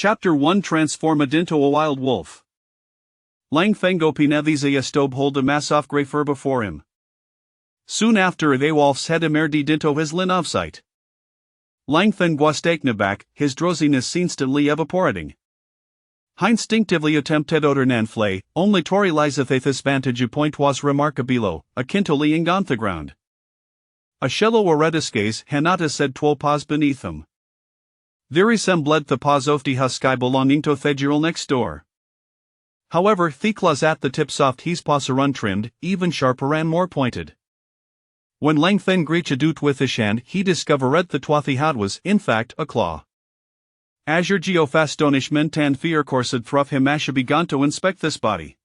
Chapter 1 Transformed into a Wild Wolf. Lang Fengo Pinavizia Stobe hold a mass grey fur before him. Soon after the wolf's head emerged into his line of sight. Lang Fengo back, his drowsiness instantly evaporating. Instinctively attempted Oternanflay, only Tori Lizathathis vantage point was remarkabilo, akin to leing on the ground. A shallow oretiscase hanata said 12 paws beneath them. Very sembled the paws of the husky belonging to Thegirl next door. However, the claws at the tip soft his paws are untrimmed, even sharper and more pointed. When Lang Feng reached out with his hand, he discovered the twathy had was, in fact, a claw. Azure geofastonishment and fear coursed through him as he began to inspect this body.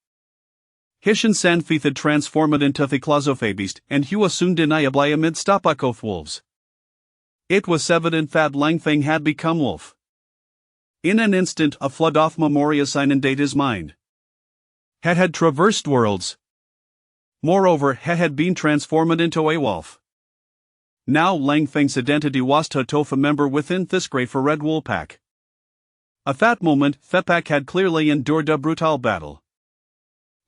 Hishan Sandfeith had transformed into the clausophabist, and he was soon deniably amid stopakoth wolves. It was evident that Lang Feng had become wolf. In an instant, a flood of memorias inundated his mind. He had traversed worlds. Moreover, he had been transformed into a wolf. Now Lang Feng's identity was to Tofa member within this grey for Red Wool Pack. At that moment, the pack had clearly endured a brutal battle.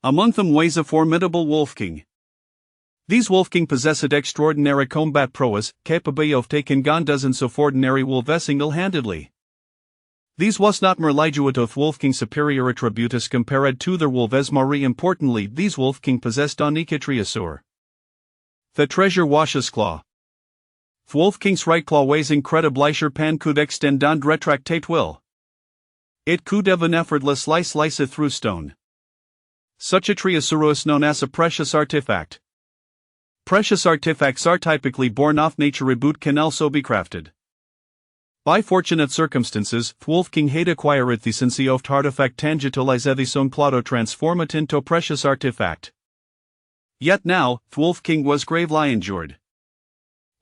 Among them was a formidable Wolf King. These Wolf King possessed extraordinary combat prowess, capable of taking on dozens of ordinary wolves single-handedly. These was not mere lijuit of Wolf King superior attributus compared to their wolves. More importantly, these Wolf King possessed unique triasur. The treasure washes claw. The Wolf King's right claw weighs incredibly pan could extend and retractate will. It could have an effortless slice through stone. Such a triasur is known as a precious artifact. Precious artifacts are typically born off nature but can also be crafted. By fortunate circumstances, the Wolf King had acquired the sense of artifact tangitalize the son clado transform it into precious artifact. Yet now, the Wolf King was gravely injured.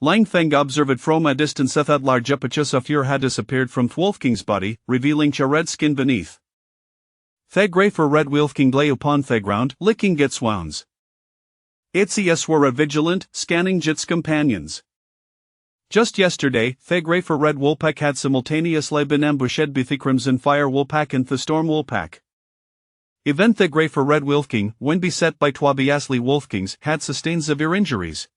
Lang Feng observed from a distance that large patches of fur had disappeared from the Wolf King's body, revealing a red skin beneath. The grey for Red Wolf King lay upon the ground, licking its wounds. Its ears were vigilant, scanning its companions. Just yesterday, the grey for Red Woolpack had simultaneously been ambushed by the Crimson Fire Woolpack and the Storm Woolpack. Even the grey for Red Wolf King, when beset by Twabiasli Wolf Kings, had sustained severe injuries.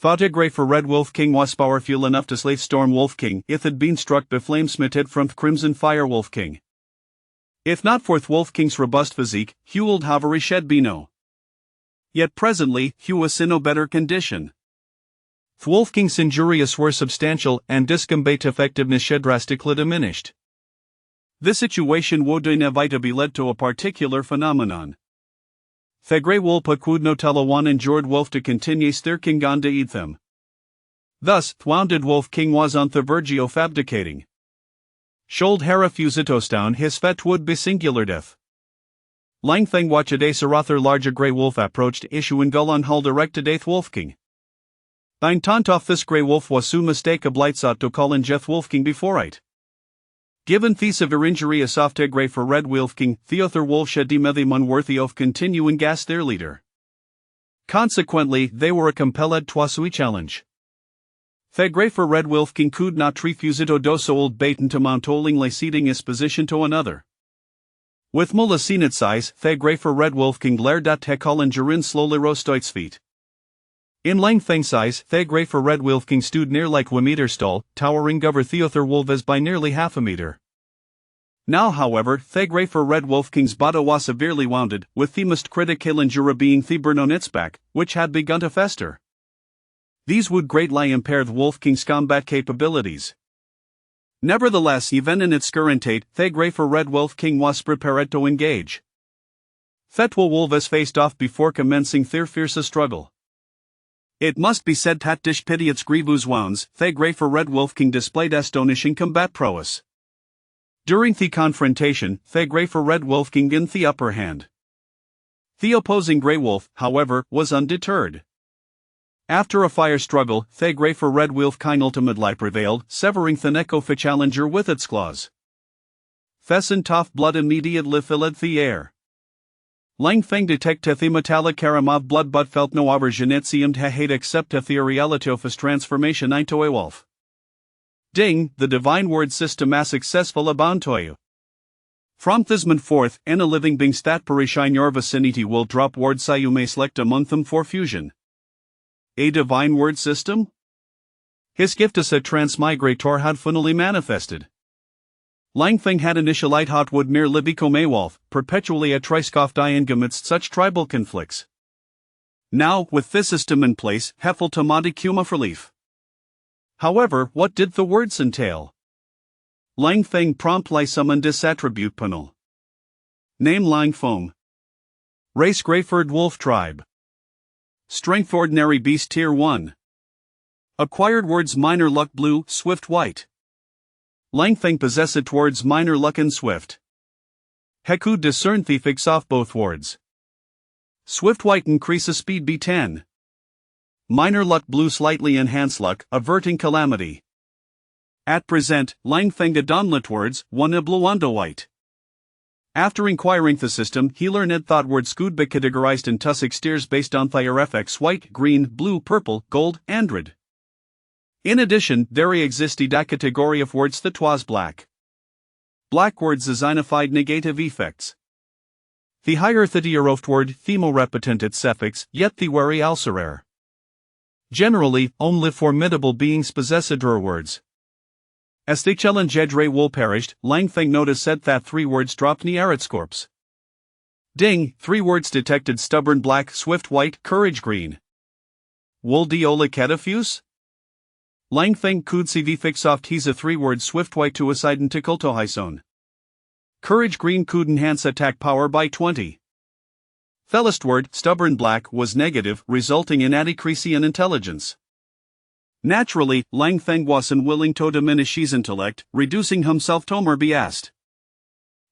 The grey for Red Wolf King was powerful enough to slay Storm Wolf King if had been struck by flame smitted from the Crimson Fire Wolf King. If not for the Wolf King's robust physique, he would have shed be no. Yet presently, he was in no better condition. The Wolf King's injuries were substantial and his combat effectiveness had drastically diminished. This situation would inevitably lead to a particular phenomenon. The grey wolf would not tell one injured wolf to continue their king on to eat them. Thus, the wounded Wolf King was on the verge of abdicating. Should he refuse it down, his fate would be singular death. Lang Feng watched a Sarather larger grey wolf approached issue in Gull on hull directed eighth Wolf King. Thine taunt off this grey wolf was soon mistakably sought to call in Jeth Wolf King before it. Given the severe injury a soft grey for Red Wolf King, the other wolf should deem them unworthy of continuing gas their leader. Consequently, they were compelled to a challenge. The grey for Red Wolf King could not refuse it odoso old baitan to mountolingly ceding his position to another. With Mulasinit size, the grey for Red Wolf King glared at Hekolin Jarin slowly rose to its feet. In Lang Feng size, the grey for Red Wolf King stood near like 1 meter tall, towering over Theother Wolves by nearly half a meter. Now however, the grey for Red Wolf King's body was severely wounded, with the most critical injury being the burn on its back, which had begun to fester. These would greatly impair the Wolf King's combat capabilities. Nevertheless, even in its current state, the grey for Red Wolf King was prepared to engage. Thetwa wolves faced off before commencing their fiercest struggle. It must be said that dish pity its grievous wounds, the grey for Red Wolf King displayed astonishing combat prowess. During the confrontation, the grey for Red Wolf King gained the upper hand. The opposing grey wolf, however, was undeterred. After a fire struggle, the grey for Red Wolf King ultimately prevailed, severing the neck of the challenger with its claws. Fessin tough blood immediately filled the air. Lang Feng detected the metallic caram of blood but felt no aversion it seemed he had accepted the reality of his transformation into a wolf. Ding, the divine word system a successful abontoyu. From thisman forth, a living beings that perish in your vicinity will drop words you may select among them for fusion. A divine word system? His gift as a transmigrator had finally manifested. Langfeng had initialite hotwood mir libico maywolf, perpetually a triskoft diang amidst such tribal conflicts. Now, with this system in place, Hefel Tamadi Kuma for leaf. However, what did the words entail? Langfeng promptly summoned this attribute panel. Name Langfeng. Race Greyford Wolf Tribe. Strength Ordinary Beast Tier 1. Acquired words Minor Luck Blue, Swift White. Langfeng possessed words Minor Luck and Swift. Heku discern thiefix off both words. Swift White increases speed B10. Minor Luck Blue slightly enhance luck, averting calamity. At present, Langfeng adonlet words, 1 Ibluando White. After inquiring the system, he learned thought words could be categorized in Tussock steers based on their FX white, green, blue, purple, gold, and red. In addition, there existed a category of words that was black. Black words designified negative effects. The higher the dearoft word themorepetent suffix, yet the wary also rare. Generally, only formidable beings possess draw words. As the challenge Edre wool perished, Langfeng noticed that 3 words dropped near its corpse. Ding, 3 words detected stubborn black, swift white, courage green. Wool diola catafuse? Langfeng could see the fixoft he's a 3 words swift white to aside and tickle to hyson. Courage green could enhance attack power by 20. Fellest word, stubborn black, was negative, resulting in a decrease in intelligence. Naturally, Langfeng was unwilling to diminish his intellect, reducing himself to more biast.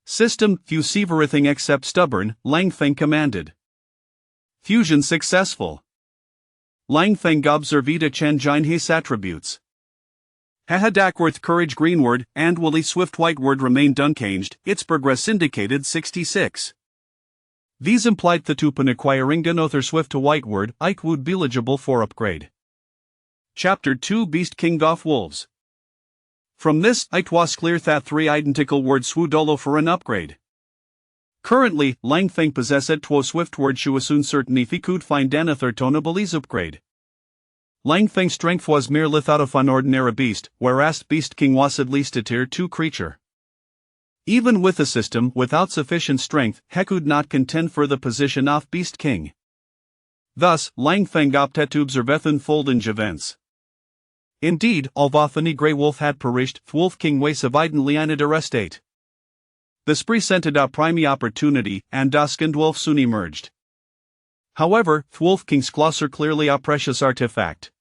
System, fuse everything except stubborn, Langfeng commanded. Fusion successful. Langfeng observed a change his attributes. Haha Dackworth courage green word, and Willy swift white word remained unchanged, its progress indicated 66. These implied the Tupan acquiring another swift to white word, Ike would be eligible for upgrade. Chapter 2 Beast King Goff Wolves. From this, it was clear that 3 identical words would dolo for an upgrade. Currently, Langfeng possessed 2 swift words who was soon certain if he could find another tonabilis upgrade. Langfeng's strength was merely thought of an ordinary beast, whereas Beast King was at least a tier 2 creature. Even with a system without sufficient strength, he could not contend for the position of Beast King. Thus, Langfeng opted to observe unfolding events. Indeed, although the Grey Wolf had perished, Wolf King was evidently in a arrestate. The spree scented a prime opportunity, and Dusk and Wolf soon emerged. However, Wolf King's claws are clearly a precious artifact.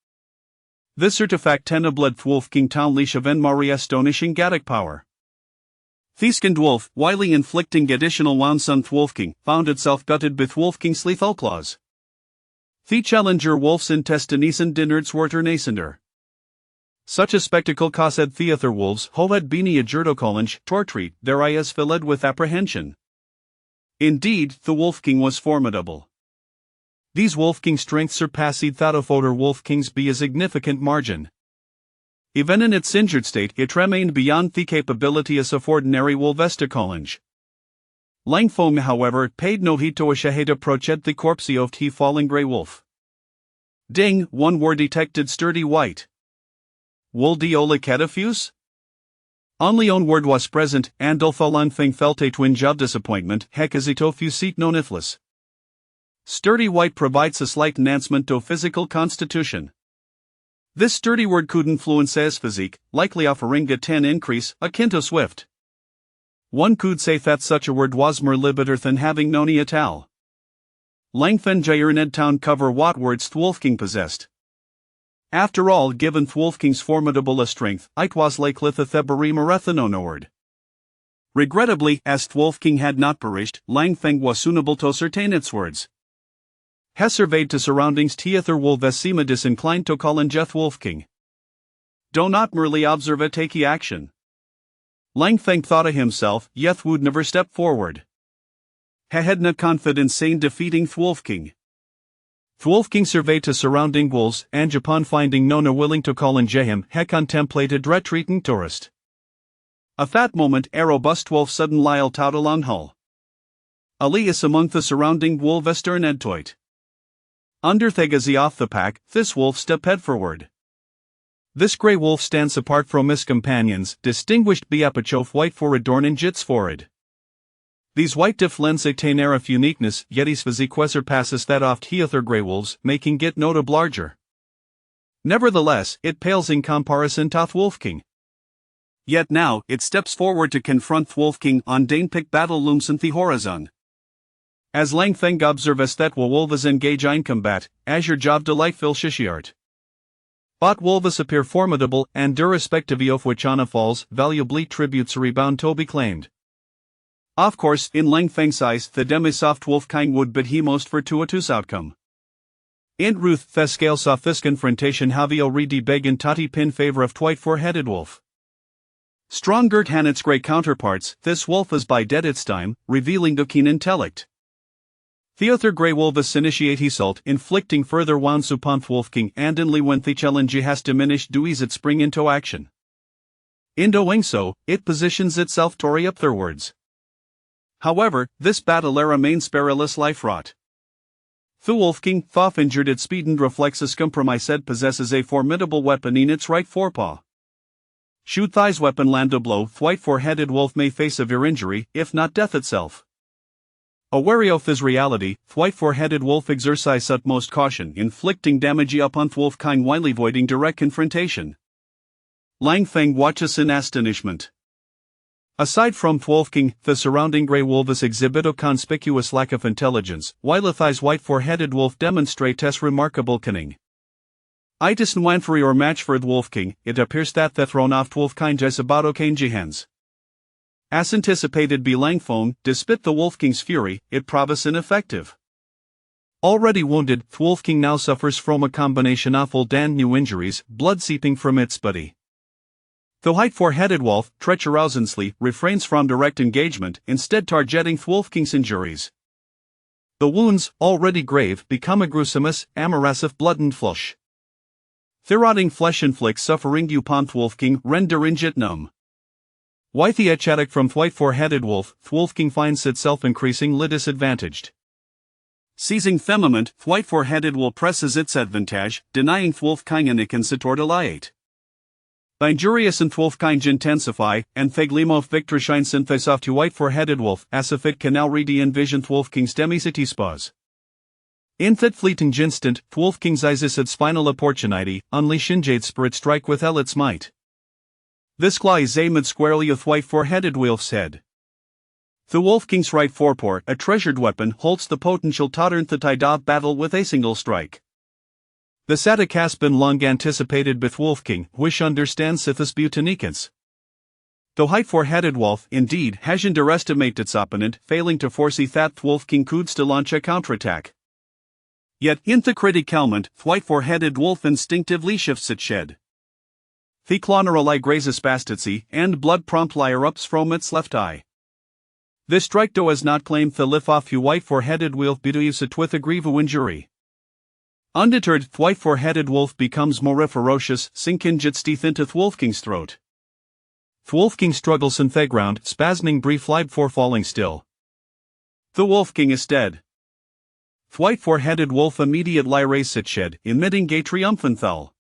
This artifact tenabled Wolf King town leash of Enmari astonishing Gaddic power. Thieskind Wolf, while inflicting additional wounds on Wolf King, found itself gutted with Wolf King's lethal claws. The challenger Wolf's intestines and dinards were nascender. Such a spectacle caused the other wolves who had been a jerdocolange tortreat their eyes filled with apprehension. Indeed, the Wolf King was formidable. These Wolf King strengths surpassed that of other Wolf Kings by a significant margin. Even in its injured state, it remained beyond the capability as of ordinary wolvesticolange. Langfeng, however, paid no heed to a shahid approach at the corpse of the falling grey wolf. Ding, 1 word detected sturdy white. Wool diola catafuse? Only one word was present, and although Langfeng felt a twinge of disappointment, hekazito fusit non iflis. Sturdy white provides a slight enhancement to physical constitution. This sturdy word could influence his physique, likely offering a 10 increase, akin to swift. One could say that such a word was more libiter than having noni at all. Langfeng Jair Ned Town cover what words Wolf King possessed. After all, given Wolf King's formidable strength, it was likely the Thebari Marathon word. Regrettably, as Wolf King had not perished, Langfeng was suitable to ascertain its words. He surveyed to surroundings Theather Wolvesima disinclined to call in Jeth Wolf King. Do not merely observe a take action. Langfeng thought of himself, Yeth would never step forward. He had no confidence in defeating Wolf King. Thwolfking surveyed to surrounding wolves, and upon finding none willing to call in Jehim, he contemplated retreating tourist. A fat moment a robust wolf sudden lyle tout along hull. Alias among the surrounding wolf western edtoit. Under Thegazi off the pack, this wolf step head forward. This grey wolf stands apart from his companions, distinguished biapachof white for adorn in jits forward. These white diff lens a of uniqueness, yet his physique surpasses that oft heother grey wolves, making it notable larger. Nevertheless, it pales in comparison to Thwolfking. Yet now, it steps forward to confront Thwolfking on Danepick battle looms in the horizon. As Langfeng observes that wolves engage in combat, as your job delightful shishiart. But wolves appear formidable, and irrespective of which on falls, valuably tributes rebound to be claimed. Of course, in Langfeng's eyes, the demi-soft Wolfking would bid he most fortuitous outcome. In Ruth Thescales of this confrontation havio redi began tati pin favor of twite four-headed wolf. Strong-girt han its grey counterparts, this wolf is by dead its time, revealing a keen intellect. Theother grey wolves initiate he salt, inflicting further wounds upon Thwolfking, and inly when the challenge has diminished dues it spring into action. In doing so, it positions itself tory up theirwards. However, this battle remains perilous life-wrought. Thwolfking, though injured at speed and reflexes compromised, possesses a formidable weapon in its right forepaw. Shoot thighs weapon land a blow, white four-headed wolf may face severe injury, if not death itself. Aware of this reality, white four-headed wolf exercise utmost caution, inflicting damage upon Thwolfking while avoiding direct confrontation. Langfeng watches in astonishment. Aside from Thwolfking, the surrounding grey wolves exhibit a conspicuous lack of intelligence, while Athai's white four-headed wolf demonstrates remarkable cunning. Itis nwanfree or match for Thwolfking, it appears that the thrown off Thwolfking is about okain jihans. As anticipated by Langfeng, despite the Wolfking's fury, it proves ineffective. Already wounded, Thwolfking now suffers from a combination of old and new injuries, blood seeping from its body. The white four-headed wolf, treacherously, refrains from direct engagement, instead targeting Thwolfking's injuries. The wounds, already grave, become a gruesomus, amorassive blood and flush. The rotting flesh inflicts suffering upon Thwolfking, rendering it numb. With the attack from white four-headed wolf, Thwolfking finds itself increasingly disadvantaged. Seizing the moment, white four-headed wolf presses its advantage, denying Thwolfking an iconsitortaliate. The injurious and Thwolfking intensify, and Theglimo victor shines synthese off to white four-headed wolf, as if it can now ready envision Thwolfking's demicity spas. In that fleeting instant, Thwolfking's eyes its final opportunity, unleash Jade spirit strike with all its might. This claw is aimed squarely at white four-headed wolf's head. The Wolfking's right forepaw, a treasured weapon, holds the potential to turn the tide of battle with a single strike. This attack has been long anticipated by Thwolfking, which understands its butanicans. The white four-headed wolf, indeed, has underestimated its opponent, failing to foresee that Thwolfking could still launch a counterattack. Yet, in the critical moment, the white four-headed wolf instinctively shifts its shed. The clonerali grazes past its eye, and blood promptly erupts from its left eye. This strike does not claim the lift off the white four-headed wolf bedues it with a grievous injury. Undeterred, the white four-headed wolf becomes more ferocious, sinking its teeth into Thwolfking's throat. Thwolfking struggles in the ground, spasming briefly before falling still. The Wolfking is dead. The white four-headed wolf immediately raises its head, emitting a triumphant thul.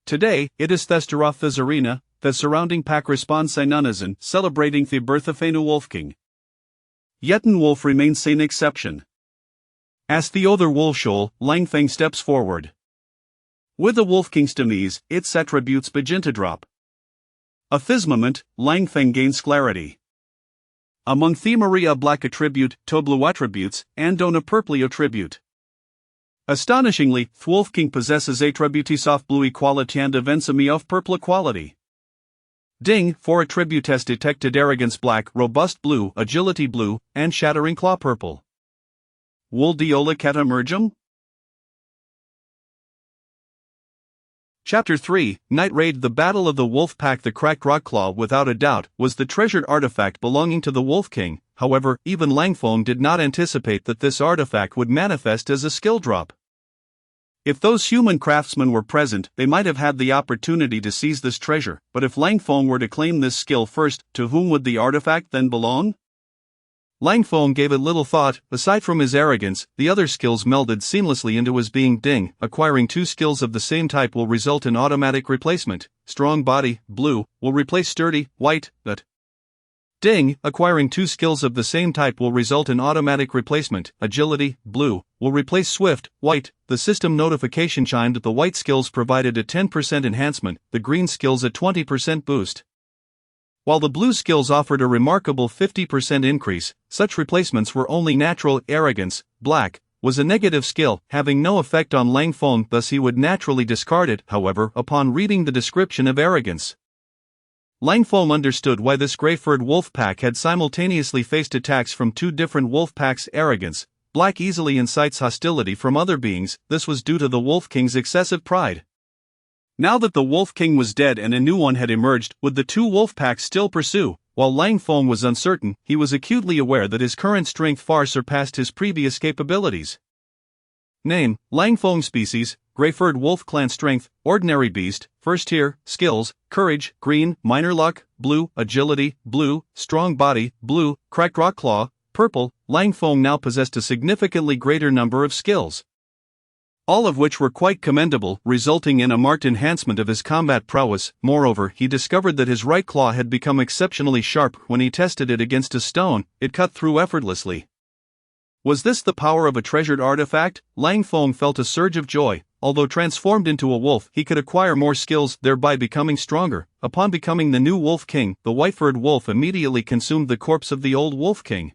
Today, it is thester off this arena, the surrounding pack responds in unison, celebrating the birth of a new Wolfking. Yet an wolf remains an exception. As the other wolf shoal, Langfeng steps forward. With the Wolfking's demise, its attributes begin to drop. At this moment, Langfeng gains clarity. Among the Maria black attribute, to blue attributes, and on a purple attribute. Astonishingly, Thwolfking possesses attributes of blue equality and evensimi of purple equality. Ding, for attribute has detected arrogance black, robust blue, agility blue, and shattering claw purple. Will Diola Catamergum? Chapter 3, Night Raid. The Battle of the Wolf Pack. The cracked rock claw, without a doubt, was the treasured artifact belonging to the Wolf King. However, even Langfeng did not anticipate that this artifact would manifest as a skill drop. If those human craftsmen were present, they might have had the opportunity to seize this treasure, but if Lang Feng were to claim this skill first, to whom would the artifact then belong? Lang Feng gave it little thought. Aside from his arrogance, the other skills melded seamlessly into his being. Ding, acquiring two skills of the same type will result in automatic replacement. Strong body, blue, will replace sturdy, white, but Ding, acquiring two skills of the same type will result in automatic replacement. Agility, blue, will replace swift, white. The system notification chimed. The white skills provided a 10% enhancement, the green skills a 20% boost. While the blue skills offered a remarkable 50% increase, such replacements were only natural. Arrogance, black, was a negative skill, having no effect on Lang Feng, thus he would naturally discard it. However, upon reading the description of arrogance, Lang Feng understood why this gray-furred wolf pack had simultaneously faced attacks from two different wolf packs. Arrogance, black easily incites hostility from other beings. This was due to the Wolf King's excessive pride. Now that the Wolf King was dead and a new one had emerged, would the two wolf packs still pursue? While Lang Feng was uncertain, he was acutely aware that his current strength far surpassed his previous capabilities. Name, Lang Feng. Species, Gray-furred wolf. Clan strength, ordinary beast. First tier, skills, courage, green, minor luck, blue, agility, blue, strong body, blue, cracked rock claw, purple. Lang Feng now possessed a significantly greater number of skills, all of which were quite commendable, resulting in a marked enhancement of his combat prowess. Moreover, he discovered that his right claw had become exceptionally sharp. When he tested it against a stone, it cut through effortlessly. Was this the power of a treasured artifact? Lang Feng felt a surge of joy. Although transformed into a wolf, he could acquire more skills, thereby becoming stronger. Upon becoming the new Wolf King, the white-furred wolf immediately consumed the corpse of the old Wolf King.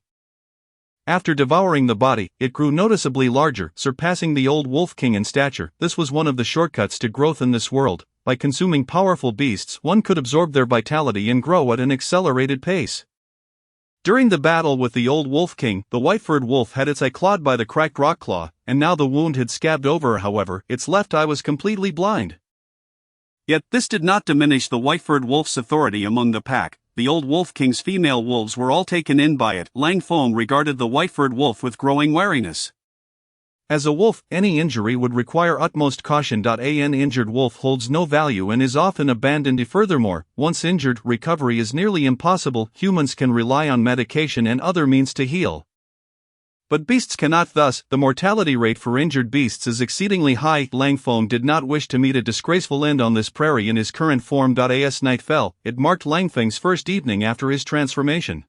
After devouring the body, it grew noticeably larger, surpassing the old Wolf King in stature. This was one of the shortcuts to growth in this world. By consuming powerful beasts, one could absorb their vitality and grow at an accelerated pace. During the battle with the old Wolf King, the white-furred wolf had its eye clawed by the cracked rock claw, and now the wound had scabbed over. However, its left eye was completely blind. Yet this did not diminish the white-furred wolf's authority among the pack. The old Wolf King's female wolves were all taken in by it. Lang Feng regarded the white-furred wolf with growing wariness. As a wolf, any injury would require utmost caution. An injured wolf holds no value and is often abandoned. Furthermore, once injured, recovery is nearly impossible. Humans can rely on medication and other means to heal, but beasts cannot. Thus, the mortality rate for injured beasts is exceedingly high. Lang Feng did not wish to meet a disgraceful end on this prairie in his current form. As night fell, it marked Lang Feng's first evening after his transformation.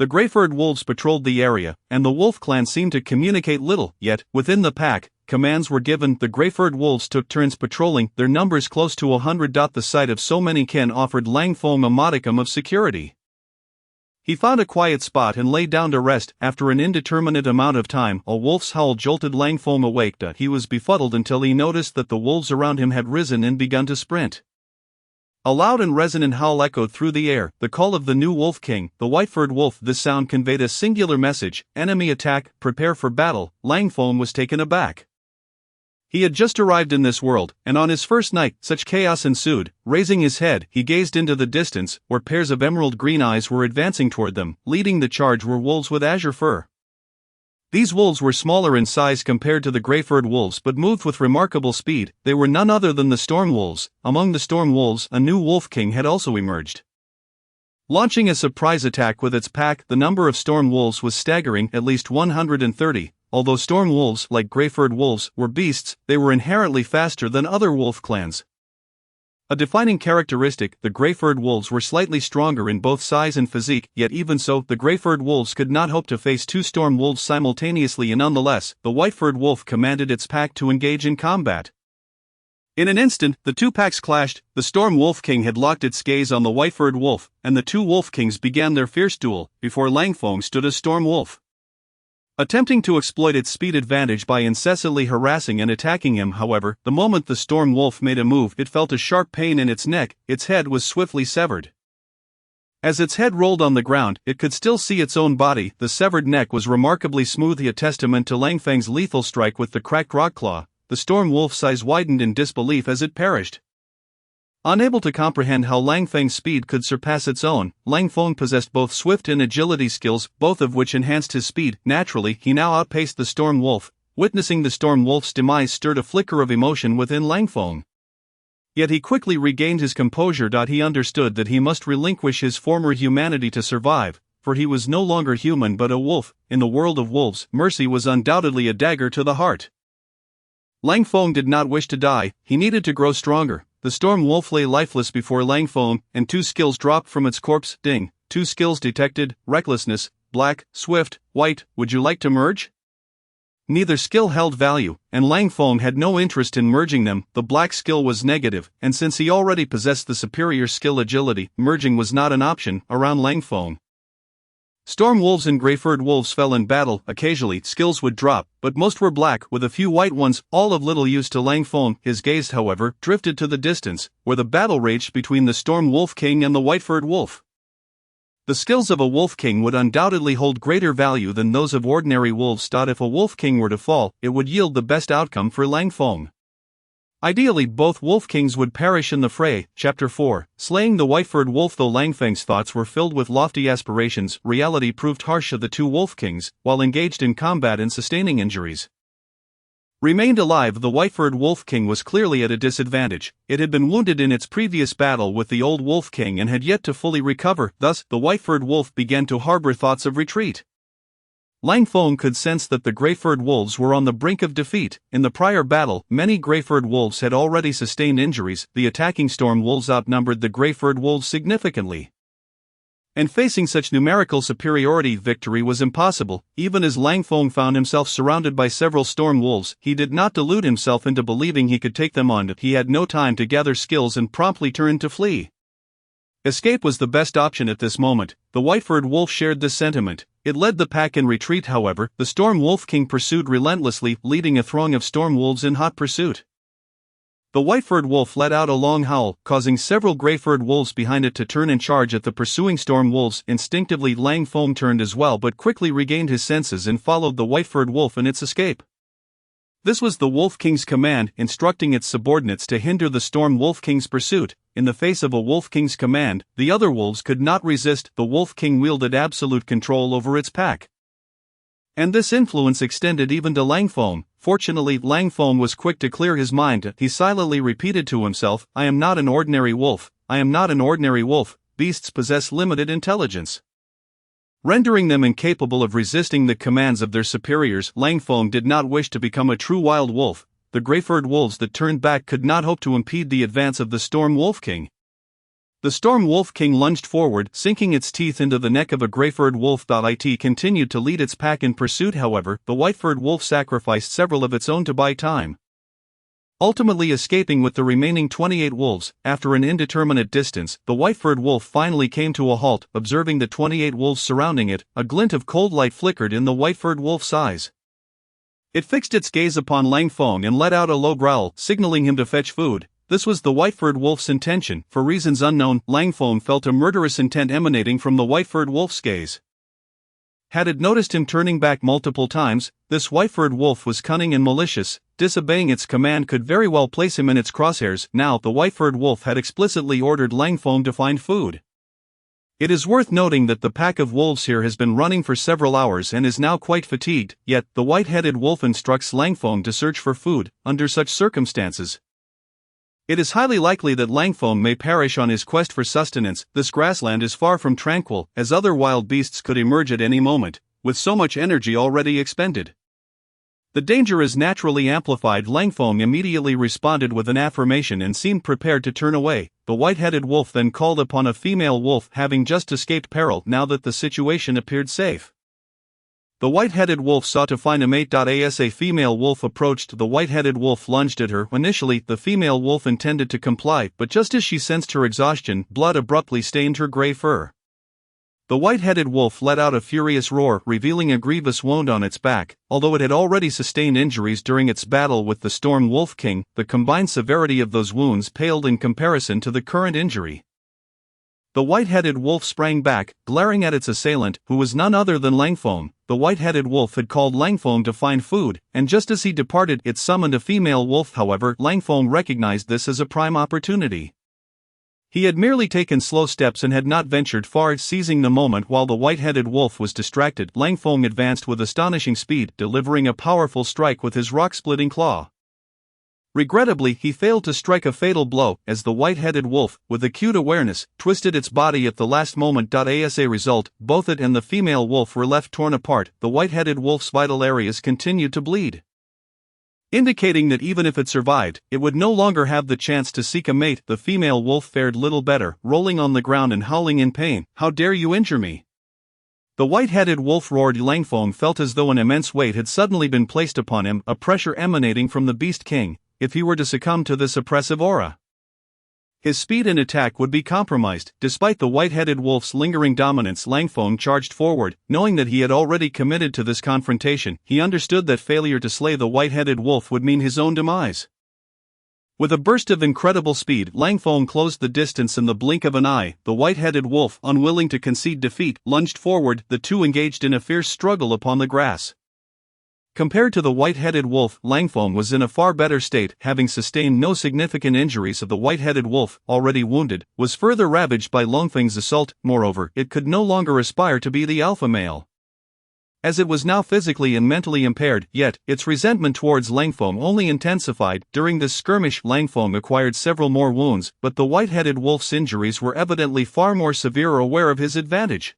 The gray-furred wolves patrolled the area, and the wolf clan seemed to communicate little. Yet, within the pack, commands were given. The gray-furred wolves took turns patrolling, their numbers close to 100. The sight of so many kin offered Lang Feng a modicum of security. He found a quiet spot and lay down to rest. After an indeterminate amount of time, a wolf's howl jolted Lang Feng awake. He was befuddled until he noticed that the wolves around him had risen and begun to sprint. A loud and resonant howl echoed through the air, the call of the new Wolf King, the white-furred wolf. This sound conveyed a singular message: enemy attack, prepare for battle. Lang Feng was taken aback. He had just arrived in this world, and on his first night, such chaos ensued. Raising his head, he gazed into the distance, where pairs of emerald green eyes were advancing toward them. Leading the charge were wolves with azure fur. These wolves were smaller in size compared to the gray-furred wolves but moved with remarkable speed. They were none other than the storm wolves. Among the storm wolves, a new Wolf King had also emerged. Launching a surprise attack with its pack, the number of storm wolves was staggering, at least 130. Although storm wolves, like gray-furred wolves, were beasts, they were inherently faster than other wolf clans. A defining characteristic, the gray-furred wolves were slightly stronger in both size and physique. Yet even so, the gray-furred wolves could not hope to face two storm wolves simultaneously, and nonetheless, the white-furred wolf commanded its pack to engage in combat. In an instant, the two packs clashed. The storm Wolf King had locked its gaze on the white-furred wolf, and the two Wolf Kings began their fierce duel. Before Lang Feng stood a storm wolf, attempting to exploit its speed advantage by incessantly harassing and attacking him. However, the moment the storm wolf made a move, it felt a sharp pain in its neck. Its head was swiftly severed. As its head rolled on the ground, it could still see its own body. The severed neck was remarkably smooth, a testament to Lang Feng's lethal strike with the cracked rock claw. The storm wolf's eyes widened in disbelief as it perished. Unable to comprehend how Lang Feng's speed could surpass its own, Lang Feng possessed both swift and agility skills, both of which enhanced his speed. Naturally, he now outpaced the storm wolf. Witnessing the storm wolf's demise stirred a flicker of emotion within Langfeng. Yet he quickly regained his composure. He understood that he must relinquish his former humanity to survive, for he was no longer human but a wolf. In the world of wolves, mercy was undoubtedly a dagger to the heart. Langfeng did not wish to die, he needed to grow stronger. The storm wolf lay lifeless before Langfeng, and 2 skills dropped from its corpse. Ding. 2 skills detected: recklessness, black, swift, white. Would you like to merge? Neither skill held value, and Langfeng had no interest in merging them. The black skill was negative, and since he already possessed the superior skill agility, merging was not an option around Langfeng. Storm wolves and gray-furred wolves fell in battle. Occasionally skills would drop, but most were black, with a few white ones, all of little use to Langfeng. His gaze, however, drifted to the distance, where the battle raged between the Storm Wolf King and the white-furred wolf. The skills of a Wolf King would undoubtedly hold greater value than those of ordinary wolves. If a Wolf King were to fall, it would yield the best outcome for Langfeng. Ideally, both Wolf Kings would perish in the fray. Chapter 4, Slaying the White-Furred Wolf. Though Langfeng's thoughts were filled with lofty aspirations, reality proved harsh. Of the 2 Wolf Kings, while engaged in combat and sustaining injuries, remained alive. The White-Furred Wolf King was clearly at a disadvantage. It had been wounded in its previous battle with the old Wolf King and had yet to fully recover. Thus, the White-Furred Wolf began to harbor thoughts of retreat. Langfeng could sense that the gray-furred wolves were on the brink of defeat. In the prior battle, many gray-furred wolves had already sustained injuries. The attacking storm wolves outnumbered the gray-furred wolves significantly, and facing such numerical superiority, victory was impossible. Even as Langfeng found himself surrounded by several storm wolves, he did not delude himself into believing he could take them on. He had no time to gather skills and promptly turned to flee. Escape was the best option at this moment. The white-furred wolf shared this sentiment. It led the pack in retreat. However, the Storm Wolf King pursued relentlessly, leading a throng of storm wolves in hot pursuit. The white-furred wolf let out a long howl, causing several gray-furred wolves behind it to turn and charge at the pursuing storm wolves. Instinctively, Langfeng turned as well, but quickly regained his senses and followed the white-furred wolf in its escape. This was the Wolf King's command, instructing its subordinates to hinder the Storm Wolf King's pursuit. In the face of a Wolf King's command, the other wolves could not resist. The Wolf King wielded absolute control over its pack, and this influence extended even to Langfeng. Fortunately, Langfeng was quick to clear his mind. He silently repeated to himself, "I am not an ordinary wolf. I am not an ordinary wolf. Beasts possess limited intelligence," rendering them incapable of resisting the commands of their superiors. Langfeng did not wish to become a true wild wolf. The gray-furred wolves that turned back could not hope to impede the advance of the Storm Wolf King. The Storm Wolf King lunged forward, sinking its teeth into the neck of a gray-furred wolf. It continued to lead its pack in pursuit. However, the white-furred wolf sacrificed several of its own to buy time, ultimately escaping with the remaining 28 wolves. After an indeterminate distance, the white-furred wolf finally came to a halt. Observing the 28 wolves surrounding it, a glint of cold light flickered in the white-furred wolf's eyes. It fixed its gaze upon Langfeng and let out a low growl, signaling him to fetch food. This was the white-furred wolf's intention. For reasons unknown, Langfeng felt a murderous intent emanating from the white-furred wolf's gaze. Had it noticed him turning back multiple times, this white-furred wolf was cunning and malicious. Disobeying its command could very well place him in its crosshairs. Now, the white-furred wolf had explicitly ordered Langfeng to find food. It is worth noting that the pack of wolves here has been running for several hours and is now quite fatigued, yet the white-headed wolf instructs Langfeng to search for food. Under such circumstances, it is highly likely that Langfeng may perish on his quest for sustenance. This grassland is far from tranquil, as other wild beasts could emerge at any moment, with so much energy already expended. The danger is naturally amplified. Langfeng immediately responded with an affirmation and seemed prepared to turn away. The white-headed wolf then called upon a female wolf, having just escaped peril. Now that the situation appeared safe, the white-headed wolf sought to find a mate. As a female wolf approached, the white-headed wolf lunged at her. Initially, the female wolf intended to comply, but just as she sensed her exhaustion, blood abruptly stained her gray fur. The white-headed wolf let out a furious roar, revealing a grievous wound on its back. Although it had already sustained injuries during its battle with the Storm Wolf King, the combined severity of those wounds paled in comparison to the current injury. The white-headed wolf sprang back, glaring at its assailant, who was none other than Langfeng. The white-headed wolf had called Langfeng to find food, and just as he departed, it summoned a female wolf. However, Langfeng recognized this as a prime opportunity. He had merely taken slow steps and had not ventured far. Seizing the moment while the white-headed wolf was distracted, Lang Feng advanced with astonishing speed, delivering a powerful strike with his rock-splitting claw. Regrettably, he failed to strike a fatal blow, as the white-headed wolf, with acute awareness, twisted its body at the last moment. As a result, both it and the female wolf were left torn apart. The white-headed wolf's vital areas continued to bleed, indicating that even if it survived, it would no longer have the chance to seek a mate. The female wolf fared little better, rolling on the ground and howling in pain. "How dare you injure me?" The white-headed wolf roared. Lang Feng felt as though an immense weight had suddenly been placed upon him, a pressure emanating from the Beast King. If he were to succumb to this oppressive aura, his speed and attack would be compromised. Despite the white-headed wolf's lingering dominance, Lang Feng charged forward. Knowing that he had already committed to this confrontation, he understood that failure to slay the white-headed wolf would mean his own demise. With a burst of incredible speed, Lang Feng closed the distance in the blink of an eye. The white-headed wolf, unwilling to concede defeat, lunged forward. The two engaged in a fierce struggle upon the grass. Compared to the white-headed wolf, Lang Feng was in a far better state, having sustained no significant injuries. The white-headed wolf, already wounded, was further ravaged by Lang Feng's assault. Moreover, it could no longer aspire to be the alpha male, as it was now physically and mentally impaired. Yet, its resentment towards Lang Feng only intensified. During this skirmish, Lang Feng acquired several more wounds, but the white-headed wolf's injuries were evidently far more severe. Aware of his advantage,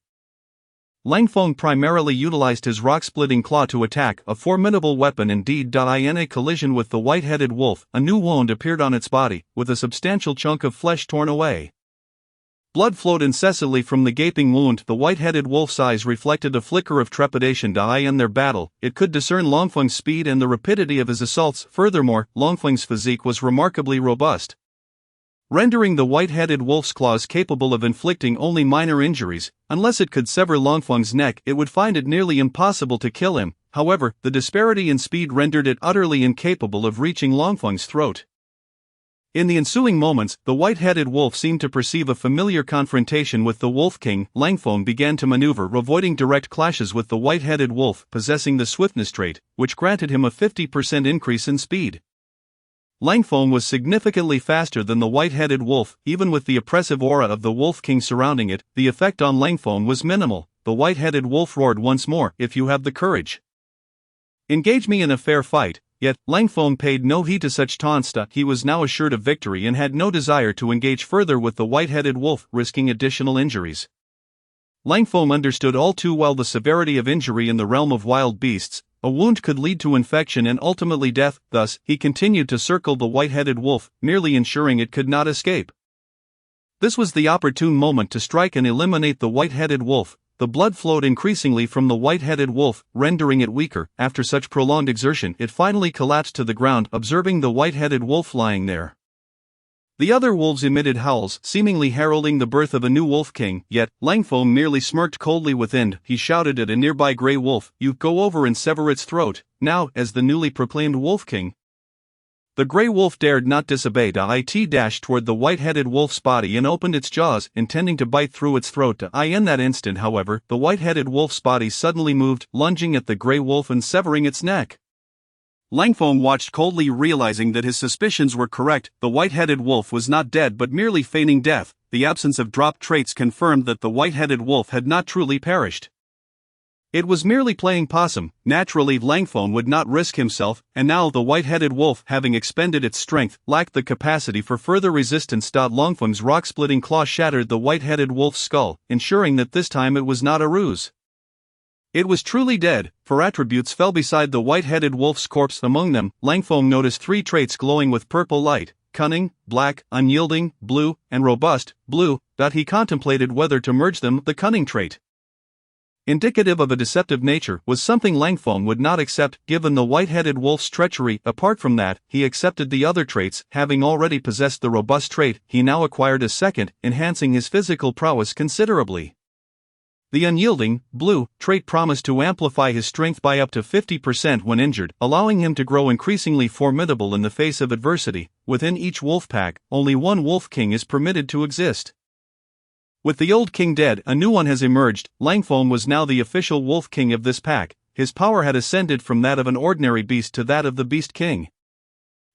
Lang Feng primarily utilized his rock-splitting claw to attack, a formidable weapon indeed. In a collision with the white-headed wolf, a new wound appeared on its body, with a substantial chunk of flesh torn away. Blood flowed incessantly from the gaping wound. The white-headed wolf's eyes reflected a flicker of trepidation. In their battle, it could discern Lang Feng's speed and the rapidity of his assaults. Furthermore, Lang Feng's physique was remarkably robust, rendering the white-headed wolf's claws capable of inflicting only minor injuries. Unless it could sever Lang Feng's neck, it would find it nearly impossible to kill him. However, the disparity in speed rendered it utterly incapable of reaching Lang Feng's throat. In the ensuing moments, the white-headed wolf seemed to perceive a familiar confrontation with the Wolf King. Lang Feng began to maneuver, avoiding direct clashes with the white-headed wolf, possessing the swiftness trait, which granted him a 50% increase in speed. Lang Feng was significantly faster than the white-headed wolf. Even with the oppressive aura of the Wolf King surrounding it, the effect on Lang Feng was minimal. The white-headed wolf roared once more, "If you have the courage, engage me in a fair fight." Yet, Lang Feng paid no heed to such taunts. He was now assured of victory and had no desire to engage further with the white-headed wolf, risking additional injuries. Lang Feng understood all too well the severity of injury in the realm of wild beasts. A wound could lead to infection and ultimately death. Thus, he continued to circle the white-headed wolf, merely ensuring it could not escape. This was the opportune moment to strike and eliminate the white-headed wolf. The blood flowed increasingly from the white-headed wolf, rendering it weaker. After such prolonged exertion, it finally collapsed to the ground, observing the white-headed wolf lying there. The other wolves emitted howls, seemingly heralding the birth of a new wolf king. Yet, Lang Feng merely smirked coldly within. He shouted at a nearby grey wolf, "You go over and sever its throat, now, as the newly proclaimed wolf king." The grey wolf dared not disobey. It dashed toward the white-headed wolf's body and opened its jaws, intending to bite through its throat. In that instant, however, the white-headed wolf's body suddenly moved, lunging at the grey wolf and severing its neck. Lang Feng watched coldly, realizing that his suspicions were correct. The white-headed wolf was not dead but merely feigning death. The absence of dropped traits confirmed that the white-headed wolf had not truly perished. It was merely playing possum. Naturally, Lang Feng would not risk himself, and now the white-headed wolf, having expended its strength, lacked the capacity for further resistance. Lang Feng's rock-splitting claw shattered the white-headed wolf's skull, ensuring that this time it was not a ruse. It was truly dead, for attributes fell beside the white-headed wolf's corpse. Among them, Lang Feng noticed 3 traits glowing with purple light: cunning, black; unyielding, blue; and robust, blue. He contemplated whether to merge them. The cunning trait, indicative of a deceptive nature, was something Lang Feng would not accept, given the white-headed wolf's treachery. Apart from that, he accepted the other traits. Having already possessed the robust trait, he now acquired a second, enhancing his physical prowess considerably. The unyielding, blue, trait promised to amplify his strength by up to 50% when injured, allowing him to grow increasingly formidable in the face of adversity. Within each wolf pack, only one wolf king is permitted to exist. With the old king dead, a new one has emerged. Lang Feng was now the official wolf king of this pack. His power had ascended from that of an ordinary beast to that of the beast king.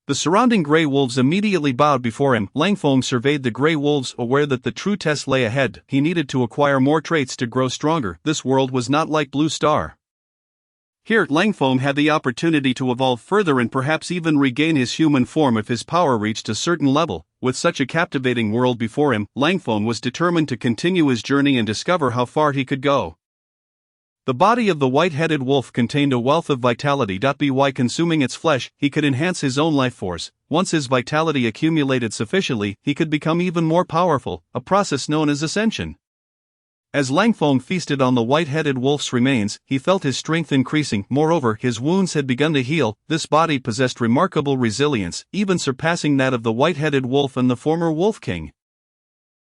The surrounding grey wolves immediately bowed before him. Lang Feng surveyed the grey wolves, aware that the true test lay ahead. He needed to acquire more traits to grow stronger. This world was not like Blue Star. Here, Lang Feng had the opportunity to evolve further and perhaps even regain his human form if his power reached a certain level. With such a captivating world before him, Lang Feng was determined to continue his journey and discover how far he could go. The body of the white-headed wolf contained a wealth of vitality. By consuming its flesh, he could enhance his own life force. Once his vitality accumulated sufficiently, he could become even more powerful, a process known as ascension. As Lang Feng feasted on the white-headed wolf's remains, he felt his strength increasing. Moreover, his wounds had begun to heal. This body possessed remarkable resilience, even surpassing that of the white-headed wolf and the former Wolf King.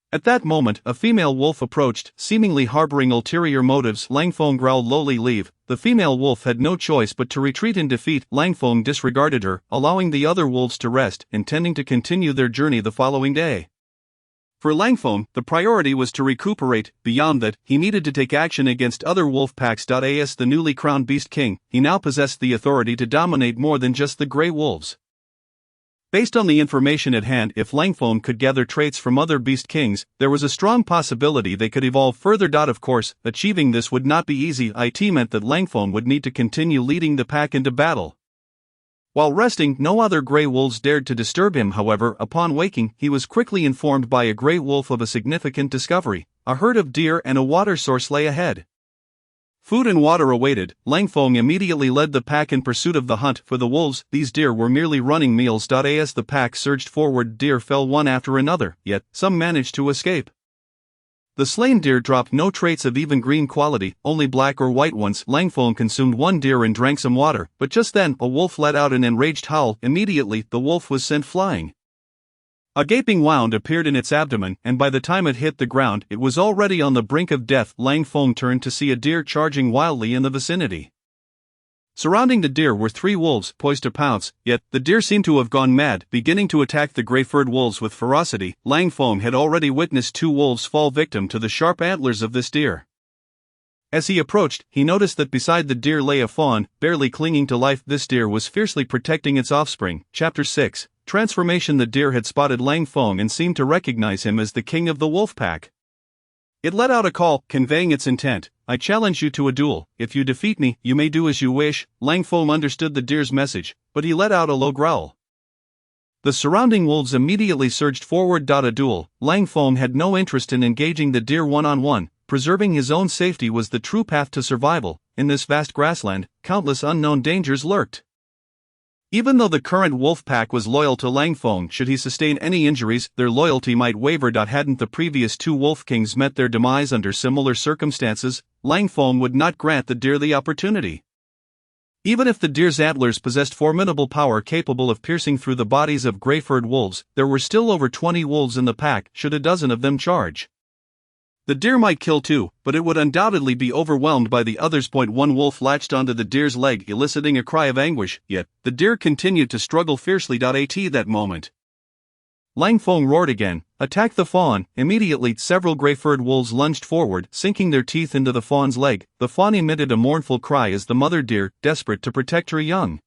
At that moment, a female wolf approached, seemingly harboring ulterior motives. Lang Feng growled lowly, "Leave." The female wolf had no choice but to retreat in defeat. Lang Feng disregarded her, allowing the other wolves to rest, intending to continue their journey the following day. For Lang Feng, the priority was to recuperate. Beyond that, he needed to take action against other wolf packs. As the newly crowned Beast King, he now possessed the authority to dominate more than just the grey wolves. Based on the information at hand, if Lang Feng could gather traits from other Beast Kings, there was a strong possibility they could evolve further. Of course, achieving this would not be easy. It meant that Lang Feng would need to continue leading the pack into battle. While resting, no other grey wolves dared to disturb him. However, upon waking, he was quickly informed by a grey wolf of a significant discovery. A herd of deer and a water source lay ahead. Food and water awaited. Lang Feng immediately led the pack in pursuit of the hunt. For the wolves, these deer were merely running meals. As the pack surged forward, deer fell one after another, yet some managed to escape. The slain deer dropped no traits of even green quality, only black or white ones. Lang Feng consumed one deer and drank some water, but just then, a wolf let out an enraged howl. Immediately, the wolf was sent flying. A gaping wound appeared in its abdomen, and by the time it hit the ground, it was already on the brink of death. Lang Feng turned to see a deer charging wildly in the vicinity. Surrounding the deer were 3 wolves, poised to pounce, yet the deer seemed to have gone mad, beginning to attack the grey-furred wolves with ferocity. Lang Feng had already witnessed 2 wolves fall victim to the sharp antlers of this deer. As he approached, he noticed that beside the deer lay a fawn, barely clinging to life. This deer was fiercely protecting its offspring. Chapter 6. Transformation. The deer had spotted Lang Feng and seemed to recognize him as the king of the wolf pack. It let out a call, conveying its intent: "I challenge you to a duel. If you defeat me, you may do as you wish." Lang Feng understood the deer's message, but he let out a low growl. The surrounding wolves immediately surged forward. A duel. Lang Feng had no interest in engaging the deer one-on-one. Preserving his own safety was the true path to survival. In this vast grassland, countless unknown dangers lurked. Even though the current wolf pack was loyal to Lang Feng, should he sustain any injuries, their loyalty might waver. Hadn't the previous 2 wolf kings met their demise under similar circumstances, Lang Feng would not grant the deer the opportunity. Even if the deer's antlers possessed formidable power capable of piercing through the bodies of grey-furred wolves, there were still over 20 wolves in the pack. Should a dozen of them charge, the deer might kill 2, but it would undoubtedly be overwhelmed by the others. One wolf latched onto the deer's leg, eliciting a cry of anguish, yet the deer continued to struggle fiercely. At that moment, Lang Feng roared again, "Attack the fawn!" Immediately, several grey-furred wolves lunged forward, sinking their teeth into the fawn's leg. The fawn emitted a mournful cry as the mother deer, desperate to protect her young,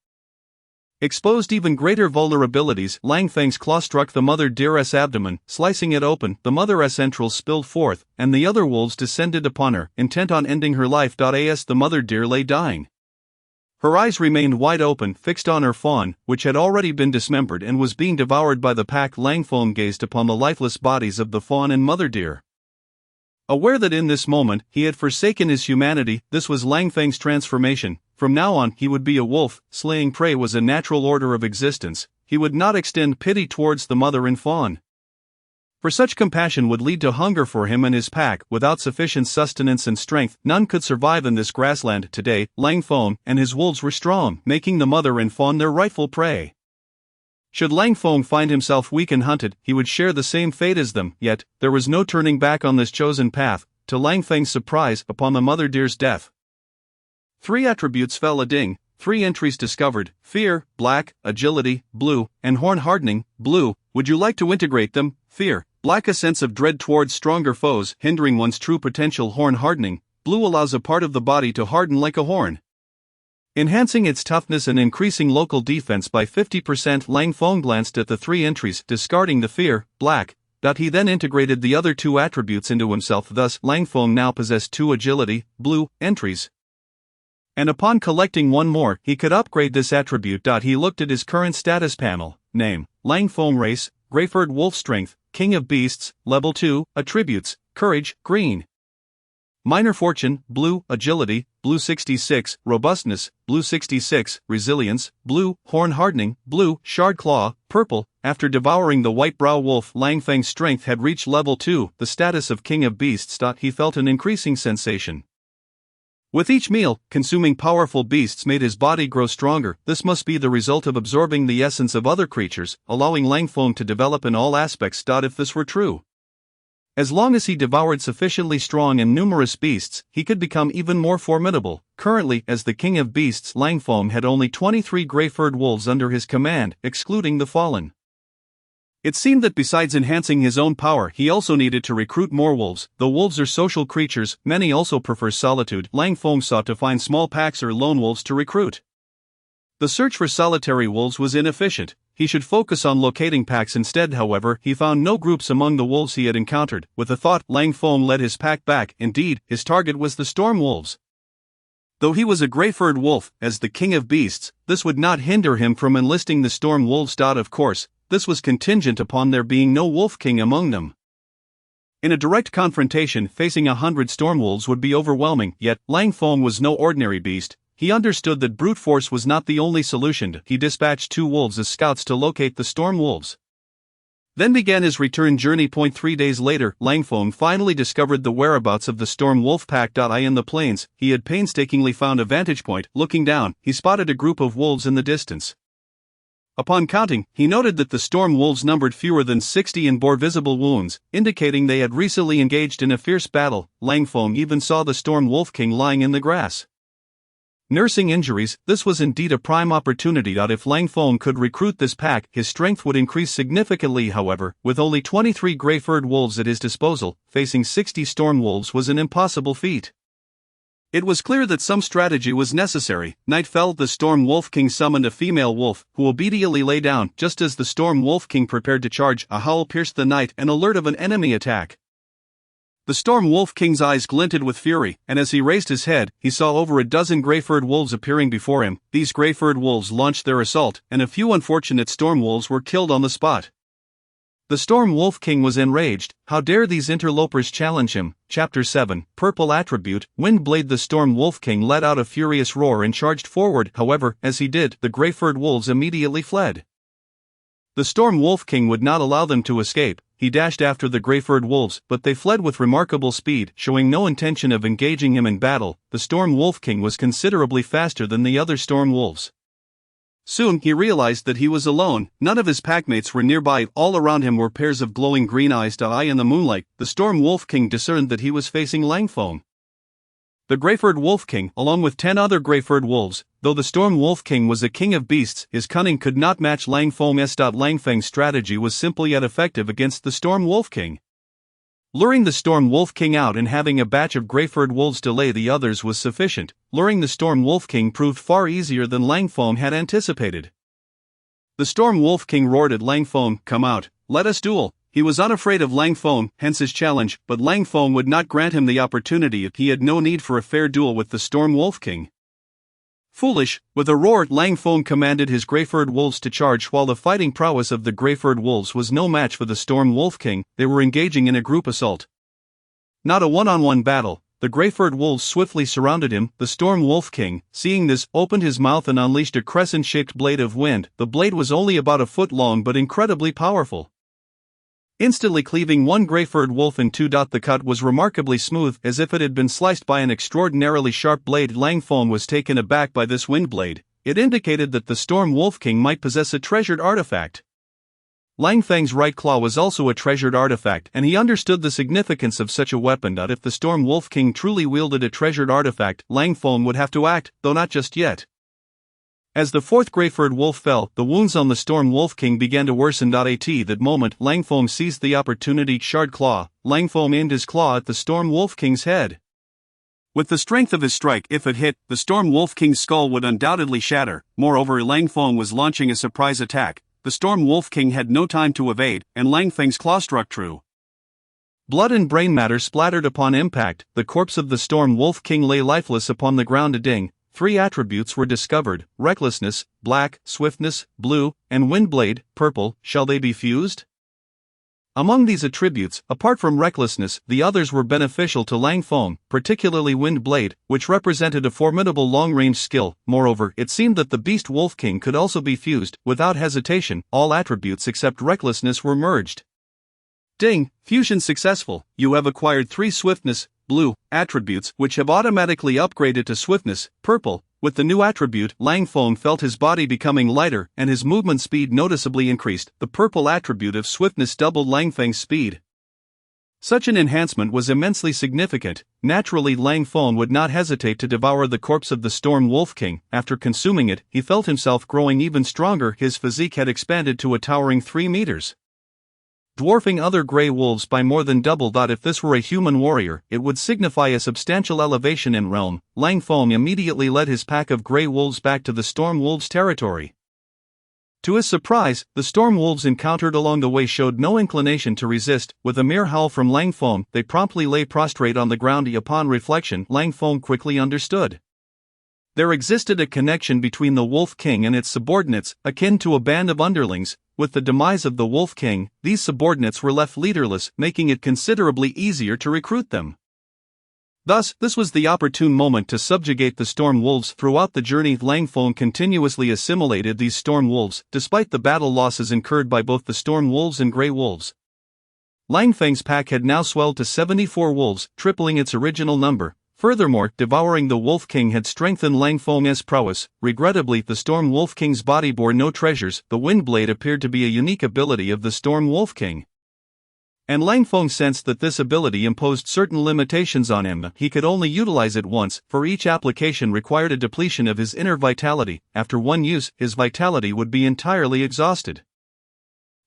exposed even greater vulnerabilities. Lang Feng's claw struck the mother deer's abdomen, slicing it open. The mother's entrails spilled forth, and the other wolves descended upon her, intent on ending her life. As the mother deer lay dying, her eyes remained wide open, fixed on her fawn, which had already been dismembered and was being devoured by the pack. Lang Feng gazed upon the lifeless bodies of the fawn and mother deer. Aware that in this moment, he had forsaken his humanity, this was Lang Feng's transformation. From now on, he would be a wolf. Slaying prey was a natural order of existence. He would not extend pity towards the mother and fawn, for such compassion would lead to hunger for him and his pack. Without sufficient sustenance and strength, none could survive in this grassland. Today, Lang Feng and his wolves were strong, making the mother and fawn their rightful prey. Should Lang Feng find himself weak and hunted, he would share the same fate as them. Yet, there was no turning back on this chosen path. To Lang Feng's surprise, upon the mother deer's death, 3 attributes fell a ding. 3 entries discovered: fear, black; agility, blue; and horn hardening, blue. Would you like to integrate them? Fear, black, a sense of dread towards stronger foes, hindering one's true potential. Horn hardening, blue, allows a part of the body to harden like a horn. Enhancing its toughness and increasing local defense by 50%. Lang Feng glanced at the three entries, discarding the fear, black. He then integrated the other two attributes into himself, thus Lang Feng now possessed two agility, blue, entries. And upon collecting one more, he could upgrade this attribute. He looked at his current status panel, name, Lang Feng race, Greyford Wolf strength, King of Beasts, level 2, attributes, courage, green. Minor fortune, blue, agility, blue 66, robustness, blue 66, resilience, blue, horn hardening, blue, shard claw, purple. After devouring the white brow wolf, Lang Feng's strength had reached level 2, the status of King of Beasts. He felt an increasing sensation. With each meal, consuming powerful beasts made his body grow stronger. This must be the result of absorbing the essence of other creatures, allowing Lang Feng to develop in all aspects. If this were true, as long as he devoured sufficiently strong and numerous beasts, he could become even more formidable. Currently, as the King of Beasts, Lang Feng had only 23 gray-furred wolves under his command, excluding the fallen. It seemed that besides enhancing his own power, he also needed to recruit more wolves. Though wolves are social creatures, many also prefer solitude. Lang Feng sought to find small packs or lone wolves to recruit. The search for solitary wolves was inefficient. He should focus on locating packs instead. However, he found no groups among the wolves he had encountered. With a thought, Lang Feng led his pack back. Indeed, his target was the storm wolves. Though he was a gray-furred wolf, as the King of Beasts, this would not hinder him from enlisting the storm wolves. Of course, this was contingent upon there being no wolf king among them. In a direct confrontation, facing 100 storm wolves would be overwhelming. Yet, Lang Feng was no ordinary beast. He understood that brute force was not the only solution. He dispatched 2 wolves as scouts to locate the storm wolves. Then began his return journey. 3 days later, Lang Feng finally discovered the whereabouts of the storm wolf pack. In the plains, he had painstakingly found a vantage point. Looking down, he spotted a group of wolves in the distance. Upon counting, he noted that the storm wolves numbered fewer than 60 and bore visible wounds, indicating they had recently engaged in a fierce battle. Lang Feng even saw the storm wolf king lying in the grass, nursing injuries. This was indeed a prime opportunity. If Lang Feng could recruit this pack, his strength would increase significantly. However, with only 23 gray-furred wolves at his disposal, facing 60 storm wolves was an impossible feat. It was clear that some strategy was necessary. Night fell. The storm wolf king summoned a female wolf, who obediently lay down. Just as the storm wolf king prepared to charge, a howl pierced the night, an alert of an enemy attack. The storm wolf king's eyes glinted with fury, and as he raised his head, he saw over a dozen gray-furred wolves appearing before him. These gray-furred wolves launched their assault, and a few unfortunate storm wolves were killed on the spot. The storm wolf king was enraged. How dare these interlopers challenge him? Chapter 7, Purple Attribute, Wind Blade. The storm wolf king let out a furious roar and charged forward. However, as he did, the gray-furred wolves immediately fled. The storm wolf king would not allow them to escape. He dashed after the gray-furred wolves, but they fled with remarkable speed, showing no intention of engaging him in battle. The storm wolf king was considerably faster than the other storm wolves. Soon he realized that he was alone. None of his packmates were nearby. All around him were pairs of glowing green eyes. In the moonlight, the storm wolf king discerned that he was facing Lang Feng, the gray-furred wolf king, along with 10 other gray-furred wolves. Though the storm wolf king was a king of beasts, his cunning could not match Lang Feng's. Lang Feng's strategy was simple yet effective against the storm wolf king. Luring the storm wolf king out and having a batch of gray-furred wolves delay the others was sufficient. Luring the storm wolf king proved far easier than Lang Feng had anticipated. The storm wolf king roared at Lang Feng, "Come out, let us duel." He was unafraid of Lang Feng, hence his challenge, but Lang Feng would not grant him the opportunity. He had no need for a fair duel with the storm wolf king. Foolish. With a roar, Lang Feng commanded his gray-furred wolves to charge. While the fighting prowess of the gray-furred wolves was no match for the storm wolf king, they were engaging in a group assault, not a one-on-one battle. The gray-furred wolves swiftly surrounded him. The storm wolf king, seeing this, opened his mouth and unleashed a crescent-shaped blade of wind. The blade was only about a foot long but incredibly powerful, instantly cleaving one gray-furred wolf in two. The cut was remarkably smooth, as if it had been sliced by an extraordinarily sharp blade. Lang Feng was taken aback by this wind blade. It indicated that the storm wolf king might possess a treasured artifact. Lang Feng's right claw was also a treasured artifact, and he understood the significance of such a weapon. If the storm wolf king truly wielded a treasured artifact, Lang Feng would have to act, though not just yet. As the fourth gray-furred wolf fell, the wounds on the storm wolf king began to worsen. At that moment, Lang Feng seized the opportunity. Shard claw. Lang Feng aimed his claw at the storm wolf king's head. With the strength of his strike, if it hit, the Storm Wolf King's skull would undoubtedly shatter. Moreover, Lang Feng was launching a surprise attack. The Storm Wolf King had no time to evade, and Lang Feng's claw struck true. Blood and brain matter splattered upon impact. The corpse of the Storm Wolf King lay lifeless upon the ground. Ding. 3 attributes were discovered: recklessness, black; swiftness, blue; and windblade, purple. Shall they be fused? Among these attributes, apart from recklessness, the others were beneficial to Lang Feng, particularly Windblade, which represented a formidable long-range skill. Moreover, it seemed that the Beast Wolf King could also be fused. Without hesitation, all attributes except recklessness were merged. Ding! Fusion successful. You have acquired 3 swiftness, blue, attributes, which have automatically upgraded to swiftness, purple. With the new attribute, Lang Feng felt his body becoming lighter and his movement speed noticeably increased. The purple attribute of swiftness doubled Lang Feng's speed. Such an enhancement was immensely significant. Naturally, Lang Feng would not hesitate to devour the corpse of the Storm Wolf King. After consuming it, he felt himself growing even stronger. His physique had expanded to a towering 3 meters. Dwarfing other grey wolves by more than double. If this were a human warrior, it would signify a substantial elevation in realm. Lang Feng immediately led his pack of grey wolves back to the Storm Wolves' territory. To his surprise, the Storm Wolves encountered along the way showed no inclination to resist. With a mere howl from Lang Feng, they promptly lay prostrate on the ground. Upon reflection, Lang Feng quickly understood. There existed a connection between the Wolf King and its subordinates, akin to a band of underlings. With the demise of the Wolf King, these subordinates were left leaderless, making it considerably easier to recruit them. Thus, this was the opportune moment to subjugate the Storm Wolves. Throughout the journey, Lang Feng continuously assimilated these Storm Wolves, despite the battle losses incurred by both the Storm Wolves and Grey Wolves. Lang Feng's pack had now swelled to 74 wolves, tripling its original number. Furthermore, devouring the Wolf King had strengthened Lang Feng's prowess. Regrettably, the Storm Wolf King's body bore no treasures. The Windblade appeared to be a unique ability of the Storm Wolf King, and Lang Feng sensed that this ability imposed certain limitations on him. He could only utilize it once, for each application required a depletion of his inner vitality. After one use, his vitality would be entirely exhausted.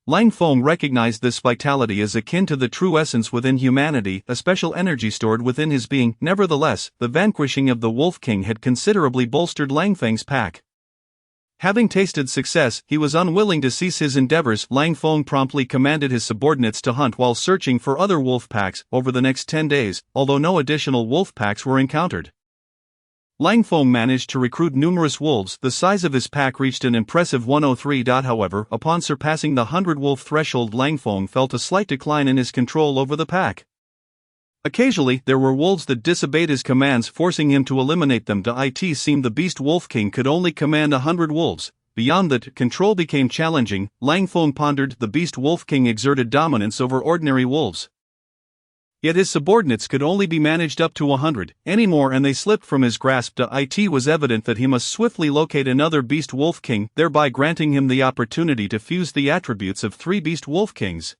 Lang Feng recognized this vitality as akin to the true essence within humanity, a special energy stored within his being. Nevertheless, the vanquishing of the Wolf King had considerably bolstered Lang Feng's pack. Having tasted success, he was unwilling to cease his endeavors. Lang Feng promptly commanded his subordinates to hunt while searching for other wolf packs. Over the next 10 days, although no additional wolf packs were encountered, Lang Feng managed to recruit numerous wolves. The size of his pack reached an impressive 103. However, upon surpassing the 100-wolf threshold, Lang Feng felt a slight decline in his control over the pack. Occasionally, there were wolves that disobeyed his commands, forcing him to eliminate them. It seemed the Beast Wolf King could only command 100 wolves. Beyond that, control became challenging. Lang Feng pondered. The Beast Wolf King exerted dominance over ordinary wolves, yet his subordinates could only be managed up to 100. Anymore and they slipped from his grasp. It was evident that he must swiftly locate another Beast Wolf King, thereby granting him the opportunity to fuse the attributes of 3 Beast Wolf Kings.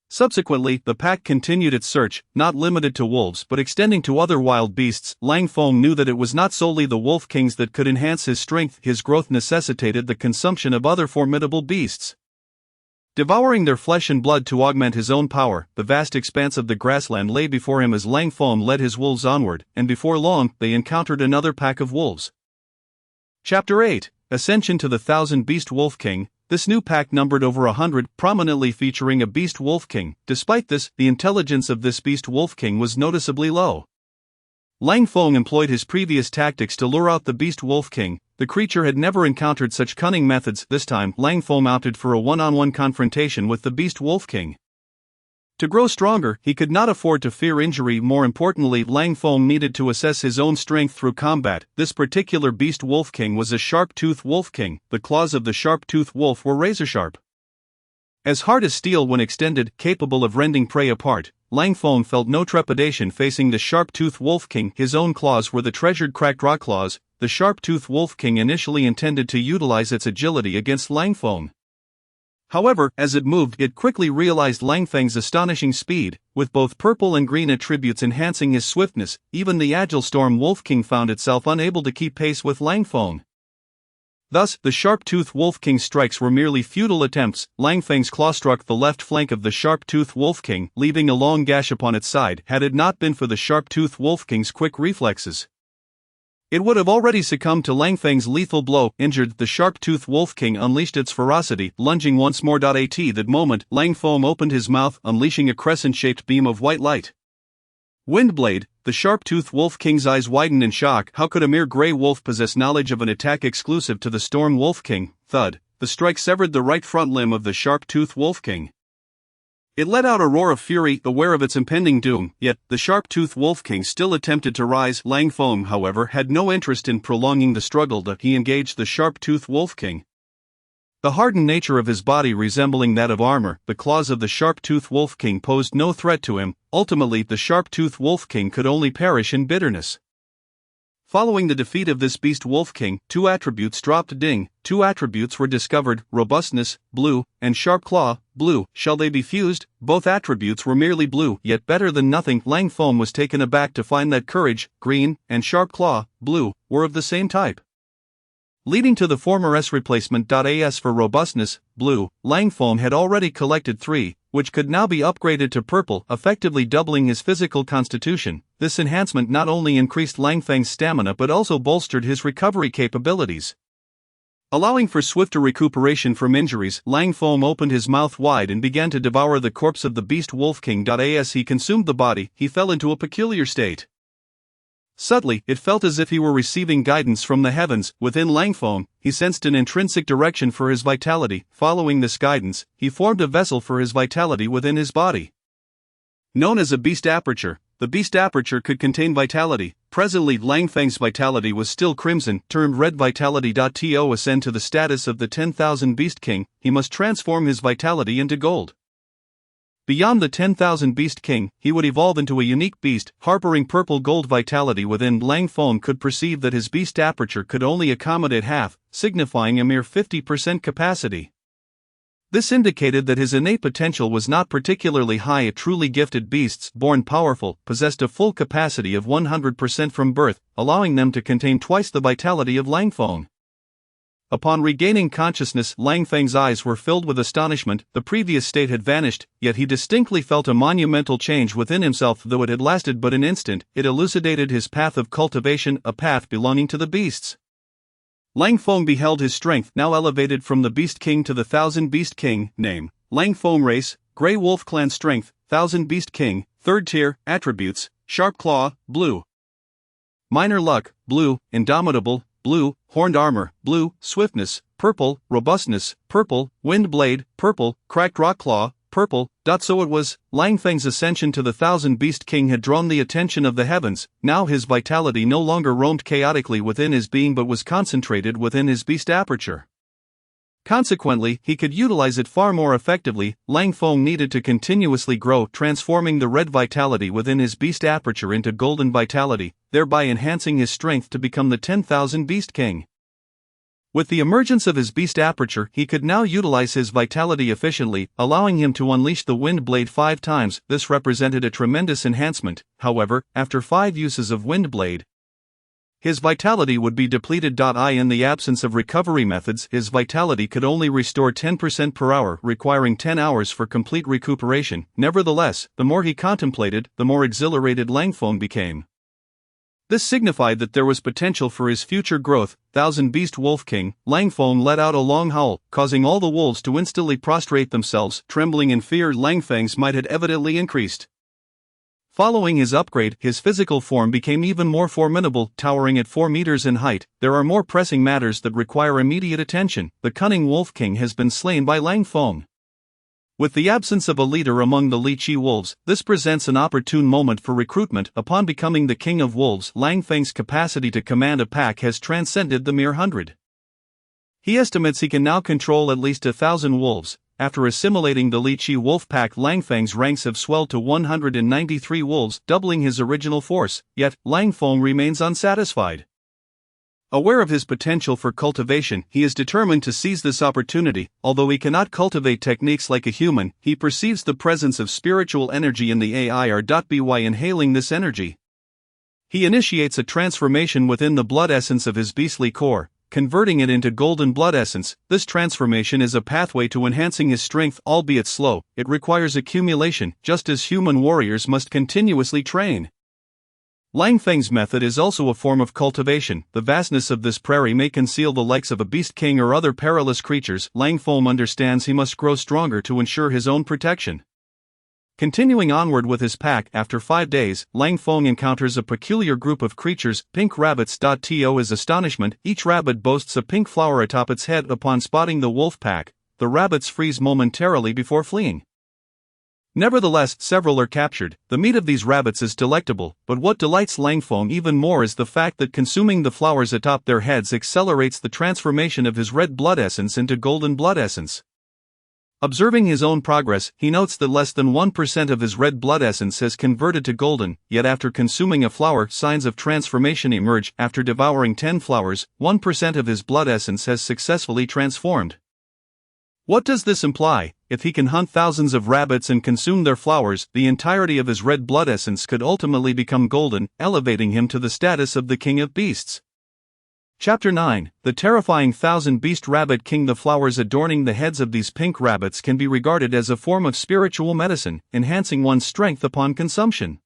Subsequently, the pack continued its search, not limited to wolves but extending to other wild beasts. Lang Feng knew that it was not solely the Wolf Kings that could enhance his strength. His growth necessitated the consumption of other formidable beasts, devouring their flesh and blood to augment his own power. The vast expanse of the grassland lay before him as Lang Feng led his wolves onward, and before long, they encountered another pack of wolves. Chapter 8: Ascension to the Thousand Beast Wolf King. This new pack numbered over 100, prominently featuring a Beast Wolf King. Despite this, the intelligence of this Beast Wolf King was noticeably low. Lang Feng employed his previous tactics to lure out the Beast Wolf King. The creature had never encountered such cunning methods. This time, Lang Feng opted for a one-on-one confrontation with the Beast Wolf King. To grow stronger, he could not afford to fear injury. More importantly, Lang Feng needed to assess his own strength through combat. This particular Beast Wolf King was a sharp-toothed wolf king. The claws of the sharp-toothed wolf were razor-sharp, as hard as steel when extended, capable of rending prey apart. Lang Feng felt no trepidation facing the sharp-toothed Wolf King. His own claws were the treasured cracked rock claws. The sharp-toothed Wolf King initially intended to utilize its agility against Lang Feng. However, as it moved, it quickly realized Lang Feng's astonishing speed. With both purple and green attributes enhancing his swiftness, even the agile Storm Wolf King found itself unable to keep pace with Lang Feng. Thus, the Sharp-Toothed Wolf King's strikes were merely futile attempts. Lang Feng's claw struck the left flank of the Sharp-Toothed Wolf King, leaving a long gash upon its side. Had it not been for the Sharp-Toothed Wolf King's quick reflexes, it would have already succumbed to Lang Feng's lethal blow. Injured, the Sharp-Toothed Wolf King unleashed its ferocity, lunging once more. At that moment, Lang Feng opened his mouth, unleashing a crescent-shaped beam of white light. Windblade. The Sharp-Toothed Wolf King's eyes widened in shock. How could a mere grey wolf possess knowledge of an attack exclusive to the Storm Wolf King? Thud. The strike severed the right front limb of the Sharp-Toothed Wolf King. It let out a roar of fury, aware of its impending doom, yet the Sharp-Toothed Wolf King still attempted to rise. Lang Feng, however, had no interest in prolonging the struggle. He engaged the Sharp-Toothed Wolf King. The hardened nature of his body resembling that of armor, the claws of the Sharp-Toothed Wolf King posed no threat to him. Ultimately, the Sharp-Toothed Wolf King could only perish in bitterness. Following the defeat of this beast Wolf King, two attributes dropped. Two attributes were discovered: robustness, blue, and sharp claw, blue. Shall they be fused? Both attributes were merely blue, yet better than nothing. Lang Feng was taken aback to find that courage, green, and sharp claw, blue, were of the same type. Leading to the former S replacement. As for robustness, blue, Lang Feng had already collected 3, which could now be upgraded to purple, effectively doubling his physical constitution. This enhancement not only increased Lang Feng's stamina but also bolstered his recovery capabilities. Allowing for swifter recuperation from injuries, Lang Feng opened his mouth wide and began to devour the corpse of the beast Wolf King. As he consumed the body, he fell into a peculiar state. Subtly, it felt as if he were receiving guidance from the heavens. Within Lang Feng, he sensed an intrinsic direction for his vitality. Following this guidance, he formed a vessel for his vitality within his body. Known as a beast aperture, the beast aperture could contain vitality. Presently, Lang Feng's vitality was still crimson, termed red vitality. To ascend to the status of the 10,000 Beast King, he must transform his vitality into gold. Beyond the 10,000 Beast King, he would evolve into a unique beast, harboring purple gold vitality within. Lang Feng could perceive that his beast aperture could only accommodate half, signifying a mere 50% capacity. This indicated that his innate potential was not particularly high. A truly gifted beasts, born powerful, possessed a full capacity of 100% from birth, allowing them to contain twice the vitality of Lang Feng. Upon regaining consciousness, Lang Feng's eyes were filled with astonishment. The previous state had vanished, yet he distinctly felt a monumental change within himself. Though it had lasted but an instant, it elucidated his path of cultivation, a path belonging to the beasts. Lang Feng beheld his strength, now elevated from the Beast King to the 1000 Beast King. Name: Lang Feng. Race: Grey Wolf Clan. Strength: 1000 Beast King. 3rd tier. Attributes: Sharp Claw, blue. Minor Luck, blue. Indomitable, blue. Horned Armor, blue. Swiftness, purple. Robustness, purple. Wind Blade, purple. Cracked Rock Claw, purple. So it was, Lang Feng's ascension to the 1000 Beast King had drawn the attention of the heavens. Now his vitality no longer roamed chaotically within his being but was concentrated within his beast aperture. Consequently, he could utilize it far more effectively. Lang Feng needed to continuously grow, transforming the red vitality within his beast aperture into golden vitality, thereby enhancing his strength to become the 10,000 Beast King. With the emergence of his beast aperture, he could now utilize his vitality efficiently, allowing him to unleash the Wind Blade 5 times. This represented a tremendous enhancement. However, after 5 uses of Wind Blade, his vitality would be depleted. In the absence of recovery methods, his vitality could only restore 10% per hour, requiring 10 hours for complete recuperation. Nevertheless, the more he contemplated, the more exhilarated Lang Feng became. This signified that there was potential for his future growth. 1000 Beast Wolf King. Lang Feng let out a long howl, causing all the wolves to instantly prostrate themselves. Trembling in fear, Lang Feng's might had evidently increased. Following his upgrade, his physical form became even more formidable, towering at 4 meters in height. There are more pressing matters that require immediate attention. The cunning Wolf King has been slain by Lang Feng. With the absence of a leader among the Lichi wolves, this presents an opportune moment for recruitment. Upon becoming the King of Wolves, Lang Feng's capacity to command a pack has transcended the mere 100. He estimates he can now control at least 1,000 wolves. After assimilating the Lichi wolf pack, Lang Feng's ranks have swelled to 193 wolves, doubling his original force. Yet, Lang Feng remains unsatisfied. Aware of his potential for cultivation, he is determined to seize this opportunity. Although he cannot cultivate techniques like a human, he perceives the presence of spiritual energy in the AIR.by inhaling this energy. He initiates a transformation within the blood essence of his beastly core. converting it into golden blood essence. This transformation is a pathway to enhancing his strength, albeit slow. It requires accumulation, just as human warriors must continuously train. Lang Feng's method is also a form of cultivation. The vastness of this prairie may conceal the likes of a beast king or other perilous creatures. Lang Feng understands he must grow stronger to ensure his own protection. Continuing onward with his pack, after 5 days, Lang Feng encounters a peculiar group of creatures, pink rabbits. To his astonishment, each rabbit boasts a pink flower atop its head. Upon spotting the wolf pack, the rabbits freeze momentarily before fleeing. Nevertheless, several are captured. The meat of these rabbits is delectable, but what delights Lang Feng even more is the fact that consuming the flowers atop their heads accelerates the transformation of his red blood essence into golden blood essence. Observing his own progress, he notes that less than 1% of his red blood essence has converted to golden, yet after consuming a flower, signs of transformation emerge. After devouring 10 flowers, 1% of his blood essence has successfully transformed. What does this imply? If he can hunt thousands of rabbits and consume their flowers, the entirety of his red blood essence could ultimately become golden, elevating him to the status of the king of beasts. Chapter 9, The Terrifying Thousand Beast Rabbit King. The flowers adorning the heads of these pink rabbits can be regarded as a form of spiritual medicine, enhancing one's strength upon consumption.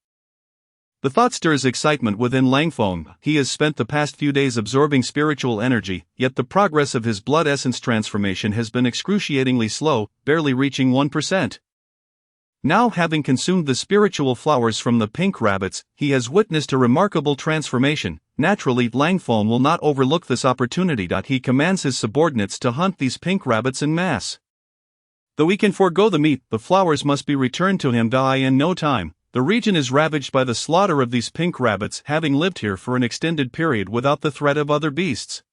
The thought stirs excitement within Lang Feng. He has spent the past few days absorbing spiritual energy, yet the progress of his blood essence transformation has been excruciatingly slow, barely reaching 1%. Now, having consumed the spiritual flowers from the pink rabbits, he has witnessed a remarkable transformation. Naturally, Lang Feng will not overlook this opportunity. He commands his subordinates to hunt these pink rabbits en masse. Though he can forego the meat, the flowers must be returned to him in no time. The region is ravaged by the slaughter of these pink rabbits, having lived here for an extended period without the threat of other beasts.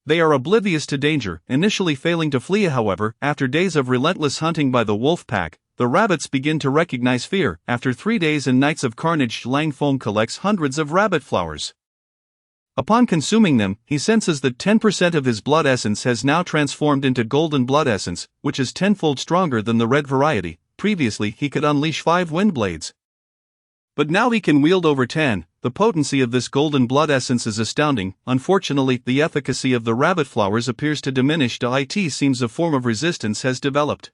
They are oblivious to danger, initially failing to flee. However, after days of relentless hunting by the wolf pack, the rabbits begin to recognize fear. After 3 days and nights of carnage, Lang Feng collects hundreds of rabbit flowers. Upon consuming them, he senses that 10% of his blood essence has now transformed into golden blood essence, which is tenfold stronger than the red variety. Previously, he could unleash 5 wind blades, but now he can wield over 10. The potency of this golden blood essence is astounding. Unfortunately, the efficacy of the rabbit flowers appears to diminish. It seems a form of resistance has developed.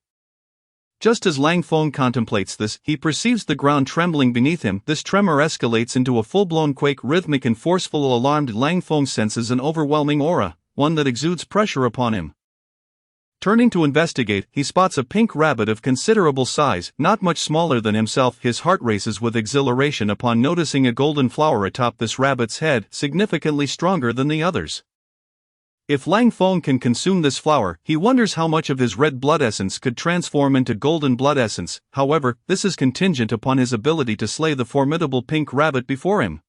Just as Lang Feng contemplates this, he perceives the ground trembling beneath him. This tremor escalates into a full-blown quake, rhythmic and forceful. Alarmed, Lang Feng senses an overwhelming aura, one that exudes pressure upon him. Turning to investigate, he spots a pink rabbit of considerable size, not much smaller than himself. His heart races with exhilaration upon noticing a golden flower atop this rabbit's head, significantly stronger than the others. If Lang Feng can consume this flower, he wonders how much of his red blood essence could transform into golden blood essence. However, this is contingent upon his ability to slay the formidable pink rabbit before him.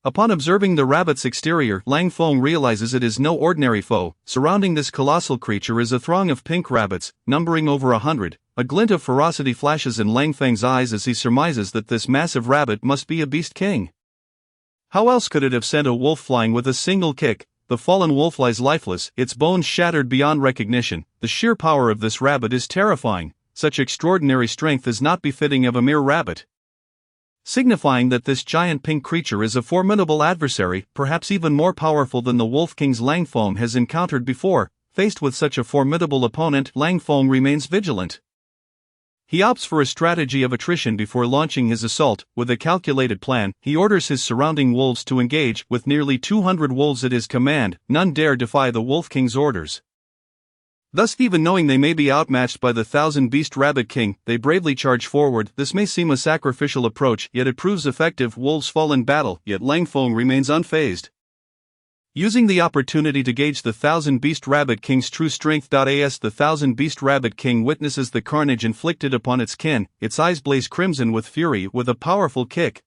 Upon observing the rabbit's exterior, Lang Feng realizes it is no ordinary foe. Surrounding this colossal creature is a throng of pink rabbits, numbering over 100. A glint of ferocity flashes in Lang Feng's eyes as he surmises that this massive rabbit must be a beast king. How else could it have sent a wolf flying with a single kick? The fallen wolf lies lifeless, its bones shattered beyond recognition. The sheer power of this rabbit is terrifying. Such extraordinary strength is not befitting of a mere rabbit, signifying that this giant pink creature is a formidable adversary, perhaps even more powerful than the Wolf Kings Lang Feng has encountered before. Faced with such a formidable opponent, Lang Feng remains vigilant. He opts for a strategy of attrition before launching his assault. With a calculated plan, he orders his surrounding wolves to engage. With nearly 200 wolves at his command, none dare defy the Wolf King's orders. Thus, even knowing they may be outmatched by the thousand-beast rabbit king, they bravely charge forward. This may seem a sacrificial approach, yet it proves effective. Wolves fall in battle, yet Lang Feng remains unfazed. Using the opportunity to gauge the thousand-beast rabbit king's true strength. The thousand-beast rabbit king witnesses the carnage inflicted upon its kin. Its eyes blaze crimson with fury. With a powerful kick,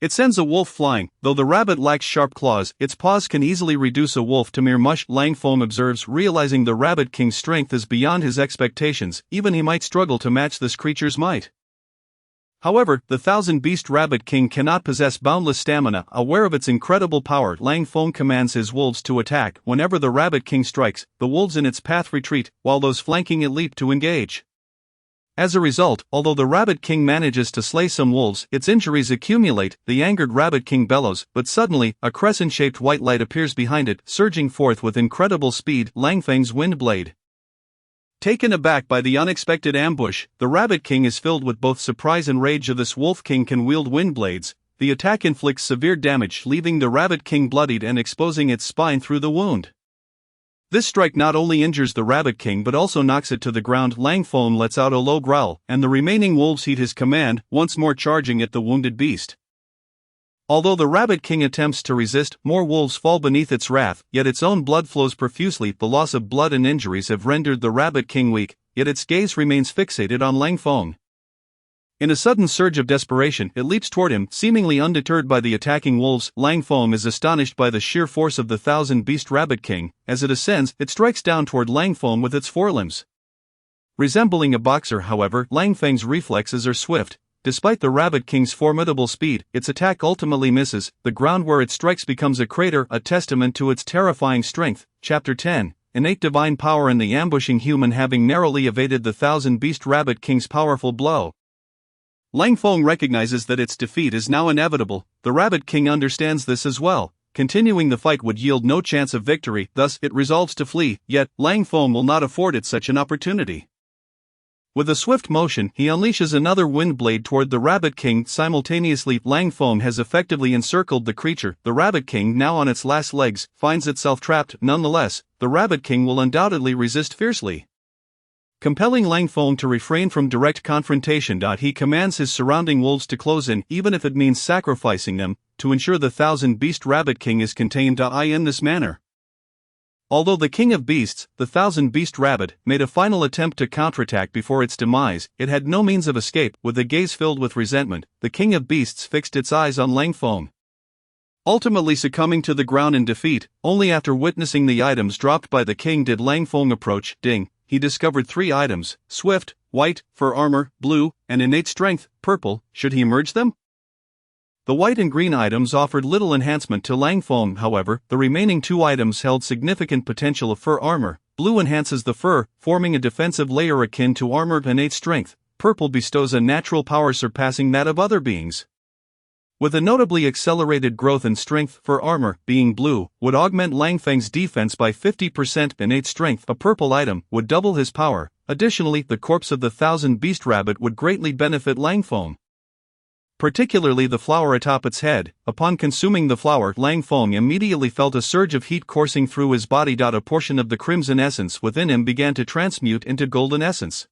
it sends a wolf flying. Though the rabbit lacks sharp claws, its paws can easily reduce a wolf to mere mush. Lang Feng observes, realizing the rabbit king's strength is beyond his expectations. Even he might struggle to match this creature's might. However, the thousand-beast rabbit king cannot possess boundless stamina. Aware of its incredible power, Lang Feng commands his wolves to attack. Whenever the rabbit king strikes, the wolves in its path retreat, while those flanking it leap to engage. As a result, although the Rabbit King manages to slay some wolves, its injuries accumulate. The angered Rabbit King bellows, but suddenly, a crescent-shaped white light appears behind it, surging forth with incredible speed, Langfang's wind blade. Taken aback by the unexpected ambush, the Rabbit King is filled with both surprise and rage. This Wolf King can wield wind blades. The attack inflicts severe damage, leaving the Rabbit King bloodied and exposing its spine through the wound. This strike not only injures the Rabbit King but also knocks it to the ground. Langfang lets out a low growl, and the remaining wolves heed his command, once more charging at the wounded beast. Although the Rabbit King attempts to resist, more wolves fall beneath its wrath, yet its own blood flows profusely. The loss of blood and injuries have rendered the Rabbit King weak, yet its gaze remains fixated on Langfang. In a sudden surge of desperation, it leaps toward him, seemingly undeterred by the attacking wolves. Langfang is astonished by the sheer force of the thousand-beast Rabbit King. As it ascends, it strikes down toward Langfang with its forelimbs. Resembling a boxer, however, Langfang's reflexes are swift. Despite the Rabbit King's formidable speed, its attack ultimately misses. The ground where it strikes becomes a crater, a testament to its terrifying strength. Chapter 10. Innate divine power. In the ambushing human having narrowly evaded the thousand-beast Rabbit King's powerful blow, Langfang recognizes that its defeat is now inevitable. The Rabbit King understands this as well. Continuing the fight would yield no chance of victory, thus it resolves to flee, yet Langfang will not afford it such an opportunity. With a swift motion, he unleashes another wind blade toward the Rabbit King. Simultaneously, Langfang has effectively encircled the creature. The Rabbit King, now on its last legs, finds itself trapped. Nonetheless, the Rabbit King will undoubtedly resist fiercely, compelling Langfang to refrain from direct confrontation. He commands his surrounding wolves to close in, even if it means sacrificing them, to ensure the thousand-beast Rabbit King is contained. In this manner, although the King of Beasts, the thousand-beast rabbit, made a final attempt to counterattack before its demise, it had no means of escape. With a gaze filled with resentment, the King of Beasts fixed its eyes on Langfang, ultimately succumbing to the ground in defeat. Only after witnessing the items dropped by the king did Langfang approach. He discovered 3 items: swift, white, fur armor, blue, and innate strength, purple. Should he merge them? The white and green items offered little enhancement to Langfang, however. The remaining 2 items held significant potential. Of fur armor, blue enhances the fur, forming a defensive layer akin to armor. Innate strength, purple bestows a natural power surpassing that of other beings. With a notably accelerated growth in strength, fur armor, being blue, would augment Langfang's defense by 50%. Innate strength, a purple item, would double his power. Additionally, the corpse of the thousand-beast rabbit would greatly benefit Langfang, particularly the flower atop its head. Upon consuming the flower, Langfang immediately felt a surge of heat coursing through his body. A portion of the crimson essence within him began to transmute into golden essence.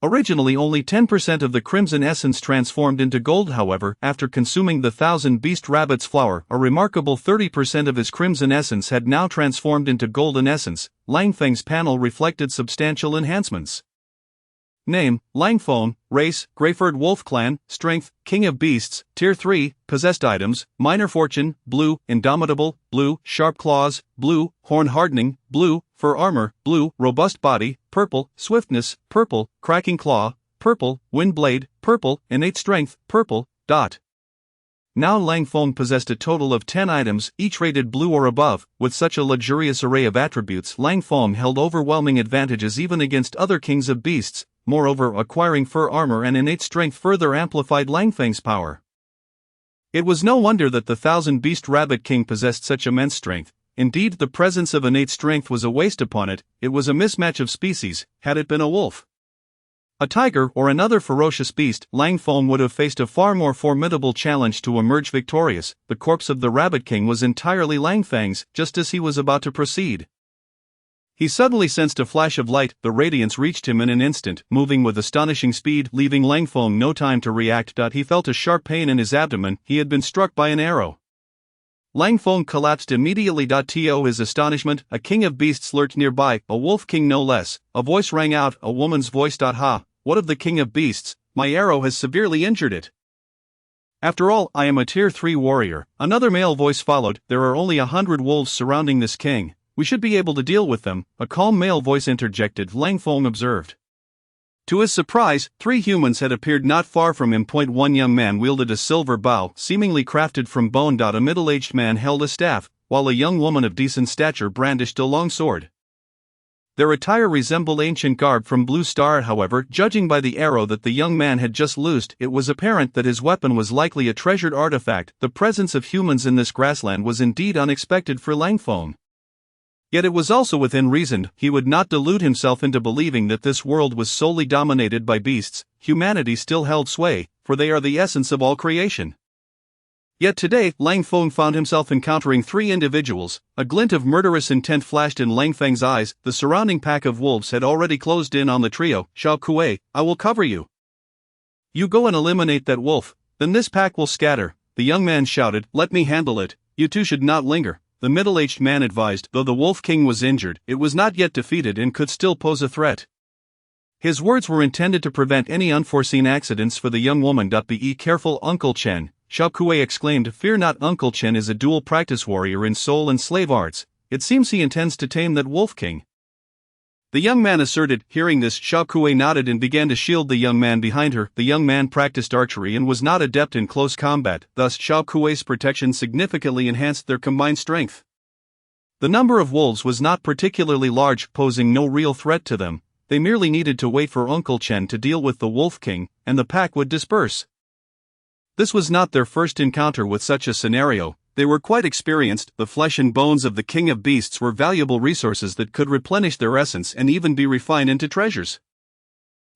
Originally only 10% of the crimson essence transformed into gold. However, after consuming the thousand-beast rabbit's flower, a remarkable 30% of his crimson essence had now transformed into golden essence. Langfang's panel reflected substantial enhancements. Name: Langfang. Race: Greyfurred Wolf Clan. Strength: King of Beasts. Tier 3. Possessed items: Minor Fortune, blue. Indomitable, blue. Sharp Claws, blue. Horn Hardening, blue. Fur Armor, blue. Robust Body, purple. Swiftness, purple. Cracking Claw, purple. Wind Blade, purple. Innate Strength, purple. Now Langfang possessed a total of 10 items, each rated blue or above. With such a luxurious array of attributes, Langfang held overwhelming advantages even against other kings of beasts. Moreover, acquiring fur armor and innate strength further amplified Langfang's power. It was no wonder that the thousand-beast Rabbit King possessed such immense strength. Indeed, the presence of innate strength was a waste upon it. It was a mismatch of species. Had it been a wolf, a tiger, or another ferocious beast, Langfang would have faced a far more formidable challenge to emerge victorious. The corpse of the Rabbit King was entirely Langfang's. Just as he was about to proceed, he suddenly sensed a flash of light. The radiance reached him in an instant, moving with astonishing speed, leaving Langfang no time to react. He felt a sharp pain in his abdomen. He had been struck by an arrow. Langfang collapsed immediately. To his astonishment, a king of beasts lurked nearby, a wolf king no less. A voice rang out, a woman's voice. Ha! What of the king of beasts? My arrow has severely injured it. After all, I am a tier 3 warrior. Another male voice followed. There are only 100 wolves surrounding this king. We should be able to deal with them. A calm male voice interjected. Langfang observed. To his surprise, 3 humans had appeared not far from him. One young man wielded a silver bow, seemingly crafted from bone. A middle-aged man held a staff, while a young woman of decent stature brandished a long sword. Their attire resembled ancient garb from Blue Star. However, judging by the arrow that the young man had just loosed, it was apparent that his weapon was likely a treasured artifact. The presence of humans in this grassland was indeed unexpected for Langfeng. Yet it was also within reason. He would not delude himself into believing that this world was solely dominated by beasts. Humanity still held sway, for they are the essence of all creation. Yet today, Langfeng found himself encountering three individuals. A glint of murderous intent flashed in Langfeng's eyes. The surrounding pack of wolves had already closed in on the trio. Xiao Kuei, I will cover you. You go and eliminate that wolf, then this pack will scatter. The young man shouted, let me handle it. You two should not linger, the middle-aged man advised. Though the Wolf King was injured, it was not yet defeated and could still pose a threat. His words were intended to prevent any unforeseen accidents for the young woman. Be careful, Uncle Chen, Xiao Kuei exclaimed. Fear not, Uncle Chen is a dual practice warrior in soul and slave arts. It seems he intends to tame that Wolf King. The young man asserted. Hearing this, Xiao Kuei nodded and began to shield the young man behind her. The young man practiced archery and was not adept in close combat, thus Xiao Kuei's protection significantly enhanced their combined strength. The number of wolves was not particularly large, posing no real threat to them. They merely needed to wait for Uncle Chen to deal with the Wolf King, and the pack would disperse. This was not their first encounter with such a scenario. They were quite experienced. The flesh and bones of the King of Beasts were valuable resources that could replenish their essence and even be refined into treasures.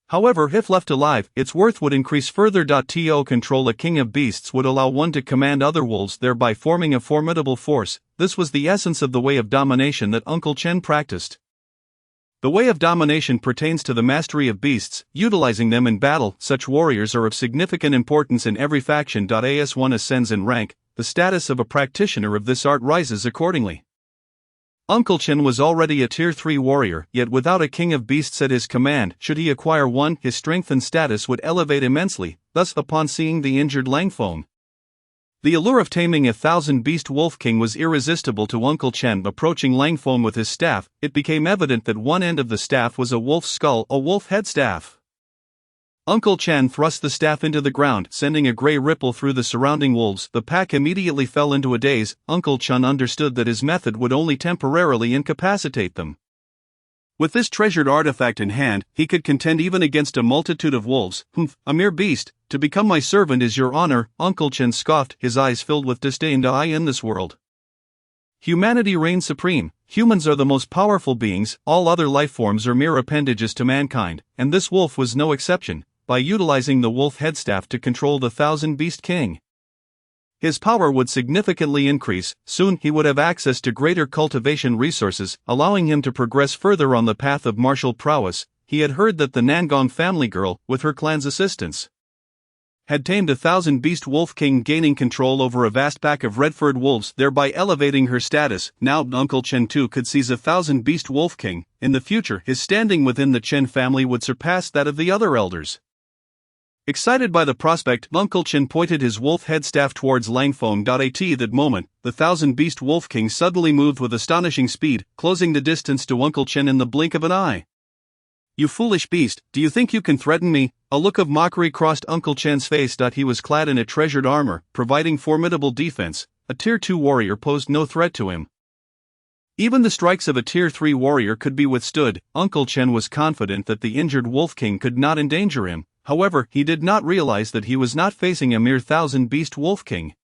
However, if left alive, its worth would increase further. To control a King of Beasts would allow one to command other wolves, thereby forming a formidable force. This was the essence of the way of domination that Uncle Chen practiced. The way of domination pertains to the mastery of beasts, utilizing them in battle. Such warriors are of significant importance in every faction. As one ascends in rank, the status of a practitioner of this art rises accordingly. Uncle Chen was already a Tier 3 warrior, yet without a King of Beasts at his command, should he acquire one, his strength and status would elevate immensely. Thus, upon seeing the injured Langfeng, the allure of taming a 1,000-beast Wolf King was irresistible to Uncle Chen. Approaching Langfeng with his staff, it became evident that one end of the staff was a wolf's skull, a wolf head staff. Uncle Chen thrust the staff into the ground, sending a gray ripple through the surrounding wolves. The pack immediately fell into a daze. Uncle Chen understood that his method would only temporarily incapacitate them. With this treasured artifact in hand, he could contend even against a multitude of wolves. A mere beast. To become my servant is your honor, Uncle Chen scoffed, his eyes filled with disdain. In this world, humanity reigns supreme. Humans are the most powerful beings, all other life forms are mere appendages to mankind, and this wolf was no exception. By utilizing the wolf headstaff to control the 1,000-beast king, his power would significantly increase. Soon he would have access to greater cultivation resources, allowing him to progress further on the path of martial prowess. He had heard that the Nangong family girl, with her clan's assistance, had tamed a 1,000-beast Wolf King, gaining control over a vast pack of red-furred wolves, thereby elevating her status. Now Uncle Chen too could seize a 1,000-beast Wolf King. In the future, his standing within the Chen family would surpass that of the other elders. Excited by the prospect, Uncle Chen pointed his wolf head staff towards Langfeng. At that moment, the 1,000-beast Wolf King suddenly moved with astonishing speed, closing the distance to Uncle Chen in the blink of an eye. You foolish beast, do you think you can threaten me? A look of mockery crossed Uncle Chen's face. He was clad in a treasured armor, providing formidable defense. A Tier 2 warrior posed no threat to him. Even the strikes of a Tier 3 warrior could be withstood. Uncle Chen was confident that the injured Wolf King could not endanger him. However, he did not realize that he was not facing a mere 1,000-beast Wolf King.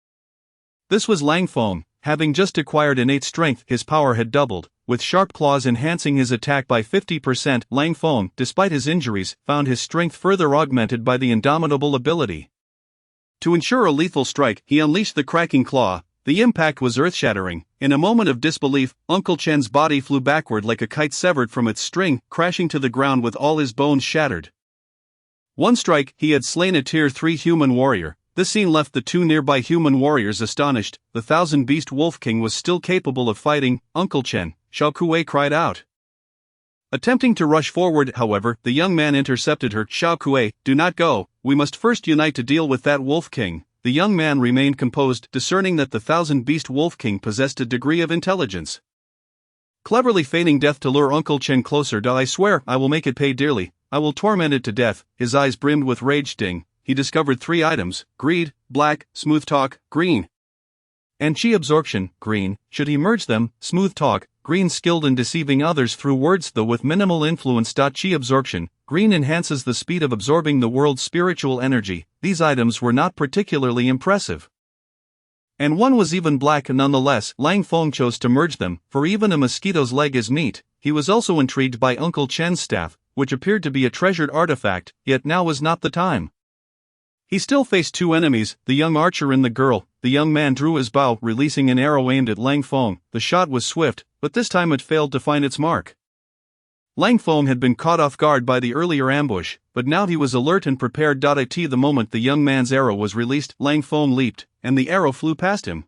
This was Langfeng. Having just acquired innate strength, his power had doubled, with sharp claws enhancing his attack by 50%. Langfeng, despite his injuries, found his strength further augmented by the indomitable ability to ensure a lethal strike. He unleashed the cracking claw. The impact was earth-shattering. In a moment of disbelief, Uncle Chen's body flew backward like a kite severed from its string, crashing to the ground with all his bones shattered. One strike, he had slain a Tier 3 human warrior. This scene left the two nearby human warriors astonished. The 1,000-beast Wolf King was still capable of fighting. Uncle Chen, Xiao Kuei cried out. Attempting to rush forward, however, the young man intercepted her. Xiao Kuei, do not go. We must first unite to deal with that Wolf King. The young man remained composed, discerning that the 1,000-beast Wolf King possessed a degree of intelligence. Cleverly feigning death to lure Uncle Chen closer. I swear, I will make it pay dearly. I will torment it to death. His eyes brimmed with rage sting. He discovered 3 items: greed, black; smooth talk, green; and chi absorption, green. Should he merge them, smooth talk, Green skilled in deceiving others through words though with minimal influence. Chi absorption. Green enhances the speed of absorbing the world's spiritual energy. These items were not particularly impressive. And one was even black. Nonetheless, Lang Feng chose to merge them, for even a mosquito's leg is meat. He was also intrigued by Uncle Chen's staff, which appeared to be a treasured artifact, yet now was not the time. He still faced two enemies, the young archer and the girl. The young man drew his bow, releasing an arrow aimed at Lang Feng. The shot was swift, but this time it failed to find its mark. Lang Feng had been caught off guard by the earlier ambush, but now he was alert and prepared. At the moment the young man's arrow was released, Lang Feng leaped, and the arrow flew past him.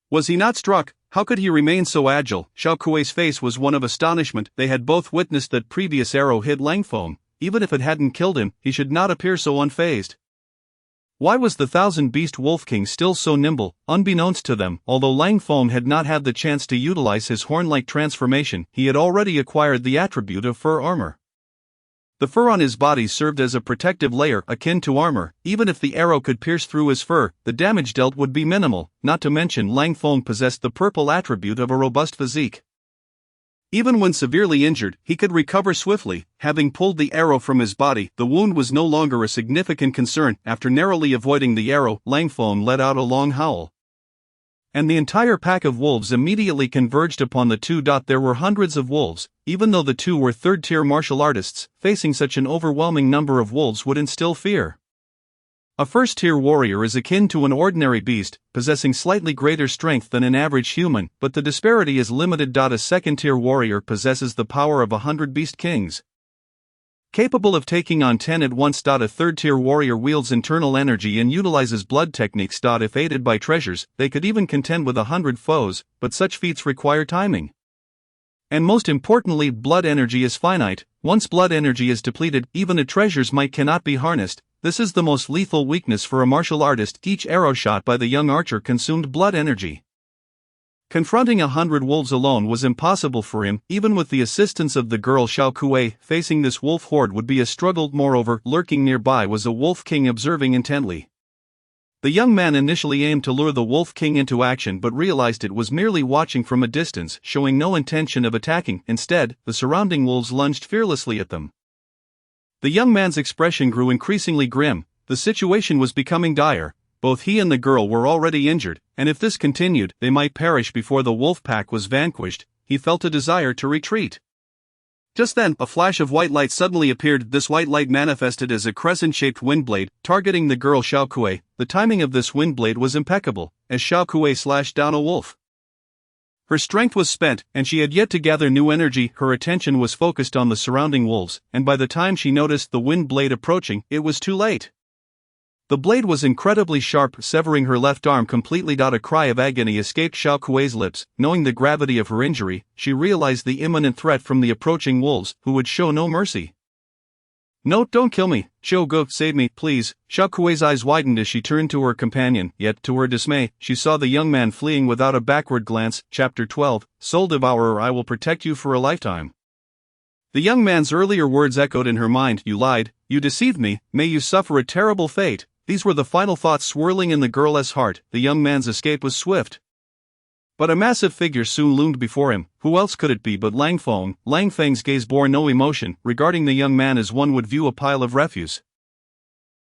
Was he not struck? How could he remain so agile? Xiao Kuei's face was one of astonishment. They had both witnessed that previous arrow hit Lang Feng. Even if it hadn't killed him, he should not appear so unfazed. Why was the Thousand-Beast Wolf King still so nimble? Unbeknownst to them, although Lang Feng had not had the chance to utilize his horn-like transformation, he had already acquired the attribute of fur armor. The fur on his body served as a protective layer akin to armor. Even if the arrow could pierce through his fur, the damage dealt would be minimal, not to mention Lang Feng possessed the purple attribute of a robust physique. Even when severely injured, he could recover swiftly. Having pulled the arrow from his body, the wound was no longer a significant concern. After narrowly avoiding the arrow, Lang Feng let out a long howl. And the entire pack of wolves immediately converged upon the two. There were hundreds of wolves. Even though the two were third-tier martial artists, facing such an overwhelming number of wolves would instill fear. A first-tier warrior is akin to an ordinary beast, possessing slightly greater strength than an average human, but the disparity is limited. A second-tier warrior possesses the power of 100 beast kings. Capable of taking on 10 at once. A third-tier warrior wields internal energy and utilizes blood techniques. If aided by treasures, they could even contend with 100 foes, but such feats require timing. And most importantly, blood energy is finite. Once blood energy is depleted, even a treasure's might cannot be harnessed. This is the most lethal weakness for a martial artist. Each arrow shot by the young archer consumed blood energy. Confronting 100 wolves alone was impossible for him, even with the assistance of the girl Xiao Kuei. Facing this wolf horde would be a struggle. Moreover, lurking nearby was a wolf king observing intently. The young man initially aimed to lure the wolf king into action but realized it was merely watching from a distance, showing no intention of attacking. Instead, the surrounding wolves lunged fearlessly at them. The young man's expression grew increasingly grim. The situation was becoming dire. Both he and the girl were already injured, and if this continued, they might perish before the wolf pack was vanquished. He felt a desire to retreat. Just then, a flash of white light suddenly appeared. This white light manifested as a crescent-shaped windblade, targeting the girl Xiao Kuei. The timing of this windblade was impeccable, as Xiao Kuei slashed down a wolf. Her strength was spent, and she had yet to gather new energy. Her attention was focused on the surrounding wolves, and by the time she noticed the wind blade approaching, it was too late. The blade was incredibly sharp, severing her left arm completely. A cry of agony escaped Xiao Kuei's lips. Knowing the gravity of her injury, she realized the imminent threat from the approaching wolves, who would show no mercy. "No, don't kill me, Xiao Gu, save me, please." Xiao Kuei's eyes widened as she turned to her companion, yet, to her dismay, she saw the young man fleeing without a backward glance. Chapter 12, Soul Devourer. I will protect you for a lifetime. The young man's earlier words echoed in her mind. You lied, you deceived me, may you suffer a terrible fate. These were the final thoughts swirling in the girl's heart. The young man's escape was swift. But a massive figure soon loomed before him. Who else could it be but Lang Feng? Lang Feng's gaze bore no emotion, regarding the young man as one would view a pile of refuse.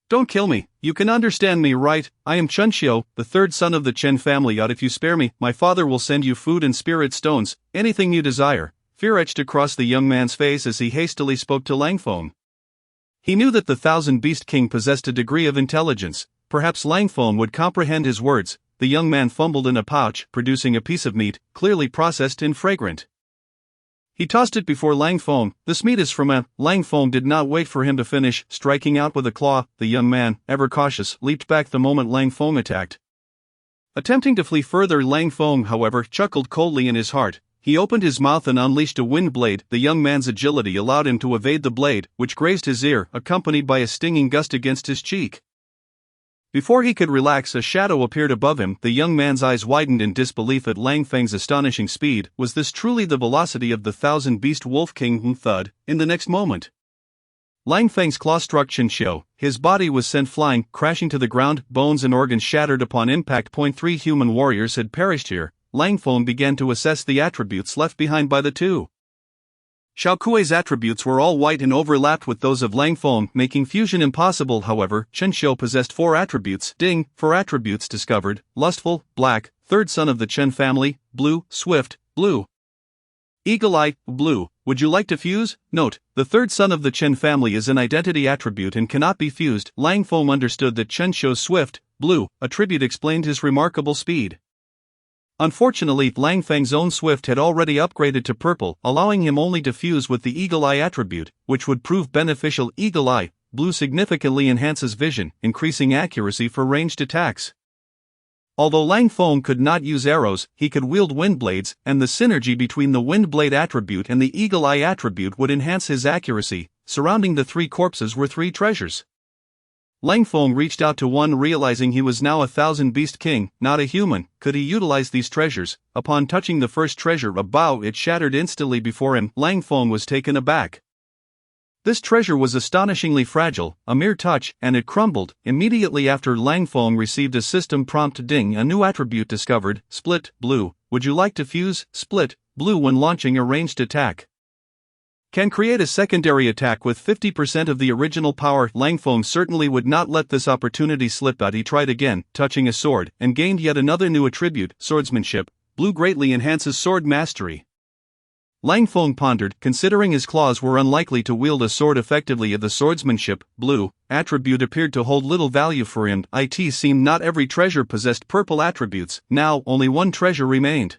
"Don't kill me, you can understand me, right? I am Chun Xiu, the third son of the Chen family. If you spare me, my father will send you food and spirit stones, anything you desire." Fear etched across the young man's face as he hastily spoke to Lang Feng. He knew that the Thousand Beast King possessed a degree of intelligence. Perhaps Lang Feng would comprehend his words. The young man fumbled in a pouch, producing a piece of meat, clearly processed and fragrant. He tossed it before Lang Feng. "This meat is from a..." Lang Feng did not wait for him to finish. Striking out with a claw, the young man, ever cautious, leaped back the moment Lang Feng attacked. Attempting to flee further, Lang Feng, however, chuckled coldly in his heart. He opened his mouth and unleashed a wind blade. The young man's agility allowed him to evade the blade, which grazed his ear, accompanied by a stinging gust against his cheek. Before he could relax, a shadow appeared above him. The young man's eyes widened in disbelief at Lang Feng's astonishing speed. Was this truly the velocity of the Thousand-Beast Wolf King? Thud. In the next moment, Lang Feng's claw struck Chen Xiu. His body was sent flying, crashing to the ground, bones and organs shattered upon impact. 3 human warriors had perished here, Lang Feng began to assess the attributes left behind by the two. Xiao Kui's attributes were all white and overlapped with those of Lang Feng, making fusion impossible. However, Chen Xiu possessed 4 attributes. Ding, 4 attributes discovered: lustful, black, third son of the Chen family, blue, swift, blue. Eagle Eye, blue. Would you like to fuse? Note, the third son of the Chen family is an identity attribute and cannot be fused. Lang Feng understood that Chen Xiu's swift, blue, attribute explained his remarkable speed. Unfortunately, Lang Feng's own swift had already upgraded to purple, allowing him only to fuse with the Eagle Eye attribute, which would prove beneficial. Eagle Eye, blue significantly enhances vision, increasing accuracy for ranged attacks. Although Lang Feng could not use arrows, he could wield wind blades, and the synergy between the wind blade attribute and the Eagle Eye attribute would enhance his accuracy. Surrounding the 3 corpses were 3 treasures. Lang Feng reached out to one, realizing he was now a Thousand Beast King, not a human. Could he utilize these treasures? Upon touching the first treasure, a bow, it shattered instantly before him. Lang Feng was taken aback. This treasure was astonishingly fragile, a mere touch, and it crumbled. Immediately after, Lang Feng received a system prompt. Ding, a new attribute discovered: split, blue. Would you like to fuse? Split, blue when launching a ranged attack. Can create a secondary attack with 50% of the original power. Lang Feng certainly would not let this opportunity slip out. He tried again, touching a sword, and gained yet another new attribute: swordsmanship. Blue greatly enhances sword mastery. Lang Feng pondered, considering his claws were unlikely to wield a sword effectively. The swordsmanship, blue, attribute appeared to hold little value for him. It seemed not every treasure possessed purple attributes. Now, only 1 treasure remained.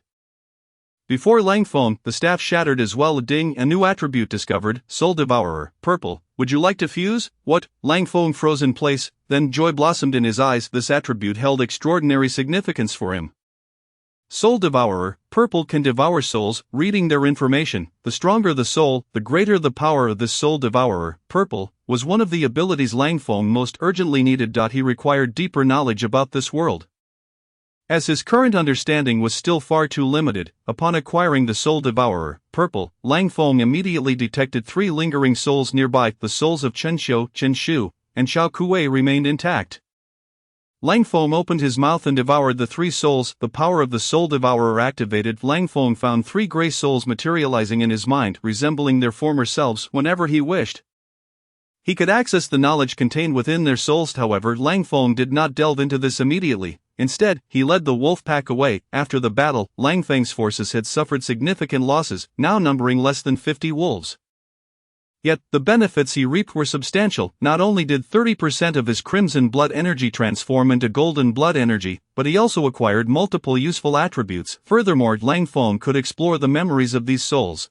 Before Lang Feng, the staff shattered as well. Ding, a new attribute discovered: Soul Devourer, purple. Would you like to fuse? What? Lang Feng froze in place, then joy blossomed in his eyes. This attribute held extraordinary significance for him. Soul Devourer, purple, can devour souls, reading their information. The stronger the soul, the greater the power of this Soul Devourer. Purple was one of the abilities Lang Feng most urgently needed. He required deeper knowledge about this world, as his current understanding was still far too limited. Upon acquiring the Soul Devourer, purple, Lang Feng immediately detected 3 lingering souls nearby. The souls of Chen Xiu, Chen Shu, and Xiao Kui remained intact. Lang Feng opened his mouth and devoured the 3 souls. The power of the Soul Devourer activated. Lang Feng found 3 gray souls materializing in his mind, resembling their former selves whenever he wished. He could access the knowledge contained within their souls. However, Lang Feng did not delve into this immediately. Instead, he led the wolf pack away. After the battle, Lang Feng's forces had suffered significant losses, now numbering less than 50 wolves. Yet, the benefits he reaped were substantial. Not only did 30% of his crimson blood energy transform into golden blood energy, but he also acquired multiple useful attributes. Furthermore, Lang Feng could explore the memories of these souls,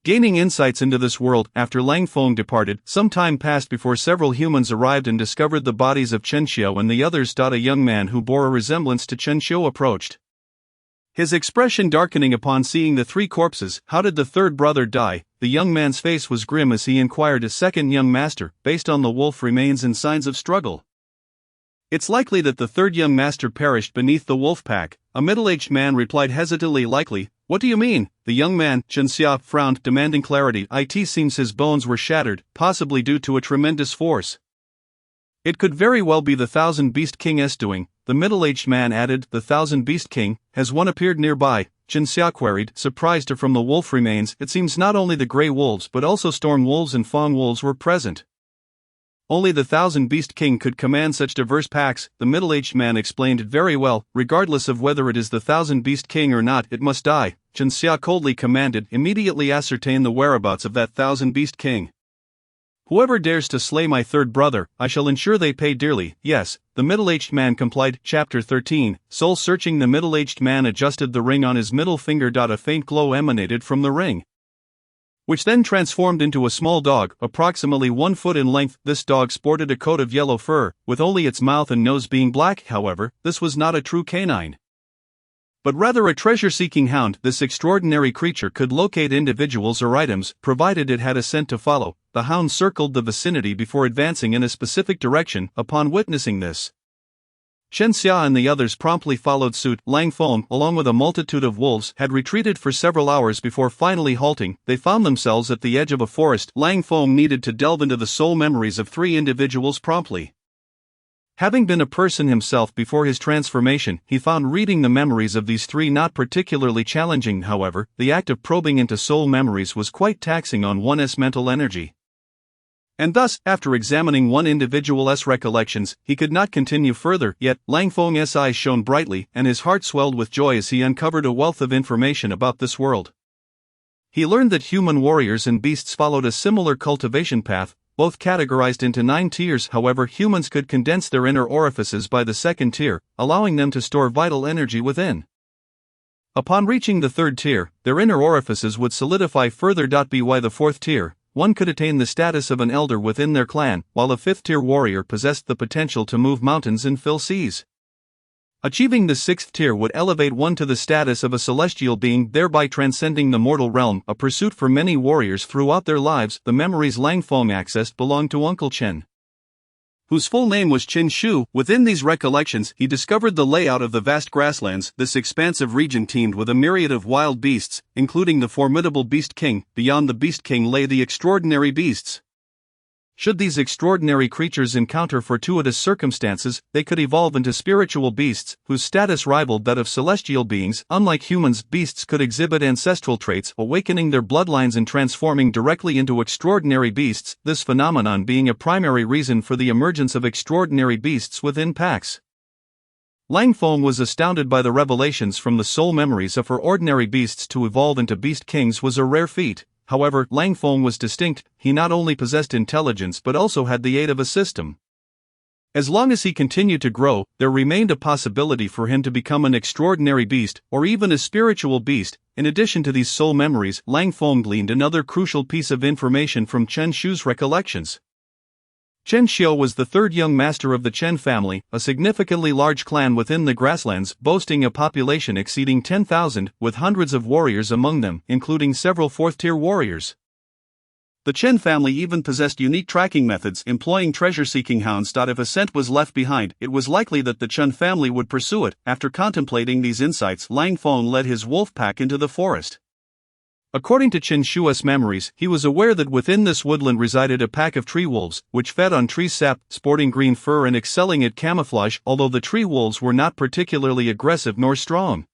gaining insights into this world. After Lang Feng departed, some time passed before several humans arrived and discovered the bodies of Chen Xiu and the others. A young man who bore a resemblance to Chen Xiu approached, his expression darkening upon seeing the 3 corpses. How did the third brother die? The young man's face was grim as he inquired. A second young master, based on the wolf remains and signs of struggle. It's likely that the third young master perished beneath the wolf pack. A middle-aged man replied hesitantly. Likely? What do you mean? The young man, Chen Xia, frowned, demanding clarity. It seems his bones were shattered, possibly due to a tremendous force. It could very well be the Thousand Beast King's doing, the middle-aged man added. The Thousand Beast King, has one appeared nearby? Chen Xia queried, surprised from the wolf remains. It seems not only the grey wolves but also storm wolves and fawn wolves were present. Only the Thousand Beast King could command such diverse packs. The middle-aged man explained it very well. Regardless of whether it is the Thousand Beast King or not, it must die. Chen Xia coldly commanded, immediately ascertain the whereabouts of that Thousand Beast King. Whoever dares to slay my third brother, I shall ensure they pay dearly. Yes, the middle-aged man complied. Chapter 13, Soul Searching. The middle-aged man adjusted the ring on his middle finger. A faint glow emanated from the ring, which then transformed into a small dog, approximately 1 foot in length. This dog sported a coat of yellow fur, with only its mouth and nose being black. However, this was not a true canine, but rather a treasure-seeking hound. This extraordinary creature could locate individuals or items, provided it had a scent to follow. The hound circled the vicinity before advancing in a specific direction. Upon witnessing this, Chen Xia and the others promptly followed suit. Lang Feng, along with a multitude of wolves, had retreated for several hours before finally halting. They found themselves at the edge of a forest. Lang Feng needed to delve into the soul memories of 3 individuals promptly. Having been a person himself before his transformation, he found reading the memories of these three not particularly challenging. However, the act of probing into soul memories was quite taxing on one's mental energy. And thus, after examining one individual's recollections, he could not continue further. Yet, Lang Feng's eyes shone brightly, and his heart swelled with joy as he uncovered a wealth of information about this world. He learned that human warriors and beasts followed a similar cultivation path, both categorized into 9 tiers. However, humans could condense their inner orifices by the 2nd tier, allowing them to store vital energy within. Upon reaching the 3rd tier, their inner orifices would solidify further. By the 4th tier, one could attain the status of an elder within their clan, while a 5th tier warrior possessed the potential to move mountains and fill seas. Achieving the 6th tier would elevate one to the status of a celestial being, thereby transcending the mortal realm, a pursuit for many warriors throughout their lives. The memories Lang Feng accessed belonged to Uncle Chen, whose full name was Qin Shu. Within these recollections, he discovered the layout of the vast grasslands. This expansive region teemed with a myriad of wild beasts, including the formidable Beast King. Beyond the Beast King lay the extraordinary beasts. Should these extraordinary creatures encounter fortuitous circumstances, they could evolve into spiritual beasts, whose status rivaled that of celestial beings. Unlike humans, beasts could exhibit ancestral traits, awakening their bloodlines and transforming directly into extraordinary beasts, this phenomenon being a primary reason for the emergence of extraordinary beasts within packs. Lang Feng was astounded by the revelations from the soul memories of her ordinary beasts to evolve into beast kings was a rare feat. However, Lang Feng was distinct. He not only possessed intelligence but also had the aid of a system. As long as he continued to grow, there remained a possibility for him to become an extraordinary beast, or even a spiritual beast. In addition to these soul memories, Lang Feng gleaned another crucial piece of information from Chen Shu's recollections. Chen Xiu was the 3rd young master of the Chen family, a significantly large clan within the grasslands, boasting a population exceeding 10,000, with hundreds of warriors among them, including several 4th-tier warriors. The Chen family even possessed unique tracking methods, employing treasure-seeking hounds. If a scent was left behind, it was likely that the Chen family would pursue it. After contemplating these insights, Lang Feng led his wolf pack into the forest. According to Qin Shu's memories, he was aware that within this woodland resided a pack of tree wolves, which fed on tree sap, sporting green fur and excelling at camouflage. Although the tree wolves were not particularly aggressive nor strong,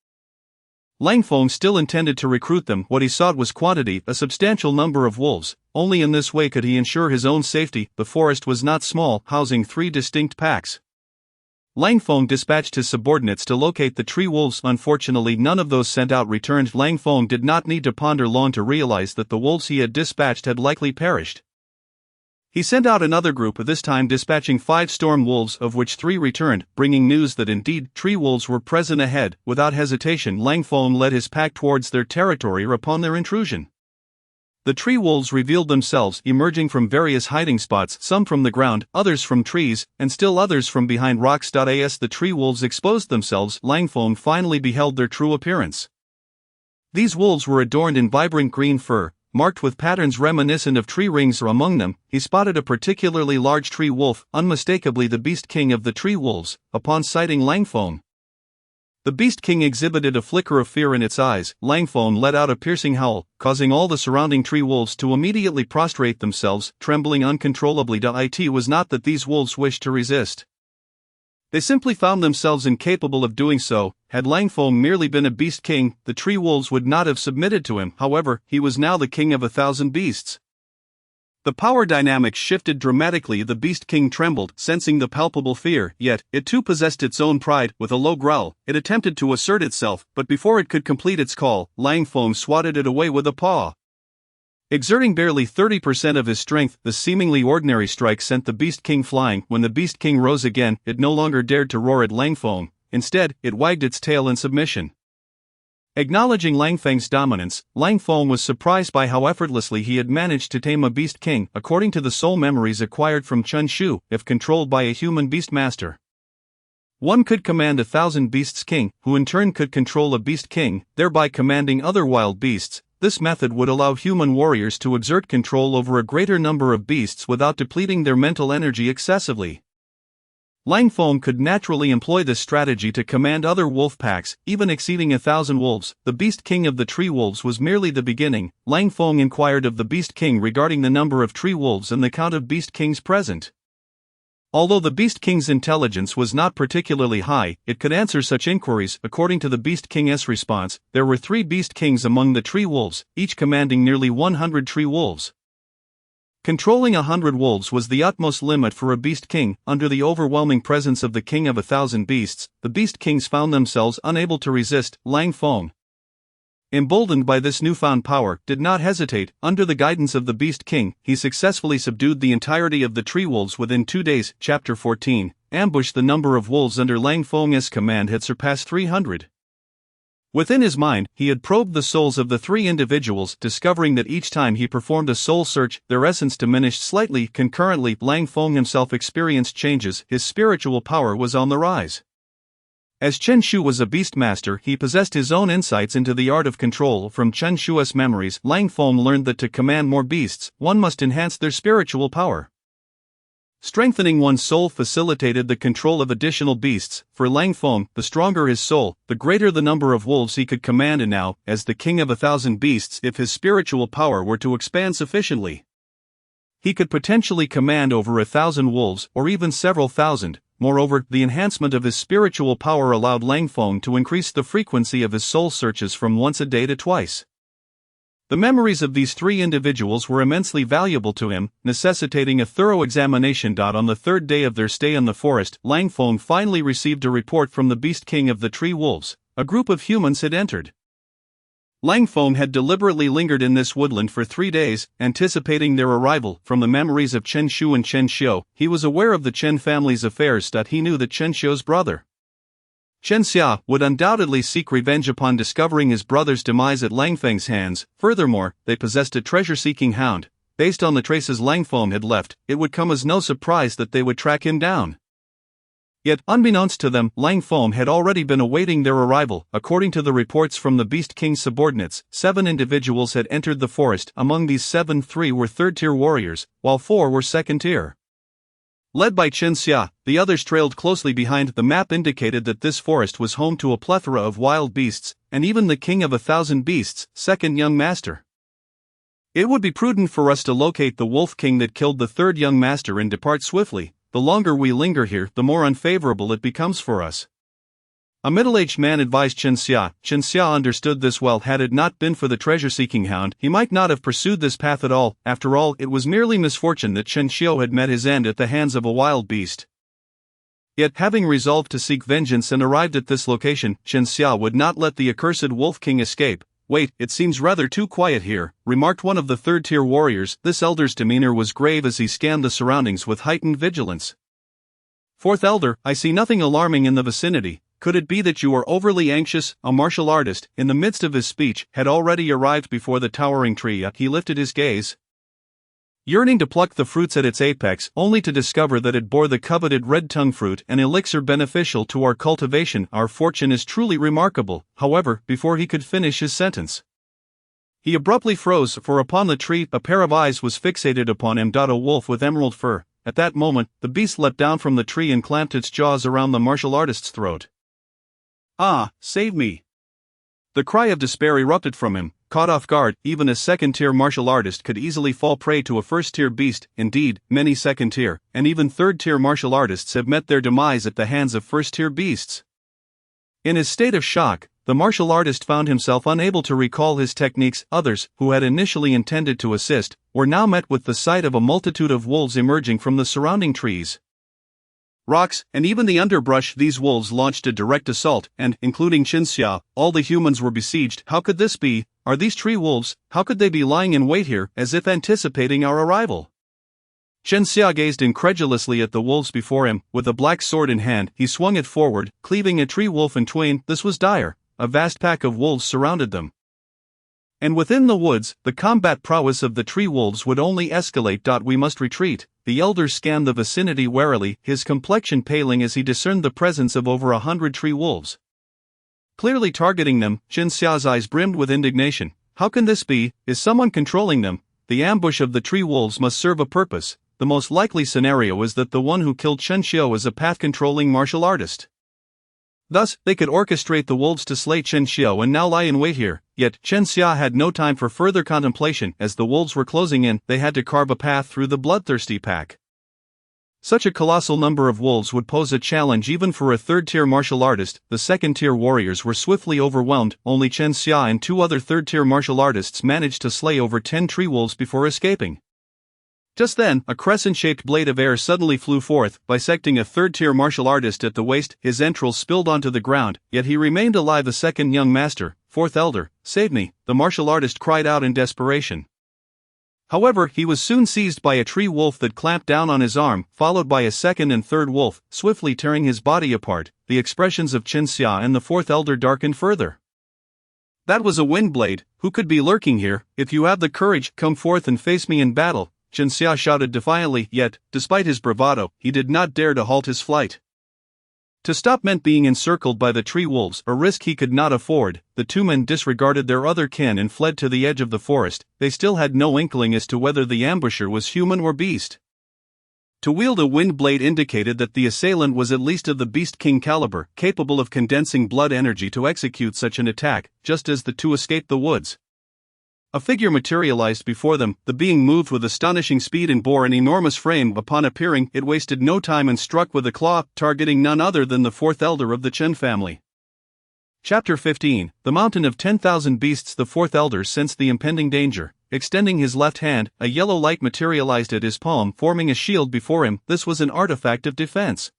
Lang Feng still intended to recruit them. What he sought was quantity, a substantial number of wolves. Only in this way could he ensure his own safety. The forest was not small, housing 3 distinct packs. Lang Feng dispatched his subordinates to locate the tree wolves. Unfortunately, none of those sent out returned. Lang Feng did not need to ponder long to realize that the wolves he had dispatched had likely perished. He sent out another group, this time dispatching 5 storm wolves, of which 3 returned, bringing news that indeed tree wolves were present ahead. Without hesitation, Lang Feng led his pack towards their territory upon their intrusion. The tree wolves revealed themselves, emerging from various hiding spots, some from the ground, others from trees, and still others from behind rocks. As the tree wolves exposed themselves, Lang Feng finally beheld their true appearance. These wolves were adorned in vibrant green fur, marked with patterns reminiscent of tree rings. Among them, he spotted a particularly large tree wolf, unmistakably the beast king of the tree wolves. Upon sighting Lang Feng, the Beast King exhibited a flicker of fear in its eyes. Lang Feng let out a piercing howl, causing all the surrounding tree wolves to immediately prostrate themselves, trembling uncontrollably. It was not that these wolves wished to resist. They simply found themselves incapable of doing so. Had Lang Feng merely been a Beast King, the tree wolves would not have submitted to him. However, he was now the king of 1,000 beasts. The power dynamics shifted dramatically. The Beast King trembled, sensing the palpable fear, yet, it too possessed its own pride. With a low growl, it attempted to assert itself, but before it could complete its call, Lang Feng swatted it away with a paw. Exerting barely 30% of his strength, the seemingly ordinary strike sent the Beast King flying. When the Beast King rose again, it no longer dared to roar at Lang Feng. Instead, it wagged its tail in submission. Acknowledging Lang Feng's dominance, Lang Feng was surprised by how effortlessly he had managed to tame a beast king. According to the soul memories acquired from Chen Shu, if controlled by a human beast master, one could command 1,000 beasts king, who in turn could control a beast king, thereby commanding other wild beasts. This method would allow human warriors to exert control over a greater number of beasts without depleting their mental energy excessively. Lang Feng could naturally employ this strategy to command other wolf packs, even exceeding 1,000 wolves. The Beast King of the Tree Wolves was merely the beginning. Lang Feng inquired of the Beast King regarding the number of tree wolves and the count of Beast Kings present. Although the Beast King's intelligence was not particularly high, it could answer such inquiries. According to the Beast King's response, there were 3 Beast Kings among the tree wolves, each commanding nearly 100 tree wolves. Controlling 100 wolves was the utmost limit for a Beast King. Under the overwhelming presence of the King of 1,000 Beasts, the Beast Kings found themselves unable to resist. Lang Feng, emboldened by this newfound power, did not hesitate. Under the guidance of the Beast King, he successfully subdued the entirety of the tree wolves within 2 days. Chapter 14. Ambush. The number of wolves under Lang Feng's command had surpassed 300. Within his mind, he had probed the souls of the 3 individuals, discovering that each time he performed a soul search, their essence diminished slightly. Concurrently, Lang Feng himself experienced changes. His spiritual power was on the rise. As Chen Shu was a beastmaster, he possessed his own insights into the art of control. From Chen Shu's memories, Lang Feng learned that to command more beasts, one must enhance their spiritual power. Strengthening one's soul facilitated the control of additional beasts. For Lang Feng, the stronger his soul, the greater the number of wolves he could command. And now, as the king of 1,000 beasts, if his spiritual power were to expand sufficiently, he could potentially command over 1,000 wolves, or even several thousand. Moreover, the enhancement of his spiritual power allowed Lang Feng to increase the frequency of his soul searches from once a day to twice. The memories of these 3 individuals were immensely valuable to him, necessitating a thorough examination. On the 3rd day of their stay in the forest, Lang Feng finally received a report from the Beast King of the Tree Wolves. A group of humans had entered. Lang Feng had deliberately lingered in this woodland for 3 days, anticipating their arrival. From the memories of Chen Shu and Chen Xiu, he was aware of the Chen family's affairs. He knew that Chen Xiu's brother, Chen Xia, would undoubtedly seek revenge upon discovering his brother's demise at Lang Feng's hands. Furthermore, they possessed a treasure-seeking hound. Based on the traces Lang Feng had left, it would come as no surprise that they would track him down. Yet, unbeknownst to them, Lang Feng had already been awaiting their arrival. According to the reports from the Beast King's subordinates, 7 individuals had entered the forest. Among these 7, 3 were 3rd-tier warriors, while 4 were 2nd-tier. Led by Chen Xia, the others trailed closely behind. The map indicated that this forest was home to a plethora of wild beasts, and even the king of 1,000 beasts, second young master. It would be prudent for us to locate the wolf king that killed the 3rd young master and depart swiftly. The longer we linger here, the more unfavorable it becomes for us. A middle-aged man advised Chen Xia. Chen Xia understood this well. Had it not been for the treasure-seeking hound, he might not have pursued this path at all. After all, it was merely misfortune that Chen Xiu had met his end at the hands of a wild beast. Yet, having resolved to seek vengeance and arrived at this location, Chen Xia would not let the accursed Wolf King escape. "Wait, it seems rather too quiet here," remarked one of the 3rd-tier warriors. This elder's demeanor was grave as he scanned the surroundings with heightened vigilance. "4th elder, I see nothing alarming in the vicinity. Could it be that you are overly anxious?" A martial artist, in the midst of his speech, had already arrived before the towering tree. He lifted his gaze, yearning to pluck the fruits at its apex, only to discover that it bore the coveted red tongue fruit, an elixir beneficial to our cultivation. "Our fortune is truly remarkable." However, before he could finish his sentence, he abruptly froze, for upon the tree a pair of eyes was fixated upon him. A wolf with emerald fur. At that moment, the beast leapt down from the tree and clamped its jaws around the martial artist's throat. "Ah, save me!" The cry of despair erupted from him. Caught off guard, even a 2nd-tier martial artist could easily fall prey to a 1st-tier beast. Indeed, many 2nd-tier, and even 3rd-tier martial artists have met their demise at the hands of 1st-tier beasts. In his state of shock, the martial artist found himself unable to recall his techniques. Others, who had initially intended to assist, were now met with the sight of a multitude of wolves emerging from the surrounding trees, rocks, and even the underbrush. These wolves launched a direct assault, and, including Chen Xia, all the humans were besieged. How could this be? Are these tree wolves? How could they be lying in wait here, as if anticipating our arrival? Chen Xia gazed incredulously at the wolves before him. With a black sword in hand, he swung it forward, cleaving a tree wolf in twain. This was dire. A vast pack of wolves surrounded them. And within the woods, the combat prowess of the tree wolves would only escalate. "We must retreat." The elder scanned the vicinity warily, his complexion paling as he discerned the presence of over 100 tree wolves. Clearly targeting them, Chen Xia's eyes brimmed with indignation. How can this be? Is someone controlling them? The ambush of the tree wolves must serve a purpose. The most likely scenario is that the one who killed Chen Xiu is a path-controlling martial artist. Thus, they could orchestrate the wolves to slay Chen Xiu and now lie in wait here. Yet, Chen Xia had no time for further contemplation. As the wolves were closing in, they had to carve a path through the bloodthirsty pack. Such a colossal number of wolves would pose a challenge even for a third-tier martial artist. The second-tier warriors were swiftly overwhelmed. Only Chen Xia and 2 other third-tier martial artists managed to slay over 10 tree wolves before escaping. Just then, a crescent-shaped blade of air suddenly flew forth, bisecting a third-tier martial artist at the waist. His entrails spilled onto the ground, yet he remained alive. The second young master, 4th elder, save me, the martial artist cried out in desperation. However, he was soon seized by a tree wolf that clamped down on his arm, followed by a second and third wolf, swiftly tearing his body apart. The expressions of Chen Xia and the 4th elder darkened further. That was a wind blade. Who could be lurking here? If you have the courage, come forth and face me in battle, Chen Xia shouted defiantly, yet, despite his bravado, he did not dare to halt his flight. To stop meant being encircled by the tree wolves, a risk he could not afford. The 2 men disregarded their other kin and fled to the edge of the forest. They still had no inkling as to whether the ambusher was human or beast. To wield a wind blade indicated that the assailant was at least of the Beast King caliber, capable of condensing blood energy to execute such an attack, just as the 2 escaped the woods. A figure materialized before them. The being moved with astonishing speed and bore an enormous frame. Upon appearing, it wasted no time and struck with a claw, targeting none other than the 4th elder of the Chen family. Chapter 15. The Mountain of 10,000 Beasts. The 4th elder sensed the impending danger. Extending his left hand, a yellow light materialized at his palm, forming a shield before him. This was an artifact of defense.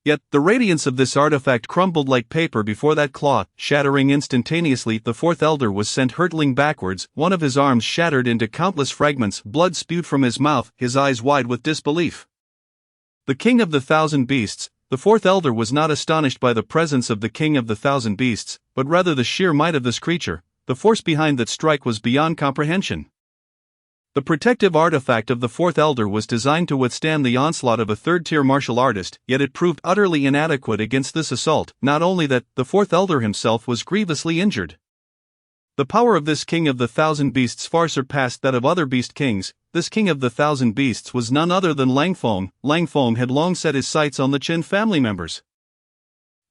Yet, the radiance of this artifact crumbled like paper before that claw, shattering instantaneously. The 4th elder was sent hurtling backwards, one of his arms shattered into countless fragments, blood spewed from his mouth, his eyes wide with disbelief. The king of the 1,000 beasts. The 4th elder was not astonished by the presence of the king of the 1,000 beasts, but rather the sheer might of this creature. The force behind that strike was beyond comprehension. The protective artifact of the 4th elder was designed to withstand the onslaught of a third-tier martial artist, yet it proved utterly inadequate against this assault. Not only that, the 4th elder himself was grievously injured. The power of this king of the 1,000 beasts far surpassed that of other beast kings. This king of the 1,000 beasts was none other than Lang Feng. Lang Feng had long set his sights on the Chen family members.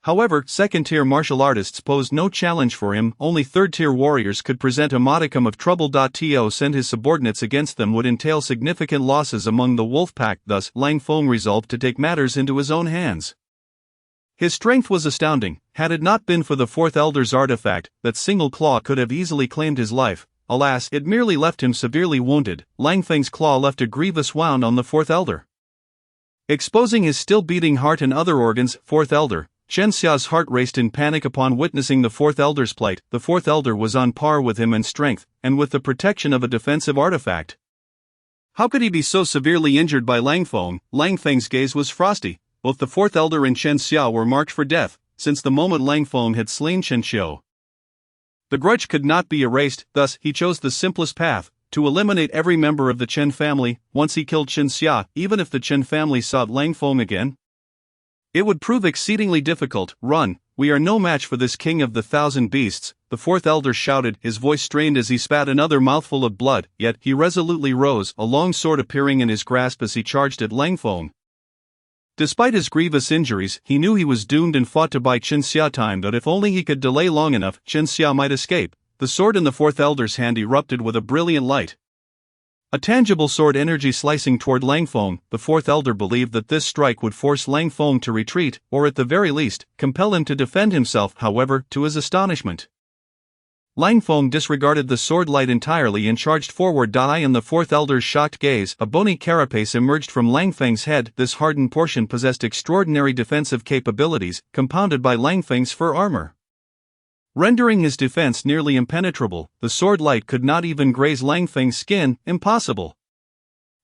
However, second-tier martial artists posed no challenge for him. Only third-tier warriors could present a modicum of trouble. To send his subordinates against them would entail significant losses among the wolf pack. Thus, Lang Feng resolved to take matters into his own hands. His strength was astounding. Had it not been for the 4th elder's artifact, that single claw could have easily claimed his life. Alas, it merely left him severely wounded. Lang Feng's claw left a grievous wound on the 4th elder, exposing his still-beating heart and other organs. 4th elder. Chen Xia's heart raced in panic upon witnessing the 4th elder's plight. The 4th elder was on par with him in strength, and with the protection of a defensive artifact. How could he be so severely injured by Lang Feng? Lang Feng's gaze was frosty. Both the 4th elder and Chen Xia were marked for death, since the moment Lang Feng had slain Chen Xiu. The grudge could not be erased, thus he chose the simplest path, to eliminate every member of the Chen family. Once he killed Chen Xia, even if the Chen family sought Lang Feng again, it would prove exceedingly difficult. Run, we are no match for this king of the 1,000 beasts, the 4th elder shouted, his voice strained as he spat another mouthful of blood, yet he resolutely rose, a long sword appearing in his grasp as he charged at Lang Feng. Despite his grievous injuries, he knew he was doomed and fought to buy Chen Xia time, that if only he could delay long enough, Chen Xia might escape. The sword in the 4th elder's hand erupted with a brilliant light. A tangible sword energy slicing toward Lang Feng. The 4th elder believed that this strike would force Lang Feng to retreat, or at the very least, compel him to defend himself. However, to his astonishment, Lang Feng disregarded the sword light entirely and charged forward. In the 4th elder's shocked gaze, a bony carapace emerged from Lang Feng's head. This hardened portion possessed extraordinary defensive capabilities, compounded by Lang Feng's fur armor, rendering his defense nearly impenetrable. The sword light could not even graze Lang Feng's skin. Impossible.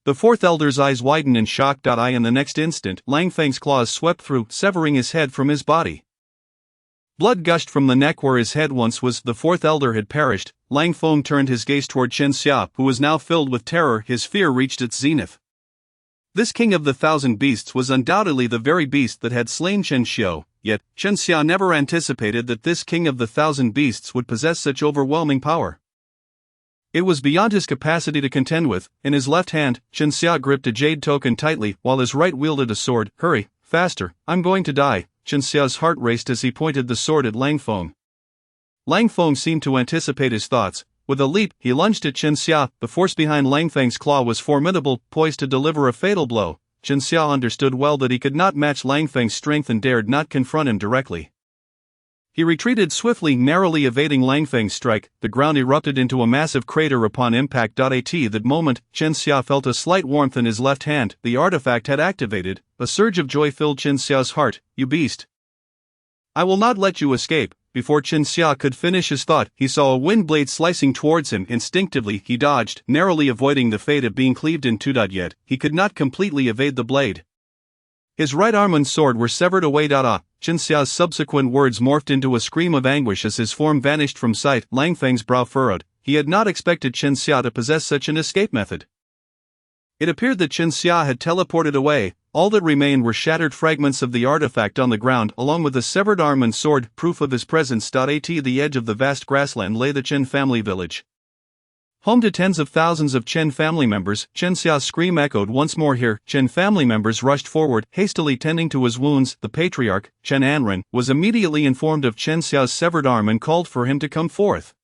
The 4th elder's eyes widened in shock. In the next instant, Lang Feng's claws swept through, severing his head from his body. Blood gushed from the neck where his head once was. The 4th elder had perished. Lang Feng turned his gaze toward Chen Xia, who was now filled with terror. His fear reached its zenith. This king of the 1,000 beasts was undoubtedly the very beast that had slain Chen Xiu. Yet, Chen Xia never anticipated that this king of the 1,000 beasts would possess such overwhelming power. It was beyond his capacity to contend with. In his left hand, Chen Xia gripped a jade token tightly, while his right wielded a sword. Hurry, faster, I'm going to die. Chen Xia's heart raced as he pointed the sword at Lang Feng. Lang Feng seemed to anticipate his thoughts. With a leap, he lunged at Chen Xia. The force behind Lang Feng's claw was formidable, poised to deliver a fatal blow. Chen Xiao understood well that he could not match Lang Feng's strength and dared not confront him directly. He retreated swiftly, narrowly evading Lang Feng's strike. The ground erupted into a massive crater upon impact. At that moment, Chen Xia felt a slight warmth in his left hand. The artifact had activated. A surge of joy filled Chen Xiao's heart. "You beast! I will not let you escape." Before Chen Xia could finish his thought, he saw a wind blade slicing towards him. Instinctively, he dodged, narrowly avoiding the fate of being cleaved in two. Yet, he could not completely evade the blade. His right arm and sword were severed away. Chen Xiao's subsequent words morphed into a scream of anguish as his form vanished from sight. Lang Feng's brow furrowed. He had not expected Chen Xia to possess such an escape method. It appeared that Chen Xia had teleported away. All that remained were shattered fragments of the artifact on the ground, along with a severed arm and sword, proof of his presence. At the edge of the vast grassland lay the Chen family village. Home to tens of thousands of Chen family members, Chen Xiao's scream echoed once more here. Chen family members rushed forward, hastily tending to his wounds. The patriarch, Chen Anren, was immediately informed of Chen Xiao's severed arm and called for him to come forth.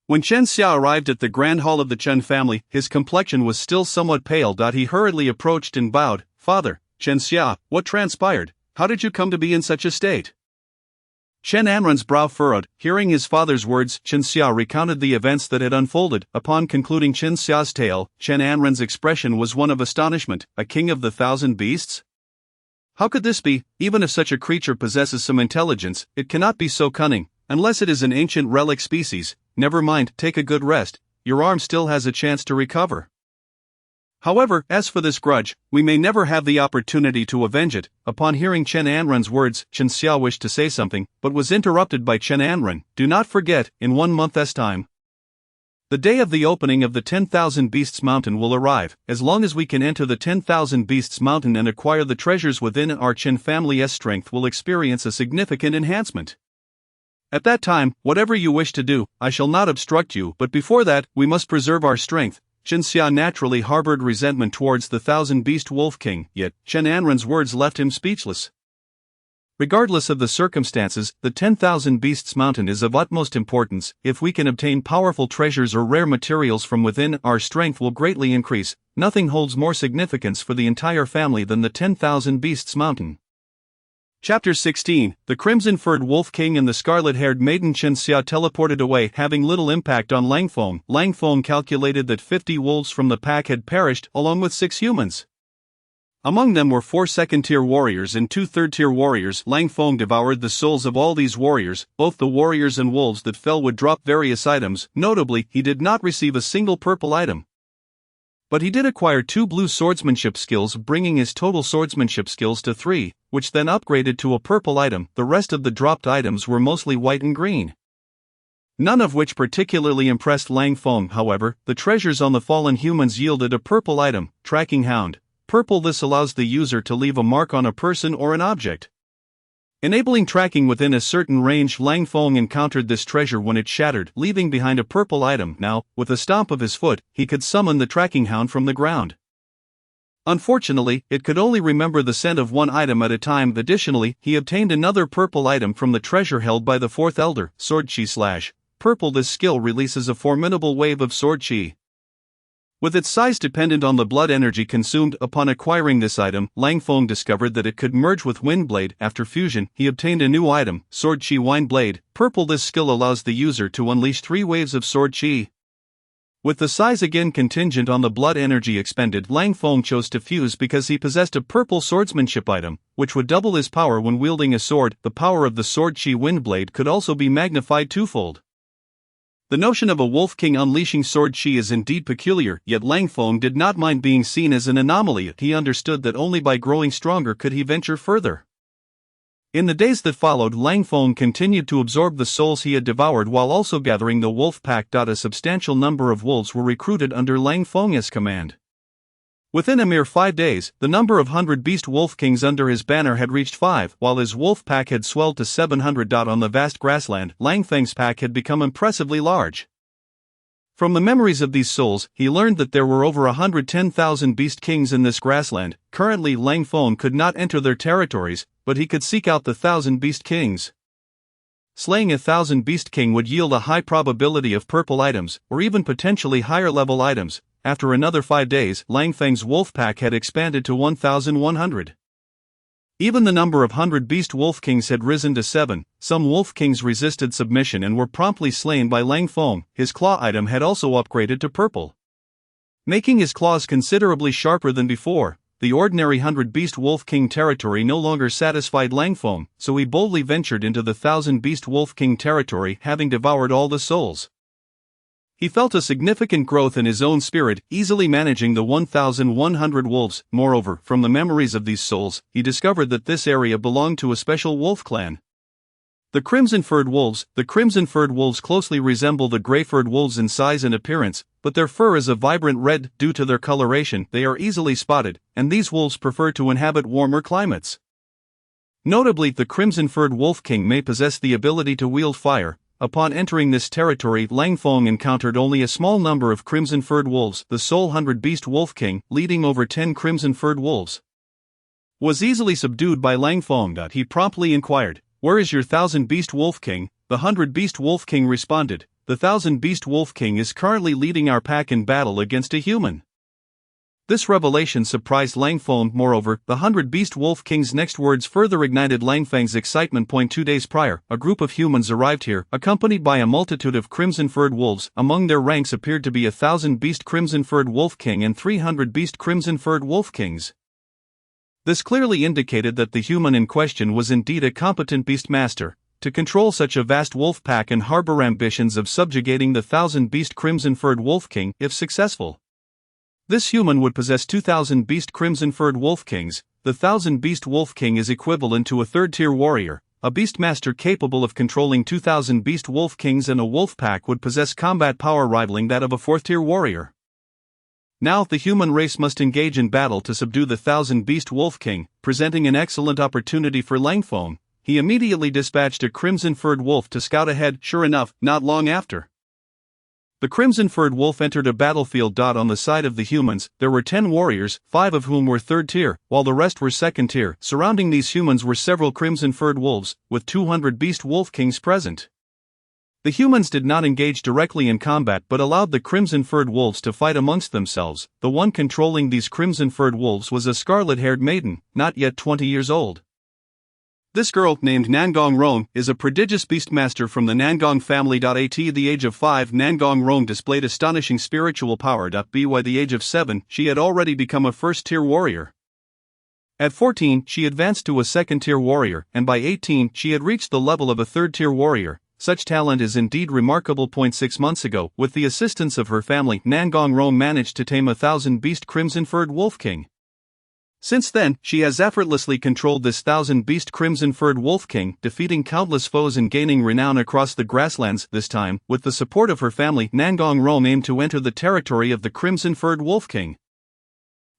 When Chen Xiao arrived at the grand hall of the Chen family, his complexion was still somewhat pale. He hurriedly approached and bowed. "Father, Chen Xia, what transpired? How did you come to be in such a state?" Chen Anren's brow furrowed. Hearing his father's words, Chen Xia recounted the events that had unfolded. Upon concluding Chen Xiao's tale, Chen Anren's expression was one of astonishment. "A king of the thousand beasts? How could this be? Even if such a creature possesses some intelligence, it cannot be so cunning, unless it is an ancient relic species. Never mind, take a good rest. Your arm still has a chance to recover. However, as for this grudge, we may never have the opportunity to avenge it." Upon hearing Chen Anren's words, Chen Xiao wished to say something, but was interrupted by Chen Anren. "Do not forget, in 1 month's time, the day of the opening of the 10,000 Beasts Mountain will arrive. As long as we can enter the 10,000 Beasts Mountain and acquire the treasures within, our Chen family's strength will experience a significant enhancement. At that time, whatever you wish to do, I shall not obstruct you, but before that, we must preserve our strength." Chen Xia naturally harbored resentment towards the thousand-beast Wolf King, yet Chen Anren's words left him speechless. Regardless of the circumstances, the 10,000 Beasts Mountain is of utmost importance. If we can obtain powerful treasures or rare materials from within, our strength will greatly increase. Nothing holds more significance for the entire family than the 10,000 Beasts Mountain. Chapter 16, The Crimson-Furred Wolf King and the Scarlet-Haired Maiden. Chen Xia teleported away, having little impact on Lang Feng. Lang Feng calculated that 50 wolves from the pack had perished, along with 6 humans. Among them were 4 second-tier warriors and 2 third-tier warriors. Lang Feng devoured the souls of all these warriors. Both the warriors and wolves that fell would drop various items. Notably, he did not receive a single purple item. But he did acquire 2 blue swordsmanship skills, bringing his total swordsmanship skills to 3, which then upgraded to a purple item. The rest of the dropped items were mostly white and green, none of which particularly impressed Lang Feng. However, the treasures on the fallen humans yielded a purple item, Tracking Hound. Purple. This allows the user to leave a mark on a person or an object, enabling tracking within a certain range. Lang Feng encountered this treasure when it shattered, leaving behind a purple item. Now, with a stomp of his foot, he could summon the tracking hound from the ground. Unfortunately, it could only remember the scent of one item at a time. Additionally, he obtained another purple item from the treasure held by the 4th elder, Sword Chi Slash. Purple. This skill releases a formidable wave of sword chi, with its size dependent on the blood energy consumed. Upon acquiring this item, Lang Feng discovered that it could merge with Wind Blade. After fusion, he obtained a new item, Sword Chi Wind Blade. Purple. This skill allows the user to unleash 3 waves of sword chi, with the size again contingent on the blood energy expended. Lang Feng chose to fuse because he possessed a purple swordsmanship item, which would double his power when wielding a sword. The power of the Sword Chi Wind Blade could also be magnified twofold. The notion of a Wolf King unleashing sword chi is indeed peculiar, yet Lang Feng did not mind being seen as an anomaly. He understood that only by growing stronger could he venture further. In the days that followed, Lang Feng continued to absorb the souls he had devoured while also gathering the wolf pack. A substantial number of wolves were recruited under Lang Feng's command. Within a mere 5 days, the number of 100 beast wolf kings under his banner had reached 5, while his wolf pack had swelled to 700. On the vast grassland, Lang Feng's pack had become impressively large. From the memories of these souls, he learned that there were over 110,000 beast kings in this grassland. Currently, Lang Feng could not enter their territories, but he could seek out the 1,000 beast kings. Slaying 1,000 beast king would yield a high probability of purple items, or even potentially higher level items. after another 5 days, Lang Feng's wolf pack had expanded to 1,100. Even the number of 100 beast wolf kings had risen to 7. Some wolf kings resisted submission and were promptly slain by Lang Feng. His claw item had also upgraded to purple, making his claws considerably sharper than before. The ordinary 100 beast wolf king territory no longer satisfied Lang Feng, so he boldly ventured into the 1,000 beast wolf king territory, having devoured all the souls. He felt a significant growth in his own spirit, easily managing the 1,100 wolves. Moreover, from the memories of these souls, he discovered that this area belonged to a special wolf clan, the Crimson-Furred Wolves. The Crimson-Furred Wolves closely resemble the Grey-Furred Wolves in size and appearance, but their fur is a vibrant red. Due to their coloration, they are easily spotted, and these wolves prefer to inhabit warmer climates. Notably, the Crimson-Furred Wolf King may possess the ability to wield fire. Upon entering this territory, Lang Feng encountered only a small number of Crimson-Furred Wolves. The sole 100 beast wolf king, leading over 10 Crimson-Furred Wolves, was easily subdued by Lang Feng. He promptly inquired, "Where is your 1,000 beast wolf king?" The 100 beast wolf king responded, "The 1,000 beast wolf king is currently leading our pack in battle against a human." This revelation surprised Lang Feng. Moreover, the 100 beast wolf king's next words further ignited Lang Feng's excitement. 2 days prior, a group of humans arrived here, accompanied by a multitude of crimson-furred wolves. Among their ranks appeared to be 1,000 beast crimson-furred wolf king and 300 beast crimson-furred wolf kings. This clearly indicated that the human in question was indeed a competent beast master. To control such a vast wolf pack and harbor ambitions of subjugating the 1,000 beast crimson-furred wolf king, if successful, this human would possess 2,000 beast crimson-furred wolf kings. The 1,000 beast wolf king is equivalent to a third-tier warrior. A beast master capable of controlling 2,000 beast wolf kings and a wolf pack would possess combat power rivaling that of a fourth-tier warrior. Now the human race must engage in battle to subdue the 1,000 beast wolf king, presenting an excellent opportunity for Lang Feng. He immediately dispatched a crimson-furred wolf to scout ahead. Sure enough, not long after, the crimson-furred wolf entered a battlefield. On the side of the humans, there were 10 warriors, 5 of whom were third tier, while the rest were second tier. Surrounding these humans were several crimson-furred wolves, with 200 beast wolf kings present. The humans did not engage directly in combat but allowed the crimson-furred wolves to fight amongst themselves. The one controlling these crimson-furred wolves was a scarlet-haired maiden, not yet 20 years old. This girl, named Nangong Rong, is a prodigious beastmaster from the Nangong family. At the age of 5, Nangong Rong displayed astonishing spiritual power. By the age of 7, she had already become a first-tier warrior. At 14, she advanced to a second-tier warrior, and by 18, she had reached the level of a third-tier warrior. Such talent is indeed remarkable. 6 months ago, with the assistance of her family, Nangong Rong managed to tame 1,000 beast crimson-furred wolf king. Since then, she has effortlessly controlled this 1,000 beast crimson-furred wolf king, defeating countless foes and gaining renown across the grasslands. This time, with the support of her family, Nangong Rong aimed to enter the territory of the crimson-furred wolf king.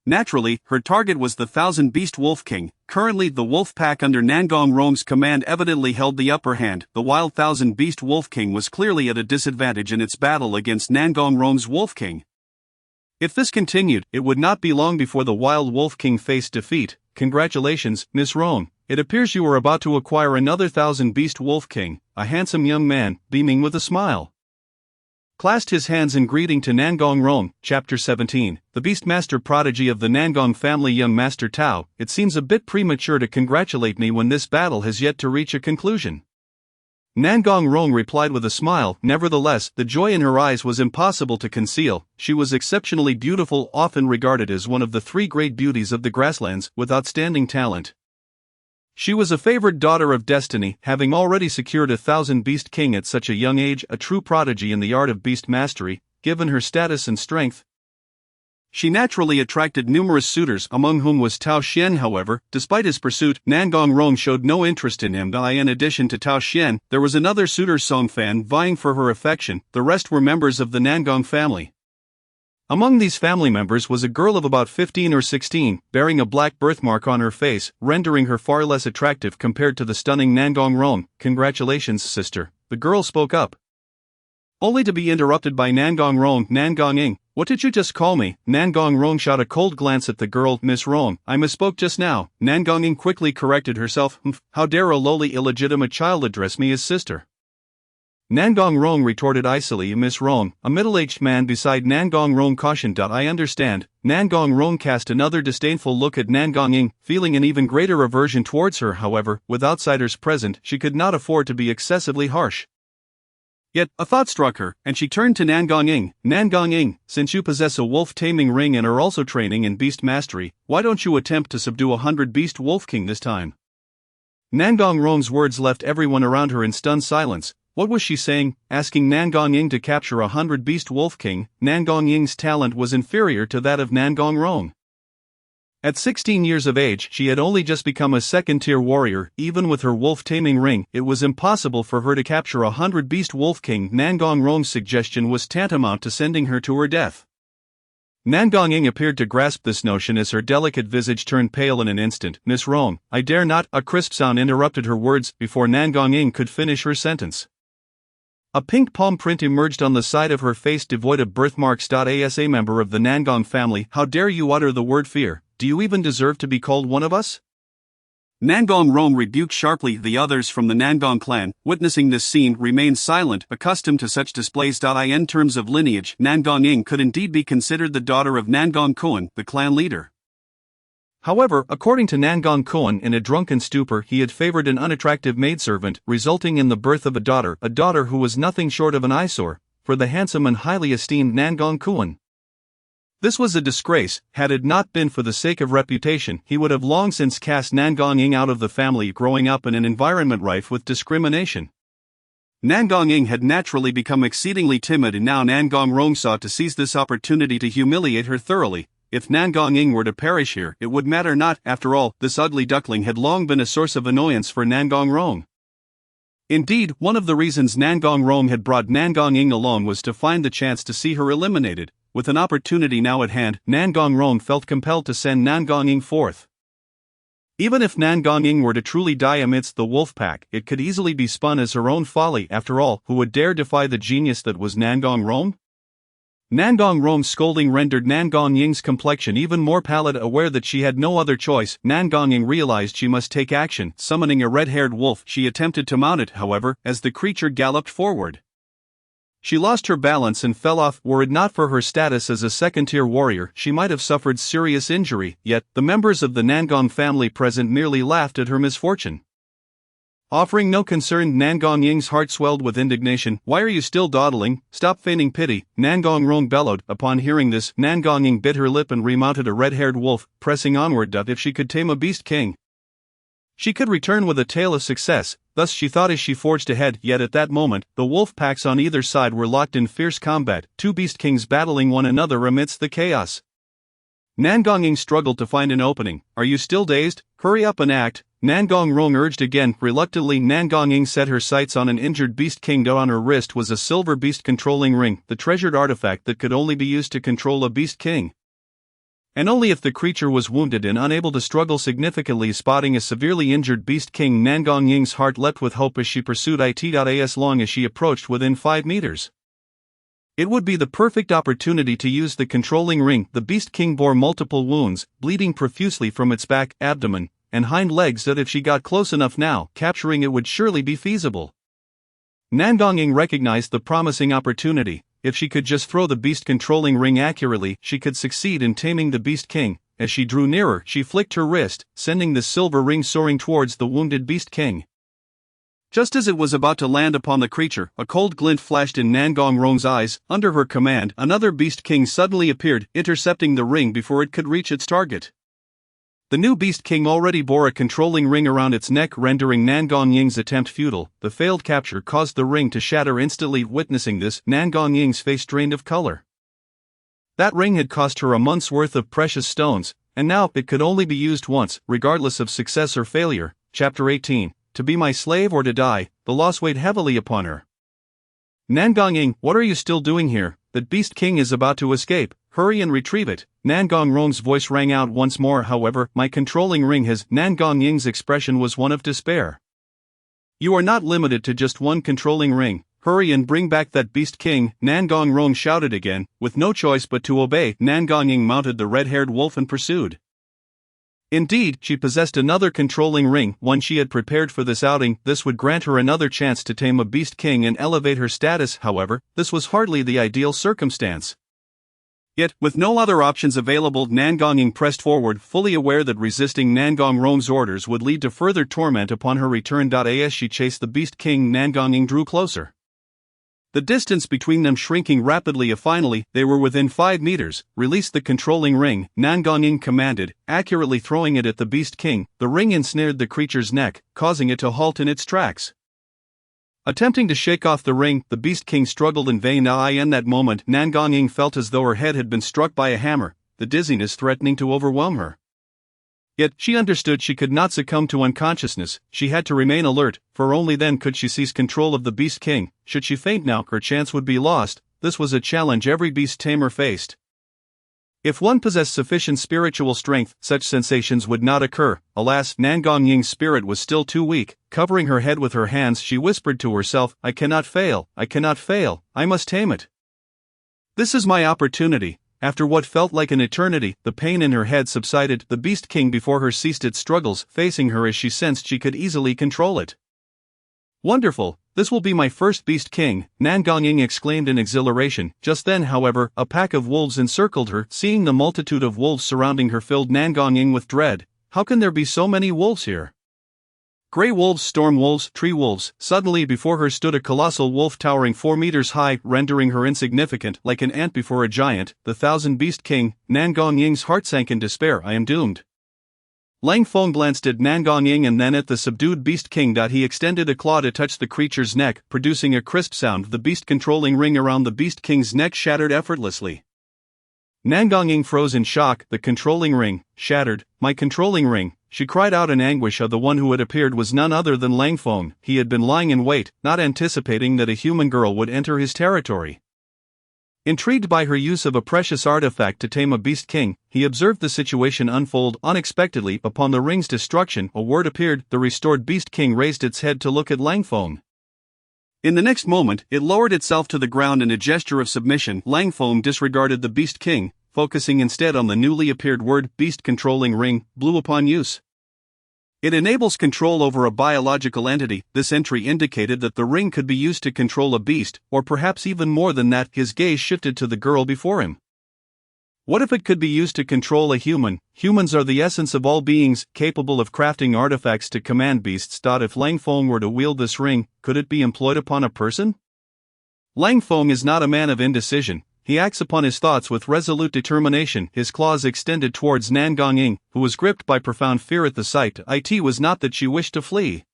Naturally, her target was the 1,000 beast wolf king. Currently, the wolf pack under Nangong Rong's command evidently held the upper hand. The wild 1,000 beast wolf king was clearly at a disadvantage in its battle against Nangong Rong's wolf king. If this continued, it would not be long before the wild wolf king faced defeat. Congratulations, Miss Rong. It appears you are about to acquire another 1,000 beast wolf king. A handsome young man, beaming with a smile, clasped his hands in greeting to Nangong Rong. Chapter 17. The Beastmaster Prodigy of the Nangong Family. Young Master Tao, it seems a bit premature to congratulate me when this battle has yet to reach a conclusion. Nangong Rong replied with a smile. Nevertheless, the joy in her eyes was impossible to conceal. She was exceptionally beautiful, often regarded as one of the 3 great beauties of the grasslands, with outstanding talent. She was a favored daughter of destiny, having already secured 1,000 beast king at such a young age, a true prodigy in the art of beast mastery, given her status and strength. She naturally attracted numerous suitors, among whom was Tao Xian. However, despite his pursuit, Nangong Rong showed no interest in him. In addition to Tao Xian, there was another suitor, Song Fan, vying for her affection. The rest were members of the Nangong family. Among these family members was a girl of about 15 or 16, bearing a black birthmark on her face, rendering her far less attractive compared to the stunning Nangong Rong. Congratulations, sister, the girl spoke up, only to be interrupted by Nangong Rong. Nangong Ing, what did you just call me? Nangong Rong shot a cold glance at the girl. Miss Rong, I misspoke just now. Nangong Ing quickly corrected herself. How dare a lowly illegitimate child address me as sister? Nangong Rong retorted icily. Miss Rong, a middle-aged man beside Nangong Rong cautioned. I understand. Nangong Rong cast another disdainful look at Nangong Ying, feeling an even greater aversion towards her. However, with outsiders present, she could not afford to be excessively harsh. Yet, a thought struck her, and she turned to Nangong Ying. Nangong Ying, since you possess a wolf-taming ring and are also training in beast mastery, why don't you attempt to subdue 100 beast wolf king this time? Nangong Rong's words left everyone around her in stunned silence. What was she saying? Asking Nangong Ying to capture 100 beast wolf king? Nangong Ying's talent was inferior to that of Nangong Rong. At 16 years of age, she had only just become a second-tier warrior. Even with her wolf-taming ring, it was impossible for her to capture 100 beast wolf king. Nangong Rong's suggestion was tantamount to sending her to her death. Nangong Ying appeared to grasp this notion as her delicate visage turned pale in an instant. Miss Rong, I dare not. A crisp sound interrupted her words before Nangong Ying could finish her sentence. A pink palm print emerged on the side of her face devoid of birthmarks. As a member of the Nangong family, how dare you utter the word fear? Do you even deserve to be called one of us? Nangong Rong rebuked sharply. The others from the Nangong clan, witnessing this scene, remained silent, accustomed to such displays. In terms of lineage, Nangong Ying could indeed be considered the daughter of Nangong Kuan, the clan leader. However, according to Nangong Kuan, in a drunken stupor he had favored an unattractive maidservant, resulting in the birth of a daughter who was nothing short of an eyesore for the handsome and highly esteemed Nangong Kuan. This was a disgrace. Had it not been for the sake of reputation, he would have long since cast Nangong Ying out of the family. Growing up in an environment rife with discrimination, Nangong Ying had naturally become exceedingly timid, and now Nangong Rong sought to seize this opportunity to humiliate her thoroughly. If Nangong Ying were to perish here, it would matter not. After all, this ugly duckling had long been a source of annoyance for Nangong Rong. Indeed, one of the reasons Nangong Rong had brought Nangong Ying along was to find the chance to see her eliminated. With an opportunity now at hand, Nangong Rong felt compelled to send Nangong Ying forth. Even if Nangong Ying were to truly die amidst the wolf pack, it could easily be spun as her own folly. After all, who would dare defy the genius that was Nangong Rong? Nangong Rong's scolding rendered Nangong Ying's complexion even more pallid. Aware that she had no other choice, Nangong Ying realized she must take action. Summoning a red-haired wolf, she attempted to mount it. However, as the creature galloped forward, she lost her balance and fell off. Were it not for her status as a second-tier warrior, she might have suffered serious injury. Yet, the members of the Nangong family present merely laughed at her misfortune. Offering no concern, Nangong Ying's heart swelled with indignation. Why are you still dawdling? Stop feigning pity, Nangong Rong bellowed. Upon hearing this, Nangong Ying bit her lip and remounted a red-haired wolf, pressing onward. If she could tame a beast king, she could return with a tale of success. Thus she thought as she forged ahead. Yet at that moment, the wolf packs on either side were locked in fierce combat, two beast kings battling one another amidst the chaos. Nangong Ying struggled to find an opening. Are you still dazed? Hurry up and act, Nangong Rong urged again. Reluctantly, Nangong Ying set her sights on an injured beast king. On her wrist was a silver beast controlling ring, the treasured artifact that could only be used to control a beast king, and only if the creature was wounded and unable to struggle significantly. Spotting a severely injured beast king, Nangong Ying's heart leapt with hope as she pursued it. As long as she approached within 5 meters, it would be the perfect opportunity to use the controlling ring. The beast king bore multiple wounds, bleeding profusely from its back, abdomen, and hind legs. That if she got close enough now, capturing it would surely be feasible. Nangong Ying recognized the promising opportunity. If she could just throw the beast controlling ring accurately, she could succeed in taming the beast king. As she drew nearer, she flicked her wrist, sending the silver ring soaring towards the wounded beast king. Just as it was about to land upon the creature, a cold glint flashed in Nangong Rong's eyes. Under her command, another beast king suddenly appeared, intercepting the ring before it could reach its target. The new beast king already bore a controlling ring around its neck, rendering Nangong Ying's attempt futile. The failed capture caused the ring to shatter instantly. Witnessing this, Nangong Ying's face drained of color. That ring had cost her a month's worth of precious stones, and now it could only be used once, regardless of success or failure. Chapter 18. To be my slave or to die. The loss weighed heavily upon her. Nangong Ying, what are you still doing here? That beast king is about to escape. Hurry and retrieve it. Nangong Rong's voice rang out once more. However, my controlling ring has. Nangong Ying's expression was one of despair. You are not limited to just one controlling ring. Hurry and bring back that beast king, Nangong Rong shouted again. With no choice but to obey, Nangong Ying mounted the red-haired wolf and pursued. Indeed, she possessed another controlling ring, one she had prepared for this outing. This would grant her another chance to tame a Beast King and elevate her status. However, this was hardly the ideal circumstance. Yet, with no other options available, Nangong pressed forward, fully aware that resisting Nangong Rome's orders would lead to further torment upon her return. As she chased the Beast King, Nangong drew closer. The distance between them shrinking rapidly. Finally, they were within 5 meters. Release the controlling ring, Nangong commanded, accurately throwing it at the Beast King. The ring ensnared the creature's neck, causing it to halt in its tracks. Attempting to shake off the ring, the Beast King struggled in vain. In that moment, Nangong felt as though her head had been struck by a hammer, the dizziness threatening to overwhelm her. Yet, she understood she could not succumb to unconsciousness. She had to remain alert, for only then could she seize control of the Beast King. Should she faint now, her chance would be lost. This was a challenge every beast tamer faced. If one possessed sufficient spiritual strength, such sensations would not occur. Alas, Nangong spirit was still too weak. Covering her head with her hands, she whispered to herself, I cannot fail, I must tame it. This is my opportunity. After what felt like an eternity, the pain in her head subsided. The Beast King before her ceased its struggles, facing her as she sensed she could easily control it. Wonderful, this will be my first Beast King, Nangong exclaimed in exhilaration. Just then, however, a pack of wolves encircled her. Seeing the multitude of wolves surrounding her filled Nangong with dread. How can there be so many wolves here? Grey wolves, storm wolves, tree wolves. Suddenly before her stood a colossal wolf towering 4 meters high, rendering her insignificant, like an ant before a giant. The Thousand Beast King. Nangong's heart sank in despair. I am doomed. Lang Feng glanced at Nangong and then at the subdued Beast King. He extended a claw to touch the creature's neck, producing a crisp sound. The beast controlling ring around the Beast King's neck shattered effortlessly. Nangong froze in shock. The controlling ring, shattered. My controlling ring, she cried out in anguish. The one who had appeared was none other than Lang Feng. He had been lying in wait, not anticipating that a human girl would enter his territory. Intrigued by her use of a precious artifact to tame a Beast King, he observed the situation unfold. Unexpectedly, upon the ring's destruction, a word appeared. The restored Beast King raised its head to look at Lang Feng. In the next moment, it lowered itself to the ground in a gesture of submission. Lang Feng disregarded the Beast King, focusing instead on the newly appeared word, beast controlling ring, blew upon use. It enables control over a biological entity. This entry indicated that the ring could be used to control a beast, or perhaps even more than that. His gaze shifted to the girl before him. What if it could be used to control a human? Humans are the essence of all beings, capable of crafting artifacts to command beasts. If Lang Feng were to wield this ring, could it be employed upon a person? Lang Feng is not a man of indecision. He acts upon his thoughts with resolute determination. His claws extended towards Nangong, who was gripped by profound fear at the sight. It was not that she wished to flee,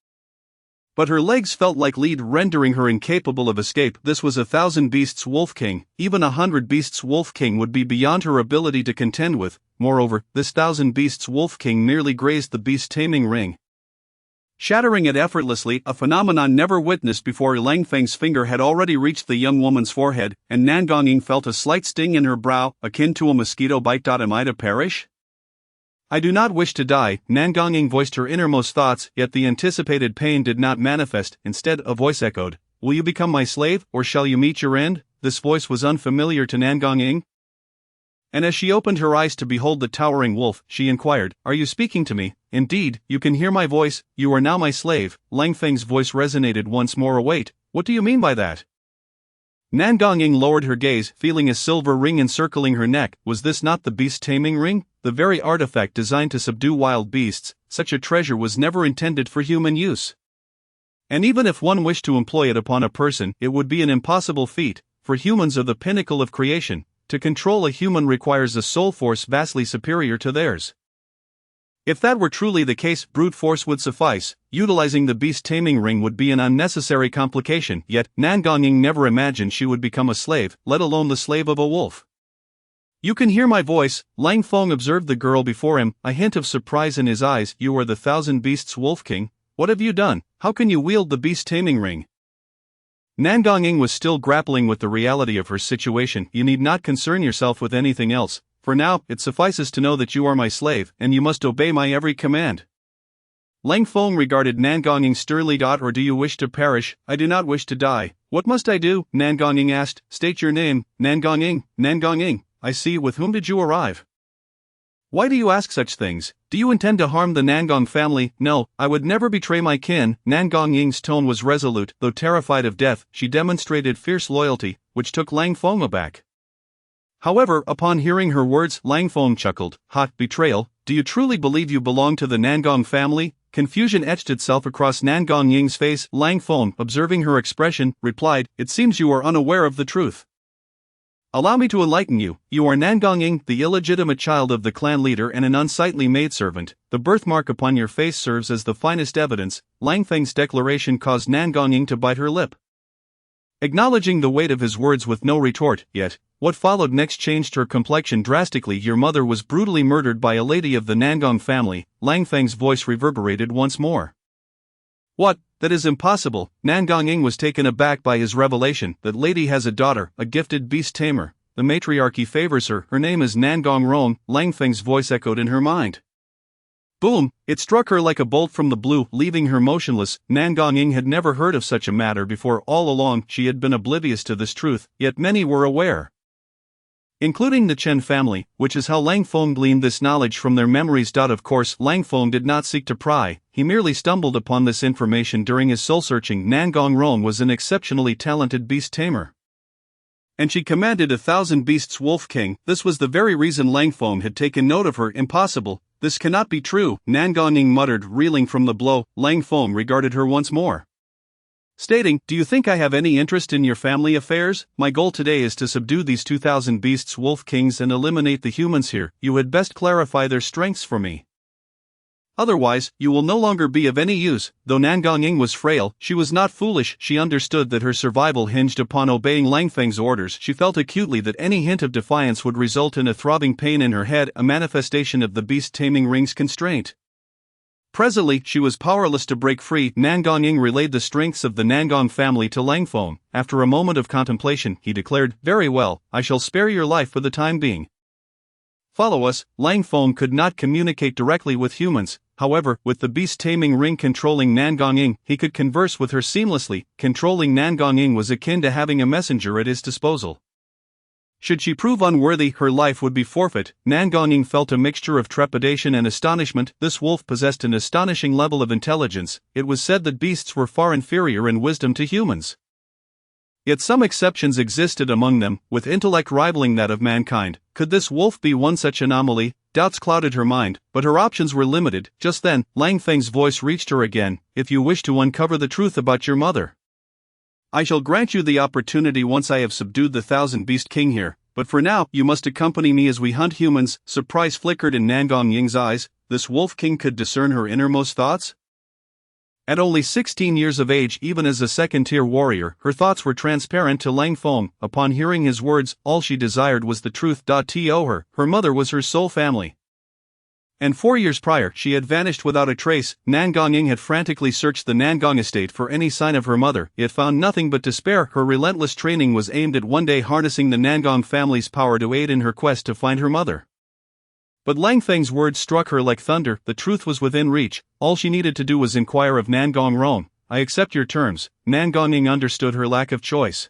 but her legs felt like lead, rendering her incapable of escape. This was 1,000 beasts Wolf King. Even 100 beasts Wolf King would be beyond her ability to contend with. Moreover, this 1,000 beasts Wolf King merely grazed the beast taming ring, shattering it effortlessly, a phenomenon never witnessed before. Lang Feng's finger had already reached the young woman's forehead, and Nangong felt a slight sting in her brow, akin to a mosquito bite. Am I to perish? I do not wish to die, Nangong voiced her innermost thoughts, yet the anticipated pain did not manifest. Instead, a voice echoed, will you become my slave, or shall you meet your end? This voice was unfamiliar to Nangong. And as she opened her eyes to behold the towering wolf, she inquired, are you speaking to me? Indeed, you can hear my voice, you are now my slave. Lang Feng's voice resonated once more. Wait, what do you mean by that? Nangong lowered her gaze, feeling a silver ring encircling her neck. Was this not the beast taming ring? The very artifact designed to subdue wild beasts. Such a treasure was never intended for human use. And even if one wished to employ it upon a person, it would be an impossible feat, for humans are the pinnacle of creation. To control a human requires a soul force vastly superior to theirs. If that were truly the case, brute force would suffice. Utilizing the beast taming ring would be an unnecessary complication. Yet, Nangong never imagined she would become a slave, let alone the slave of a wolf. You can hear my voice, Lang Feng observed the girl before him, a hint of surprise in his eyes. You are the 1,000 beasts Wolf King. What have you done? How can you wield the beast taming ring? Nangong was still grappling with the reality of her situation. You need not concern yourself with anything else. For now, it suffices to know that you are my slave, and you must obey my every command. Lang Feng regarded Nangong sternly. Or do you wish to perish? I do not wish to die. What must I do? Nangong asked. State your name. Nangong. I see. With whom did you arrive? Why do you ask such things? Do you intend to harm the Nangong family? No, I would never betray my kin. Nangong Ying's tone was resolute. Though terrified of death, she demonstrated fierce loyalty, which took Lang Feng aback. However, upon hearing her words, Lang Feng chuckled. Hot betrayal? Do you truly believe you belong to the Nangong family? Confusion etched itself across Nangong Ying's face. Lang Feng, observing her expression, replied, "It seems you are unaware of the truth. Allow me to enlighten you. You are Nangong Ying, the illegitimate child of the clan leader and an unsightly maidservant. The birthmark upon your face serves as the finest evidence." Lang Feng's declaration caused Nangong Ying to bite her lip, acknowledging the weight of his words with no retort. Yet, what followed next changed her complexion drastically. "Your mother was brutally murdered by a lady of the Nangong family." Lang Feng's voice reverberated once more. "What? That is impossible." Nangong Ying was taken aback by his revelation. "That lady has a daughter, a gifted beast tamer. The matriarchy favors her. Her name is Nangong Rong." Lang Feng's voice echoed in her mind. Boom! It struck her like a bolt from the blue, leaving her motionless. Nangong Ying had never heard of such a matter before. All along, she had been oblivious to this truth, yet many were aware, including the Chen family, which is how Lang Feng gleaned this knowledge from their memories. Of course, Lang Feng did not seek to pry, he merely stumbled upon this information during his soul-searching. Nangong Rong was an exceptionally talented beast tamer, and she commanded 1,000 beasts. Wolf King. This was the very reason Lang Feng had taken note of her. Impossible. This cannot be true, Nangong Ying muttered, reeling from the blow. Lang Feng regarded her once more, stating, "Do you think I have any interest in your family affairs? My goal today is to subdue these 2,000 beasts, Wolf Kings, and eliminate the humans here. You had best clarify their strengths for me. Otherwise, you will no longer be of any use." Though Nangong Ying was frail, she was not foolish. She understood that her survival hinged upon obeying Lang Feng's orders. She felt acutely that any hint of defiance would result in a throbbing pain in her head, a manifestation of the beast-taming ring's constraint. Presently, she was powerless to break free. Nangong Ying relayed the strengths of the Nangong family to Lang Feng. After a moment of contemplation, he declared, "Very well, I shall spare your life for the time being. Follow us." Lang Feng could not communicate directly with humans. However, with the beast-taming ring controlling Nangong Ying, he could converse with her seamlessly. Controlling Nangong Ying was akin to having a messenger at his disposal. Should she prove unworthy, her life would be forfeit. Nangong Ying felt a mixture of trepidation and astonishment. This wolf possessed an astonishing level of intelligence. It was said that beasts were far inferior in wisdom to humans, yet some exceptions existed among them, with intellect rivaling that of mankind. Could this wolf be one such anomaly? Doubts clouded her mind, but her options were limited. Just then, Lang Feng's voice reached her again. "If you wish to uncover the truth about your mother, I shall grant you the opportunity once I have subdued the 1,000 Beast King here, but for now, you must accompany me as we hunt humans." Surprise flickered in Nangong Ying's eyes. This Wolf King could discern her innermost thoughts? At only 16 years of age, even as a second-tier warrior, her thoughts were transparent to Lang Feng. Upon hearing his words, all she desired was the truth. Her mother was her sole family, and 4 years prior, she had vanished without a trace. Nangong Ying had frantically searched the Nangong estate for any sign of her mother, yet found nothing but despair. Her relentless training was aimed at one day harnessing the Nangong family's power to aid in her quest to find her mother. But Lang Feng's words struck her like thunder. The truth was within reach. All she needed to do was inquire of Nangong Rong. "I accept your terms." Nangong Ying understood her lack of choice.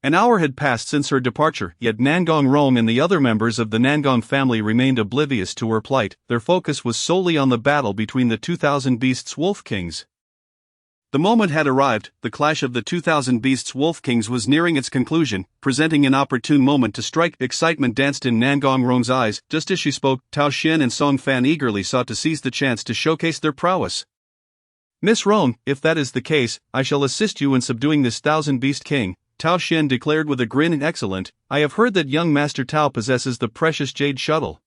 An hour had passed since her departure, yet Nangong Rong and the other members of the Nangong family remained oblivious to her plight. Their focus was solely on the battle between the 2,000 beasts Wolf Kings. The moment had arrived. The clash of the 2,000 beasts Wolf Kings was nearing its conclusion, presenting an opportune moment to strike. Excitement danced in Nangong Rong's eyes. Just as she spoke, Tao Xin and Song Fan eagerly sought to seize the chance to showcase their prowess. "Miss Rong, if that is the case, I shall assist you in subduing this 1,000 Beast King," Tao Xin declared with a grin. "Excellent. I have heard that young Master Tao possesses the precious jade shuttle,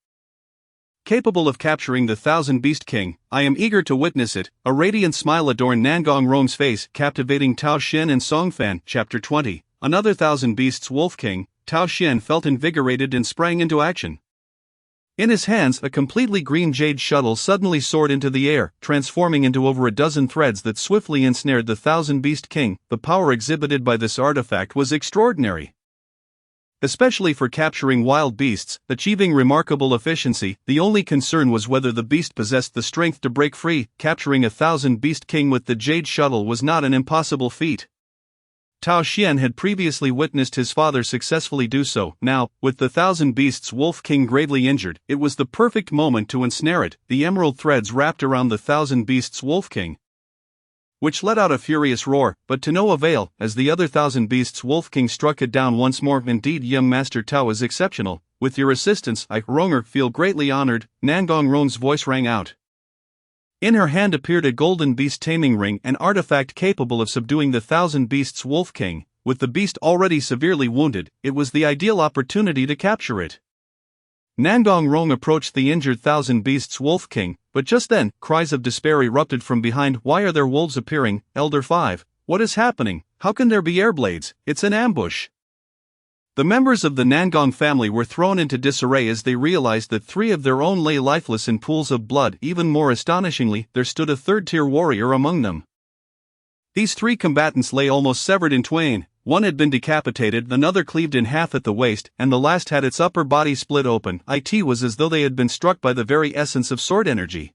capable of capturing the 1,000 Beast King. I am eager to witness it." A radiant smile adorned Nangong Rong's face, captivating Tao Xin and Song Fan. Chapter 20. Another 1,000 Beasts Wolf King. Tao Xin felt invigorated and sprang into action. In his hands, a completely green jade shuttle suddenly soared into the air, transforming into over a dozen threads that swiftly ensnared the 1,000 Beast King. The power exhibited by this artifact was extraordinary, especially for capturing wild beasts, achieving remarkable efficiency. The only concern was whether the beast possessed the strength to break free. Capturing a 1,000 Beast King with the Jade Shuttle was not an impossible feat. Tao Xian had previously witnessed his father successfully do so. Now, with the Thousand Beasts Wolf King gravely injured, it was the perfect moment to ensnare it. The emerald threads wrapped around the Thousand Beasts Wolf King, which let out a furious roar, but to no avail, as the other Thousand Beasts Wolf King struck it down once more. Indeed, young Master Tao is exceptional. With your assistance, I, Ronger, feel greatly honored, Nangong Rong's voice rang out. In her hand appeared a golden beast taming ring, an artifact capable of subduing the Thousand Beasts Wolf King. With the beast already severely wounded, it was the ideal opportunity to capture it. Nangong Rong approached the injured Thousand Beasts Wolf King, but just then, cries of despair erupted from behind. Why are there wolves appearing, Elder 5? What is happening? How can there be airblades? It's an ambush. The members of the Nangong family were thrown into disarray as they realized that 3 of their own lay lifeless in pools of blood. Even more astonishingly, there stood a third-tier warrior among them. These 3 combatants lay almost severed in twain. One had been decapitated, another cleaved in half at the waist, and the last had its upper body split open. It was as though they had been struck by the very essence of sword energy,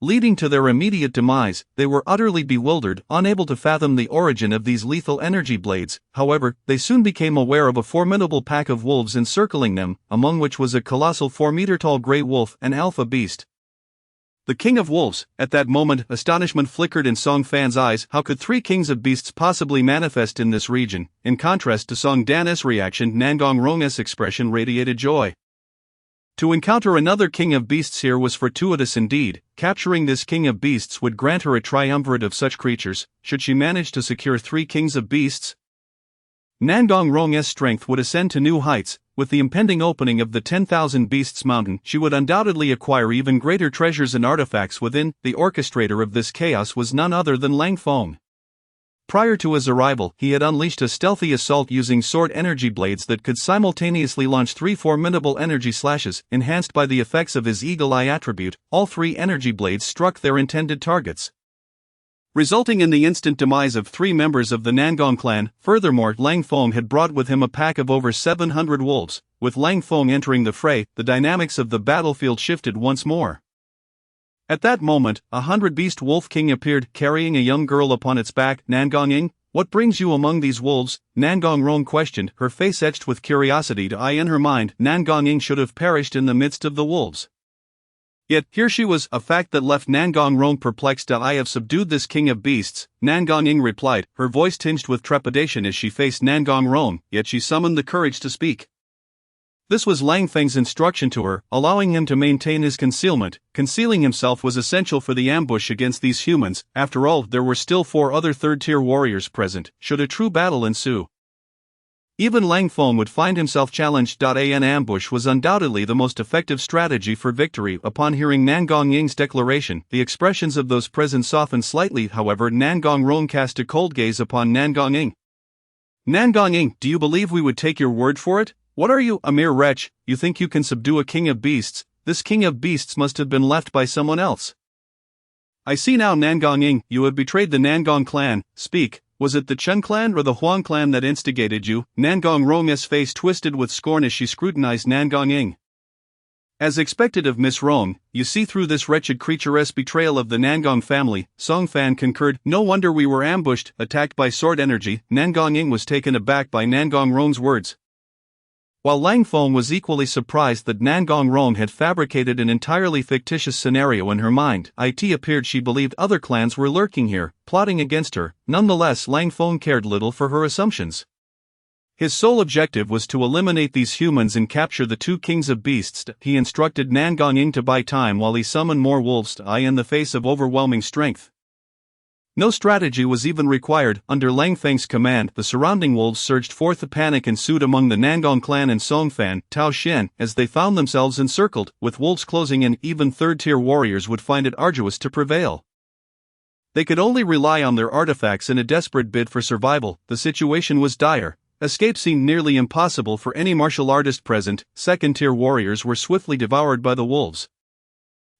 leading to their immediate demise. They were utterly bewildered, unable to fathom the origin of these lethal energy blades. However, they soon became aware of a formidable pack of wolves encircling them, among which was a colossal 4-meter-tall grey wolf, an alpha beast, the king of wolves. At that moment, astonishment flickered in Song Fan's eyes. How could 3 kings of beasts possibly manifest in this region? In contrast to Song Dan's reaction, Nangong Rong's expression radiated joy. To encounter another king of beasts here was fortuitous indeed. Capturing this king of beasts would grant her a triumvirate of such creatures. Should she manage to secure 3 kings of beasts, Nangong Rong's strength would ascend to new heights. With the impending opening of the 10,000 Beasts Mountain, she would undoubtedly acquire even greater treasures and artifacts within. The orchestrator of this chaos was none other than Lang Feng. Prior to his arrival, he had unleashed a stealthy assault using sword energy blades that could simultaneously launch 3 formidable energy slashes. Enhanced by the effects of his Eagle Eye attribute, all 3 energy blades struck their intended targets, resulting in the instant demise of 3 members of the Nangong clan. Furthermore, Lang Feng had brought with him a pack of over 700 wolves. With Lang Feng entering the fray, the dynamics of the battlefield shifted once more. At that moment, 100 Beast Wolf King appeared, carrying a young girl upon its back. Nangong Ying, what brings you among these wolves? Nangong Rong questioned, her face etched with curiosity. In her mind, Nangong Ying should have perished in the midst of the wolves. Yet, here she was, a fact that left Nangong Rong perplexed. I have subdued this king of beasts, Nangong Ying replied, her voice tinged with trepidation as she faced Nangong Rong, yet she summoned the courage to speak. This was Lang Feng's instruction to her, allowing him to maintain his concealment. Concealing himself was essential for the ambush against these humans. After all, there were still 4 other third-tier warriors present, should a true battle ensue. Even Lang Feng would find himself challenged. An ambush was undoubtedly the most effective strategy for victory. Upon hearing Nangong Ying's declaration, the expressions of those present softened slightly. However, Nangong Rong cast a cold gaze upon Nangong Ying. Nangong Ying, do you believe we would take your word for it? What are you, a mere wretch? You think you can subdue a king of beasts? This king of beasts must have been left by someone else. I see now, Nangong Ying, you have betrayed the Nangong clan. Speak. Was it the Chen clan or the Huang clan that instigated you? Nangong Rong's face twisted with scorn as she scrutinized Nangong Ying. As expected of Miss Rong, you see through this wretched creature's betrayal of the Nangong family. Song Fan concurred. No wonder we were ambushed, attacked by sword energy. Nangong Ying was taken aback by Nangong Rong's words, while Lang Feng was equally surprised that Nangong Rong had fabricated an entirely fictitious scenario in her mind. It appeared she believed other clans were lurking here, plotting against her. Nonetheless, Lang Feng cared little for her assumptions. His sole objective was to eliminate these humans and capture the 2 kings of beasts. He instructed Nangong Ying to buy time while he summoned more wolves in the face of overwhelming strength. No strategy was even required. Under Lang Feng's command, the surrounding wolves surged forth. A panic ensued among the Nangong clan and Song Fan, Tao Xian, as they found themselves encircled. With wolves closing in, even third-tier warriors would find it arduous to prevail. They could only rely on their artifacts in a desperate bid for survival. The situation was dire. Escape seemed nearly impossible for any martial artist present. Second-tier warriors were swiftly devoured by the wolves,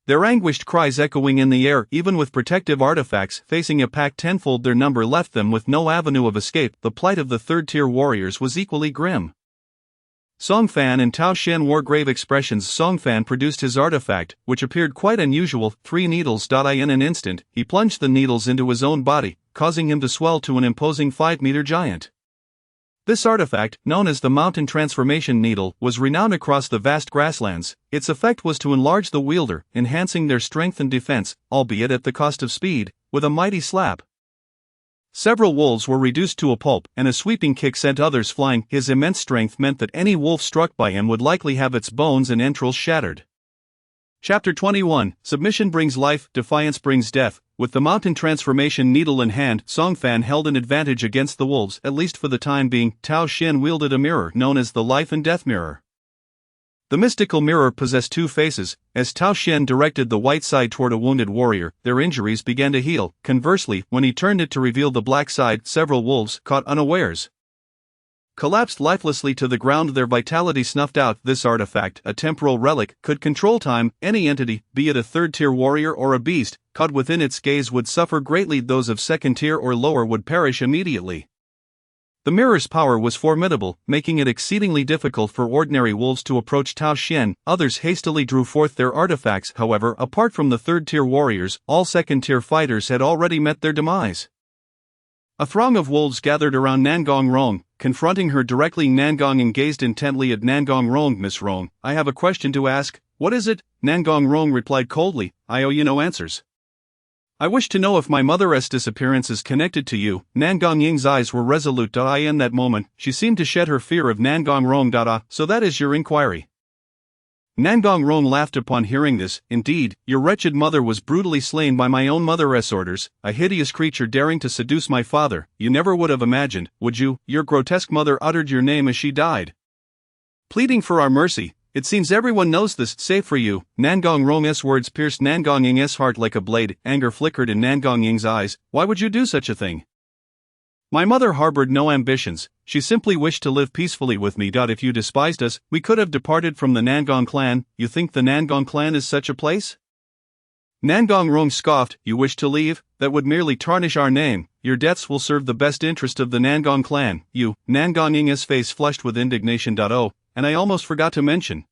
their anguished cries echoing in the air. Even with protective artifacts, facing a pack tenfold their number left them with no avenue of escape. The plight of the third-tier warriors was equally grim. Song Fan and Tao Shen wore grave expressions. Song Fan produced his artifact, which appeared quite unusual, 3 needles. In an instant, he plunged the needles into his own body, causing him to swell to an imposing 5-meter giant. This artifact, known as the Mountain Transformation Needle, was renowned across the vast grasslands. Its effect was to enlarge the wielder, enhancing their strength and defense, albeit at the cost of speed, with a mighty slap. Several wolves were reduced to a pulp, and a sweeping kick sent others flying. His immense strength meant that any wolf struck by him would likely have its bones and entrails shattered. Chapter 21, Submission brings life, defiance brings death. With the Mountain Transformation Needle in hand, Song Fan held an advantage against the wolves, at least for the time being. Tao Shen wielded a mirror known as the Life and Death Mirror. The mystical mirror possessed 2 faces. As Tao Shen directed the white side toward a wounded warrior, their injuries began to heal. Conversely, when he turned it to reveal the black side, several wolves, caught unawares, collapsed lifelessly to the ground, their vitality snuffed out. This artifact, a temporal relic, could control time. Any entity, be it a 3rd-tier warrior or a beast, caught within its gaze would suffer greatly. Those of 2nd tier or lower would perish immediately. The mirror's power was formidable, making it exceedingly difficult for ordinary wolves to approach Tao Shen. Others hastily drew forth their artifacts. However, apart from the 3rd-tier warriors, all 2nd-tier fighters had already met their demise. A throng of wolves gathered around Nangong Rong, confronting her directly. Nangong gazed intently at Nangong Rong. Miss Rong, I have a question to ask. What is it? Nangong Rong replied coldly, I owe you no answers. I wish to know if my mother's disappearance is connected to you. Nangong Ying's eyes were resolute. In that moment, she seemed to shed her fear of Nangong Rong. So that is your inquiry. Nangong Rong laughed upon hearing this. Indeed, your wretched mother was brutally slain by my own mother's orders, a hideous creature daring to seduce my father. You never would have imagined, would you? Your grotesque mother uttered your name as she died, pleading for our mercy. It seems everyone knows this, save for you. Nangong Rong's words pierced Nangong Ying's heart like a blade. Anger flickered in Nangong Ying's eyes. Why would you do such a thing? My mother harbored no ambitions, she simply wished to live peacefully with me. If you despised us, we could have departed from the Nangong clan. You think the Nangong clan is such a place? Nangong Rong scoffed. You wish to leave? That would merely tarnish our name. Your deaths will serve the best interest of the Nangong clan. You, Nangong Ying's face flushed with indignation. Oh, and I almost forgot to mention,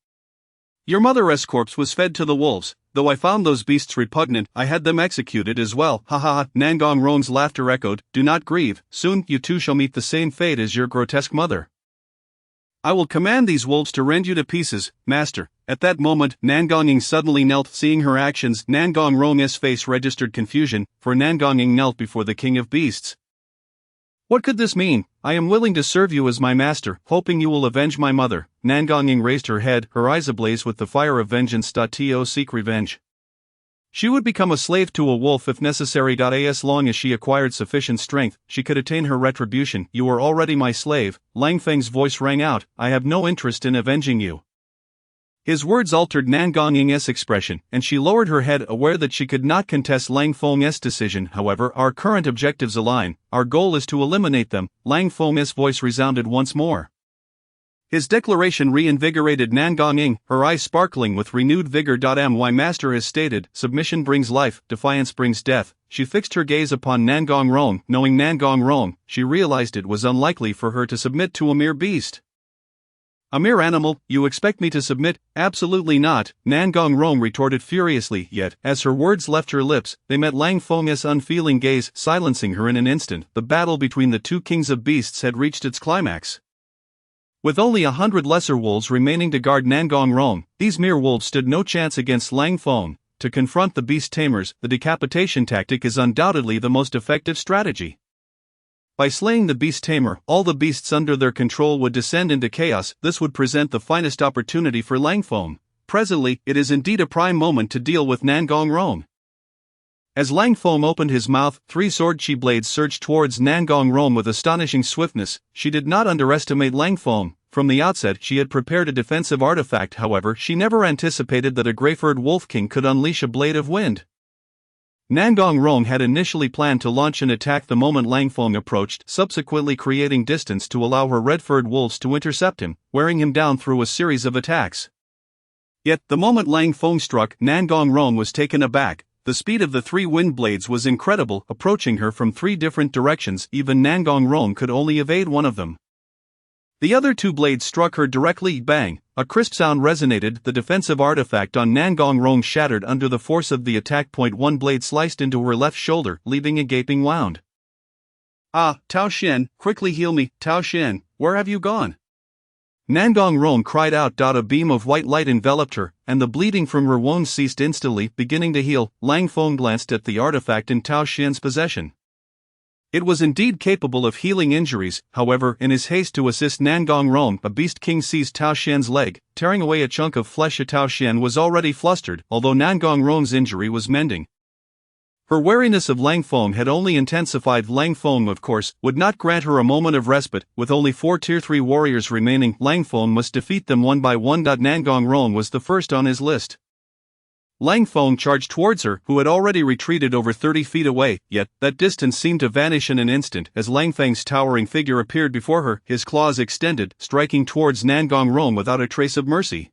your mother's corpse was fed to the wolves. Though I found those beasts repugnant, I had them executed as well. Ha ha ha. Nangong Rong's laughter echoed. Do not grieve, soon you too shall meet the same fate as your grotesque mother. I will command these wolves to rend you to pieces, master. At that moment, Nangong Ying suddenly knelt. Seeing her actions, Nangong Rong's face registered confusion, for Nangong Ying knelt before the king of beasts. What could this mean? I am willing to serve you as my master, hoping you will avenge my mother. Nangong Ying raised her head, her eyes ablaze with the fire of vengeance. To seek revenge. She would become a slave to a wolf if necessary. As long as she acquired sufficient strength, she could attain her retribution. You are already my slave. Lang Feng's voice rang out. I have no interest in avenging you. His words altered Nangong Ying's expression, and she lowered her head, aware that she could not contest Lang Feng's decision. However, our current objectives align. Our goal is to eliminate them. Lang Feng's voice resounded once more. His declaration reinvigorated Nangong Ying, her eyes sparkling with renewed vigor. My master has stated, submission brings life, defiance brings death. She fixed her gaze upon Nangong Rong. Knowing Nangong Rong, she realized it was unlikely for her to submit to a mere beast. A mere animal, you expect me to submit? Absolutely not, Nangong Rong retorted furiously. Yet, as her words left her lips, they met Lang Feng's unfeeling gaze, silencing her in an instant. The battle between the 2 kings of beasts had reached its climax. With only 100 lesser wolves remaining to guard Nangong Rong, these mere wolves stood no chance against Lang Feng. To confront the beast tamers, the decapitation tactic is undoubtedly the most effective strategy. By slaying the beast tamer, all the beasts under their control would descend into chaos. This would present the finest opportunity for Lang Feng. Presently, it is indeed a prime moment to deal with Nangong Rong. As Lang Feng opened his mouth, 3 sword-chi blades surged towards Nangong Rong with astonishing swiftness. She did not underestimate Lang Feng. From the outset, she had prepared a defensive artifact. However, she never anticipated that a Greyfurred Wolf King could unleash a blade of wind. Nangong Rong had initially planned to launch an attack the moment Lang Feng approached, subsequently creating distance to allow her red-furred wolves to intercept him, wearing him down through a series of attacks. Yet, the moment Lang Feng struck, Nangong Rong was taken aback. The speed of the 3 wind blades was incredible, approaching her from 3 different directions. Even Nangong Rong could only evade one of them. The other two blades struck her directly. Bang! A crisp sound resonated. The defensive artifact on Nangong Rong shattered under the force of the attack. One blade sliced into her left shoulder, leaving a gaping wound. Ah, Tao Shen, quickly heal me. Tao Shen, where have you gone? Nangong Rong cried out. A beam of white light enveloped her, and the bleeding from her wounds ceased instantly. Beginning to heal, Lang Feng glanced at the artifact in Tao Shen's possession. It was indeed capable of healing injuries. However, in his haste to assist Nangong Rong, a Beast King seized Tao Shen's leg, tearing away a chunk of flesh. Tao Shen was already flustered, although Nangong Rong's injury was mending. Her wariness of Lang Feng had only intensified. Lang Feng, of course, would not grant her a moment of respite. With only 4 Tier 3 warriors remaining, Lang Feng must defeat them one by one. Nangong Rong was the first on his list. Lang Feng charged towards her, who had already retreated over 30 feet away, yet that distance seemed to vanish in an instant as Lang Feng's towering figure appeared before her, his claws extended, striking towards Nangong Rong without a trace of mercy.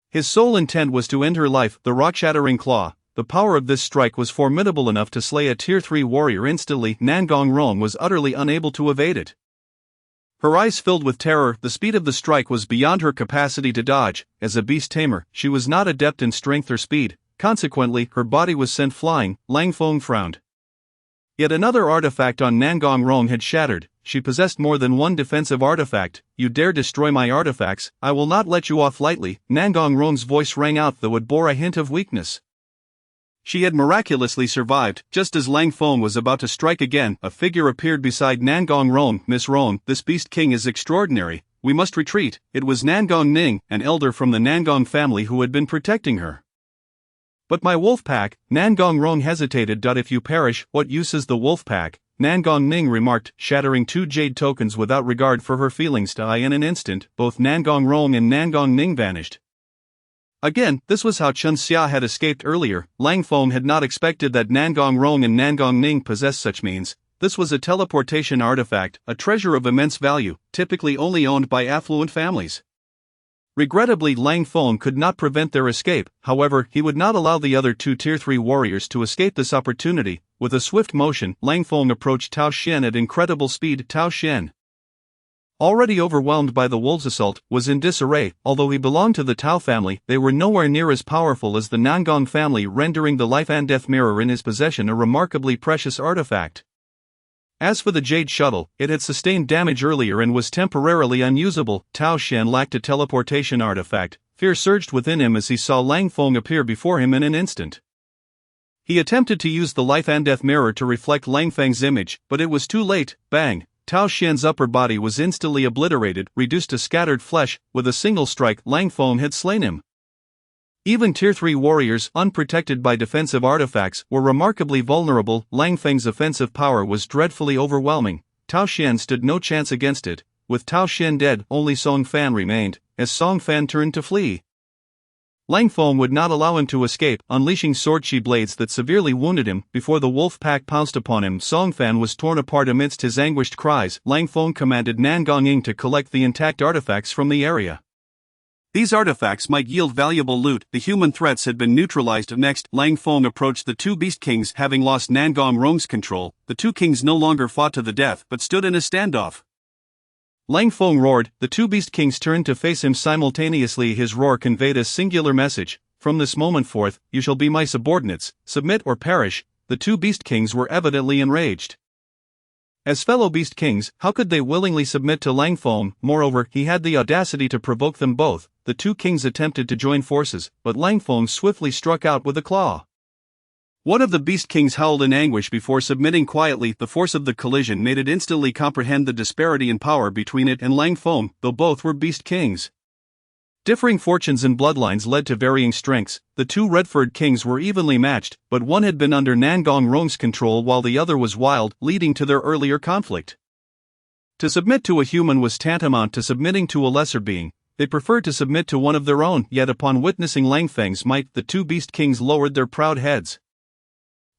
His sole intent was to end her life. The rock-shattering claw. The power of this strike was formidable enough to slay a Tier 3 warrior instantly. Nangong Rong was utterly unable to evade it. Her eyes filled with terror. The speed of the strike was beyond her capacity to dodge. As a beast tamer, she was not adept in strength or speed. Consequently, her body was sent flying. Lang Feng frowned. Yet another artifact on Nangong Rong had shattered. She possessed more than one defensive artifact. You dare destroy my artifacts, I will not let you off lightly. Nangong Rong's voice rang out, though it bore a hint of weakness. She had miraculously survived. Just as Lang Feng was about to strike again, a figure appeared beside Nangong Rong. Miss Rong, this Beast King is extraordinary. We must retreat. It was Nangong Ning, an elder from the Nangong family, who had been protecting her. But my wolf pack. Nangong Rong hesitated. If you perish, what use is the wolf pack? Nangong Ning remarked, shattering 2 jade tokens without regard for her feelings. In an instant, both Nangong Rong and Nangong Ning vanished. Again, this was how Chun Xia had escaped earlier. Lang Feng had not expected that Nangong Rong and Nangong Ning possessed such means. This was a teleportation artifact, a treasure of immense value, typically only owned by affluent families. Regrettably, Lang Feng could not prevent their escape. However, he would not allow the other 2 Tier 3 warriors to escape this opportunity. With a swift motion, Lang Feng approached Tao Shen at incredible speed. Tao Shen, already overwhelmed by the wolves' assault, was in disarray. Although he belonged to the Tao family, they were nowhere near as powerful as the Nangong family, rendering the life and death mirror in his possession a remarkably precious artifact. As for the Jade Shuttle, it had sustained damage earlier and was temporarily unusable. Tao Shen lacked a teleportation artifact. Fear surged within him as he saw Lang Feng appear before him in an instant. He attempted to use the life and death mirror to reflect Lang Feng's image, but it was too late. Bang! Tao Shen's upper body was instantly obliterated, reduced to scattered flesh. With a single strike, Lang Feng had slain him. Even Tier 3 warriors, unprotected by defensive artifacts, were remarkably vulnerable. Lang Feng's offensive power was dreadfully overwhelming. Tao Shen stood no chance against it. With Tao Shen dead, only Song Fan remained, as Song Fan turned to flee. Lang Feng would not allow him to escape, unleashing sword-chi blades that severely wounded him. Before the wolf pack pounced upon him, Song Fan was torn apart amidst his anguished cries. Lang Feng commanded Nangong Ying to collect the intact artifacts from the area. These artifacts might yield valuable loot. The human threats had been neutralized. Next, Lang Feng approached the 2 Beast Kings. Having lost Nangong Rong's control, the 2 kings no longer fought to the death but stood in a standoff. Lang Feng roared. The 2 Beast Kings turned to face him simultaneously. His roar conveyed a singular message. From this moment forth, you shall be my subordinates, submit or perish. The 2 Beast Kings were evidently enraged. As fellow Beast Kings, how could they willingly submit to Lang Feng? Moreover, he had the audacity to provoke them both. The 2 kings attempted to join forces, but Lang Feng swiftly struck out with a claw. One of the Beast Kings howled in anguish before submitting quietly. The force of the collision made it instantly comprehend the disparity in power between it and Lang Feng, though both were Beast Kings. Differing fortunes and bloodlines led to varying strengths. The 2 Redford Kings were evenly matched, but one had been under Nangong Rong's control while the other was wild, leading to their earlier conflict. To submit to a human was tantamount to submitting to a lesser being. They preferred to submit to one of their own, yet upon witnessing Lang Feng's might, the 2 Beast Kings lowered their proud heads.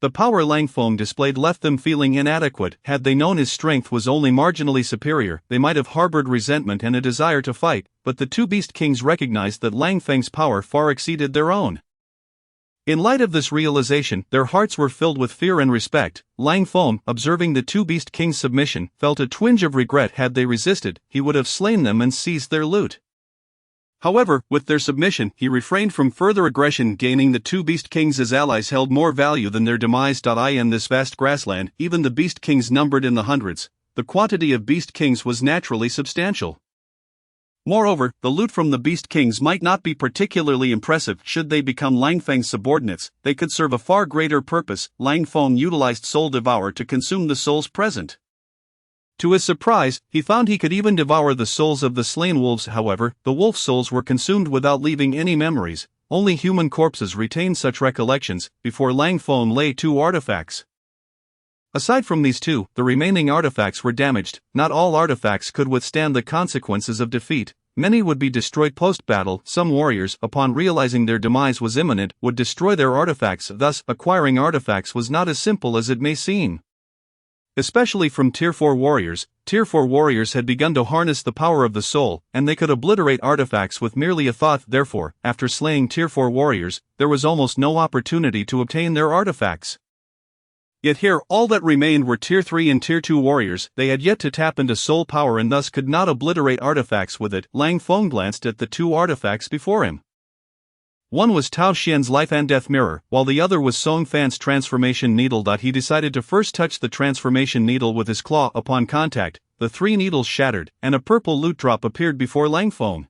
The power Lang Feng displayed left them feeling inadequate. Had they known his strength was only marginally superior, they might have harbored resentment and a desire to fight, but the 2 Beast Kings recognized that Lang Feng's power far exceeded their own. In light of this realization, their hearts were filled with fear and respect. Lang Feng, observing the two Beast Kings' submission, felt a twinge of regret. Had they resisted, he would have slain them and seized their loot. However, with their submission, he refrained from further aggression. Gaining the two Beast Kings as allies held more value than their demise. In this vast grassland, even the Beast Kings numbered in the hundreds. The quantity of Beast Kings was naturally substantial. Moreover, the loot from the Beast Kings might not be particularly impressive. Should they become Lang Feng's subordinates, they could serve a far greater purpose. Lang Feng utilized Soul Devour to consume the souls present. To his surprise, he found he could even devour the souls of the slain wolves. However, the wolf souls were consumed without leaving any memories. Only human corpses retained such recollections. Before Lang Feng lay two artifacts. Aside from these two, the remaining artifacts were damaged. Not all artifacts could withstand the consequences of defeat. Many would be destroyed post-battle. Some warriors, upon realizing their demise was imminent, would destroy their artifacts. Thus, acquiring artifacts was not as simple as it may seem. Especially from Tier 4 warriors. Tier 4 warriors had begun to harness the power of the soul, and they could obliterate artifacts with merely a thought. Therefore, after slaying Tier 4 warriors, there was almost no opportunity to obtain their artifacts. Yet here, all that remained were Tier 3 and Tier 2 warriors. They had yet to tap into soul power and thus could not obliterate artifacts with it. Lang Feng glanced at the two artifacts before him. One was Tao Xian's Life and Death Mirror, while the other was Song Fan's Transformation Needle. He decided to first touch the Transformation Needle with his claw. Upon contact, the three needles shattered, and a purple loot drop appeared before Lang Feng.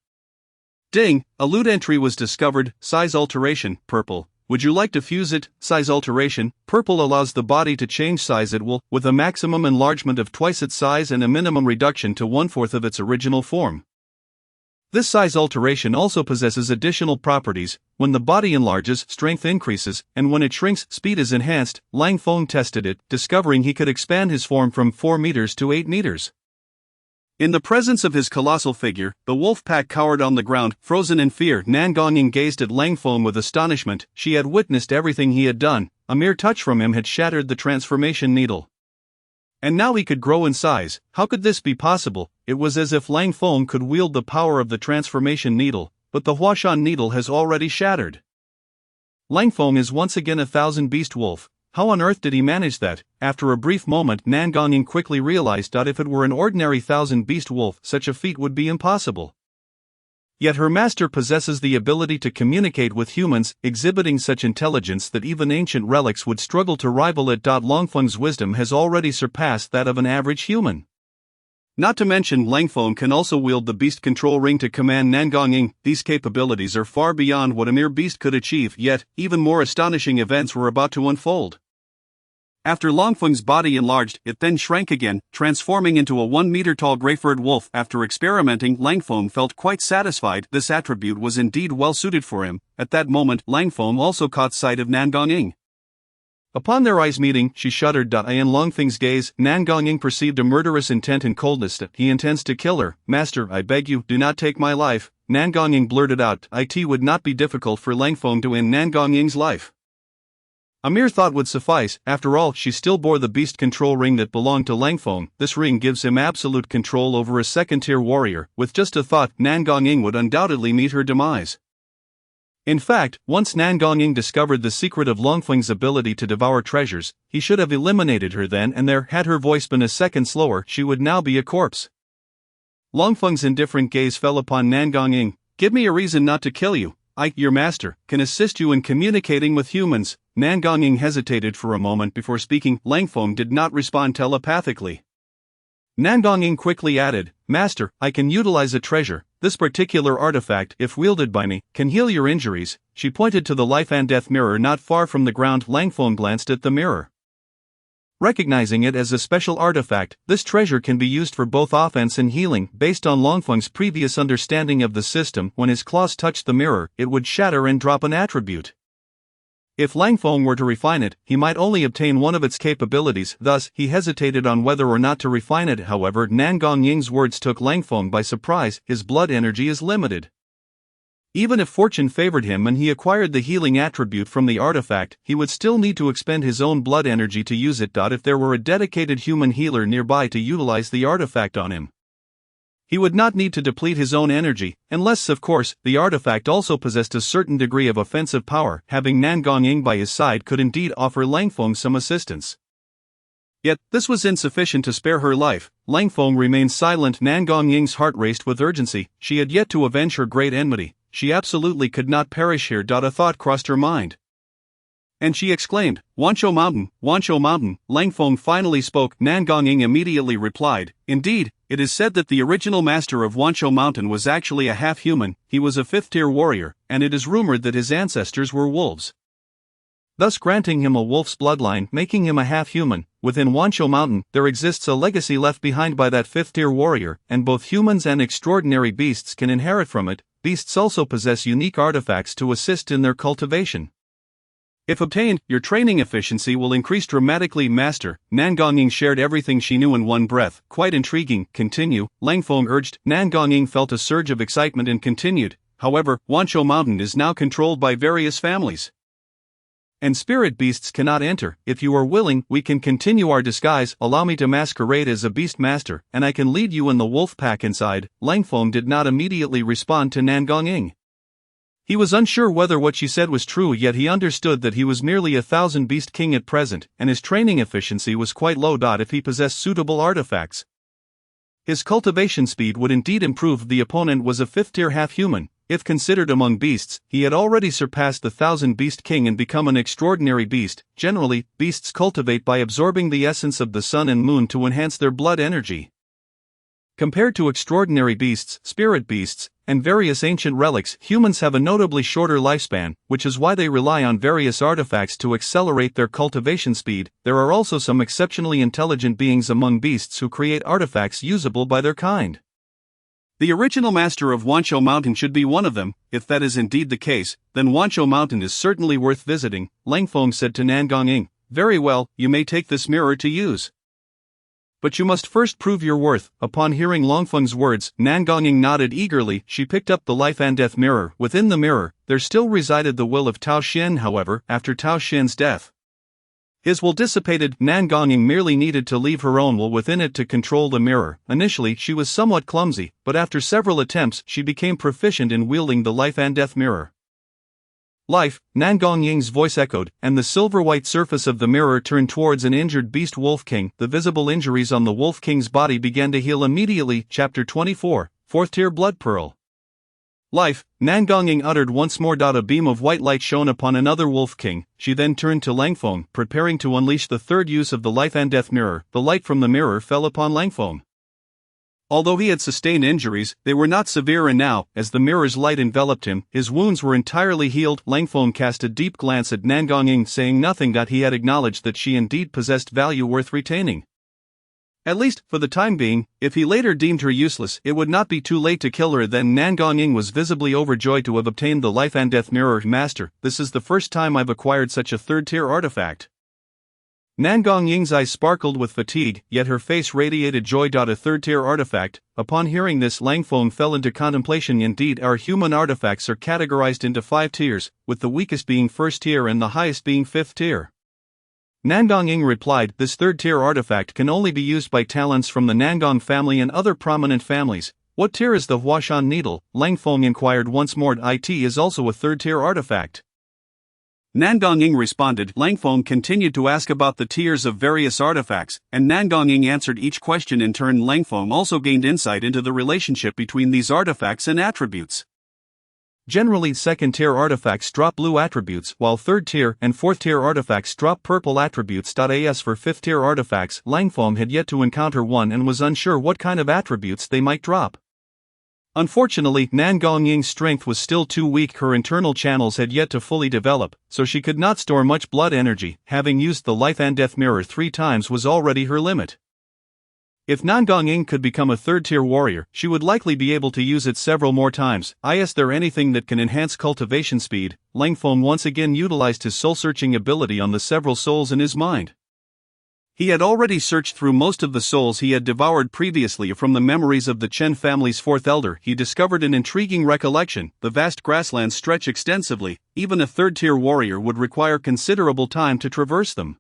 Ding! A loot entry was discovered. Size alteration, purple. Would you like to fuse it? Size alteration, purple allows the body to change size at will, with a maximum enlargement of twice its size and a minimum reduction to 1/4 of its original form. This size alteration also possesses additional properties. When the body enlarges, strength increases, and when it shrinks, speed is enhanced. Lang Feng tested it, discovering he could expand his form from 4 meters to 8 meters. In the presence of his colossal figure, the wolf pack cowered on the ground, frozen in fear. Nan Gongyin gazed at Lang Feng with astonishment. She had witnessed everything he had done. A mere touch from him had shattered the transformation needle. And now he could grow in size. How could this be possible? It was as if Lang Feng could wield the power of the transformation needle, but the Huashan needle has already shattered. Lang Feng is once again a 1,000-beast wolf. How on earth did he manage that? After a brief moment, Nan Gongyin quickly realized that if it were an ordinary 1,000-beast wolf, such a feat would be impossible. Yet her master possesses the ability to communicate with humans, exhibiting such intelligence that even ancient relics would struggle to rival it. Lang Feng's wisdom has already surpassed that of an average human. Not to mention, Lang Feng can also wield the beast control ring to command Nan Gongyin. These capabilities are far beyond what a mere beast could achieve, yet, even more astonishing events were about to unfold. After Lang Feng's body enlarged, it then shrank again, transforming into a 1-meter-tall gray-furred wolf. After experimenting, Lang Feng felt quite satisfied. This attribute was indeed well suited for him. At that moment, Lang Feng also caught sight of Nan Gongyin. Upon their eyes meeting, she shuddered. In Lang Feng's gaze, Nan Gongyin perceived a murderous intent and coldness. He intends to kill her. Master, I beg you, do not take my life. Nan Gongyin blurted out. It would not be difficult for Lang Feng to end Nan Gongyin's life. A mere thought would suffice. After all, she still bore the beast control ring that belonged to Lang Feng. This ring gives him absolute control over a second-tier warrior. With just a thought, Nan Gongyin would undoubtedly meet her demise. In fact, once Nan Gongyin discovered the secret of Lang Feng's ability to devour treasures, he should have eliminated her then and there. Had her voice been a second slower, she would now be a corpse. Lang Feng's indifferent gaze fell upon Nan Gongyin. Give me a reason not to kill you. I, your master, can assist you in communicating with humans. Nan Gongyin hesitated for a moment before speaking. Lang Feng did not respond telepathically. Nan Gongyin quickly added, Master, I can utilize a treasure. This particular artifact, if wielded by me, can heal your injuries. She pointed to the Life and Death Mirror not far from the ground. Lang Feng glanced at the mirror. Recognizing it as a special artifact, this treasure can be used for both offense and healing. Based on Lang Feng's previous understanding of the system, when his claws touched the mirror, it would shatter and drop an attribute. If Lang Feng were to refine it, he might only obtain one of its capabilities. Thus, he hesitated on whether or not to refine it. However, Nan Gongying's words took Lang Feng by surprise. His blood energy is limited. Even if fortune favored him and he acquired the healing attribute from the artifact, he would still need to expend his own blood energy to use it. If there were a dedicated human healer nearby to utilize the artifact on him. He would not need to deplete his own energy, unless, of course, the artifact also possessed a certain degree of offensive power. Having Nan Gong by his side could indeed offer Lang Feng some assistance. Yet, this was insufficient to spare her life. Lang Feng remained silent. Nan Gong's heart raced with urgency. She had yet to avenge her great enmity. She absolutely could not perish here. A thought crossed her mind, and she exclaimed, Wanshou Mountain, Wanshou Mountain. Lang Feng finally spoke. Nan Gong immediately replied, Indeed, it is said that the original master of Wanshou Mountain was actually a half-human. He was a fifth-tier warrior, and it is rumored that his ancestors were wolves, thus granting him a wolf's bloodline, making him a half-human. Within Wanshou Mountain, there exists a legacy left behind by that fifth-tier warrior, and both humans and extraordinary beasts can inherit from it. Beasts also possess unique artifacts to assist in their cultivation. If obtained, your training efficiency will increase dramatically. Master, Nan Gong shared everything she knew in one breath. Quite intriguing. Continue, Lang Feng urged. Nan Gong felt a surge of excitement and continued, However, Wanshou Mountain is now controlled by various families, and spirit beasts cannot enter. If you are willing, we can continue our disguise. Allow me to masquerade as a beast master, and I can lead you in the wolf pack inside. Lang Feng did not immediately respond to Nan Gong. He was unsure whether what she said was true, yet he understood that he was merely a 1,000-beast king at present, and his training efficiency was quite low. If he possessed suitable artifacts, his cultivation speed would indeed improve. The opponent was a fifth-tier half-human. If considered among beasts, he had already surpassed the 1,000-beast king and become an extraordinary beast. Generally, beasts cultivate by absorbing the essence of the sun and moon to enhance their blood energy. Compared to extraordinary beasts, spirit beasts, and various ancient relics, humans have a notably shorter lifespan, which is why they rely on various artifacts to accelerate their cultivation speed. There are also some exceptionally intelligent beings among beasts who create artifacts usable by their kind. The original master of Wanshou Mountain should be one of them. If that is indeed the case, then Wanshou Mountain is certainly worth visiting. Lang Feng said to Nan Gong, Very well, you may take this mirror to use, but you must first prove your worth. Upon hearing Lang Feng's words, Nan Gong nodded eagerly. She picked up the life and death mirror. Within the mirror, there still resided the will of Tao Xin. However, after Tao Xin's death, his will dissipated. Nan Gong merely needed to leave her own will within it to control the mirror. Initially, she was somewhat clumsy, but after several attempts, she became proficient in wielding the life and death mirror. Life, Nan Gong's voice echoed, and the silver-white surface of the mirror turned towards an injured beast Wolf King. The visible injuries on the Wolf King's body began to heal immediately. Chapter 24, 4th Tier Blood Pearl. Life, Nan Gong uttered once more. A beam of white light shone upon another Wolf King. She then turned to Lang Feng, preparing to unleash the third use of the life and death mirror. The light from the mirror fell upon Lang Feng. Although he had sustained injuries, they were not severe, and now, as the mirror's light enveloped him, his wounds were entirely healed. Lang Feng cast a deep glance at Nan Gong, saying nothing. He had acknowledged that she indeed possessed value worth retaining, at least for the time being. If he later deemed her useless, it would not be too late to kill her then. Nan Gong was visibly overjoyed to have obtained the life and death mirror. Master, this is the first time I've acquired such a third-tier artifact. Nan Gong's eyes sparkled with fatigue, yet her face radiated joy. A third-tier artifact. Upon hearing this, Lang Feng fell into contemplation. Indeed, our human artifacts are categorized into 5 tiers, with the weakest being 1st tier and the highest being 5th tier. Nan Gong replied, This third-tier artifact can only be used by talents from the Nangong family and other prominent families. What tier is the Huashan needle? Lang Feng inquired once more. It is also a third-tier artifact. Nan Gong responded. Lang Feng continued to ask about the tiers of various artifacts, and Nan Gong answered each question in turn. Lang Feng also gained insight into the relationship between these artifacts and attributes. Generally, 2nd-tier artifacts drop blue attributes, while 3rd-tier and 4th-tier artifacts drop purple attributes. As for 5th-tier artifacts, Lang Feng had yet to encounter one and was unsure what kind of attributes they might drop. Unfortunately, Nan Gong's strength was still too weak. Her internal channels had yet to fully develop, so she could not store much blood energy. Having used the life and death mirror 3 times was already her limit. If Nan Gong could become a 3rd-tier warrior, she would likely be able to use it several more times. Is there anything that can enhance cultivation speed? Lang Feng once again utilized his soul-searching ability on the several souls in his mind. He had already searched through most of the souls he had devoured previously. From the memories of the Chen family's 4th elder, he discovered an intriguing recollection. The vast grasslands stretch extensively. Even a 3rd-tier warrior would require considerable time to traverse them.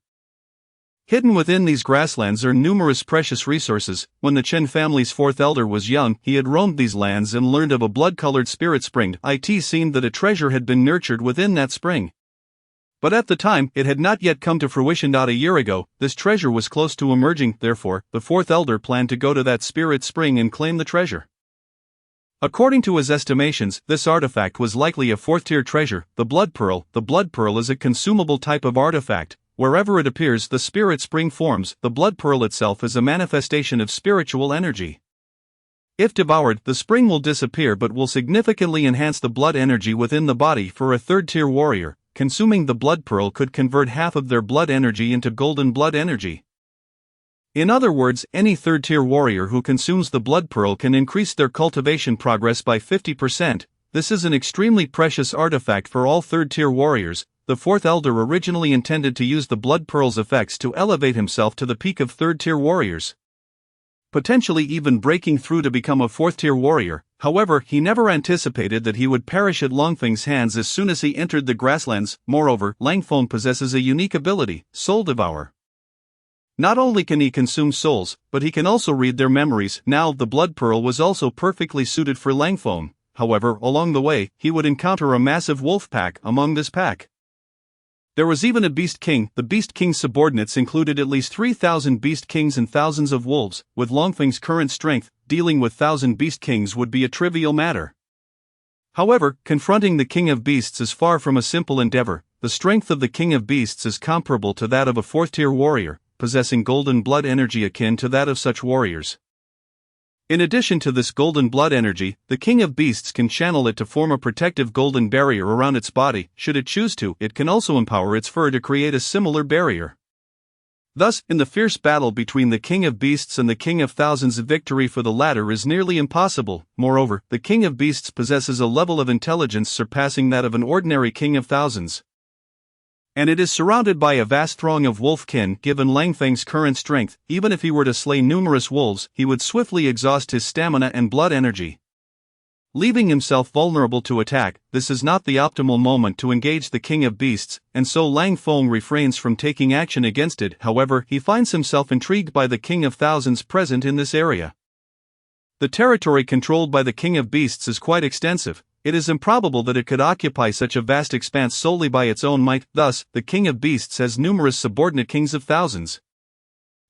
Hidden within these grasslands are numerous precious resources. When the Chen family's fourth elder was young, he had roamed these lands and learned of a blood-colored spirit spring. It seemed that a treasure had been nurtured within that spring. But at the time, it had not yet come to fruition. A year ago, this treasure was close to emerging. Therefore, the fourth elder planned to go to that spirit spring and claim the treasure. According to his estimations, this artifact was likely a fourth-tier treasure, the blood pearl. The blood pearl is a consumable type of artifact. Wherever it appears, the spirit spring forms. The blood pearl itself is a manifestation of spiritual energy. If devoured, the spring will disappear but will significantly enhance the blood energy within the body. For a third-tier warrior, consuming the blood pearl could convert half of their blood energy into golden blood energy. In other words, any third-tier warrior who consumes the blood pearl can increase their cultivation progress by 50%. This is an extremely precious artifact for all third-tier warriors. The fourth elder originally intended to use the blood pearl's effects to elevate himself to the peak of third-tier warriors, potentially even breaking through to become a fourth-tier warrior. However, he never anticipated that he would perish at Langfeng's hands as soon as he entered the grasslands. Moreover, Langfeng possesses a unique ability, Soul Devour. Not only can he consume souls, but he can also read their memories. Now, the blood pearl was also perfectly suited for Langfeng. However, along the way, he would encounter a massive wolf pack. Among this pack, there was even a Beast King. The Beast King's subordinates included at least 3,000 Beast Kings and thousands of wolves. With Langfeng's current strength, dealing with 1,000 Beast Kings would be a trivial matter. However, confronting the King of Beasts is far from a simple endeavor. The strength of the King of Beasts is comparable to that of a fourth-tier warrior, possessing golden blood energy akin to that of such warriors. In addition to this golden blood energy, the King of Beasts can channel it to form a protective golden barrier around its body. Should it choose to, it can also empower its fur to create a similar barrier. Thus, in the fierce battle between the King of Beasts and the King of Thousands, victory for the latter is nearly impossible. Moreover, the King of Beasts possesses a level of intelligence surpassing that of an ordinary King of Thousands, and it is surrounded by a vast throng of wolfkin. Given Langfeng's current strength, even if he were to slay numerous wolves, he would swiftly exhaust his stamina and blood energy, leaving himself vulnerable to attack. This is not the optimal moment to engage the King of Beasts, and so Langfeng refrains from taking action against it. However, he finds himself intrigued by the King of Thousands present in this area. The territory controlled by the King of Beasts is quite extensive. It is improbable that it could occupy such a vast expanse solely by its own might. Thus, the King of Beasts has numerous subordinate Kings of Thousands,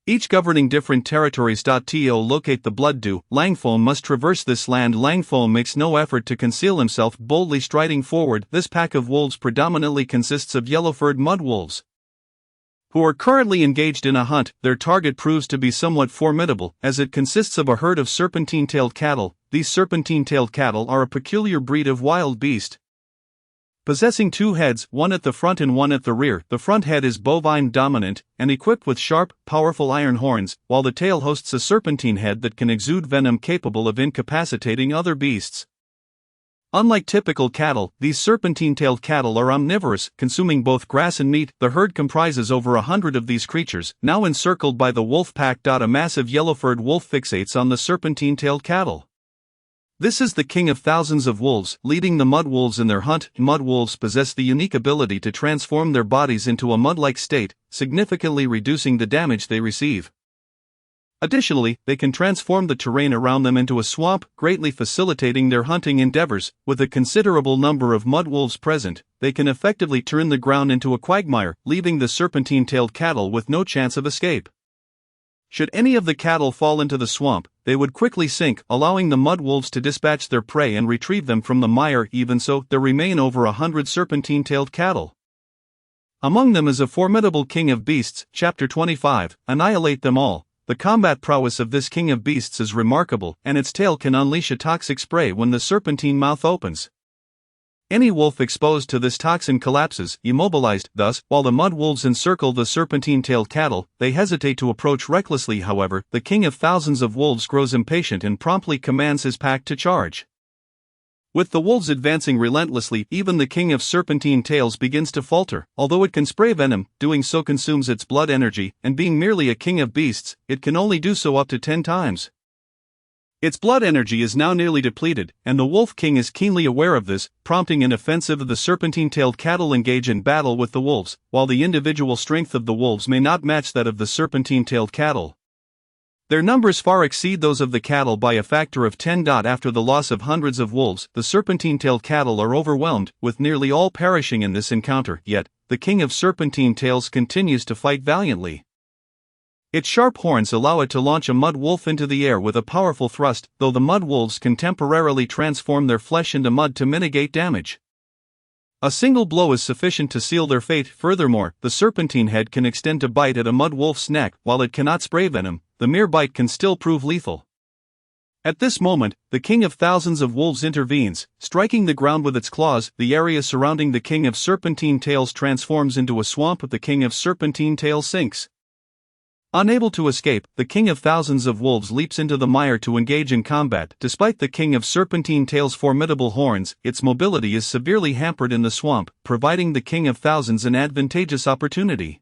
each governing different territories. To locate the blood dew, Langfeng must traverse this land. Langfeng makes no effort to conceal himself, boldly striding forward. This pack of wolves predominantly consists of yellow-furred mud wolves, who are currently engaged in a hunt. Their target proves to be somewhat formidable, as it consists of a herd of serpentine-tailed cattle. These serpentine-tailed cattle are a peculiar breed of wild beast, possessing two heads, one at the front and one at the rear. The front head is bovine dominant, and equipped with sharp, powerful iron horns, while the tail hosts a serpentine head that can exude venom capable of incapacitating other beasts. Unlike typical cattle, these serpentine-tailed cattle are omnivorous, consuming both grass and meat. The herd comprises over 100 of these creatures, now encircled by the wolf pack. A massive yellow-furred wolf fixates on the serpentine-tailed cattle. This is the King of Thousands of Wolves, leading the mud wolves in their hunt. Mud wolves possess the unique ability to transform their bodies into a mud-like state, significantly reducing the damage they receive. Additionally, they can transform the terrain around them into a swamp, greatly facilitating their hunting endeavors. With a considerable number of mud wolves present, they can effectively turn the ground into a quagmire, leaving the serpentine-tailed cattle with no chance of escape. Should any of the cattle fall into the swamp, they would quickly sink, allowing the mud wolves to dispatch their prey and retrieve them from the mire. Even so, there remain over 100 serpentine-tailed cattle. Among them is a formidable King of Beasts. Chapter 25. Annihilate them all. The combat prowess of this King of Beasts is remarkable, and its tail can unleash a toxic spray when the serpentine mouth opens. Any wolf exposed to this toxin collapses, immobilized. Thus, while the mud wolves encircle the serpentine-tailed cattle, they hesitate to approach recklessly. However, the King of Thousands of Wolves grows impatient and promptly commands his pack to charge. With the wolves advancing relentlessly, even the King of Serpentine Tails begins to falter. Although it can spray venom, doing so consumes its blood energy, and being merely a King of Beasts, it can only do so up to 10 times. Its blood energy is now nearly depleted, and the Wolf King is keenly aware of this, prompting an offensive of the serpentine-tailed cattle engage in battle with the wolves, while the individual strength of the wolves may not match that of the serpentine-tailed cattle. Their numbers far exceed those of the cattle by a factor of 10. After the loss of hundreds of wolves, the serpentine-tailed cattle are overwhelmed, with nearly all perishing in this encounter, yet, the King of Serpentine Tails continues to fight valiantly. Its sharp horns allow it to launch a mud wolf into the air with a powerful thrust, though the mud wolves can temporarily transform their flesh into mud to mitigate damage. A single blow is sufficient to seal their fate. Furthermore, the serpentine head can extend to bite at a mud wolf's neck. While it cannot spray venom, the mere bite can still prove lethal. At this moment, the King of Thousands of Wolves intervenes, striking the ground with its claws. The area surrounding the King of Serpentine Tails transforms into a swamp. The King of Serpentine Tails sinks. Unable to escape, the King of Thousands of Wolves leaps into the mire to engage in combat. Despite the King of Serpentine Tails' formidable horns, its mobility is severely hampered in the swamp, providing the King of Thousands an advantageous opportunity.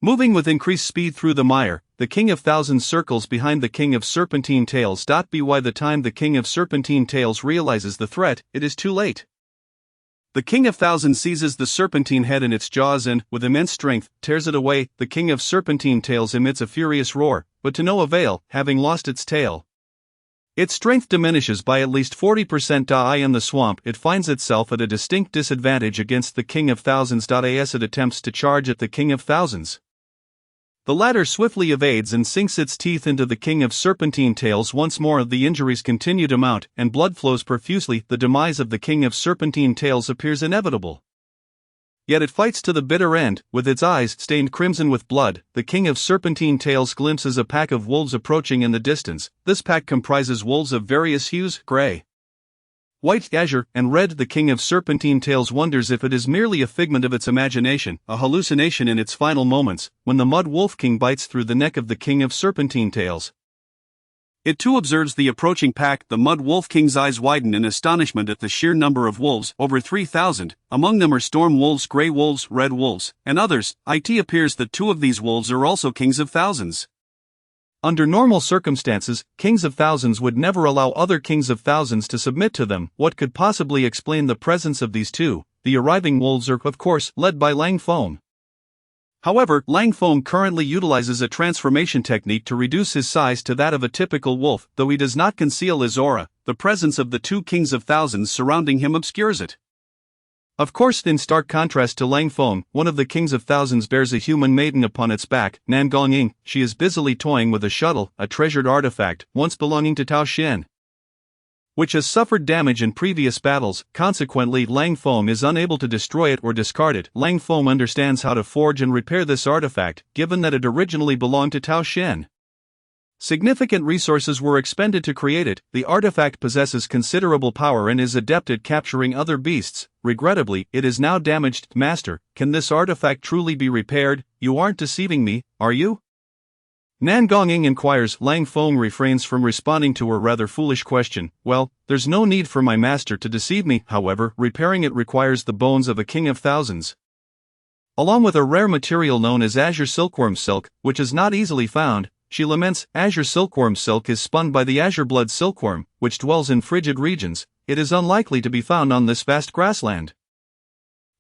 Moving with increased speed through the mire, the King of Thousands circles behind the King of Serpentine Tails. By the time the King of Serpentine Tails realizes the threat, it is too late. The King of Thousands seizes the serpentine head in its jaws and, with immense strength, tears it away. The King of Serpentine Tails emits a furious roar, but to no avail, having lost its tail. Its strength diminishes by at least 40%. In the swamp, it finds itself at a distinct disadvantage against the King of Thousands. As it attempts to charge at the King of Thousands, the latter swiftly evades and sinks its teeth into the King of Serpentine Tails. Once more, the injuries continue to mount, and blood flows profusely. The demise of the King of Serpentine Tails appears inevitable. Yet it fights to the bitter end, with its eyes stained crimson with blood. The King of Serpentine Tails glimpses a pack of wolves approaching in the distance. This pack comprises wolves of various hues: gray, white, azure, and red. The King of Serpentine Tails wonders if it is merely a figment of its imagination, a hallucination in its final moments, when the Mud Wolf King bites through the neck of the King of Serpentine Tails. It too observes the approaching pack. The Mud Wolf King's eyes widen in astonishment at the sheer number of wolves, over 3,000. Among them are storm wolves, gray wolves, red wolves, and others. It appears that 2 of these wolves are also Kings of Thousands. Under normal circumstances, Kings of Thousands would never allow other Kings of Thousands to submit to them. What could possibly explain the presence of these 2? The arriving wolves are, of course, led by Lang Feng. However, Lang Feng currently utilizes a transformation technique to reduce his size to that of a typical wolf. Though he does not conceal his aura, the presence of the 2 Kings of Thousands surrounding him obscures it. Of course, in stark contrast to Lang Feng, one of the Kings of Thousands bears a human maiden upon its back, Nan Gong. She is busily toying with a shuttle, a treasured artifact once belonging to Tao Xian, which has suffered damage in previous battles. Consequently, Lang Feng is unable to destroy it or discard it. Lang Feng understands how to forge and repair this artifact, given that it originally belonged to Tao Xian. Significant resources were expended to create it. The artifact possesses considerable power and is adept at capturing other beasts. Regrettably, it is now damaged. Master, can this artifact truly be repaired? You aren't deceiving me, are you? Nan Gong inquires. Lang Feng refrains from responding to her rather foolish question. Well, there's no need for my master to deceive me. However, repairing it requires the bones of a King of Thousands, along with a rare material known as azure silkworm silk, which is not easily found. She laments. Azure silkworm silk is spun by the azure blood silkworm, which dwells in frigid regions. It is unlikely to be found on this vast grassland.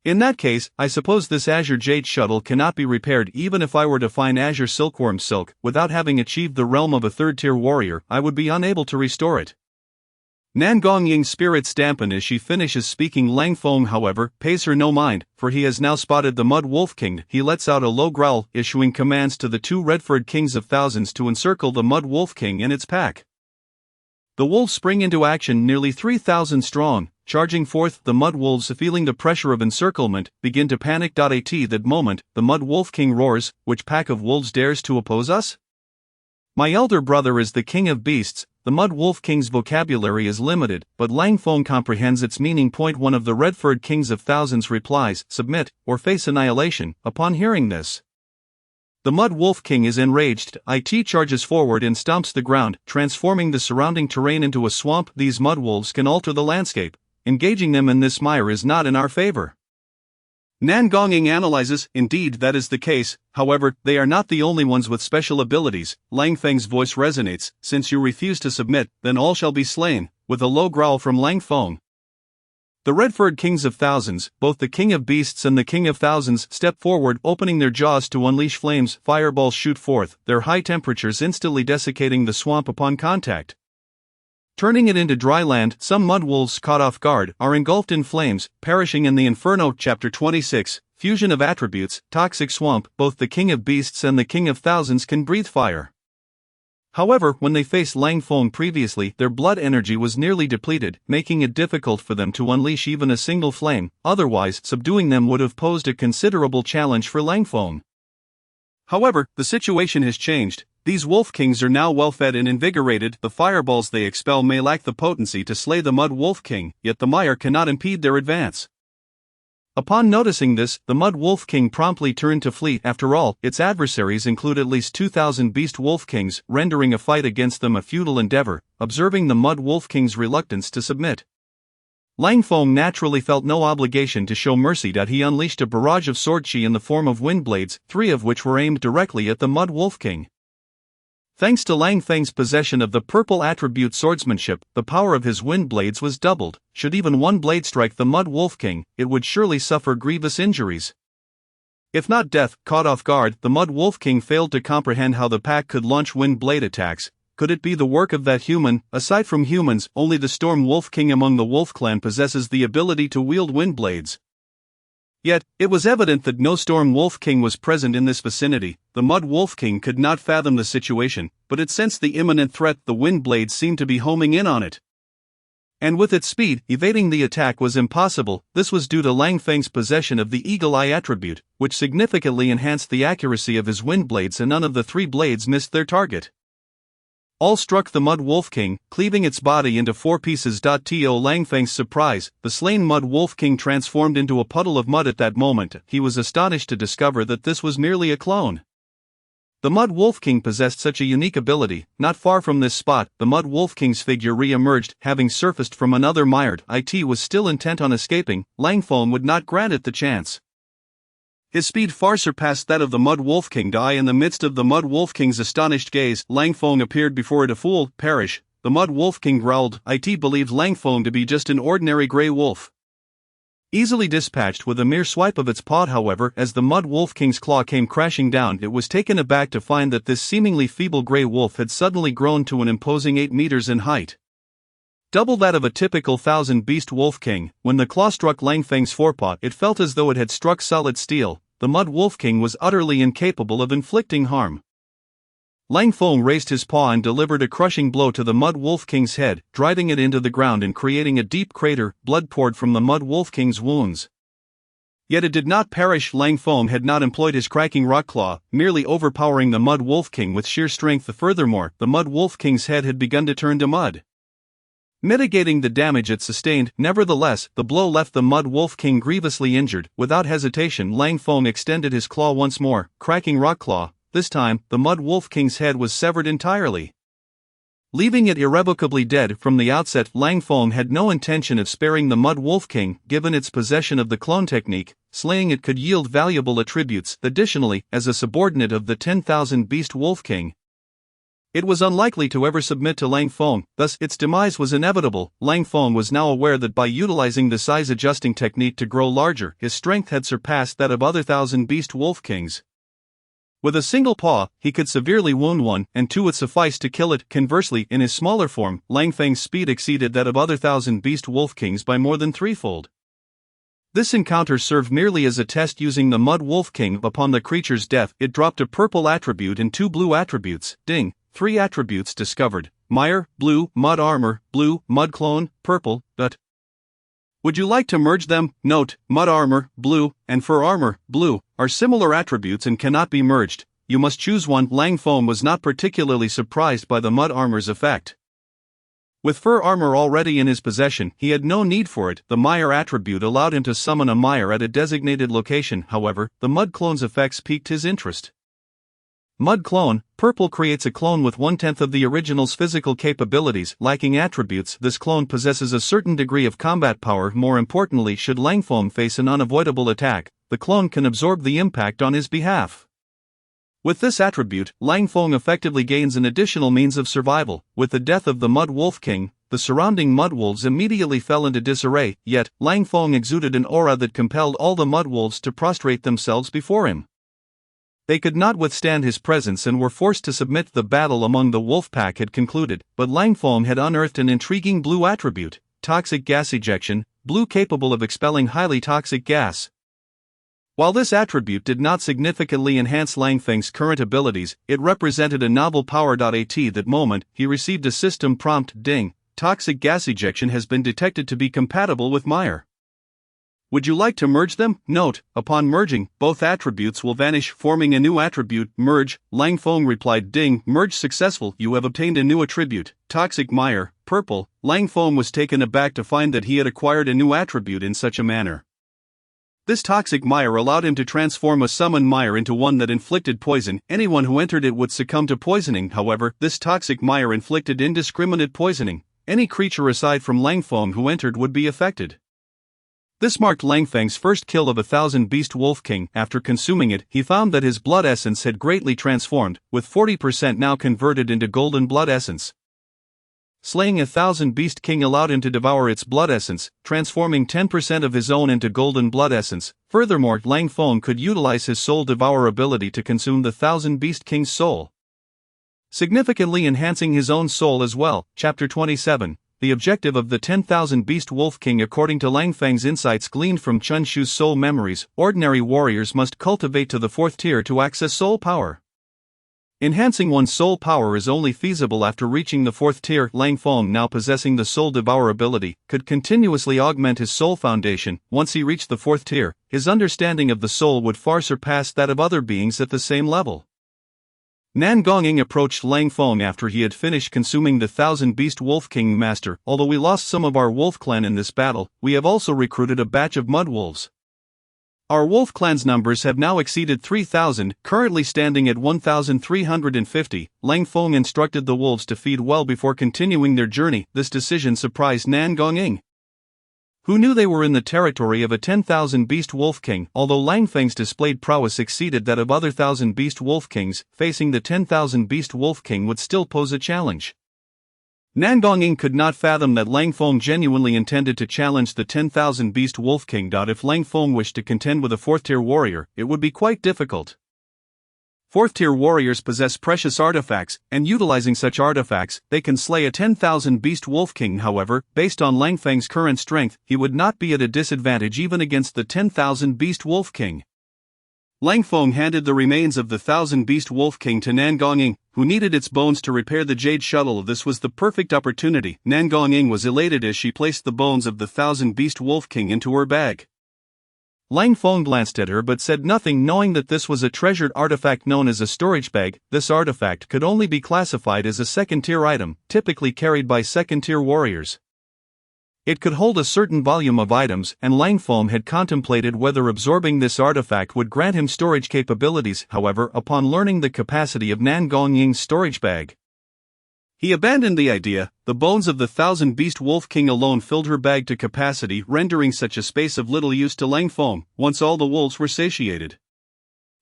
In that case, I suppose this azure jade shuttle cannot be repaired. Even if I were to find azure silkworm silk, without having achieved the realm of a third-tier warrior, I would be unable to restore it. Nan Gong spirits dampen as she finishes speaking. Lang Feng, however, pays her no mind, for he has now spotted the Mud Wolf King. He lets out a low growl, issuing commands to the 2 red-furred Kings of Thousands to encircle the Mud Wolf King and its pack. The wolves spring into action, nearly 3,000 strong. Charging forth, the Mud Wolves, feeling the pressure of encirclement, begin to panic. At that moment, the Mud Wolf King roars. Which pack of wolves dares to oppose us? My elder brother is the King of Beasts. The Mud Wolf King's vocabulary is limited, but Lang Feng comprehends its meaning. One of the red-furred Kings of Thousands replies, submit, or face annihilation. Upon hearing this, the Mud Wolf King is enraged. It charges forward and stomps the ground, transforming the surrounding terrain into a swamp. These mud wolves can alter the landscape. Engaging them in this mire is not in our favor. Nangonging analyzes, indeed that is the case, however, they are not the only ones with special abilities. Lang Feng's voice resonates, since you refuse to submit, then all shall be slain, with a low growl from Lang Feng. The red-furred kings of thousands, both the king of beasts and the king of thousands, step forward, opening their jaws to unleash flames. Fireballs shoot forth, their high temperatures instantly desiccating the swamp upon contact. Turning it into dry land, some mud wolves caught off guard are engulfed in flames, perishing in the inferno. Chapter 26, Fusion of Attributes, Toxic Swamp. Both the king of beasts and the king of thousands can breathe fire. However, when they faced Lang Feng previously, their blood energy was nearly depleted, making it difficult for them to unleash even a single flame, otherwise subduing them would have posed a considerable challenge for Lang Feng. However, the situation has changed. These wolf kings are now well-fed and invigorated. The fireballs they expel may lack the potency to slay the mud wolf king, yet the mire cannot impede their advance. Upon noticing this, the Mud Wolf King promptly turned to flee. After all, its adversaries include at least 2,000 Beast Wolf Kings, rendering a fight against them a futile endeavor. Observing the Mud Wolf King's reluctance to submit, Lang Feng naturally felt no obligation to show mercy. He unleashed a barrage of sword chi in the form of wind blades, 3 of which were aimed directly at the Mud Wolf King. Thanks to Lang Feng's possession of the purple attribute swordsmanship, the power of his wind blades was doubled. Should even one blade strike the Mud Wolf King, it would surely suffer grievous injuries. If not death. Caught off guard, the Mud Wolf King failed to comprehend how the pack could launch wind blade attacks. Could it be the work of that human? Aside from humans, only the Storm Wolf King among the Wolf Clan possesses the ability to wield wind blades. Yet, it was evident that no Storm Wolf King was present in this vicinity. The Mud Wolf King could not fathom the situation, but it sensed the imminent threat. The wind blades seemed to be homing in on it. And with its speed, evading the attack was impossible. This was due to Lang Feng's possession of the Eagle Eye attribute, which significantly enhanced the accuracy of his wind blades, and none of the 3 blades missed their target. All struck the Mud Wolf King, cleaving its body into 4 pieces. To Lang Feng's surprise, the slain Mud Wolf King transformed into a puddle of mud. At that moment, he was astonished to discover that this was merely a clone. The Mud Wolf King possessed such a unique ability. Not far from this spot, the Mud Wolf King's figure re-emerged, having surfaced from another mire. It was still intent on escaping. Lang Feng would not grant it the chance. His speed far surpassed that of the Mud Wolf King. In the midst of the Mud Wolf King's astonished gaze, Lang Feng appeared before it. A fool, perish. The Mud Wolf King growled. It believed Lang Feng to be just an ordinary grey wolf. Easily dispatched with a mere swipe of its paw. However, as the Mud Wolf King's claw came crashing down, it was taken aback to find that this seemingly feeble grey wolf had suddenly grown to an imposing 8 meters in height. Double that of a typical 1,000 Beast Wolf King. When the claw struck Lang Feng's forepaw, it felt as though it had struck solid steel. The Mud Wolf King was utterly incapable of inflicting harm. Lang Feng raised his paw and delivered a crushing blow to the Mud Wolf King's head, driving it into the ground and creating a deep crater. Blood poured from the Mud Wolf King's wounds. Yet it did not perish. Lang Feng had not employed his cracking rock claw, merely overpowering the Mud Wolf King with sheer strength. Furthermore, the Mud Wolf King's head had begun to turn to mud, mitigating the damage it sustained. Nevertheless, the blow left the Mud Wolf King grievously injured. Without hesitation, Lang Feng extended his claw once more, cracking rock claw. This time, the Mud Wolf King's head was severed entirely, leaving it irrevocably dead. From the outset, Lang Feng had no intention of sparing the Mud Wolf King. Given its possession of the clone technique, slaying it could yield valuable attributes. Additionally, as a subordinate of the 10,000 Beast Wolf King, it was unlikely to ever submit to Lang Feng, thus its demise was inevitable. Lang Feng was now aware that by utilizing the size-adjusting technique to grow larger, his strength had surpassed that of other 1,000 Beast Wolf Kings. With a single paw, he could severely wound one, and 2 would suffice to kill it. Conversely, in his smaller form, Lang Feng's speed exceeded that of other 1,000 Beast Wolf Kings by more than 3-fold. This encounter served merely as a test. Using the Mud Wolf King upon the creature's death, it dropped a purple attribute and 2 blue attributes. 3 attributes discovered: Mire, blue; Mud Armor, blue; Mud Clone, purple. Would you like to merge them? Note: Mud Armor, blue, and Fur Armor, blue, are similar attributes and cannot be merged. You must choose one. Lang Feng was not particularly surprised by the Mud Armor's effect. With Fur Armor already in his possession, he had no need for it. The Mire attribute allowed him to summon a mire at a designated location. However, the Mud Clone's effects piqued his interest. Mud Clone, purple, creates a clone with 1/10 of the original's physical capabilities. Lacking attributes, this clone possesses a certain degree of combat power. More importantly, should Lang Feng face an unavoidable attack, the clone can absorb the impact on his behalf. With this attribute, Lang Feng effectively gains an additional means of survival. With the death of the Mud Wolf King, the surrounding Mud Wolves immediately fell into disarray, yet Lang Feng exuded an aura that compelled all the Mud Wolves to prostrate themselves before him. They could not withstand his presence and were forced to submit. The battle among the wolf pack had concluded, but Lang Feng had unearthed an intriguing blue attribute, toxic gas ejection, blue capable of expelling highly toxic gas. While this attribute did not significantly enhance Lang Feng's current abilities, it represented a novel power. At that moment, he received a system prompt: ding, toxic gas ejection has been detected to be compatible with Meyer. Would you like to merge them? Note, upon merging, both attributes will vanish, forming a new attribute. Merge. Lang Feng replied: ding, merge successful, you have obtained a new attribute, toxic Meyer, purple. Lang Feng was taken aback to find that he had acquired a new attribute in such a manner. This toxic Meyer allowed him to transform a summoned Meyer into one that inflicted poison. Anyone who entered it would succumb to poisoning. However, this toxic Meyer inflicted indiscriminate poisoning. Any creature aside from Lang Feng who entered would be affected. This marked Lang Feng's first kill of 1,000 Beast Wolf King. After consuming it, he found that his blood essence had greatly transformed, with 40% now converted into golden blood essence. Slaying 1,000 Beast King allowed him to devour its blood essence, transforming 10% of his own into golden blood essence. Furthermore, Lang Feng could utilize his soul devour ability to consume the 1,000 Beast King's soul, significantly enhancing his own soul as well. Chapter 27. The objective of the 10,000 Beast Wolf King. According to Lang Feng's insights gleaned from Chun Shu's soul memories, ordinary warriors must cultivate to the 4th tier to access soul power. Enhancing one's soul power is only feasible after reaching the 4th tier. Lang Feng, now possessing the soul devour ability, could continuously augment his soul foundation. Once he reached the 4th tier, his understanding of the soul would far surpass that of other beings at the same level. Nan Gonging approached Lang Feng after he had finished consuming the 1,000 Beast Wolf King. Master, although we lost some of our wolf clan in this battle, we have also recruited a batch of mud wolves. Our wolf clan's numbers have now exceeded 3,000, currently standing at 1,350. Lang Feng instructed the wolves to feed well before continuing their journey. This decision surprised Nan Gonging, who knew they were in the territory of a 10,000 Beast Wolf King. Although Lang Feng's displayed prowess exceeded that of other 1,000 Beast Wolf Kings, facing the 10,000 Beast Wolf King would still pose a challenge. Nan Gonging could not fathom that Lang Feng genuinely intended to challenge the 10,000 Beast Wolf King. If Lang Feng wished to contend with a 4th-tier warrior, it would be quite difficult. 4th-tier warriors possess precious artifacts, and utilizing such artifacts, they can slay a 10,000 Beast Wolf King. However, based on Lang Feng's current strength, he would not be at a disadvantage even against the 10,000 Beast Wolf King. Lang Feng handed the remains of the 1,000 Beast Wolf King to Nan Gonging, who needed its bones to repair the Jade Shuttle. This was the perfect opportunity. Nan Gonging was elated as she placed the bones of the 1,000 Beast Wolf King into her bag. Lang Feng glanced at her but said nothing, knowing that this was a treasured artifact known as a storage bag. This artifact could only be classified as a 2nd-tier item, typically carried by 2nd-tier warriors. It could hold a certain volume of items, and Lang Feng had contemplated whether absorbing this artifact would grant him storage capabilities. However, upon learning the capacity of Nan Gongying's storage bag, he abandoned the idea. The bones of the 1,000 Beast Wolf King alone filled her bag to capacity, rendering such a space of little use to Lang Feng. Once all the wolves were satiated,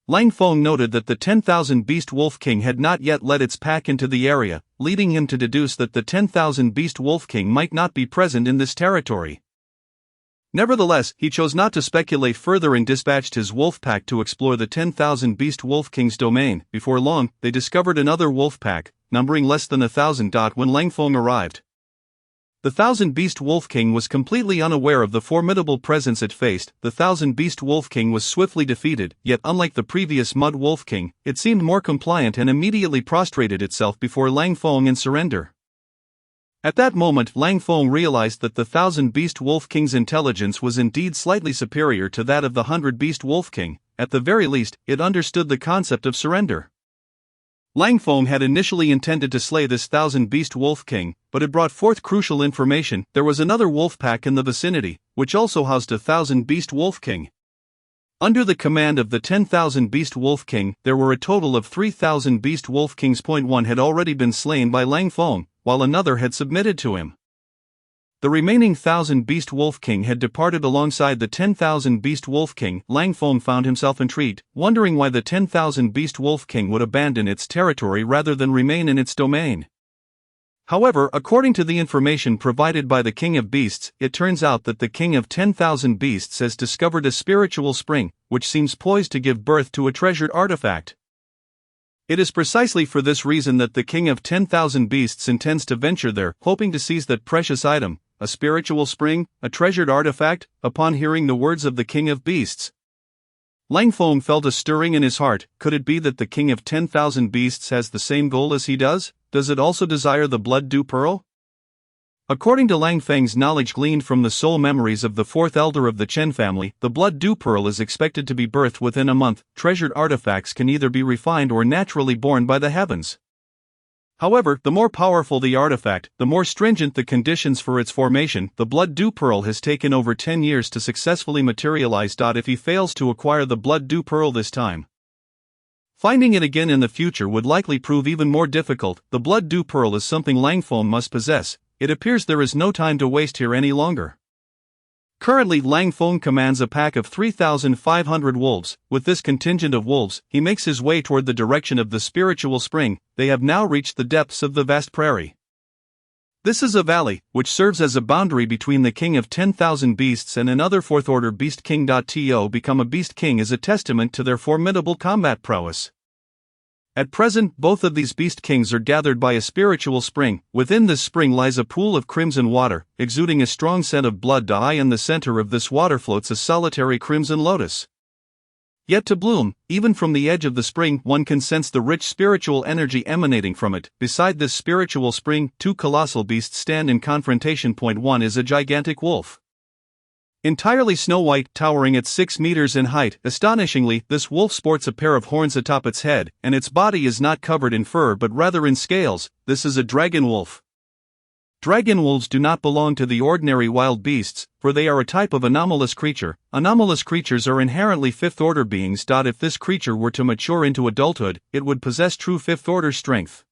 Lang Feng noted that the 10,000 Beast Wolf King had not yet led its pack into the area, leading him to deduce that the 10,000 Beast Wolf King might not be present in this territory. Nevertheless, he chose not to speculate further and dispatched his wolf pack to explore the 10,000 Beast Wolf King's domain. Before long, they discovered another wolf pack, numbering less than 1,000. When Lang Feng arrived, the 1,000 Beast Wolf King was completely unaware of the formidable presence it faced. The 1,000 Beast Wolf King was swiftly defeated, yet unlike the previous Mud Wolf King, it seemed more compliant and immediately prostrated itself before Lang Feng in surrender. At that moment, Lang Feng realized that the 1,000 Beast Wolf King's intelligence was indeed slightly superior to that of the 100 Beast Wolf King. At the very least, it understood the concept of surrender. Lang Feng had initially intended to slay this 1,000 Beast Wolf King, but it brought forth crucial information. There was another wolf pack in the vicinity, which also housed a 1,000 Beast Wolf King. Under the command of the 10,000 Beast Wolf King, there were a total of 3,000 Beast Wolf Kings. One had already been slain by Lang Feng, while another had submitted to him. The remaining 1,000 Beast Wolf King had departed alongside the 10,000 Beast Wolf King. Lang Feng found himself intrigued, wondering why the 10,000 Beast Wolf King would abandon its territory rather than remain in its domain. However, according to the information provided by the King of Beasts, it turns out that the King of 10,000 Beasts has discovered a spiritual spring, which seems poised to give birth to a treasured artifact. It is precisely for this reason that the King of 10,000 Beasts intends to venture there, hoping to seize that precious item, a spiritual spring, a treasured artifact, upon hearing the words of the King of Beasts. Lang Feng felt a stirring in his heart. Could it be that the King of 10,000 Beasts has the same goal as he does? Does it also desire the blood-dew pearl? According to Lang Feng's knowledge gleaned from the soul memories of the fourth elder of the Chen family, the blood-dew pearl is expected to be birthed within a month. Treasured artifacts can either be refined or naturally born by the heavens. However, the more powerful the artifact, the more stringent the conditions for its formation. The blood-dew pearl has taken over 10 years to successfully materialize. If he fails to acquire the blood-dew pearl this time, finding it again in the future would likely prove even more difficult. The blood-dew pearl is something Lang Feng must possess. It appears there is no time to waste here any longer. Currently, Lang Feng commands a pack of 3,500 wolves. With this contingent of wolves, he makes his way toward the direction of the spiritual spring. They have now reached the depths of the vast prairie. This is a valley, which serves as a boundary between the King of 10,000 Beasts and another fourth-order Beast King. To become a Beast King is a testament to their formidable combat prowess. At present, both of these Beast Kings are gathered by a spiritual spring. Within this spring lies a pool of crimson water, exuding a strong scent of blood. In the center of this water floats a solitary crimson lotus, yet to bloom. Even from the edge of the spring, one can sense the rich spiritual energy emanating from it. Beside this spiritual spring, two colossal beasts stand in confrontation. One is a gigantic wolf, entirely snow-white, towering at 6 meters in height. Astonishingly, this wolf sports a pair of horns atop its head, and its body is not covered in fur but rather in scales. This is a dragon wolf. Dragon wolves do not belong to the ordinary wild beasts, for they are a type of anomalous creature. Anomalous creatures are inherently fifth-order beings. If this creature were to mature into adulthood, it would possess true fifth-order strength.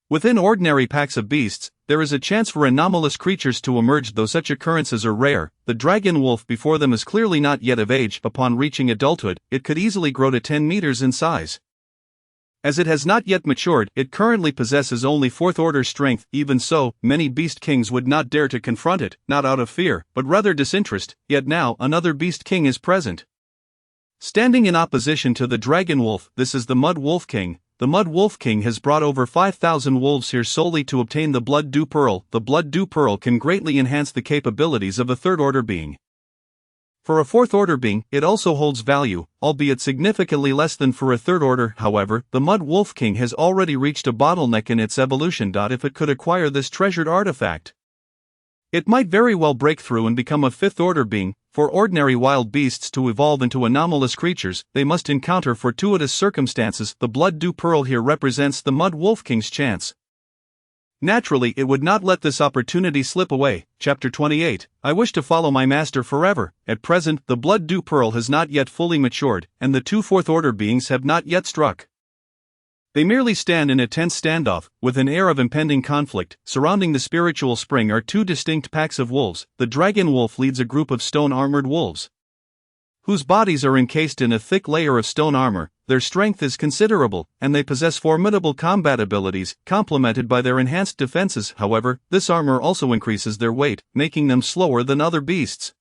Within ordinary packs of beasts, there is a chance for anomalous creatures to emerge, though such occurrences are rare. The dragon wolf before them is clearly not yet of age. Upon reaching adulthood, it could easily grow to 10 meters in size. As it has not yet matured, it currently possesses only fourth-order strength. Even so, many Beast Kings would not dare to confront it, not out of fear, but rather disinterest. Yet now, another Beast King is present. Standing in opposition to the dragon wolf, this is the Mud Wolf King. The Mud Wolf King has brought over 5,000 wolves here solely to obtain the blood-dew pearl. The blood-dew pearl can greatly enhance the capabilities of a third-order being. For a fourth-order being, it also holds value, albeit significantly less than for a third-order. However, the Mud Wolf King has already reached a bottleneck in its evolution. If it could acquire this treasured artifact, it might very well break through and become a fifth-order being. For ordinary wild beasts to evolve into anomalous creatures, they must encounter fortuitous circumstances. The blood-dew pearl here represents the Mud Wolf King's chance. Naturally, it would not let this opportunity slip away. Chapter 28. I wish to follow my master forever. At present, the blood-dew pearl has not yet fully matured, and the two fourth-order beings have not yet struck. They merely stand in a tense standoff, with an air of impending conflict. Surrounding the spiritual spring are two distinct packs of wolves. The dragon wolf leads a group of stone-armored wolves, whose bodies are encased in a thick layer of stone armor. Their strength is considerable, and they possess formidable combat abilities, complemented by their enhanced defenses. However, this armor also increases their weight, making them slower than other beasts.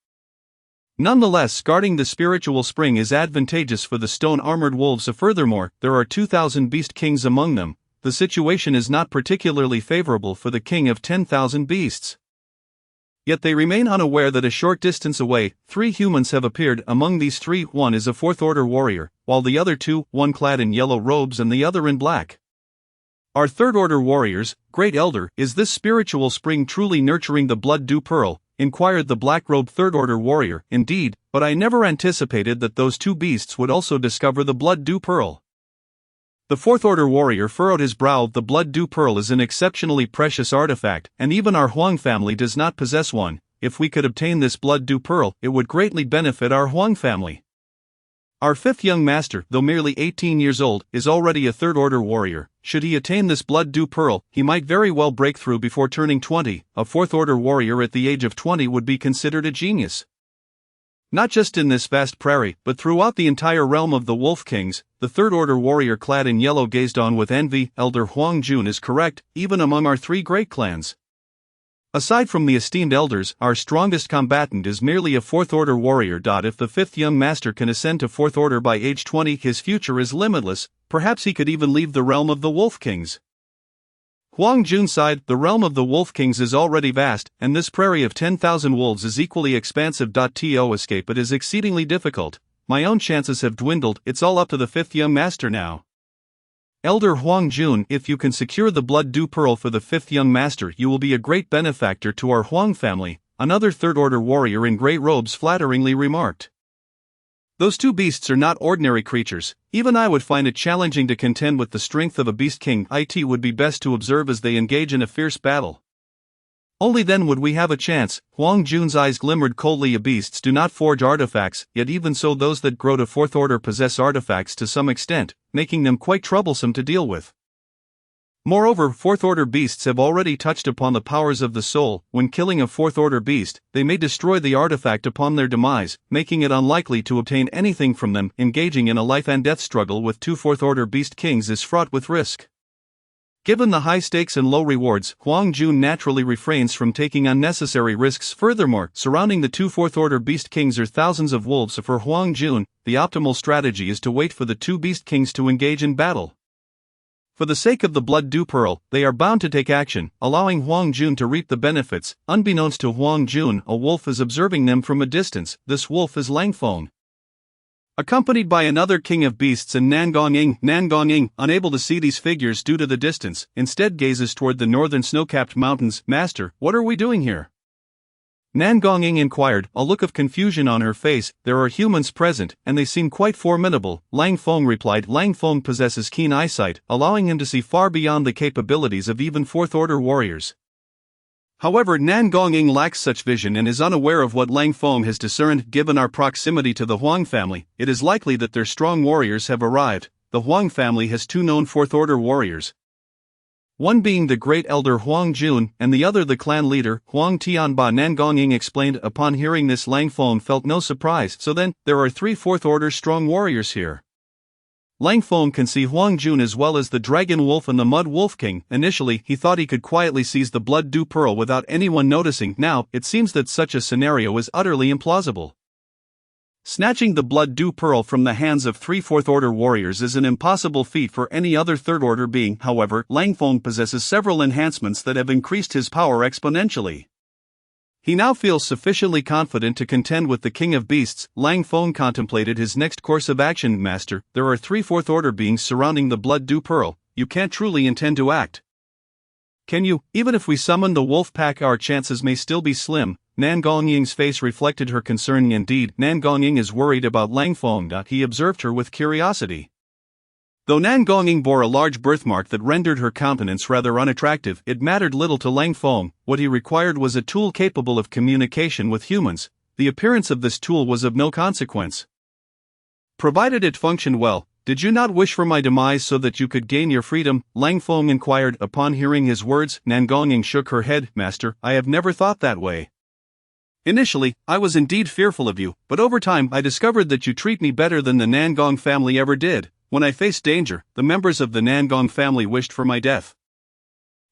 Nonetheless, guarding the spiritual spring is advantageous for the stone-armored wolves. Furthermore, there are 2,000 Beast Kings among them. The situation is not particularly favorable for the King of 10,000 Beasts. Yet they remain unaware that a short distance away, 3 humans have appeared. Among these 3, one is a fourth-order warrior, while the other 2, one clad in yellow robes and the other in black, are third-order warriors. Great Elder, is this spiritual spring truly nurturing the blood-dew pearl? Inquired the black-robed third-order warrior. Indeed, but I never anticipated that those 2 beasts would also discover the blood-dew pearl. The fourth-order warrior furrowed his brow. The blood-dew pearl is an exceptionally precious artifact, and even our Huang family does not possess one. If we could obtain this blood-dew pearl, it would greatly benefit our Huang family. Our 5th young master, though merely 18 years old, is already a third-order warrior. should he attain this blood-dew pearl, he might very well break through before turning 20. A fourth-order warrior at the age of 20 would be considered a genius. Not just in this vast prairie, but throughout the entire realm of the Wolf Kings, the third-order warrior clad in yellow gazed on with envy. Elder Huang Jun is correct, even among our three great clans. Aside from the esteemed elders, our strongest combatant is merely a fourth-order warrior. If the fifth young master can ascend to fourth order by age 20, his future is limitless. Perhaps he could even leave the realm of the Wolf Kings. Huang Jun sighed. The realm of the Wolf Kings is already vast, and this prairie of 10,000 wolves is equally expansive. To escape it is exceedingly difficult. My own chances have dwindled. It's all up to the fifth young master now. Elder Huang Jun, if you can secure the blood-dew pearl for the fifth young master, you will be a great benefactor to our Huang family, another third-order warrior in grey robes flatteringly remarked. Those two beasts are not ordinary creatures. Even I would find it challenging to contend with the strength of a beast king. It would be best to observe as they engage in a fierce battle. Only then would we have a chance. Huang Jun's eyes glimmered coldly. Beasts do not forge artifacts, yet even so those that grow to fourth order possess artifacts to some extent, making them quite troublesome to deal with. Moreover, fourth-order beasts have already touched upon the powers of the soul. When killing a fourth-order beast, they may destroy the artifact upon their demise, making it unlikely to obtain anything from them. Engaging in a life-and-death struggle with two fourth-order beast kings is fraught with risk. Given the high stakes and low rewards, Huang Jun naturally refrains from taking unnecessary risks. Furthermore, surrounding the two fourth-order beast kings are thousands of wolves. For Huang Jun, the optimal strategy is to wait for the two beast kings to engage in battle. For the sake of the blood-dew pearl, they are bound to take action, allowing Huang Jun to reap the benefits. Unbeknownst to Huang Jun, a wolf is observing them from a distance. This wolf is Lang Feng. Accompanied by another king of beasts and Nangong, unable to see these figures due to the distance, instead gazes toward the northern snow-capped mountains. Master, what are we doing here? Nangong inquired, a look of confusion on her face. There are humans present, and they seem quite formidable. Lang Feng replied. Lang Feng possesses keen eyesight, allowing him to see far beyond the capabilities of even fourth-order warriors. However, Nangong lacks such vision and is unaware of what Lang Feng has discerned. Given our proximity to the Huang family, it is likely that their strong warriors have arrived. The Huang family has two known fourth-order warriors, one being the great elder Huang Jun, and the other the clan leader, Huang Tianba. Nangong explained. Upon hearing this, Lang Feng felt no surprise. So then, there are three fourth-order strong warriors here. Lang Feng can see Huang Jun as well as the Dragon Wolf and the Mud Wolf King. Initially, he thought he could quietly seize the blood-dew pearl without anyone noticing. Now, it seems that such a scenario is utterly implausible. Snatching the blood-dew pearl from the hands of three fourth-order warriors is an impossible feat for any other third-order being. However, Lang Feng possesses several enhancements that have increased his power exponentially. He now feels sufficiently confident to contend with the King of Beasts. Lang Feng contemplated his next course of action. Master, there are three fourth-order beings surrounding the blood-dew pearl. You can't truly intend to act. Can you? Even if we summon the wolf pack, our chances may still be slim. Nangong's face reflected her concern. Indeed, Nangong is worried about Lang Feng. He observed her with curiosity. Though Nangong bore a large birthmark that rendered her countenance rather unattractive, it mattered little to Lang Feng. What he required was a tool capable of communication with humans. The appearance of this tool was of no consequence, provided it functioned well. Did you not wish for my demise so that you could gain your freedom? Lang Feng inquired. Upon hearing his words, Nangong shook her head. Master, I have never thought that way. Initially, I was indeed fearful of you, but over time I discovered that you treat me better than the Nangong family ever did. When I faced danger, the members of the Nangong family wished for my death.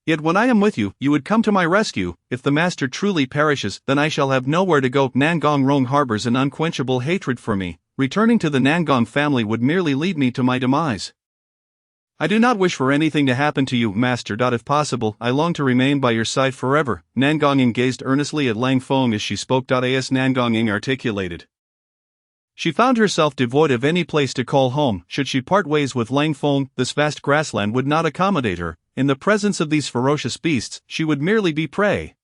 Yet when I am with you, you would come to my rescue. If the master truly perishes, then I shall have nowhere to go. Nangong harbors an unquenchable hatred for me. Returning to the Nangong family would merely lead me to my demise. I do not wish for anything to happen to you, master. If possible, I long to remain by your side forever. Nangong gazed earnestly at Lang Feng as she spoke. As Nangong articulated, she found herself devoid of any place to call home. Should she part ways with Lang Feng, this vast grassland would not accommodate her. In the presence of these ferocious beasts, she would merely be prey.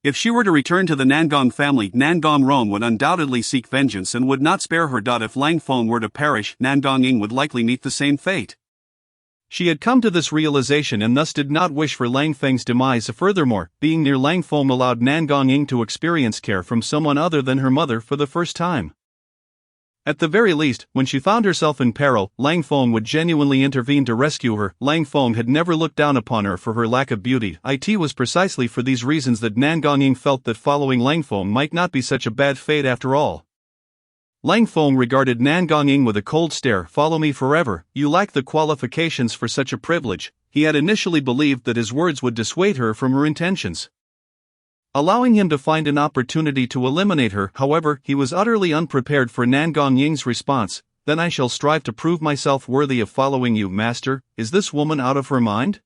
If she were to return to the Nangong family, Nangong would undoubtedly seek vengeance and would not spare her. If Lang Feng were to perish, Nangong would likely meet the same fate. She had come to this realization and thus did not wish for Lang Feng's demise. Furthermore, being near Lang Feng allowed Nangong to experience care from someone other than her mother for the first time. At the very least, when she found herself in peril, Lang Feng would genuinely intervene to rescue her. Lang Feng had never looked down upon her for her lack of beauty. It was precisely for these reasons that Nan Gongyin felt that following Lang Feng might not be such a bad fate after all. Lang Feng regarded Nan Gongyin with a cold stare. Follow me forever, you lack the qualifications for such a privilege. He had initially believed that his words would dissuade her from her intentions, allowing him to find an opportunity to eliminate her. However, he was utterly unprepared for Nan Gongying's response. Then I shall strive to prove myself worthy of following you, master. Is this woman out of her mind?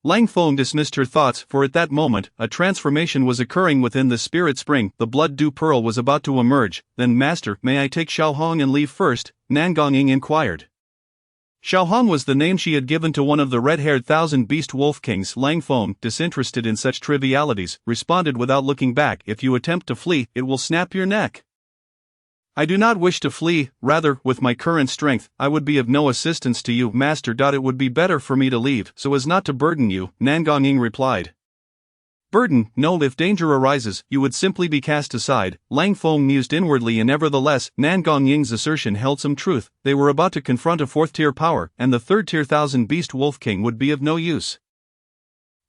Lang Feng dismissed her thoughts, for at that moment, a transformation was occurring within the spirit spring. The blood dew pearl was about to emerge. Then, master, may I take Xiao Hong and leave first? Nan Gongying inquired. Xiao Hong was the name she had given to one of the red-haired thousand beast wolf kings. Lang Feng, disinterested in such trivialities, responded without looking back. If you attempt to flee, it will snap your neck. I do not wish to flee, rather, with my current strength, I would be of no assistance to you, master. It would be better for me to leave, so as not to burden you, Nan Gongyin replied. Burden? No, if danger arises, you would simply be cast aside. Lang Feng mused inwardly, and nevertheless, Nan Gongying's assertion held some truth. They were about to confront a fourth-tier power, and the third-tier thousand beast wolf king would be of no use.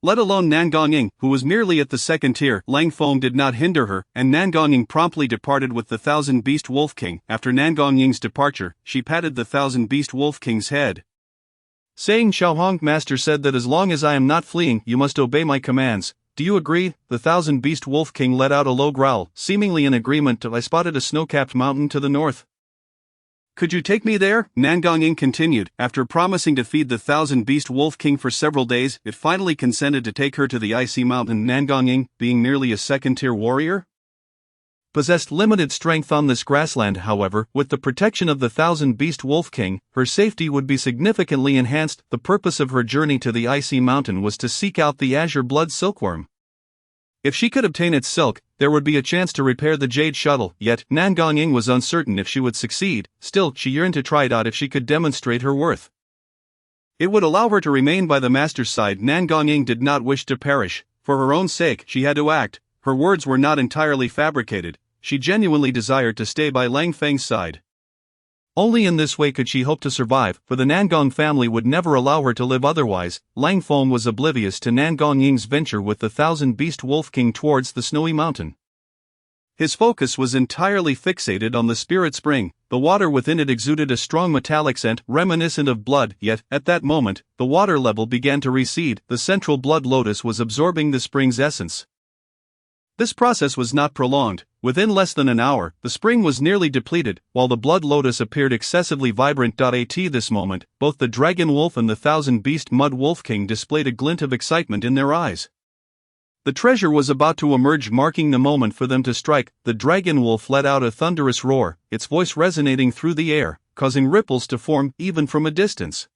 Let alone Nan Gongying, who was merely at the second tier. Lang Feng did not hinder her, and Nan Gongying promptly departed with the thousand beast wolf king. After Nan Gongying's departure, she patted the thousand beast wolf king's head, saying, Xiao Hong, master said that as long as I am not fleeing, you must obey my commands. Do you agree? The thousand beast wolf king let out a low growl, seemingly in agreement. I spotted a snow-capped mountain to the north. Could you take me there? Nan Gongyin continued. After promising to feed the thousand beast wolf king for several days, it finally consented to take her to the icy mountain. Nan Gongyin, being merely a second-tier warrior, possessed limited strength on this grassland. However, with the protection of the thousand beast wolf king, her safety would be significantly enhanced. The purpose of her journey to the icy mountain was to seek out the azure blood silkworm. If she could obtain its silk, there would be a chance to repair the jade shuttle. Yet, Nan Gongyin was uncertain if she would succeed. Still, she yearned to try it out if she could demonstrate her worth. It would allow her to remain by the master's side. Nan Gongyin did not wish to perish. For her own sake, she had to act. Her words were not entirely fabricated. She genuinely desired to stay by Lang Feng's side. Only in this way could she hope to survive, for the Nangong family would never allow her to live otherwise. Lang Feng was oblivious to Nan Gongying's venture with the thousand beast wolf king towards the snowy mountain. His focus was entirely fixated on the spirit spring. The water within it exuded a strong metallic scent reminiscent of blood, yet, at that moment, the water level began to recede. The central blood lotus was absorbing the spring's essence. This process was not prolonged. Within less than an hour, the spring was nearly depleted, while the blood lotus appeared excessively vibrant. At this moment, both the dragon wolf and the thousand beast mud wolf king displayed a glint of excitement in their eyes. The treasure was about to emerge, marking the moment for them to strike. The dragon wolf let out a thunderous roar, its voice resonating through the air, causing ripples to form even from a distance.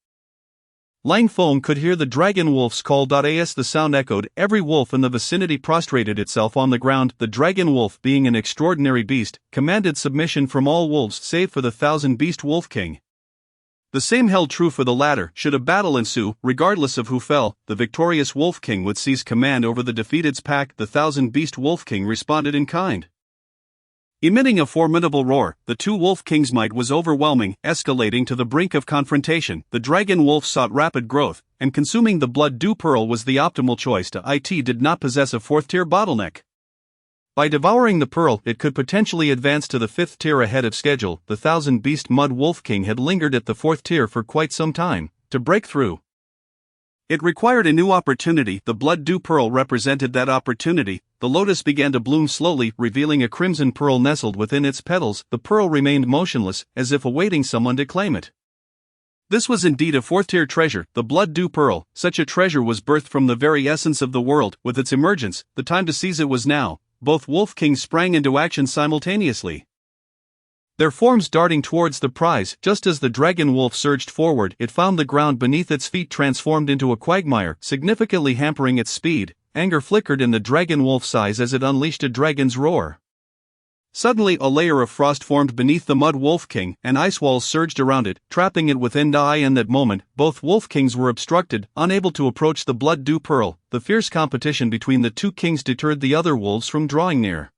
Lang Feng could hear the dragon wolf's call. As the sound echoed, every wolf in the vicinity prostrated itself on the ground. The dragon wolf, being an extraordinary beast, commanded submission from all wolves save for the thousand beast wolf king. The same held true for the latter. Should a battle ensue, regardless of who fell, the victorious wolf king would seize command over the defeated's pack. The thousand beast wolf king responded in kind. Emitting a formidable roar, the two wolf kings' might was overwhelming, escalating to the brink of confrontation. The dragon wolf sought rapid growth, and consuming the blood dew pearl was the optimal choice. It did not possess a fourth-tier bottleneck. By devouring the pearl, it could potentially advance to the fifth tier ahead of schedule. The thousand beast mud wolf king had lingered at the fourth tier for quite some time. To break through, it required a new opportunity. The blood dew pearl represented that opportunity. The lotus began to bloom slowly, revealing a crimson pearl nestled within its petals. The pearl remained motionless, as if awaiting someone to claim it. This was indeed a fourth-tier treasure, the blood dew pearl. Such a treasure was birthed from the very essence of the world. With its emergence, the time to seize it was now. Both wolf kings sprang into action simultaneously, their forms darting towards the prize. Just as the dragon wolf surged forward, it found the ground beneath its feet transformed into a quagmire, significantly hampering its speed. Anger flickered in the dragon wolf's eyes as it unleashed a dragon's roar. Suddenly, a layer of frost formed beneath the mud wolf king, and ice walls surged around it, trapping it within. In that moment, both wolf kings were obstructed, unable to approach the blood dew pearl. The fierce competition between the two kings deterred the other wolves from drawing near.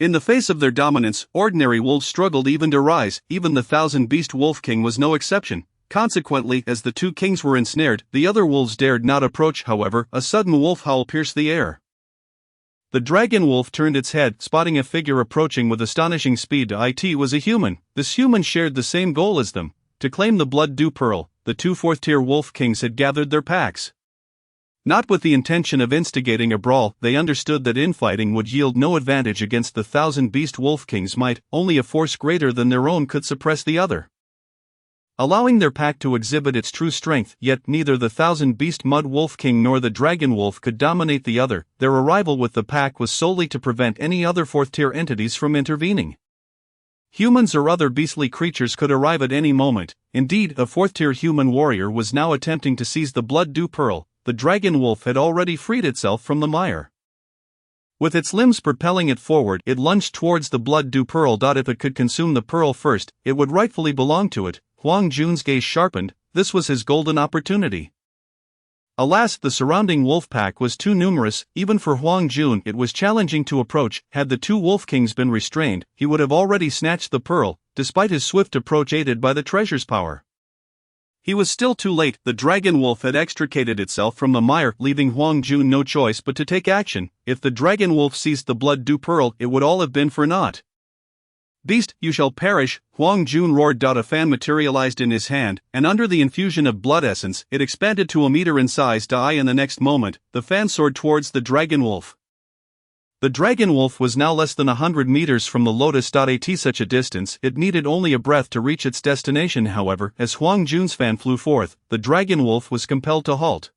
In the face of their dominance, ordinary wolves struggled even to rise, even the thousand-beast wolf king was no exception. Consequently, as the two kings were ensnared, the other wolves dared not approach. However, a sudden wolf howl pierced the air. The dragon wolf turned its head, spotting a figure approaching with astonishing speed. It was a human. This human shared the same goal as them, to claim the blood-dew pearl. The two fourth-tier wolf kings had gathered their packs. Not with the intention of instigating a brawl, they understood that infighting would yield no advantage against the thousand-beast wolf king's might. Only a force greater than their own could suppress the other, allowing their pack to exhibit its true strength. Yet neither the thousand-beast mud wolf king nor the dragon wolf could dominate the other. Their arrival with the pack was solely to prevent any other fourth-tier entities from intervening. Humans or other beastly creatures could arrive at any moment. Indeed, a fourth-tier human warrior was now attempting to seize the blood-dew pearl. The dragon wolf had already freed itself from the mire. With its limbs propelling it forward, it lunged towards the blood-dew pearl. If it could consume the pearl first, it would rightfully belong to it. Huang Jun's gaze sharpened. This was his golden opportunity. Alas, the surrounding wolf pack was too numerous. Even for Huang Jun, it was challenging to approach. Had the two wolf kings been restrained, he would have already snatched the pearl, despite his swift approach aided by the treasure's power. He was still too late. The dragon wolf had extricated itself from the mire, leaving Huang Jun no choice but to take action. If the dragon wolf seized the blood-dew pearl, it would all have been for naught. "Beast, you shall perish," Huang Jun roared. A fan materialized in his hand, and under the infusion of blood essence, it expanded to a meter in size. In the next moment, the fan soared towards the dragon wolf. The dragon wolf was now less than 100 meters from the lotus. At such a distance, it needed only a breath to reach its destination. However, as Huang Jun's fan flew forth, the dragon wolf was compelled to halt.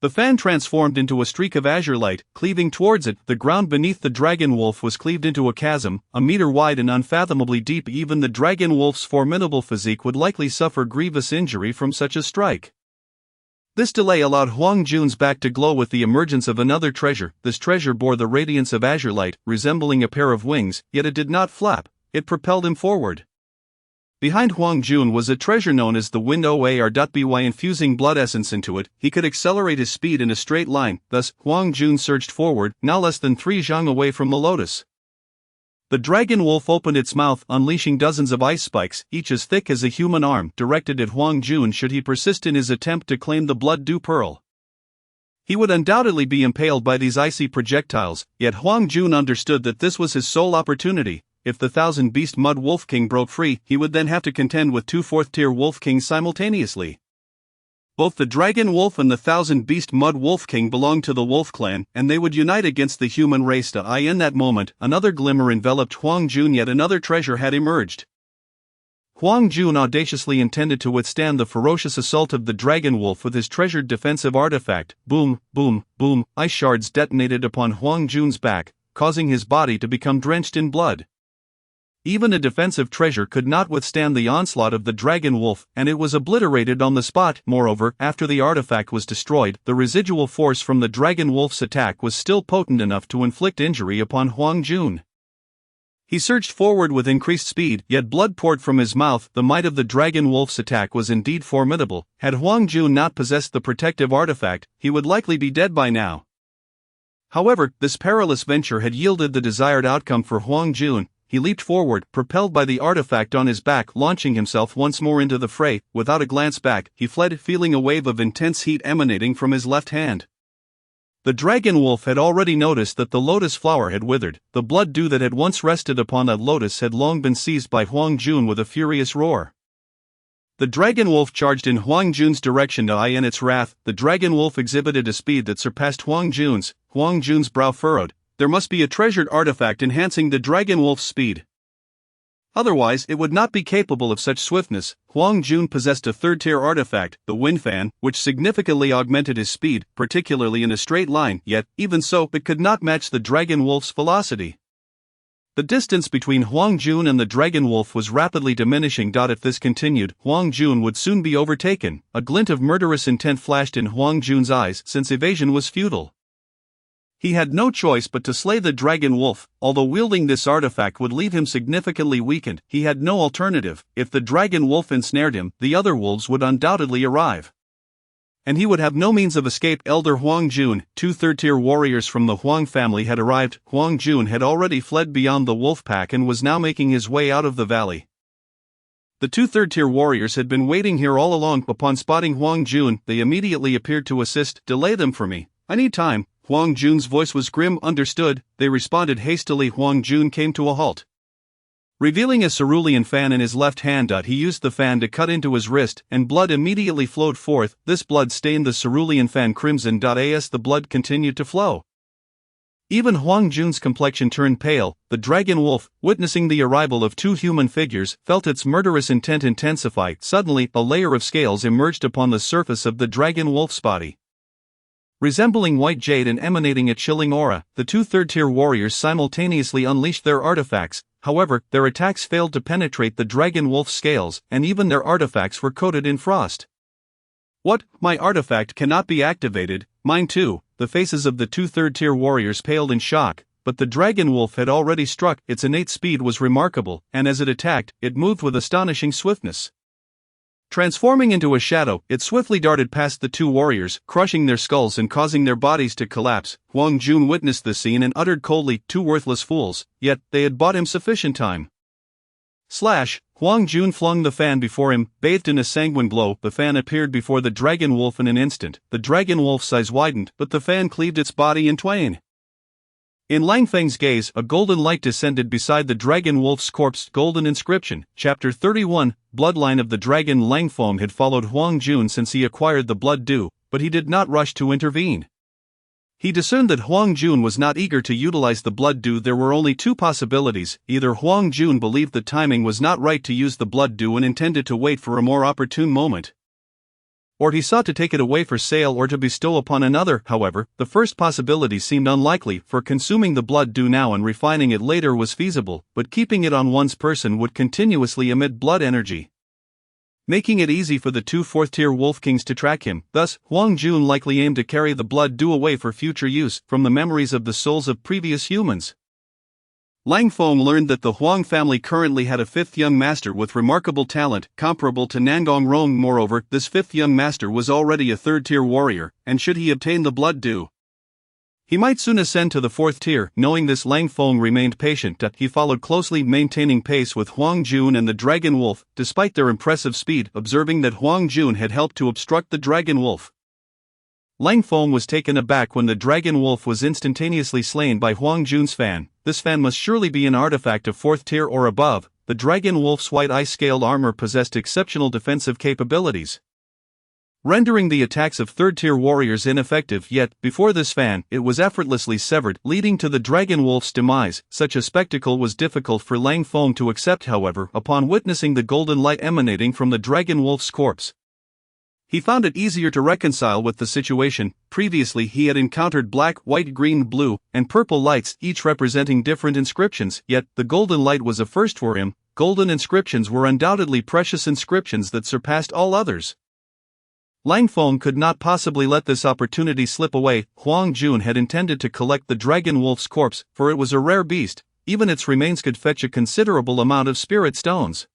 The fan transformed into a streak of azure light, cleaving towards it. The ground beneath the dragon wolf was cleaved into a chasm, a meter wide and unfathomably deep. Even the dragon wolf's formidable physique would likely suffer grievous injury from such a strike. This delay allowed Huang Jun's back to glow with the emergence of another treasure. This treasure bore the radiance of azure light, resembling a pair of wings, yet it did not flap, it propelled him forward. Behind Huang Jun was a treasure known as the Wind Oar. By infusing blood essence into it, he could accelerate his speed in a straight line. Thus, Huang Jun surged forward, now less than 3 zhang away from the lotus. The dragon wolf opened its mouth, unleashing dozens of ice spikes, each as thick as a human arm, directed at Huang Jun should he persist in his attempt to claim the blood-dew pearl. He would undoubtedly be impaled by these icy projectiles, yet Huang Jun understood that this was his sole opportunity. If the thousand-beast mud wolf king broke free, he would then have to contend with two fourth-tier wolf kings simultaneously. Both the dragon wolf and the thousand-beast mud wolf king belonged to the wolf clan, and they would unite against the human race. In that moment, another glimmer enveloped Huang Jun. Yet another treasure had emerged. Huang Jun audaciously intended to withstand the ferocious assault of the dragon wolf with his treasured defensive artifact. Boom, boom, boom, ice shards detonated upon Huang Jun's back, causing his body to become drenched in blood. Even a defensive treasure could not withstand the onslaught of the dragon wolf, and it was obliterated on the spot. Moreover, after the artifact was destroyed, the residual force from the dragon wolf's attack was still potent enough to inflict injury upon Huang Jun. He surged forward with increased speed, yet blood poured from his mouth. The might of the dragon wolf's attack was indeed formidable. Had Huang Jun not possessed the protective artifact, he would likely be dead by now. However, this perilous venture had yielded the desired outcome for Huang Jun. He leaped forward, propelled by the artifact on his back, launching himself once more into the fray. Without a glance back, he fled, feeling a wave of intense heat emanating from his left hand. The dragon wolf had already noticed that the lotus flower had withered. The blood dew that had once rested upon that lotus had long been seized by Huang Jun with a furious roar. The dragon wolf charged in Huang Jun's direction. In its wrath, the dragon wolf exhibited a speed that surpassed Huang Jun's. Huang Jun's brow furrowed. There must be a treasured artifact enhancing the dragon wolf's speed. Otherwise, it would not be capable of such swiftness. Huang Jun possessed a third-tier artifact, the wind fan, which significantly augmented his speed, particularly in a straight line, yet, even so, it could not match the dragon wolf's velocity. The distance between Huang Jun and the dragon wolf was rapidly diminishing. If this continued, Huang Jun would soon be overtaken. A glint of murderous intent flashed in Huang Jun's eyes, since evasion was futile. He had no choice but to slay the dragon wolf. Although wielding this artifact would leave him significantly weakened, he had no alternative. If the dragon wolf ensnared him, the other wolves would undoubtedly arrive. and he would have no means of escape. Elder Huang Jun, 2 third-tier warriors from the Huang family had arrived. Huang Jun had already fled beyond the wolf pack and was now making his way out of the valley. The 2 third-tier warriors had been waiting here all along. Upon spotting Huang Jun, they immediately appeared to assist. Delay them for me. I need time. Huang Jun's voice was grim. Understood, they responded hastily. Huang Jun came to a halt. Revealing a cerulean fan in his left hand, he used the fan to cut into his wrist, and blood immediately flowed forth. This blood stained the cerulean fan crimson. As the blood continued to flow, even Huang Jun's complexion turned pale. The dragon wolf, witnessing the arrival of 2 human figures, felt its murderous intent intensify. Suddenly, a layer of scales emerged upon the surface of the dragon wolf's body. Resembling white jade and emanating a chilling aura, the 2 third-tier warriors simultaneously unleashed their artifacts. However, their attacks failed to penetrate the dragon wolf's scales, and even their artifacts were coated in frost. What? My artifact cannot be activated? Mine too. The faces of the 2 third-tier warriors paled in shock, but the dragon wolf had already struck. Its innate speed was remarkable, and as it attacked, it moved with astonishing swiftness. Transforming into a shadow, it swiftly darted past the 2 warriors, crushing their skulls and causing their bodies to collapse. Huang Jun witnessed the scene and uttered coldly, 2 worthless fools, yet they had bought him sufficient time. Slash! Huang Jun flung the fan before him, bathed in a sanguine glow. The fan appeared before the dragon wolf in an instant. The dragon wolf's eyes widened, but the fan cleaved its body in twain. In Lang Feng's gaze, a golden light descended beside the dragon wolf's corpse. Golden inscription. Chapter 31. Bloodline of the dragon. Lang Feng had followed Huang Jun since he acquired the blood dew, but he did not rush to intervene. He discerned that Huang Jun was not eager to utilize the blood dew. There were only 2 possibilities. Either Huang Jun believed the timing was not right to use the blood dew and intended to wait for a more opportune moment, or he sought to take it away for sale or to bestow upon another. However, the first possibility seemed unlikely, for consuming the blood dew now and refining it later was feasible, but keeping it on one's person would continuously emit blood energy, making it easy for the 2 fourth-tier wolf kings to track him. Thus, Huang Jun likely aimed to carry the blood dew away for future use, from the memories of the souls of previous humans. Lang Feng learned that the Huang family currently had a 5th young master with remarkable talent, comparable to Nangong Rong. Moreover, this 5th young master was already a 3rd-tier warrior, and should he obtain the blood dew, he might soon ascend to the 4th tier. Knowing this, Lang Feng remained patient. He followed closely, maintaining pace with Huang Jun and the dragon wolf, despite their impressive speed. Observing that Huang Jun had helped to obstruct the dragon wolf, Lang Feng was taken aback when the dragon wolf was instantaneously slain by Huang Jun's fan. This fan must surely be an artifact of 4th tier or above. The dragon wolf's white ice-scaled armor possessed exceptional defensive capabilities, rendering the attacks of 3rd-tier warriors ineffective. Yet, before this fan, it was effortlessly severed, leading to the dragon wolf's demise. Such a spectacle was difficult for Lang Feng to accept. However, upon witnessing the golden light emanating from the dragon wolf's corpse, he found it easier to reconcile with the situation. Previously he had encountered black, white, green, blue, and purple lights, each representing different inscriptions, yet the golden light was a first for him. Golden inscriptions were undoubtedly precious inscriptions that surpassed all others. Lang Feng could not possibly let this opportunity slip away. Huang Jun had intended to collect the dragon wolf's corpse, for it was a rare beast. Even its remains could fetch a considerable amount of spirit stones.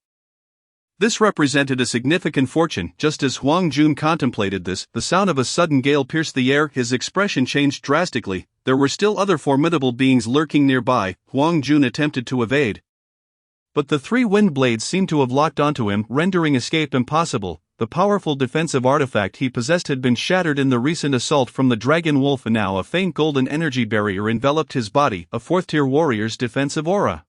This represented a significant fortune. Just as Huang Jun contemplated this, the sound of a sudden gale pierced the air. His expression changed drastically. There were still other formidable beings lurking nearby. Huang Jun attempted to evade, but the 3 wind blades seemed to have locked onto him, rendering escape impossible. The powerful defensive artifact he possessed had been shattered in the recent assault from the dragon wolf, and now a faint golden energy barrier enveloped his body, a 4th-tier warrior's defensive aura.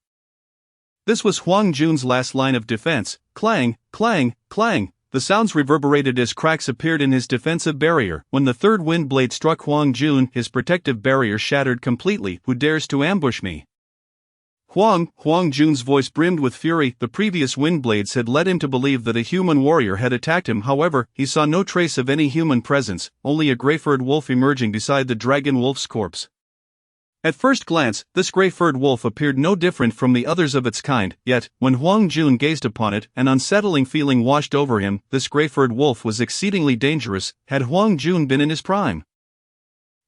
This was Huang Jun's last line of defense. Clang, clang, clang. The sounds reverberated as cracks appeared in his defensive barrier. When the 3rd wind blade struck Huang Jun, his protective barrier shattered completely. Who dares to ambush me? Huang Jun's voice brimmed with fury. The previous wind blades had led him to believe that a human warrior had attacked him. However, he saw no trace of any human presence, only a gray-furred wolf emerging beside the dragon wolf's corpse. At first glance, this gray-furred wolf appeared no different from the others of its kind, yet, when Huang Jun gazed upon it, an unsettling feeling washed over him. This gray-furred wolf was exceedingly dangerous. Had Huang Jun been in his prime,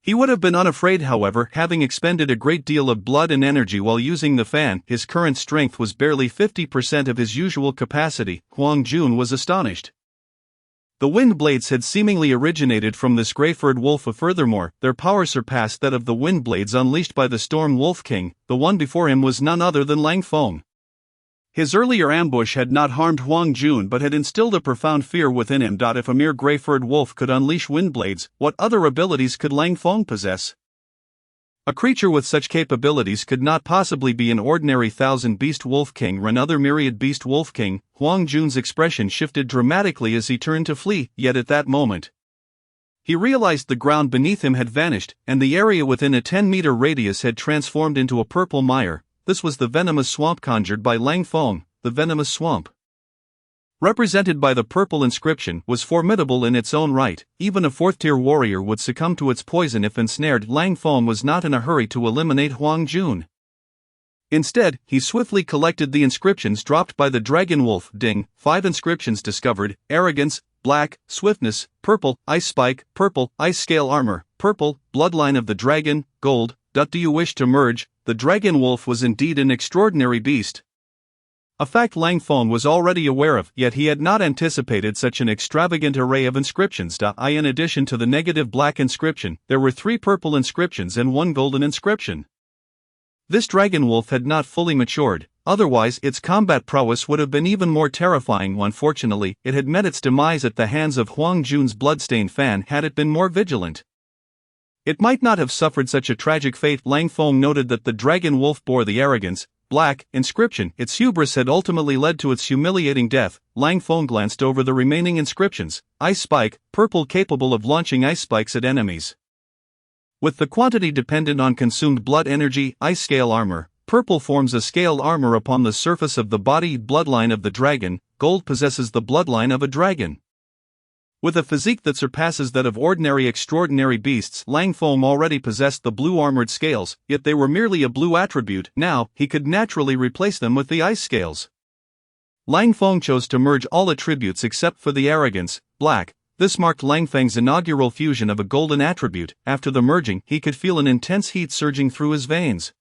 he would have been unafraid. However, having expended a great deal of blood and energy while using the fan, his current strength was barely 50% of his usual capacity. Huang Jun was astonished. The wind blades had seemingly originated from this grey-furred wolf. Furthermore, their power surpassed that of the wind blades unleashed by the Storm Wolf King. The one before him was none other than Lang Feng. His earlier ambush had not harmed Huang Jun but had instilled a profound fear within him. If a mere grey-furred wolf could unleash wind blades, what other abilities could Lang Feng possess? A creature with such capabilities could not possibly be an ordinary thousand-beast wolf king or another myriad beast wolf king. Huang Jun's expression shifted dramatically as he turned to flee, yet at that moment, he realized the ground beneath him had vanished, and the area within a 10-meter radius had transformed into a purple mire. This was the venomous swamp conjured by Lang Feng. The venomous swamp, represented by the purple inscription, was formidable in its own right. Even a fourth-tier warrior would succumb to its poison if ensnared. Lang Feng was not in a hurry to eliminate Huang Jun. Instead, he swiftly collected the inscriptions dropped by the dragon wolf. Ding. 5 inscriptions discovered: arrogance, black, swiftness, purple, ice spike, purple, ice scale armor, purple, bloodline of the dragon, gold. Do you wish to merge? The dragon wolf was indeed an extraordinary beast, a fact Lang Feng was already aware of, yet he had not anticipated such an extravagant array of inscriptions. In addition to the negative black inscription, there were 3 purple inscriptions and 1 golden inscription. This dragon wolf had not fully matured, otherwise its combat prowess would have been even more terrifying. Unfortunately, it had met its demise at the hands of Huang Jun's bloodstained fan. Had it been more vigilant, it might not have suffered such a tragic fate. Lang Feng noted that the dragon wolf bore the arrogance, black, inscription. Its hubris had ultimately led to its humiliating death. Lang Feng glanced over the remaining inscriptions. Ice spike, purple, capable of launching ice spikes at enemies, with the quantity dependent on consumed blood energy. Ice scale armor, purple, forms a scaled armor upon the surface of the body. Bloodline of the dragon, gold, possesses the bloodline of a dragon. With a physique that surpasses that of ordinary extraordinary beasts, Lang Feng already possessed the blue armored scales, yet they were merely a blue attribute. Now, he could naturally replace them with the ice scales. Lang Feng chose to merge all attributes except for the arrogance, black. This marked Lang Feng's inaugural fusion of a golden attribute. After the merging, he could feel an intense heat surging through his veins,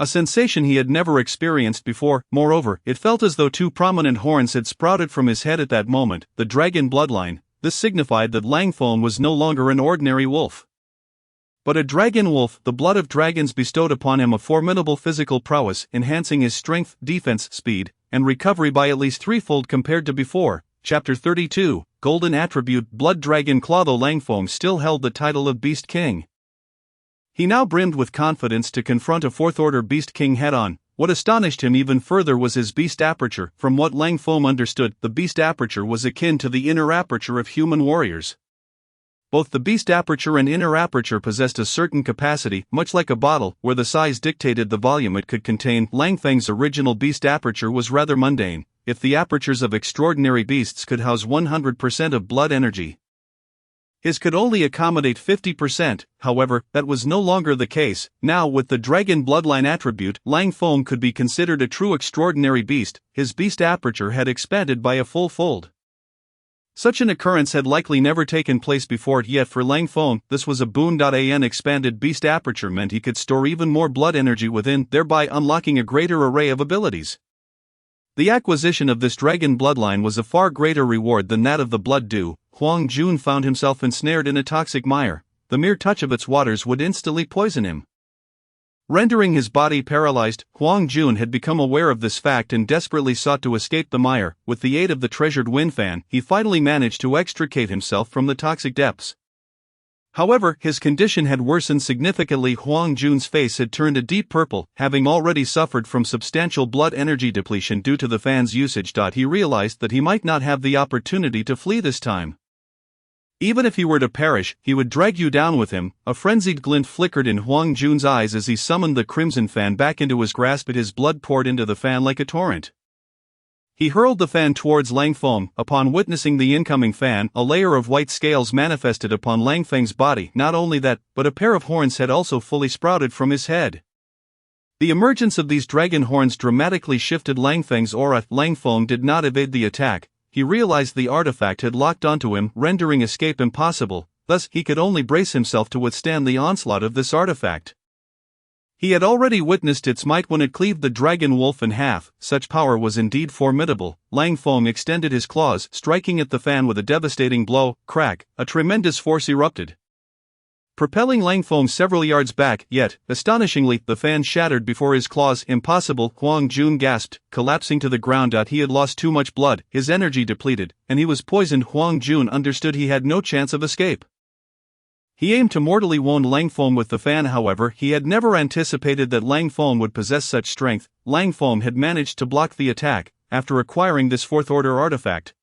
a sensation he had never experienced before. Moreover, it felt as though 2 prominent horns had sprouted from his head at that moment, the dragon bloodline. This signified that Lang Feng was no longer an ordinary wolf, but a dragon wolf. The blood of dragons bestowed upon him a formidable physical prowess, enhancing his strength, defense, speed, and recovery by at least 3-fold compared to before. Chapter 32, Golden Attribute, Blood Dragon Claw. Though Lang Feng still held the title of Beast King, he now brimmed with confidence to confront a 4th-order Beast King head-on. What astonished him even further was his beast aperture. From what Lang Feng understood, the beast aperture was akin to the inner aperture of human warriors. Both the beast aperture and inner aperture possessed a certain capacity, much like a bottle, where the size dictated the volume it could contain. Lang Feng's original beast aperture was rather mundane. If the apertures of extraordinary beasts could house 100% of blood energy, his could only accommodate 50%. However, that was no longer the case. Now, with the dragon bloodline attribute, Lang Feng could be considered a true extraordinary beast. His beast aperture had expanded by a full fold. Such an occurrence had likely never taken place before, yet for Lang Feng, this was a boon. An expanded beast aperture meant he could store even more blood energy within, thereby unlocking a greater array of abilities. The acquisition of this dragon bloodline was a far greater reward than that of the blood dew. Huang Jun found himself ensnared in a toxic mire. The mere touch of its waters would instantly poison him, rendering his body paralyzed. Huang Jun had become aware of this fact and desperately sought to escape the mire. With the aid of the treasured wind fan, he finally managed to extricate himself from the toxic depths. However, his condition had worsened significantly. Huang Jun's face had turned a deep purple, having already suffered from substantial blood energy depletion due to the fan's usage. He realized that he might not have the opportunity to flee this time. Even if he were to perish, he would drag you down with him. A frenzied glint flickered in Huang Jun's eyes as he summoned the crimson fan back into his grasp. His blood poured into the fan like a torrent. He hurled the fan towards Lang Feng. Upon witnessing the incoming fan, a layer of white scales manifested upon Lang Feng's body. Not only that, but a pair of horns had also fully sprouted from his head. The emergence of these dragon horns dramatically shifted Lang Feng's aura. Lang Feng did not evade the attack. He realized the artifact had locked onto him, rendering escape impossible. Thus, he could only brace himself to withstand the onslaught of this artifact. He had already witnessed its might when it cleaved the dragon wolf in half. Such power was indeed formidable. Lang Feng extended his claws, striking at the fan with a devastating blow. Crack! A tremendous force erupted, propelling Lang Feng several yards back, yet, astonishingly, the fan shattered before his claws. Impossible, Huang Jun gasped, collapsing to the ground. He had lost too much blood, his energy depleted, and he was poisoned. Huang Jun understood he had no chance of escape. He aimed to mortally wound Lang Feng with the fan. However, he had never anticipated that Lang Feng would possess such strength. Lang Feng had managed to block the attack, after acquiring this fourth-order artifact.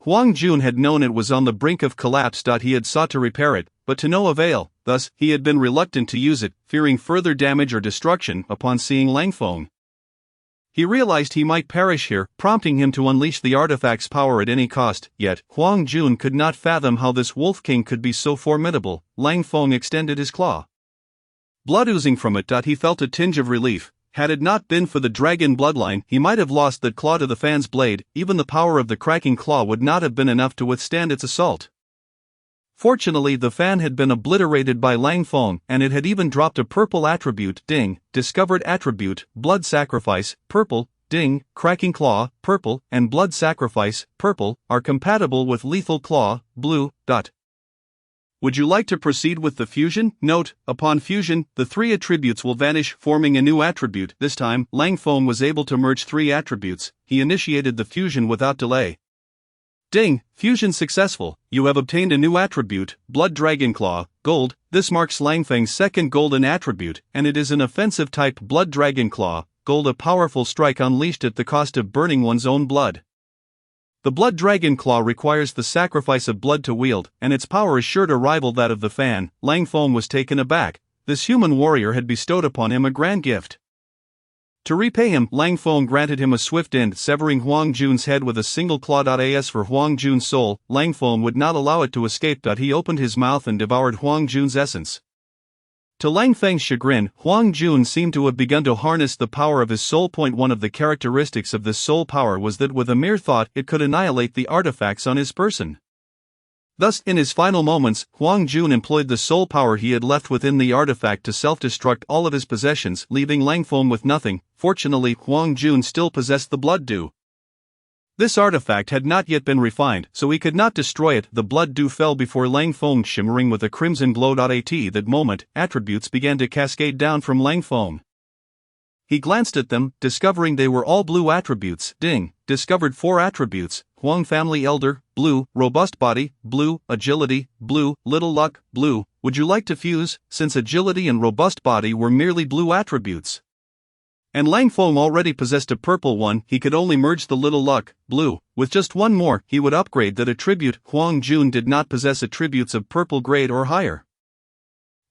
Huang Jun had known it was on the brink of collapse. He had sought to repair it, but to no avail. Thus, he had been reluctant to use it, fearing further damage or destruction. Upon seeing Lang Feng, he realized he might perish here, prompting him to unleash the artifact's power at any cost. Yet, Huang Jun could not fathom how this Wolf King could be so formidable. Lang Feng extended his claw, blood oozing from it. He felt a tinge of relief. Had it not been for the dragon bloodline, he might have lost that claw to the fan's blade. Even the power of the cracking claw would not have been enough to withstand its assault. Fortunately, the fan had been obliterated by Lang Feng, and it had even dropped a purple attribute. Ding, discovered attribute, blood sacrifice, purple. Ding, cracking claw, purple, and blood sacrifice, purple, are compatible with lethal claw, blue. Would you like to proceed with the fusion? Note, upon fusion, the three attributes will vanish, forming a new attribute. This time, Lang Feng was able to merge three attributes. He initiated the fusion without delay. Ding, fusion successful. You have obtained a new attribute, Blood Dragon Claw, gold. This marks Lang Feng's second golden attribute, and it is an offensive type. Blood Dragon Claw, gold, a powerful strike unleashed at the cost of burning one's own blood. The Blood Dragon Claw requires the sacrifice of blood to wield, and its power is sure to rival that of the fan. Lang Feng was taken aback. This human warrior had bestowed upon him a grand gift. To repay him, Lang Feng granted him a swift end, severing Huang Jun's head with a single claw. As for Huang Jun's soul, Lang Feng would not allow it to escape. He opened his mouth and devoured Huang Jun's essence. To Lang Feng's chagrin, Huang Jun seemed to have begun to harness the power of his soul. One of the characteristics of this soul power was that with a mere thought it could annihilate the artifacts on his person. Thus, in his final moments, Huang Jun employed the soul power he had left within the artifact to self-destruct all of his possessions, leaving Lang Feng with nothing. Fortunately, Huang Jun still possessed the blood dew. This artifact had not yet been refined, so he could not destroy it. The blood dew fell before Lang Feng, shimmering with a crimson glow. At that moment, attributes began to cascade down from Lang Feng. He glanced at them, discovering they were all blue attributes. Ding, discovered 4 attributes, Huang Family Elder, blue, Robust Body, blue, Agility, blue, Little Luck, blue. Would you like to fuse, since Agility and Robust Body were merely blue attributes? And Lang Feng already possessed a purple one. He could only merge the Little Luck, blue, with just one more. He would upgrade that attribute. Huang Jun did not possess attributes of purple grade or higher,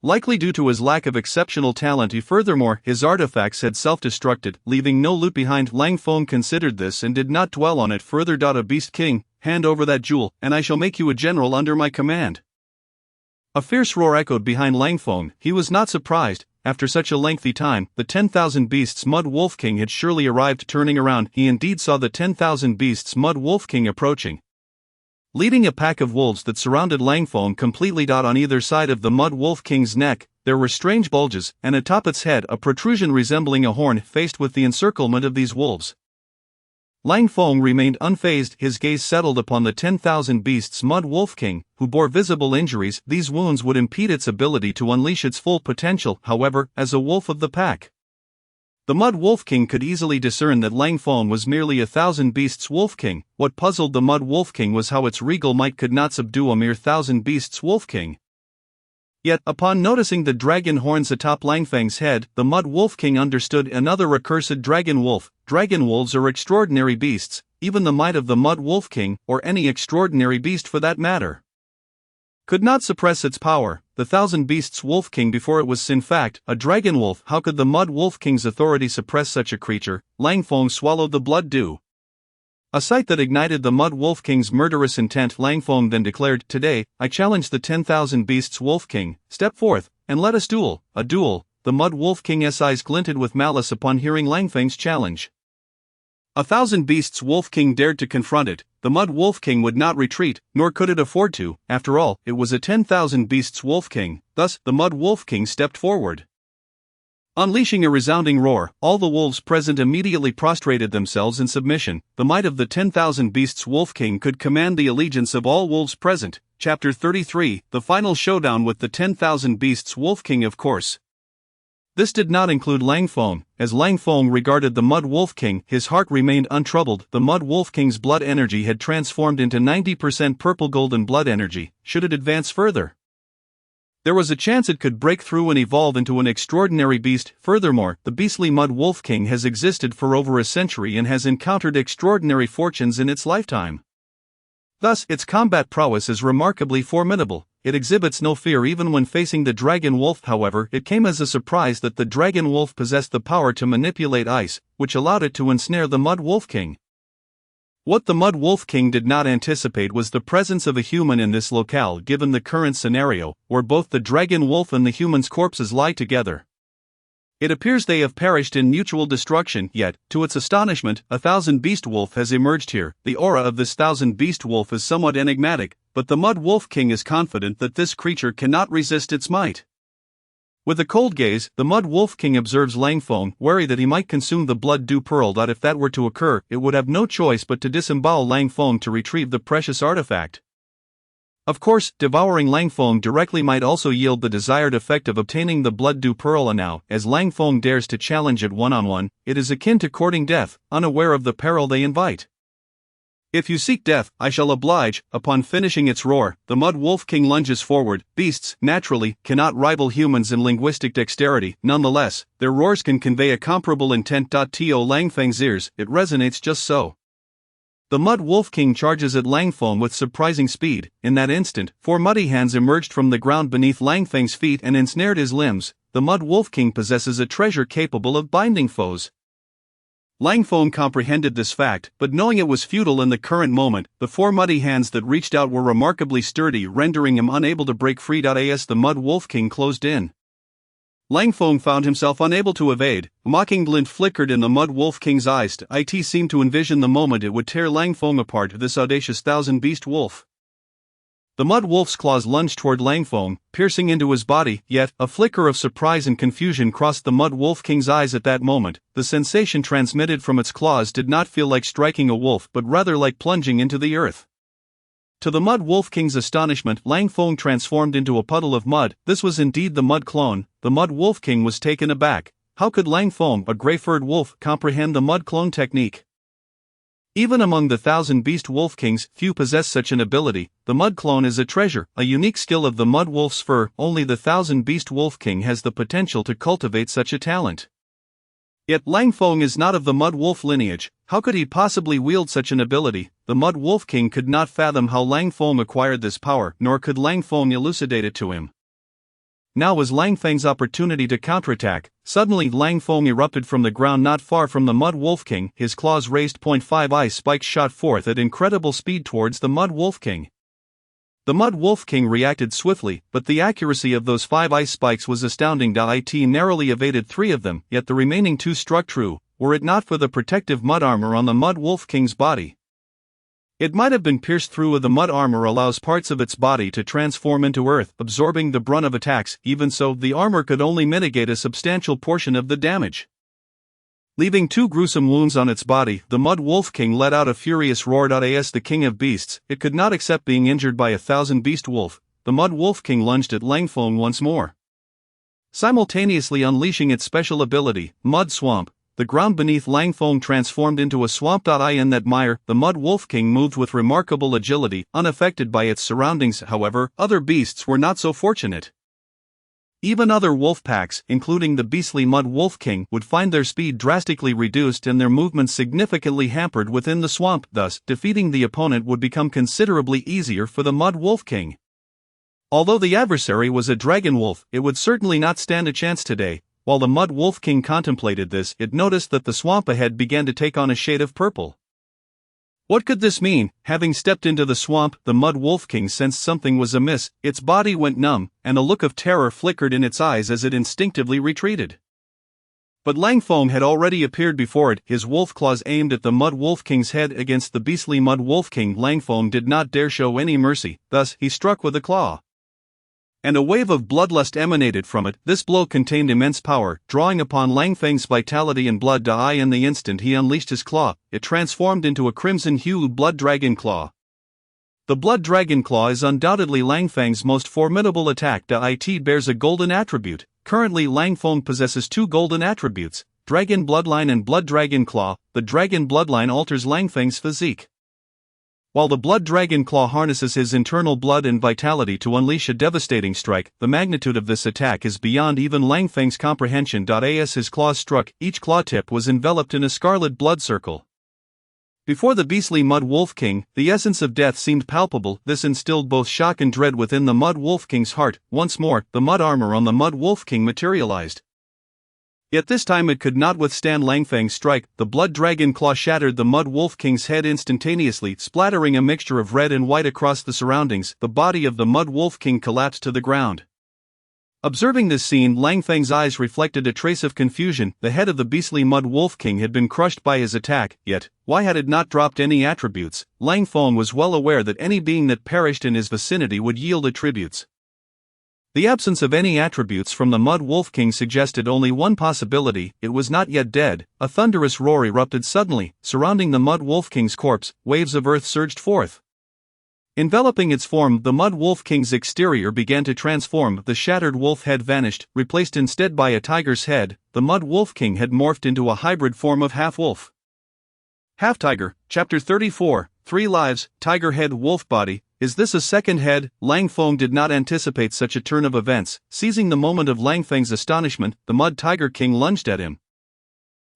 likely due to his lack of exceptional talent. Furthermore, his artifacts had self-destructed, leaving no loot behind. Lang Feng considered this and did not dwell on it further. A beast king, hand over that jewel, and I shall make you a general under my command. A fierce roar echoed behind Lang Feng. He was not surprised. After such a lengthy time, the 10,000 Beasts Mud Wolf King had surely arrived. Turning around, he indeed saw the 10,000 Beasts Mud Wolf King approaching, leading a pack of wolves that surrounded Lang Feng completely. On either side of the Mud Wolf King's neck, there were strange bulges, and atop its head a protrusion resembling a horn. Faced with the encirclement of these wolves, Lang Feng remained unfazed. His gaze settled upon the 10,000 Beasts Mud Wolf King, who bore visible injuries. These wounds would impede its ability to unleash its full potential. However, as a wolf of the pack, the Mud Wolf King could easily discern that Lang Feng was merely a 1,000 Beasts Wolf King. What puzzled the Mud Wolf King was how its regal might could not subdue a mere 1,000 Beasts Wolf King. Yet, upon noticing the dragon horns atop Lang Feng's head, the Mud Wolf King understood. Another accursed dragon wolf. Dragon wolves are extraordinary beasts. Even the might of the Mud Wolf King, or any extraordinary beast for that matter, could not suppress its power. The 1,000 Beasts Wolf King before it was in fact a dragon wolf. How could the Mud Wolf King's authority suppress such a creature? Lang Feng swallowed the blood dew, a sight that ignited the Mud Wolf King's murderous intent. Lang Feng then declared, "Today, I challenge the 10,000 Beasts Wolf King. Step forth, and let us duel." A duel. The Mud Wolf King's eyes glinted with malice upon hearing Lang Feng's challenge. 1,000 Beasts Wolf King dared to confront it. The Mud Wolf King would not retreat, nor could it afford to. After all, it was a 10,000 Beasts Wolf King. Thus, the Mud Wolf King stepped forward. Unleashing a resounding roar, all the wolves present immediately prostrated themselves in submission. The might of the 10,000 beasts Wolf King could command the allegiance of all wolves present. Chapter 33, the final showdown with the 10,000 beasts Wolf King, of course. This did not include Lang Feng. As Lang Feng regarded the Mud Wolf King, his heart remained untroubled. The Mud Wolf King's blood energy had transformed into 90% purple golden blood energy. Should it advance further, there was a chance it could break through and evolve into an extraordinary beast. Furthermore, the beastly Mud Wolf King has existed for over a century and has encountered extraordinary fortunes in its lifetime. Thus, its combat prowess is remarkably formidable. It exhibits no fear even when facing the Dragon Wolf. However, it came as a surprise that the Dragon Wolf possessed the power to manipulate ice, which allowed it to ensnare the Mud Wolf King. What the Mud Wolf King did not anticipate was the presence of a human in this locale, given the current scenario, where both the Dragon Wolf and the human's corpses lie together. It appears they have perished in mutual destruction, yet, to its astonishment, a 1,000-beast wolf has emerged here. The aura of this 1,000-beast wolf is somewhat enigmatic, but the Mud Wolf King is confident that this creature cannot resist its might. With a cold gaze, the Mud Wolf King observes Lang Feng, wary that he might consume the blood-dew pearl. If that were to occur, it would have no choice but to disembowel Lang Feng to retrieve the precious artifact. Of course, devouring Lang Feng directly might also yield the desired effect of obtaining the blood-dew pearl, and now, as Lang Feng dares to challenge it one-on-one, it is akin to courting death, unaware of the peril they invite. If you seek death, I shall oblige. Upon finishing its roar, the Mud Wolf King lunges forward. Beasts, naturally, cannot rival humans in linguistic dexterity. Nonetheless, their roars can convey a comparable intent. To Lang Feng's ears, it resonates just so. The Mud Wolf King charges at Lang Feng with surprising speed. In that instant, 4 muddy hands emerged from the ground beneath Lang Feng's feet and ensnared his limbs. The Mud Wolf King possesses a treasure capable of binding foes. Lang Feng comprehended this fact, but knowing it was futile in the current moment, the 4 muddy hands that reached out were remarkably sturdy, rendering him unable to break free. As the Mud Wolf King closed in, Lang Feng found himself unable to evade. A mocking glint flickered in the Mud Wolf King's eyes. It seemed to envision the moment it would tear Lang Feng apart. This audacious 1,000-beast wolf. The Mud Wolf's claws lunged toward Lang Feng, piercing into his body, yet, a flicker of surprise and confusion crossed the Mud Wolf King's eyes at that moment. The sensation transmitted from its claws did not feel like striking a wolf but rather like plunging into the earth. To the Mud Wolf King's astonishment, Lang Feng transformed into a puddle of mud. This was indeed the Mud Clone. The Mud Wolf King was taken aback. How could Lang Feng, a gray-furred wolf, comprehend the Mud Clone technique? Even among the 1,000-beast Wolf Kings, few possess such an ability. The Mud Clone is a treasure, a unique skill of the Mud Wolf's fur. Only the 1,000-beast Wolf King has the potential to cultivate such a talent. Yet Lang Feng is not of the Mud Wolf lineage. How could he possibly wield such an ability? The Mud Wolf King could not fathom how Lang Feng acquired this power, nor could Lang Feng elucidate it to him. Now was Lang Feng's opportunity to counterattack. Suddenly Lang Feng erupted from the ground not far from the Mud Wolf King. His claws raised. 5 ice spikes shot forth at incredible speed towards the Mud Wolf King. The Mud Wolf King reacted swiftly, but the accuracy of those 5 ice spikes was astounding. It narrowly evaded 3 of them, yet the remaining 2 struck true, were it not for the protective mud armor on the Mud Wolf King's body. It might have been pierced through. The mud armor allows parts of its body to transform into earth, absorbing the brunt of attacks. Even so, the armor could only mitigate a substantial portion of the damage. Leaving 2 gruesome wounds on its body, the Mud Wolf King let out a furious roar. As the King of Beasts, it could not accept being injured by a 1,000-beast wolf. The Mud Wolf King lunged at Lang Feng once more, simultaneously unleashing its special ability, Mud Swamp. The ground beneath Lang Feng transformed into a swamp. In that mire, the Mud Wolf King moved with remarkable agility, unaffected by its surroundings. However, other beasts were not so fortunate. Even other wolf packs, including the beastly Mud Wolf King, would find their speed drastically reduced and their movements significantly hampered within the swamp. Thus, defeating the opponent would become considerably easier for the Mud Wolf King. Although the adversary was a dragon wolf, it would certainly not stand a chance today. While the Mud Wolf King contemplated this, it noticed that the swamp ahead began to take on a shade of purple. What could this mean? Having stepped into the swamp, the Mud Wolf King sensed something was amiss. Its body went numb, and a look of terror flickered in its eyes as it instinctively retreated. But Lang Feng had already appeared before it, his wolf claws aimed at the Mud Wolf King's head. Against the beastly Mud Wolf King, Lang Feng did not dare show any mercy, thus he struck with a claw. and a wave of bloodlust emanated from it. This blow contained immense power, drawing upon Lang Feng's vitality and blood dye. In the instant he unleashed his claw, it transformed into a crimson-hued blood dragon claw. The blood dragon claw is undoubtedly Lang Feng's most formidable attack. It bears a golden attribute. Currently Lang Feng possesses two golden attributes, Dragon Bloodline and Blood Dragon Claw. The Dragon Bloodline alters Lang Feng's physique, while the Blood Dragon Claw harnesses his internal blood and vitality to unleash a devastating strike. The magnitude of this attack is beyond even Lang Feng's comprehension. As his claws struck, each claw tip was enveloped in a scarlet blood circle. Before the beastly Mud Wolf King, the essence of death seemed palpable. This instilled both shock and dread within the Mud Wolf King's heart. Once more, the mud armor on the Mud Wolf King materialized. Yet this time it could not withstand Lang Feng's strike. The Blood Dragon Claw shattered the Mud Wolf King's head instantaneously, splattering a mixture of red and white across the surroundings. The body of the Mud Wolf King collapsed to the ground. Observing this scene, Lang Feng's eyes reflected a trace of confusion. The head of the beastly Mud Wolf King had been crushed by his attack, yet, why had it not dropped any attributes? Lang Feng was well aware that any being that perished in his vicinity would yield attributes. The absence of any attributes from the Mud Wolf King suggested only one possibility: it was not yet dead. A thunderous roar erupted suddenly, surrounding the Mud Wolf King's corpse. Waves of earth surged forth, enveloping its form. The Mud Wolf King's exterior began to transform. The shattered wolf head vanished, replaced instead by a tiger's head. The Mud Wolf King had morphed into a hybrid form of half-wolf, half-tiger. Chapter 34, 3 Lives, Tiger Head Wolf Body. Is this a second head? Lang Feng did not anticipate such a turn of events. Seizing the moment of Lang Feng's astonishment, the Mud Tiger King lunged at him,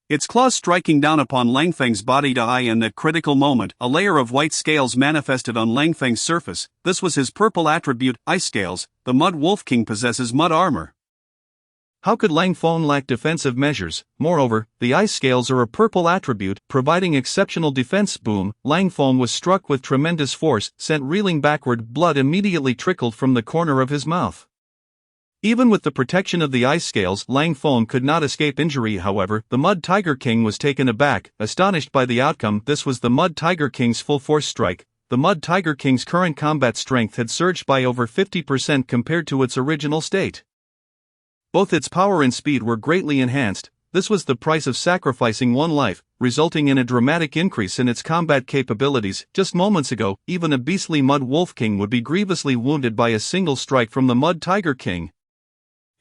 its claws striking down upon Lang Feng's body. In that critical moment, a layer of white scales manifested on Lang Feng's surface. This was his purple attribute, ice scales. The Mud Wolf King possesses mud armor. How could Lang Feng lack defensive measures? Moreover, the ice scales are a purple attribute, providing exceptional defense. Boom! Lang Feng was struck with tremendous force, sent reeling backward. Blood immediately trickled from the corner of his mouth. Even with the protection of the ice scales, Lang Feng could not escape injury. However, the Mud Tiger King was taken aback, astonished by the outcome. This was the Mud Tiger King's full-force strike. The Mud Tiger King's current combat strength had surged by over 50% compared to its original state. Both its power and speed were greatly enhanced. This was the price of sacrificing one life, resulting in a dramatic increase in its combat capabilities. Just moments ago, even a beastly Mud Wolf King would be grievously wounded by a single strike from the Mud Tiger King.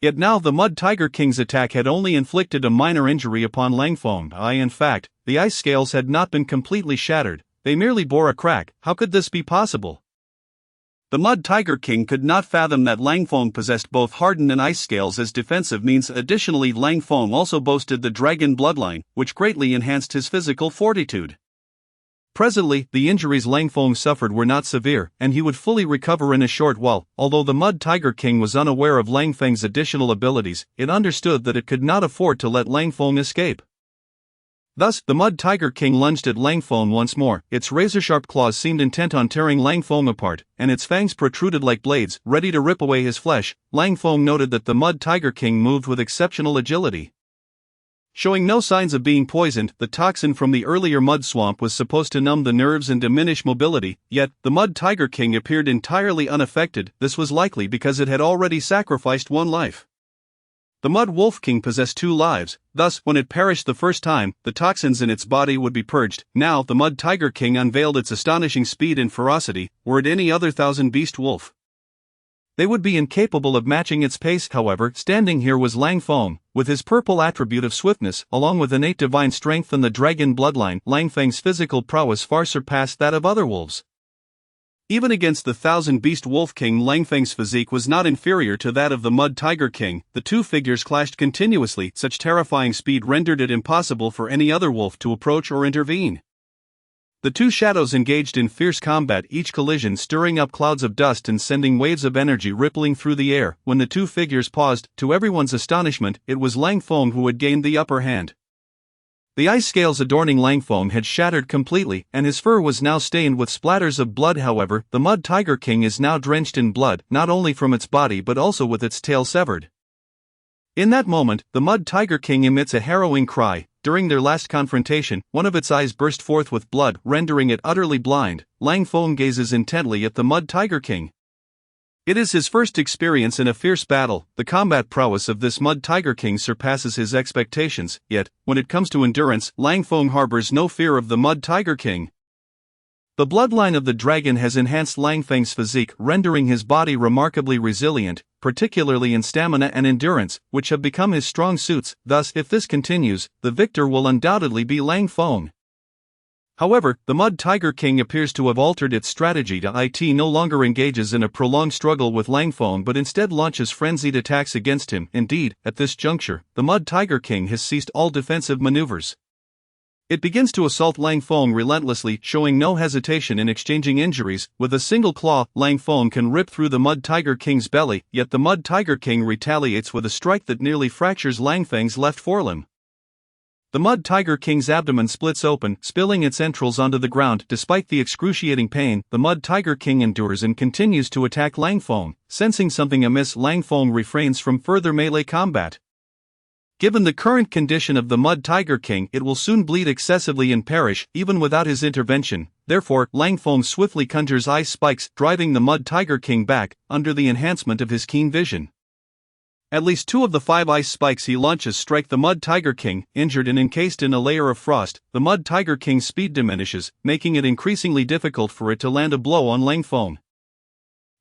Yet now the Mud Tiger King's attack had only inflicted a minor injury upon Lang Feng. In fact, the ice scales had not been completely shattered, they merely bore a crack. How could this be possible? The Mud Tiger King could not fathom that Lang Feng possessed both hardened and ice scales as defensive means. Additionally, Lang Feng also boasted the Dragon Bloodline, which greatly enhanced his physical fortitude. Presently, the injuries Lang Feng suffered were not severe, and he would fully recover in a short while. Although the Mud Tiger King was unaware of Lang Feng's additional abilities, it understood that it could not afford to let Lang Feng escape. Thus, the Mud Tiger King lunged at Lang Feng once more. Its razor-sharp claws seemed intent on tearing Lang Feng apart, and its fangs protruded like blades, ready to rip away his flesh. Lang Feng noted that the Mud Tiger King moved with exceptional agility, showing no signs of being poisoned. The toxin from the earlier mud swamp was supposed to numb the nerves and diminish mobility, yet, the Mud Tiger King appeared entirely unaffected. This was likely because it had already sacrificed one life. The Mud Wolf King possessed 2 lives, thus, when it perished the first time, the toxins in its body would be purged. Now, the Mud Tiger King unveiled its astonishing speed and ferocity. Were it any other thousand-beast wolf, they would be incapable of matching its pace. However, standing here was Lang Feng, with his purple attribute of swiftness, along with innate divine strength and the Dragon Bloodline. Lang Feng's physical prowess far surpassed that of other wolves. Even against the thousand-beast Wolf King, Lang Feng's physique was not inferior to that of the Mud Tiger King. The two figures clashed continuously. Such terrifying speed rendered it impossible for any other wolf to approach or intervene. The two shadows engaged in fierce combat, each collision stirring up clouds of dust and sending waves of energy rippling through the air. When the two figures paused, to everyone's astonishment, it was Lang Feng who had gained the upper hand. The ice scales adorning Lang Feng had shattered completely, and his fur was now stained with splatters of blood. However, the Mud Tiger King is now drenched in blood, not only from its body but also with its tail severed. In that moment, the Mud Tiger King emits a harrowing cry. During their last confrontation, one of its eyes burst forth with blood, rendering it utterly blind. Lang Feng gazes intently at the Mud Tiger King. It is his first experience in a fierce battle. The combat prowess of this Mud Tiger King surpasses his expectations, yet, when it comes to endurance, Lang Feng harbors no fear of the Mud Tiger King. The bloodline of the dragon has enhanced Lang Feng's physique, rendering his body remarkably resilient, particularly in stamina and endurance, which have become his strong suits. Thus, if this continues, the victor will undoubtedly be Lang Feng. However, the Mud Tiger King appears to have altered its strategy. It no longer engages in a prolonged struggle with Lang Feng but instead launches frenzied attacks against him. Indeed, at this juncture, the Mud Tiger King has ceased all defensive maneuvers. It begins to assault Lang Feng relentlessly, showing no hesitation in exchanging injuries. With a single claw, Lang Feng can rip through the Mud Tiger King's belly, yet the Mud Tiger King retaliates with a strike that nearly fractures Lang Feng's left forelimb. The Mud Tiger King's abdomen splits open, spilling its entrails onto the ground. Despite the excruciating pain, the Mud Tiger King endures and continues to attack Lang Feng. Sensing something amiss, Lang Feng refrains from further melee combat. Given the current condition of the Mud Tiger King, it will soon bleed excessively and perish, even without his intervention. Therefore, Lang Feng swiftly conjures ice spikes, driving the Mud Tiger King back, under the enhancement of his keen vision. At least 2 of the 5 ice spikes he launches strike the Mud Tiger King. Injured and encased in a layer of frost, the Mud Tiger King's speed diminishes, making it increasingly difficult for it to land a blow on Lang Feng.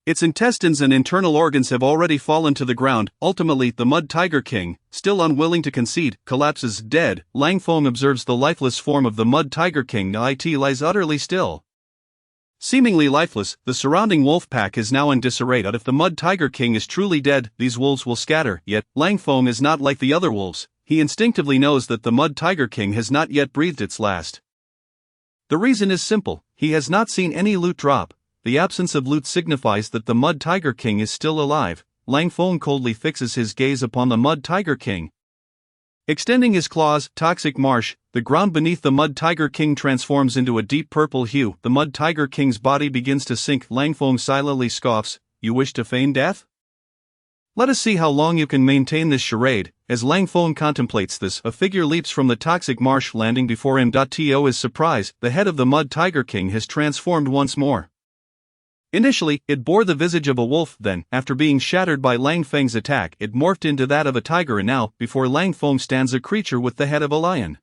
Its intestines and internal organs have already fallen to the ground. Ultimately, the Mud Tiger King, still unwilling to concede, collapses dead. Lang Feng observes the lifeless form of the Mud Tiger King. It lies utterly still. Seemingly lifeless, the surrounding wolf pack is now in disarray. If the Mud Tiger King is truly dead, these wolves will scatter. Yet, Lang Feng is not like the other wolves. He instinctively knows that the Mud Tiger King has not yet breathed its last. The reason is simple: he has not seen any loot drop. The absence of loot signifies that the Mud Tiger King is still alive. Lang Feng coldly fixes his gaze upon the Mud Tiger King. Extending his claws, toxic marsh, the ground beneath the Mud Tiger King transforms into a deep purple hue. The Mud Tiger King's body begins to sink. Lang Feng silently scoffs. You wish to feign death? Let us see how long you can maintain this charade. As Lang Feng contemplates this, a figure leaps from the toxic marsh, landing before him. To his surprise, the head of the Mud Tiger King has transformed once more. Initially, it bore the visage of a wolf, then, after being shattered by Lang Feng's attack, it morphed into that of a tiger, and now, before Lang Feng stands a creature with the head of a lion.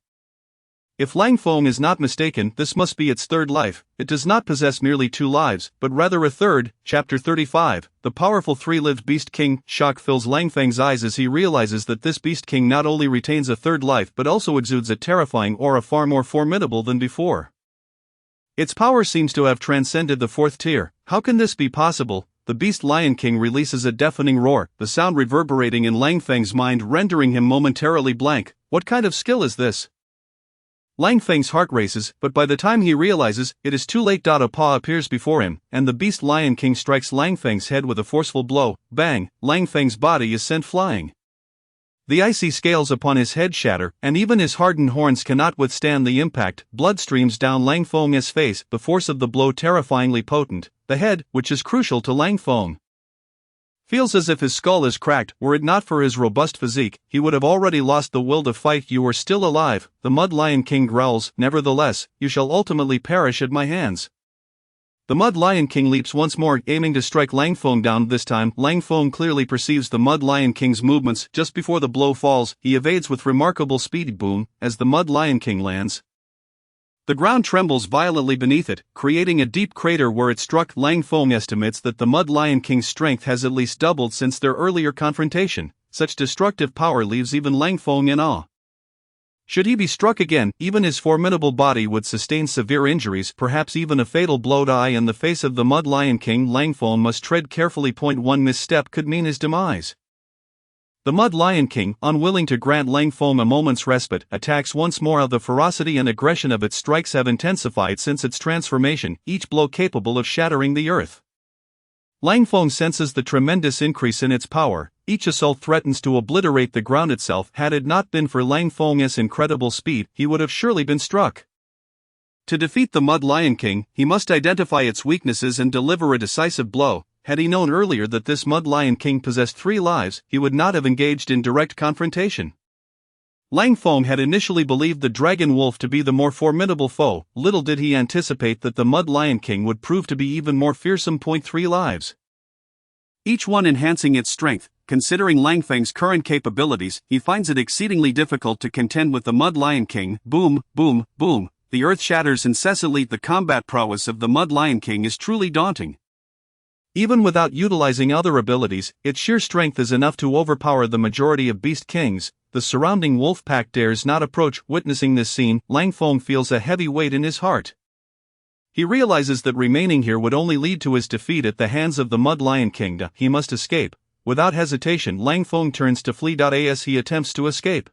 If Lang Feng is not mistaken, this must be its third life. It does not possess merely 2 lives, but rather a third. Chapter 35, The Powerful 3-Lived Beast King. Shock fills Lang Feng's eyes as he realizes that this Beast King not only retains a third life but also exudes a terrifying aura far more formidable than before. Its power seems to have transcended the 4th tier. How can this be possible? The Beast Lion King releases a deafening roar, the sound reverberating in Lang Feng's mind, rendering him momentarily blank. What kind of skill is this? Lang Feng's heart races, but by the time he realizes, it is too late. A paw appears before him, and the Beast Lion King strikes Lang Feng's head with a forceful blow. Bang! Lang Feng's body is sent flying. The icy scales upon his head shatter, and even his hardened horns cannot withstand the impact. Blood streams down Lang Feng's face, the force of the blow terrifyingly potent. The head, which is crucial to Lang Feng, feels as if his skull is cracked. Were it not for his robust physique, he would have already lost the will to fight. You are still alive, the Mud Lion King growls. Nevertheless, you shall ultimately perish at my hands. The Mud Lion King leaps once more, aiming to strike Lang Feng down. This time, Lang Feng clearly perceives the Mud Lion King's movements. Just before the blow falls, he evades with remarkable speed. Boom! As the Mud Lion King lands, the ground trembles violently beneath it, creating a deep crater where it struck. Lang Feng estimates that the Mud Lion King's strength has at least doubled since their earlier confrontation. Such destructive power leaves even Lang Feng in awe. Should he be struck again, even his formidable body would sustain severe injuries, perhaps even a fatal blow. In the face of the Mud Lion King, Lang Feng must tread carefully. One misstep could mean his demise. The Mud Lion King, unwilling to grant Lang Feng a moment's respite, attacks once more. The ferocity and aggression of its strikes have intensified since its transformation, each blow capable of shattering the earth. Lang Feng senses the tremendous increase in its power. Each assault threatens to obliterate the ground itself. Had it not been for Lang Feng's incredible speed, he would have surely been struck. To defeat the Mud Lion King, he must identify its weaknesses and deliver a decisive blow. Had he known earlier that this Mud Lion King possessed 3 lives, he would not have engaged in direct confrontation. Lang Feng had initially believed the Dragon Wolf to be the more formidable foe. Little did he anticipate that the Mud Lion King would prove to be even more fearsome. 3 lives. each one enhancing its strength. Considering Lang Feng's current capabilities, he finds it exceedingly difficult to contend with the Mud Lion King. Boom, boom, boom. The earth shatters incessantly. The combat prowess of the Mud Lion King is truly daunting. Even without utilizing other abilities, its sheer strength is enough to overpower the majority of Beast Kings. The surrounding wolf pack dares not approach. Witnessing this scene, Lang Feng feels a heavy weight in his heart. He realizes that remaining here would only lead to his defeat at the hands of the Mud Lion King. He must escape. Without hesitation, Lang Feng turns to flee. As he attempts to escape,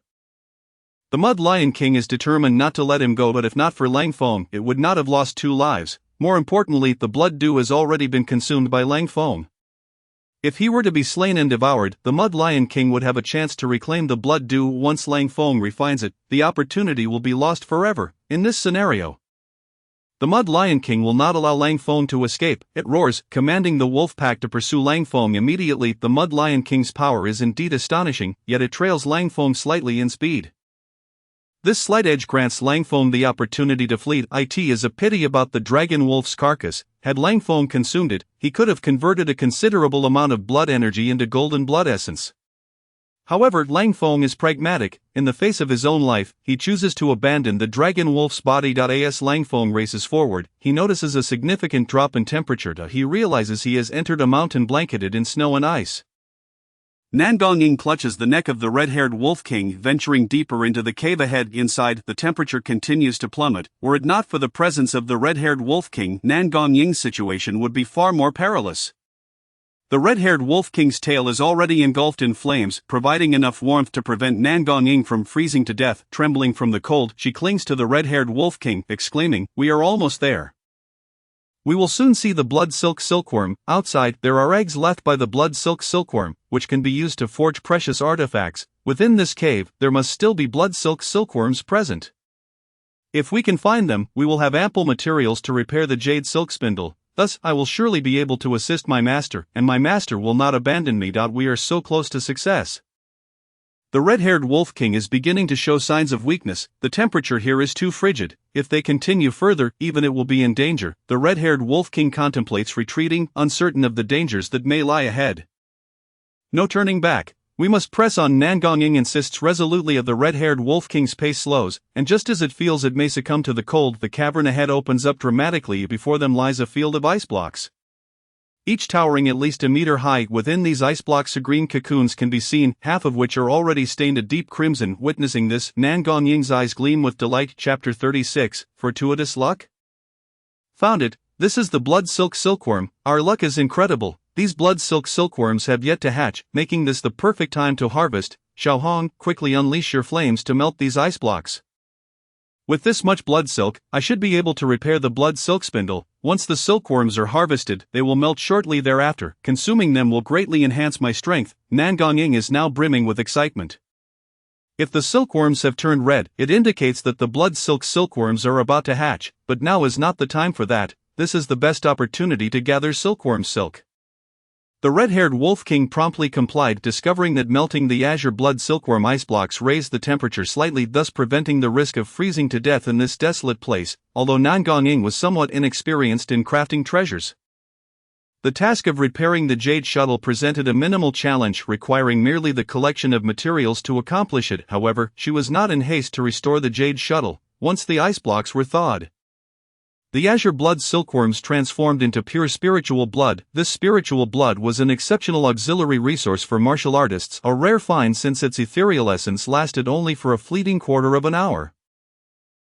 the Mud Lion King is determined not to let him go, but if not for Lang Feng, it would not have lost 2 lives. More importantly, the blood dew has already been consumed by Lang Feng. If he were to be slain and devoured, the Mud Lion King would have a chance to reclaim the blood dew. Once Lang Feng refines it, the opportunity will be lost forever. In this scenario, the Mud Lion King will not allow Lang Feng to escape. It roars, commanding the wolf pack to pursue Lang Feng immediately. The Mud Lion King's power is indeed astonishing, yet it trails Lang Feng slightly in speed. This slight edge grants Lang Feng the opportunity to flee. It is a pity about the dragon wolf's carcass. Had Lang Feng consumed it, he could have converted a considerable amount of blood energy into golden blood essence. However, Lang Feng is pragmatic. In the face of his own life, he chooses to abandon the dragon wolf's body. As Lang Feng races forward, he notices a significant drop in temperature. He realizes he has entered a mountain blanketed in snow and ice. Nangong clutches the neck of the red-haired Wolf King, venturing deeper into the cave ahead. Inside, the temperature continues to plummet. Were it not for the presence of the red-haired Wolf King, Nangong's situation would be far more perilous. The red-haired Wolf King's tail is already engulfed in flames, providing enough warmth to prevent Nangong from freezing to death. Trembling from the cold, she clings to the red-haired Wolf King, exclaiming, "We are almost there. We will soon see the blood silk silkworm." Outside, there are eggs left by the blood silk silkworm, which can be used to forge precious artifacts. Within this cave, there must still be blood silk silkworms present. If we can find them, we will have ample materials to repair the jade silk spindle. Thus, I will surely be able to assist my master, and my master will not abandon me. We are so close to success. The red-haired Wolf King is beginning to show signs of weakness. The temperature here is too frigid. If they continue further, even it will be in danger. The red-haired Wolf King contemplates retreating, uncertain of the dangers that may lie ahead. No turning back. We must press on. Nangong insists resolutely. Of the red-haired Wolf King's pace slows, and just as it feels it may succumb to the cold, the cavern ahead opens up dramatically. Before them lies a field of ice blocks, each towering at least a meter high. Within these ice blocks, green cocoons can be seen, half of which are already stained a deep crimson. Witnessing this, Nangong's eyes gleam with delight. Chapter 36, Fortuitous Luck? Found it. This is the blood silk silkworm. Our luck is incredible. These blood silk silkworms have yet to hatch, making this the perfect time to harvest. Xiaohong, quickly unleash your flames to melt these ice blocks. With this much blood silk, I should be able to repair the blood silk spindle. Once the silkworms are harvested, they will melt shortly thereafter. Consuming them will greatly enhance my strength. Nangong is now brimming with excitement. If the silkworms have turned red, it indicates that the blood silk silkworms are about to hatch, but now is not the time for that. This is the best opportunity to gather silkworm silk. The red-haired Wolf King promptly complied, discovering that melting the azure blood silkworm ice blocks raised the temperature slightly, thus preventing the risk of freezing to death in this desolate place. Although Nangong was somewhat inexperienced in crafting treasures, the task of repairing the jade shuttle presented a minimal challenge, requiring merely the collection of materials to accomplish it. However, she was not in haste to restore the jade shuttle. Once the ice blocks were thawed, the azure blood silkworms transformed into pure spiritual blood. This spiritual blood was an exceptional auxiliary resource for martial artists, a rare find since its ethereal essence lasted only for a fleeting quarter of an hour.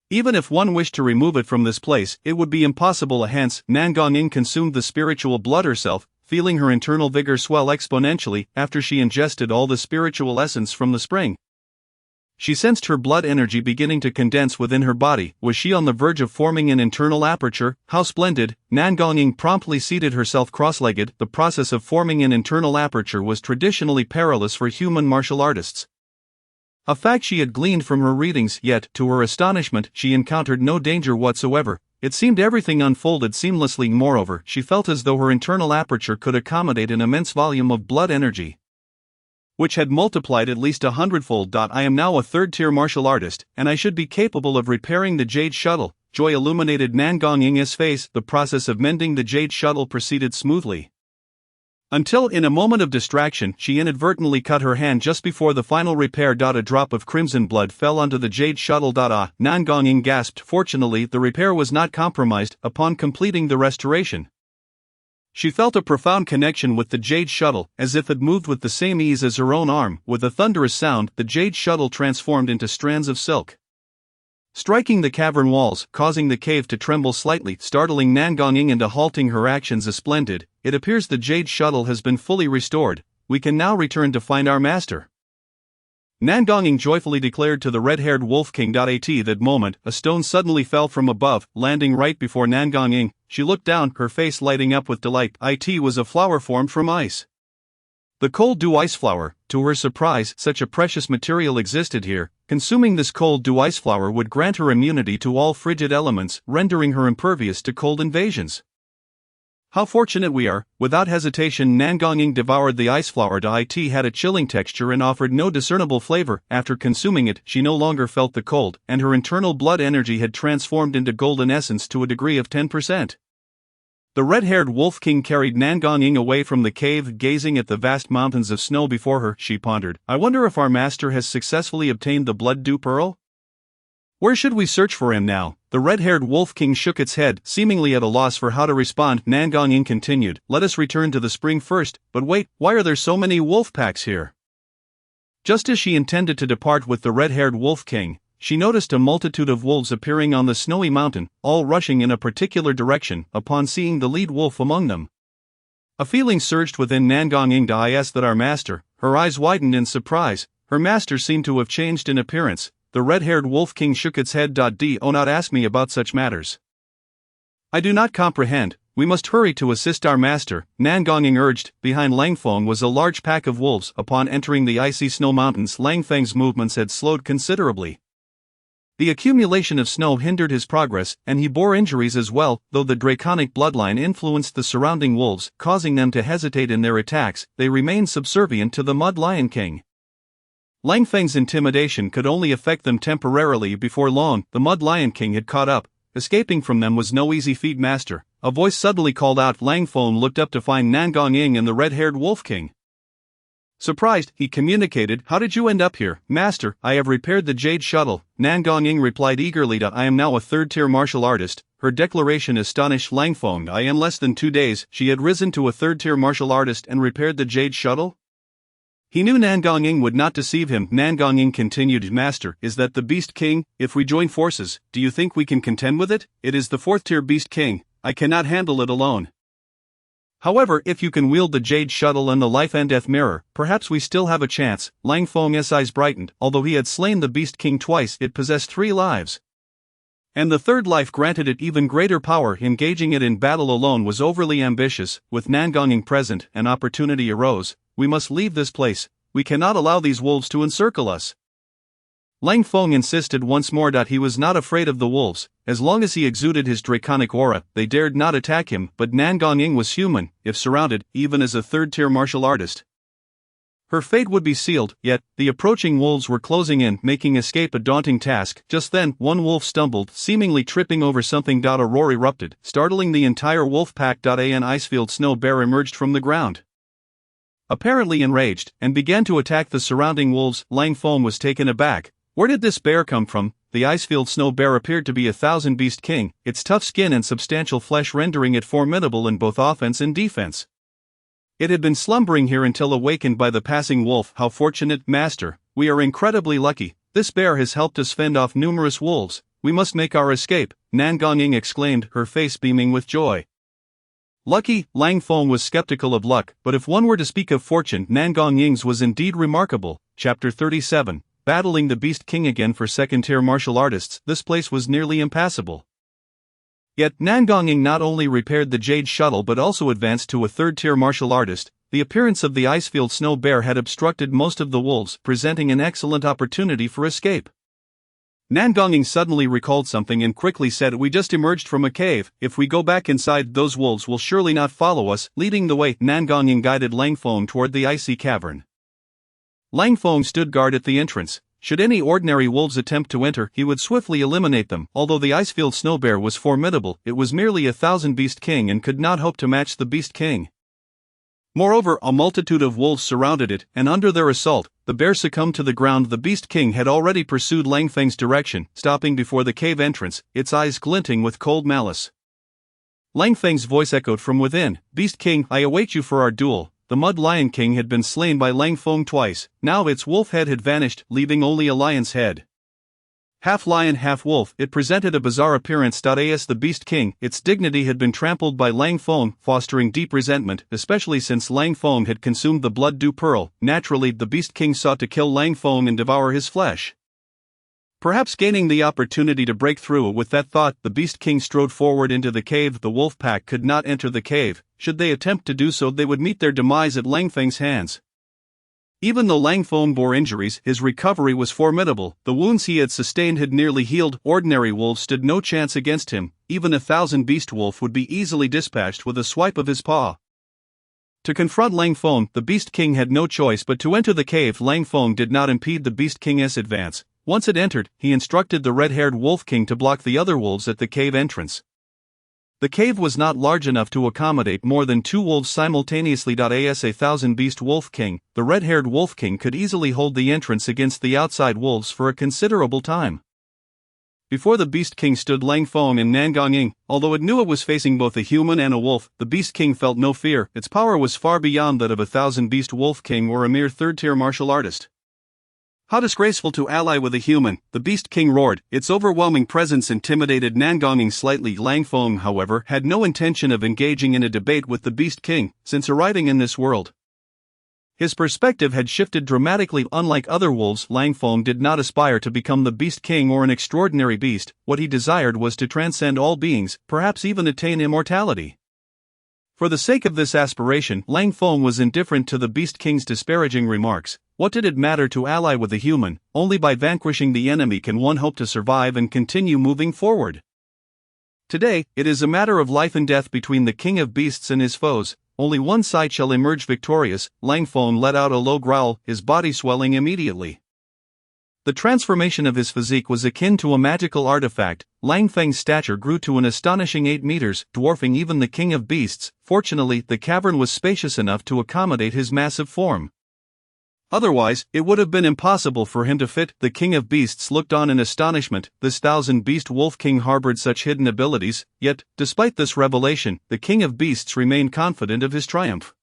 Even if one wished to remove it from this place, it would be impossible. Hence, Nangong consumed the spiritual blood herself, feeling her internal vigor swell exponentially after she ingested all the spiritual essence from the spring. She sensed her blood energy beginning to condense within her body. Was she on the verge of forming an internal aperture? How splendid! Nangong promptly seated herself cross-legged. The process of forming an internal aperture was traditionally perilous for human martial artists, a fact she had gleaned from her readings, yet, to her astonishment, she encountered no danger whatsoever. It seemed everything unfolded seamlessly. Moreover, she felt as though her internal aperture could accommodate an immense volume of blood energy, which had multiplied at least 100-fold. I am now a third-tier martial artist, and I should be capable of repairing the jade shuttle. Joy illuminated Nangong's face. The process of mending the jade shuttle proceeded smoothly. Until in a moment of distraction she inadvertently cut her hand just before the final repair. A drop of crimson blood fell onto the jade shuttle. Nan Gonging gasped. Fortunately the repair was not compromised. Upon completing the restoration, she felt a profound connection with the jade shuttle, as if it moved with the same ease as her own arm. With a thunderous sound, the jade shuttle transformed into strands of silk, striking the cavern walls, causing the cave to tremble slightly, startling Nan Gonging into halting her actions. Splendid, it appears the jade shuttle has been fully restored. We can now return to find our master, Nan Gonging joyfully declared to the red-haired Wolf King. At that moment, a stone suddenly fell from above, landing right before Nan Gonging. She looked down, her face lighting up with delight. It was a flower formed from ice. The cold dew ice flower. To her surprise, such a precious material existed here. Consuming this cold dew ice flower would grant her immunity to all frigid elements, rendering her impervious to cold invasions. How fortunate we are! Without hesitation Nan Gonging devoured the ice flower. It had a chilling texture and offered no discernible flavor. After consuming it, she no longer felt the cold, and her internal blood energy had transformed into golden essence to a degree of 10%. The red-haired Wolf King carried Nan Gonging away from the cave. Gazing at the vast mountains of snow before her, she pondered, I wonder if our master has successfully obtained the blood dew pearl? Where should we search for him now? The red-haired Wolf King shook its head, seemingly at a loss for how to respond. Nan Gonging continued, let us return to the spring first. But wait, why are there so many wolf packs here? Just as she intended to depart with the red-haired Wolf King, she noticed a multitude of wolves appearing on the snowy mountain, all rushing in a particular direction. Upon seeing the lead wolf among them, a feeling surged within Nan Gonging. That our master. Her eyes widened in surprise. Her master seemed to have changed in appearance. The red-haired Wolf King shook its head. Do not ask me about such matters. I do not comprehend. We must hurry to assist our master, Nan Gonging urged. Behind Lang Feng was a large pack of wolves. Upon entering the icy snow mountains, Lang Feng's movements had slowed considerably. The accumulation of snow hindered his progress, and he bore injuries as well. Though the draconic bloodline influenced the surrounding wolves, causing them to hesitate in their attacks, they remained subservient to the Mud Lion King. Lang Feng's intimidation could only affect them temporarily. Before long, the Mud Lion King had caught up. Escaping from them was no easy feat. Master, a voice suddenly called out. Lang Feng looked up to find Nan Gonging and the red-haired Wolf King. Surprised, he communicated, how did you end up here? Master, I have repaired the jade shuttle. Nan Gonging replied eagerly. I am now a third-tier martial artist. Her declaration astonished Lang Feng. In less than 2 days, she had risen to a third-tier martial artist and repaired the jade shuttle? He knew Nan Gonging would not deceive him. Nan Gonging continued, Master, is that the Beast King? If we join forces, do you think we can contend with it? It is the 4th-tier Beast King. I cannot handle it alone. However, if you can wield the jade shuttle and the life and death mirror, perhaps we still have a chance. Lang Feng's eyes brightened. Although he had slain the Beast King twice, it possessed 3 lives. And the 3rd life granted it even greater power. Engaging it in battle alone was overly ambitious. With Nan Gonging present, an opportunity arose. We must leave this place. We cannot allow these wolves to encircle us. Lang Feng insisted once more. He was not afraid of the wolves. As long as he exuded his draconic aura, they dared not attack him. But Nan Gonging was human. If surrounded, even as a 3rd-tier martial artist, her fate would be sealed. Yet, the approaching wolves were closing in, making escape a daunting task. Just then, one wolf stumbled, seemingly tripping over something. A roar erupted, startling the entire wolf pack. An ice-filled snow bear emerged from the ground, apparently enraged, and began to attack the surrounding wolves. Lang Feng was taken aback. Where did this bear come from? The ice-filled snow bear appeared to be a 1,000 Beast King, its tough skin and substantial flesh rendering it formidable in both offense and defense. It had been slumbering here until awakened by the passing wolf. How fortunate, Master! We are incredibly lucky. This bear has helped us fend off numerous wolves. We must make our escape, Nan Gonging exclaimed, her face beaming with joy. Lucky? Lang Feng was skeptical of luck, but if one were to speak of fortune, Nan Gonging's was indeed remarkable. Chapter 37. Battling the Beast King again. For 2nd-tier martial artists, this place was nearly impassable. Yet, Nan Gonging not only repaired the jade shuttle but also advanced to a 3rd-tier martial artist. The appearance of the ice-filled snow bear had obstructed most of the wolves, presenting an excellent opportunity for escape. Nan Gonging suddenly recalled something and quickly said, we just emerged from a cave. If we go back inside, those wolves will surely not follow us. Leading the way, Nan Gonging guided Lang Feng toward the icy cavern. Lang Feng stood guard at the entrance. Should any ordinary wolves attempt to enter, he would swiftly eliminate them. Although the ice-filled snow bear was formidable, it was merely a 1,000 Beast King and could not hope to match the Beast King. Moreover, a multitude of wolves surrounded it, and under their assault, the bear succumbed to the ground. The Beast King had already pursued Lang Feng's direction, stopping before the cave entrance, its eyes glinting with cold malice. Lang Feng's voice echoed from within, "Beast King, I await you for our duel." The Mud Lion King had been slain by Lang Feng twice, now its wolf head had vanished, leaving only a lion's head. Half lion, half wolf, it presented a bizarre appearance. As the Beast King, its dignity had been trampled by Lang Feng, fostering deep resentment, especially since Lang Feng had consumed the blood dew pearl. Naturally, the Beast King sought to kill Lang Feng and devour his flesh. Perhaps gaining the opportunity to break through. With that thought, the Beast King strode forward into the cave. The wolf pack could not enter the cave. Should they attempt to do so, they would meet their demise at Lang Feng's hands. Even though Lang Feng bore injuries, his recovery was formidable. The wounds he had sustained had nearly healed. Ordinary wolves stood no chance against him. Even 1,000 beast wolf would be easily dispatched with a swipe of his paw. To confront Lang Feng, the Beast King had no choice but to enter the cave. Lang Feng did not impede the Beast King's advance. Once it entered, he instructed the red-haired Wolf King to block the other wolves at the cave entrance. The cave was not large enough to accommodate more than 2 wolves simultaneously. As 1,000 beast Wolf King, the red-haired Wolf King could easily hold the entrance against the outside wolves for a considerable time. Before the Beast King stood Lang Feng and Nangong Ying. Although it knew it was facing both a human and a wolf, the Beast King felt no fear. Its power was far beyond that of 1,000 beast Wolf King or a mere third-tier martial artist. How disgraceful to ally with a human, the Beast King roared. Its overwhelming presence intimidated Nangong Ying slightly. Lang Feng, however, had no intention of engaging in a debate with the Beast King, since arriving in this world. His perspective had shifted dramatically. Unlike other wolves, Lang Feng did not aspire to become the Beast King or an extraordinary beast. What he desired was to transcend all beings, perhaps even attain immortality. For the sake of this aspiration, Lang Feng was indifferent to the Beast King's disparaging remarks. What did it matter to ally with a human? Only by vanquishing the enemy can one hope to survive and continue moving forward. Today, it is a matter of life and death between the King of Beasts and his foes. Only one side shall emerge victorious. Lang Feng let out a low growl, his body swelling immediately. The transformation of his physique was akin to a magical artifact. Lang Feng's stature grew to an astonishing 8 meters, dwarfing even the King of Beasts. Fortunately, the cavern was spacious enough to accommodate his massive form. Otherwise, it would have been impossible for him to fit. The King of Beasts looked on in astonishment. This 1,000-beast Wolf King harbored such hidden abilities, yet, despite this revelation, the King of Beasts remained confident of his triumph.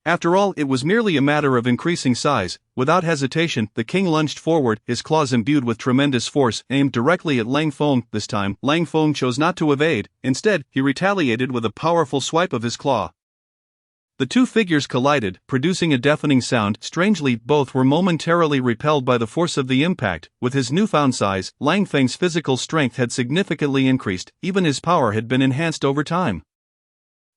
After all, it was merely a matter of increasing size. Without hesitation, the king lunged forward, his claws imbued with tremendous force, aimed directly at Lang Feng. This time, Lang Feng chose not to evade. Instead, he retaliated with a powerful swipe of his claw. The two figures collided, producing a deafening sound. Strangely, both were momentarily repelled by the force of the impact. With his newfound size, Lang Feng's physical strength had significantly increased. Even his power had been enhanced over time.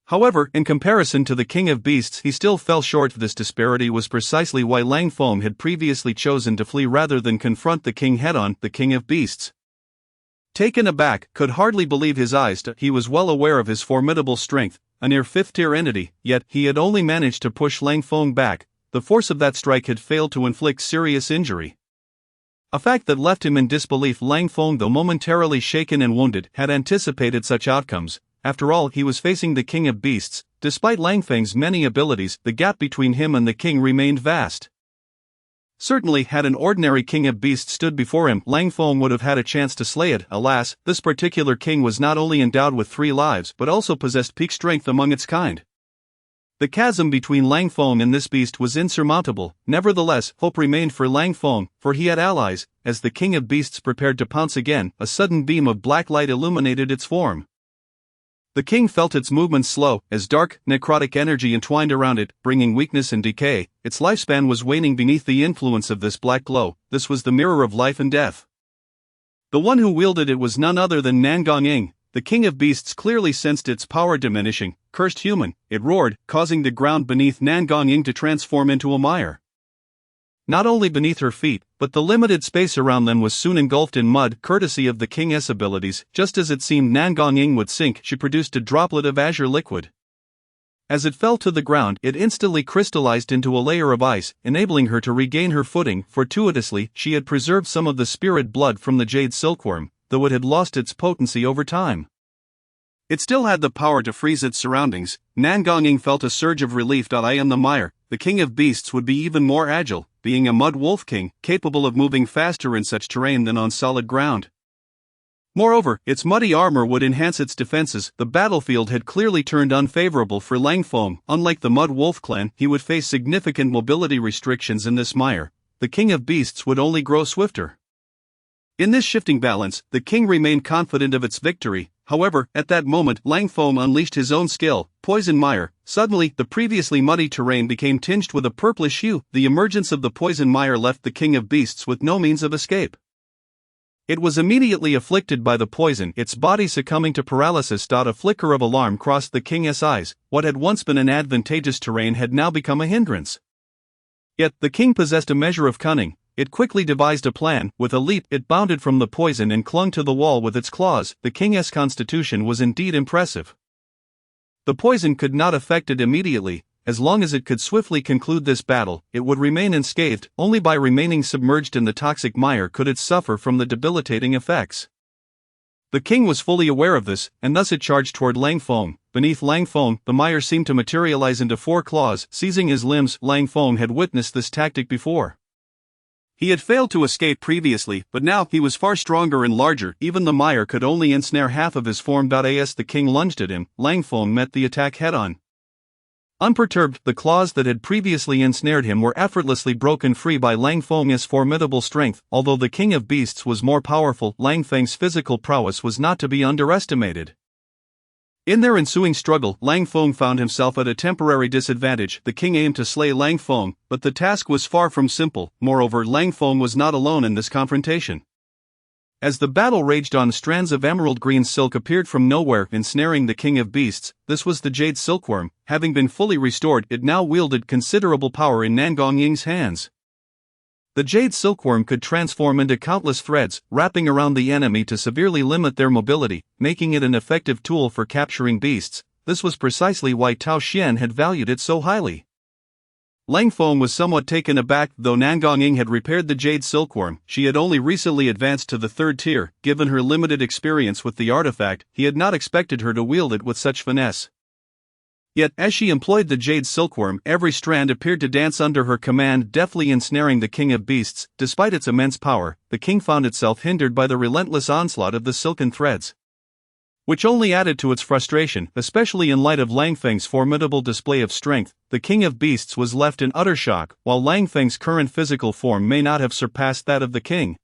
However, in comparison to the King of Beasts, he still fell short. This disparity was precisely why Lang Feng had previously chosen to flee rather than confront the king head-on. The King of Beasts, taken aback, could hardly believe his eyes. He was well aware of his formidable strength, a near 5th-tier entity, yet he had only managed to push Lang Feng back. The force of that strike had failed to inflict serious injury. A fact that left him in disbelief. Lang Feng, though momentarily shaken and wounded, had anticipated such outcomes. After all, he was facing the King of Beasts. Despite Lang Feng's many abilities, the gap between him and the king remained vast. Certainly, had an ordinary King of Beasts stood before him, Lang Feng would have had a chance to slay it. Alas, this particular king was not only endowed with 3 lives but also possessed peak strength among its kind. The chasm between Lang Feng and this beast was insurmountable. Nevertheless, hope remained for Lang Feng, for he had allies. As the King of Beasts prepared to pounce again, a sudden beam of black light illuminated its form. The king felt its movements slow, as dark, necrotic energy entwined around it, bringing weakness and decay. Its lifespan was waning beneath the influence of this black glow. This was the mirror of life and death. The one who wielded it was none other than Nangong Ying. The King of Beasts clearly sensed its power diminishing. Cursed human, it roared, causing the ground beneath Nangong Ying to transform into a mire. Not only beneath her feet, but the limited space around them was soon engulfed in mud. Courtesy of the king's abilities, just as it seemed Nangong Ying would sink, she produced a droplet of azure liquid. As it fell to the ground, it instantly crystallized into a layer of ice, enabling her to regain her footing. Fortuitously, she had preserved some of the spirit blood from the jade silkworm, though it had lost its potency over time. It still had the power to freeze its surroundings. Nangonging felt a surge of relief. I am the mire. The king of beasts would be even more agile, being a mud wolf king, capable of moving faster in such terrain than on solid ground. Moreover, its muddy armor would enhance its defenses. The battlefield had clearly turned unfavorable for Langfeng. Unlike the Mud Wolf clan, he would face significant mobility restrictions in this mire. The king of beasts would only grow swifter. In this shifting balance, the king remained confident of its victory. However, at that moment, Langfeng unleashed his own skill, Poison Mire. Suddenly, the previously muddy terrain became tinged with a purplish hue. The emergence of the Poison Mire left the king of beasts with no means of escape. It was immediately afflicted by the poison, its body succumbing to paralysis. A flicker of alarm crossed the king's eyes. What had once been an advantageous terrain had now become a hindrance. Yet, the king possessed a measure of cunning. It quickly devised a plan. With a leap, it bounded from the poison and clung to the wall with its claws. The king's constitution was indeed impressive. The poison could not affect it immediately. As long as it could swiftly conclude this battle, it would remain unscathed. Only by remaining submerged in the toxic mire could it suffer from the debilitating effects. The king was fully aware of this, and thus it charged toward Langfeng. Beneath Langfeng, the mire seemed to materialize into 4 claws, seizing his limbs. Langfeng had witnessed this tactic before. He had failed to escape previously, but now he was far stronger and larger. Even the mire could only ensnare half of his form. As the king lunged at him, Langfeng met the attack head-on. Unperturbed, the claws that had previously ensnared him were effortlessly broken free by Langfeng's formidable strength. Although the king of beasts was more powerful, Langfeng's physical prowess was not to be underestimated. In their ensuing struggle, Langfeng found himself at a temporary disadvantage. The king aimed to slay Langfeng, but the task was far from simple. Moreover, Langfeng was not alone in this confrontation. As the battle raged on, strands of emerald green silk appeared from nowhere, ensnaring the king of beasts. This was the jade silkworm. Having been fully restored, it now wielded considerable power in Nangonging's hands. The jade silkworm could transform into countless threads, wrapping around the enemy to severely limit their mobility, making it an effective tool for capturing beasts. This was precisely why Tao Xian had valued it so highly. Langfeng was somewhat taken aback. Though Nangonging had repaired the jade silkworm, she had only recently advanced to the 3rd tier. Given her limited experience with the artifact, he had not expected her to wield it with such finesse. Yet, as she employed the jade silkworm, every strand appeared to dance under her command, deftly ensnaring the king of beasts. Despite its immense power, the king found itself hindered by the relentless onslaught of the silken threads, which only added to its frustration. Especially in light of Langfeng's formidable display of strength, the king of beasts was left in utter shock. While Langfeng's current physical form may not have surpassed that of the king,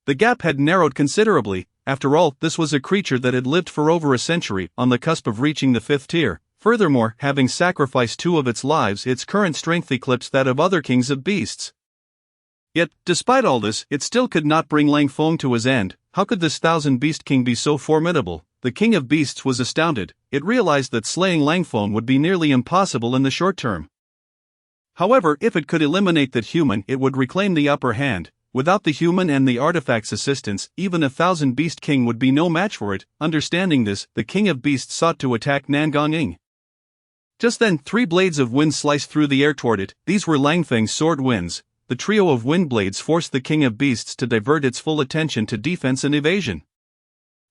the gap had narrowed considerably. After all, this was a creature that had lived for over a century, on the cusp of reaching the 5th tier. Furthermore, having sacrificed 2 of its lives, its current strength eclipsed that of other kings of beasts. Yet, despite all this, it still could not bring Langfeng to his end. How could this 1000-beast king be so formidable? The king of beasts was astounded. It realized that slaying Langfeng would be nearly impossible in the short term. However, if it could eliminate that human, it would reclaim the upper hand. Without the human and the artifact's assistance, even a 1000-beast king would be no match for it. Understanding this, the king of beasts sought to attack Nangonging. Just then, 3 blades of wind sliced through the air toward it. These were Langfeng's sword winds. The trio of wind blades forced the king of beasts to divert its full attention to defense and evasion.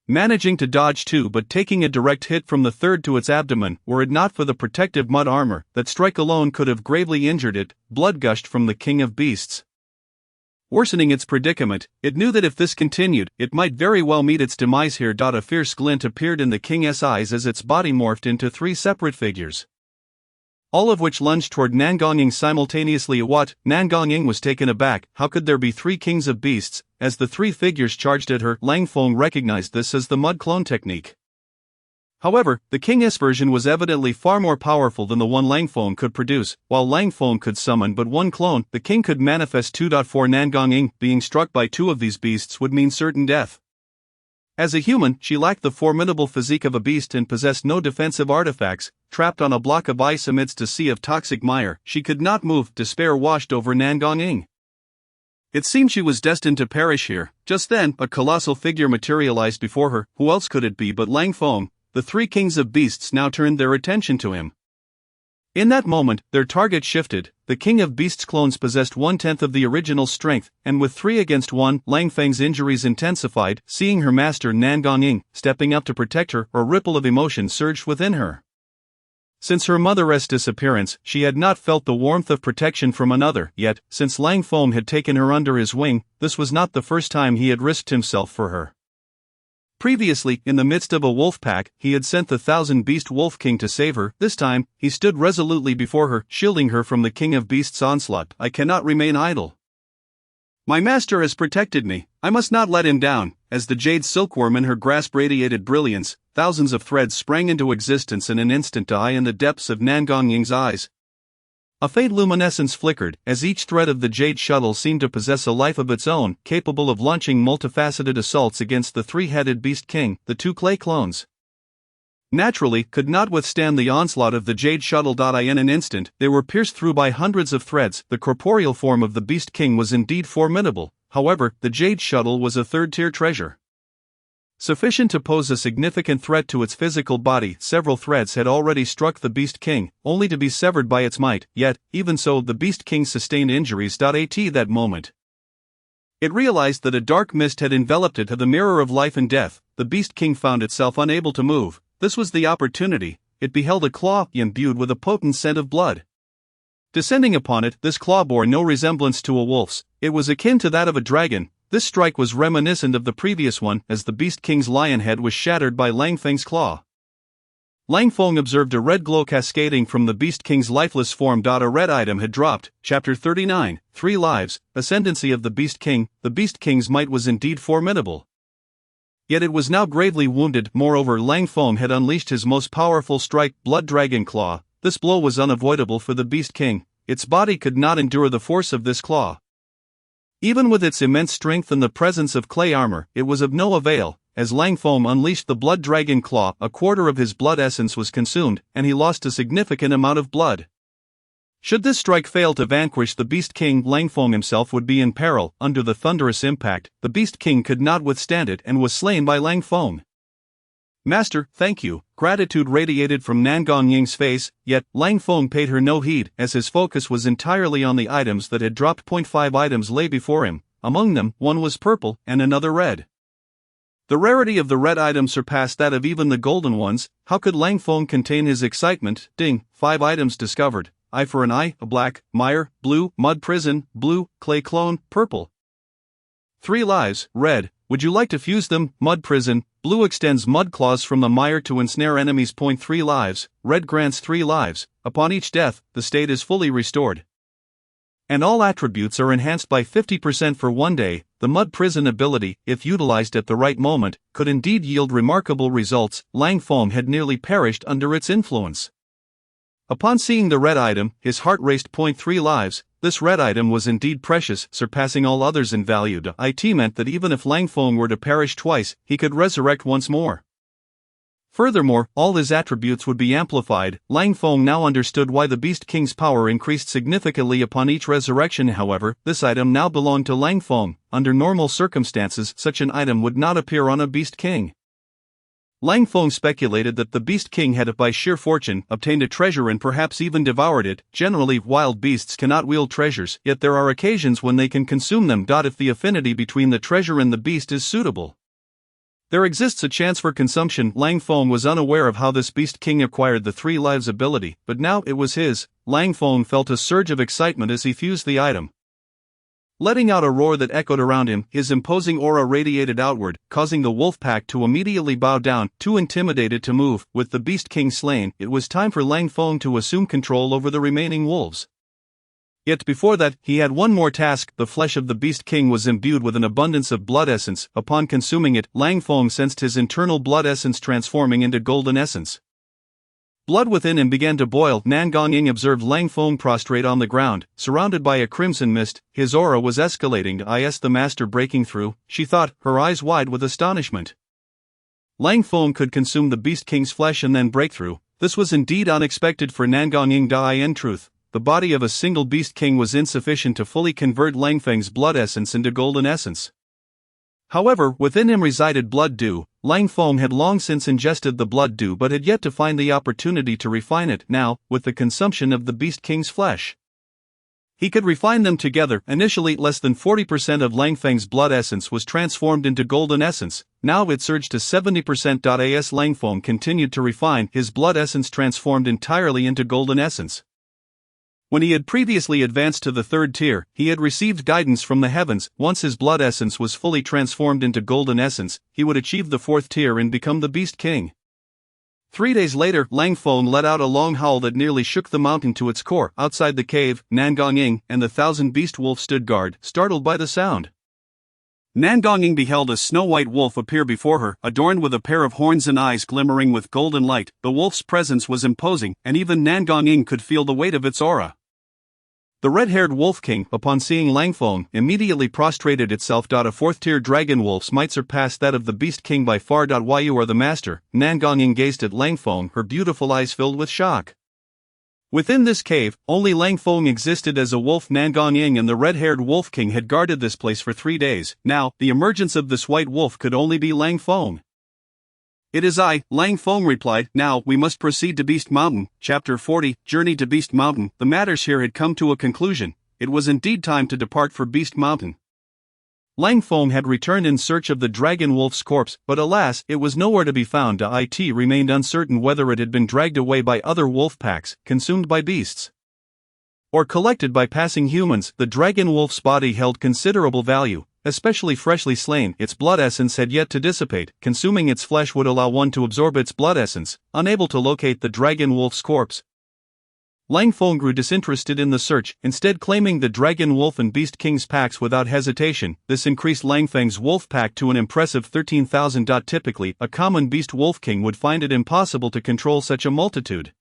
Managing to dodge 2 but taking a direct hit from the 3rd to its abdomen, were it not for the protective mud armor, that strike alone could have gravely injured it. Blood gushed from the king of beasts, worsening its predicament. It knew that if this continued, it might very well meet its demise here. A fierce glint appeared in the king's eyes as its body morphed into 3 separate figures, all of which lunged toward Nangonging simultaneously. What? Nangonging was taken aback. How could there be 3 kings of beasts? As the 3 figures charged at her, Langfeng recognized this as the mud clone technique. However, the king's version was evidently far more powerful than the one Langfeng could produce. While Langfeng could summon but 1 clone, the king could manifest 2. For Nangonging, being struck by 2 of these beasts would mean certain death. As a human, she lacked the formidable physique of a beast and possessed no defensive artifacts. Trapped on a block of ice amidst a sea of toxic mire, she could not move. Despair washed over Nangonging. It seemed she was destined to perish here. Just then, a colossal figure materialized before her. Who else could it be but Langfeng? The 3 kings of beasts now turned their attention to him. In that moment, their target shifted. The King of Beasts clones possessed 1/10 of the original strength, and with 3 against 1, Lang Feng's injuries intensified. Seeing her master Nan Gongying stepping up to protect her, a ripple of emotion surged within her. Since her mother's disappearance, she had not felt the warmth of protection from another, yet, since Lang Feng had taken her under his wing, this was not the first time he had risked himself for her. Previously, in the midst of a wolf pack, he had sent the 1,000-beast Wolf King to save her. This time, he stood resolutely before her, shielding her from the King of Beasts' onslaught. I cannot remain idle. My master has protected me, I must not let him down. As the jade silkworm in her grasp radiated brilliance, thousands of threads sprang into existence in an instant. In the depths of Nan Gongying's eyes, a faint luminescence flickered, as each thread of the jade shuttle seemed to possess a life of its own, capable of launching multifaceted assaults against the 3-headed Beast King. The 2 clay clones, naturally, could not withstand the onslaught of the jade shuttle. In an instant, they were pierced through by hundreds of threads. The corporeal form of the Beast King was indeed formidable. However, the jade shuttle was a third-tier treasure, sufficient to pose a significant threat to its physical body. Several threads had already struck the Beast King, only to be severed by its might, yet, even so, the Beast King sustained injuries. At that moment, it realized that a dark mist had enveloped it, the mirror of life and death. The Beast King found itself unable to move. This was the opportunity. It beheld a claw imbued with a potent scent of blood. Descending upon it, this claw bore no resemblance to a wolf's. It was akin to that of a dragon. This strike was reminiscent of the previous one, as the Beast King's lion head was shattered by Lang Feng's claw. Lang Feng observed a red glow cascading from the Beast King's lifeless form. A red item had dropped. Chapter 39, 3 Lives, Ascendancy of the Beast King. The Beast King's might was indeed formidable, yet it was now gravely wounded. Moreover, Lang Feng had unleashed his most powerful strike, Blood Dragon Claw. This blow was unavoidable for the Beast King. Its body could not endure the force of this claw. Even with its immense strength and the presence of clay armor, it was of no avail. As Lang Feng unleashed the Blood Dragon Claw, a quarter of his blood essence was consumed, and he lost a significant amount of blood. Should this strike fail to vanquish the Beast King, Lang Feng himself would be in peril. Under the thunderous impact, the Beast King could not withstand it and was slain by Lang Feng. Master, thank you. Gratitude radiated from Nan Gongying's face, yet Lang Feng paid her no heed, as his focus was entirely on the items that had dropped. 5 items lay before him. Among them, one was purple, and another red. The rarity of the red items surpassed that of even the golden ones. How could Lang Feng contain his excitement? Ding! 5 items discovered. Eye for an eye, a black, mire, blue, mud prison, blue, clay clone, purple. 3 lives, red. Would you like to fuse them? Mud prison, blue extends mud claws from the mire to ensnare enemies. 3 lives, red grants 3 lives. Upon each death, the state is fully restored, and all attributes are enhanced by 50% for 1 day. The mud prison ability, if utilized at the right moment, could indeed yield remarkable results. Lang Feng had nearly perished under its influence. Upon seeing the red item, his heart raced. 3 lives. This red item was indeed precious, surpassing all others in value. It meant that even if Lang Feng were to perish twice, he could resurrect once more. Furthermore, all his attributes would be amplified. Lang Feng now understood why the Beast King's power increased significantly upon each resurrection. However, this item now belonged to Lang Feng. Under normal circumstances, such an item would not appear on a Beast King. Lang Feng speculated that the Beast King had, by sheer fortune, obtained a treasure and perhaps even devoured it. Generally, wild beasts cannot wield treasures, yet there are occasions when they can consume them. If the affinity between the treasure and the beast is suitable, there exists a chance for consumption. Lang Feng was unaware of how this Beast King acquired the 3 lives ability, but now it was his. Lang Feng felt a surge of excitement as he fused the item. Letting out a roar that echoed around him, his imposing aura radiated outward, causing the wolf pack to immediately bow down, too intimidated to move. With the Beast King slain, it was time for Lang Feng to assume control over the remaining wolves. Yet before that, he had one more task. The flesh of the Beast King was imbued with an abundance of blood essence. Upon consuming it, Lang Feng sensed his internal blood essence transforming into golden essence. Blood within him began to boil. Nan Gongying observed Lang Feng prostrate on the ground, surrounded by a crimson mist. His aura was escalating. The master breaking through, she thought, her eyes wide with astonishment. Lang Feng could consume the Beast King's flesh and then break through. This was indeed unexpected for Nan Gongying. In truth, the body of a single Beast King was insufficient to fully convert Lang Feng's blood essence into golden essence. However, within him resided blood dew. Lang Feng had long since ingested the blood dew but had yet to find the opportunity to refine it. Now, with the consumption of the Beast King's flesh, he could refine them together. Initially, less than 40% of Lang Feng's blood essence was transformed into golden essence. Now it surged to 70%. As Lang Feng continued to refine, his blood essence transformed entirely into golden essence. When he had previously advanced to the third tier, he had received guidance from the heavens. Once his blood essence was fully transformed into golden essence, he would achieve the fourth tier and become the Beast King. 3 days later, Lang Feng let out a long howl that nearly shook the mountain to its core. Outside the cave, Nangong and the 1,000 beast wolf stood guard, startled by the sound. Nangong beheld a snow-white wolf appear before her, adorned with a pair of horns and eyes glimmering with golden light. The wolf's presence was imposing, and even Nangong could feel the weight of its aura. The red-haired Wolf King, upon seeing Lang Feng, immediately prostrated itself. A fourth-tier dragon wolf's might surpass that of the Beast King by far. You are the master. Nangong gazed at Lang Feng, her beautiful eyes filled with shock. Within this cave, only Lang Feng existed as a wolf. Nangong and the red-haired Wolf King had guarded this place for 3 days. Now, the emergence of this white wolf could only be Lang Feng. "It is I," Lang Feng replied. "Now, we must proceed to Beast Mountain." Chapter 40, Journey to Beast Mountain. The matters here had come to a conclusion. It was indeed time to depart for Beast Mountain. Lang Feng had returned in search of the dragon wolf's corpse, but alas, it was nowhere to be found. It remained uncertain whether it had been dragged away by other wolf packs, consumed by beasts, or collected by passing humans. The dragon wolf's body held considerable value, especially freshly slain. Its blood essence had yet to dissipate. Consuming its flesh would allow one to absorb its blood essence. Unable to locate the dragon wolf's corpse, Lang Feng grew disinterested in the search, instead claiming the dragon wolf and beast king's packs without hesitation. This increased Lang Feng's wolf pack to an impressive 13,000. Typically, a common beast wolf king would find it impossible to control such a multitude.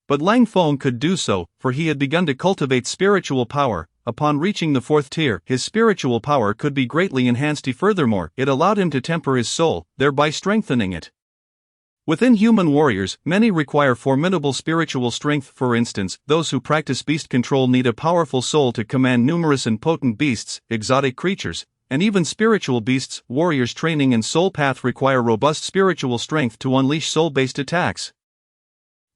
But Lang Feng could do so, for he had begun to cultivate spiritual power. Upon reaching the fourth tier, his spiritual power could be greatly enhanced. Furthermore, it allowed him to temper his soul, thereby strengthening it. Within human warriors, many require formidable spiritual strength. For instance, those who practice beast control need a powerful soul to command numerous and potent beasts, exotic creatures, and even spiritual beasts. Warriors training in Soul Path require robust spiritual strength to unleash soul-based attacks.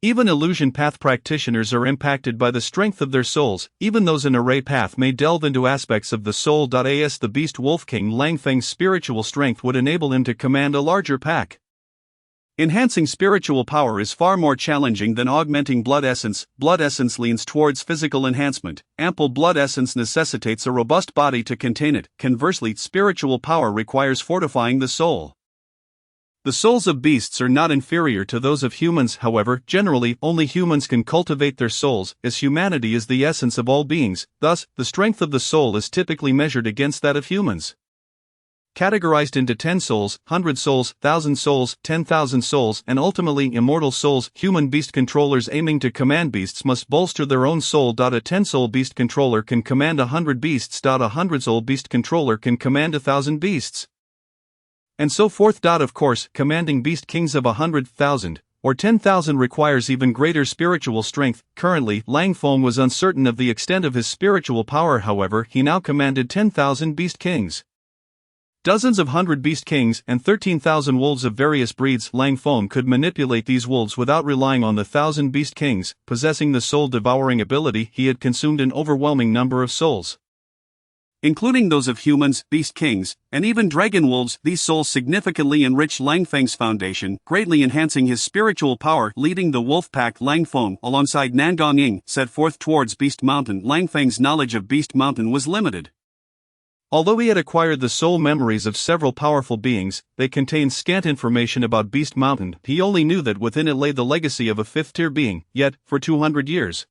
Even Illusion Path practitioners are impacted by the strength of their souls. Even those in Array Path may delve into aspects of the soul. As the Beast Wolf King, Lang Feng's spiritual strength would enable him to command a larger pack. Enhancing spiritual power is far more challenging than augmenting blood essence. Blood essence leans towards physical enhancement. Ample blood essence necessitates a robust body to contain it. Conversely, spiritual power requires fortifying the soul. The souls of beasts are not inferior to those of humans. However, generally, only humans can cultivate their souls, as humanity is the essence of all beings. Thus, the strength of the soul is typically measured against that of humans. Categorized into 10 souls, 100 souls, 1,000 souls, 10,000 souls, and ultimately immortal souls, human beast controllers aiming to command beasts must bolster their own soul. A 10-soul beast controller can command 100 beasts. A 100-soul beast controller can command 1,000 beasts. And so forth. Of course, commanding beast kings of 100,000 or 10,000 requires even greater spiritual strength. Currently, Lang Feng was uncertain of the extent of his spiritual power. However, he now commanded 10,000 beast kings, dozens of 100 beast kings, and 13,000 wolves of various breeds. Lang Feng could manipulate these wolves without relying on the 1,000 beast kings. Possessing the soul-devouring ability, he had consumed an overwhelming number of souls, including those of humans, beast kings, and even dragon wolves. These souls significantly enriched Lang Feng's foundation, greatly enhancing his spiritual power. Leading the wolf pack, Lang Feng, alongside Nangong, set forth towards Beast Mountain. Lang Feng's knowledge of Beast Mountain was limited. Although he had acquired the soul memories of several powerful beings, they contained scant information about Beast Mountain. He only knew that within it lay the legacy of a fifth-tier being. Yet, for 200 years,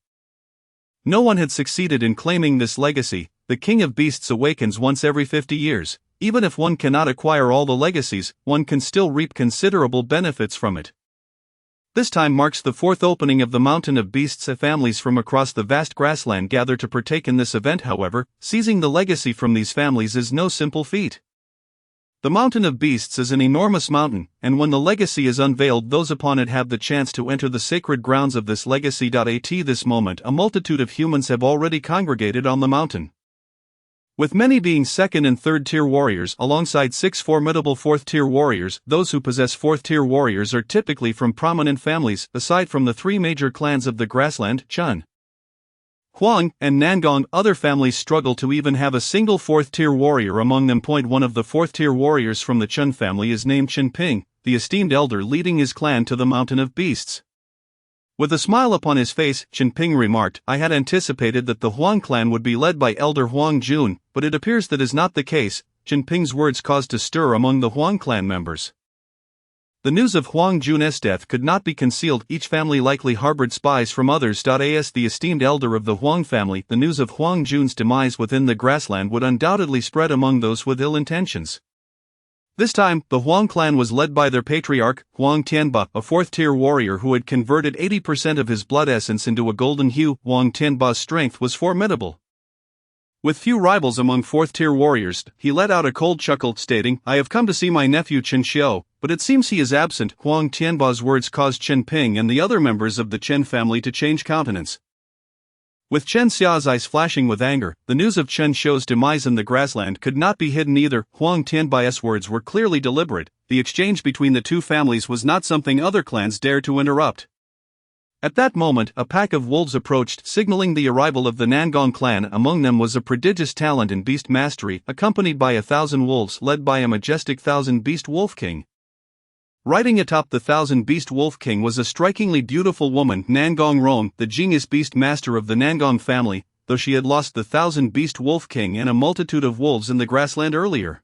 no one had succeeded in claiming this legacy. The King of Beasts awakens once every 50 years. Even if one cannot acquire all the legacies, one can still reap considerable benefits from it. This time marks the fourth opening of the Mountain of Beasts. Families from across the vast grassland gather to partake in this event. However, seizing the legacy from these families is no simple feat. The Mountain of Beasts is an enormous mountain, and when the legacy is unveiled, those upon it have the chance to enter the sacred grounds of this legacy. At this moment, a multitude of humans have already congregated on the mountain. With many being second and third tier warriors alongside 6 formidable fourth tier warriors. Those who possess fourth tier warriors are typically from prominent families, aside from the 3 major clans of the grassland: Chun, Huang, and Nangong. Other families struggle to even have a single fourth tier warrior among them. One of the fourth tier warriors from the Chun family is named Qinping, the esteemed elder leading his clan to the Mountain of Beasts. With a smile upon his face, Qinping remarked, "I had anticipated that the Huang clan would be led by Elder Huang Jun, but it appears that is not the case." Qinping's words caused a stir among the Huang clan members. The news of Huang Jun's death could not be concealed. Each family likely harbored spies from others. As the esteemed elder of the Huang family, the news of Huang Jun's demise within the grassland would undoubtedly spread among those with ill intentions. This time, the Huang clan was led by their patriarch, Huang Tianba, a fourth-tier warrior who had converted 80% of his blood essence into a golden hue. Huang Tianba's strength was formidable. With few rivals among fourth-tier warriors, he let out a cold chuckle, stating, "I have come to see my nephew Chen Xiao, but it seems he is absent." Huang Tianba's words caused Qinping and the other members of the Chen family to change countenance. With Chen Xiao's eyes flashing with anger, the news of Chen Xiao's demise in the grassland could not be hidden either. Huang Tianbai's words were clearly deliberate. The exchange between the two families was not something other clans dared to interrupt. At that moment, a pack of wolves approached, signaling the arrival of the Nangong clan. Among them was a prodigious talent in beast mastery, accompanied by 1,000 wolves led by a majestic 1,000-beast wolf king. Riding atop the 1,000-beast wolf king was a strikingly beautiful woman, Nangong Rong, the genius beast master of the Nangong family, though she had lost the 1,000-beast wolf king and a multitude of wolves in the grassland earlier.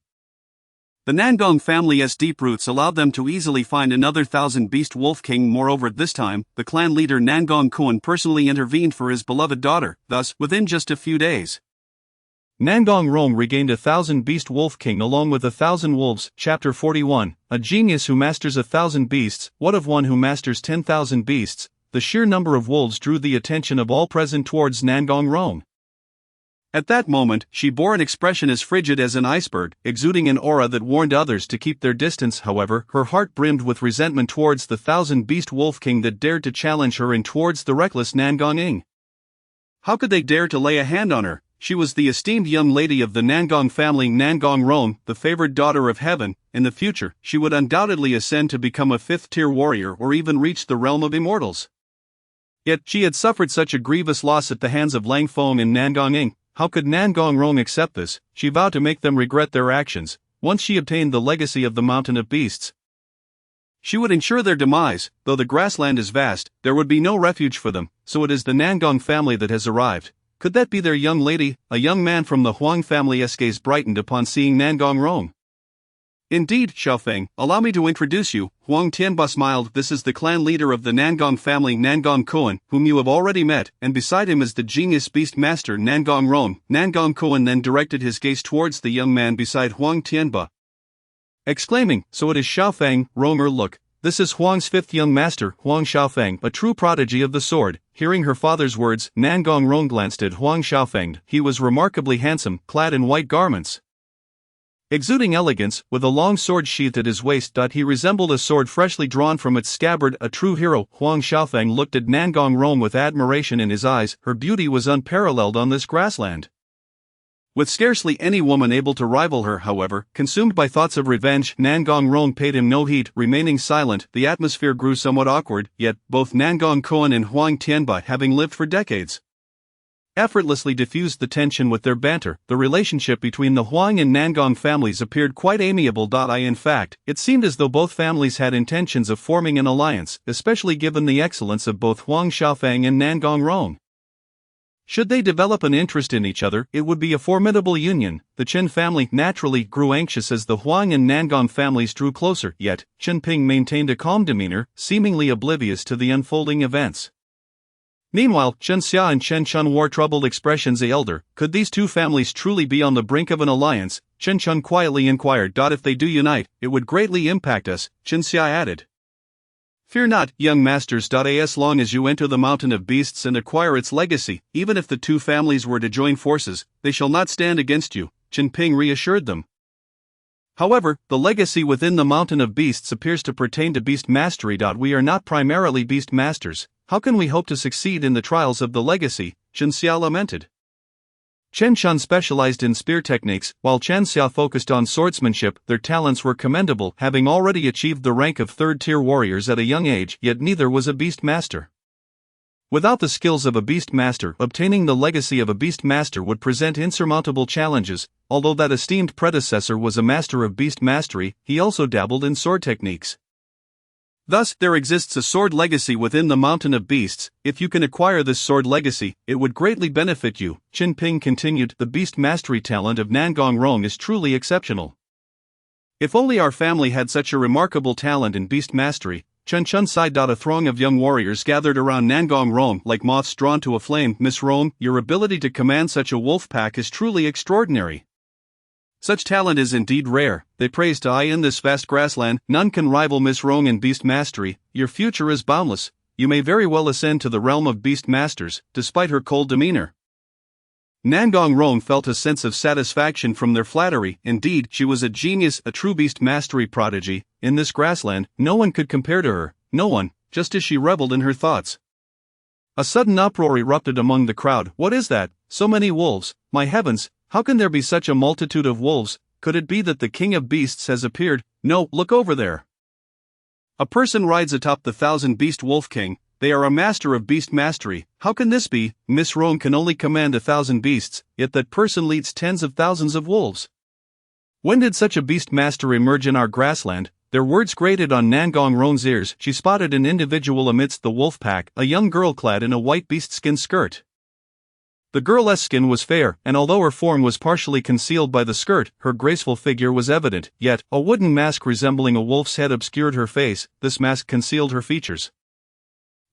The Nangong family's deep roots allowed them to easily find another 1,000-beast wolf king. Moreover, this time, the clan leader Nangong Kuan personally intervened for his beloved daughter. Thus, within just a few days, Nangong Rong regained a 1,000-beast wolf king along with 1,000 wolves. Chapter 41. A genius who masters 1,000 beasts. What of one who masters 10,000 beasts? The sheer number of wolves drew the attention of all present towards Nangong Rong. At that moment, she bore an expression as frigid as an iceberg, exuding an aura that warned others to keep their distance. However, her heart brimmed with resentment towards the 1,000-beast wolf king that dared to challenge her and towards the reckless Nangong Ing. How could they dare to lay a hand on her? She was the esteemed young lady of the Nangong family, Nangong Rong, the favored daughter of heaven. In the future, she would undoubtedly ascend to become a 5th-tier warrior or even reach the realm of immortals. Yet, she had suffered such a grievous loss at the hands of Lang Feng and Nangong Ing. How could Nangong Rong accept this? She vowed to make them regret their actions. Once she obtained the legacy of the Mountain of Beasts, she would ensure their demise. Though the grassland is vast, there would be no refuge for them, so it is the Nangong family that has arrived. Could that be their young lady? A young man from the Huang family's gaze brightened upon seeing Nangong Rong. "Indeed, Xiaofeng, allow me to introduce you." Huang Tianba smiled. "This is the clan leader of the Nangong family, Nangong Kuan, whom you have already met, and beside him is the genius beast master Nangong Rong." Nangong Kuan then directed his gaze towards the young man beside Huang Tianba, exclaiming, "So it is Xiaofeng, Ronger, look. This is Huang's 5th young master, Huang Xiaofeng, a true prodigy of the sword." Hearing her father's words, Nangong Rong glanced at Huang Xiaofeng. He was remarkably handsome, clad in white garments, exuding elegance, with a long sword sheathed at his waist. He resembled a sword freshly drawn from its scabbard, a true hero. Huang Xiaofeng looked at Nangong Rong with admiration in his eyes. Her beauty was unparalleled on this grassland, with scarcely any woman able to rival her. However, consumed by thoughts of revenge, Nangong Rong paid him no heed, remaining silent. The atmosphere grew somewhat awkward, yet, both Nangong Kuan and Huang Tianba, having lived for decades, effortlessly diffused the tension with their banter. The relationship between the Huang and Nangong families appeared quite amiable. In fact, it seemed as though both families had intentions of forming an alliance, especially given the excellence of both Huang Xiaofeng and Nangong Rong. Should they develop an interest in each other, it would be a formidable union. The Chen family naturally grew anxious as the Huang and Nangong families drew closer, yet Qinping maintained a calm demeanor, seemingly oblivious to the unfolding events. Meanwhile, Chen Xia and Chen Chun wore troubled expressions. Elder, could these two families truly be on the brink of an alliance? Chen Chun quietly inquired. If they do unite, it would greatly impact us, Chen Xia added. "Fear not, young masters. As long as you enter the Mountain of Beasts and acquire its legacy, even if the two families were to join forces, they shall not stand against you," Qinping reassured them. However, the legacy within the Mountain of Beasts appears to pertain to beast mastery. We are not primarily beast masters. How can we hope to succeed in the trials of the legacy? Chen Xia lamented. Chen Shun specialized in spear techniques, while Chen Xia focused on swordsmanship. Their talents were commendable, having already achieved the rank of third-tier warriors at a young age, yet neither was a beast master. Without the skills of a beast master, obtaining the legacy of a beast master would present insurmountable challenges. Although that esteemed predecessor was a master of beast mastery, he also dabbled in sword techniques. Thus, there exists a sword legacy within the Mountain of Beasts. If you can acquire this sword legacy, it would greatly benefit you. Qin Ping continued. The beast mastery talent of Nangong Rong is truly exceptional. If only our family had such a remarkable talent in beast mastery. Chen Chun sighed. A throng of young warriors gathered around Nangong Rong like moths drawn to a flame. Miss Rong, your ability to command such a wolf pack is truly extraordinary. Such talent is indeed rare, they praised. In this vast grassland, none can rival Miss Rong in beast mastery. Your future is boundless. You may very well ascend to the realm of beast masters, despite her cold demeanor. Nangong Rong felt a sense of satisfaction from their flattery. Indeed, she was a genius, a true beast mastery prodigy. In this grassland, no one could compare to her, no one, just as she reveled in her thoughts. A sudden uproar erupted among the crowd. What is that? So many wolves, my heavens, how can there be such a multitude of wolves? Could it be that the king of beasts has appeared? No, look over there. A person rides atop the 1,000-beast wolf king. They are a master of beast mastery. How can this be? Miss Rong can only command 1,000 beasts, yet that person leads tens of thousands of wolves. When did such a beast master emerge in our grassland? Their words grated on Nangong Rong's ears. She spotted an individual amidst the wolf pack, a young girl clad in a white beast-skin skirt. The girl's skin was fair, and although her form was partially concealed by the skirt, her graceful figure was evident. Yet, a wooden mask resembling a wolf's head obscured her face. This mask concealed her features.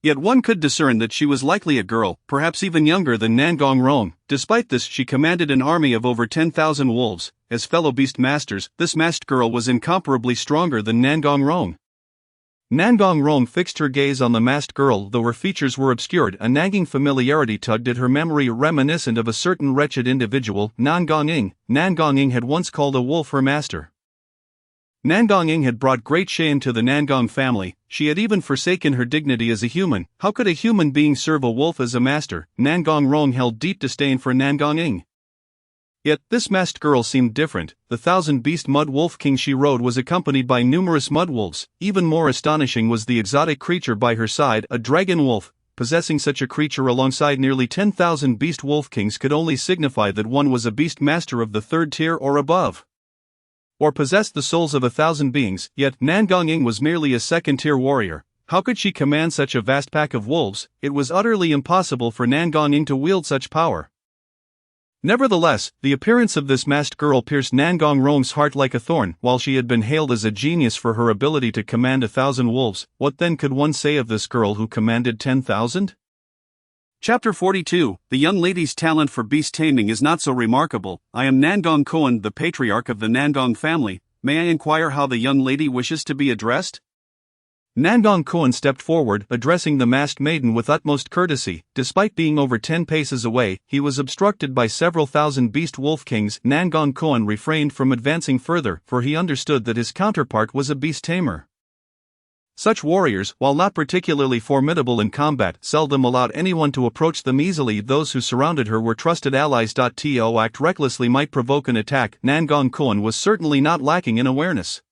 Yet one could discern that she was likely a girl, perhaps even younger than Nangong Rong. Despite this, she commanded an army of over 10,000 wolves. As fellow beast masters, this masked girl was incomparably stronger than Nangong Rong. Nangong Rong fixed her gaze on the masked girl. Though her features were obscured, a nagging familiarity tugged at her memory, reminiscent of a certain wretched individual, Nangong Ying. Nangong Ying had once called a wolf her master. Nangong Ying had brought great shame to the Nangong family. She had even forsaken her dignity as a human. How could a human being serve a wolf as a master? Nangong Rong held deep disdain for Nangong Ying. Yet, this masked girl seemed different. The 1,000-beast mud wolf king she rode was accompanied by numerous mud wolves. Even more astonishing was the exotic creature by her side, a dragon wolf. Possessing such a creature alongside nearly 10,000 beast wolf kings could only signify that one was a beast master of the 3rd tier or above, or possessed the souls of 1,000 beings. Yet Nangong Ying was merely a 2nd-tier warrior. How could she command such a vast pack of wolves? It was utterly impossible for Nangong Ying to wield such power. Nevertheless, the appearance of this masked girl pierced Nangong Rong's heart like a thorn. While she had been hailed as a genius for her ability to command 1,000 wolves, what then could one say of this girl who commanded 10,000? Chapter 42. The young lady's talent for beast taming is not so remarkable. I am Nangong Koan, the patriarch of the Nangong family. May I inquire how the young lady wishes to be addressed? Nangong Koan stepped forward, addressing the masked maiden with utmost courtesy. Despite being over 10 paces away, he was obstructed by several thousand beast wolf kings. Nangong Koan refrained from advancing further, for he understood that his counterpart was a beast tamer. Such warriors, while not particularly formidable in combat, seldom allowed anyone to approach them easily. Those who surrounded her were trusted allies. To act recklessly might provoke an attack. Nangong Koan was certainly not lacking in awareness.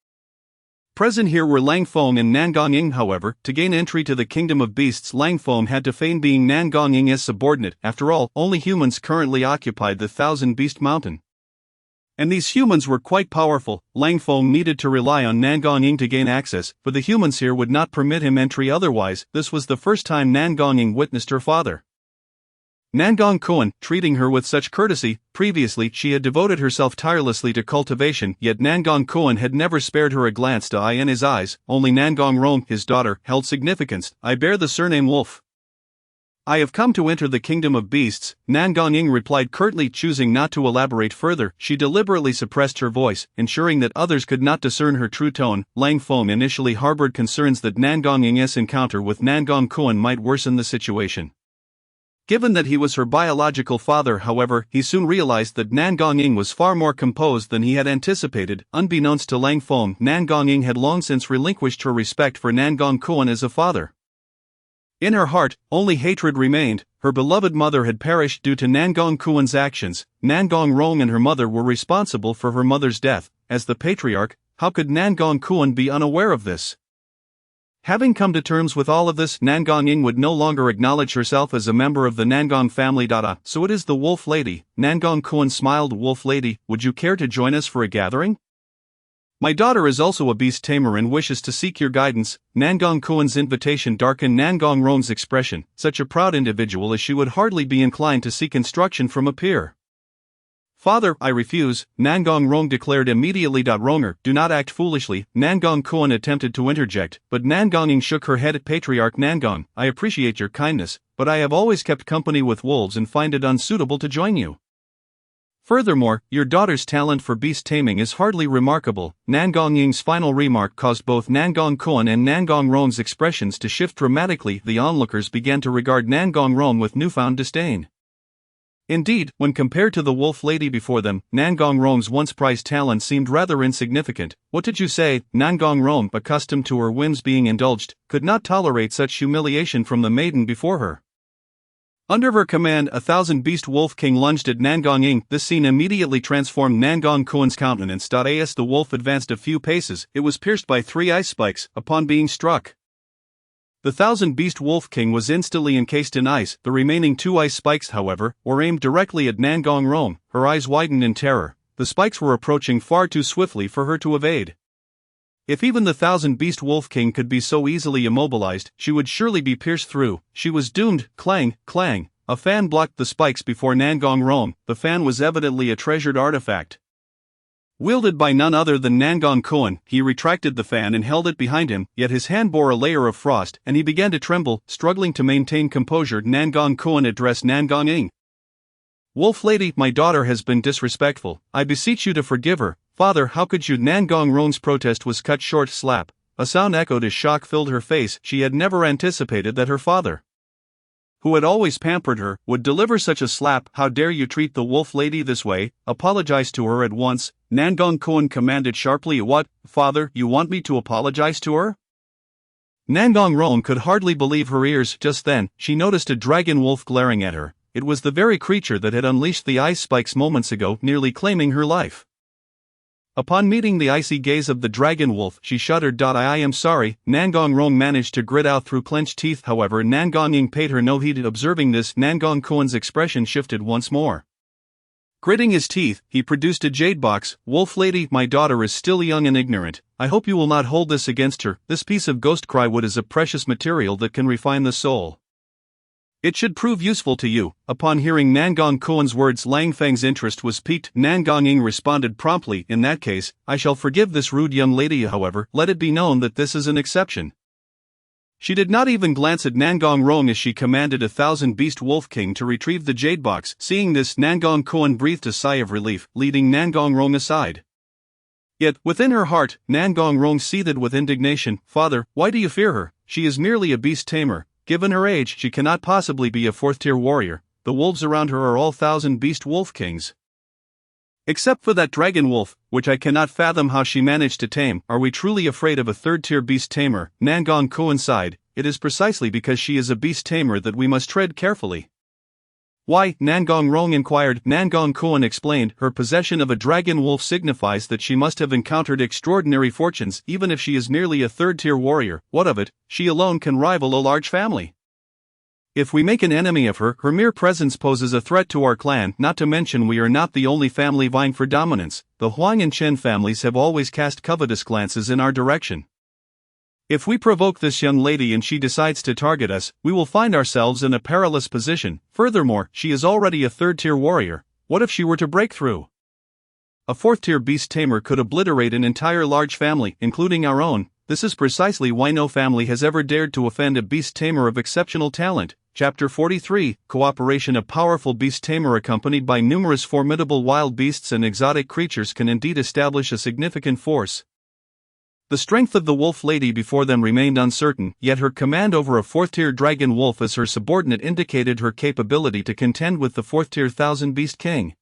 Present here were Lang Feng and Nangong Ying. However, to gain entry to the kingdom of beasts, Lang Feng had to feign being Nangong Ying's subordinate. After all, only humans currently occupied the 1,000-beast mountain. And these humans were quite powerful. Lang Feng needed to rely on Nangong Ying to gain access, for the humans here would not permit him entry otherwise. This was the first time Nangong Ying witnessed her father, Nangong Koan, treating her with such courtesy. Previously, she had devoted herself tirelessly to cultivation, yet Nangong Koan had never spared her a glance. In his eyes, only Nangong Rong, his daughter, held significance. I bear the surname Wolf. I have come to enter the kingdom of beasts, Nangong Ying replied curtly, choosing not to elaborate further. She deliberately suppressed her voice, ensuring that others could not discern her true tone. Lang Feng initially harbored concerns that Nangong Ying's encounter with Nangong Koan might worsen the situation. Given that he was her biological father, however, he soon realized that Nangong Ying was far more composed than he had anticipated. Unbeknownst to Lang Feng, Nangong Ying had long since relinquished her respect for Nangong Koan as a father. In her heart, only hatred remained. Her beloved mother had perished due to Nangong Kuan's actions. Nangong Rong and her mother were responsible for her mother's death. As the patriarch, how could Nangong Kuan be unaware of this? Having come to terms with all of this, Nangong Ying would no longer acknowledge herself as a member of the Nangong family. So it is the Wolf Lady. Nangong Kuan smiled. Wolf Lady, would you care to join us for a gathering? My daughter is also a beast tamer and wishes to seek your guidance. Nangong Kuan's invitation darkened Nangong Rong's expression. Such a proud individual as she would hardly be inclined to seek instruction from a peer. Father, I refuse, Nangong Rong declared immediately. Ronger, do not act foolishly. Nangong Kuan attempted to interject, but Nangong Ying shook her head. Patriarch Nangong, I appreciate your kindness, but I have always kept company with wolves and find it unsuitable to join you. Furthermore, your daughter's talent for beast taming is hardly remarkable. Nangong Ying's final remark caused both Nangong Kuan and Nangong Rong's expressions to shift dramatically. The onlookers began to regard Nangong Rong with newfound disdain. Indeed, when compared to the Wolf Lady before them, Nangong Rong's once prized talent seemed rather insignificant. What did you say? Nangong Rong, accustomed to her whims being indulged, could not tolerate such humiliation from the maiden before her. Under her command, 1,000 Beast Wolf King lunged at Nangong Ying. This scene immediately transformed Nangong Kuan's countenance. As the wolf advanced a few paces, it was pierced by 3 ice spikes. Upon being struck, the 1,000 Beast Wolf King was instantly encased in ice. The remaining 2 ice spikes, however, were aimed directly at Nangong Rong. Her eyes widened in terror. The spikes were approaching far too swiftly for her to evade. If even the 1,000 Beast Wolf King could be so easily immobilized, she would surely be pierced through. She was doomed. Clang, clang. A fan blocked the spikes before Nangong Rong. The fan was evidently a treasured artifact. Wielded by none other than Nangong Kuan, he retracted the fan and held it behind him, yet his hand bore a layer of frost, and he began to tremble, struggling to maintain composure. Nangong Kuan addressed Nangong Ying. Wolf Lady, my daughter has been disrespectful. I beseech you to forgive her. Father, how could you? Nangong Rong's protest was cut short. Slap. A sound echoed as shock filled her face. She had never anticipated that her father, who had always pampered her, would deliver such a slap. How dare you treat the Wolf Lady this way? Apologize to her at once, Nangong Kuan commanded sharply. What, father, you want me to apologize to her? Nangong Rong could hardly believe her ears. Just then, she noticed a dragon wolf glaring at her. It was the very creature that had unleashed the ice spikes moments ago, nearly claiming her life. Upon meeting the icy gaze of the dragon wolf, she shuddered. I am sorry, Nangong Rong managed to grit out through clenched teeth. However, Nangong Ying paid her no heed. Observing this, Nangong Kuan's expression shifted once more. Gritting his teeth, he produced a jade box. Wolf Lady, my daughter is still young and ignorant. I hope you will not hold this against her. This piece of ghost cry wood is a precious material that can refine the soul. It should prove useful to you. Upon hearing Nangong Kuan's words, Lang Feng's interest was piqued. Nangong Ying responded promptly, in that case, I shall forgive this rude young lady. However, let it be known that this is an exception. She did not even glance at Nangong Rong as she commanded 1,000 Beast Wolf King to retrieve the jade box. Seeing this, Nangong Kuan breathed a sigh of relief, leading Nangong Rong aside. Yet, within her heart, Nangong Rong seethed with indignation. Father, why do you fear her? She is merely a beast tamer. Given her age, she cannot possibly be a 4th-tier warrior. The wolves around her are all 1,000 Beast Wolf Kings. Except for that dragon wolf, which I cannot fathom how she managed to tame. Are we truly afraid of a 3rd-tier beast tamer? Nangong Kuan sighed. It is precisely because she is a beast tamer that we must tread carefully. Why? Nangong Rong inquired. Nangong Kuan explained, her possession of a dragon wolf signifies that she must have encountered extraordinary fortunes. Even if she is merely a 3rd-tier warrior, what of it? She alone can rival a large family. If we make an enemy of her, her mere presence poses a threat to our clan. Not to mention we are not the only family vying for dominance. The Huang and Chen families have always cast covetous glances in our direction. If we provoke this young lady and she decides to target us, we will find ourselves in a perilous position. Furthermore, she is already a 3rd-tier warrior. What if she were to break through? A 4th-tier beast tamer could obliterate an entire large family, including our own. This is precisely why no family has ever dared to offend a beast tamer of exceptional talent. Chapter 43, Cooperation. A powerful beast tamer accompanied by numerous formidable wild beasts and exotic creatures can indeed establish a significant force. The strength of the Wolf Lady before them remained uncertain, yet her command over a 4th-tier dragon wolf as her subordinate indicated her capability to contend with the 4th-tier 1,000 Beast King.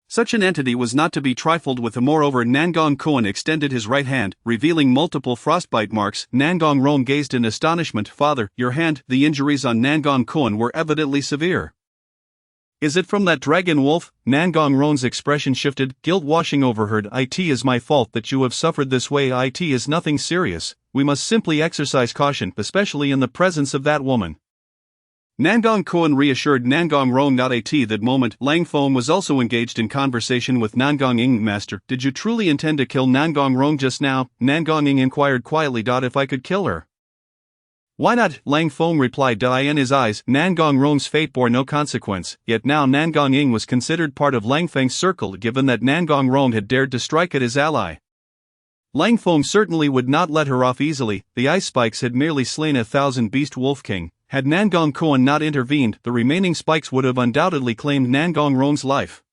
Such an entity was not to be trifled with. Moreover, Nangong Koan extended his right hand, revealing multiple frostbite marks. Nangong Ron gazed in astonishment. Father, your hand. The injuries on Nangong Koan were evidently severe. Is it from that dragon wolf? Nangong Ron's expression shifted, guilt washing over her. It is my fault that you have suffered this way. It is nothing serious. We must simply exercise caution, especially in the presence of that woman. Nangong Koan reassured Nangong Ron. At that moment, Lang Fong was also engaged in conversation with Nangong Ing. Master, did you truly intend to kill Nangong Ron just now? Nangong Ing inquired quietly. If I could kill her. Why not? Lang Fong replied. In his eyes, Nangong Ron's fate bore no consequence, yet now Nangong Ing was considered part of Lang Feng's circle given that Nangong Ron had dared to strike at his ally. Lang Fong certainly would not let her off easily. The ice spikes had merely slain 1,000 beast wolf king. Had Nangong Koan not intervened, the remaining spikes would have undoubtedly claimed Nangong Ron's life.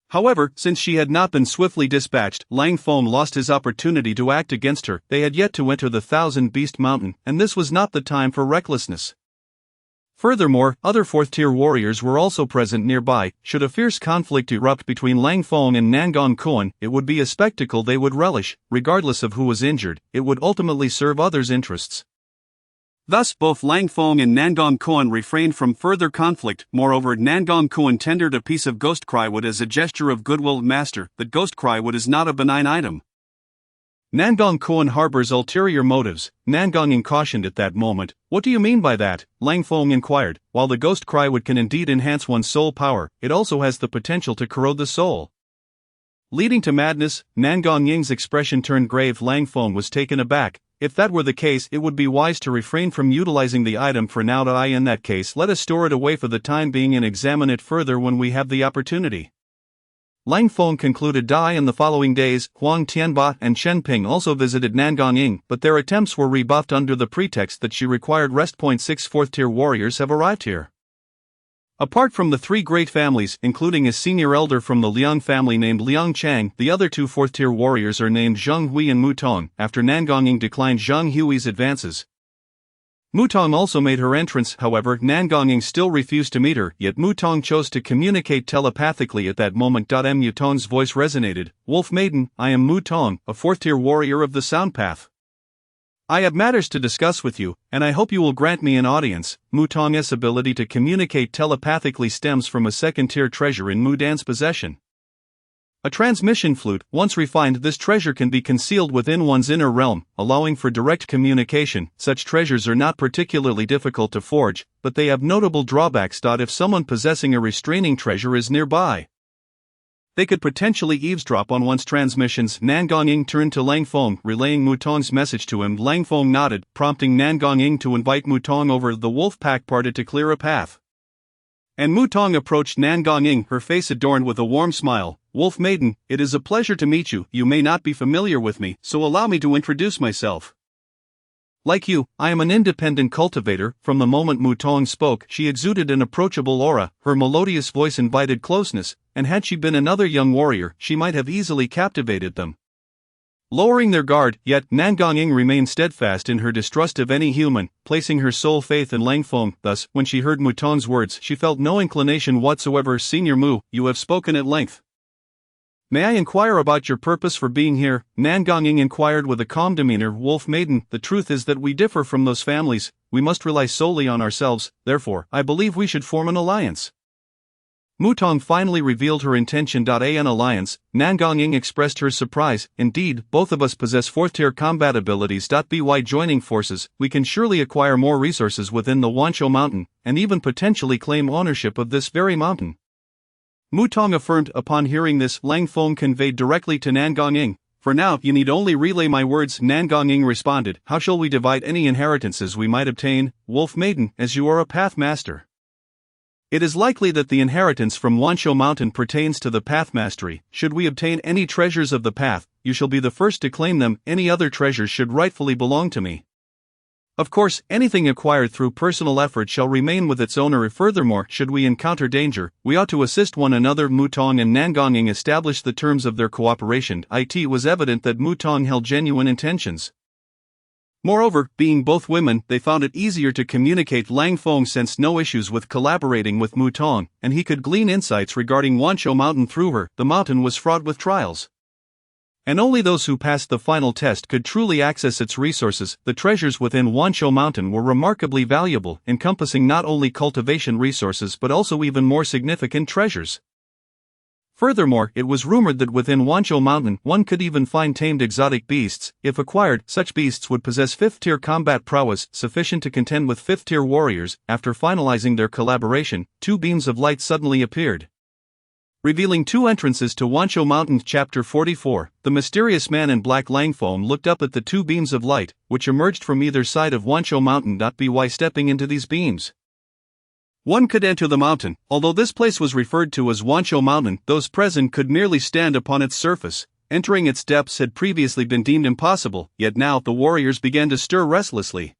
However, since she had not been swiftly dispatched, Lang Fong lost his opportunity to act against her. They had yet to enter the Thousand Beast Mountain, and this was not the time for recklessness. Furthermore, other fourth-tier warriors were also present nearby. Should a fierce conflict erupt between Lang Fong and Nangong Koan, it would be a spectacle they would relish. Regardless of who was injured, it would ultimately serve others' interests. Thus, both Lang Fong and Nangong Koan refrained from further conflict. Moreover, Nangong Koan tendered a piece of ghost crywood as a gesture of goodwill. Master, the ghost crywood is not a benign item. Nangong Koan harbors ulterior motives. Nangong Ing cautioned at that moment. What do you mean by that? Lang Fong inquired. While the ghost crywood can indeed enhance one's soul power, it also has the potential to corrode the soul, leading to madness. Nangong Ing's expression turned grave. Lang Fong was taken aback. If that were the case, it would be wise to refrain from utilizing the item for now. In that case, let us store it away for the time being and examine it further when we have the opportunity. Lang Fong concluded. In the following days, Huang Tianba and Shen Ping also visited Nangong Ing, but their attempts were rebuffed under the pretext that she required rest. 6 fourth-tier warriors have arrived here. Apart from the 3 great families, including a senior elder from the Liang family named Liang Chang, the other 2 fourth-tier warriors are named Zheng Hui and Mu Tong. After Nangong Ing declined Zheng Hui's advances, Mu Tong also made her entrance. However, Nangong Ing still refused to meet her, yet Mu Tong chose to communicate telepathically at that moment. Mu Tong's voice resonated. Wolf Maiden, I am Mu Tong, a fourth-tier warrior of the Sound Path. I have matters to discuss with you, and I hope you will grant me an audience. Mu Tong's ability to communicate telepathically stems from a second-tier treasure in Mu Dan's possession. A transmission flute. Once refined, this treasure can be concealed within one's inner realm, allowing for direct communication. Such treasures are not particularly difficult to forge, but they have notable drawbacks. If someone possessing a restraining treasure is nearby, they could potentially eavesdrop on one's transmissions. Nangong Ing turned to Lang Fong, relaying Mu Tong's message to him. Lang Fong nodded, prompting Nangong Ing to invite Mu Tong over. The wolf pack parted to clear a path, and Mu Tong approached Nangong Ing, her face adorned with a warm smile. Wolf Maiden, it is a pleasure to meet you. You may not be familiar with me, so allow me to introduce myself. Like you, I am an independent cultivator. From the moment Mu Tong spoke, she exuded an approachable aura. Her melodious voice invited closeness, and had she been another young warrior, she might have easily captivated them, lowering their guard. Yet Nangong Ing remained steadfast in her distrust of any human, placing her sole faith in Lang Fong. Thus, when she heard Mu Tong's words, she felt no inclination whatsoever. Senior Mu, you have spoken at length. May I inquire about your purpose for being here? Nangong Ing inquired with a calm demeanor. Wolf Maiden, the truth is that we differ from those families. We must rely solely on ourselves. Therefore, I believe we should form an alliance. Mu Tong finally revealed her intention. An alliance. Nangong Ing expressed her surprise. Indeed, both of us possess fourth-tier combat abilities. By joining forces, we can surely acquire more resources within the Wanshou Mountain, and even potentially claim ownership of this very mountain. Mu Tong affirmed. Upon hearing this, Lang Fong conveyed directly to Nangong Ing. For now, you need only relay my words. Nangong Ing responded. How shall we divide any inheritances we might obtain? Wolf Maiden, as you are a path master, it is likely that the inheritance from Wanshou Mountain pertains to the path mastery. Should we obtain any treasures of the path, you shall be the first to claim them. Any other treasures should rightfully belong to me. Of course, anything acquired through personal effort shall remain with its owner. Furthermore, should we encounter danger, we ought to assist one another. Mu Tong and Nangong Ing established the terms of their cooperation. It was evident that Mu Tong held genuine intentions. Moreover, being both women, they found it easier to communicate. Lang Feng sensed no issues with collaborating with Mutong, and he could glean insights regarding Wanshou Mountain through her. The mountain was fraught with trials, and only those who passed the final test could truly access its resources. The treasures within Wanshou Mountain were remarkably valuable, encompassing not only cultivation resources but also even more significant treasures. Furthermore, it was rumored that within Wanshou Mountain one could even find tamed exotic beasts. If acquired, such beasts would possess 5th-tier combat prowess sufficient to contend with 5th-tier warriors. After finalizing their collaboration, 2 beams of light suddenly appeared, revealing 2 entrances to Wanshou Mountain. Chapter 44. The mysterious man in black. Lang Feng looked up at the 2 beams of light, which emerged from either side of Wanshou Mountain. By stepping into these beams, one could enter the mountain. Although this place was referred to as Wanshou Mountain, those present could merely stand upon its surface. Entering its depths had previously been deemed impossible, yet now the warriors began to stir restlessly.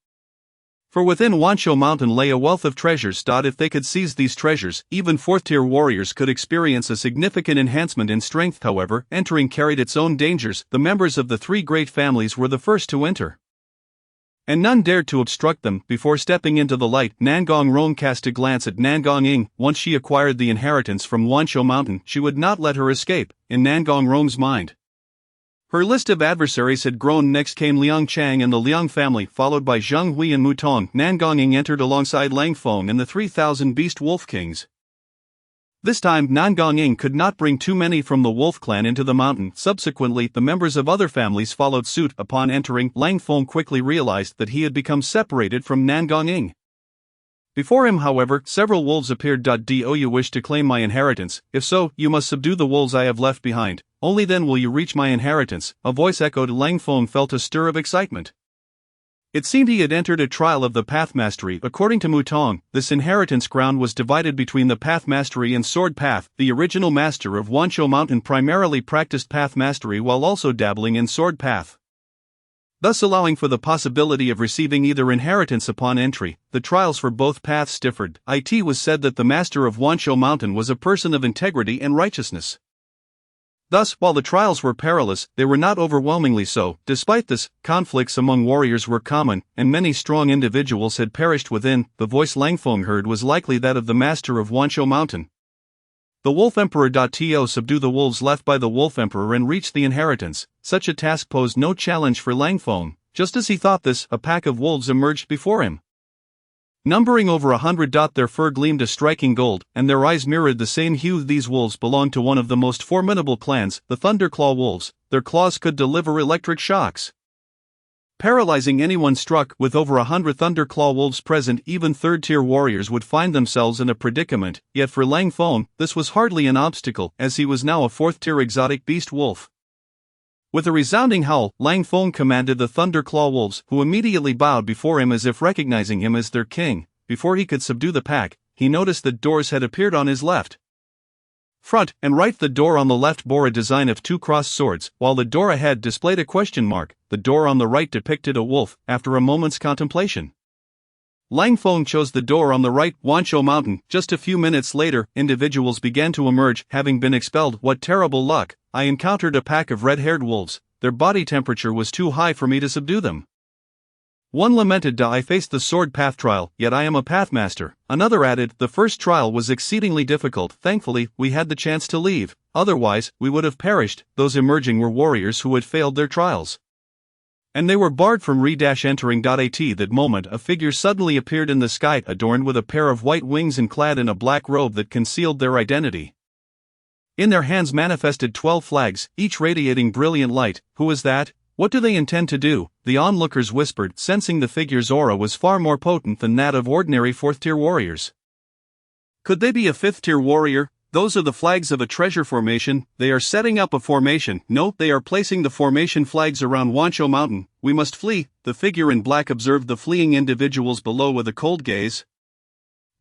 For within Wanshou Mountain lay a wealth of treasures. If they could seize these treasures, even 4th-tier warriors could experience a significant enhancement in strength. However, entering carried its own dangers. The members of the 3 great families were the first to enter, and none dared to obstruct them. Before stepping into the light, Nangong Rong cast a glance at Nangong Ying. Once she acquired the inheritance from Wanshou Mountain, she would not let her escape. In Nangong Rong's mind, her list of adversaries had grown. Next came Liang Chang and the Liang family, followed by Zheng Hui and Mutong. Nangong Ying entered alongside Lang Feng and the 3,000 beast wolf kings. This time, Nangong Ying could not bring too many from the wolf clan into the mountain. Subsequently, the members of other families followed suit. Upon entering, Lang Feng quickly realized that he had become separated from Nangong Ying. Before him, however, several wolves appeared. Do you wish to claim my inheritance? If so, you must subdue the wolves I have left behind. Only then will you reach my inheritance. A voice echoed. Lang Feng felt a stir of excitement. It seemed he had entered a trial of the path mastery. According to Mutong, this inheritance ground was divided between the path mastery and sword path. The original master of Wanshou Mountain primarily practiced path mastery while also dabbling in sword path, thus allowing for the possibility of receiving either inheritance upon entry. The trials for both paths differed. It was said that the master of Wanshou Mountain was a person of integrity and righteousness. Thus, while the trials were perilous, they were not overwhelmingly so. Despite this, conflicts among warriors were common, and many strong individuals had perished within. The voice Lang Feng heard was likely that of the master of Wanshou Mountain. The Wolf Emperor. To subdue the wolves left by the Wolf Emperor and reach the inheritance. Such a task posed no challenge for Lang Feng. Just as he thought this, a pack of wolves emerged before him, numbering over 100. Their fur gleamed a striking gold, and their eyes mirrored the same hue. These wolves belonged to one of the most formidable clans, the Thunderclaw wolves. Their claws could deliver electric shocks, paralyzing anyone struck. With over 100 Thunderclaw wolves present, even 3rd-tier warriors would find themselves in a predicament. Yet for Lang Feng, this was hardly an obstacle, as he was now a 4th-tier exotic beast wolf. With a resounding howl, Lang Feng commanded the Thunderclaw wolves, who immediately bowed before him as if recognizing him as their king. Before he could subdue the pack, he noticed that doors had appeared on his left, front, and right. The door on the left bore a design of 2 crossed swords, while the door ahead displayed a question mark. The door on the right depicted a wolf. After a moment's contemplation, Lang Feng chose the door on the right. Wanshou Mountain. Just a few minutes later, individuals began to emerge, having been expelled. What terrible luck! I encountered a pack of red-haired wolves. Their body temperature was too high for me to subdue them. One lamented. I faced the sword path trial, yet I am a pathmaster. Another added, the first trial was exceedingly difficult. Thankfully, we had the chance to leave. Otherwise, we would have perished. Those emerging were warriors who had failed their trials, and they were barred from entering. At that moment, a figure suddenly appeared in the sky, adorned with a pair of white wings and clad in a black robe that concealed their identity. In their hands manifested 12 flags, each radiating brilliant light. Who is that? What do they intend to do? The onlookers whispered, sensing the figure's aura was far more potent than that of ordinary 4th-tier warriors. Could they be a 5th-tier warrior? Those are the flags of a treasure formation. They are setting up a formation. No, they are placing the formation flags around Wanshou Mountain. We must flee. The figure in black observed the fleeing individuals below with a cold gaze,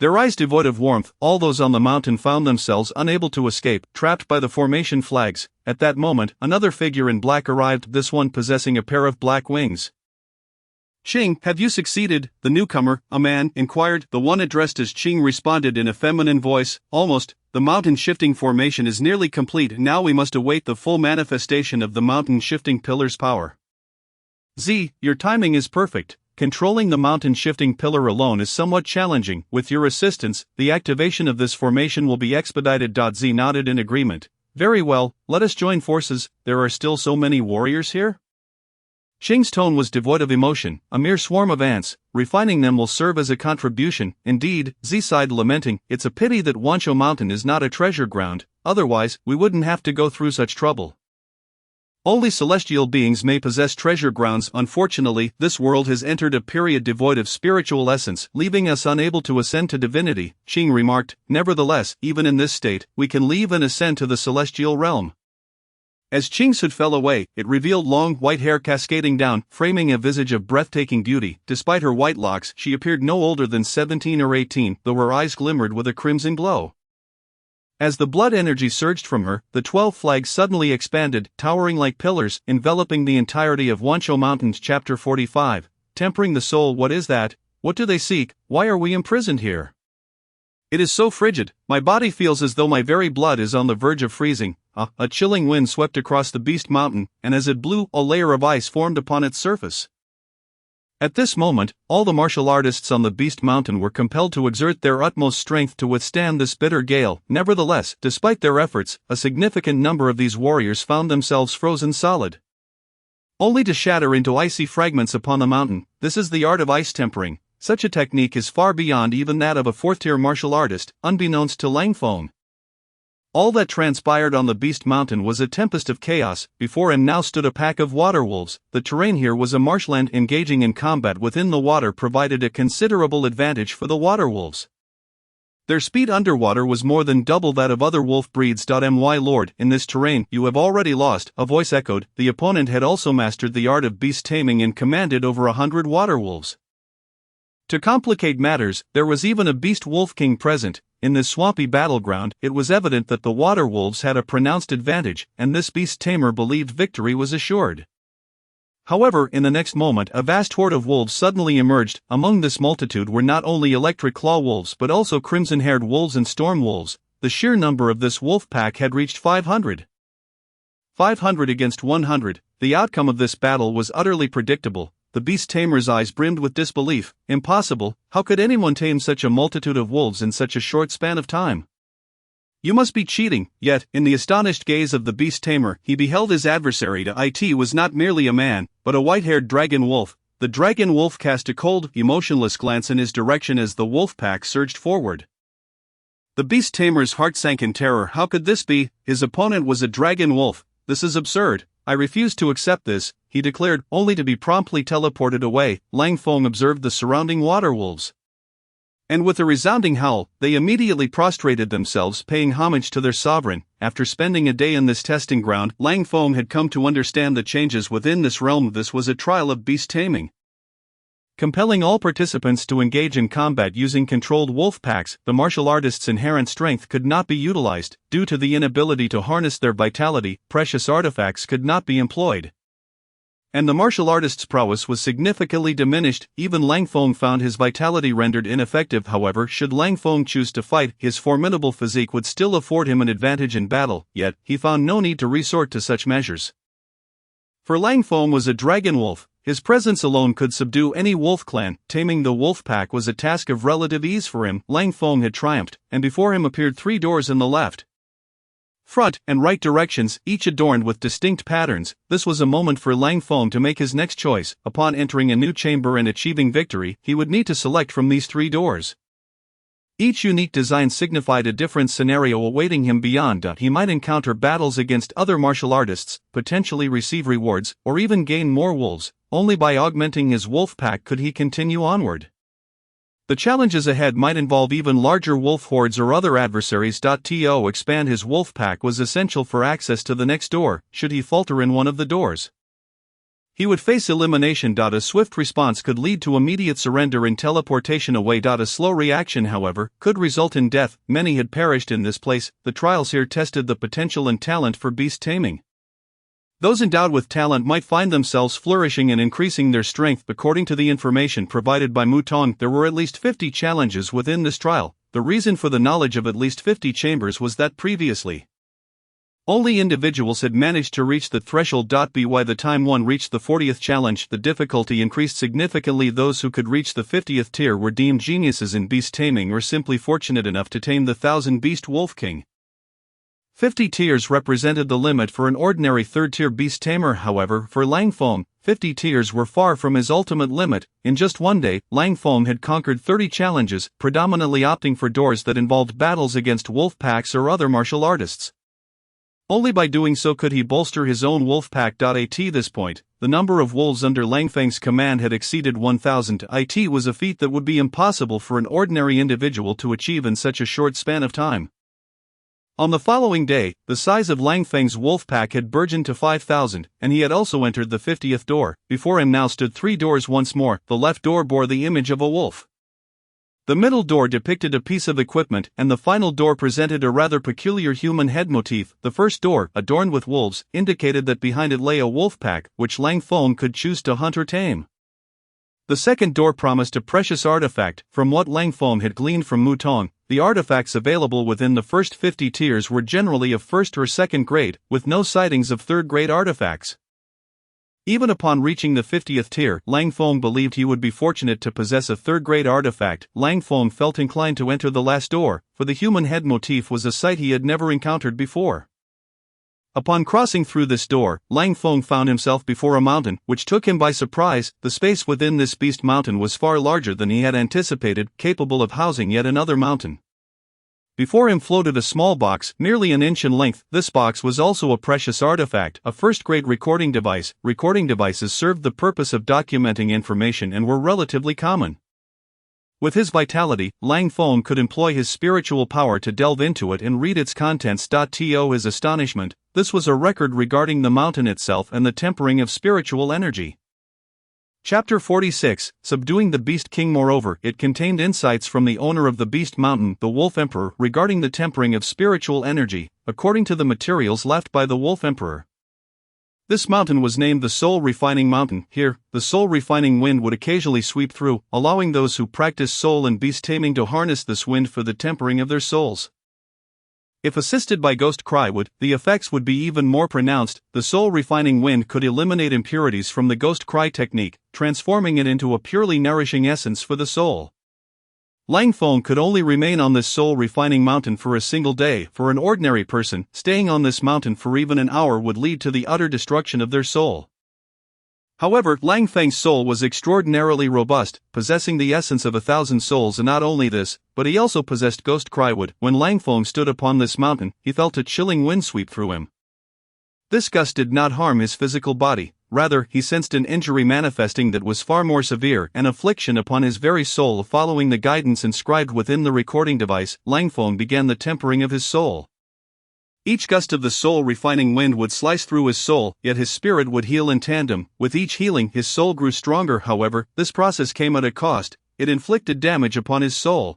their eyes devoid of warmth. All those on the mountain found themselves unable to escape, trapped by the formation flags. At that moment, another figure in black arrived, this one possessing a pair of black wings. Qing, have you succeeded? The newcomer, a man, inquired. The one addressed as Qing responded in a feminine voice, almost. The mountain shifting formation is nearly complete. Now we must await the full manifestation of the mountain shifting pillar's power. Z, your timing is perfect. Controlling the mountain shifting pillar alone is somewhat challenging. With your assistance, the activation of this formation will be expedited. Z nodded in agreement. Very well, let us join forces. There are still so many warriors here? Qing's tone was devoid of emotion. A mere swarm of ants. Refining them will serve as a contribution. Indeed, Z sighed, lamenting, it's a pity that Wanshou Mountain is not a treasure ground, otherwise, we wouldn't have to go through such trouble. Only celestial beings may possess treasure grounds. Unfortunately, this world has entered a period devoid of spiritual essence, leaving us unable to ascend to divinity, Qing remarked. Nevertheless, even in this state, we can leave and ascend to the celestial realm. As Qing's hood fell away, it revealed long white hair cascading down, framing a visage of breathtaking beauty. Despite her white locks, she appeared no older than 17 or 18, though her eyes glimmered with a crimson glow. As the blood energy surged from her, the 12 flags suddenly expanded, towering like pillars, enveloping the entirety of Wanshou Mountains. Chapter 45. Tempering the soul. What is that? What do they seek? Why are we imprisoned here? It is so frigid, my body feels as though my very blood is on the verge of freezing. A chilling wind swept across the Beast Mountain, and as it blew, a layer of ice formed upon its surface. At this moment, all the martial artists on the Beast Mountain were compelled to exert their utmost strength to withstand this bitter gale. Nevertheless, despite their efforts, a significant number of these warriors found themselves frozen solid, only to shatter into icy fragments upon the mountain. This is the art of ice tempering. Such a technique is far beyond even that of a fourth-tier martial artist, unbeknownst to Lang Feng. All that transpired on the Beast Mountain was a tempest of chaos. Before him now stood a pack of water wolves. The terrain here was a marshland. Engaging in combat within the water provided a considerable advantage for the water wolves. Their speed underwater was more than double that of other wolf breeds. My lord, in this terrain, you have already lost, a voice echoed. The opponent had also mastered the art of beast taming and commanded over 100 water wolves. To complicate matters, there was even a beast wolf king present. In this swampy battleground, it was evident that the water wolves had a pronounced advantage, and this beast tamer believed victory was assured. However, in the next moment, a vast horde of wolves suddenly emerged. Among this multitude were not only electric claw wolves but also crimson-haired wolves and storm wolves. The sheer number of this wolf pack had reached 500. 500 against 100. The outcome of this battle was utterly predictable. The beast tamer's eyes brimmed with disbelief. Impossible, how could anyone tame such a multitude of wolves in such a short span of time? You must be cheating. Yet, in the astonished gaze of the beast tamer, he beheld his adversary. It was not merely a man, but a white-haired dragon wolf. The dragon wolf cast a cold, emotionless glance in his direction as the wolf pack surged forward. The beast tamer's heart sank in terror. How could this be? His opponent was a dragon wolf. This is absurd. I refuse to accept this, he declared, only to be promptly teleported away. Lang Feng observed the surrounding water wolves, and with a resounding howl, they immediately prostrated themselves, paying homage to their sovereign. After spending a day in this testing ground, Lang Feng had come to understand the changes within this realm. This was a trial of beast taming, compelling all participants to engage in combat using controlled wolf packs. The martial artists' inherent strength could not be utilized. Due to the inability to harness their vitality, precious artifacts could not be employed, and the martial artist's prowess was significantly diminished. Even Lang Feng found his vitality rendered ineffective. However, should Lang Feng choose to fight, his formidable physique would still afford him an advantage in battle, yet he found no need to resort to such measures. For Lang Feng was a dragon wolf. His presence alone could subdue any wolf clan. Taming the wolf pack was a task of relative ease for him. Lang Feng had triumphed, and before him appeared 3 doors in the left, front, and right directions, each adorned with distinct patterns. This was a moment for Lang Feng to make his next choice. Upon entering a new chamber and achieving victory, he would need to select from these 3 doors. Each unique design signified a different scenario awaiting him beyond. He might encounter battles against other martial artists, potentially receive rewards, or even gain more wolves. Only by augmenting his wolf pack could he continue onward. The challenges ahead might involve even larger wolf hordes or other adversaries. To expand his wolf pack was essential for access to the next door. Should he falter in one of the doors, he would face elimination. A swift response could lead to immediate surrender and teleportation away. A slow reaction, however, could result in death. Many had perished in this place. The trials here tested the potential and talent for beast taming. Those endowed with talent might find themselves flourishing and increasing their strength. According to the information provided by Mutong, there were at least 50 challenges within this trial. The reason for the knowledge of at least 50 chambers was that previously Only individuals had managed to reach the threshold. By the time one reached the 40th challenge, the difficulty increased significantly. Those who could reach the 50th tier were deemed geniuses in beast taming or simply fortunate enough to tame the 1000-beast Wolf King. 50 tiers represented the limit for an ordinary third-tier beast tamer. However, for Lang Feng, 50 tiers were far from his ultimate limit. In just one day, Lang Feng had conquered 30 challenges, predominantly opting for doors that involved battles against wolf packs or other martial artists. Only by doing so could he bolster his own wolf pack. At this point, the number of wolves under Lang Feng's command had exceeded 1,000. It was a feat that would be impossible for an ordinary individual to achieve in such a short span of time. On the following day, the size of Lang Feng's wolf pack had burgeoned to 5,000, and he had also entered the 50th door. Before him now stood 3 doors once more. The left door bore the image of a wolf. The middle door depicted a piece of equipment, and the final door presented a rather peculiar human head motif. The first door, adorned with wolves, indicated that behind it lay a wolf pack, which Lang Feng could choose to hunt or tame. The second door promised a precious artifact. From what Lang Feng had gleaned from Mutong, the artifacts available within the first 50 tiers were generally of first or second grade, with no sightings of third-grade artifacts. Even upon reaching the 50th tier, Lang Feng believed he would be fortunate to possess a third-grade artifact. Lang Feng felt inclined to enter the last door, for the human head motif was a sight he had never encountered before. Upon crossing through this door, Lang Feng found himself before a mountain, which took him by surprise. The space within this beast mountain was far larger than he had anticipated, capable of housing yet another mountain. Before him floated a small box, nearly an inch in length. This box was also a precious artifact, a first-grade recording device. Recording devices served the purpose of documenting information and were relatively common. With his vitality, Lang Feng could employ his spiritual power to delve into it and read its contents. To his astonishment, this was a record regarding the mountain itself and the tempering of spiritual energy. Chapter 46, Subduing the Beast King. Moreover, it contained insights from the owner of the Beast Mountain, the Wolf Emperor, regarding the tempering of spiritual energy, according to the materials left by the Wolf Emperor. This mountain was named the Soul Refining Mountain. Here, the soul refining wind would occasionally sweep through, allowing those who practice soul and beast taming to harness this wind for the tempering of their souls. If assisted by Ghost Crywood, the effects would be even more pronounced. The soul refining wind could eliminate impurities from the Ghost Cry technique, transforming it into a purely nourishing essence for the soul. Lang Feng could only remain on this soul refining mountain for a single day. For an ordinary person, staying on this mountain for even an hour would lead to the utter destruction of their soul. However, Lang Feng's soul was extraordinarily robust, possessing the essence of 1,000 souls, and not only this, but he also possessed Ghost Crywood. When Lang Feng stood upon this mountain, he felt a chilling wind sweep through him. This gust did not harm his physical body, rather, he sensed an injury manifesting that was far more severe, an affliction upon his very soul. Following the guidance inscribed within the recording device, Lang Feng began the tempering of his soul. Each gust of the soul refining wind would slice through his soul, yet his spirit would heal in tandem. With each healing, his soul grew stronger. However, this process came at a cost. It inflicted damage upon his soul,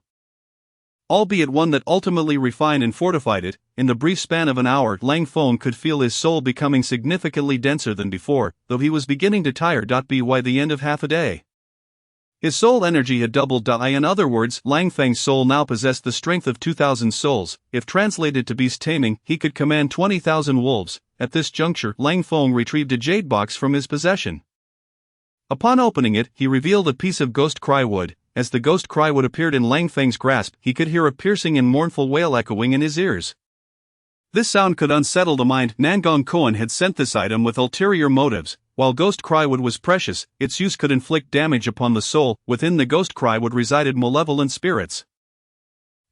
albeit one that ultimately refined and fortified it. In the brief span of an hour, Lang Feng could feel his soul becoming significantly denser than before, though he was beginning to tire. By the end of half a day, his soul energy had doubled. In other words, Lang Feng's soul now possessed the strength of 2,000 souls. If translated to beast taming, he could command 20,000 wolves. At this juncture, Lang Feng retrieved a jade box from his possession. Upon opening it, he revealed a piece of Ghost Crywood. As the Ghost Crywood appeared in Lang Feng's grasp, he could hear a piercing and mournful wail echoing in his ears. This sound could unsettle the mind. Nangong Koan had sent this item with ulterior motives. While Ghost Crywood was precious, its use could inflict damage upon the soul. Within the Ghost Crywood resided malevolent spirits,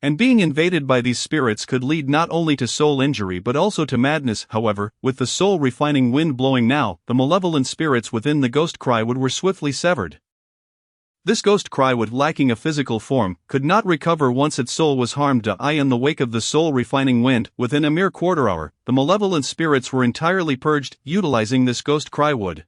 and being invaded by these spirits could lead not only to soul injury but also to madness. However, with the soul refining wind blowing now, the malevolent spirits within the Ghost Crywood were swiftly severed. This Ghost Crywood, lacking a physical form, could not recover once its soul was harmed. In the wake of the soul refining wind, within a mere quarter hour, the malevolent spirits were entirely purged. Utilizing this Ghost Crywood,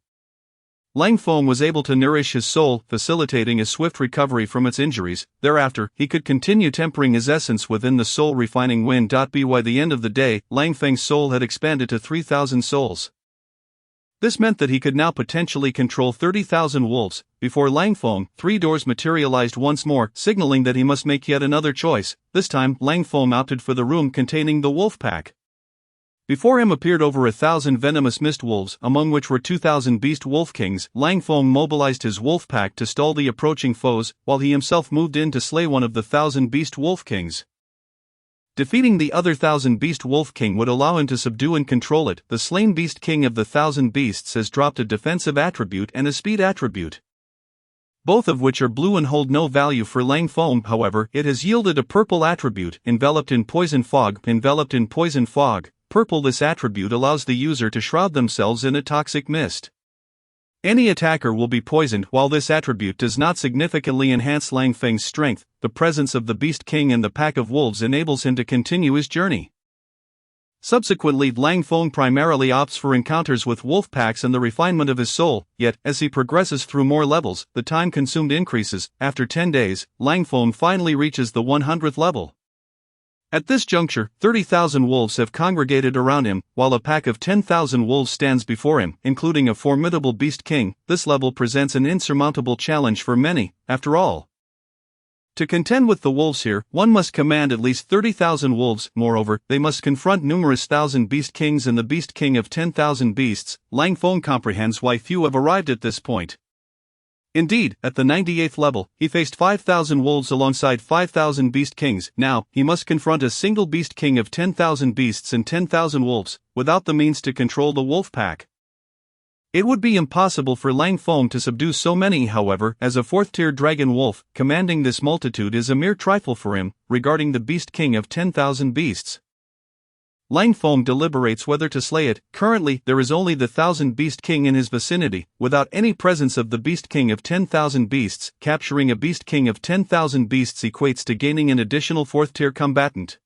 Lang Feng was able to nourish his soul, facilitating a swift recovery from its injuries. Thereafter, he could continue tempering his essence within the soul refining wind. By the end of the day, Lang Feng's soul had expanded to 3,000 souls. This meant that he could now potentially control 30,000 wolves. Before Lang Feng, 3 doors materialized once more, signaling that he must make yet another choice. This time, Lang Feng opted for the room containing the wolf pack. Before him appeared over 1,000 venomous mist wolves, among which were 2,000 beast wolf kings. Lang Feng mobilized his wolf pack to stall the approaching foes, while he himself moved in to slay one of the 1,000 beast wolf kings. Defeating the other 1,000 beast wolf king would allow him to subdue and control it. The slain beast king of the 1,000 beasts has dropped a defensive attribute and a speed attribute, both of which are blue and hold no value for Lang Feng. However, it has yielded a purple attribute, enveloped in poison fog. Enveloped in poison fog, purple. This attribute allows the user to shroud themselves in a toxic mist. Any attacker will be poisoned. While this attribute does not significantly enhance Lang Feng's strength, the presence of the Beast King and the pack of wolves enables him to continue his journey. Subsequently, Lang Feng primarily opts for encounters with wolf packs and the refinement of his soul, yet, as he progresses through more levels, the time consumed increases. After 10 days, Lang Feng finally reaches the 100th level. At this juncture, 30,000 wolves have congregated around him, while a pack of 10,000 wolves stands before him, including a formidable beast king. This level presents an insurmountable challenge for many. After all, to contend with the wolves here, one must command at least 30,000 wolves. Moreover, they must confront numerous thousand beast kings and the beast king of 10,000 beasts. Lang Feng comprehends why few have arrived at this point. Indeed, at the 98th level, he faced 5,000 wolves alongside 5,000 beast kings. Now, he must confront a single beast king of 10,000 beasts and 10,000 wolves, without the means to control the wolf pack. It would be impossible for Lang Feng to subdue so many. However, as a 4th-tier dragon wolf, commanding this multitude is a mere trifle for him. Regarding the beast king of 10,000 beasts, Lang Feng deliberates whether to slay it. Currently, there is only the 1,000 beast king in his vicinity, without any presence of the beast king of 10,000 beasts. Capturing a beast king of 10,000 beasts equates to gaining an additional 4th-tier combatant.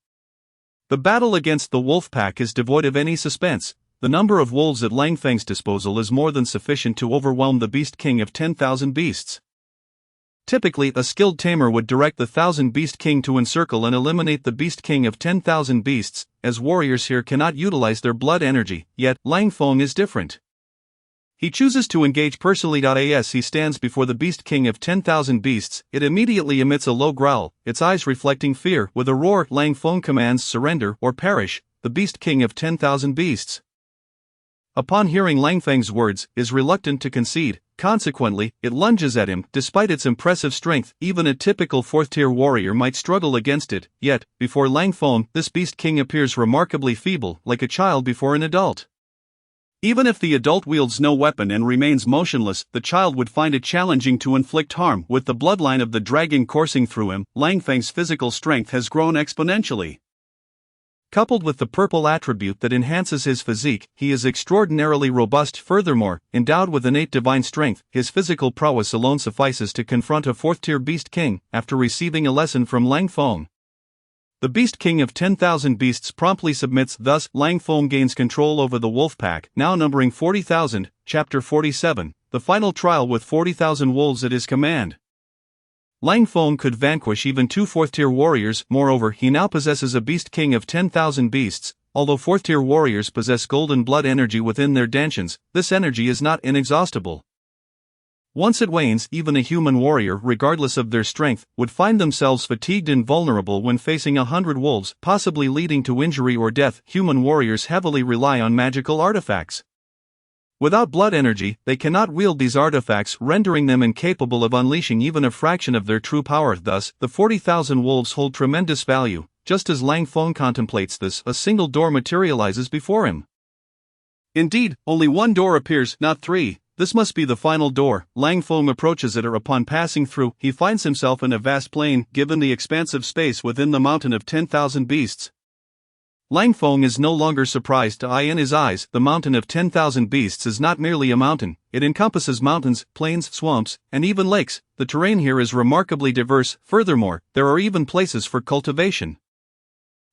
The battle against the wolf pack is devoid of any suspense. The number of wolves at Lang Feng's disposal is more than sufficient to overwhelm the beast king of 10,000 beasts. Typically, a skilled tamer would direct the 1,000 beast king to encircle and eliminate the beast king of 10,000 beasts, as warriors here cannot utilize their blood energy. Yet, Lang Feng is different. He chooses to engage personally. As he stands before the beast king of 10,000 beasts, it immediately emits a low growl, its eyes reflecting fear. With a roar, Lang Feng commands surrender or perish. The beast king of 10,000 beasts, upon hearing Lang Feng's words, is reluctant to concede. Consequently, it lunges at him. Despite its impressive strength, even a typical 4th-tier warrior might struggle against it. Yet, before Lang Feng, this beast king appears remarkably feeble, like a child before an adult. Even if the adult wields no weapon and remains motionless, the child would find it challenging to inflict harm. With the bloodline of the dragon coursing through him, Lang Feng's physical strength has grown exponentially. Coupled with the purple attribute that enhances his physique, he is extraordinarily robust. Furthermore, endowed with innate divine strength, his physical prowess alone suffices to confront a 4th-tier beast king. After receiving a lesson from Lang Feng, the beast king of 10,000 beasts promptly submits. Thus, Lang Feng gains control over the wolf pack, now numbering 40,000. Chapter 47, the final trial with 40,000 wolves at his command. Lang Feng could vanquish even 2 4th-tier warriors. Moreover, he now possesses a beast king of 10,000 beasts. Although 4th-tier warriors possess golden blood energy within their dantians, this energy is not inexhaustible. Once it wanes, even a human warrior, regardless of their strength, would find themselves fatigued and vulnerable when facing 100 wolves, possibly leading to injury or death. Human warriors heavily rely on magical artifacts. Without blood energy, they cannot wield these artifacts, rendering them incapable of unleashing even a fraction of their true power. Thus, the 40,000 wolves hold tremendous value. Just as Lang Feng contemplates this, a single door materializes before him. Indeed, only one door appears, not 3. This must be the final door. Lang Feng approaches it, or upon passing through, he finds himself in a vast plain. Given the expansive space within the mountain of 10,000 beasts, Lang Feng is no longer surprised. In his eyes, the mountain of 10,000 beasts is not merely a mountain, it encompasses mountains, plains, swamps, and even lakes. The terrain here is remarkably diverse. Furthermore, there are even places for cultivation.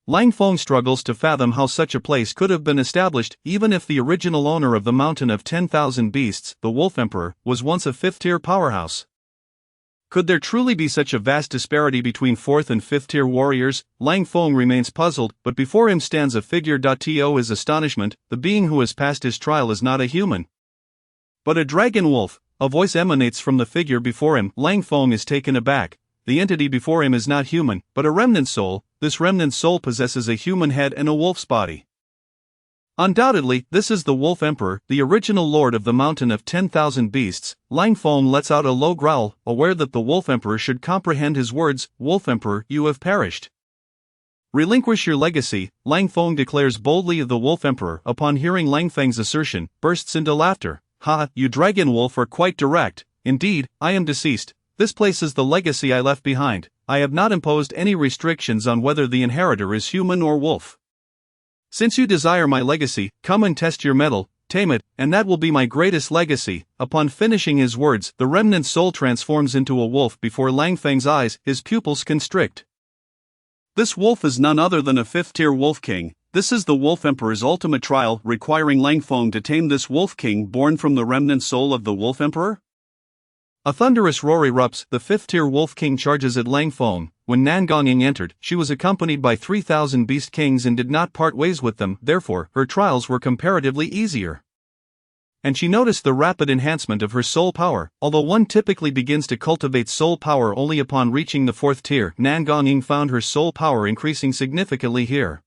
Lang Feng struggles to fathom how such a place could have been established. Even if the original owner of the mountain of 10,000 beasts, the Wolf Emperor, was once a 5th-tier powerhouse. Could there truly be such a vast disparity between 4th and 5th-tier warriors? Lang Feng remains puzzled, but before him stands a figure. To his astonishment, the being who has passed his trial is not a human, but a dragon wolf. A voice emanates from the figure before him. Lang Feng is taken aback. The entity before him is not human, but a remnant soul. This remnant soul possesses a human head and a wolf's body. Undoubtedly, this is the Wolf Emperor, the original lord of the Mountain of 10,000 Beasts. Lang Feng lets out a low growl, aware that the Wolf Emperor should comprehend his words. Wolf Emperor, you have perished. Relinquish your legacy, Lang Feng declares boldly. The Wolf Emperor, upon hearing Lang Feng's assertion, bursts into laughter. Ha, you dragon wolf are quite direct. Indeed, I am deceased. This place is the legacy I left behind. I have not imposed any restrictions on whether the inheritor is human or wolf. Since you desire my legacy, come and test your mettle, tame it, and that will be my greatest legacy. Upon finishing his words, the remnant soul transforms into a wolf before Lang Feng's eyes, his pupils constrict. This wolf is none other than a fifth-tier wolf king. This is the Wolf Emperor's ultimate trial, requiring Lang Feng to tame this wolf king born from the remnant soul of the Wolf Emperor. A thunderous roar erupts. The fifth-tier wolf king charges at Lang Feng. When Nan Gonging entered, she was accompanied by 3,000 beast kings and did not part ways with them, therefore, her trials were comparatively easier. And she noticed the rapid enhancement of her soul power. Although one typically begins to cultivate soul power only upon reaching the fourth tier, Nan Gonging found her soul power increasing significantly here.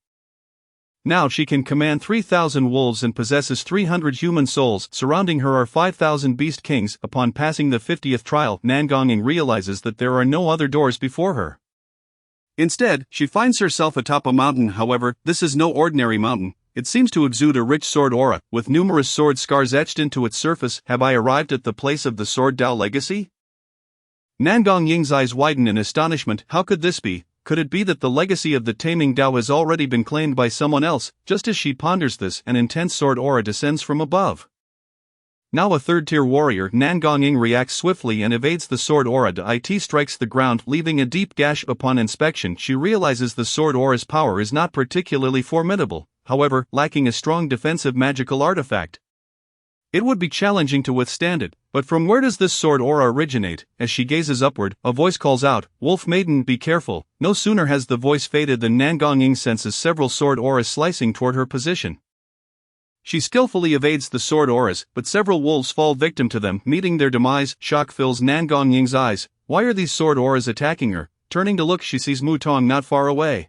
Now she can command 3,000 wolves and possesses 300 human souls. Surrounding her are 5,000 beast kings. Upon passing the 50th trial, Nan Gonging realizes that there are no other doors before her. Instead, she finds herself atop a mountain. However, this is no ordinary mountain. It seems to exude a rich sword aura, with numerous sword scars etched into its surface. Have I arrived at the place of the Sword Dao legacy? Nan Gonging's eyes widen in astonishment. How could this be? Could it be that the legacy of the taming Dao has already been claimed by someone else? Just as she ponders this, an intense sword aura descends from above. Now a third-tier warrior, Nan Gonging reacts swiftly and evades the sword aura. It strikes the ground, leaving a deep gash. Upon inspection, she realizes the sword aura's power is not particularly formidable, however, lacking a strong defensive magical artifact. It would be challenging to withstand it, but from where does this sword aura originate? As she gazes upward, a voice calls out, Wolf Maiden, be careful. No sooner has the voice faded than Nan Gonging senses several sword auras slicing toward her position. She skillfully evades the sword auras, but several wolves fall victim to them, meeting their demise. Shock fills Nan Gonging's eyes. Why are these sword auras attacking her? Turning to look, she sees Mu Tong not far away.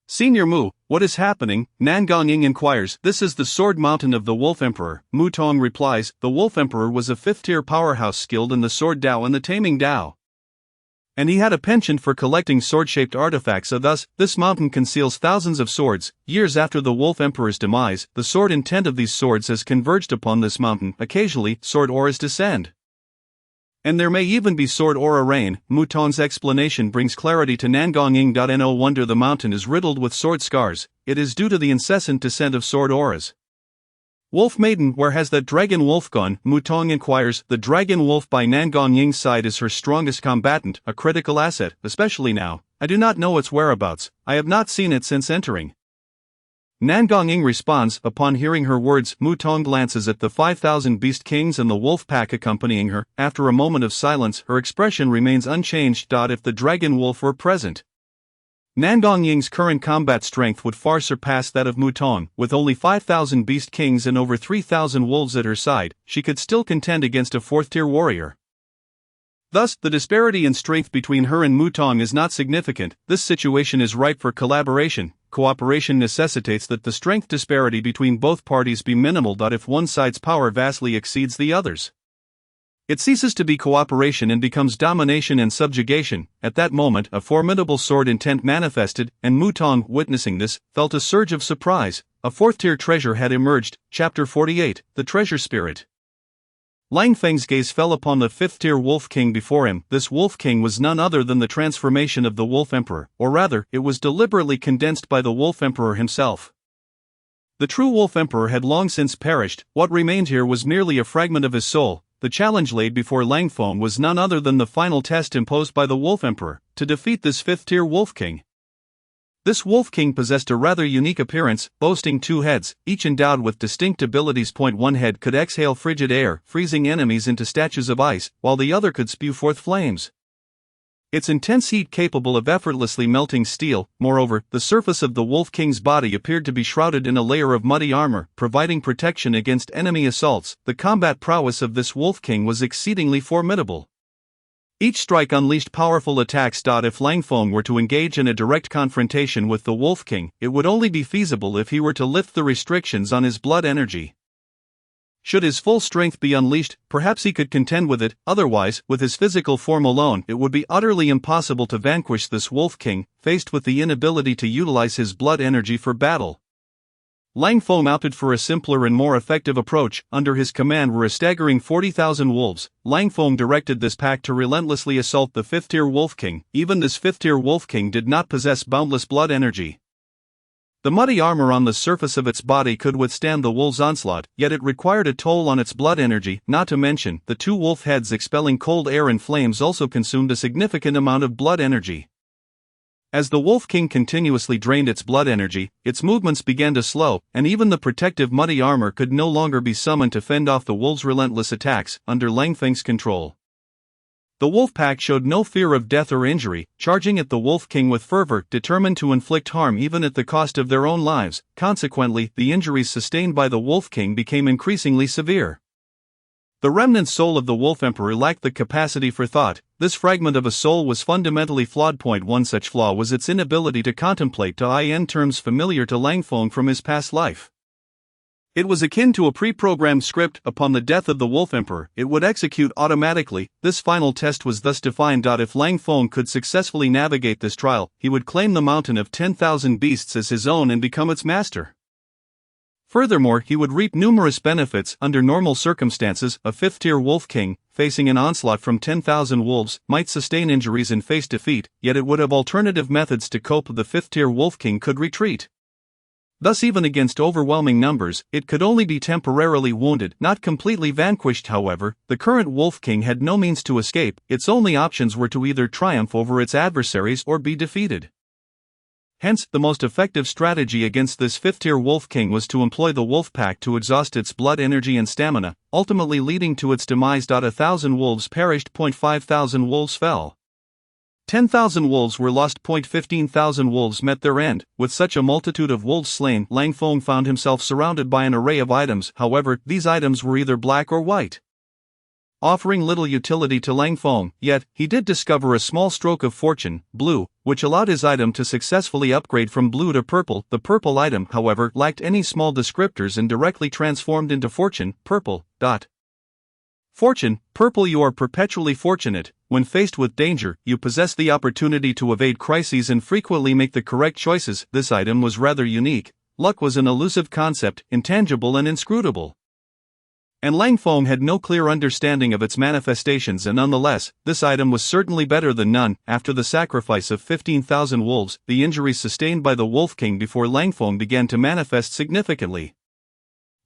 Senior Mu, what is happening? Nan Gonging inquires. This is the Sword Mountain of the Wolf Emperor. Mu Tong replies, the Wolf Emperor was a fifth-tier powerhouse skilled in the Sword Dao and the Taming Dao. And he had a penchant for collecting sword-shaped artifacts. Thus, this mountain conceals thousands of swords. Years after the Wolf Emperor's demise, the sword intent of these swords has converged upon this mountain. Occasionally, sword auras descend. And there may even be sword aura rain. Mu Tong's explanation brings clarity to Nan Gonging. No wonder the mountain is riddled with sword scars. It is due to the incessant descent of sword auras. Wolf Maiden, where has that dragon wolf gone? Mu Tong inquires. The dragon wolf by Nan Gonging's side is her strongest combatant, a critical asset, especially now. I do not know its whereabouts. I have not seen it since entering. Nan Gonging responds. Upon hearing her words, Mu Tong glances at the 5,000 beast kings and the wolf pack accompanying her. After a moment of silence, her expression remains unchanged. If the dragon wolf were present, Nan Gonging's current combat strength would far surpass that of Mu Tong. With only 5,000 beast kings and over 3,000 wolves at her side, she could still contend against a fourth-tier warrior. Thus, the disparity in strength between her and Mu Tong is not significant. This situation is ripe for collaboration. Cooperation necessitates that the strength disparity between both parties be minimal. If one side's power vastly exceeds the other's, it ceases to be cooperation and becomes domination and subjugation. At that moment, a formidable sword intent manifested, and Mu Tong, witnessing this, felt a surge of surprise. A fourth-tier treasure had emerged. Chapter 48, The Treasure Spirit. Lang Feng's gaze fell upon the fifth-tier Wolf King before him. This Wolf King was none other than the transformation of the Wolf Emperor, or rather, it was deliberately condensed by the Wolf Emperor himself. The true Wolf Emperor had long since perished. What remained here was merely a fragment of his soul. The challenge laid before Lang Feng was none other than the final test imposed by the Wolf Emperor, to defeat this fifth-tier Wolf King. This Wolf King possessed a rather unique appearance, boasting two heads, each endowed with distinct abilities. One head could exhale frigid air, freezing enemies into statues of ice, while the other could spew forth flames. Its intense heat capable of effortlessly melting steel. Moreover, the surface of the Wolf King's body appeared to be shrouded in a layer of muddy armor, providing protection against enemy assaults. The combat prowess of this Wolf King was exceedingly formidable. Each strike unleashed powerful attacks. If Lang Feng were to engage in a direct confrontation with the Wolf King, it would only be feasible if he were to lift the restrictions on his blood energy. Should his full strength be unleashed, perhaps he could contend with it, otherwise, with his physical form alone, it would be utterly impossible to vanquish this Wolf King, faced with the inability to utilize his blood energy for battle. Lang Feng opted for a simpler and more effective approach. Under his command were a staggering 40,000 wolves. Lang Feng directed this pack to relentlessly assault the 5th-tier Wolf King. Even this 5th-tier Wolf King did not possess boundless blood energy. The muddy armor on the surface of its body could withstand the wolves' onslaught, yet it required a toll on its blood energy, not to mention, the 2 wolf heads expelling cold air and flames also consumed a significant amount of blood energy. As the Wolf King continuously drained its blood energy, its movements began to slow, and even the protective muddy armor could no longer be summoned to fend off the wolves' relentless attacks, under Lang Feng's control. The wolf pack showed no fear of death or injury, charging at the Wolf King with fervor, determined to inflict harm even at the cost of their own lives. Consequently, the injuries sustained by the Wolf King became increasingly severe. The remnant soul of the Wolf Emperor lacked the capacity for thought. This fragment of a soul was fundamentally flawed. One such flaw was its inability to contemplate in terms familiar to Lang Feng from his past life. It was akin to a pre-programmed script. Upon the death of the Wolf Emperor, it would execute automatically. This final test was thus defined. If Lang Feng could successfully navigate this trial, he would claim the mountain of 10,000 beasts as his own and become its master. Furthermore, he would reap numerous benefits. Under normal circumstances, a 5th-tier Wolf King, facing an onslaught from 10,000 wolves, might sustain injuries and face defeat, yet it would have alternative methods to cope. The 5th-tier Wolf King could retreat. Thus, even against overwhelming numbers, it could only be temporarily wounded, not completely vanquished. However, the current Wolf King had no means to escape. Its only options were to either triumph over its adversaries or be defeated. Hence, the most effective strategy against this 5th-tier Wolf King was to employ the wolf pack to exhaust its blood energy and stamina, ultimately leading to its demise. 1,000 wolves perished. 5,000 wolves fell. 10,000 wolves were lost. 15,000 wolves met their end. With such a multitude of wolves slain, Lang Feng found himself surrounded by an array of items. However, these items were either black or white, offering little utility to Lang Feng. Yet, he did discover a small stroke of fortune, blue, which allowed his item to successfully upgrade from blue to purple. The purple item, however, lacked any small descriptors and directly transformed into fortune, purple. Fortune, purple. You are perpetually fortunate. When faced with danger, you possess the opportunity to evade crises and frequently make the correct choices. This item was rather unique. Luck was an elusive concept, intangible and inscrutable, and Lang Feng had no clear understanding of its manifestations, and nonetheless, this item was certainly better than none. After the sacrifice of 15,000 wolves, the injuries sustained by the Wolf King before Lang Feng began to manifest significantly.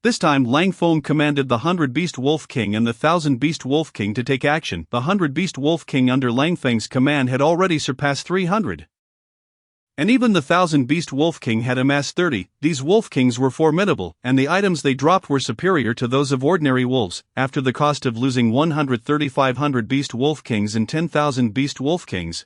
This time, Lang Feng commanded the 100-beast Wolf King and the 1,000-beast Wolf King to take action. The 100-beast Wolf King under Lang Feng's command had already surpassed 300. And even the 1,000-beast Wolf King had amassed 30. These Wolf Kings were formidable, and the items they dropped were superior to those of ordinary wolves. After the cost of losing 135 beast Wolf Kings and 10,000 beast Wolf Kings,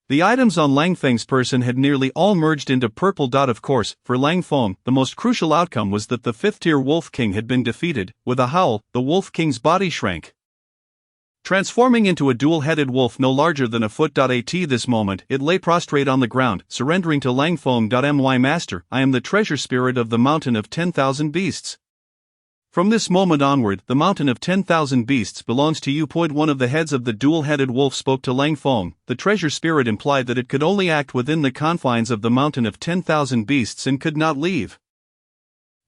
the items on Lang Feng's person had nearly all merged into purple. Of course, for Lang Feng, the most crucial outcome was that the 5th-tier Wolf King had been defeated. With a howl, the Wolf King's body shrank, transforming into a dual-headed wolf no larger than a foot. At this moment, it lay prostrate on the ground, surrendering to Lang Feng. My master, I am the treasure spirit of the mountain of 10,000 beasts. From this moment onward, the mountain of 10,000 beasts belongs to you. One of the heads of the dual-headed wolf spoke to Lang Feng. The treasure spirit implied that it could only act within the confines of the mountain of 10,000 beasts and could not leave.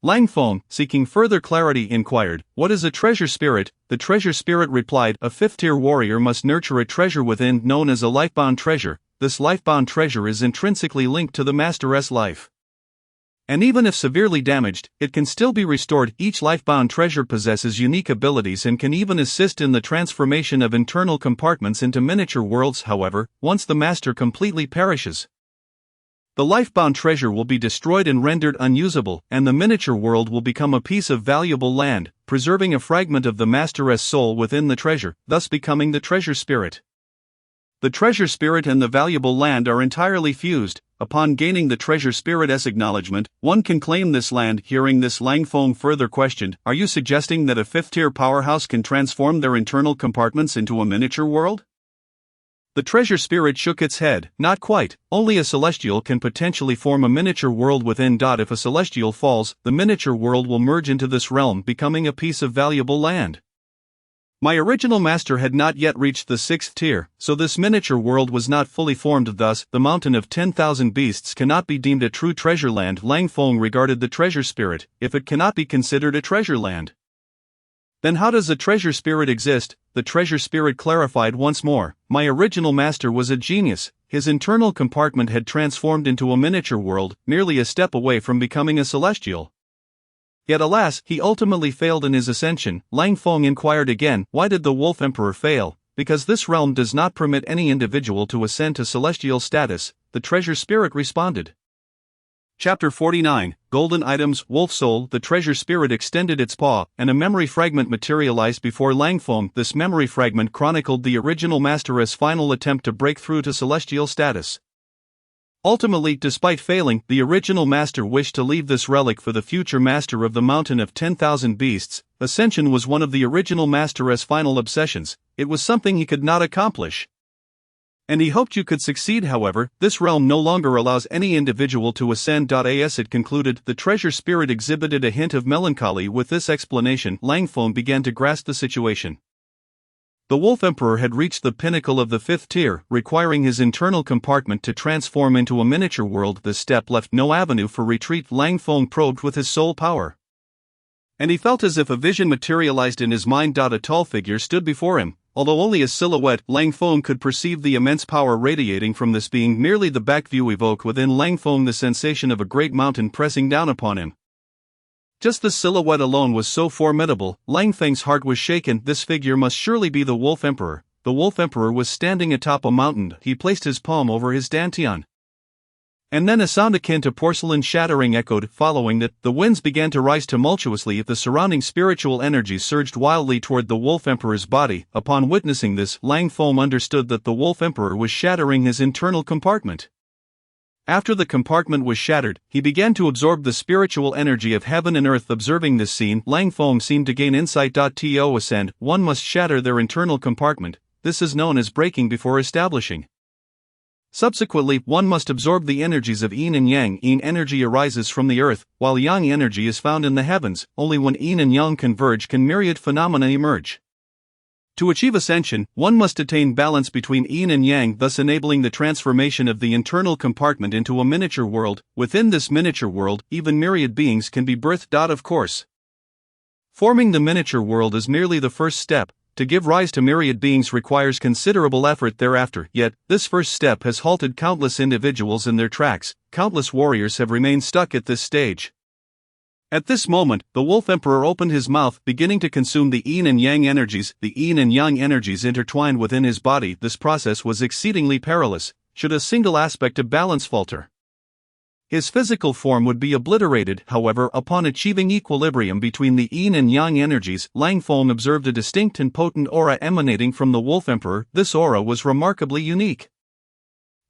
Lang Feng, seeking further clarity, inquired, "What is a treasure spirit?" The treasure spirit replied, "A 5th-tier warrior must nurture a treasure within, known as a lifebound treasure. This lifebound treasure is intrinsically linked to the master's life, and even if severely damaged, it can still be restored. Each lifebound treasure possesses unique abilities and can even assist in the transformation of internal compartments into miniature worlds. However, once the master completely perishes, the lifebound treasure will be destroyed and rendered unusable, and the miniature world will become a piece of valuable land, preserving a fragment of the master's soul within the treasure, thus becoming the treasure spirit. The treasure spirit and the valuable land are entirely fused. Upon gaining the treasure spirit's acknowledgement, one can claim this land." Hearing this, Lang Feng further questioned, "Are you suggesting that a 5th-tier powerhouse can transform their internal compartments into a miniature world?" The treasure spirit shook its head. Not quite, only a celestial can potentially form a miniature world within. If a celestial falls, the miniature world will merge into this realm, becoming a piece of valuable land. My original master had not yet reached the 6th tier, so this miniature world was not fully formed. Thus, the mountain of 10,000 beasts cannot be deemed a true treasure land. Lang Feng regarded the treasure spirit. If it cannot be considered a treasure land, then how does a treasure spirit exist? The treasure spirit clarified once more. My original master was a genius. His internal compartment had transformed into a miniature world, merely a step away from becoming a celestial. Yet alas, he ultimately failed in his ascension. Lang Feng inquired again, why did the Wolf Emperor fail? Because this realm does not permit any individual to ascend to celestial status, the treasure spirit responded. Chapter 49, Golden Items. Wolf Soul. The treasure spirit extended its paw, and a memory fragment materialized before Lang Feng. This memory fragment chronicled the original master's final attempt to break through to celestial status. Ultimately, despite failing, the original master wished to leave this relic for the future master of the Mountain of 10,000 Beasts. Ascension was one of the original master's final obsessions. It was something he could not accomplish, and he hoped you could succeed. However, this realm no longer allows any individual to ascend. As it concluded, the treasure spirit exhibited a hint of melancholy. With this explanation, Lang Feng began to grasp the situation. The Wolf Emperor had reached the pinnacle of the 5th tier, requiring his internal compartment to transform into a miniature world. This step left no avenue for retreat. Lang Feng probed with his soul power, and he felt as if a vision materialized in his mind. A tall figure stood before him. Although only a silhouette, Lang Feng could perceive the immense power radiating from this being. Merely the back view evoked within Lang Feng the sensation of a great mountain pressing down upon him. Just the silhouette alone was so formidable, Lang Feng's heart was shaken. This figure must surely be the Wolf Emperor. The Wolf Emperor was standing atop a mountain. He placed his palm over his dantian, and then a sound akin to porcelain shattering echoed. Following that, the winds began to rise tumultuously. The surrounding spiritual energy surged wildly toward the Wolf Emperor's body. Upon witnessing this, Lang Feng understood that the Wolf Emperor was shattering his internal compartment. After the compartment was shattered, he began to absorb the spiritual energy of heaven and earth. Observing this scene, Lang Feng seemed to gain insight. To ascend, one must shatter their internal compartment. This is known as breaking before establishing. Subsequently, one must absorb the energies of yin and yang. Yin energy arises from the earth, while yang energy is found in the heavens. Only when yin and yang converge can myriad phenomena emerge. To achieve ascension, one must attain balance between yin and yang, thus enabling the transformation of the internal compartment into a miniature world. Within this miniature world, even myriad beings can be birthed. Of course, forming the miniature world is merely the first step. To give rise to myriad beings requires considerable effort thereafter. Yet, this first step has halted countless individuals in their tracks. Countless warriors have remained stuck at this stage. At this moment, the Wolf Emperor opened his mouth, beginning to consume the yin and yang energies. The yin and yang energies intertwined within his body. This process was exceedingly perilous. Should a single aspect of balance falter, his physical form would be obliterated. However, upon achieving equilibrium between the yin and yang energies, Lang Feng observed a distinct and potent aura emanating from the Wolf Emperor. This aura was remarkably unique.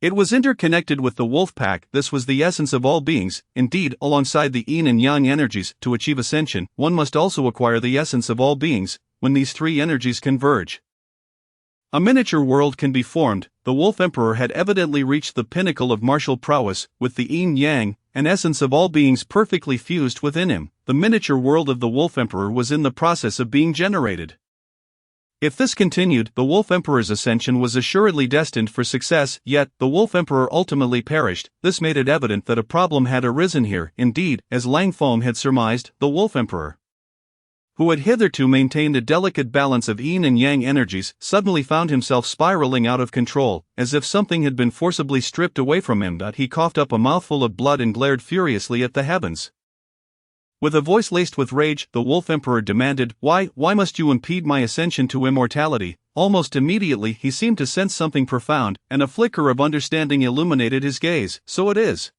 It was interconnected with the wolf pack. This was the essence of all beings. Indeed, alongside the yin and yang energies, to achieve ascension, one must also acquire the essence of all beings. When these three energies converge, a miniature world can be formed. The Wolf Emperor had evidently reached the pinnacle of martial prowess, with the yin-yang, an essence of all beings perfectly fused within him. The miniature world of the Wolf Emperor was in the process of being generated. If this continued, the Wolf Emperor's ascension was assuredly destined for success. Yet, the Wolf Emperor ultimately perished. This made it evident that a problem had arisen here. Indeed, as Lang Feng had surmised, the Wolf Emperor, who had hitherto maintained a delicate balance of yin and yang energies, suddenly found himself spiraling out of control, as if something had been forcibly stripped away from him. He coughed up a mouthful of blood and glared furiously at the heavens. With a voice laced with rage, the Wolf Emperor demanded, Why must you impede my ascension to immortality?" Almost immediately he seemed to sense something profound, and a flicker of understanding illuminated his gaze. So it is.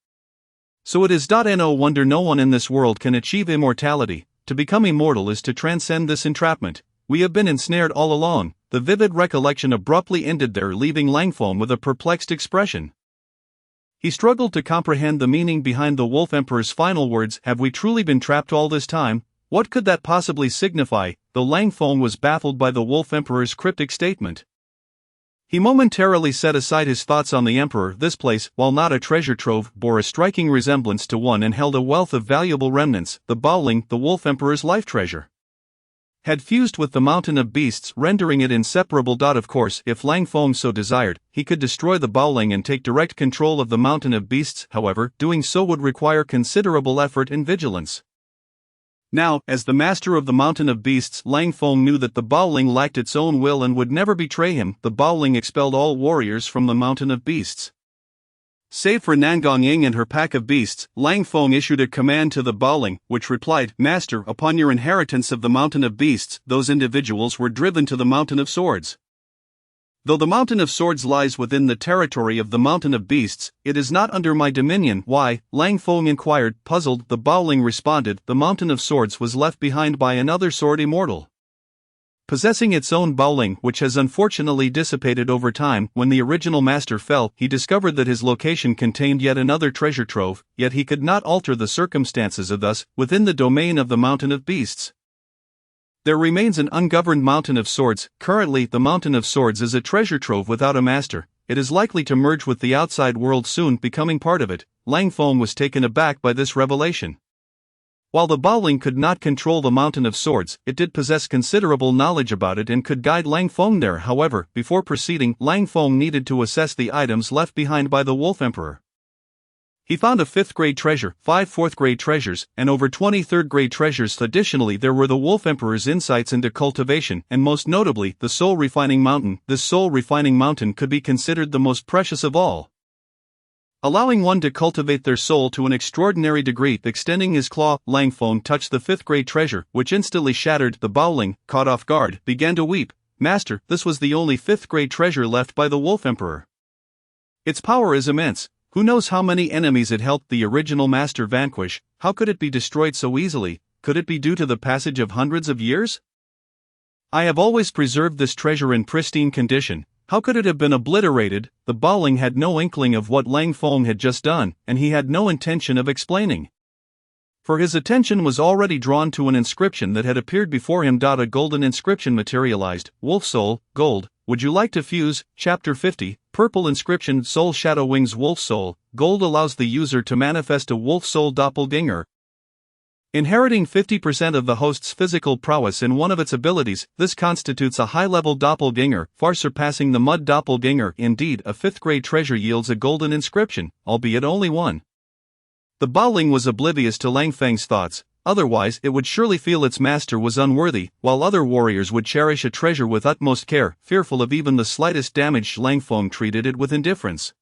No wonder no one in this world can achieve immortality. To become immortal is to transcend this entrapment. We have been ensnared all along. The vivid recollection abruptly ended there, leaving Lang Feng with a perplexed expression. He struggled to comprehend the meaning behind the Wolf Emperor's final words. Have we truly been trapped all this time? What could that possibly signify? Though Lang Feng was baffled by the Wolf Emperor's cryptic statement, He momentarily set aside his thoughts on the Emperor. This place, while not a treasure trove, bore a striking resemblance to one and held a wealth of valuable remnants. The Baoling, the Wolf Emperor's life treasure, had fused with the Mountain of Beasts, rendering it inseparable. Of course, if Lang Feng so desired, he could destroy the Baoling and take direct control of the Mountain of Beasts. However, doing so would require considerable effort and vigilance. Now, as the master of the Mountain of Beasts, Lang Feng knew that the Baoling lacked its own will and would never betray him. The Baoling expelled all warriors from the Mountain of Beasts. Save for Nangong Ying and her pack of beasts, Lang Feng issued a command to the Baoling, which replied, "Master, upon your inheritance of the Mountain of Beasts, those individuals were driven to the Mountain of Swords. Though the Mountain of Swords lies within the territory of the Mountain of Beasts, it is not under my dominion." "Why?" Lang Feng inquired, puzzled. The Baoling responded, "The Mountain of Swords was left behind by another sword immortal, possessing its own Baoling, which has unfortunately dissipated over time. When the original master fell, he discovered that his location contained yet another treasure trove, yet he could not alter the circumstances of thus, within the domain of the Mountain of Beasts, there remains an ungoverned Mountain of Swords. Currently, the Mountain of Swords is a treasure trove without a master. It is likely to merge with the outside world soon, becoming part of it." Lang Feng was taken aback by this revelation. While the Baoling could not control the Mountain of Swords, it did possess considerable knowledge about it and could guide Lang Feng there. However, before proceeding, Lang Feng needed to assess the items left behind by the Wolf Emperor. He found a 5th-grade treasure, 5 4th-grade treasures, and over 20 3rd-grade treasures. Additionally, there were the Wolf Emperor's insights into cultivation, and most notably, the Soul Refining Mountain. This Soul Refining Mountain could be considered the most precious of all, allowing one to cultivate their soul to an extraordinary degree. Extending his claw, Lang Feng touched the 5th-grade treasure, which instantly shattered. The Baoling, caught off guard, began to weep. "Master, this was the only 5th-grade treasure left by the Wolf Emperor. Its power is immense. Who knows how many enemies it helped the original master vanquish? How could it be destroyed so easily? Could it be due to the passage of hundreds of years? I have always preserved this treasure in pristine condition. How could it have been obliterated?" The Baoling had no inkling of what Lang Feng had just done, and he had no intention of explaining, for his attention was already drawn to an inscription that had appeared before him. A golden inscription materialized. "Wolf Soul, Gold. Would you like to fuse?" Chapter 50, Purple Inscription. Soul Shadow Wings. Wolf Soul, Gold allows the user to manifest a wolf soul doppelganger, inheriting 50% of the host's physical prowess in one of its abilities. This constitutes a high-level doppelganger, far surpassing the mud doppelganger. Indeed, a 5th-grade treasure yields a golden inscription, albeit only one. The Baoling was oblivious to Lang Feng's thoughts. Otherwise, it would surely feel its master was unworthy, while other warriors would cherish a treasure with utmost care, fearful of even the slightest damage. Lang Feng treated it with indifference,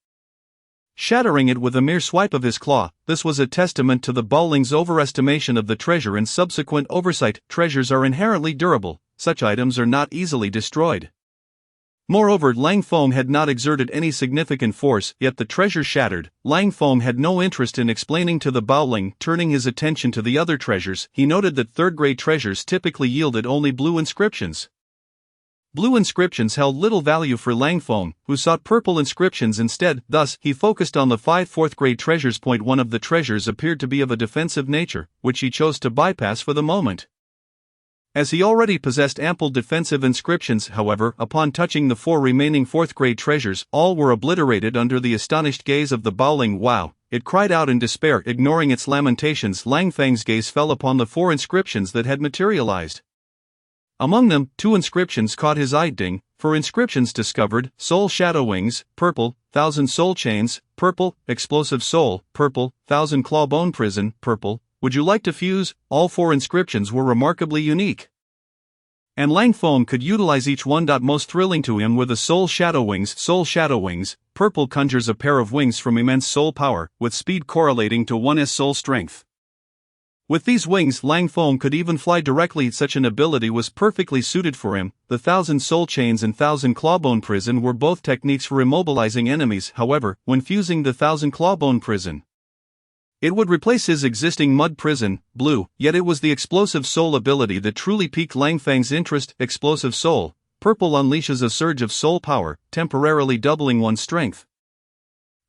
shattering it with a mere swipe of his claw. This was a testament to the Baoling's overestimation of the treasure and subsequent oversight. Treasures are inherently durable. Such items are not easily destroyed. Moreover, Lang Feng had not exerted any significant force, yet the treasure shattered. Lang Feng had no interest in explaining to the Baoling. Turning his attention to the other treasures, he noted that 3rd-grade treasures typically yielded only blue inscriptions. Blue inscriptions held little value for Lang Feng, who sought purple inscriptions instead. Thus, he focused on the 5 4th-grade treasures. One of the treasures appeared to be of a defensive nature, which he chose to bypass for the moment, as he already possessed ample defensive inscriptions. However, upon touching the 4 remaining 4th-grade treasures, all were obliterated under the astonished gaze of the Baoling. "Wow!" it cried out in despair. Ignoring its lamentations, Lang Feng's gaze fell upon the 4 inscriptions that had materialized. Among them, 2 inscriptions caught his eye. Ding! 4 inscriptions discovered: Soul Shadow Wings, purple; 1,000 Soul Chains, purple; Explosive Soul, purple; 1,000 Clawbone Prison, purple. Would you like to fuse? All 4 inscriptions were remarkably unique, and Lang Feng could utilize each one. Most thrilling to him were the Soul Shadow Wings. Soul Shadow Wings, purple, conjures a pair of wings from immense soul power, with speed correlating to one's soul strength. With these wings, Lang Feng could even fly directly. Such an ability was perfectly suited for him. The 1,000 Soul Chains and 1,000 Clawbone Prison were both techniques for immobilizing enemies. However, when fusing the 1,000 Clawbone Prison, it would replace his existing Mud Prison, blue. Yet it was the Explosive Soul ability that truly piqued Lang Feng's interest. Explosive Soul, purple, unleashes a surge of soul power, temporarily doubling one's strength,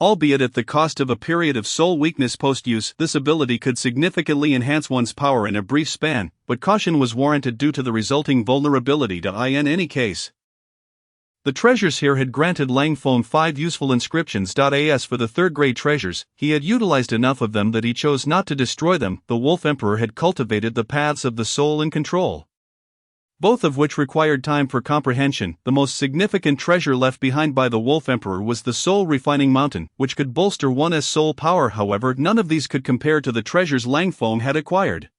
albeit at the cost of a period of soul weakness post-use. This ability could significantly enhance one's power in a brief span, but caution was warranted due to the resulting vulnerability to in any case. The treasures here had granted Lang Feng 5 useful inscriptions. As for the third-grade treasures, he had utilized enough of them that he chose not to destroy them. The Wolf Emperor had cultivated the paths of the soul and control, both of which required time for comprehension. The most significant treasure left behind by the Wolf Emperor was the Soul Refining Mountain, which could bolster one's soul power. However, none of these could compare to the treasures Lang Feng had acquired.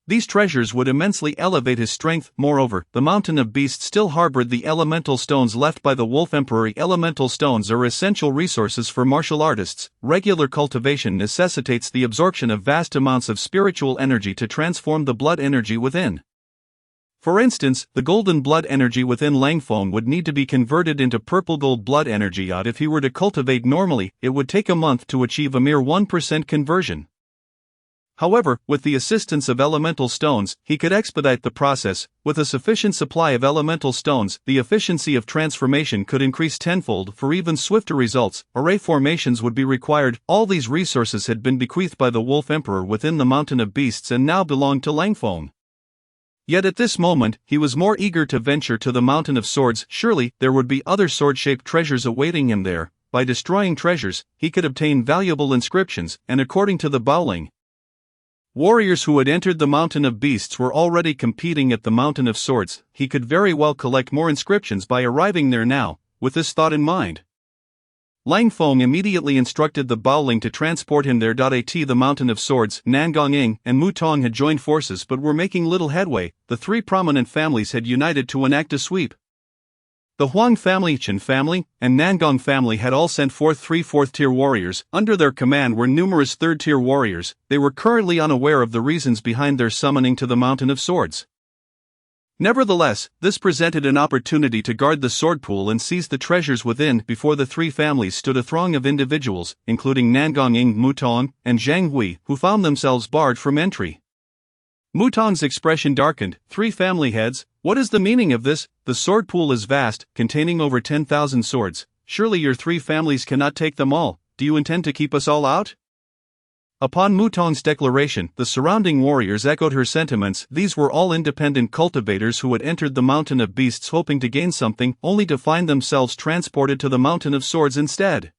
These treasures would immensely elevate his strength. Moreover, the Mountain of Beasts still harbored the elemental stones left by the Wolf Emperor. Elemental stones are essential resources for martial artists. Regular cultivation necessitates the absorption of vast amounts of spiritual energy to transform the blood energy within. For instance, the golden blood energy within Lang Feng would need to be converted into purple gold blood energy. If he were to cultivate normally, it would take a month to achieve a mere 1% conversion. However, with the assistance of elemental stones, he could expedite the process. With a sufficient supply of elemental stones, the efficiency of transformation could increase tenfold. For even swifter results, array formations would be required. All these resources had been bequeathed by the Wolf Emperor within the Mountain of Beasts and now belonged to Lang Feng. Yet at this moment, he was more eager to venture to the Mountain of Swords. Surely, there would be other sword-shaped treasures awaiting him there. By destroying treasures, he could obtain valuable inscriptions, and according to the Baoling, warriors who had entered the Mountain of Beasts were already competing at the Mountain of Swords. He could very well collect more inscriptions by arriving there now. With this thought in mind, Lang Feng immediately instructed the Baoling to transport him there. At the Mountain of Swords, Nangong Ying and Mu Tong had joined forces but were making little headway. The three prominent families had united to enact a sweep. The Huang family, Chen family, and Nangong family had all sent forth 3 fourth-tier warriors. Under their command were numerous third-tier warriors. They were currently unaware of the reasons behind their summoning to the Mountain of Swords. Nevertheless, this presented an opportunity to guard the sword pool and seize the treasures within. Before the three families stood a throng of individuals, including Nangong Ying, Mu Tong, and Zhang Hui, who found themselves barred from entry. Mu Tong's expression darkened. 3 family heads, what is the meaning of this? The sword pool is vast, containing over 10,000 swords. Surely your 3 families cannot take them all. Do you intend to keep us all out? Upon Mu Tong's declaration, the surrounding warriors echoed her sentiments. These were all independent cultivators who had entered the Mountain of Beasts hoping to gain something, only to find themselves transported to the Mountain of Swords instead.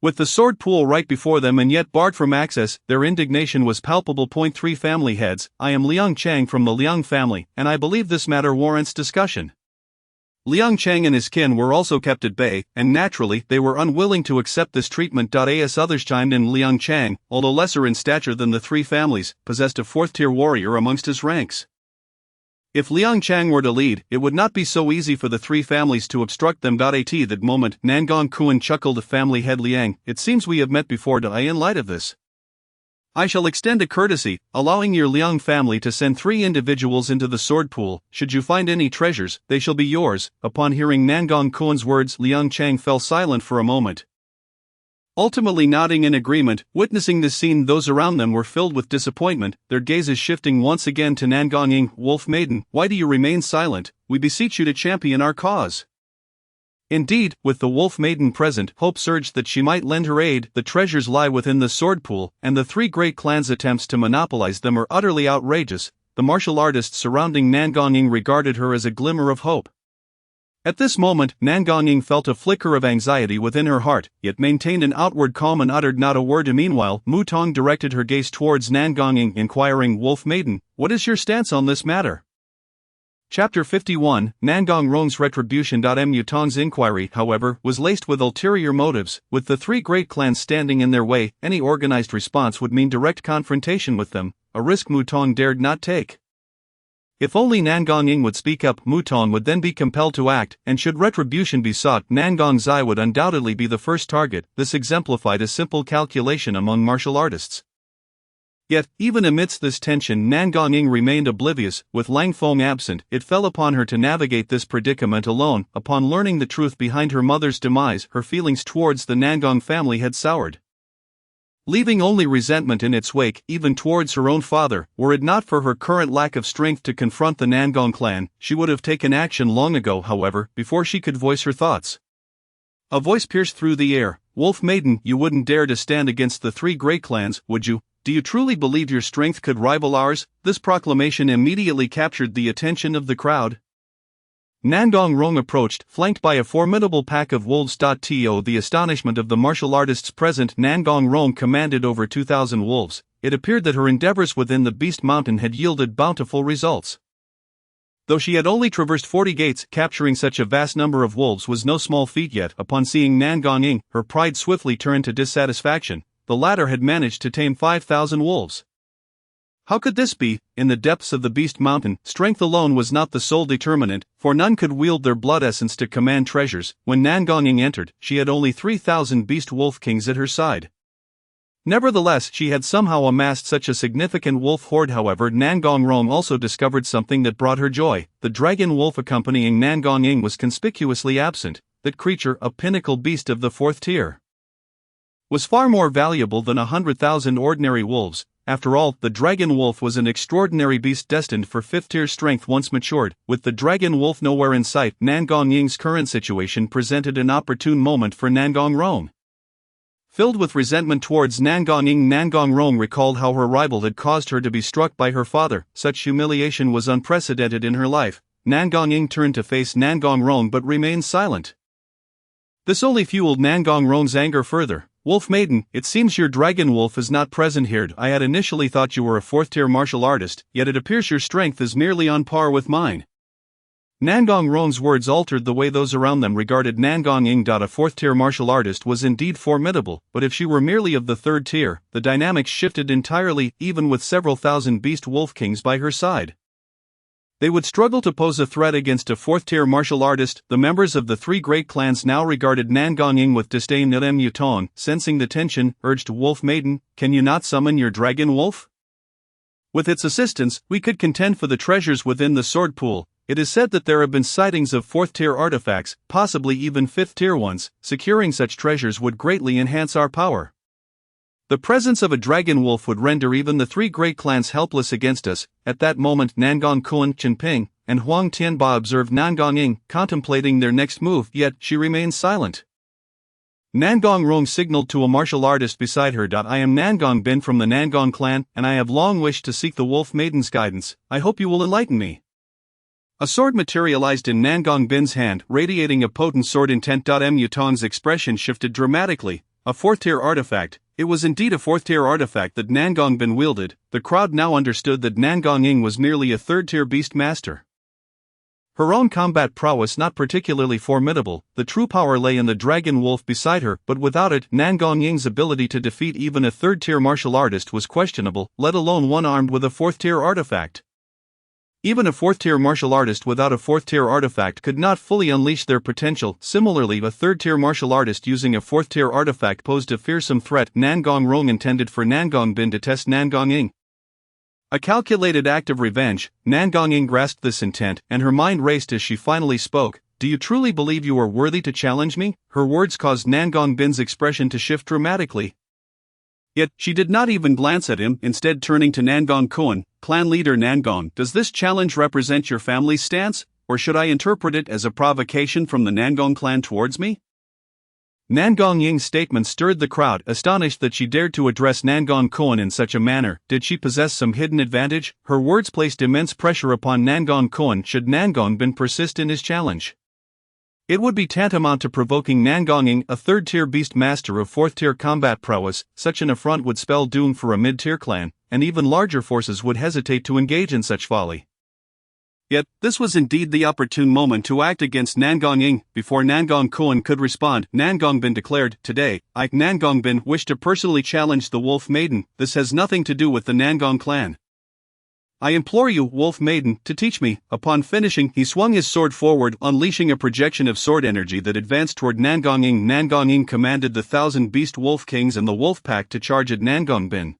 With the sword pool right before them and yet barred from access, their indignation was palpable. 3 family heads, I am Liang Chang from the Liang family, and I believe this matter warrants discussion. Liang Chang and his kin were also kept at bay, and naturally, they were unwilling to accept this treatment. As others chimed in, Liang Chang, although lesser in stature than the 3 families, possessed a 4th-tier warrior amongst his ranks. If Liang Chang were to lead, it would not be so easy for the 3 families to obstruct them. At that moment, Nangong Kuan chuckled. Family head Liang, it seems we have met before. In light of this, I shall extend a courtesy, allowing your Liang family to send 3 individuals into the sword pool. Should you find any treasures, they shall be yours. Upon hearing Nangong Kuan's words, Liang Chang fell silent for a moment, ultimately nodding in agreement. Witnessing this scene, those around them were filled with disappointment, their gazes shifting once again to Nangong Ying. Wolf Maiden, why do you remain silent? We beseech you to champion our cause. Indeed, with the Wolf Maiden present, hope surged that she might lend her aid. The treasures lie within the sword pool, and the 3 great clans' attempts to monopolize them are utterly outrageous. The martial artists surrounding Nangong Ying regarded her as a glimmer of hope. At this moment, Nangong Ying felt a flicker of anxiety within her heart, yet maintained an outward calm and uttered not a word. Meanwhile, Mu Tong directed her gaze towards Nangong Ying, inquiring, Wolf Maiden, what is your stance on this matter? Chapter 51, Nangong Rong's Retribution. Mu Tong's inquiry, however, was laced with ulterior motives. With the 3 great clans standing in their way, any organized response would mean direct confrontation with them, a risk Mu Tong dared not take. If only Nangong Ying would speak up, Mu Tong would then be compelled to act, and should retribution be sought, Nangong Zai would undoubtedly be the first target. This exemplified a simple calculation among martial artists. Yet, even amidst this tension, Nangong Ying remained oblivious. With Lang Feng absent, it fell upon her to navigate this predicament alone. Upon learning the truth behind her mother's demise, her feelings towards the Nangong family had soured, leaving only resentment in its wake, even towards her own father. Were it not for her current lack of strength to confront the Nangong clan, she would have taken action long ago. However, before she could voice her thoughts, a voice pierced through the air. Wolf Maiden, you wouldn't dare to stand against the 3 great clans, would you? Do you truly believe your strength could rival ours? This proclamation immediately captured the attention of the crowd. Nangong Rong approached, flanked by a formidable pack of wolves. To the astonishment of the martial artists present, Nangong Rong commanded over 2,000 wolves. It appeared that her endeavors within the Beast Mountain had yielded bountiful results. Though she had only traversed 40 gates, capturing such a vast number of wolves was no small feat yet. Upon seeing Nangong Ying, her pride swiftly turned to dissatisfaction. The latter had managed to tame 5,000 wolves. How could this be? In the depths of the Beast Mountain, strength alone was not the sole determinant, for none could wield their blood essence to command treasures. When Nangong Ying entered, she had only 3,000 beast wolf kings at her side. Nevertheless, she had somehow amassed such a significant wolf horde. However, Nangong Rong also discovered something that brought her joy. The dragon wolf accompanying Nangong Ying was conspicuously absent. That creature, a pinnacle beast of the 4th tier, was far more valuable than 100,000 ordinary wolves. After all, the dragon wolf was an extraordinary beast destined for 5th tier strength once matured. With the dragon wolf nowhere in sight, Nangong Ying's current situation presented an opportune moment for Nangong Rong. Filled with resentment towards Nangong Ying, Nangong Rong recalled how her rival had caused her to be struck by her father. Such humiliation was unprecedented in her life. Nangong Ying turned to face Nangong Rong but remained silent. This only fueled Nangong Rong's anger further. Wolf Maiden, it seems your dragon wolf is not present here. I had initially thought you were a 4th tier martial artist, yet it appears your strength is merely on par with mine. Nangong Rong's words altered the way those around them regarded Nangong Ying. A 4th tier martial artist was indeed formidable, but if she were merely of the 3rd tier, the dynamics shifted entirely. Even with several thousand beast wolf kings by her side, they would struggle to pose a threat against a 4th tier martial artist. The members of the 3 great clans now regarded Nangong Ying with disdain. Yutong, sensing the tension, urged Wolf Maiden, can you not summon your dragon wolf? With its assistance, we could contend for the treasures within the sword pool. It is said that there have been sightings of 4th tier artifacts, possibly even 5th tier ones. Securing such treasures would greatly enhance our power. The presence of a dragon wolf would render even the 3 great clans helpless against us. At that moment, Nangong Kuan, Chen Ping, and Huang Tianba observed Nangong Ying, contemplating their next move, yet she remained silent. Nangong Rong signaled to a martial artist beside her. I am Nangong Bin from the Nangong clan, and I have long wished to seek the Wolf Maiden's guidance. I hope you will enlighten me. A sword materialized in Nangong Bin's hand, radiating a potent sword intent. Yutong's expression shifted dramatically. A 4th tier artifact. It was indeed a 4th tier artifact that Nangong Bin wielded. The crowd now understood that Nangong Ying was merely a 3rd tier beast master. Her own combat prowess not particularly formidable, the true power lay in the dragon wolf beside her, but without it, Nangong Ying's ability to defeat even a 3rd tier martial artist was questionable, let alone one armed with a 4th tier artifact. Even a 4th tier martial artist without a 4th tier artifact could not fully unleash their potential. Similarly, a 3rd tier martial artist using a 4th tier artifact posed a fearsome threat. Nangong Rong intended for Nangong Bin to test Nangong Ying. A calculated act of revenge. Nangong Ying grasped this intent, and her mind raced as she finally spoke. Do you truly believe you are worthy to challenge me? Her words caused Nangong Bin's expression to shift dramatically. Yet, she did not even glance at him, instead turning to Nangong Kuan, clan leader Nangong. Does this challenge represent your family's stance, or should I interpret it as a provocation from the Nangong clan towards me? Nangong Ying's statement stirred the crowd, astonished that she dared to address Nangong Kuan in such a manner. Did she possess some hidden advantage? Her words placed immense pressure upon Nangong Kuan should Nangong Bin persist in his challenge. It would be tantamount to provoking Nangong Ying, a 3rd tier beast master of 4th tier combat prowess. Such an affront would spell doom for a mid-tier clan, and even larger forces would hesitate to engage in such folly. Yet, this was indeed the opportune moment to act against Nangong Ying. Before Nangong Kuan could respond, Nangong Bin declared, Today, I, Nangong Bin, wish to personally challenge the Wolf Maiden. This has nothing to do with the Nangong clan. I implore you, Wolf Maiden, to teach me. Upon finishing, he swung his sword forward, unleashing a projection of sword energy that advanced toward Nangong Ying. Nangong Ying commanded the 1,000 beast wolf kings and the wolf pack to charge at Nangong Bin.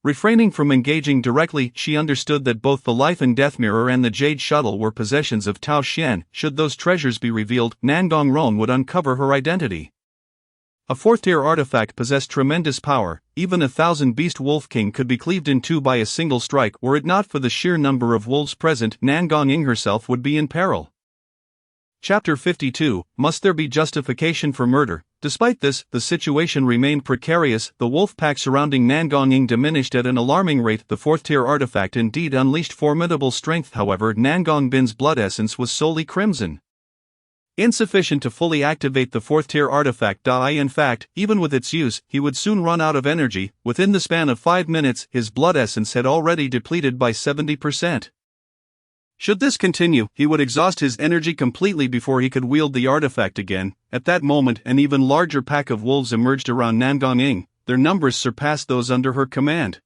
Refraining from engaging directly, she understood that both the life and death mirror and the jade shuttle were possessions of Tao Xian. Should those treasures be revealed, Nangong Rong would uncover her identity. A 4th tier artifact possessed tremendous power. Even 1,000 beast wolf king could be cleaved in two by a single strike. Were it not for the sheer number of wolves present, Nangong Ying herself would be in peril. Chapter 52, Must there be justification for murder? Despite this, the situation remained precarious. The wolf pack surrounding Nangong diminished at an alarming rate. The fourth-tier artifact indeed unleashed formidable strength. However, Nangong Bin's blood essence was solely crimson, insufficient to fully activate the fourth-tier artifact. In fact, even with its use, he would soon run out of energy. Within the span of 5 minutes, his blood essence had already depleted by 70%. Should this continue, he would exhaust his energy completely before he could wield the artifact again. At that moment, an even larger pack of wolves emerged around Nangong. Their numbers surpassed those under her command.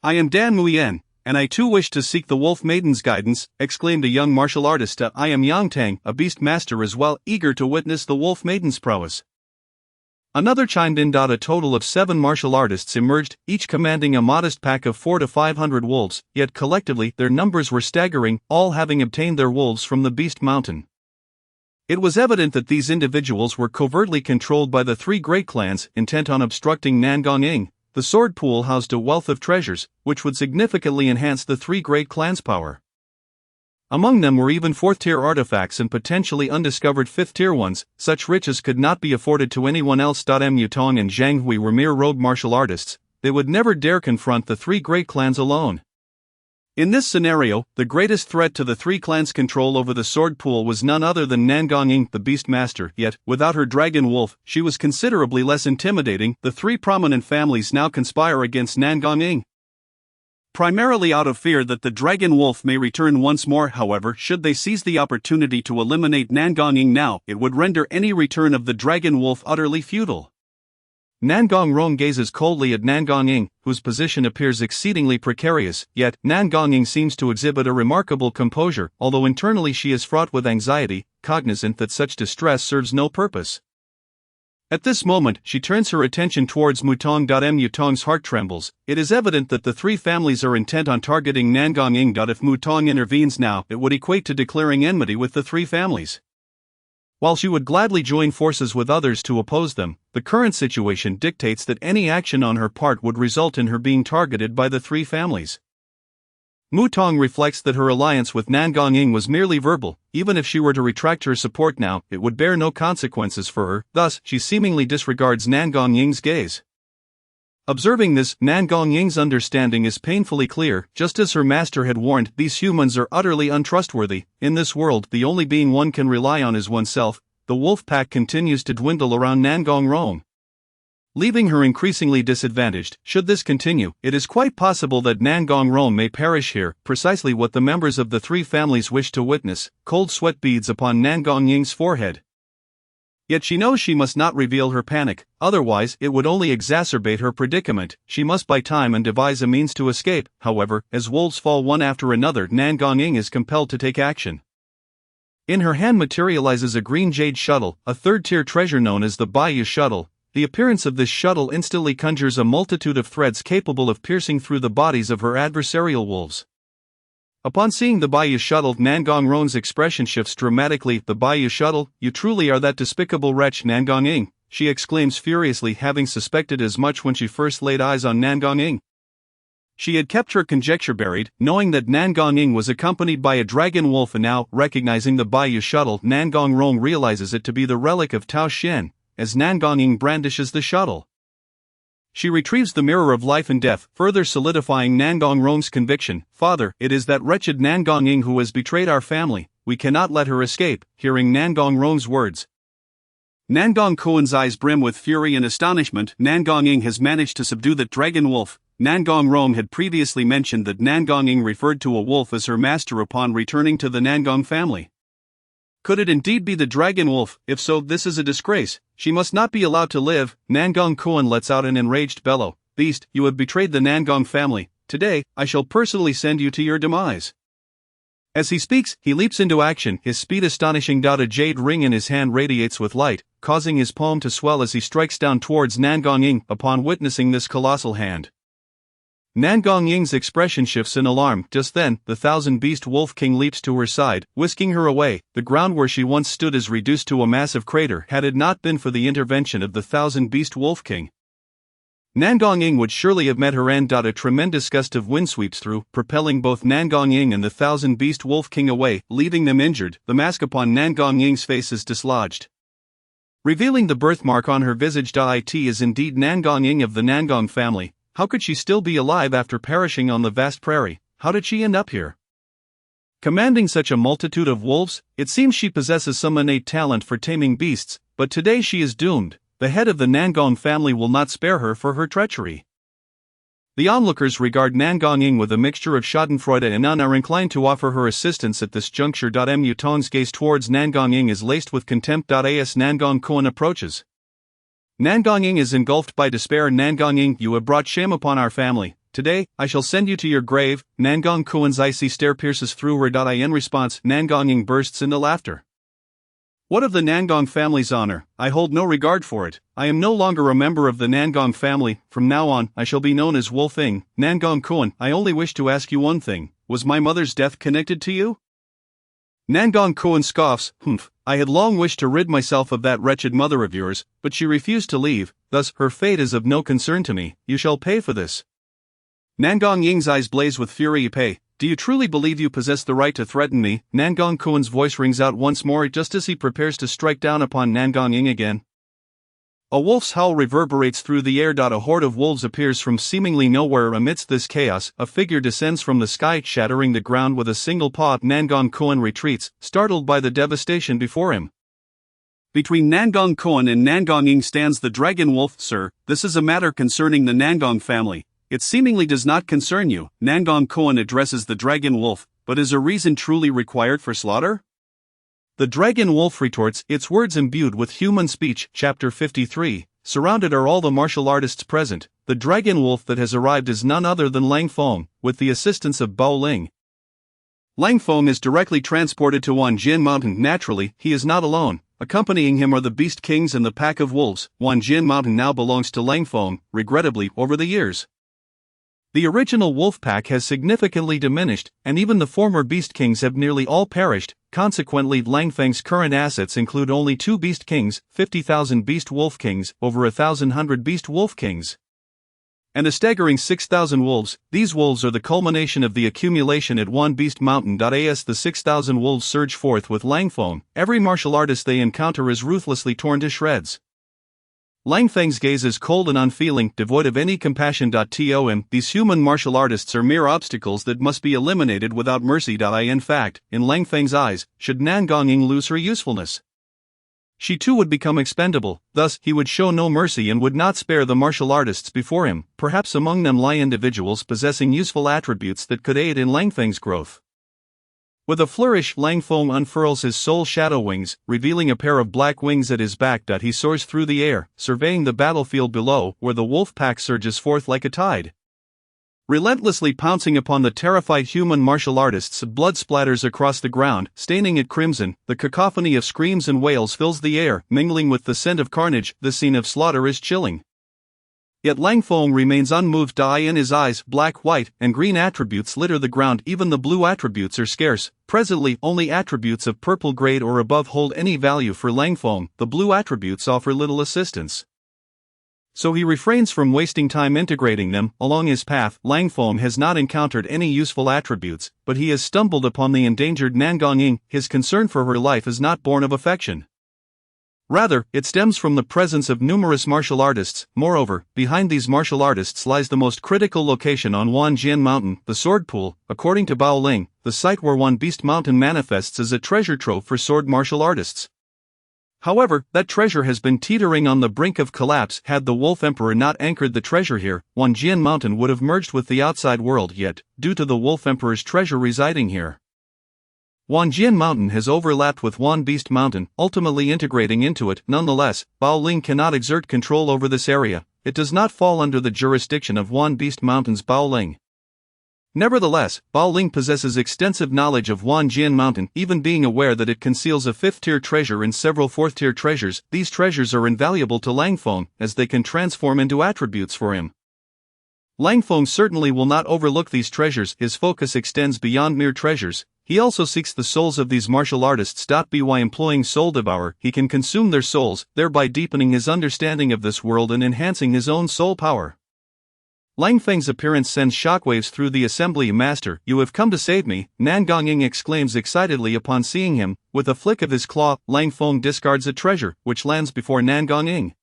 "I am Dan Muyen, and I too wish to seek the Wolf Maiden's guidance," exclaimed a young martial artist. "I am Yang Tang, a beast master as well, eager to witness the Wolf Maiden's prowess." Another chimed in. A total of 7 martial artists emerged, each commanding a modest pack of 400 to 500 wolves, yet collectively their numbers were staggering, all having obtained their wolves from the Beast Mountain. It was evident that these individuals were covertly controlled by the 3 great clans, intent on obstructing Nangong. The sword pool housed a wealth of treasures, which would significantly enhance the 3 great clans' power. Among them were even 4th-tier artifacts and potentially undiscovered 5th-tier ones. Such riches could not be afforded to anyone else. Mutong and Zhang Hui were mere rogue martial artists. They would never dare confront the 3 great clans alone. In this scenario, the greatest threat to the 3 clans' control over the sword pool was none other than Nangong, the beast master. Yet, without her dragon wolf, she was considerably less intimidating. The 3 prominent families now conspire against Nangong, primarily out of fear that the dragon wolf may return once more. However, should they seize the opportunity to eliminate Nangong now, it would render any return of the dragon wolf utterly futile. Nangong Rong gazes coldly at Nangong, whose position appears exceedingly precarious, yet Nangong seems to exhibit a remarkable composure, although internally she is fraught with anxiety, cognizant that such distress serves no purpose. At this moment, she turns her attention towards Mutong. Mutong's heart trembles. It is evident that the 3 families are intent on targeting Nangong. If Mutong intervenes now, it would equate to declaring enmity with the 3 families. While she would gladly join forces with others to oppose them, the current situation dictates that any action on her part would result in her being targeted by the 3 families. Mutong reflects that her alliance with Nangong was merely verbal. Even if she were to retract her support now, it would bear no consequences for her. Thus, she seemingly disregards Nangong's gaze. Observing this, Nangong's understanding is painfully clear. Just as her master had warned, these humans are utterly untrustworthy. In this world, the only being one can rely on is oneself. The wolf pack continues to dwindle around Nangong, leaving her increasingly disadvantaged. Should this continue, it is quite possible that Nangong may perish here, precisely what the members of the 3 families wish to witness. Cold sweat beads upon Nangong's forehead. Yet she knows she must not reveal her panic, otherwise it would only exacerbate her predicament. She must buy time and devise a means to escape. However, as wolves fall one after another, Nangong is compelled to take action. In her hand materializes a green jade shuttle, a 3rd-tier treasure known as the Bayou shuttle. The appearance of this shuttle instantly conjures a multitude of threads capable of piercing through the bodies of her adversarial wolves. Upon seeing the Bayou shuttle, Nangong's expression shifts dramatically. "The Bayou shuttle? You truly are that despicable wretch, Nangong," she exclaims furiously, having suspected as much when she first laid eyes on Nangong. She had kept her conjecture buried, knowing that Nangong was accompanied by a dragon wolf, and now, recognizing the Bayou shuttle, Nangong realizes it to be the relic of Tao Shen. As Nangong brandishes the shuttle, she retrieves the mirror of life and death, further solidifying Nangong's conviction. "Father, it is that wretched Nangong who has betrayed our family. We cannot let her escape." Hearing Nangong's words, Nangong Kuan's eyes brim with fury and astonishment. Nangong has managed to subdue that dragon wolf. Nangong had previously mentioned that Nangong referred to a wolf as her master upon returning to the Nangong family. Could it indeed be the dragon wolf? If so, this is a disgrace. She must not be allowed to live. Nangong Kuan lets out an enraged bellow. "Beast, you have betrayed the Nangong family. Today, I shall personally send you to your demise." As he speaks, he leaps into action, his speed astonishing. A jade ring in his hand radiates with light, causing his palm to swell as he strikes down towards Nangong. Upon witnessing this colossal hand, Nangong's expression shifts in alarm. Just then, the 1,000-beast Wolf King leaps to her side, whisking her away. The ground where she once stood is reduced to a massive crater had it not been for the intervention of the 1,000-beast Wolf King. Nangong would surely have met her end. A tremendous gust of wind sweeps through, propelling both Nangong and the 1,000-beast Wolf King away, leaving them injured. The mask upon Nangong's face is dislodged. revealing the birthmark on her visage. It is indeed Nangong Ying of the Nangong family. How could she still be alive after perishing on the vast prairie? How did she end up here? Commanding such a multitude of wolves, it seems she possesses some innate talent for taming beasts, but today she is doomed. The head of the Nangong family will not spare her for her treachery. The onlookers regard Nangong Ying with a mixture of schadenfreude and none are inclined to offer her assistance at this juncture. Mu Tong's gaze towards Nangong Ying is laced with contempt. As Nangong Kuan approaches, Nangong Ying is engulfed by despair. Nangong Ying, you have brought shame upon our family. Today, I shall send you to your grave. Nangong Kuan's icy stare pierces through her. In response, Nangong Ying bursts into laughter. What of the Nangong family's honor? I hold no regard for it. I am no longer a member of the Nangong family. From now on, I shall be known as Wolf Ying. Nangong Kuan, I only wish to ask you one thing. Was my mother's death connected to you? Nangong Kuan scoffs. Humph. I had long wished to rid myself of that wretched mother of yours, but she refused to leave, thus her fate is of no concern to me. You shall pay for this. Nangong Ying's eyes blaze with fury. Pay. Do you truly believe you possess the right to threaten me? Nangong Kuan's voice rings out once more just as he prepares to strike down upon Nangong Ying again. A wolf's howl reverberates through the air. A horde of wolves appears from seemingly nowhere. Amidst this chaos, a figure descends from the sky, shattering the ground with a single paw. Nangong Kuan retreats, startled by the devastation before him. Between Nangong Kuan and Nangong Ying stands the dragon wolf. Sir, this is a matter concerning the Nangong family. It seemingly does not concern you. Nangong Kuan addresses the dragon wolf, but is a reason truly required for slaughter? The dragon wolf retorts, its words imbued with human speech. Chapter 53. Surrounded are all the martial artists present. The dragon wolf that has arrived is none other than Lang Feng, with the assistance of Bao Ling. Lang Feng is directly transported to Wanjin Mountain. Naturally, he is not alone. Accompanying him are the Beast Kings and the pack of wolves. Wanjin Mountain now belongs to Lang Feng, regrettably, over the years. The original wolf pack has significantly diminished, and even the former Beast Kings have nearly all perished. Consequently, Lang Feng's current assets include only 2 Beast Kings, 50,000 Beast Wolf Kings, over 1,100 Beast Wolf Kings, and a staggering 6,000 wolves. These wolves are the culmination of the accumulation at One Beast Mountain. As the 6,000 wolves surge forth with Lang Feng, every martial artist they encounter is ruthlessly torn to shreds. Lang Feng's gaze is cold and unfeeling, devoid of any compassion. These human martial artists are mere obstacles that must be eliminated without mercy. In fact, in Lang Feng's eyes, should Nangong Ying lose her usefulness, she too would become expendable. Thus, he would show no mercy and would not spare the martial artists before him. Perhaps among them lie individuals possessing useful attributes that could aid in Lang Feng's growth. With a flourish, Lang Feng unfurls his soul shadow wings, revealing a pair of black wings at his back. He soars through the air, surveying the battlefield below, where the wolf pack surges forth like a tide. Relentlessly pouncing upon the terrified human martial artists, blood splatters across the ground, staining it crimson. The cacophony of screams and wails fills the air, mingling with the scent of carnage. The scene of slaughter is chilling. Yet Lang Feng remains unmoved. In his eyes, black, white, and green attributes litter the ground. Even the blue attributes are scarce. Presently, only attributes of purple grade or above hold any value for Lang Feng. The blue attributes offer little assistance, so he refrains from wasting time integrating them. Along his path, Lang Feng has not encountered any useful attributes, but he has stumbled upon the endangered Nangong Ying. His concern for her life is not born of affection. Rather, it stems from the presence of numerous martial artists. Moreover, behind these martial artists lies the most critical location on Wanjin Mountain, the Sword Pool. According to Bao Ling, the site where One Beast Mountain manifests as a treasure trove for sword martial artists. However, that treasure has been teetering on the brink of collapse. Had the Wolf Emperor not anchored the treasure here, Wanjin Mountain would have merged with the outside world. Yet, due to the Wolf Emperor's treasure residing here, Wanjin Mountain has overlapped with One Beast Mountain, ultimately integrating into it. Nonetheless, Bao Ling cannot exert control over this area. It does not fall under the jurisdiction of One Beast Mountain's Bao Ling. Nevertheless, Bao Ling possesses extensive knowledge of Wanjin Mountain, even being aware that it conceals a 5th-tier treasure and several 4th-tier treasures. These treasures are invaluable to Lang Feng, as they can transform into attributes for him. Lang Feng certainly will not overlook these treasures. His focus extends beyond mere treasures. He also seeks the souls of these martial artists. By employing Soul Devourer, he can consume their souls, thereby deepening his understanding of this world and enhancing his own soul power. Lang Feng's appearance sends shockwaves through the assembly. Master, you have come to save me, Nan Gongying exclaims excitedly upon seeing him. With a flick of his claw, Lang Feng discards a treasure, which lands before Nan Gongying.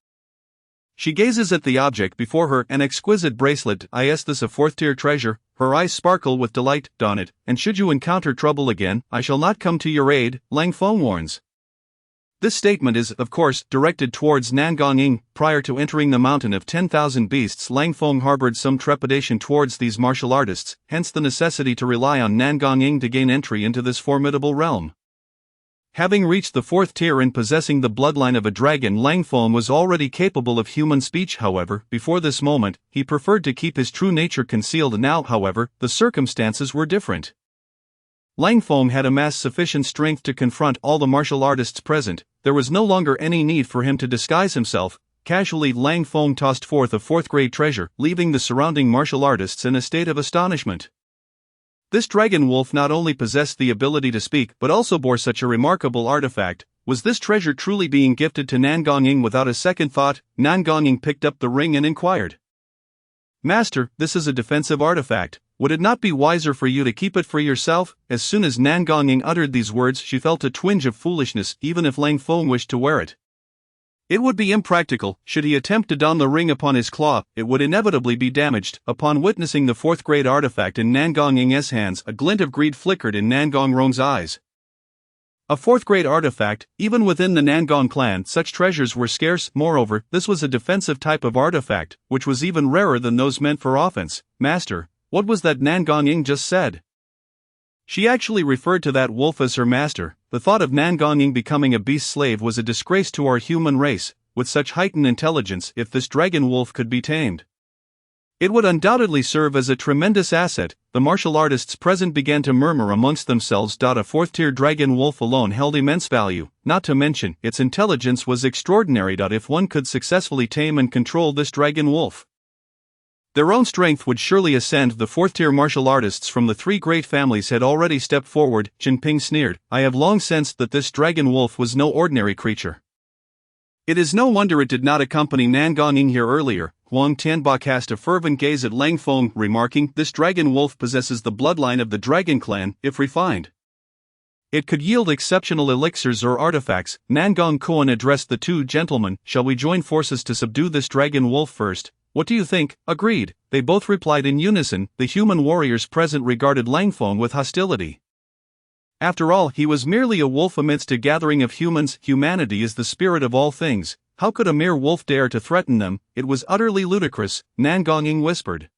She gazes at the object before her, an exquisite bracelet. Is this a fourth-tier treasure? Her eyes sparkle with delight. Don it, and should you encounter trouble again, I shall not come to your aid, Lang Feng warns. This statement is, of course, directed towards Nan Gongying. Prior to entering the mountain of 10,000 beasts, Lang Feng harbored some trepidation towards these martial artists, hence the necessity to rely on Nan Gongying to gain entry into this formidable realm. Having reached the fourth tier and possessing the bloodline of a dragon, Lang Feng was already capable of human speech. However, before this moment, he preferred to keep his true nature concealed. Now, however, the circumstances were different. Lang Feng had amassed sufficient strength to confront all the martial artists present. There was no longer any need for him to disguise himself. Casually, Lang Feng tossed forth a fourth-grade treasure, leaving the surrounding martial artists in a state of astonishment. This dragon wolf not only possessed the ability to speak but also bore such a remarkable artifact. Was this treasure truly being gifted to Nan Gongying? Without a second thought, Nan Gongying picked up the ring and inquired. Master, this is a defensive artifact. Would it not be wiser for you to keep it for yourself? As soon as Nan Gongying uttered these words, she felt a twinge of foolishness. Even if Lang Feng wished to wear it, it would be impractical. Should he attempt to don the ring upon his claw, it would inevitably be damaged. Upon witnessing the fourth-grade artifact in Nan Gonging's hands, a glint of greed flickered in Nan Gongrong's eyes. A fourth-grade artifact, even within the Nan Gong clan, such treasures were scarce. Moreover, this was a defensive type of artifact, which was even rarer than those meant for offense. Master, what was that Nan Gongying just said? She actually referred to that wolf as her master. The thought of Nan Gongying becoming a beast slave was a disgrace to our human race. With such heightened intelligence, if this dragon wolf could be tamed, it would undoubtedly serve as a tremendous asset. The martial artists present began to murmur amongst themselves. A fourth-tier dragon wolf alone held immense value, not to mention, its intelligence was extraordinary. If one could successfully tame and control this dragon wolf, their own strength would surely ascend. The fourth-tier martial artists from the three great families had already stepped forward. Jinping sneered. I have long sensed that this dragon wolf was no ordinary creature. It is no wonder it did not accompany Nan Gongying here earlier. Huang Tianba cast a fervent gaze at Lang Feng, remarking, this dragon wolf possesses the bloodline of the dragon clan. If refined, it could yield exceptional elixirs or artifacts. Nan Gong Kuan addressed the two gentlemen. Shall we join forces to subdue this dragon wolf first? What do you think? Agreed, they both replied in unison. The human warriors present regarded Lang Feng with hostility. After all, he was merely a wolf amidst a gathering of humans. Humanity is the spirit of all things. How could a mere wolf dare to threaten them? It was utterly ludicrous, Nan Gongying whispered.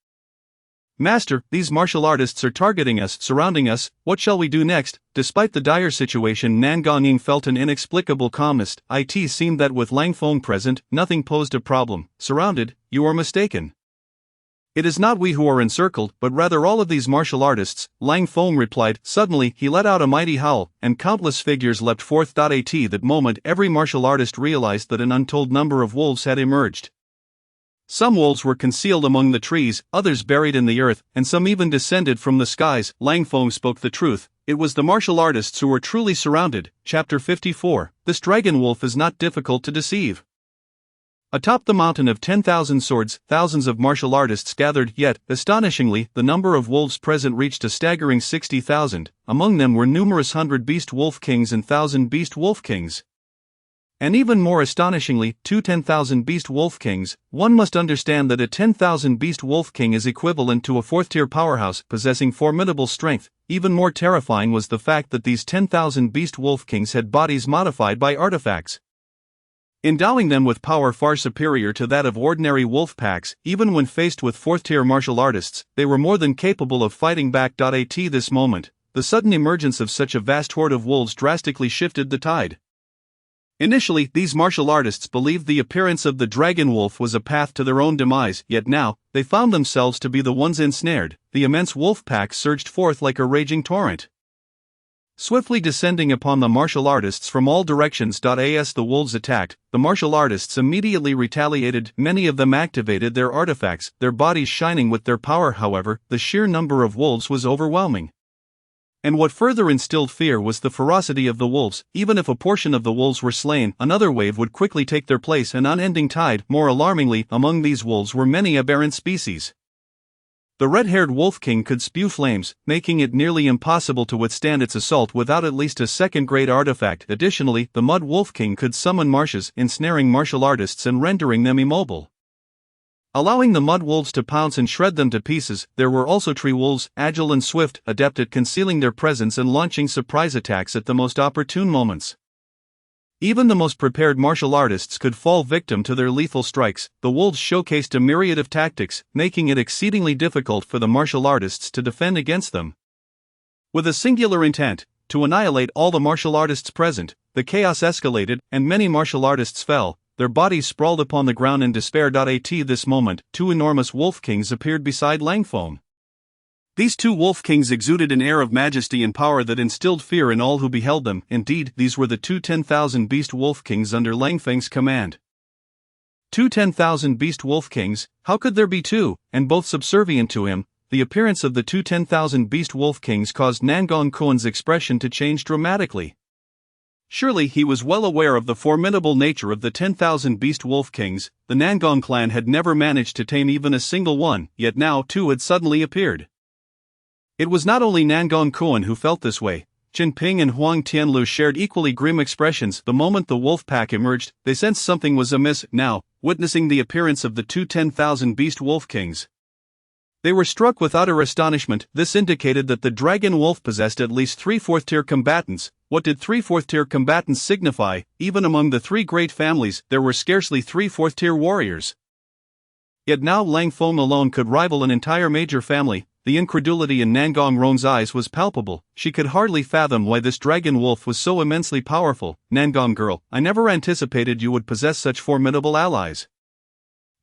Master, these martial artists are targeting us, surrounding us. What shall we do next? Despite the dire situation, Nan Gongying felt an inexplicable calmness. It seemed that with Lang Feng present, nothing posed a problem. Surrounded? You are mistaken. It is not we who are encircled, but rather all of these martial artists, Lang Feng replied. Suddenly, he let out a mighty howl, and countless figures leapt forth. At that moment, every martial artist realized that an untold number of wolves had emerged. Some wolves were concealed among the trees, others buried in the earth, and some even descended from the skies. Lang Feng spoke the truth. It was the martial artists who were truly surrounded. Chapter 54. This dragon wolf is not difficult to deceive. Atop the mountain of 10,000 swords, thousands of martial artists gathered, yet, astonishingly, the number of wolves present reached a staggering 60,000. Among them were numerous 100 beast wolf kings and 1,000 beast wolf kings. And even more astonishingly, 10,000 beast wolf kings. One must understand that a 10,000 beast wolf king is equivalent to a fourth-tier powerhouse, possessing formidable strength. Even more terrifying was the fact that these 10,000 beast wolf kings had bodies modified by artifacts, endowing them with power far superior to that of ordinary wolf packs. Even when faced with fourth-tier martial artists, they were more than capable of fighting back. At this moment, the sudden emergence of such a vast horde of wolves drastically shifted the tide. Initially, these martial artists believed the appearance of the dragon wolf was a path to their own demise, yet now, they found themselves to be the ones ensnared. The immense wolf pack surged forth like a raging torrent, swiftly descending upon the martial artists from all directions. As the wolves attacked, the martial artists immediately retaliated. Many of them activated their artifacts, their bodies shining with their power. However, the sheer number of wolves was overwhelming. And what further instilled fear was the ferocity of the wolves. Even if a portion of the wolves were slain, another wave would quickly take their place, an unending tide. More alarmingly, among these wolves were many aberrant species. The red-haired Wolf King could spew flames, making it nearly impossible to withstand its assault without at least a second-grade artifact. Additionally, the Mud Wolf King could summon marshes, ensnaring martial artists and rendering them immobile. Allowing the Mud Wolves to pounce and shred them to pieces, there were also Tree Wolves, agile and swift, adept at concealing their presence and launching surprise attacks at the most opportune moments. Even the most prepared martial artists could fall victim to their lethal strikes. The wolves showcased a myriad of tactics, making it exceedingly difficult for the martial artists to defend against them. With a singular intent, to annihilate all the martial artists present, the chaos escalated, and many martial artists fell, their bodies sprawled upon the ground in despair. At this moment, two enormous Wolf Kings appeared beside Langfeng. These two Wolf Kings exuded an air of majesty and power that instilled fear in all who beheld them. Indeed, these were the two 10,000 Beast Wolf Kings under Langfeng's command. Two 10,000 Beast Wolf Kings, how could there be two, and both subservient to him? The appearance of the two 10,000 Beast Wolf Kings caused Nangong Kuan's expression to change dramatically. Surely he was well aware of the formidable nature of the 10,000 Beast Wolf Kings. The Nangong clan had never managed to tame even a single one, yet now two had suddenly appeared. It was not only Nangong Kuan who felt this way. Qin Ping and Huang Tianlu shared equally grim expressions. The moment the wolf pack emerged, they sensed something was amiss. Now, witnessing the appearance of the two 10,000 Beast Wolf Kings, they were struck with utter astonishment. This indicated that the dragon wolf possessed at least 3 fourth-tier combatants. What did 3 fourth-tier combatants signify? Even among the three great families, there were scarcely 3 fourth-tier warriors. Yet now Langfeng alone could rival an entire major family. The incredulity in Nangong Ron's eyes was palpable. She could hardly fathom why this dragon wolf was so immensely powerful. Nangong girl, I never anticipated you would possess such formidable allies.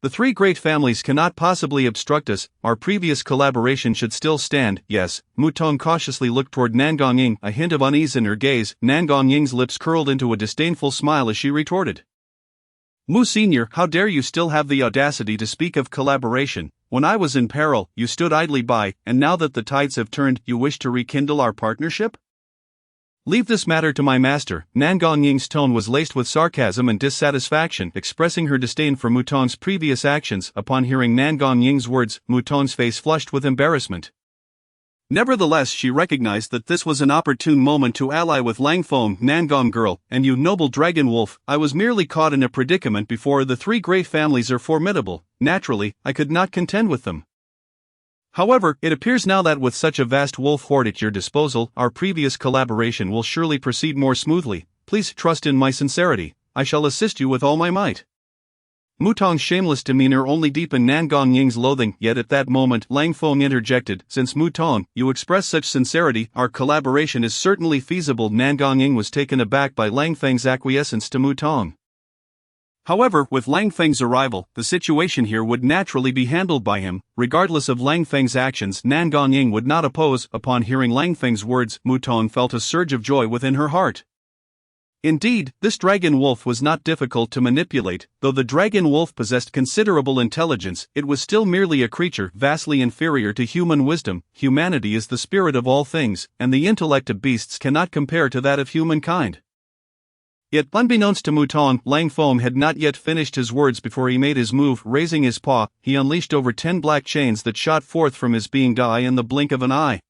The three great families cannot possibly obstruct us. Our previous collaboration should still stand. Yes. Mutong cautiously looked toward Nangong Ying, a hint of unease in her gaze. Nangong Ying's lips curled into a disdainful smile as she retorted. Mu Senior, how dare you still have the audacity to speak of collaboration? When I was in peril, you stood idly by, and now that the tides have turned, you wish to rekindle our partnership? Leave this matter to my master. Nangong Ying's tone was laced with sarcasm and dissatisfaction, expressing her disdain for Mutong's previous actions. Upon hearing Nangong Ying's words, Mutong's face flushed with embarrassment. Nevertheless, she recognized that this was an opportune moment to ally with Langfeng. Nangong girl, and you noble dragon wolf, I was merely caught in a predicament before. The three great families are formidable. Naturally, I could not contend with them. However, it appears now that with such a vast wolf horde at your disposal, our previous collaboration will surely proceed more smoothly. Please trust in my sincerity. I shall assist you with all my might. Mutong's shameless demeanor only deepened Nangong Ying's loathing. Yet at that moment, Langfeng interjected, since Mutong, you express such sincerity, our collaboration is certainly feasible. Nangong Ying was taken aback by Langfeng's acquiescence to Mutong. However, with Langfeng's arrival, the situation here would naturally be handled by him. Regardless of Langfeng's actions, Nangong Ying would not oppose. Upon hearing Langfeng's words, Mutong felt a surge of joy within her heart. Indeed, this dragon wolf was not difficult to manipulate. Though the dragon wolf possessed considerable intelligence, it was still merely a creature vastly inferior to human wisdom. Humanity is the spirit of all things, and the intellect of beasts cannot compare to that of humankind. Yet, unbeknownst to Mutong, Langfeng had not yet finished his words before he made his move. Raising his paw, he unleashed over 10 black chains that shot forth from his being eye in the blink of an eye.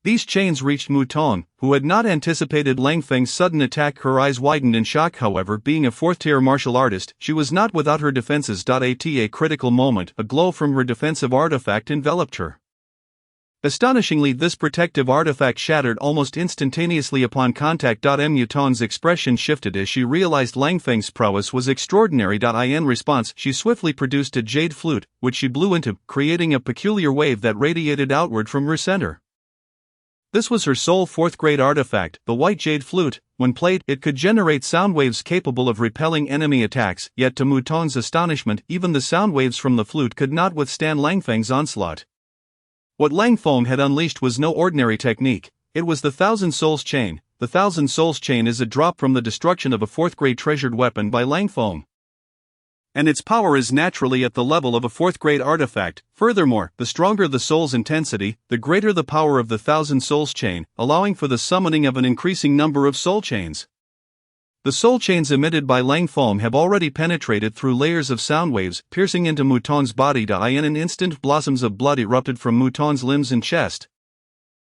These chains reached Mutong, who had not anticipated Langfeng's sudden attack. Her eyes widened in shock. However, being a fourth-tier martial artist, she was not without her defenses. At a critical moment, a glow from her defensive artifact enveloped her. Astonishingly, this protective artifact shattered almost instantaneously upon contact. Mutong's expression shifted as she realized Langfeng's prowess was extraordinary. In response, she swiftly produced a jade flute, which she blew into, creating a peculiar wave that radiated outward from her center. This was her sole fourth-grade artifact, the white jade flute. When played, it could generate sound waves capable of repelling enemy attacks, yet to Mutong's astonishment, even the sound waves from the flute could not withstand Langfeng's onslaught. What Langfeng had unleashed was no ordinary technique. It was the Thousand Souls Chain. The Thousand Souls Chain is a drop from the destruction of a fourth-grade treasured weapon by Langfeng, and its power is naturally at the level of a fourth-grade artifact. Furthermore, the stronger the soul's intensity, the greater the power of the Thousand Souls Chain, allowing for the summoning of an increasing number of soul chains. The soul chains emitted by Lang Feng have already penetrated through layers of sound waves, piercing into Mouton's body. In an instant, blossoms of blood erupted from Mouton's limbs and chest,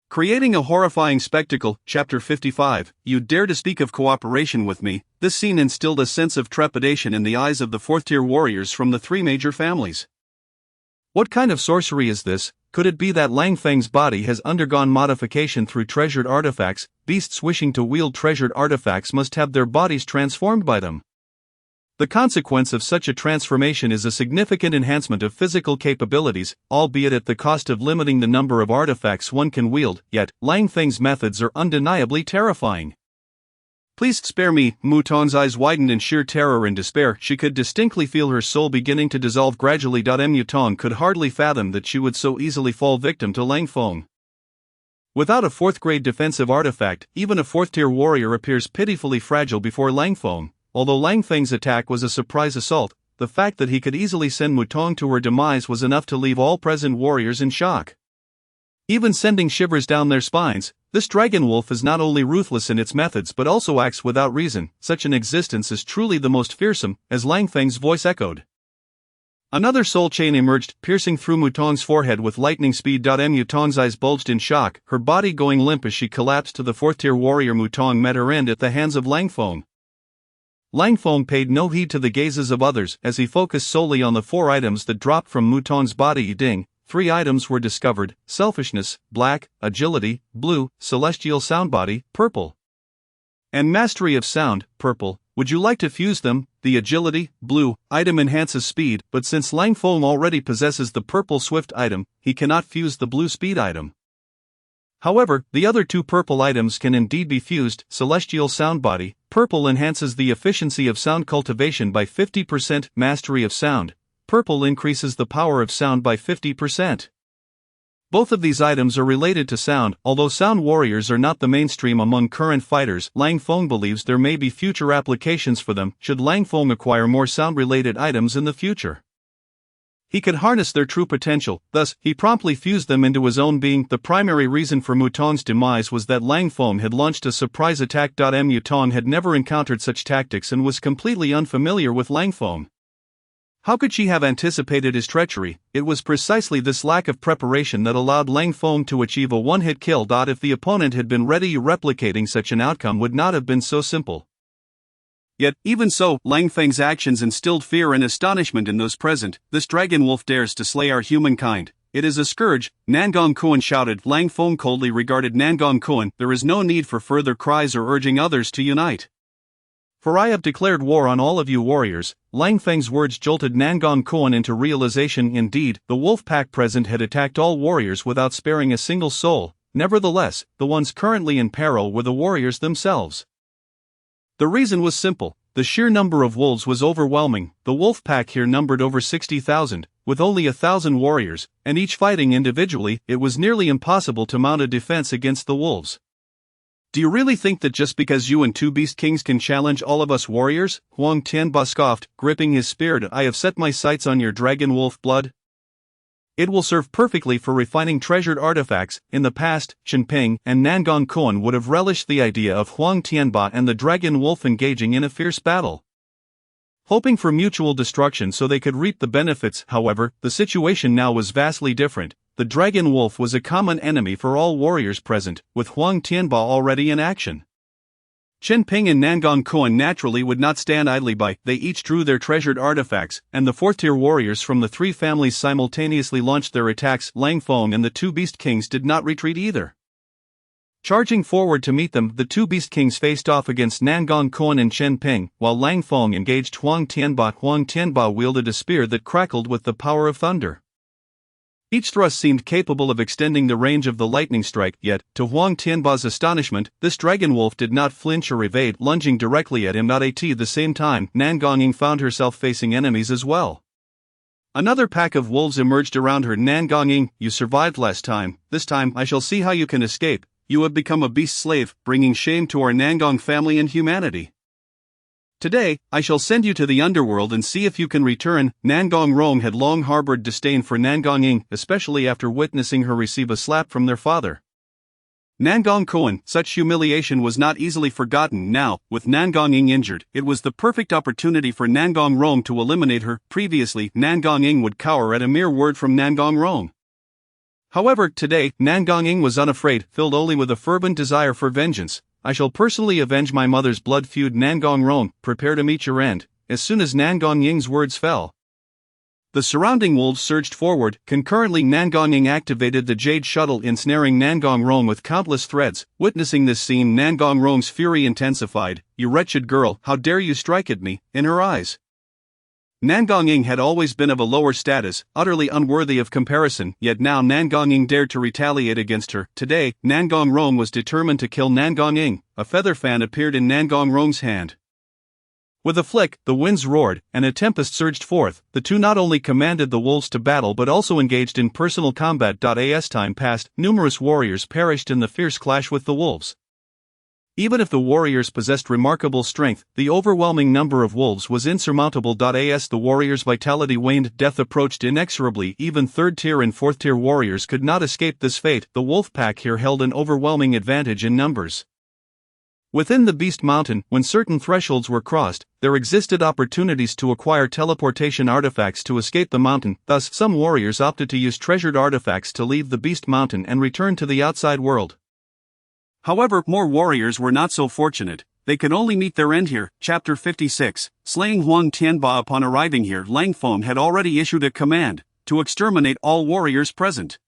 creating a horrifying spectacle. Chapter 55. You dare to speak of cooperation with me? This scene instilled a sense of trepidation in the eyes of the fourth-tier warriors from the three major families. What kind of sorcery is this? Could it be that Lang Feng's body has undergone modification through treasured artifacts? Beasts wishing to wield treasured artifacts must have their bodies transformed by them. The consequence of such a transformation is a significant enhancement of physical capabilities, albeit at the cost of limiting the number of artifacts one can wield. Yet, Lang Feng's methods are undeniably terrifying. Please spare me. Mouton's eyes widened in sheer terror and despair. She could distinctly feel her soul beginning to dissolve gradually. Mouton could hardly fathom that she would so easily fall victim to Lang Feng. Without a fourth-grade defensive artifact, even a fourth-tier warrior appears pitifully fragile before Lang Feng. Although Lang Feng's attack was a surprise assault, the fact that he could easily send Mouton to her demise was enough to leave all present warriors in shock, even sending shivers down their spines. This dragon wolf is not only ruthless in its methods but also acts without reason. Such an existence is truly the most fearsome, as Lang Feng's voice echoed. Another soul chain emerged, piercing through Mouton's forehead with lightning speed. Mouton's eyes bulged in shock, her body going limp as she collapsed to the fourth-tier warrior. Mouton met her end at the hands of Lang Feng. Lang Feng paid no heed to the gazes of others as he focused solely on the 4 items that dropped from Mouton's body. 3 items were discovered: selfishness, black; agility, blue; celestial soundbody, purple; and mastery of sound, purple. Would you like to fuse them? The agility, blue, item enhances speed, but since Lang Feng already possesses the purple swift item, he cannot fuse the blue speed item. However, the other 2 purple items can indeed be fused. Celestial soundbody, purple enhances the efficiency of sound cultivation by 50%, mastery of sound, purple increases the power of sound by 50%. Both of these items are related to sound. Although sound warriors are not the mainstream among current fighters, Lang Feng believes there may be future applications for them should Lang Feng acquire more sound-related items in the future. He could harness their true potential, thus, he promptly fused them into his own being. The primary reason for Mouton's demise was that Lang Feng had launched a surprise attack. Mouton had never encountered such tactics and was completely unfamiliar with Lang Feng. How could she have anticipated his treachery? It was precisely this lack of preparation that allowed Lang Feng to achieve a one-hit kill. If the opponent had been ready, replicating such an outcome would not have been so simple. Yet, even so, Lang Feng's actions instilled fear and astonishment in those present. This dragon wolf dares to slay our humankind. It is a scourge. Nangong Kuan shouted. Lang Feng coldly regarded Nangong Kuan. There is no need for further cries or urging others to unite. For I have declared war on all of you warriors. Lang Feng's words jolted Nangong Kuan into realization. Indeed, the wolf pack present had attacked all warriors without sparing a single soul. Nevertheless, the ones currently in peril were the warriors themselves. The reason was simple. The sheer number of wolves was overwhelming. The wolf pack here numbered over 60,000, with only 1,000 warriors, and each fighting individually. It was nearly impossible to mount a defense against the wolves. Do you really think that just because you and 2 beast kings can challenge all of us warriors? Huang Tianba scoffed, gripping his spear. I have set my sights on your dragon wolf blood. It will serve perfectly for refining treasured artifacts. In the past, Chen Ping and Nangong Kuan would have relished the idea of Huang Tianba and the dragon wolf engaging in a fierce battle, hoping for mutual destruction so they could reap the benefits. However, the situation now was vastly different. The dragon wolf was a common enemy for all warriors present, with Huang Tianba already in action. Chen Ping and Nangong Kuan naturally would not stand idly by. They each drew their treasured artifacts, and the 4th-tier warriors from the 3 families simultaneously launched their attacks. Lang Feng and the 2 beast kings did not retreat either. Charging forward to meet them, the 2 beast kings faced off against Nangong Kuan and Chen Ping, while Lang Feng engaged Huang Tianba. Huang Tianba wielded a spear that crackled with the power of thunder. Each thrust seemed capable of extending the range of the lightning strike, yet, to Huang Tianba's astonishment, this dragon wolf did not flinch or evade, lunging directly at him. At the same time, Nangong found herself facing enemies as well. Another pack of wolves emerged around her. Nangong, you survived last time. This time I shall see how you can escape. You have become a beast slave, bringing shame to our Nangong family and humanity. Today, I shall send you to the underworld and see if you can return. Nangong Rong had long harbored disdain for Nangong, especially after witnessing her receive a slap from their father. Nangong Koan, such humiliation was not easily forgotten now. With Nangong Ing injured, it was the perfect opportunity for Nangong Rong to eliminate her. Previously, Nangong Ing would cower at a mere word from Nangong Rong. However, today, Nangong Ing was unafraid, filled only with a fervent desire for vengeance. I shall personally avenge my mother's blood feud. Nangong Rong, prepare to meet your end. As soon as Nangong Ing's words fell, the surrounding wolves surged forward. Concurrently, Nangong Ing activated the Jade Shuttle, ensnaring Nangong Rong with countless threads. Witnessing this scene, Nangong Rong's fury intensified. You wretched girl, how dare you strike at me? In her eyes, Nangong Ing had always been of a lower status, utterly unworthy of comparison, yet now Nangong Ing dared to retaliate against her. Today, Nangong Rong was determined to kill Nangong Ing. A feather fan appeared in Nangong Rong's hand. With a flick, the winds roared, and a tempest surged forth. The two not only commanded the wolves to battle but also engaged in personal combat. As time passed, numerous warriors perished in the fierce clash with the wolves. Even if the warriors possessed remarkable strength, the overwhelming number of wolves was insurmountable. As the warriors' vitality waned, death approached inexorably. Even third-tier and fourth-tier warriors could not escape this fate. The wolf pack here held an overwhelming advantage in numbers. Within the Beast Mountain, when certain thresholds were crossed, there existed opportunities to acquire teleportation artifacts to escape the mountain. Thus, some warriors opted to use treasured artifacts to leave the Beast Mountain and return to the outside world. However, more warriors were not so fortunate. They could only meet their end here. Chapter 56. Slaying Huang Tianba. Upon arriving here, Lang Feng had already issued a command to exterminate all warriors present.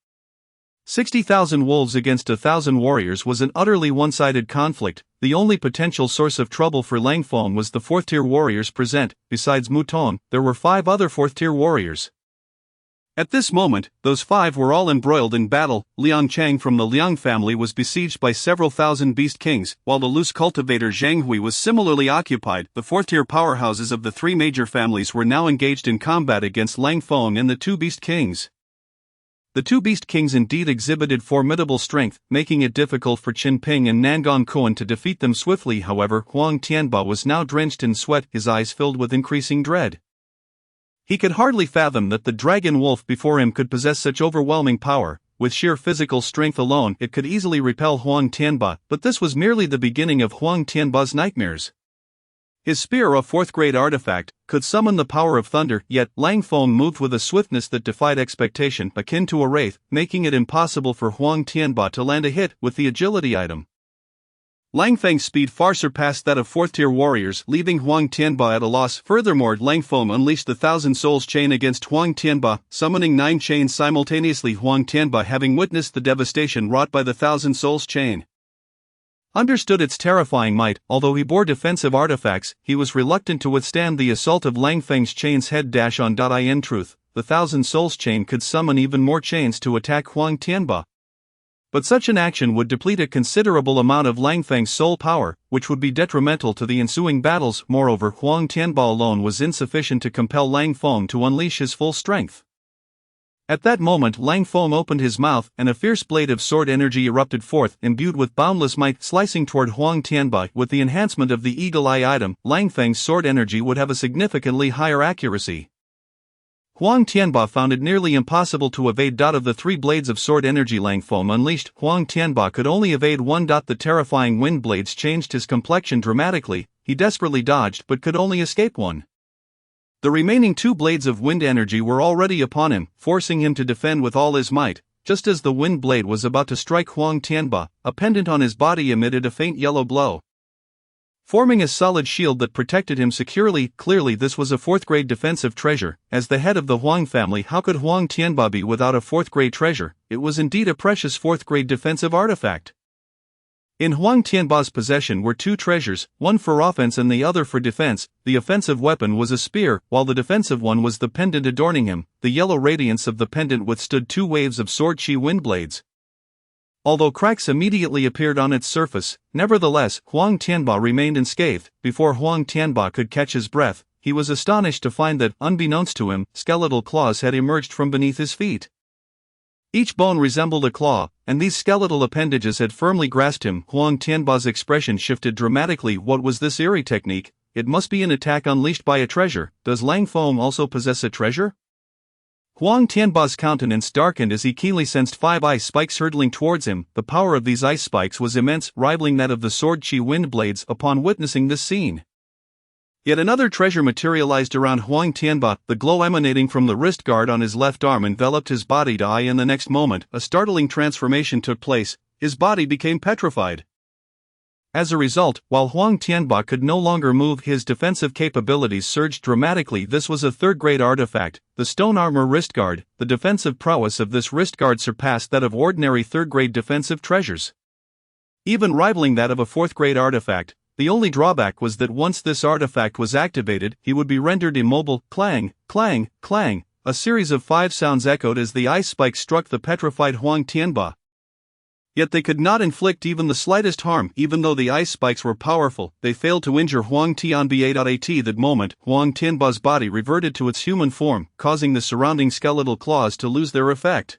60,000 wolves against 1,000 warriors was an utterly one-sided conflict. The only potential source of trouble for Lang Feng was the fourth-tier warriors present. Besides Mu Tong, there were 5 other fourth-tier warriors. At this moment, those 5 were all embroiled in battle. Liang Chang from the Liang family was besieged by several thousand beast kings, while the loose cultivator Zhang Hui was similarly occupied. The fourth-tier powerhouses of the 3 major families were now engaged in combat against Lang Feng and the 2 beast kings. The 2 beast kings indeed exhibited formidable strength, making it difficult for Qin Ping and Nangong Koan to defeat them swiftly. However, Huang Tianba was now drenched in sweat, his eyes filled with increasing dread. He could hardly fathom that the dragon wolf before him could possess such overwhelming power. With sheer physical strength alone, it could easily repel Huang Tianba, but this was merely the beginning of Huang Tianba's nightmares. His spear, a 4th-grade artifact, could summon the power of thunder, yet Lang Feng moved with a swiftness that defied expectation, akin to a wraith, making it impossible for Huang Tianba to land a hit with the agility item. Lang Feng's speed far surpassed that of 4th-tier warriors, leaving Huang Tianba at a loss. Furthermore, Lang Feng unleashed the 1,000 Souls chain against Huang Tianba, summoning 9 chains simultaneously. Huang Tianba, having witnessed the devastation wrought by the 1,000 Souls chain, understood its terrifying might. Although he bore defensive artifacts, he was reluctant to withstand the assault of Lang Feng's chain's head. In truth, the 1,000 Souls chain could summon even more chains to attack Huang Tianba. But such an action would deplete a considerable amount of Lang Feng's soul power, which would be detrimental to the ensuing battles. Moreover, Huang Tianba alone was insufficient to compel Lang Feng to unleash his full strength. At that moment, Lang Feng opened his mouth, and a fierce blade of sword energy erupted forth, imbued with boundless might, slicing toward Huang Tianba. With the enhancement of the Eagle Eye item, Lang Feng's sword energy would have a significantly higher accuracy. Huang Tianba found it nearly impossible to evade. Of the 3 blades of sword energy Lang Feng unleashed, Huang Tianba could only evade 1. The terrifying wind blades changed his complexion dramatically. He desperately dodged but could only escape 1. The remaining 2 blades of wind energy were already upon him, forcing him to defend with all his might. Just as the wind blade was about to strike Huang Tianba, a pendant on his body emitted a faint yellow glow, forming a solid shield that protected him securely. Clearly this was a 4th-grade defensive treasure. As the head of the Huang family, how could Huang Tianba be without a 4th-grade treasure? It was indeed a precious 4th-grade defensive artifact. In Huang Tianba's possession were 2 treasures, one for offense and the other for defense. The offensive weapon was a spear, while the defensive one was the pendant adorning him. The yellow radiance of the pendant withstood 2 waves of sword chi wind blades. Although cracks immediately appeared on its surface, nevertheless, Huang Tianba remained unscathed. Before Huang Tianba could catch his breath, he was astonished to find that, unbeknownst to him, skeletal claws had emerged from beneath his feet. Each bone resembled a claw, and these skeletal appendages had firmly grasped him. Huang Tianba's expression shifted dramatically. What was this eerie technique? It must be an attack unleashed by a treasure. Does Lang Feng also possess a treasure? Huang Tianba's countenance darkened as he keenly sensed 5 ice spikes hurtling towards him. The power of these ice spikes was immense, rivaling that of the sword chi wind blades. Upon witnessing this scene, yet another treasure materialized around Huang Tianba. The glow emanating from the wrist guard on his left arm enveloped his body. In the next moment, a startling transformation took place. His body became petrified. As a result, while Huang Tianba could no longer move, his defensive capabilities surged dramatically. This was a third-grade artifact, the stone armor wristguard. The defensive prowess of this wristguard surpassed that of ordinary third-grade defensive treasures, even rivaling that of a fourth-grade artifact. The only drawback was that once this artifact was activated, he would be rendered immobile. Clang, clang, clang. A series of 5 sounds echoed as the ice spikes struck the petrified Huang Tianba. Yet they could not inflict even the slightest harm. Even though the ice spikes were powerful, they failed to injure Huang Tianba. At that moment, Huang Tianba's body reverted to its human form, causing the surrounding skeletal claws to lose their effect.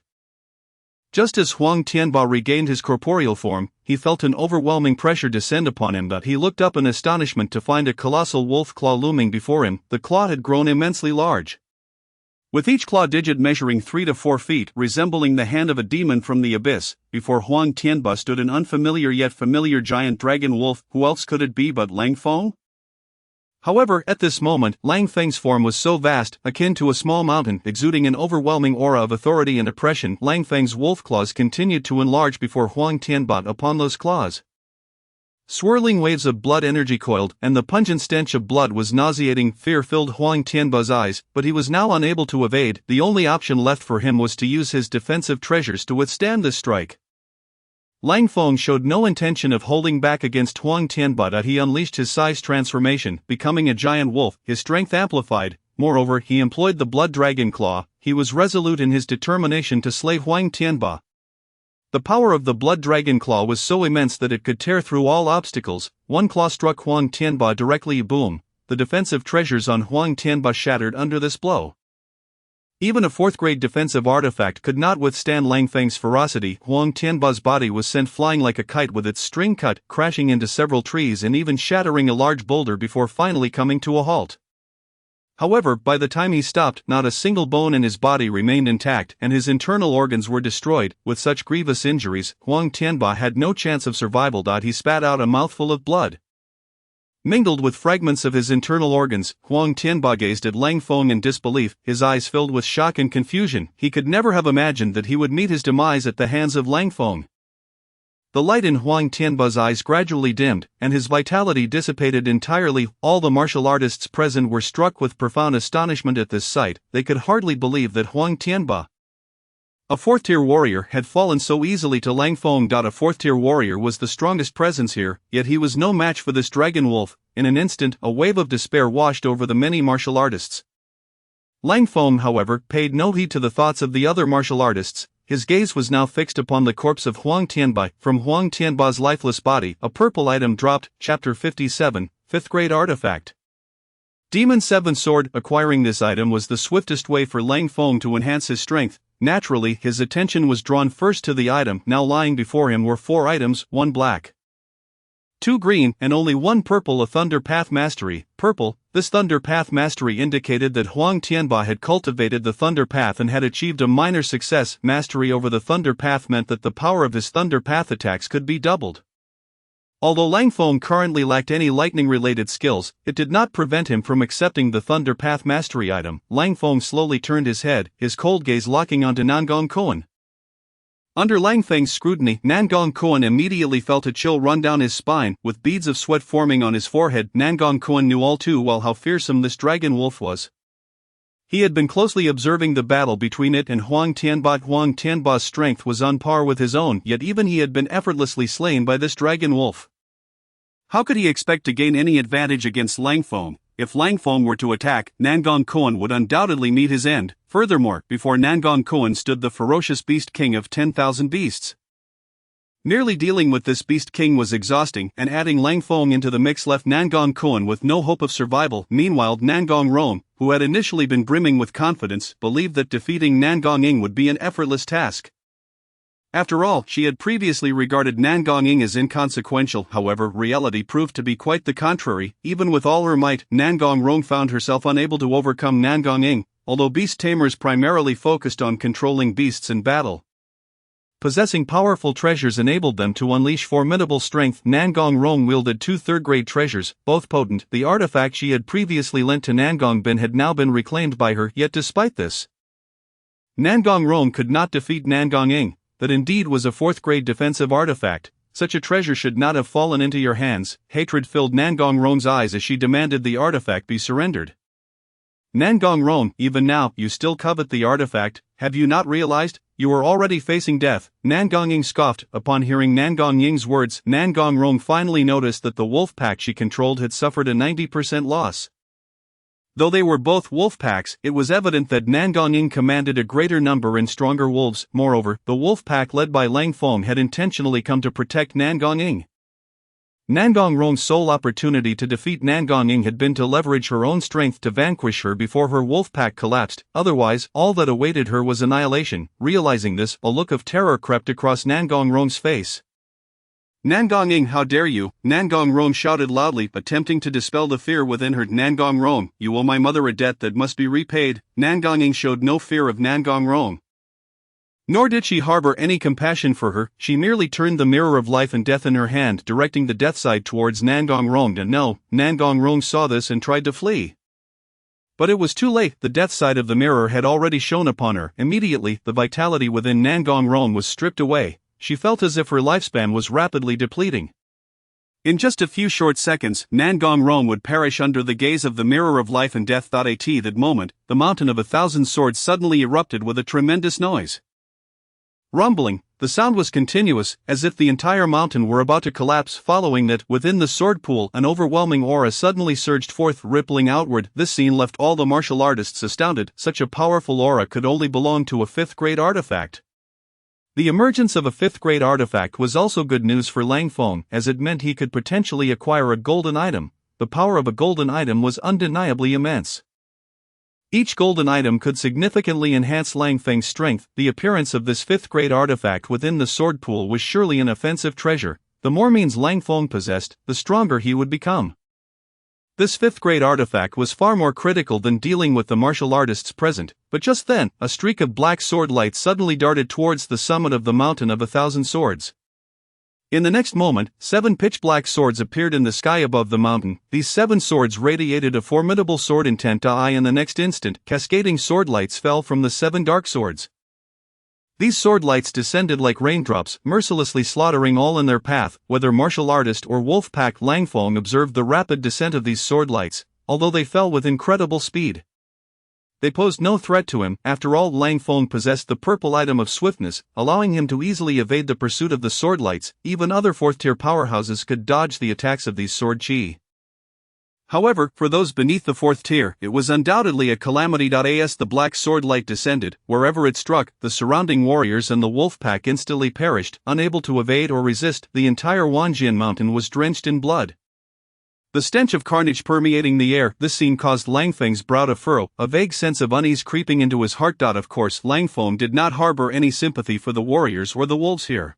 Just as Huang Tianba regained his corporeal form, he felt an overwhelming pressure descend upon him. He looked up in astonishment to find a colossal wolf claw looming before him. The claw had grown immensely large, with each claw digit measuring 3 to 4 feet, resembling the hand of a demon from the abyss. Before Huang Tianba stood an unfamiliar yet familiar giant dragon wolf. Who else could it be but Lang Feng? However, at this moment, Lang Feng's form was so vast, akin to a small mountain, exuding an overwhelming aura of authority and oppression. Lang Feng's wolf claws continued to enlarge before Huang Tianba. Upon those claws, swirling waves of blood energy coiled, and the pungent stench of blood was nauseating. Fear filled Huang Tianba's eyes, but he was now unable to evade. The only option left for him was to use his defensive treasures to withstand this strike. Lang Feng showed no intention of holding back against Huang Tianba. He unleashed his size transformation, becoming a giant wolf, his strength amplified. Moreover, he employed the blood dragon claw. He was resolute in his determination to slay Huang Tianba. The power of the blood dragon claw was so immense that it could tear through all obstacles. One claw struck Huang Tianba directly. Boom! The defensive treasures on Huang Tianba shattered under this blow. Even a fourth-grade defensive artifact could not withstand Lang Feng's ferocity. Huang Tianba's body was sent flying like a kite, with its string cut, crashing into several trees and even shattering a large boulder before finally coming to a halt. However, by the time he stopped, not a single bone in his body remained intact, and his internal organs were destroyed. With such grievous injuries, Huang Tianba had no chance of survival. He spat out a mouthful of blood. Mingled with fragments of his internal organs, Huang Tianba gazed at Lang Feng in disbelief, his eyes filled with shock and confusion. He could never have imagined that he would meet his demise at the hands of Lang Feng. The light in Huang Tianba's eyes gradually dimmed, and his vitality dissipated entirely. All the martial artists present were struck with profound astonishment at this sight. They could hardly believe that Huang Tianba, a fourth-tier warrior, had fallen so easily to Lang Feng. A fourth-tier warrior was the strongest presence here, yet he was no match for this dragon wolf. In an instant, a wave of despair washed over the many martial artists. Lang Feng, however, paid no heed to the thoughts of the other martial artists. His gaze was now fixed upon the corpse of Huang Tianba. From Huang Tianba's lifeless body, a purple item dropped. Chapter 57, 5th Grade Artifact. Demon 7 Sword. Acquiring this item was the swiftest way for Lang Feng to enhance his strength. Naturally, his attention was drawn first to the item. Now lying before him were 4 items, 1 black, 2 green, and only 1 purple. A Thunder Path Mastery. Purple. This Thunder Path Mastery indicated that Huang Tianba had cultivated the Thunder Path and had achieved a minor success. Mastery over the Thunder Path meant that the power of his Thunder Path attacks could be doubled. Although Lang Feng currently lacked any lightning-related skills, it did not prevent him from accepting the Thunder Path Mastery item. Lang Feng slowly turned his head, his cold gaze locking onto Nangong Koan. Under Lang Feng's scrutiny, Nangong Koan immediately felt a chill run down his spine, with beads of sweat forming on his forehead. Nangong Koan knew all too well how fearsome this dragon wolf was. He had been closely observing the battle between it and Huang Tianba. Huang Tianba's strength was on par with his own, yet even he had been effortlessly slain by this dragon wolf. How could he expect to gain any advantage against Lang Feng? If Lang Feng were to attack, Nangong Koan would undoubtedly meet his end. Furthermore, before Nangong Koan stood the ferocious Beast King of 10,000 beasts. Merely dealing with this Beast King was exhausting, and adding Lang Feng into the mix left Nangong Koan with no hope of survival. Meanwhile, Nangong Rome, who had initially been brimming with confidence, believed that defeating Nangong Ing would be an effortless task. After all, she had previously regarded Nangong Ing as inconsequential. However, reality proved to be quite the contrary. Even with all her might, Nangong Rong found herself unable to overcome Nangong Ing. although beast tamers primarily focused on controlling beasts in battle. Possessing powerful treasures enabled them to unleash formidable strength. Nangong Rong wielded two third-grade treasures, both potent. The artifact she had previously lent to Nangong Bin had now been reclaimed by her, yet despite this, Nangong Rong could not defeat Nangong Ing. That indeed was a fourth-grade defensive artifact. Such a treasure should not have fallen into your hands. Hatred filled Nangong Rong's eyes as she demanded the artifact be surrendered. Nangong Rong, even now, you still covet the artifact, have you not realized? You are already facing death. Nangong Ying scoffed. Upon hearing Nangong Ying's words, Nangong Rong finally noticed that the wolf pack she controlled had suffered a 90% loss. Though they were both wolf packs, it was evident that Nangong Ying commanded a greater number and stronger wolves. Moreover, the wolf pack led by Lang Feng had intentionally come to protect Nangong Ying. Nangong Rong's sole opportunity to defeat Nangong Ying had been to leverage her own strength to vanquish her before her wolf pack collapsed, otherwise, all that awaited her was annihilation. Realizing this, a look of terror crept across Nangong Rong's face. Nangong Ying, how dare you? Nangong Rong shouted loudly, attempting to dispel the fear within her. Nangong Rong, you owe my mother a debt that must be repaid. Nangong Ying showed no fear of Nangong Rong. Nor did she harbor any compassion for her. She merely turned the mirror of life and death in her hand, directing the death side towards Nangong Rong. And no, Nangong Rong saw this and tried to flee. But it was too late. The death side of the mirror had already shone upon her. Immediately, the vitality within Nangong Rong was stripped away. She felt as if her lifespan was rapidly depleting. In just a few short seconds, Nangong Rong would perish under the gaze of the mirror of life and death. At that moment, the mountain of 1,000 swords suddenly erupted with a tremendous noise. Rumbling, the sound was continuous, as if the entire mountain were about to collapse. Following that, within the sword pool, an overwhelming aura suddenly surged forth, rippling outward. This scene left all the martial artists astounded. Such a powerful aura could only belong to a fifth-grade artifact. The emergence of a fifth-grade artifact was also good news for Lang Feng, as it meant he could potentially acquire a golden item. The power of a golden item was undeniably immense. Each golden item could significantly enhance Lang Feng's strength. The appearance of this fifth-grade artifact within the sword pool was surely an offensive treasure. The more means Lang Feng possessed, the stronger he would become. This fifth-grade artifact was far more critical than dealing with the martial artists present, but just then, a streak of black sword light suddenly darted towards the summit of the mountain of 1,000 swords. In the next moment, 7 pitch-black swords appeared in the sky above the mountain. These 7 swords radiated a formidable sword intent. In the next instant, cascading sword lights fell from the 7 dark swords. These sword lights descended like raindrops, mercilessly slaughtering all in their path. Whether martial artist or wolf pack, Lang Feng observed the rapid descent of these sword lights, although they fell with incredible speed. They posed no threat to him. After all, Lang Feng possessed the purple item of swiftness, allowing him to easily evade the pursuit of the sword lights. Even other fourth-tier powerhouses could dodge the attacks of these sword chi. However, for those beneath the fourth tier, it was undoubtedly a calamity. As the black sword light descended, wherever it struck, the surrounding warriors and the wolf pack instantly perished, unable to evade or resist. The entire Wanjian mountain was drenched in blood. The stench of carnage permeating the air. This scene caused Lang Feng's brow to furrow, a vague sense of unease creeping into his heart. Of course, Lang Feng did not harbor any sympathy for the warriors or the wolves here.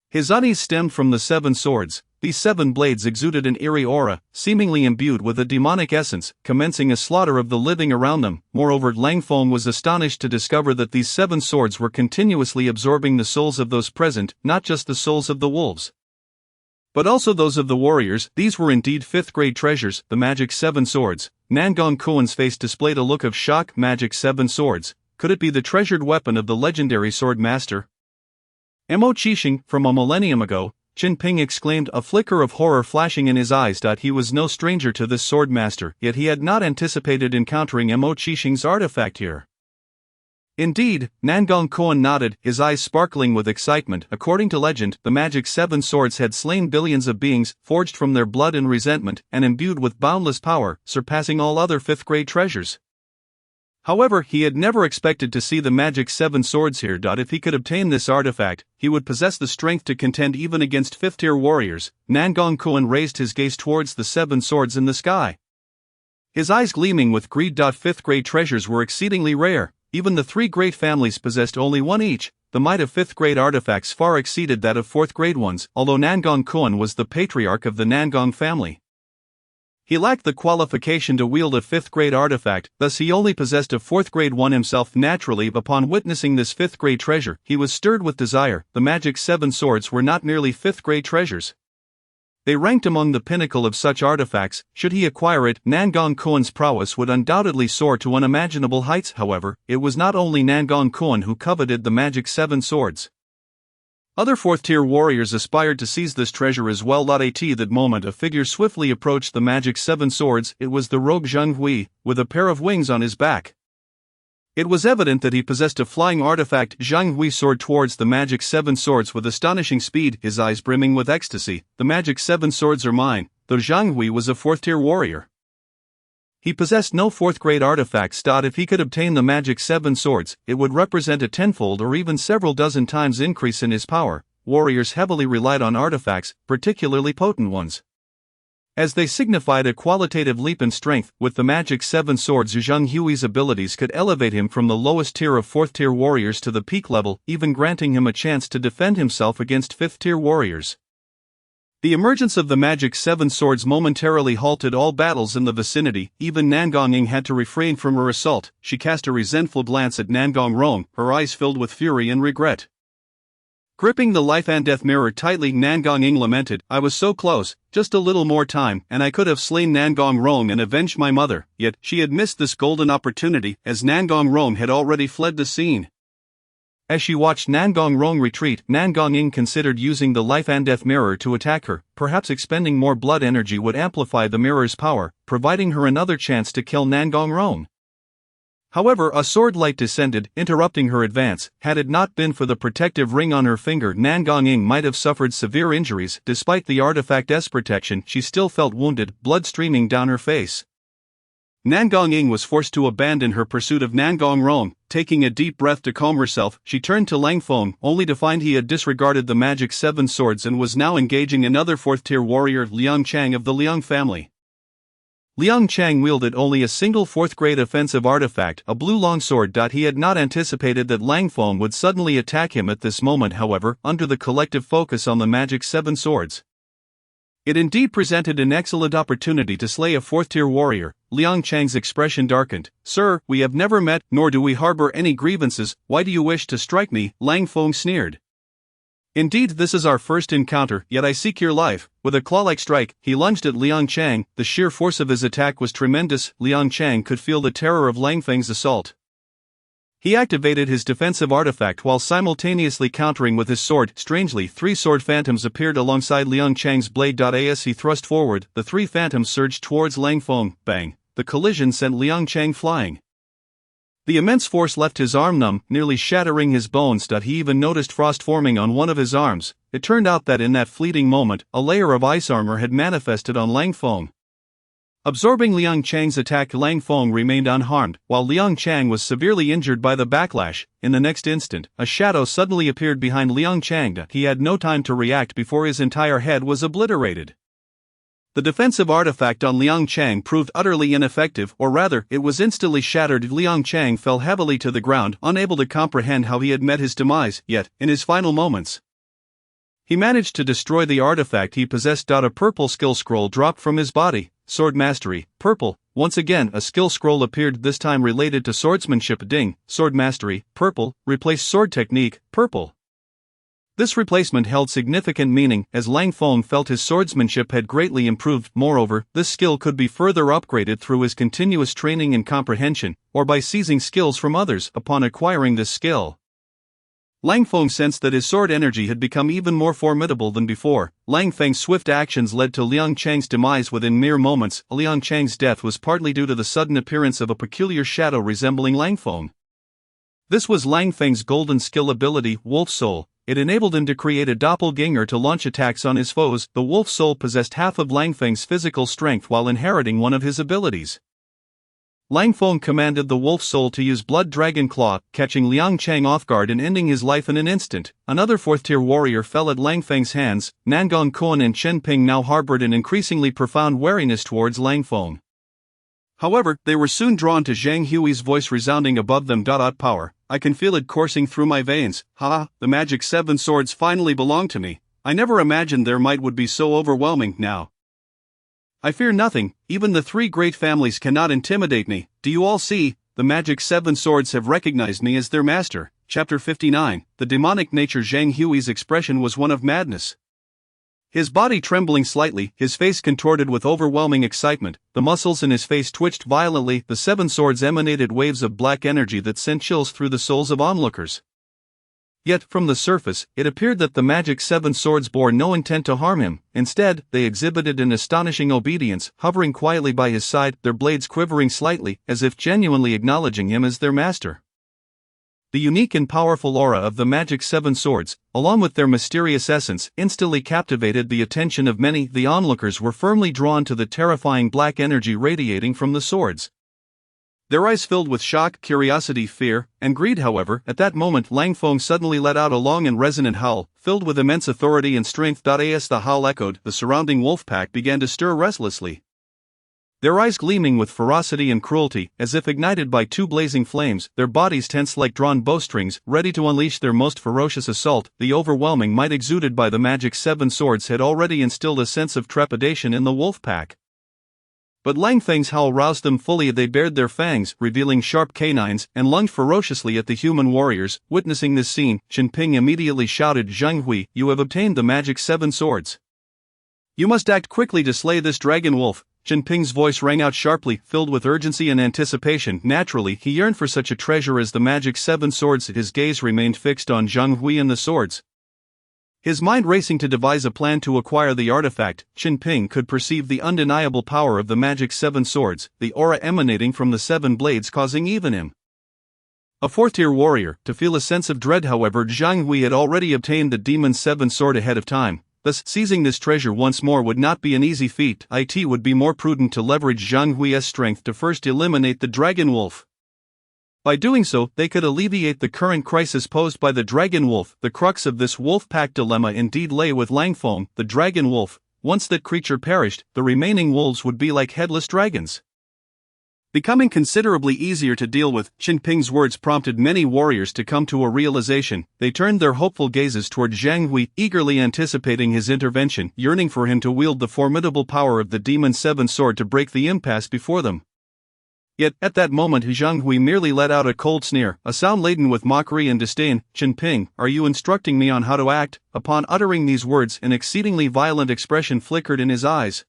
His unease stemmed from the 7 swords. These 7 blades exuded an eerie aura, seemingly imbued with a demonic essence, commencing a slaughter of the living around them. Moreover, Lang Feng was astonished to discover that these 7 swords were continuously absorbing the souls of those present, not just the souls of the wolves, but also those of the warriors. These were indeed fifth-grade treasures, the magic 7 swords. Nangong Kuan's face displayed a look of shock. Magic 7 swords. Could it be the treasured weapon of the legendary sword master? Mo Qixing, from a millennium ago, Qin Ping exclaimed, a flicker of horror flashing in his eyes. He was no stranger to this sword master, yet he had not anticipated encountering Mo Qixing's artifact here. Indeed, Nangong Kuan nodded, his eyes sparkling with excitement. According to legend, the magic 7 swords had slain billions of beings, forged from their blood and resentment, and imbued with boundless power, surpassing all other fifth-grade treasures. However, he had never expected to see the magic 7 swords here. If he could obtain this artifact, he would possess the strength to contend even against fifth-tier warriors. Nangong Kuan raised his gaze towards the 7 swords in the sky, his eyes gleaming with greed. Fifth-grade treasures were exceedingly rare. Even the 3 great families possessed only 1 each. The might of fifth-grade artifacts far exceeded that of fourth-grade ones, although Nangong Kuan was the patriarch of the Nangong family. He lacked the qualification to wield a 5th grade artifact, thus he only possessed a 4th grade one himself. Naturally, upon witnessing this 5th grade treasure, he was stirred with desire. The magic 7 swords were not merely 5th grade treasures. They ranked among the pinnacle of such artifacts. Should he acquire it, Nangong Kuan's prowess would undoubtedly soar to unimaginable heights. However, it was not only Nangong Kuan who coveted the magic 7 swords. Other 4th-tier warriors aspired to seize this treasure as well. At that moment a figure swiftly approached the magic 7 swords. It was the rogue Zheng Hui, with a pair of wings on his back. It was evident that he possessed a flying artifact. Zheng Hui soared towards the magic 7 swords with astonishing speed, his eyes brimming with ecstasy. The magic 7 swords are mine. Though Zheng Hui was a 4th-tier warrior, he possessed no 4th grade artifacts. If he could obtain the magic 7 swords, it would represent a tenfold or even several dozen times increase in his power. Warriors heavily relied on artifacts, particularly potent ones, as they signified a qualitative leap in strength. With the magic 7 swords, Zheng Hui's abilities could elevate him from the lowest tier of 4th tier warriors to the peak level, even granting him a chance to defend himself against 5th tier warriors. The emergence of the magic 7 swords momentarily halted all battles in the vicinity. Even Nangong Ying had to refrain from her assault. She cast a resentful glance at Nangong Rong, her eyes filled with fury and regret. Gripping the life and death mirror tightly, Nangong Ying lamented, "I was so close, just a little more time, and I could have slain Nangong Rong and avenged my mother." Yet, she had missed this golden opportunity, as Nangong Rong had already fled the scene. As she watched Nangong Rong retreat, Nangong Ying considered using the life and death mirror to attack her. Perhaps expending more blood energy would amplify the mirror's power, providing her another chance to kill Nangong Rong. However, a sword light descended, interrupting her advance. Had it not been for the protective ring on her finger, Nangong Ying might have suffered severe injuries. Despite the artifact's protection, she still felt wounded, blood streaming down her face. Nangong Ying was forced to abandon her pursuit of Nangong Rong. Taking a deep breath to calm herself, she turned to Lang Feng, only to find he had disregarded the magic 7 swords and was now engaging another 4th-tier warrior, Liang Chang of the Liang family. Liang Chang wielded only a single 4th-grade offensive artifact, a blue longsword. He had not anticipated that Lang Feng would suddenly attack him at this moment. However, under the collective focus on the magic 7 swords, it indeed presented an excellent opportunity to slay a 4th-tier warrior. Liang Chang's expression darkened. "Sir, we have never met, nor do we harbor any grievances. Why do you wish to strike me?" Lang Feng sneered. "Indeed, this is our first encounter, yet I seek your life." With a claw-like strike, he lunged at Liang Chang. The sheer force of his attack was tremendous. Liang Chang could feel the terror of Lang Feng's assault. He activated his defensive artifact while simultaneously countering with his sword. Strangely, 3 sword phantoms appeared alongside Liang Chang's blade. As he thrust forward, the 3 phantoms surged towards Lang Feng. Bang! The collision sent Liang Chang flying. The immense force left his arm numb, nearly shattering his bones. He even noticed frost forming on one of his arms. It turned out that in that fleeting moment, a layer of ice armor had manifested on Lang Feng. Absorbing Liang Chang's attack, Lang Feng remained unharmed, while Liang Chang was severely injured by the backlash. In the next instant, a shadow suddenly appeared behind Liang Chang. He had no time to react before his entire head was obliterated. The defensive artifact on Liang Chang proved utterly ineffective, or rather, it was instantly shattered. Liang Chang fell heavily to the ground, unable to comprehend how he had met his demise. Yet, in his final moments, he managed to destroy the artifact he possessed. A purple skill scroll dropped from his body. Sword Mastery, purple. Once again, a skill scroll appeared, this time related to swordsmanship. Ding. Sword Mastery, purple. Replace Sword Technique, purple. This replacement held significant meaning, as Lang Feng felt his swordsmanship had greatly improved. Moreover, this skill could be further upgraded through his continuous training and comprehension, or by seizing skills from others. Upon acquiring this skill, Lang Feng sensed that his sword energy had become even more formidable than before. Lang Feng's swift actions led to Liang Chang's demise within mere moments. Liang Chang's death was partly due to the sudden appearance of a peculiar shadow resembling Lang Feng. This was Lang Feng's golden skill ability, Wolf Soul. It enabled him to create a doppelganger to launch attacks on his foes. The Wolf Soul possessed half of Lang Feng's physical strength while inheriting one of his abilities. Lang Feng commanded the Wolf Soul to use Blood Dragon Claw, catching Liang Chang off guard and ending his life in an instant. Another 4th-tier warrior fell at Lang Feng's hands. Nangong Kuan and Chen Ping now harbored an increasingly profound wariness towards Lang Feng. However, they were soon drawn to Zhang Hui's voice resounding above them. Power. I can feel it coursing through my veins. Ha! The magic 7 swords finally belong to me. I never imagined their might would be so overwhelming. Now I fear nothing, even the three great families cannot intimidate me. Do you all see? The magic seven swords have recognized me as their master. Chapter 59. The demonic nature. Zhang Hui's expression was one of madness. His body trembling slightly, his face contorted with overwhelming excitement, the muscles in his face twitched violently. The seven swords emanated waves of black energy that sent chills through the souls of onlookers. Yet, from the surface, it appeared that the magic seven swords bore no intent to harm him. Instead, they exhibited an astonishing obedience, hovering quietly by his side, their blades quivering slightly, as if genuinely acknowledging him as their master. The unique and powerful aura of the magic seven swords, along with their mysterious essence, instantly captivated the attention of many. The onlookers were firmly drawn to the terrifying black energy radiating from the swords. Their eyes filled with shock, curiosity, fear, and greed. However, at that moment Lang Feng suddenly let out a long and resonant howl, filled with immense authority and strength. As the howl echoed, the surrounding wolf pack began to stir restlessly. Their eyes gleaming with ferocity and cruelty, as if ignited by two blazing flames, their bodies tense like drawn bowstrings, ready to unleash their most ferocious assault. The overwhelming might exuded by the magic seven swords had already instilled a sense of trepidation in the wolf pack. But Lang Feng's howl roused them fully. They bared their fangs, revealing sharp canines, and lunged ferociously at the human warriors. Witnessing this scene, Chen Ping immediately shouted, "Zhang Hui, you have obtained the magic seven swords. You must act quickly to slay this dragon wolf." Chen Ping's voice rang out sharply, filled with urgency and anticipation. Naturally, he yearned for such a treasure as the magic seven swords. His gaze remained fixed on Zhang Hui and the swords. His mind racing to devise a plan to acquire the artifact. Chen Ping could perceive the undeniable power of the magic seven swords, the aura emanating from the seven blades causing even him, a fourth-tier warrior, to feel a sense of dread. However, Zhang Hui had already obtained the demon seven sword ahead of time. Thus, seizing this treasure once more would not be an easy feat. It would be more prudent to leverage Zhang Hui's strength to first eliminate the dragon wolf. By doing so, they could alleviate the current crisis posed by the dragon wolf. The crux of this wolf pack dilemma indeed lay with Lang Feng, the dragon wolf. Once that creature perished, the remaining wolves would be like headless dragons, becoming considerably easier to deal with. Chen Ping's words prompted many warriors to come to a realization. They turned their hopeful gazes toward Zhang Hui, eagerly anticipating his intervention, yearning for him to wield the formidable power of the demon seven sword to break the impasse before them. Yet, at that moment Zhang Hui merely let out a cold sneer, a sound laden with mockery and disdain. "Chen Ping, are you instructing me on how to act?" Upon uttering these words, an exceedingly violent expression flickered in his eyes,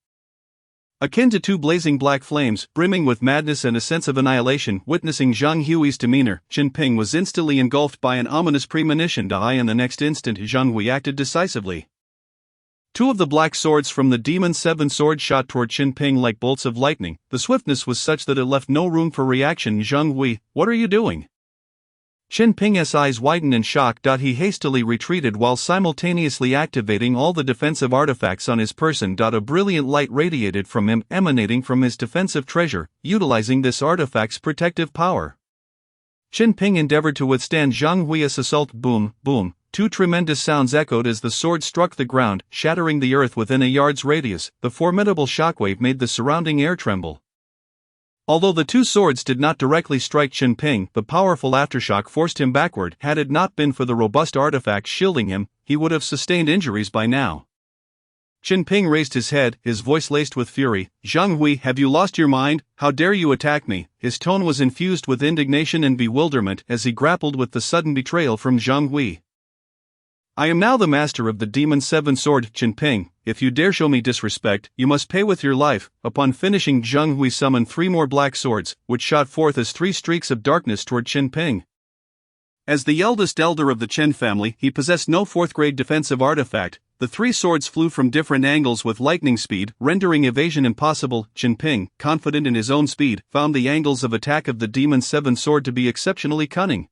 akin to two blazing black flames, brimming with madness and a sense of annihilation. Witnessing Zhang Hui's demeanor, Chen Ping was instantly engulfed by an ominous premonition. In the next instant Zhang Hui acted decisively. Two of the black swords from the demon seven sword shot toward Chen Ping like bolts of lightning. The swiftness was such that it left no room for reaction. "Zhang Hui, what are you doing?" Chen Ping's eyes widened in shock. He hastily retreated while simultaneously activating all the defensive artifacts on his person. A brilliant light radiated from him, emanating from his defensive treasure. Utilizing this artifact's protective power, Chen Ping endeavored to withstand Zhang Hui's assault. Boom, boom. Two tremendous sounds echoed as the sword struck the ground, shattering the earth within a yard's radius. The formidable shockwave made the surrounding air tremble. Although the two swords did not directly strike Chen Ping, the powerful aftershock forced him backward. Had it not been for the robust artifact shielding him, he would have sustained injuries by now. Chen Ping raised his head, his voice laced with fury. "Zhang Hui, have you lost your mind? How dare you attack me?" His tone was infused with indignation and bewilderment as he grappled with the sudden betrayal from Zhang Hui. "I am now the master of the demon seven sword, Chen Ping. If you dare show me disrespect, you must pay with your life." Upon finishing, Zhang Hui summoned three more black swords, which shot forth as three streaks of darkness toward Chen Ping. As the eldest elder of the Chen family, he possessed no fourth-grade defensive artifact. The three swords flew from different angles with lightning speed, rendering evasion impossible. Chen Ping, confident in his own speed, found the angles of attack of the demon seven sword to be exceptionally cunning,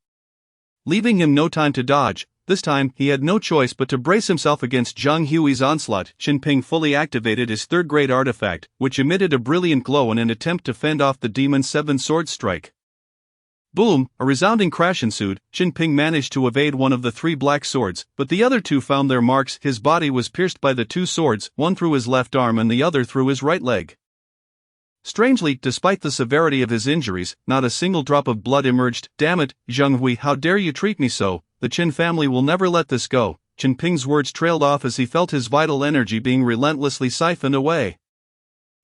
leaving him no time to dodge. This time, he had no choice but to brace himself against Zhang Hui's onslaught. Chen Ping fully activated his third-grade artifact, which emitted a brilliant glow in an attempt to fend off the demon seven sword strike. Boom! A resounding crash ensued. Chen Ping managed to evade one of the three black swords, but the other two found their marks. His body was pierced by the two swords, one through his left arm and the other through his right leg. Strangely, despite the severity of his injuries, not a single drop of blood emerged. "Damn it, Zhang Hui, how dare you treat me so? The Chen family will never let this go." Chen Ping's words trailed off as he felt his vital energy being relentlessly siphoned away.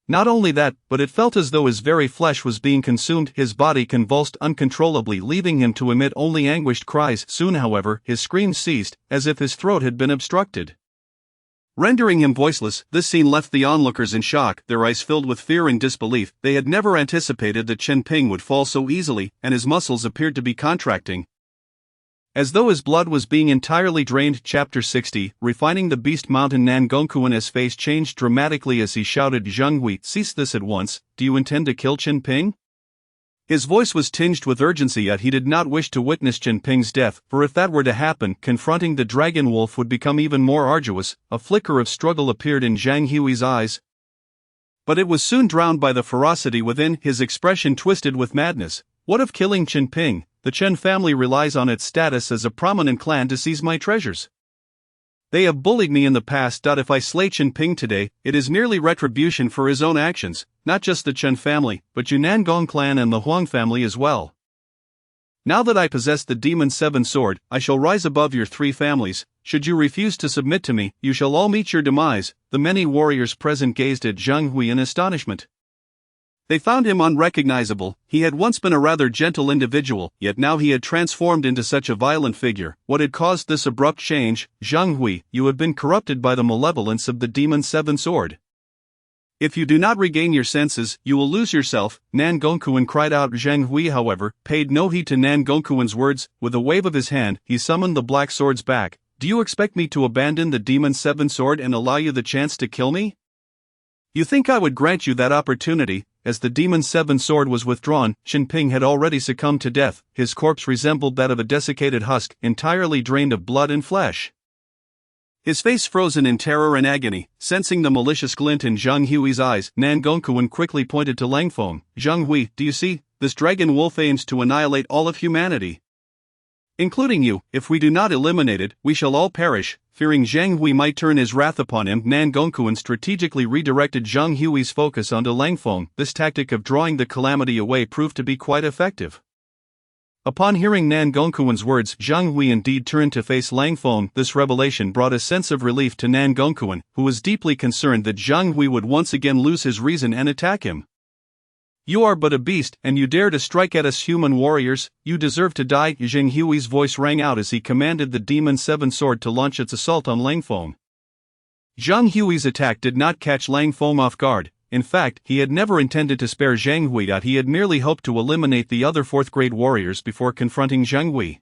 Not only that, but it felt as though his very flesh was being consumed. His body convulsed uncontrollably, leaving him to emit only anguished cries. Soon, however, his screams ceased, as if his throat had been obstructed. Rendering him voiceless, this scene left the onlookers in shock, their eyes filled with fear and disbelief. They had never anticipated that Chen Ping would fall so easily, and his muscles appeared to be contracting, as though his blood was being entirely drained. Chapter 60, Refining the Beast Mountain. Nan Gongquan's face changed dramatically as he shouted, "Zheng Hui, cease this at once. Do you intend to kill Chen Ping?" His voice was tinged with urgency, yet he did not wish to witness Chen Ping's death, for if that were to happen, confronting the dragon wolf would become even more arduous. A flicker of struggle appeared in Zhang Hui's eyes, but it was soon drowned by the ferocity within. His expression twisted with madness. What of killing Chen Ping? The Chen family relies on its status as a prominent clan to seize my treasures. They have bullied me in the past. If I slay Chen Ping today, it is merely retribution for his own actions, not just the Chen family, but Yunnan Gong clan and the Huang family as well. Now that I possess the Demon Seven Sword, I shall rise above your three families. Should you refuse to submit to me, you shall all meet your demise. The many warriors present gazed at Zheng Hui in astonishment. They found him unrecognizable. He had once been a rather gentle individual, yet now he had transformed into such a violent figure. What had caused this abrupt change? Zheng Hui, you have been corrupted by the malevolence of the Demon Seven Sword. If you do not regain your senses, you will lose yourself. Nan Gongquan cried out. Zheng Hui, however, paid no heed to Nan Gongquan's words. With a wave of his hand, he summoned the black swords back. Do you expect me to abandon the Demon Seven Sword and allow you the chance to kill me? You think I would grant you that opportunity? As the Demon Seven Sword was withdrawn, Chen Ping had already succumbed to death. His corpse resembled that of a desiccated husk, entirely drained of blood and flesh. His face frozen in terror and agony. Sensing the malicious glint in Zhang Hui's eyes, Nan Gongquan quickly pointed to Langfeng. Zheng Hui, do you see? This dragon wolf aims to annihilate all of humanity, including you. If we do not eliminate it, we shall all perish. Fearing Zheng Hui might turn his wrath upon him, Nan Gongquan strategically redirected Zhang Hui's focus onto Langfeng. This tactic of drawing the calamity away proved to be quite effective. Upon hearing Nan Gongquan's words, Zhang Hui indeed turned to face Langfeng. This revelation brought a sense of relief to Nan Gongquan, who was deeply concerned that Zhang Hui would once again lose his reason and attack him. You are but a beast, and you dare to strike at us human warriors. You deserve to die. Zheng Hui's voice rang out as he commanded the Demon Seven Sword to launch its assault on Langfeng. Zhang Hui's attack did not catch Langfeng off guard. In fact, he had never intended to spare Zheng Hui. He had merely hoped to eliminate the other fourth-grade warriors before confronting Zheng Hui.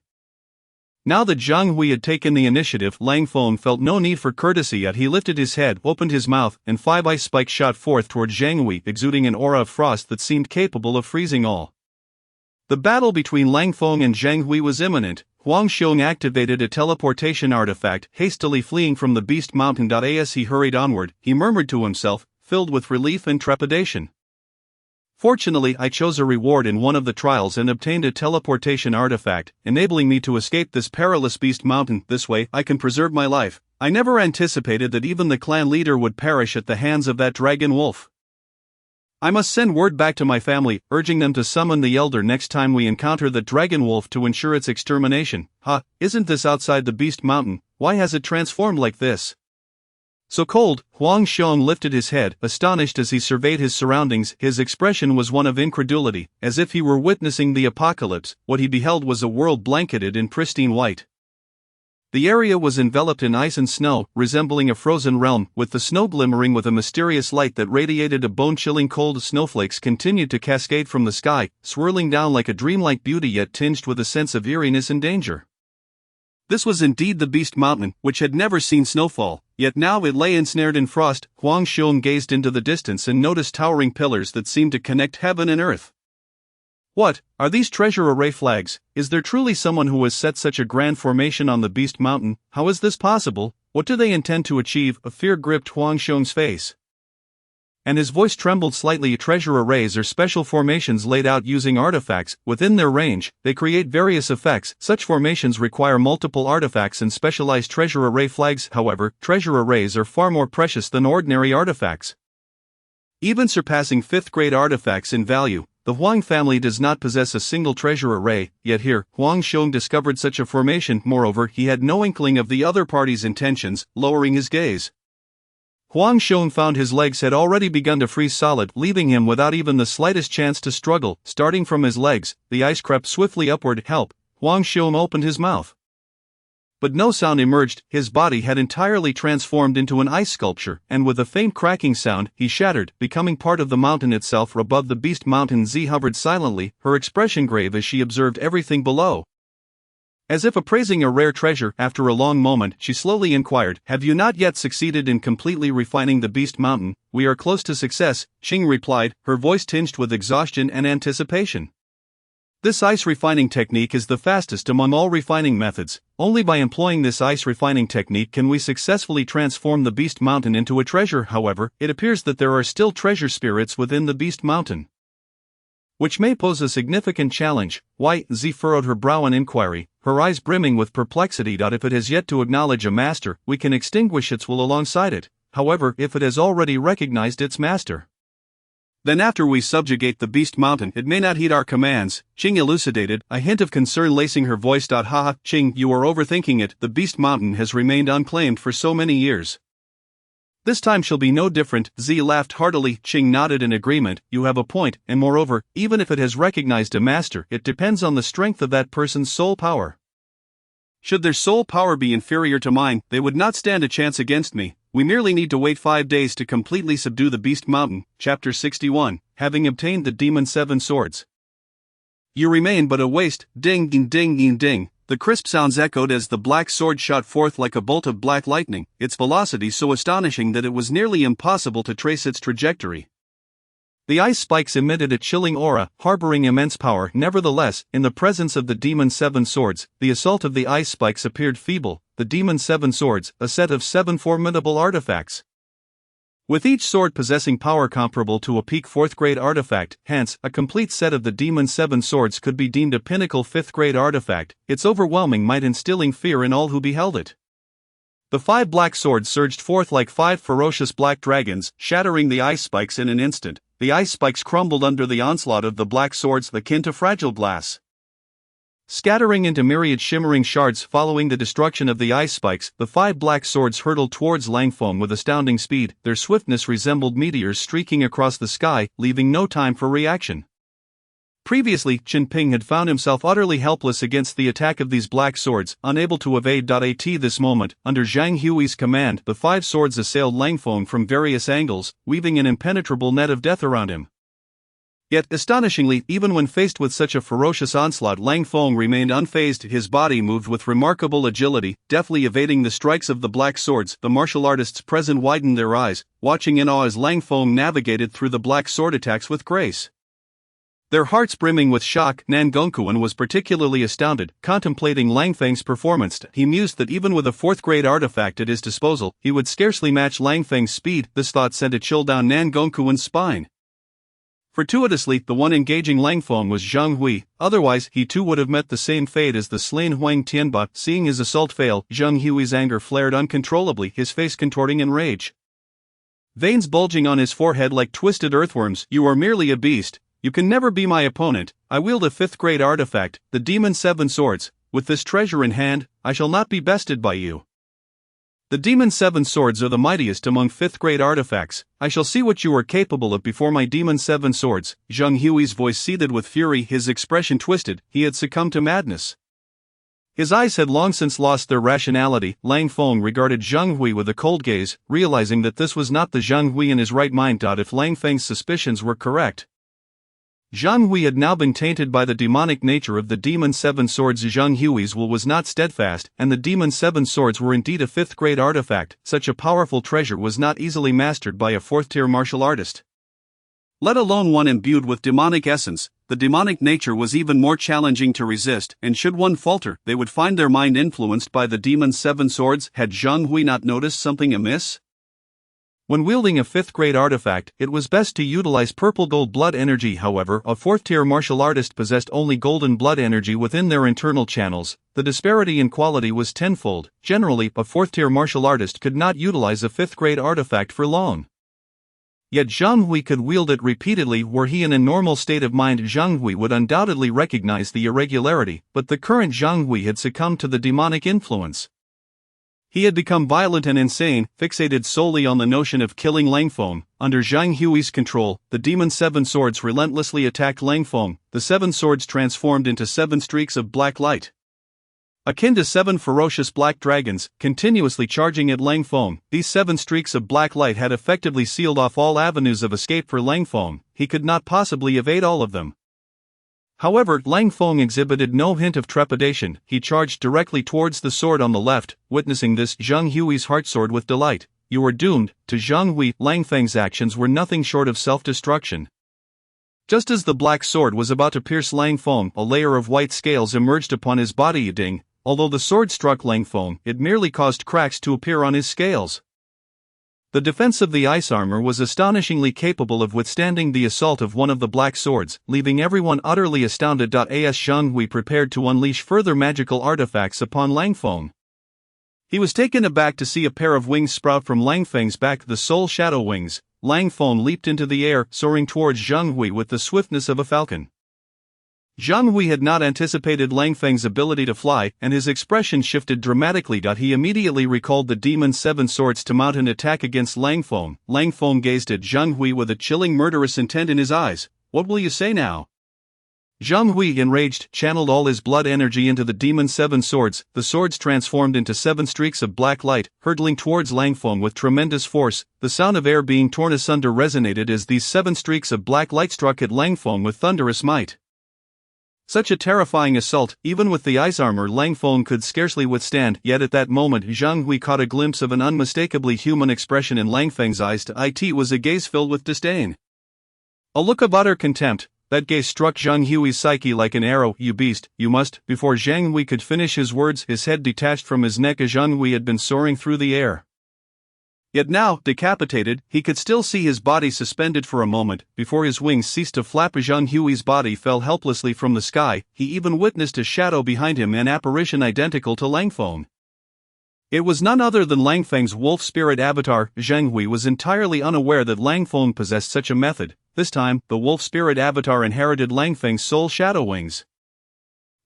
Now that Zhang Hui had taken the initiative, Langfeng felt no need for courtesy. He lifted his head, opened his mouth, and 5 ice spikes shot forth toward Zhang Hui, exuding an aura of frost that seemed capable of freezing all. The battle between Langfeng and Zhang Hui was imminent. Huang Xiong activated a teleportation artifact, hastily fleeing from the Beast Mountain. As he hurried onward, he murmured to himself, filled with relief and trepidation. Fortunately, I chose a reward in one of the trials and obtained a teleportation artifact, enabling me to escape this perilous Beast Mountain. This way, I can preserve my life. I never anticipated that even the clan leader would perish at the hands of that dragon wolf. I must send word back to my family, urging them to summon the elder next time we encounter the dragon wolf to ensure its extermination. Isn't this outside the Beast Mountain? Why has it transformed like this? So cold. Huang Xiong lifted his head, astonished as he surveyed his surroundings. His expression was one of incredulity, as if he were witnessing the apocalypse. What he beheld was a world blanketed in pristine white. The area was enveloped in ice and snow, resembling a frozen realm, with the snow glimmering with a mysterious light that radiated a bone-chilling cold. Snowflakes continued to cascade from the sky, swirling down like a dreamlike beauty yet tinged with a sense of eeriness and danger. This was indeed the Beast Mountain, which had never seen snowfall, yet now it lay ensnared in frost. Huang Xiong gazed into the distance and noticed towering pillars that seemed to connect heaven and earth. What are these treasure array flags? Is there truly someone who has set such a grand formation on the Beast Mountain? How is this possible? What do they intend to achieve? A fear gripped Huang Xiong's face, and his voice trembled slightly. Treasure arrays are special formations laid out using artifacts. Within their range, they create various effects. Such formations require multiple artifacts and specialized treasure array flags. However, treasure arrays are far more precious than ordinary artifacts, even surpassing 5th-grade artifacts in value. The Huang family does not possess a single treasure array, yet here, Huang Xiong discovered such a formation. Moreover, he had no inkling of the other party's intentions. Lowering his gaze, Huang Xiong found his legs had already begun to freeze solid, leaving him without even the slightest chance to struggle. Starting from his legs, the ice crept swiftly upward. Help! Huang Xiong opened his mouth. But no sound emerged. His body had entirely transformed into an ice sculpture, and with a faint cracking sound, he shattered, becoming part of the mountain itself. Above the beast mountain, Z hovered silently, her expression grave as she observed everything below. As if appraising a rare treasure, after a long moment, she slowly inquired, "Have you not yet succeeded in completely refining the beast mountain?" "We are close to success," Qing replied, her voice tinged with exhaustion and anticipation. This ice refining technique is the fastest among all refining methods. Only by employing this ice refining technique can we successfully transform the beast mountain into a treasure. However, it appears that there are still treasure spirits within the beast mountain, which may pose a significant challenge. Why? Z furrowed her brow in inquiry, her eyes brimming with perplexity. If it has yet to acknowledge a master, we can extinguish its will alongside it. However, if it has already recognized its master, then after we subjugate the beast mountain, it may not heed our commands, Qing elucidated, a hint of concern lacing her voice. Haha, Qing, you are overthinking it. The beast mountain has remained unclaimed for so many years. This time shall be no different. Z laughed heartily. Qing nodded in agreement. You have a point, and moreover, even if it has recognized a master, it depends on the strength of that person's soul power. Should their soul power be inferior to mine, they would not stand a chance against me. We merely need to wait 5 days to completely subdue the beast mountain. Chapter 61, having obtained the demon 7 swords. You remain but a waste. Ding ding ding ding ding. The crisp sounds echoed as the black sword shot forth like a bolt of black lightning, its velocity so astonishing that it was nearly impossible to trace its trajectory. The ice spikes emitted a chilling aura, harboring immense power. Nevertheless, in the presence of the demon 7 swords, the assault of the ice spikes appeared feeble. The demon 7 swords, a set of 7 formidable artifacts, with each sword possessing power comparable to a peak 4th grade artifact. Hence, a complete set of the demon 7 swords could be deemed a pinnacle 5th grade artifact, its overwhelming might instilling fear in all who beheld it. The 5 black swords surged forth like 5 ferocious black dragons, shattering the ice spikes in an instant. The ice spikes crumbled under the onslaught of the black swords, akin to fragile glass, scattering into myriad shimmering shards. Following the destruction of the ice spikes, the 5 black swords hurtled towards Langfeng with astounding speed. Their swiftness resembled meteors streaking across the sky, leaving no time for reaction. Previously, Qin Ping had found himself utterly helpless against the attack of these black swords, unable to evade. At this moment, under Zhang Hui's command, the 5 swords assailed Langfeng from various angles, weaving an impenetrable net of death around him. Yet, astonishingly, even when faced with such a ferocious onslaught, Langfeng remained unfazed. His body moved with remarkable agility, deftly evading the strikes of the black swords. The martial artists present widened their eyes, watching in awe as Langfeng navigated through the black sword attacks with grace. Their hearts brimming with shock, Nan Gongkuan was particularly astounded, contemplating Langfeng's performance. He mused that even with a 4th grade artifact at his disposal, he would scarcely match Langfeng's speed. This thought sent a chill down Nan Gongkuan's spine. Fortuitously, the one engaging Langfeng was Zhang Hui, otherwise he too would have met the same fate as the slain Huang Tianba. Seeing his assault fail, Zhang Hui's anger flared uncontrollably, his face contorting in rage, veins bulging on his forehead like twisted earthworms. You are merely a beast. You can never be my opponent. I wield a 5th grade artifact, the demon 7 swords. With this treasure in hand, I shall not be bested by you. The demon 7 swords are the mightiest among 5th grade artifacts. I shall see what you are capable of before my demon 7 swords. Zhang Hui's voice seethed with fury, his expression twisted. He had succumbed to madness. His eyes had long since lost their rationality. Langfeng regarded Zhang Hui with a cold gaze, realizing that this was not the Zhang Hui in his right mind. If Langfeng's suspicions were correct, Zhang Hui had now been tainted by the demonic nature of the demon 7 swords. Zhang Hui's will was not steadfast, and the demon 7 swords were indeed a 5th grade artifact. Such a powerful treasure was not easily mastered by a 4th tier martial artist, let alone one imbued with demonic essence. The demonic nature was even more challenging to resist, and should one falter, they would find their mind influenced by the demon 7 swords. Had Zhang Hui not noticed something amiss? When wielding a 5th grade artifact, it was best to utilize purple gold blood energy. However, a 4th tier martial artist possessed only golden blood energy within their internal channels. The disparity in quality was tenfold. Generally, a 4th tier martial artist could not utilize a 5th grade artifact for long. Yet Zhang Hui could wield it repeatedly. Were he in a normal state of mind, Zhang Hui would undoubtedly recognize the irregularity, but the current Zhang Hui had succumbed to the demonic influence. He had become violent and insane, fixated solely on the notion of killing Langfeng. Under Zhang Hui's control, the Demon Seven Swords relentlessly attacked Langfeng. The seven swords transformed into seven streaks of black light, akin to seven ferocious black dragons, continuously charging at Langfeng. These seven streaks of black light had effectively sealed off all avenues of escape for Langfeng. He could not possibly evade all of them. However, Langfeng exhibited no hint of trepidation. He charged directly towards the sword on the left. Witnessing this, Zhang Hui's heart soared with delight. You are doomed. To Zhang Hui, Langfeng's actions were nothing short of self-destruction. Just as the black sword was about to pierce Langfeng, a layer of white scales emerged upon his body. Yiding. Although the sword struck Langfeng, it merely caused cracks to appear on his scales. The defense of the ice armor was astonishingly capable of withstanding the assault of one of the black swords, leaving everyone utterly astounded. As Zhang Hui prepared to unleash further magical artifacts upon Langfeng, he was taken aback to see a pair of wings sprout from Langfeng's back, the soul shadow wings. Langfeng leaped into the air, soaring towards Zhang Hui with the swiftness of a falcon. Zhang Hui had not anticipated Langfeng's ability to fly, and his expression shifted dramatically. He immediately recalled the Demon Seven Swords to mount an attack against Langfeng. Langfeng gazed at Zhang Hui with a chilling murderous intent in his eyes. What will you say now? Zhang Hui, enraged, channeled all his blood energy into the Demon Seven Swords. The swords transformed into seven streaks of black light, hurtling towards Langfeng with tremendous force. The sound of air being torn asunder resonated as these seven streaks of black light struck at Langfeng with thunderous might. Such a terrifying assault, even with the ice armor Langfeng could scarcely withstand. Yet at that moment Zhang Hui caught a glimpse of an unmistakably human expression in Langfeng's eyes. It was a gaze filled with disdain, a look of utter contempt. That gaze struck Zhang Hui's psyche like an arrow. You beast, you must. Before Zhang Hui could finish his words, his head detached from his neck as Zhang Hui had been soaring through the air. Yet now, decapitated, he could still see his body suspended for a moment. Before his wings ceased to flap, Zhang Hui's body fell helplessly from the sky. He even witnessed a shadow behind him, an apparition identical to Langfeng. It was none other than Langfeng's wolf spirit avatar. Zhang Hui was entirely unaware that Langfeng possessed such a method. This time, the wolf spirit avatar inherited Langfeng's soul shadow wings.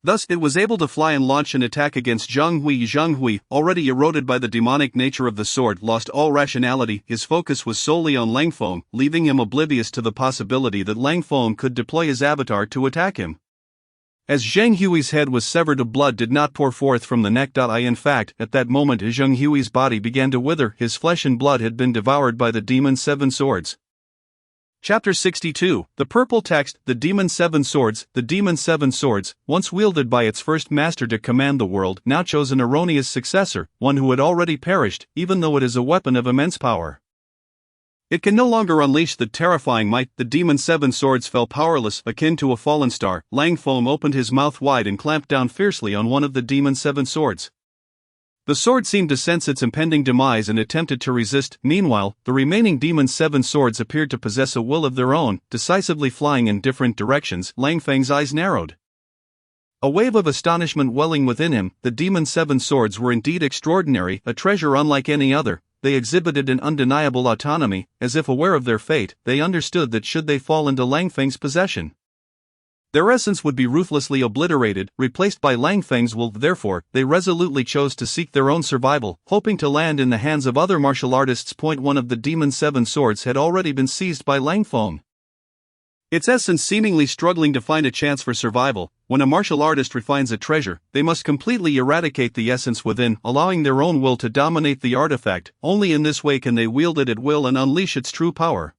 Thus, it was able to fly and launch an attack against Zhang Hui. Zhang Hui, already eroded by the demonic nature of the sword, lost all rationality. His focus was solely on Langfeng, leaving him oblivious to the possibility that Langfeng could deploy his avatar to attack him. As Zhang Hui's head was severed, blood did not pour forth from the neck. In fact, at that moment Zhang Hui's body began to wither. His flesh and blood had been devoured by the Demon Seven Swords. Chapter 62, The Purple Text. The Demon Seven Swords. The Demon Seven Swords, once wielded by its first master to command the world, now chose an erroneous successor, one who had already perished, even though it is a weapon of immense power. It can no longer unleash the terrifying might. The Demon Seven Swords fell powerless, akin to a fallen star. Langfeng opened his mouth wide and clamped down fiercely on one of the Demon Seven Swords. The sword seemed to sense its impending demise and attempted to resist. Meanwhile, the remaining Demon Seven Swords appeared to possess a will of their own, decisively flying in different directions. Langfeng's eyes narrowed, a wave of astonishment welling within him. The Demon Seven Swords were indeed extraordinary, a treasure unlike any other. They exhibited an undeniable autonomy. As if aware of their fate, they understood that should they fall into Langfeng's possession, their essence would be ruthlessly obliterated, replaced by Langfeng's will. Therefore, they resolutely chose to seek their own survival, hoping to land in the hands of other martial artists. One of the Demon Seven Swords had already been seized by Langfeng, its essence seemingly struggling to find a chance for survival. When a martial artist refines a treasure, they must completely eradicate the essence within, allowing their own will to dominate the artifact. Only in this way can they wield it at will and unleash its true power.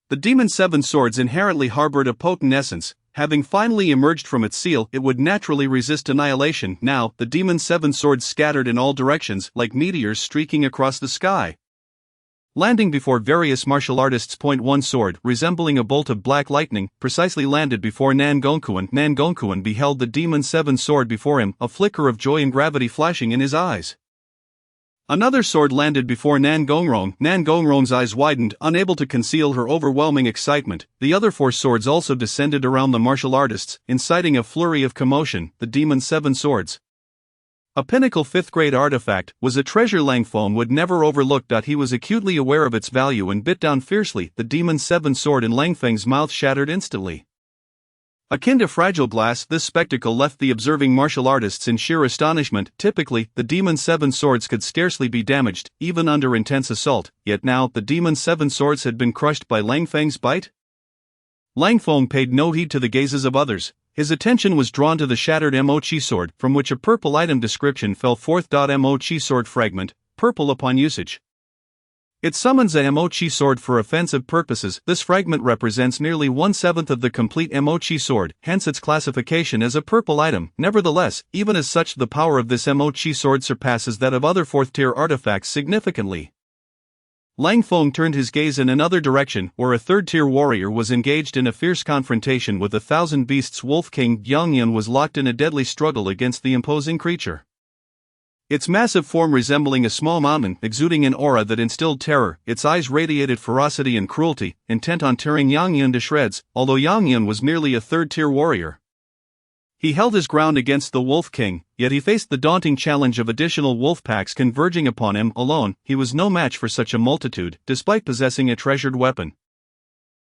The Demon Seven Swords inherently harbored a potent essence. Having finally emerged from its seal, it would naturally resist annihilation. Now, the Demon Seven Swords scattered in all directions, like meteors streaking across the sky, landing before various martial artists. One sword, resembling a bolt of black lightning, precisely landed before Nan Gongkuan. Nan Gongkuan beheld the Demon Seven Sword before him, a flicker of joy and gravity flashing in his eyes. Another sword landed before Nan Gongrong. Nan Gongrong's eyes widened, unable to conceal her overwhelming excitement. The other four swords also descended around the martial artists, inciting a flurry of commotion. The Demon Seven Swords, a pinnacle 5th-grade artifact, was a treasure Langfeng would never overlook. He was acutely aware of its value and bit down fiercely. The Demon Seven Sword in Langfeng's mouth shattered instantly. Akin to fragile glass, this spectacle left the observing martial artists in sheer astonishment. Typically, the Demon's 7 swords could scarcely be damaged, even under intense assault, yet now, the Demon's 7 swords had been crushed by Lang Feng's bite? Lang Feng paid no heed to the gazes of others. His attention was drawn to the shattered Mo-Chi sword, from which a purple item description fell forth. Mo-Chi sword fragment, purple upon usage. It summons a Mo-Chi sword for offensive purposes. This fragment represents nearly 1/7 of the complete Mo-Chi sword, hence its classification as a purple item. Nevertheless, even as such, the power of this Mo-Chi sword surpasses that of other 4th-tier artifacts significantly. Lang Feng turned his gaze in another direction, where a 3rd-tier warrior was engaged in a fierce confrontation with 1,000 beasts. Wolf King Yang Yan was locked in a deadly struggle against the imposing creature. Its massive form resembling a small mountain, exuding an aura that instilled terror, its eyes radiated ferocity and cruelty, intent on tearing Yang Yan to shreds, although Yang Yan was merely a 3rd-tier warrior. He held his ground against the Wolf King, yet he faced the daunting challenge of additional wolf packs converging upon him. Alone, he was no match for such a multitude, despite possessing a treasured weapon.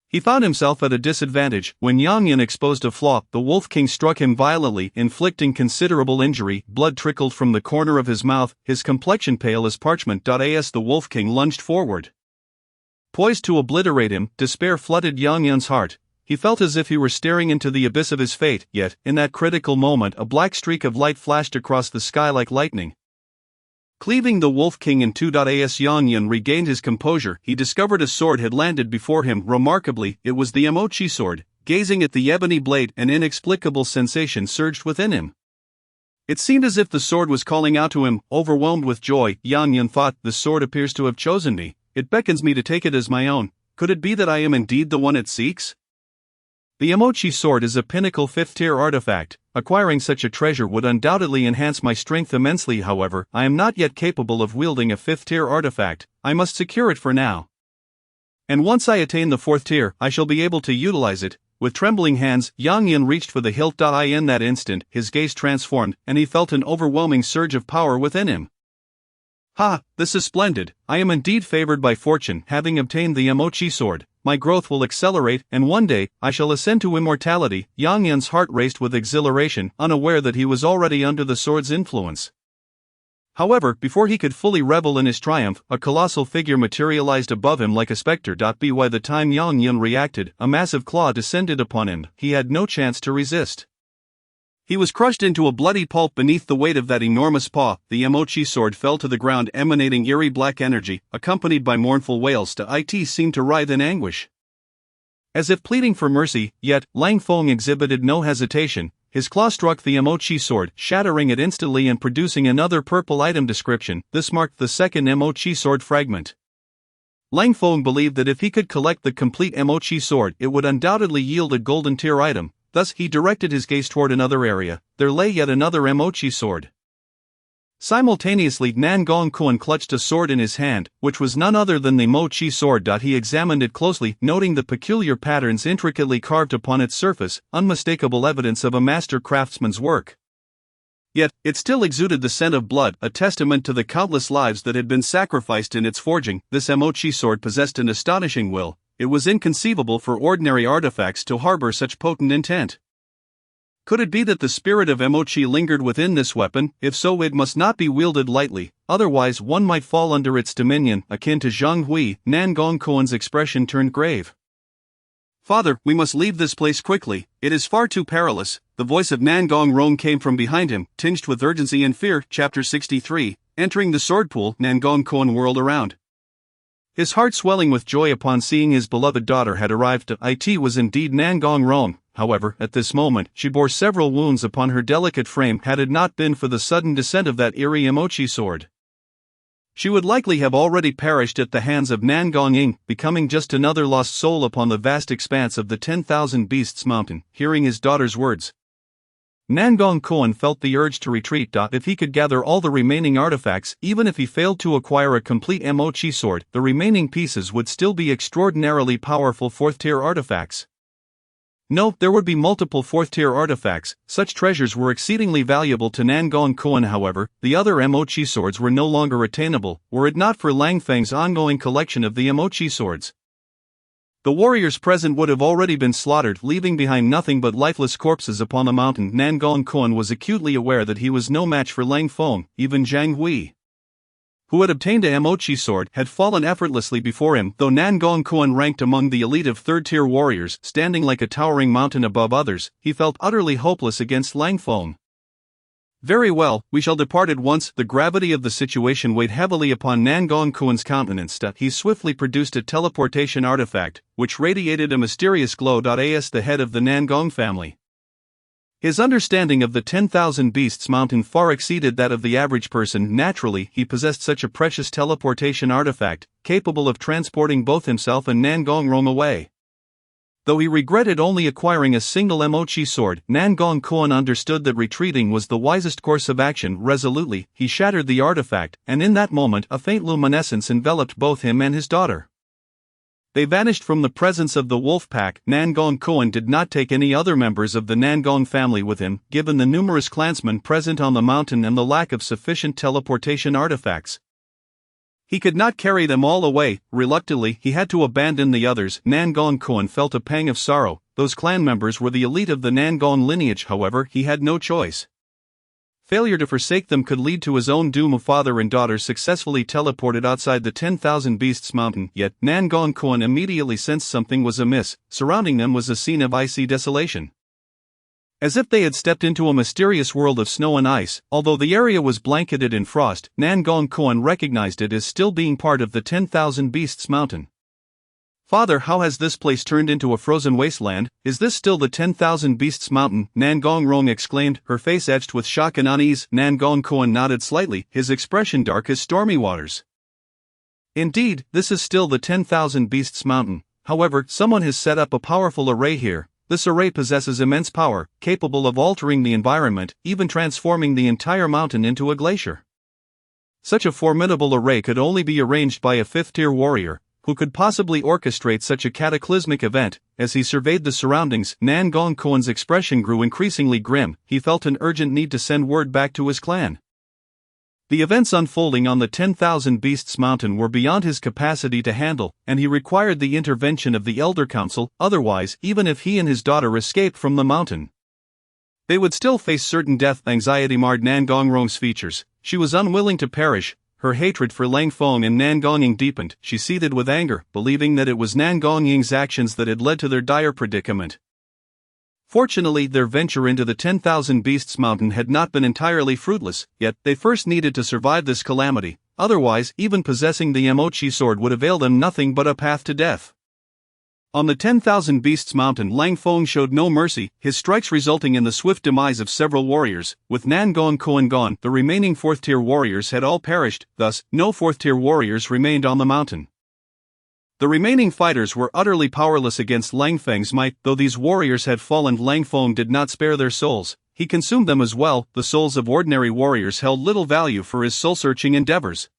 He found himself at a disadvantage. When Yang Yan exposed a flaw, the Wolf King struck him violently, inflicting considerable injury. Blood trickled from the corner of his mouth, his complexion pale as parchment. As the Wolf King lunged forward, poised to obliterate him, despair flooded Yang Yan's heart. He felt as if he were staring into the abyss of his fate, yet, in that critical moment, a black streak of light flashed across the sky like lightning, cleaving the Wolf King in two. As Yang Yan regained his composure, he discovered a sword had landed before him. Remarkably, it was the Mo-Chi sword. Gazing at the ebony blade, an inexplicable sensation surged within him. It seemed as if the sword was calling out to him. Overwhelmed with joy, Yang Yan thought, "The sword appears to have chosen me. It beckons me to take it as my own. Could it be that I am indeed the one it seeks?" The Mo-Chi sword is a pinnacle 5th-tier artifact. Acquiring such a treasure would undoubtedly enhance my strength immensely. However, I am not yet capable of wielding a 5th-tier artifact. I must secure it for now. And once I attain the 4th tier, I shall be able to utilize it. With trembling hands, Yang Yan reached for the hilt. In that instant, his gaze transformed, and he felt an overwhelming surge of power within him. "Ha, this is splendid. I am indeed favored by fortune. Having obtained the Mo-Chi sword, my growth will accelerate, and one day, I shall ascend to immortality." Yang Yan's heart raced with exhilaration, unaware that he was already under the sword's influence. However, before he could fully revel in his triumph, a colossal figure materialized above him like a specter. By the time Yang Yan reacted, a massive claw descended upon him. He had no chance to resist. He was crushed into a bloody pulp beneath the weight of that enormous paw. The Mo-Chi sword fell to the ground, emanating eerie black energy, accompanied by mournful wails. It seemed to writhe in anguish, as if pleading for mercy, yet, Lang Feng exhibited no hesitation. His claw struck the Mo-Chi sword, shattering it instantly and producing another purple item description. This marked the second Mo-Chi sword fragment. Lang Feng believed that if he could collect the complete Mo-Chi sword, it would undoubtedly yield a golden tier item. Thus, he directed his gaze toward another area. There lay yet another Mo-Chi sword. Simultaneously, Nan Gong Kun clutched a sword in his hand, which was none other than the Mo-Chi sword. He examined it closely, noting the peculiar patterns intricately carved upon its surface, unmistakable evidence of a master craftsman's work. Yet, it still exuded the scent of blood, a testament to the countless lives that had been sacrificed in its forging. This Mo-Chi sword possessed an astonishing will. It was inconceivable for ordinary artifacts to harbor such potent intent. Could it be that the spirit of Mo-Chi lingered within this weapon? If so, it must not be wielded lightly, otherwise one might fall under its dominion. Akin to Zhang Hui, Nan Gong Kuan's expression turned grave. "Father, we must leave this place quickly. It is far too perilous." The voice of Nan Gong Rong came from behind him, tinged with urgency and fear. Chapter 63. Entering the sword pool, Nan Gong Kuan whirled around, his heart swelling with joy upon seeing his beloved daughter had arrived. It was indeed Nan Gong Rong. However, at this moment, she bore several wounds upon her delicate frame. Had it not been for the sudden descent of that eerie Mo-Chi sword, she would likely have already perished at the hands of Nan Gong Ying, becoming just another lost soul upon the vast expanse of the 10,000 Beasts Mountain. Hearing his daughter's words, Nan Gong Kuan felt the urge to retreat. If he could gather all the remaining artifacts, even if he failed to acquire a complete Mo-Chi sword, the remaining pieces would still be extraordinarily powerful 4th-tier artifacts. No, there would be multiple 4th-tier artifacts. Such treasures were exceedingly valuable to Nan Gong Kuan. However, the other Mo-Chi swords were no longer attainable, were it not for Lang Feng's ongoing collection of the Mo-Chi swords. The warriors present would have already been slaughtered, leaving behind nothing but lifeless corpses upon the mountain. Nan Gong Kuan was acutely aware that he was no match for Lang Feng. Even Zhang Hui, who had obtained a mochi sword, had fallen effortlessly before him. Though Nan Gong Kuan ranked among the elite of third-tier warriors, standing like a towering mountain above others, he felt utterly hopeless against Lang Feng. Very well, we shall depart at once. The gravity of the situation weighed heavily upon Nan Gong Kuan's countenance. He swiftly produced a teleportation artifact, which radiated a mysterious glow. As the head of the Nan Gong family, his understanding of the 10,000 Beasts Mountain far exceeded that of the average person. Naturally, he possessed such a precious teleportation artifact, capable of transporting both himself and Nan Gong Rong away. Though he regretted only acquiring a single mochi sword, Nan Gong Kuan understood that retreating was the wisest course of action. Resolutely, he shattered the artifact, and in that moment a faint luminescence enveloped both him and his daughter. They vanished from the presence of the wolf pack. Nan Gong Kuan did not take any other members of the Nan Gong family with him, given the numerous clansmen present on the mountain and the lack of sufficient teleportation artifacts. He could not carry them all away. Reluctantly, he had to abandon the others. Nan Gong Kuan felt a pang of sorrow. Those clan members were the elite of the Nan Gong lineage. However, he had no choice. Failure to forsake them could lead to his own doom. Father and daughter successfully teleported outside the 10,000 Beasts Mountain, yet Nan Gong Kuan immediately sensed something was amiss. Surrounding them was a scene of icy desolation, as if they had stepped into a mysterious world of snow and ice. Although the area was blanketed in frost, Nan Gong Kuan recognized it as still being part of the 10,000 Beasts Mountain. Father, how has this place turned into a frozen wasteland? Is this still the 10,000 Beasts Mountain? Nan Gong Rong exclaimed, her face etched with shock and unease. Nan Gong Kuan nodded slightly, his expression dark as stormy waters. Indeed, this is still the 10,000 Beasts Mountain. However, someone has set up a powerful array here. This array possesses immense power, capable of altering the environment, even transforming the entire mountain into a glacier. Such a formidable array could only be arranged by a fifth-tier warrior, who could possibly orchestrate such a cataclysmic event. As he surveyed the surroundings, Nan Gong Kuan's expression grew increasingly grim. He felt an urgent need to send word back to his clan. The events unfolding on the 10,000 Beasts Mountain were beyond his capacity to handle, and he required the intervention of the Elder Council. Otherwise, even if he and his daughter escaped from the mountain, they would still face certain death. Anxiety marred Nan Gong Rong's features. She was unwilling to perish. Her hatred for Lang Feng and Nan Gongying deepened. She seethed with anger, believing that it was Nan Gongying's actions that had led to their dire predicament. Fortunately, their venture into the 10,000 Beasts Mountain had not been entirely fruitless, yet they first needed to survive this calamity. Otherwise, even possessing the mochi sword would avail them nothing but a path to death. On the 10,000 Beasts Mountain, Lang Feng showed no mercy, his strikes resulting in the swift demise of several warriors. With Nan Gong Kuan gone, the remaining fourth-tier warriors had all perished. Thus, no fourth-tier warriors remained on the mountain. The remaining fighters were utterly powerless against Lang Feng's might. Though these warriors had fallen, Lang Feng did not spare their souls. He consumed them as well. The souls of ordinary warriors held little value for his soul-searching endeavors.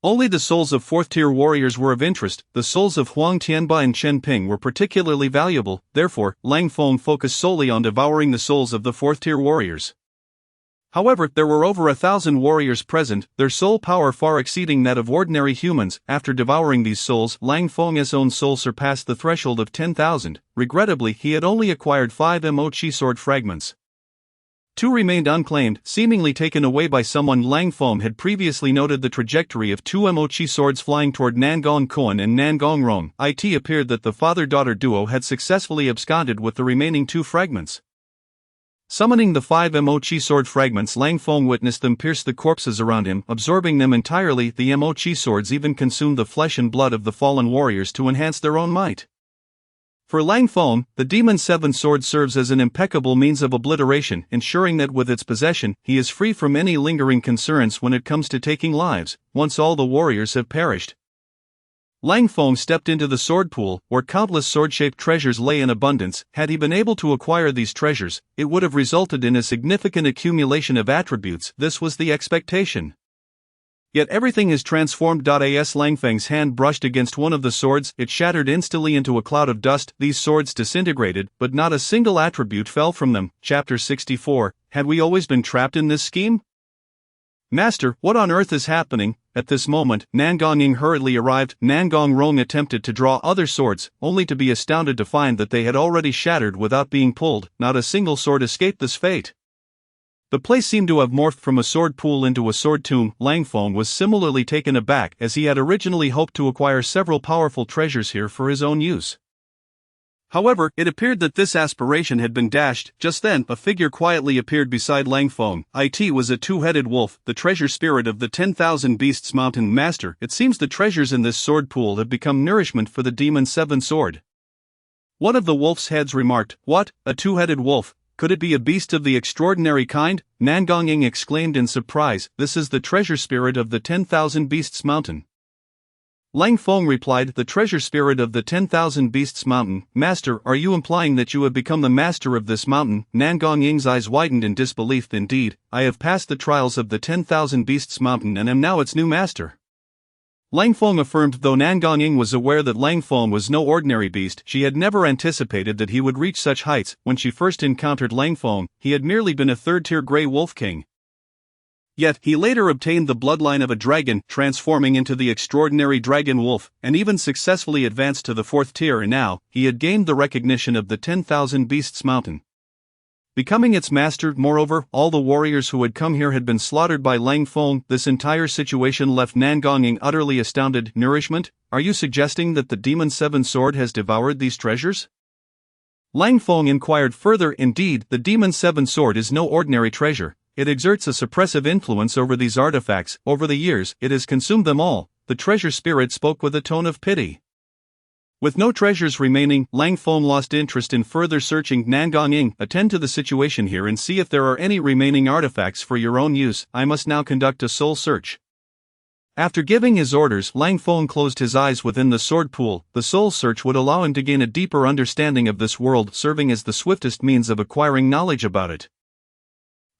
Only the souls of fourth-tier warriors were of interest. The souls of Huang Tianba and Chen Ping were particularly valuable. Therefore, Lang Feng focused solely on devouring the souls of the fourth-tier warriors. However, there were over 1,000 warriors present, their soul power far exceeding that of ordinary humans. After devouring these souls, Lang Feng's own soul surpassed the threshold of 10,000. Regrettably, he had only acquired 5 mochi sword fragments. 2 remained unclaimed, seemingly taken away by someone. Lang Feng had previously noted the trajectory of 2 mochi swords flying toward Nan Gong Kuan and Nan Gong Rong. It appeared that the father-daughter duo had successfully absconded with the remaining 2 fragments. Summoning the 5 mochi sword fragments, Lang Feng witnessed them pierce the corpses around him, absorbing them entirely. The mochi swords even consumed the flesh and blood of the fallen warriors to enhance their own might. For Lang Feng, the Demon 7 sword serves as an impeccable means of obliteration, ensuring that with its possession, he is free from any lingering concerns when it comes to taking lives, once all the warriors have perished. Lang Feng stepped into the sword pool, where countless sword-shaped treasures lay in abundance. Had he been able to acquire these treasures, it would have resulted in a significant accumulation of attributes. This was the expectation. Yet everything is transformed. As Lang Feng's hand brushed against one of the swords, it shattered instantly into a cloud of dust. These swords disintegrated, but not a single attribute fell from them. Chapter 64. Had we always been trapped in this scheme? Master, what on earth is happening? At this moment, Nangong Ying hurriedly arrived. Nangong Rong attempted to draw other swords, only to be astounded to find that they had already shattered without being pulled. Not a single sword escaped this fate. The place seemed to have morphed from a sword pool into a sword tomb. Lang Feng was similarly taken aback, as he had originally hoped to acquire several powerful treasures here for his own use. However, it appeared that this aspiration had been dashed. Just then, a figure quietly appeared beside Lang Feng. It was a two-headed wolf, the treasure spirit of the 10,000 Beasts Mountain. Master, it seems the treasures in this sword pool have become nourishment for the Demon Seven Sword. One of the wolf's heads remarked. What, a two-headed wolf? Could it be a beast of the extraordinary kind? Nangong Ying exclaimed in surprise. This is the treasure spirit of the 10,000 Beasts Mountain. Lang Feng replied, the treasure spirit of the 10,000 Beasts Mountain. Master, are you implying that you have become the master of this mountain? Nangong Ying's eyes widened in disbelief. Indeed, I have passed the trials of the 10,000 Beasts Mountain and am now its new master. Lang Feng affirmed. Though Nangong Ying was aware that Lang Feng was no ordinary beast, she had never anticipated that he would reach such heights. When she first encountered Lang Feng, he had merely been a third-tier Grey Wolf King. Yet, he later obtained the bloodline of a dragon, transforming into the extraordinary Dragon Wolf, and even successfully advanced to the fourth tier, and now, he had gained the recognition of the 10,000 Beasts Mountain, becoming its master. Moreover, all the warriors who had come here had been slaughtered by Lang Feng. This entire situation left Nangong Ying utterly astounded. Nourishment? Are you suggesting that the Demon Seven Sword has devoured these treasures? Lang Feng inquired further. Indeed, the Demon Seven Sword is no ordinary treasure. It exerts a suppressive influence over these artifacts. Over the years, it has consumed them all. The treasure spirit spoke with a tone of pity. With no treasures remaining, Lang Feng lost interest in further searching. Nangong Ying, attend to the situation here and see if there are any remaining artifacts for your own use. I must now conduct a soul search. After giving his orders, Lang Feng closed his eyes within the sword pool. The soul search would allow him to gain a deeper understanding of this world, serving as the swiftest means of acquiring knowledge about it.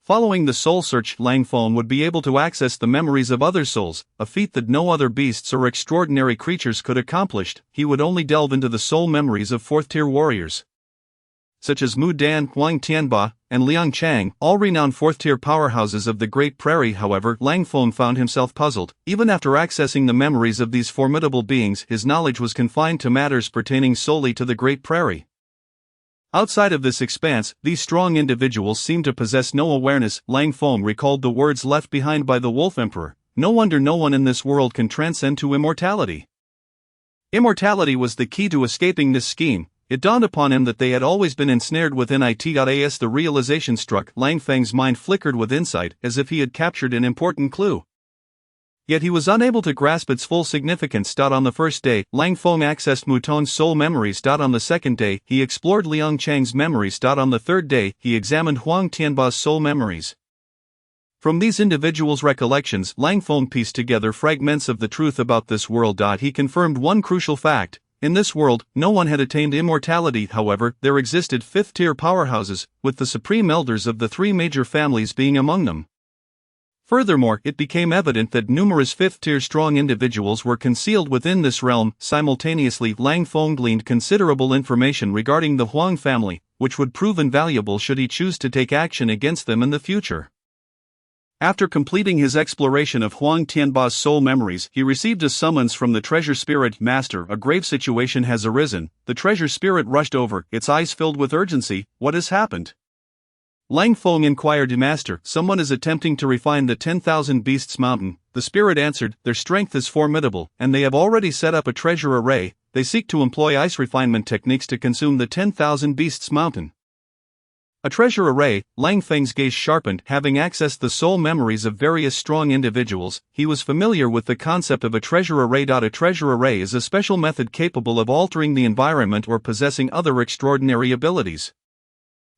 Following the soul search, Lang Feng would be able to access the memories of other souls, a feat that no other beasts or extraordinary creatures could accomplish. He would only delve into the soul memories of fourth-tier warriors, such as Mu Dan, Huang Tianba, and Liang Chang, all renowned fourth-tier powerhouses of the Great Prairie. However, Lang Feng found himself puzzled. Even after accessing the memories of these formidable beings, his knowledge was confined to matters pertaining solely to the Great Prairie. Outside of this expanse, these strong individuals seemed to possess no awareness. Lang Feng recalled the words left behind by the Wolf Emperor. No wonder no one in this world can transcend to immortality. Immortality was the key to escaping this scheme. It dawned upon him that they had always been ensnared within it. As the realization struck, Lang Feng's mind flickered with insight, as if he had captured an important clue. Yet he was unable to grasp its full significance. On the first day, Lang Feng accessed Muton's soul memories. On the second day, he explored Liang Chang's memories. On the third day, he examined Huang Tianba's soul memories. From these individuals' recollections, Lang Feng pieced together fragments of the truth about this world. He confirmed one crucial fact. In this world, no one had attained immortality. However, there existed fifth-tier powerhouses, with the supreme elders of the three major families being among them. Furthermore, it became evident that numerous fifth-tier strong individuals were concealed within this realm. Simultaneously, Lang Feng gleaned considerable information regarding the Huang family, which would prove invaluable should he choose to take action against them in the future. After completing his exploration of Huang Tianba's soul memories, he received a summons from the treasure spirit. Master, a grave situation has arisen. The treasure spirit rushed over, its eyes filled with urgency. What has happened? Lang Feng inquired. Master, someone is attempting to refine the 10,000 Beasts Mountain. The spirit answered, their strength is formidable, and they have already set up a treasure array. They seek to employ ice refinement techniques to consume the 10,000 Beasts Mountain. A treasure array. Lang Feng's gaze sharpened. Having accessed the soul memories of various strong individuals, he was familiar with the concept of a treasure array. A treasure array is a special method capable of altering the environment or possessing other extraordinary abilities.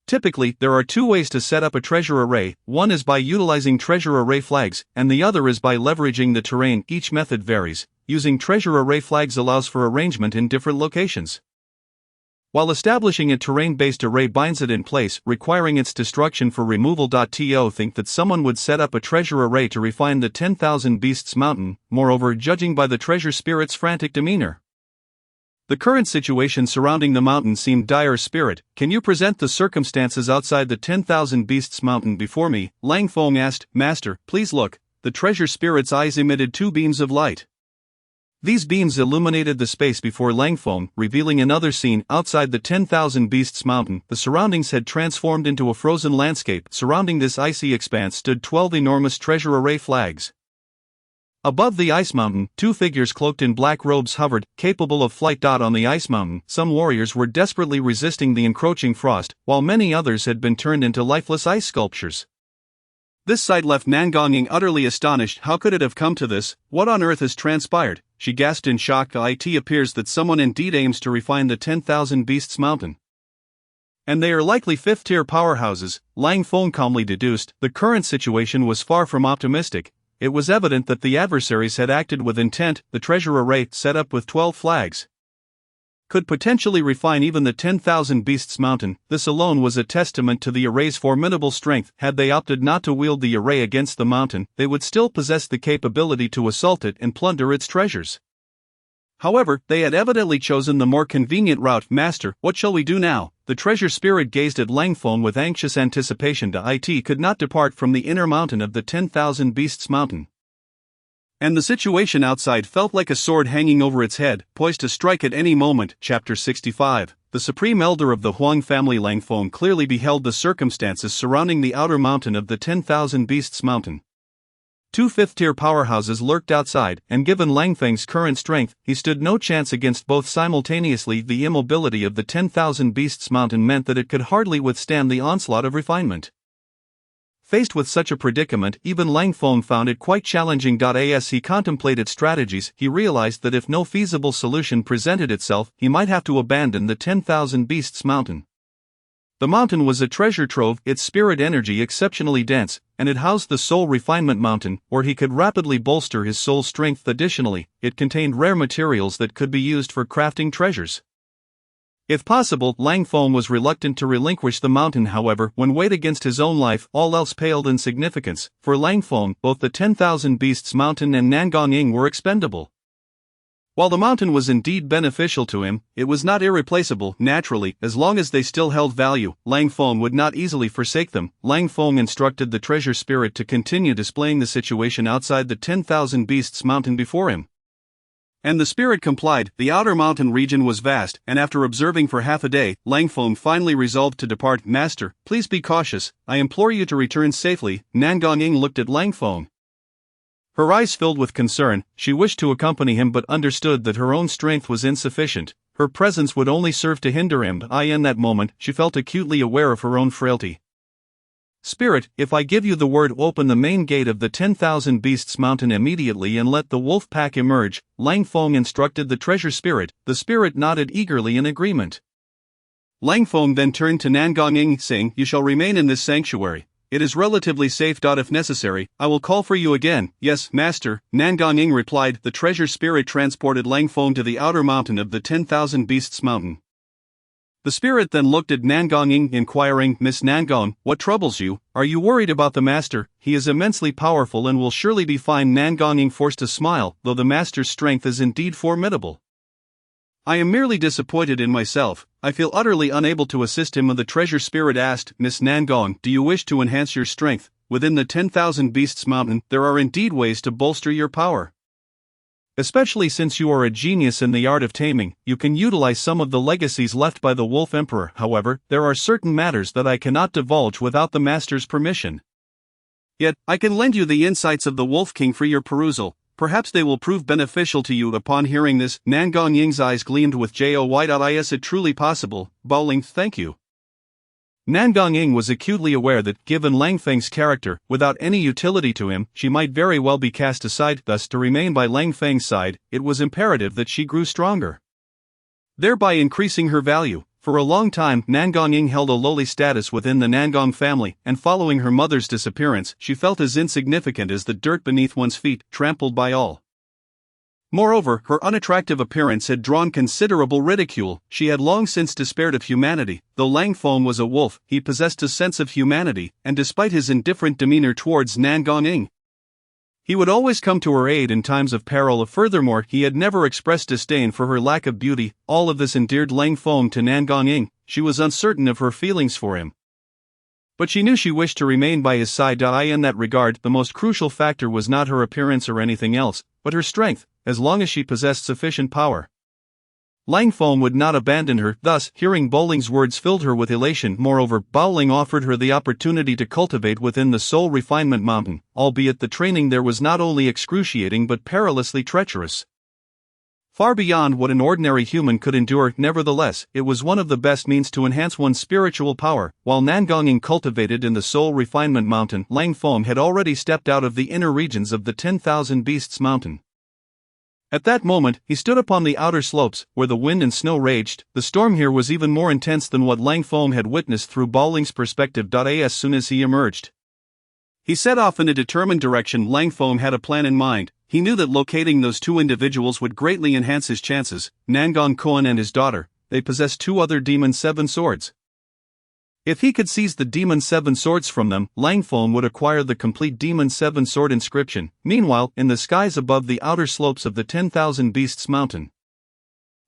Typically, there are two ways to set up a treasure array. One is by utilizing treasure array flags, and the other is by leveraging the terrain. Each method varies. Using treasure array flags allows for arrangement in different locations, while establishing a terrain-based array binds it in place, requiring its destruction for removal. To think that someone would set up a treasure array to refine the 10,000 Beasts Mountain. Moreover, judging by the treasure spirit's frantic demeanor, the current situation surrounding the mountain seemed dire. Spirit, can you present the circumstances outside the 10,000 Beasts Mountain before me? Lang Feng asked. Master, please look. the treasure spirit's eyes emitted two beams of light. These beams illuminated the space before Langfeng, revealing another scene outside the 10,000 Beasts Mountain. The surroundings had transformed into a frozen landscape. Surrounding this icy expanse stood 12 enormous treasure array flags. Above the ice mountain, two figures cloaked in black robes hovered, capable of flight. On the ice mountain, some warriors were desperately resisting the encroaching frost, while many others had been turned into lifeless ice sculptures. This sight left Nangong utterly astonished. How could it have come to this? What on earth has transpired? She gasped in shock. It appears that someone indeed aims to refine the 10,000 Beasts Mountain. And they are likely fifth-tier powerhouses, Lang Feng calmly deduced. The current situation was far from optimistic. It was evident that the adversaries had acted with intent. The treasure array, set up with 12 flags, could potentially refine even the 10,000 Beasts Mountain. This alone was a testament to the array's formidable strength. Had they opted not to wield the array against the mountain, they would still possess the capability to assault it and plunder its treasures. However, they had evidently chosen the more convenient route. Master, what shall we do now? The treasure spirit gazed at Langfeng with anxious anticipation. It could not depart from the inner mountain of the 10,000 Beasts Mountain. And the situation outside felt like a sword hanging over its head, poised to strike at any moment. Chapter 65. The supreme elder of the Huang family Langfeng clearly beheld the circumstances surrounding the outer mountain of the 10,000 Beasts Mountain. Two fifth-tier powerhouses lurked outside, and given Langfeng's current strength, he stood no chance against both simultaneously. The immobility of the 10,000 Beasts Mountain meant that it could hardly withstand the onslaught of refinement. Faced with such a predicament, even Langfeng found it quite challenging. As he contemplated strategies, he realized that if no feasible solution presented itself, he might have to abandon the 10,000 Beasts Mountain. The mountain was a treasure trove, its spirit energy exceptionally dense, and it housed the Soul Refinement Mountain, where he could rapidly bolster his soul strength. Additionally, it contained rare materials that could be used for crafting treasures. If possible, Langfeng was reluctant to relinquish the mountain. However, when weighed against his own life, all else paled in significance. For Langfeng, both the 10,000 Beasts Mountain and Nangong were expendable. While the mountain was indeed beneficial to him, it was not irreplaceable. Naturally, as long as they still held value, Langfeng would not easily forsake them. Langfeng instructed the treasure spirit to continue displaying the situation outside the 10,000 Beasts Mountain before him. And the spirit complied. The outer mountain region was vast, and after observing for half a day, Langfeng finally resolved to depart. Master, please be cautious. I implore you to return safely. Nangong looked at Langfeng. Her eyes filled with concern. She wished to accompany him but understood that her own strength was insufficient. Her presence would only serve to hinder him. In that moment, she felt acutely aware of her own frailty. Spirit, if I give you the word, open the main gate of the 10,000 Beasts Mountain immediately and let the wolf pack emerge, Langfeng instructed the treasure spirit. The spirit nodded eagerly in agreement. Langfeng then turned to Nangong, saying, You shall remain in this sanctuary. It is relatively safe. If necessary, I will call for you again. Yes, master, Nangong replied. The treasure spirit transported Langfeng to the outer mountain of the 10,000 Beasts Mountain. The spirit then looked at Nangong, inquiring, Miss Nangong, what troubles you? Are you worried about the master? He is immensely powerful and will surely be fine. Nangong forced a smile, though the master's strength is indeed formidable. I am merely disappointed in myself. I feel utterly unable to assist him. The treasure spirit asked, Miss Nangong, do you wish to enhance your strength? Within the 10,000 Beasts Mountain, there are indeed ways to bolster your power. Especially since you are a genius in the art of taming, you can utilize some of the legacies left by the Wolf Emperor. However, there are certain matters that I cannot divulge without the master's permission. Yet, I can lend you the insights of the Wolf King for your perusal. Perhaps they will prove beneficial to you. Upon hearing this, Nangong's eyes gleamed with joy. Is it truly possible? Bowling, thank you. Nangong was acutely aware that, given Langfeng's character, without any utility to him, she might very well be cast aside. Thus, to remain by Langfeng's side, it was imperative that she grew stronger, thereby increasing her value. For a long time, Nangong held a lowly status within the Nangong family, and following her mother's disappearance, she felt as insignificant as the dirt beneath one's feet, trampled by all. Moreover, her unattractive appearance had drawn considerable ridicule. She had long since despaired of humanity. Though Langfeng was a wolf, he possessed a sense of humanity, and despite his indifferent demeanor towards Nangong, he would always come to her aid in times of peril. Furthermore, he had never expressed disdain for her lack of beauty. All of this endeared Langfeng to Nangong. She was uncertain of her feelings for him. But she knew she wished to remain by his side. In that regard, the most crucial factor was not her appearance or anything else, but her strength, as long as she possessed sufficient power. Lang Feng would not abandon her. Thus, hearing Bowling's words filled her with elation. Moreover, Bowling offered her the opportunity to cultivate within the Soul Refinement Mountain, albeit the training there was not only excruciating but perilously treacherous. Far beyond what an ordinary human could endure. Nevertheless, it was one of the best means to enhance one's spiritual power. While Nangonging cultivated in the Soul Refinement Mountain, Lang Feng had already stepped out of the inner regions of the 10,000 Beasts Mountain. At that moment, he stood upon the outer slopes, where the wind and snow raged. The storm here was even more intense than what Lang Feng had witnessed through Bowling's perspective. As soon as he emerged, he set off in a determined direction. Lang Feng had a plan in mind. He knew that locating those two individuals would greatly enhance his chances. Nangong Koan and his daughter, they possessed two other Demon Seven Swords. If he could seize the Demon Seven Swords from them, Lang Feng would acquire the complete Demon Seven Sword inscription. Meanwhile, in the skies above the outer slopes of the 10,000 Beasts Mountain,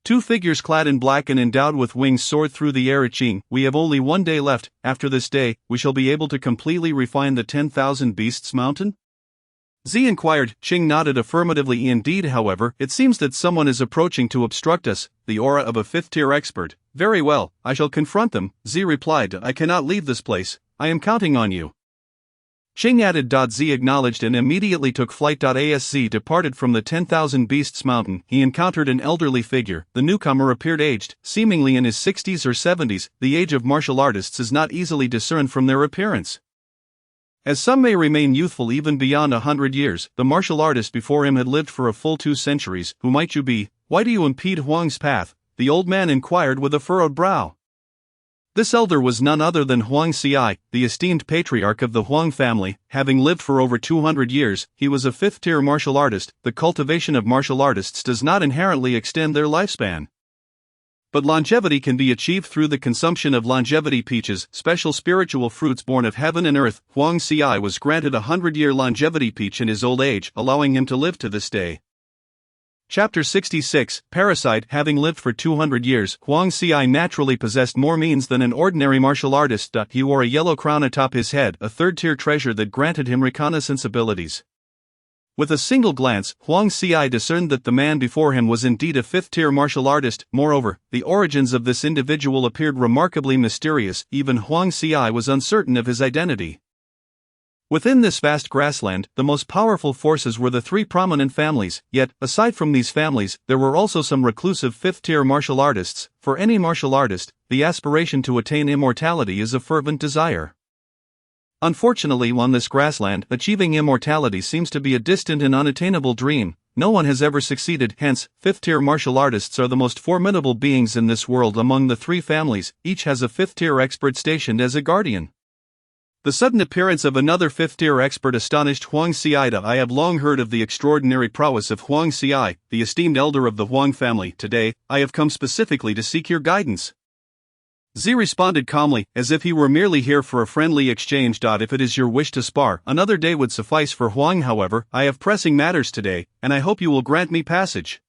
two figures clad in black and endowed with wings soared through the air. Ching, we have only one day left. After this day, we shall be able to completely refine the 10,000 Beasts Mountain? Z inquired. Ching nodded affirmatively. Indeed, however, it seems that someone is approaching to obstruct us, the aura of a fifth-tier expert. Very well, I shall confront them, Z replied. I cannot leave this place, I am counting on you. Ching added. Z acknowledged and immediately took flight. As Z departed from the 10,000 Beasts Mountain, he encountered an elderly figure. The newcomer appeared aged, seemingly in his 60s or 70s. The age of martial artists is not easily discerned from their appearance, as some may remain youthful even beyond 100 years. The martial artist before him had lived for a full 2 centuries. Who might you be? Why do you impede Huang's path? The old man inquired with a furrowed brow. This elder was none other than Huang Xiai, the esteemed patriarch of the Huang family. Having lived for over 200 years, he was a 5th-tier martial artist. The cultivation of martial artists does not inherently extend their lifespan, but longevity can be achieved through the consumption of longevity peaches, special spiritual fruits born of heaven and earth. Huang Xiai was granted a 100-year longevity peach in his old age, allowing him to live to this day. Chapter 66, Parasite. Having lived for 200 years, Huang Xiai naturally possessed more means than an ordinary martial artist. He wore a yellow crown atop his head, a 3rd-tier treasure that granted him reconnaissance abilities. With a single glance, Huang Xiai discerned that the man before him was indeed a 5th-tier martial artist. Moreover, the origins of this individual appeared remarkably mysterious. Even Huang Xiai was uncertain of his identity. Within this vast grassland, the most powerful forces were the 3 prominent families. Yet, aside from these families, there were also some reclusive 5th-tier martial artists. For any martial artist, the aspiration to attain immortality is a fervent desire. Unfortunately, on this grassland, achieving immortality seems to be a distant and unattainable dream. No one has ever succeeded. Hence, 5th-tier martial artists are the most formidable beings in this world. Among the 3 families, each has a 5th-tier expert stationed as a guardian. The sudden appearance of another 5th-tier expert astonished Huang Xiai. I have long heard of the extraordinary prowess of Huang Xiai, the esteemed elder of the Huang family. Today, I have come specifically to seek your guidance. Z responded calmly, as if he were merely here for a friendly exchange. If it is your wish to spar, another day would suffice for Huang. However, I have pressing matters today, and I hope you will grant me passage.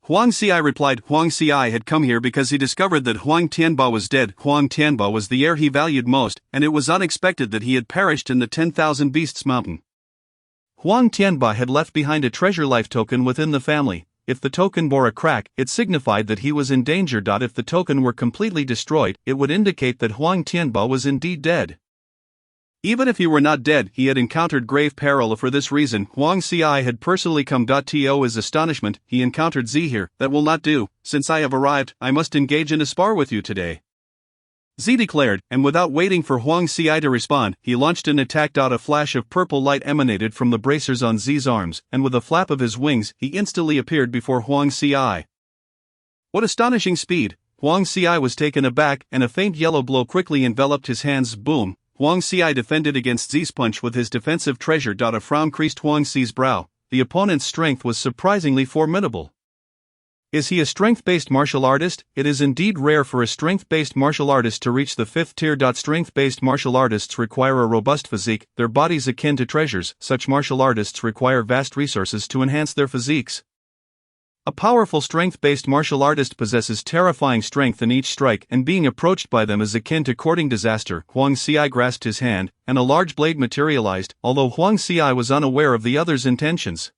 Huang Xiai replied. Huang Xiai had come here because he discovered that Huang Tianba was dead. Huang Tianba was the heir he valued most, and it was unexpected that he had perished in the 10,000 Beasts Mountain. Huang Tianba had left behind a treasure life token within the family. If the token bore a crack, it signified that he was in danger. If the token were completely destroyed, it would indicate that Huang Tianba was indeed dead. Even if he were not dead, he had encountered grave peril. For this reason, Huang Xiai had personally come. To his astonishment, he encountered Z here. That will not do. Since I have arrived, I must engage in a spar with you today, Z declared, and without waiting for Huang Xiai to respond, he launched an attack. A flash of purple light emanated from the bracers on Z's arms, and with a flap of his wings, he instantly appeared before Huang Xiai. What astonishing speed! Huang Xiai was taken aback, and a faint yellow glow quickly enveloped his hands. Boom! Huang Xiai defended against Z's punch with his defensive treasure. A frown creased Huang Xi's brow. The opponent's strength was surprisingly formidable. Is he a strength-based martial artist? It is indeed rare for a strength-based martial artist to reach the 5th tier. Strength-based martial artists require a robust physique, their bodies akin to treasures. Such martial artists require vast resources to enhance their physiques. A powerful strength-based martial artist possesses terrifying strength in each strike, and being approached by them is akin to courting disaster. Huang Xiai grasped his hand, and a large blade materialized, although Huang Xiai was unaware of the other's intentions.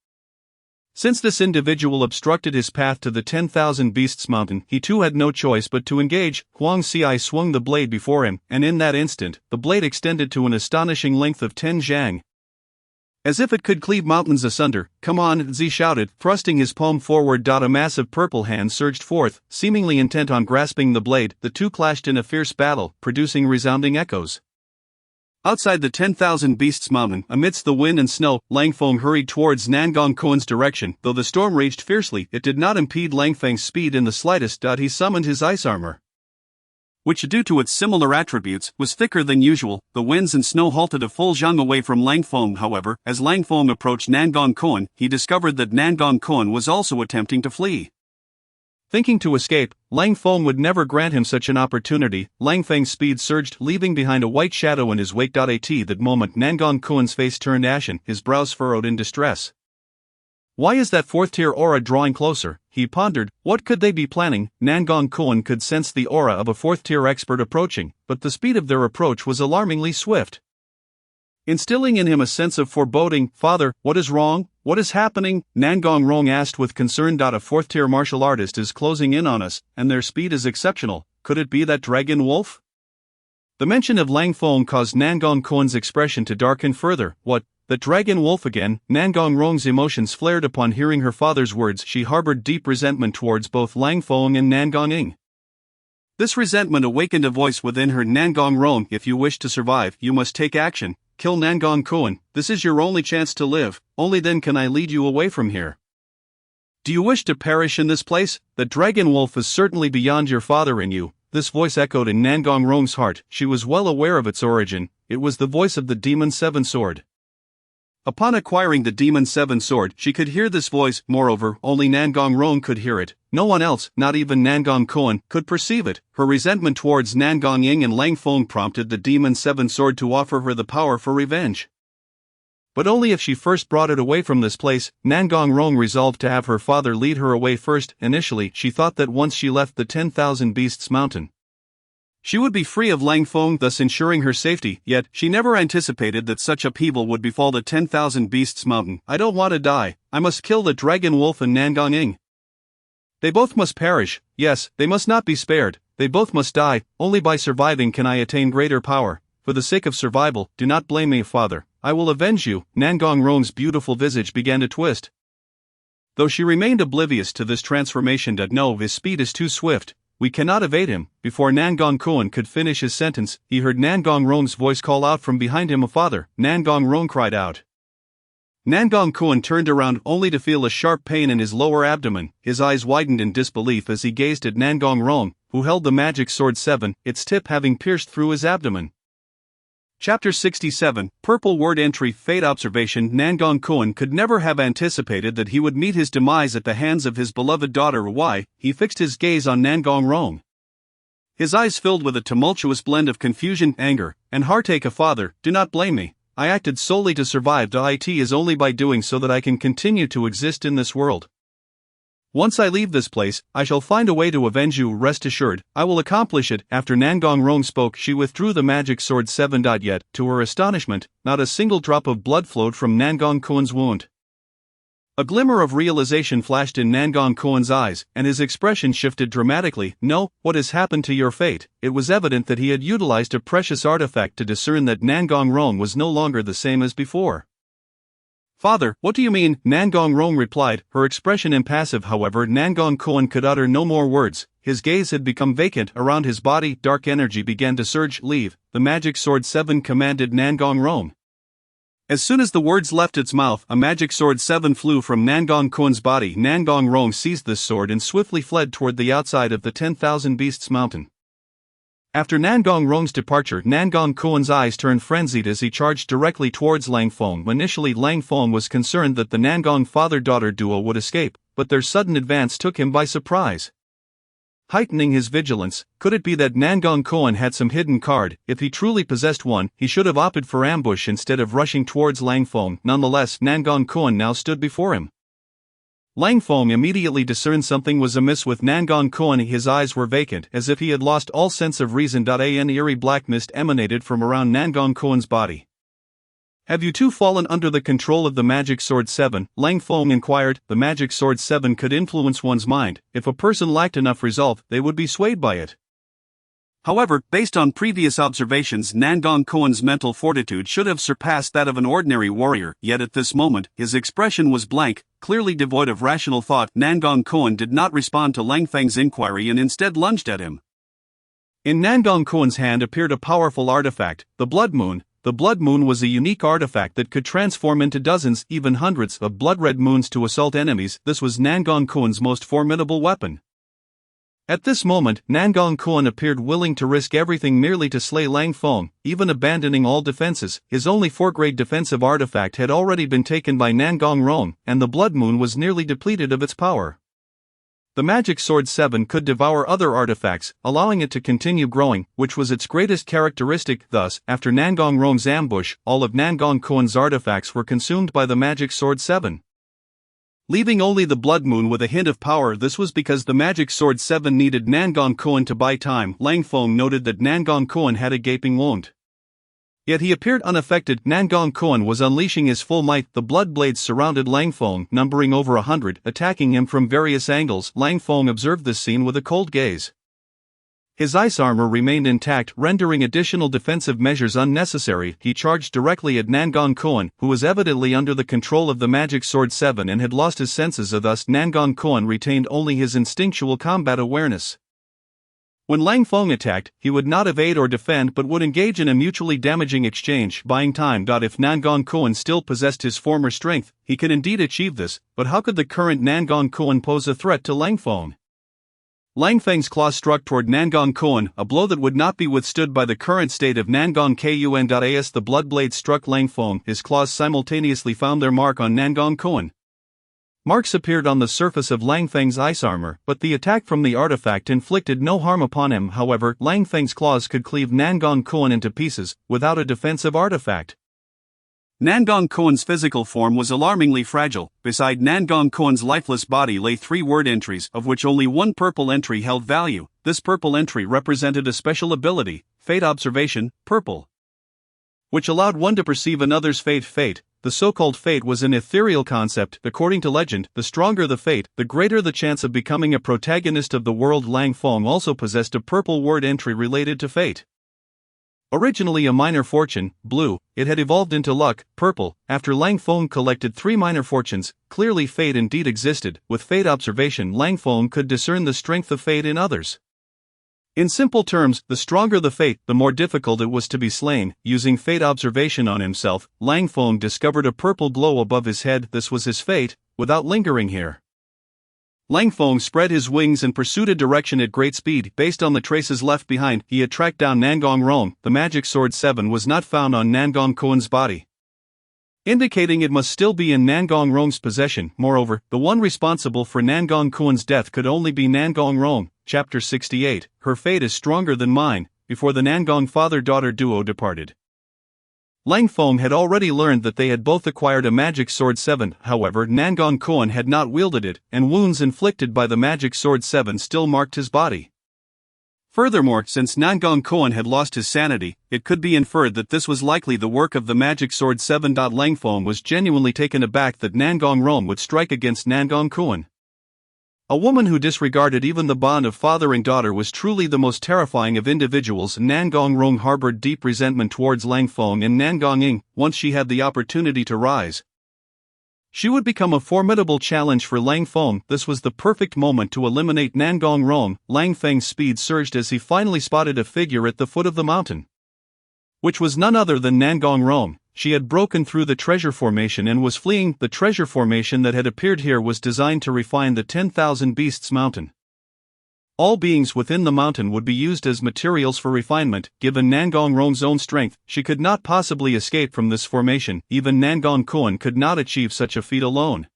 Since this individual obstructed his path to the 10,000 Beasts Mountain, he too had no choice but to engage. Huang Xiai swung the blade before him, and in that instant, the blade extended to an astonishing length of 10 zhang. As if it could cleave mountains asunder. "Come on," Zi shouted, thrusting his palm forward. A massive purple hand surged forth, seemingly intent on grasping the blade. The two clashed in a fierce battle, producing resounding echoes. Outside the 10,000 Beasts Mountain, amidst the wind and snow, Lang Feng hurried towards Nangong Kuan's direction. Though the storm raged fiercely, it did not impede Lang Feng's speed in the slightest. He summoned his ice armor, which, due to its similar attributes, was thicker than usual. The winds and snow halted a full zhang away from Lang Feng. However, as Lang Feng approached Nangong Kuan, he discovered that Nangong Kuan was also attempting to flee. Thinking to escape, Lang Feng would never grant him such an opportunity. Lang Feng's speed surged, leaving behind a white shadow in his wake. At that moment, Nangong Kuan's face turned ashen, his brows furrowed in distress. Why is that fourth-tier aura drawing closer? He pondered. What could they be planning? Nangong Kuan could sense the aura of a fourth-tier expert approaching, but the speed of their approach was alarmingly swift, instilling in him a sense of foreboding. "Father, what is wrong? What is happening?" Nangong Rong asked with concern. "A fourth-tier martial artist is closing in on us, and their speed is exceptional. Could it be that dragon wolf?" The mention of Lang Feng caused Nangong Kuan's expression to darken further. "What? The dragon wolf again?" Nangong Rong's emotions flared upon hearing her father's words. She harbored deep resentment towards both Lang Feng and Nangong Ying. This resentment awakened a voice within her. "Nangong Rong, if you wish to survive, you must take action. Kill Nangong Kuan. This is your only chance to live. Only then can I lead you away from here. Do you wish to perish in this place? The dragon wolf is certainly beyond your father and you." This voice echoed in Nangong Rong's heart. She was well aware of its origin. It was the voice of the Demon Seven Sword. Upon acquiring the Demon Seven Sword, she could hear this voice. Moreover, only Nangong Rong could hear it. No one else, not even Nangong Kuan, could perceive it. Her resentment towards Nangong Ying and Lang Feng prompted the Demon Seven Sword to offer her the power for revenge, but only if she first brought it away from this place. Nangong Rong resolved to have her father lead her away first. Initially, she thought that once she left the 10,000 Beasts Mountain, she would be free of Lang Feng, thus ensuring her safety. Yet, she never anticipated that such upheaval would befall the 10,000 Beasts Mountain. "I don't want to die. I must kill the dragon wolf and Nangong Ying. They both must perish. Yes, they must not be spared. They both must die. Only by surviving can I attain greater power. For the sake of survival, do not blame me, father. I will avenge you." Nangong Rong's beautiful visage began to twist, though she remained oblivious to this transformation. "No, his speed is too swift. We cannot evade him." Before Nangong Kuan could finish his sentence, he heard Nangong Rong's voice call out from behind him. "A father!" Nangong Rong cried out. Nangong Kuan turned around only to feel a sharp pain in his lower abdomen. His eyes widened in disbelief as he gazed at Nangong Rong, who held the magic sword 7, its tip having pierced through his abdomen. Chapter 67, Purple Word Entry. Fate Observation. Nangong Kuan could never have anticipated that he would meet his demise at the hands of his beloved daughter. Why? He fixed his gaze on Nangong Rong, his eyes filled with a tumultuous blend of confusion, anger, and heartache. "A father, do not blame me. I acted solely to survive. It is only by doing so that I can continue to exist in this world. Once I leave this place, I shall find a way to avenge you. Rest assured, I will accomplish it." After Nangong Rong spoke, she withdrew the magic sword 7. Yet, to her astonishment, not a single drop of blood flowed from Nangong Kuan's wound. A glimmer of realization flashed in Nangong Kuan's eyes, and his expression shifted dramatically. "No, what has happened to your fate?" It was evident that he had utilized a precious artifact to discern that Nangong Rong was no longer the same as before. "Father, what do you mean?" Nangong Rong replied, her expression impassive. However, Nangong Kuan could utter no more words. His gaze had become vacant. Around his body, dark energy began to surge. "Leave," the magic sword 7 commanded Nangong Rong. As soon as the words left its mouth, a magic sword 7 flew from Nangong Kuan's body. Nangong Rong seized this sword and swiftly fled toward the outside of the 10,000 Beasts Mountain. After Nangong Rong's departure, Nangong Kuan's eyes turned frenzied as he charged directly towards Lang Feng. Initially, Lang Feng was concerned that the Nangong father-daughter duo would escape, but their sudden advance took him by surprise, heightening his vigilance. Could it be that Nangong Kuan had some hidden card? If he truly possessed one, he should have opted for ambush instead of rushing towards Lang Feng. Nonetheless, Nangong Kuan now stood before him, Lang Feng immediately discerned something was amiss with Nangong Kuan. His eyes were vacant, as if he had lost all sense of reason. An eerie black mist emanated from around Nangong Kuan's body. "Have you too fallen under the control of the Magic Sword 7? Lang Feng inquired. The Magic Sword 7 could influence one's mind. If a person lacked enough resolve, they would be swayed by it. However, based on previous observations, Nangong Kuan's mental fortitude should have surpassed that of an ordinary warrior, yet at this moment, his expression was blank, clearly devoid of rational thought. Nangong Kuan did not respond to Lang Feng's inquiry and instead lunged at him. In Nangong Kuan's hand appeared a powerful artifact, the Blood Moon. The Blood Moon was a unique artifact that could transform into dozens, even hundreds, of blood-red moons to assault enemies. This was Nangong Kuan's most formidable weapon. At this moment, Nangong Kuan appeared willing to risk everything merely to slay Lang Feng, even abandoning all defenses. His only 4th-grade defensive artifact had already been taken by Nangong Rong, and the Blood Moon was nearly depleted of its power. The Magic Sword 7 could devour other artifacts, allowing it to continue growing, which was its greatest characteristic. Thus, after Nangong Rong's ambush, all of Nangong Kuan's artifacts were consumed by the Magic Sword 7. Leaving only the Blood Moon with a hint of power. This was because the Magic Sword 7 needed Nangong Kuan to buy time. Lang Feng noted that Nangong Kuan had a gaping wound. Yet he appeared unaffected. Nangong Kuan was unleashing his full might. The blood blades surrounded Lang Feng, numbering over 100, attacking him from various angles. Lang Feng observed this scene with a cold gaze. His ice armor remained intact, rendering additional defensive measures unnecessary. He charged directly at Nangong Kuan, who was evidently under the control of the Magic Sword 7 and had lost his senses. Thus, Nangong Kuan retained only his instinctual combat awareness. When Lang Feng attacked, he would not evade or defend but would engage in a mutually damaging exchange, buying time. If Nangong Kuan still possessed his former strength, he could indeed achieve this, but how could the current Nangong Kuan pose a threat to Lang Feng? Lang Feng's claws struck toward Nangong Kuan, a blow that would not be withstood by the current state of Nangong Kuan. As the blood blade struck Lang Feng, his claws simultaneously found their mark on Nangong Kuan. Marks appeared on the surface of Lang Feng's ice armor, but the attack from the artifact inflicted no harm upon him. However, Lang Feng's claws could cleave Nangong Kuan into pieces, without a defensive artifact. Nangong Kuan's physical form was alarmingly fragile. Beside Nangong Kuan's lifeless body lay 3 word entries, of which only one purple entry held value. This purple entry represented a special ability, Fate Observation, Purple, which allowed one to perceive another's fate. Fate, the so-called fate, was an ethereal concept. According to legend, the stronger the fate, the greater the chance of becoming a protagonist of the world. Lang Feng also possessed a purple word entry related to fate. Originally a minor fortune, blue, it had evolved into luck, purple. After Lang Feng collected 3 minor fortunes, clearly fate indeed existed. With Fate Observation, Lang Feng could discern the strength of fate in others. In simple terms, the stronger the fate, the more difficult it was to be slain. Using Fate Observation on himself, Lang Feng discovered a purple glow above his head. This was his fate. Without lingering here, Lang Feng spread his wings and pursued a direction at great speed. Based on the traces left behind, he had tracked down Nangong Rong. The Magic Sword 7 was not found on Nangong Kuan's body, indicating it must still be in Nangong Rong's possession. Moreover, the one responsible for Nangong Kuan's death could only be Nangong Rong. Chapter 68, Her fate is stronger than mine. Before the Nangong father-daughter duo departed, Lang Feng had already learned that they had both acquired a Magic Sword 7. However, Nangong Kuan had not wielded it, and wounds inflicted by the Magic Sword 7 still marked his body. Furthermore, since Nangong Kuan had lost his sanity, it could be inferred that this was likely the work of the Magic Sword 7. Lang Feng was genuinely taken aback that Nangong Rong would strike against Nangong Kuan. A woman who disregarded even the bond of father and daughter was truly the most terrifying of individuals. Nangong Rong harbored deep resentment towards Lang Feng and Nangong Ying. Once she had the opportunity to rise, she would become a formidable challenge for Lang Feng. This was the perfect moment to eliminate Nangong Rong. Lang Feng's speed surged as he finally spotted a figure at the foot of the mountain, which was none other than Nangong Rong. She had broken through the treasure formation and was fleeing. The treasure formation that had appeared here was designed to refine the 10,000 Beasts Mountain. All beings within the mountain would be used as materials for refinement. Given Nangong Rong's own strength, she could not possibly escape from this formation. Even Nangong Kuan could not achieve such a feat alone.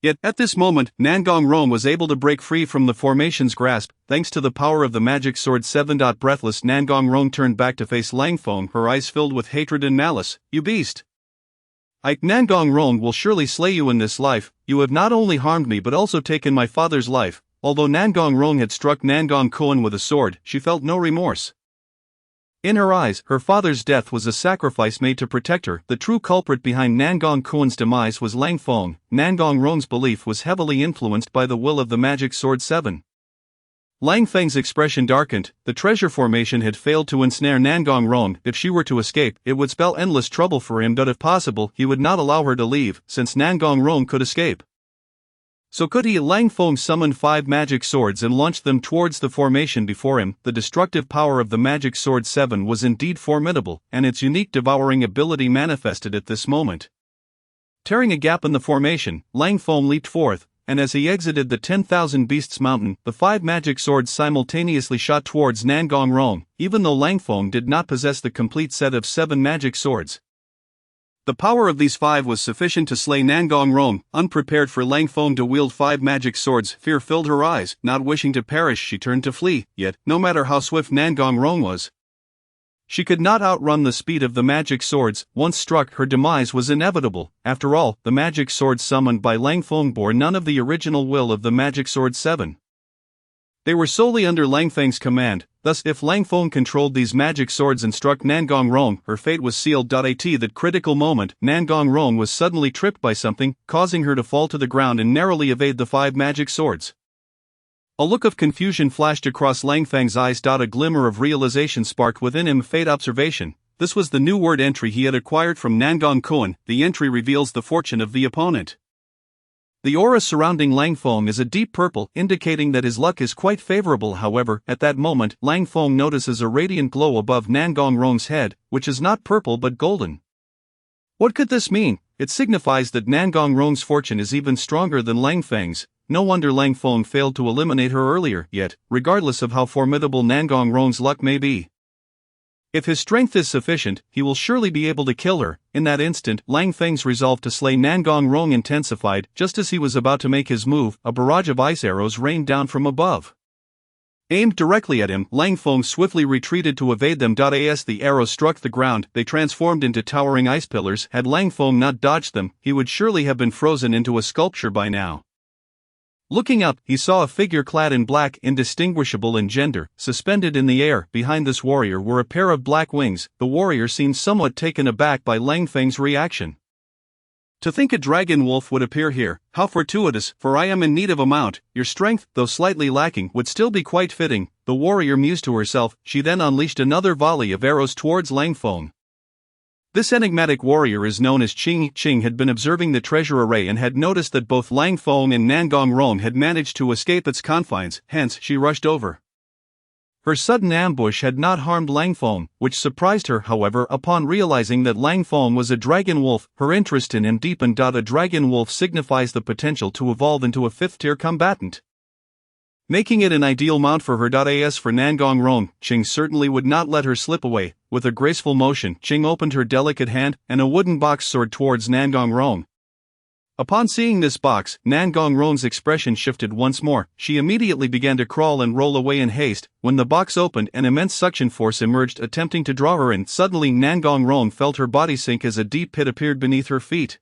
Yet, at this moment, Nangong Rong was able to break free from the formation's grasp, thanks to the power of the Magic Sword 7. Breathless, Nangong Rong turned back to face Lang Feng, her eyes filled with hatred and malice. "You beast! Nangong Rong will surely slay you in this life. You have not only harmed me but also taken my father's life." Although Nangong Rong had struck Nangong Kuan with a sword, she felt no remorse. In her eyes, her father's death was a sacrifice made to protect her. The true culprit behind Nangong Kuan's demise was Lang Feng. Nangong Rong's belief was heavily influenced by the will of the Magic Sword 7. Lang Feng's expression darkened. The treasure formation had failed to ensnare Nangong Rong. If she were to escape, it would spell endless trouble for him, but if possible, he would not allow her to leave, since Nangong Rong could escape. So could he? Lang Feng summoned 5 magic swords and launched them towards the formation before him. The destructive power of the Magic Sword 7 was indeed formidable, and its unique devouring ability manifested at this moment. Tearing a gap in the formation, Lang Feng leaped forth, and as he exited the 10,000 Beasts Mountain, the 5 magic swords simultaneously shot towards Nangong Rong, even though Lang Feng did not possess the complete set of 7 magic swords. The power of these 5 was sufficient to slay Nangong Rong. Unprepared for Lang Feng to wield 5 magic swords, fear filled her eyes. Not wishing to perish, she turned to flee, yet, no matter how swift Nangong Rong was, she could not outrun the speed of the magic swords. Once struck, her demise was inevitable. After all, the magic swords summoned by Lang Feng bore none of the original will of the Magic Sword 7. They were solely under Lang Feng's command, thus if Lang Feng controlled these magic swords and struck Nangong Rong, her fate was sealed. At that critical moment, Nangong Rong was suddenly tripped by something, causing her to fall to the ground and narrowly evade the 5 magic swords. A look of confusion flashed across Lang Feng's eyes. A glimmer of realization sparked within him. Fate observation. This was the new word entry he had acquired from Nangong Kuan. The entry reveals the fortune of the opponent. The aura surrounding Lang Feng is a deep purple, indicating that his luck is quite favorable. However, at that moment, Lang Feng notices a radiant glow above Nangong Rong's head, which is not purple but golden. What could this mean? It signifies that Nangong Rong's fortune is even stronger than Lang Feng's. No wonder Lang Feng failed to eliminate her earlier. Yet, regardless of how formidable Nangong Rong's luck may be, if his strength is sufficient, he will surely be able to kill her. In that instant, Lang Feng's resolve to slay Nangong Rong intensified. Just as he was about to make his move, a barrage of ice arrows rained down from above. Aimed directly at him, Lang Feng swiftly retreated to evade them. As the arrows struck the ground, they transformed into towering ice pillars. Had Lang Feng not dodged them, he would surely have been frozen into a sculpture by now. Looking up, he saw a figure clad in black, indistinguishable in gender, suspended in the air. Behind this warrior were a pair of black wings. The warrior seemed somewhat taken aback by Lang Feng's reaction. To think a dragon wolf would appear here, how fortuitous, for I am in need of a mount. Your strength, though slightly lacking, would still be quite fitting, the warrior mused to herself. She then unleashed another volley of arrows towards Lang Feng. This enigmatic warrior is known as Qing. Qing had been observing the treasure array and had noticed that both Lang Feng and Nangong Rong had managed to escape its confines, hence she rushed over. Her sudden ambush had not harmed Lang Feng, which surprised her. However, upon realizing that Lang Feng was a dragon wolf, her interest in him deepened. A dragon wolf signifies the potential to evolve into a 5th-tier combatant, making it an ideal mount for her. As for Nangong Rong, Qing certainly would not let her slip away. With a graceful motion, Qing opened her delicate hand, and a wooden box soared towards Nangong Rong. Upon seeing this box, Nangong Rong's expression shifted once more. She immediately began to crawl and roll away in haste. When the box opened, an immense suction force emerged, attempting to draw her in. Suddenly Nangong Rong felt her body sink as a deep pit appeared beneath her feet,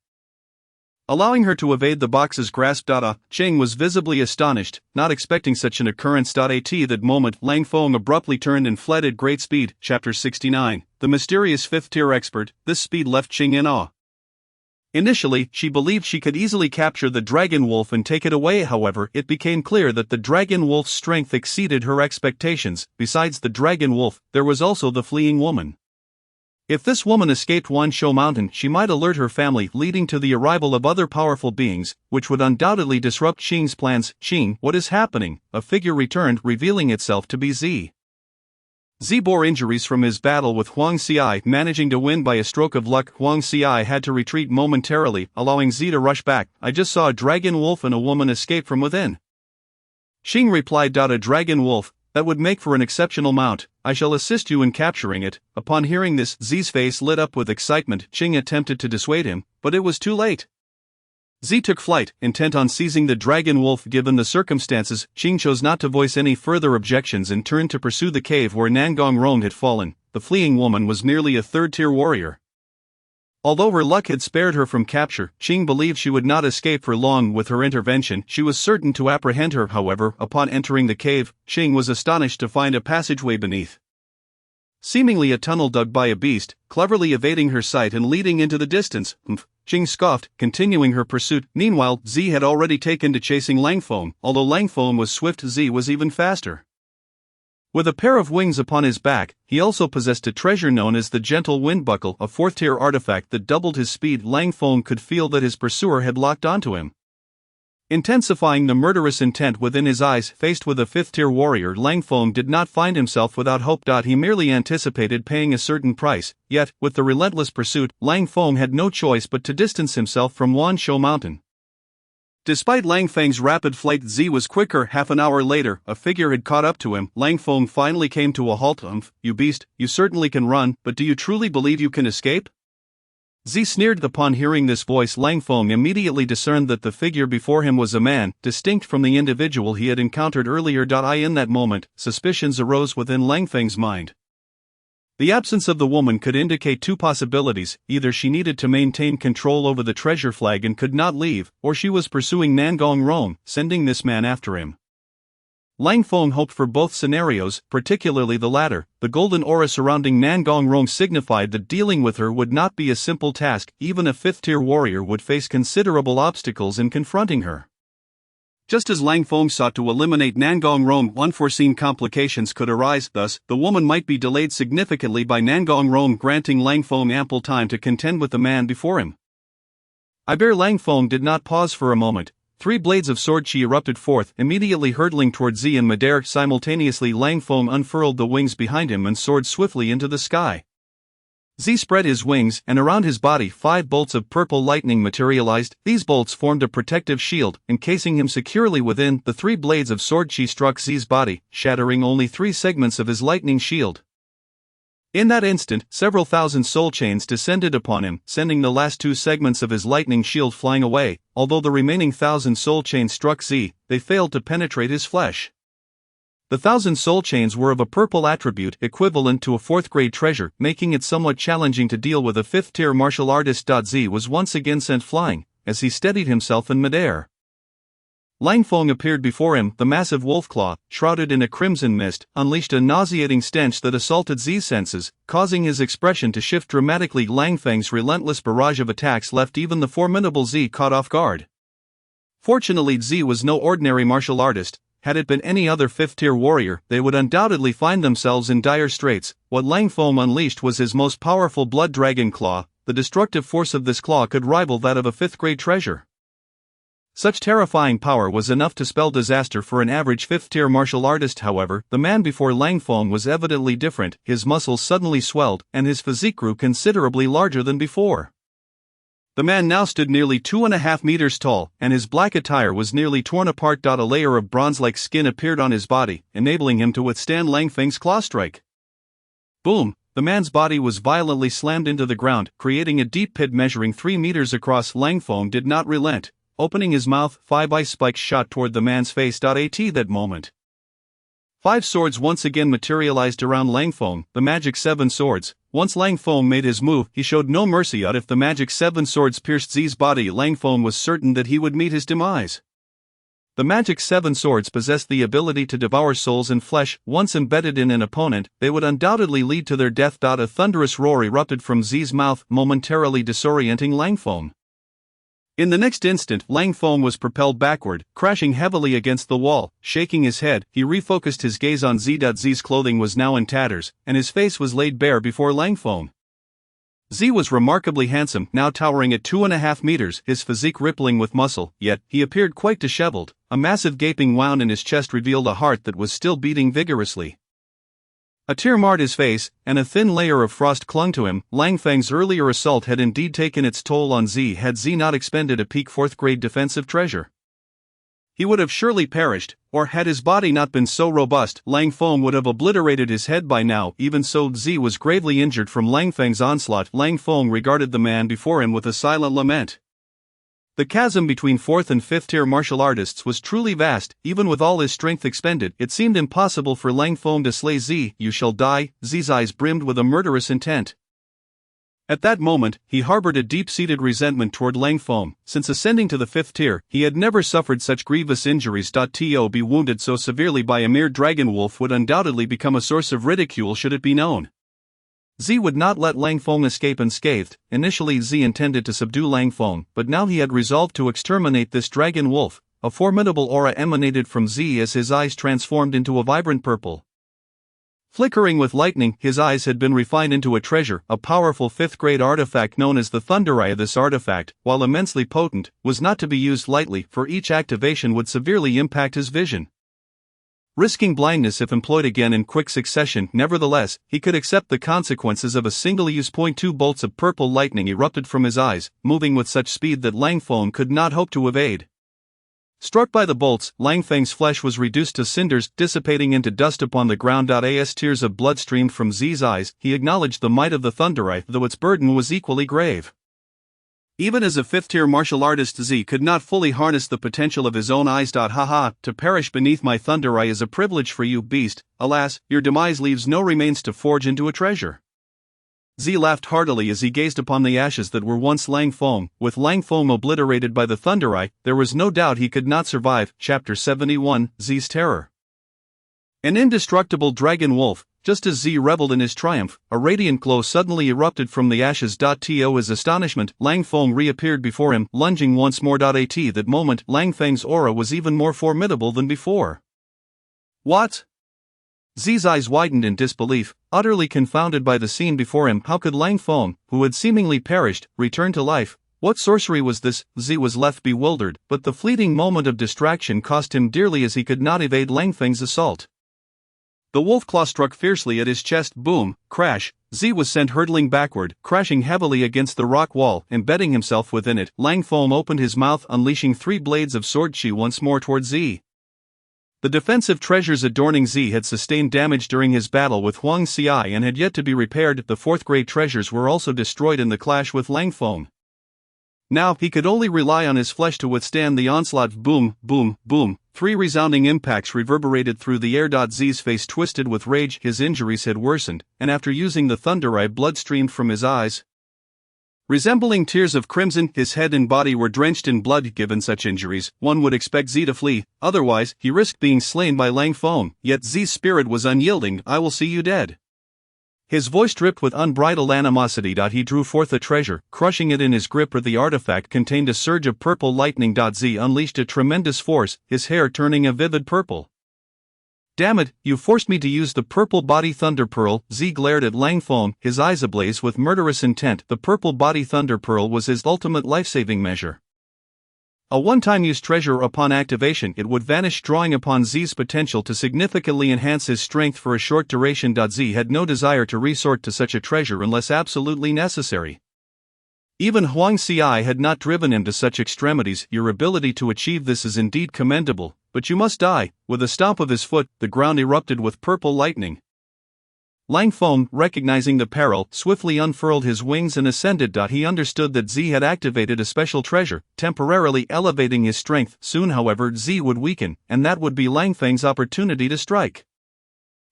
allowing her to evade the box's grasp. Qing was visibly astonished, not expecting such an occurrence. At that moment, Lang Feng abruptly turned and fled at great speed. Chapter 69. The mysterious 5th-tier expert. This speed left Qing in awe. Initially, she believed she could easily capture the dragon wolf and take it away. However, it became clear that the dragon wolf's strength exceeded her expectations. Besides the dragon wolf, there was also the fleeing woman. If this woman escaped Wanshou Mountain, she might alert her family, leading to the arrival of other powerful beings, which would undoubtedly disrupt Qing's plans. Qing, what is happening? A figure returned, revealing itself to be Z. Z bore injuries from his battle with Huang Xi, managing to win by a stroke of luck. Huang Xi had to retreat momentarily, allowing Z to rush back. I just saw a dragon wolf and a woman escape from within. Qing replied. A dragon wolf? That would make for an exceptional mount. I shall assist you in capturing it. Upon hearing this, Z's face lit up with excitement. Qing attempted to dissuade him, but it was too late. Z took flight, intent on seizing the dragon wolf. Given the circumstances, Qing chose not to voice any further objections and turned to pursue the cave where Nangong Rong had fallen. The fleeing woman was merely a 3rd-tier warrior. Although her luck had spared her from capture, Qing believed she would not escape for long with her intervention. She was certain to apprehend her, however. Upon entering the cave, Qing was astonished to find a passageway beneath. Seemingly a tunnel dug by a beast, cleverly evading her sight and leading into the distance. Qing scoffed, continuing her pursuit. Meanwhile, Z had already taken to chasing Langfeng. Although Langfeng was swift, Z was even faster. With a pair of wings upon his back, he also possessed a treasure known as the Gentle Wind Buckle, a fourth-tier artifact that doubled his speed. Langfeng could feel that his pursuer had locked onto him, intensifying the murderous intent within his eyes. Faced with a fifth-tier warrior, Langfeng did not find himself without hope. He merely anticipated paying a certain price, yet, with the relentless pursuit, Langfeng had no choice but to distance himself from Wanshou Mountain. Despite Langfeng's rapid flight, Z was quicker. Half an hour later, a figure had caught up to him. Langfeng finally came to a halt. You beast, you certainly can run, but do you truly believe you can escape? Z sneered. Upon hearing this voice, Langfeng immediately discerned that the figure before him was a man, distinct from the individual he had encountered earlier. In that moment, suspicions arose within Langfeng's mind. The absence of the woman could indicate two possibilities: either she needed to maintain control over the treasure flag and could not leave, or she was pursuing Nangong Rong, sending this man after him. Langfeng hoped for both scenarios, particularly the latter. The golden aura surrounding Nangong Rong signified that dealing with her would not be a simple task. Even a fifth-tier warrior would face considerable obstacles in confronting her. Just as Langfeng sought to eliminate Nangong Rong, unforeseen complications could arise. Thus, the woman might be delayed significantly by Nangong Rong, granting Langfeng ample time to contend with the man before him. Langfeng did not pause for a moment. 3 blades of sword chi erupted forth, immediately hurtling toward Z and midair. Simultaneously, Langfeng unfurled the wings behind him and soared swiftly into the sky. Z spread his wings, and around his body 5 bolts of purple lightning materialized. These bolts formed a protective shield, encasing him securely within. The 3 blades of sword chi struck Z's body, shattering only 3 segments of his lightning shield. In that instant, several thousand soul chains descended upon him, sending the last 2 segments of his lightning shield flying away. Although the remaining 1,000 soul chains struck Z, they failed to penetrate his flesh. The 1,000 soul chains were of a purple attribute equivalent to a 4th-grade treasure, making it somewhat challenging to deal with a 5th-tier martial artist. Z was once again sent flying, as he steadied himself in midair. Langfeng appeared before him. The massive wolf claw, shrouded in a crimson mist, unleashed a nauseating stench that assaulted Z's senses, causing his expression to shift dramatically. Langfeng's relentless barrage of attacks left even the formidable Z caught off guard. Fortunately, Z was no ordinary martial artist. Had it been any other 5th-tier warrior, they would undoubtedly find themselves in dire straits. What Langfeng unleashed was his most powerful blood dragon claw. The destructive force of this claw could rival that of a 5th-grade treasure. Such terrifying power was enough to spell disaster for an average 5th-tier martial artist. However, the man before Langfeng was evidently different. His muscles suddenly swelled, and his physique grew considerably larger than before. The man now stood nearly 2.5 meters tall, and his black attire was nearly torn apart. A layer of bronze-like skin appeared on his body, enabling him to withstand Langfeng's claw strike. Boom! The man's body was violently slammed into the ground, creating a deep pit measuring 3 meters across. Langfeng did not relent. Opening his mouth, 5 ice spikes shot toward the man's face. At that moment, 5 swords once again materialized around Langfeng, the magic 7 swords. Once Langfeng made his move, he showed no mercy. If the magic 7 swords pierced Z's body, Langfeng was certain that he would meet his demise. The magic 7 swords possessed the ability to devour souls and flesh. Once embedded in an opponent, they would undoubtedly lead to their death. A thunderous roar erupted from Z's mouth, momentarily disorienting Langfeng. In the next instant, Langfeng was propelled backward, crashing heavily against the wall. Shaking his head, he refocused his gaze on Z. Z's clothing was now in tatters, and his face was laid bare before Langfeng. Z was remarkably handsome, now towering at 2.5 meters, his physique rippling with muscle, yet he appeared quite disheveled. A massive gaping wound in his chest revealed a heart that was still beating vigorously. A tear marred his face, and a thin layer of frost clung to him. Langfeng's earlier assault had indeed taken its toll on Z. Had Z not expended a peak 4th-grade defensive treasure, he would have surely perished, or had his body not been so robust, Langfeng would have obliterated his head by now. Even so, Z was gravely injured from Langfeng's onslaught. Langfeng regarded the man before him with a silent lament. The chasm between 4th and 5th-tier martial artists was truly vast. Even with all his strength expended, it seemed impossible for Langfeng to slay Z. You shall die. Z's eyes brimmed with a murderous intent. At that moment, he harbored a deep-seated resentment toward Lang Feng. Since ascending to the 5th tier, he had never suffered such grievous injuries. To be wounded so severely by a mere dragon wolf would undoubtedly become a source of ridicule should it be known. Z would not let Lang Feng escape unscathed. Initially Z intended to subdue Lang Feng, but now he had resolved to exterminate this dragon wolf. A formidable aura emanated from Z as his eyes transformed into a vibrant purple. Flickering with lightning, his eyes had been refined into a treasure, a powerful 5th-grade artifact known as the Thunder Eye. This artifact, while immensely potent, was not to be used lightly, for each activation would severely impact his vision, risking blindness if employed again in quick succession. Nevertheless, he could accept the consequences of a single use. 2 bolts of purple lightning erupted from his eyes, moving with such speed that Lang Feng could not hope to evade. Struck by the bolts, Lang Feng's flesh was reduced to cinders, dissipating into dust upon the ground. As tears of blood streamed from Z's eyes, he acknowledged the might of the Thunder Eye, though its burden was equally grave. Even as a 5th-tier martial artist, Z could not fully harness the potential of his own eyes. Haha, to perish beneath my Thunder Eye is a privilege for you, beast. Alas, your demise leaves no remains to forge into a treasure. Z laughed heartily as he gazed upon the ashes that were once Lang Feng. With Lang Feng obliterated by the Thunder Eye, there was no doubt he could not survive. Chapter 71, Z's Terror. An indestructible dragon wolf. Just as Z reveled in his triumph, a radiant glow suddenly erupted from the ashes. To his astonishment, Lang Feng reappeared before him, lunging once more. At that moment, Lang Feng's aura was even more formidable than before. What? Z's eyes widened in disbelief, utterly confounded by the scene before him. How could Lang Feng, who had seemingly perished, return to life? What sorcery was this? Z was left bewildered, but the fleeting moment of distraction cost him dearly as he could not evade Lang Feng's assault. The wolf claw struck fiercely at his chest. Boom, crash. Z was sent hurtling backward, crashing heavily against the rock wall, embedding himself within it. Lang Feng opened his mouth, unleashing 3 blades of sword chi once more toward Z. The defensive treasures adorning Z had sustained damage during his battle with Huang Xiai and had yet to be repaired. The 4th-grade treasures were also destroyed in the clash with Lang Feng. Now he could only rely on his flesh to withstand the onslaught. Boom, boom, boom. 3 resounding impacts reverberated through the air. Z's face twisted with rage. His injuries had worsened, and after using the Thunder Eye, blood streamed from his eyes, resembling tears of crimson. His head and body were drenched in blood. Given such injuries, one would expect Z to flee, otherwise he risked being slain by Lang Feng. Yet Z's spirit was unyielding. I will see you dead. His voice dripped with unbridled animosity. He drew forth a treasure, crushing it in his grip. The artifact contained a surge of purple lightning. Z unleashed a tremendous force, his hair turning a vivid purple. Damn it, you forced me to use the purple body Thunder Pearl. Z glared at Lang Feng, his eyes ablaze with murderous intent. The purple body Thunder Pearl was his ultimate life-saving measure. A one-time use treasure. Upon activation, it would vanish, drawing upon Z's potential to significantly enhance his strength for a short duration. Z had no desire to resort to such a treasure unless absolutely necessary. Even Huang Xiai had not driven him to such extremities. Your ability to achieve this is indeed commendable, but you must die. With a stomp of his foot, the ground erupted with purple lightning. Lang Feng, recognizing the peril, swiftly unfurled his wings and ascended. He understood that Z had activated a special treasure, temporarily elevating his strength. Soon, however, Z would weaken, and that would be Lang Feng's opportunity to strike.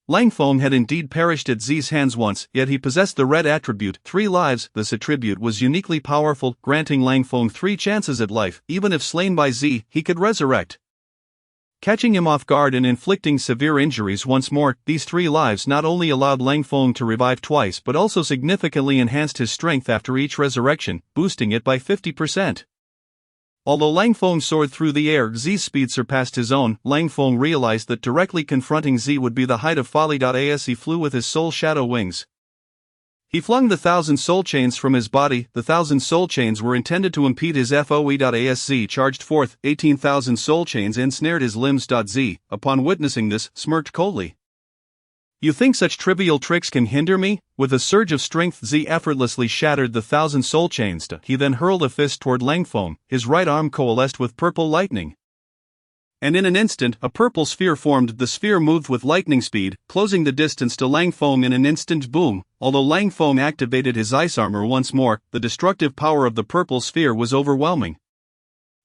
Lang Feng had indeed perished at Z's hands once, yet he possessed the red attribute, 3 lives. This attribute was uniquely powerful, granting Lang Feng 3 chances at life. Even if slain by Z, he could resurrect. Catching him off guard and inflicting severe injuries once more, these 3 lives not only allowed Lang Feng to revive twice but also significantly enhanced his strength after each resurrection, boosting it by 50%. Although Lang Feng soared through the air, Z's speed surpassed his own. Lang Feng realized that directly confronting Z would be the height of folly. As he flew with his soul shadow wings, he flung the 1,000 soul chains from his body. The 1,000 soul chains were intended to impede his FOE. As Z charged forth, 18,000 soul chains ensnared his limbs. Z, upon witnessing this, smirked coldly. You think such trivial tricks can hinder me? With a surge of strength, Z effortlessly shattered the 1,000 soul chains. He then hurled a fist toward Lang Feng. His right arm coalesced with purple lightning, and in an instant, a purple sphere formed. The sphere moved with lightning speed, closing the distance to Lang Feng in an instant. Boom! Although Lang Feng activated his ice armor once more, the destructive power of the purple sphere was overwhelming.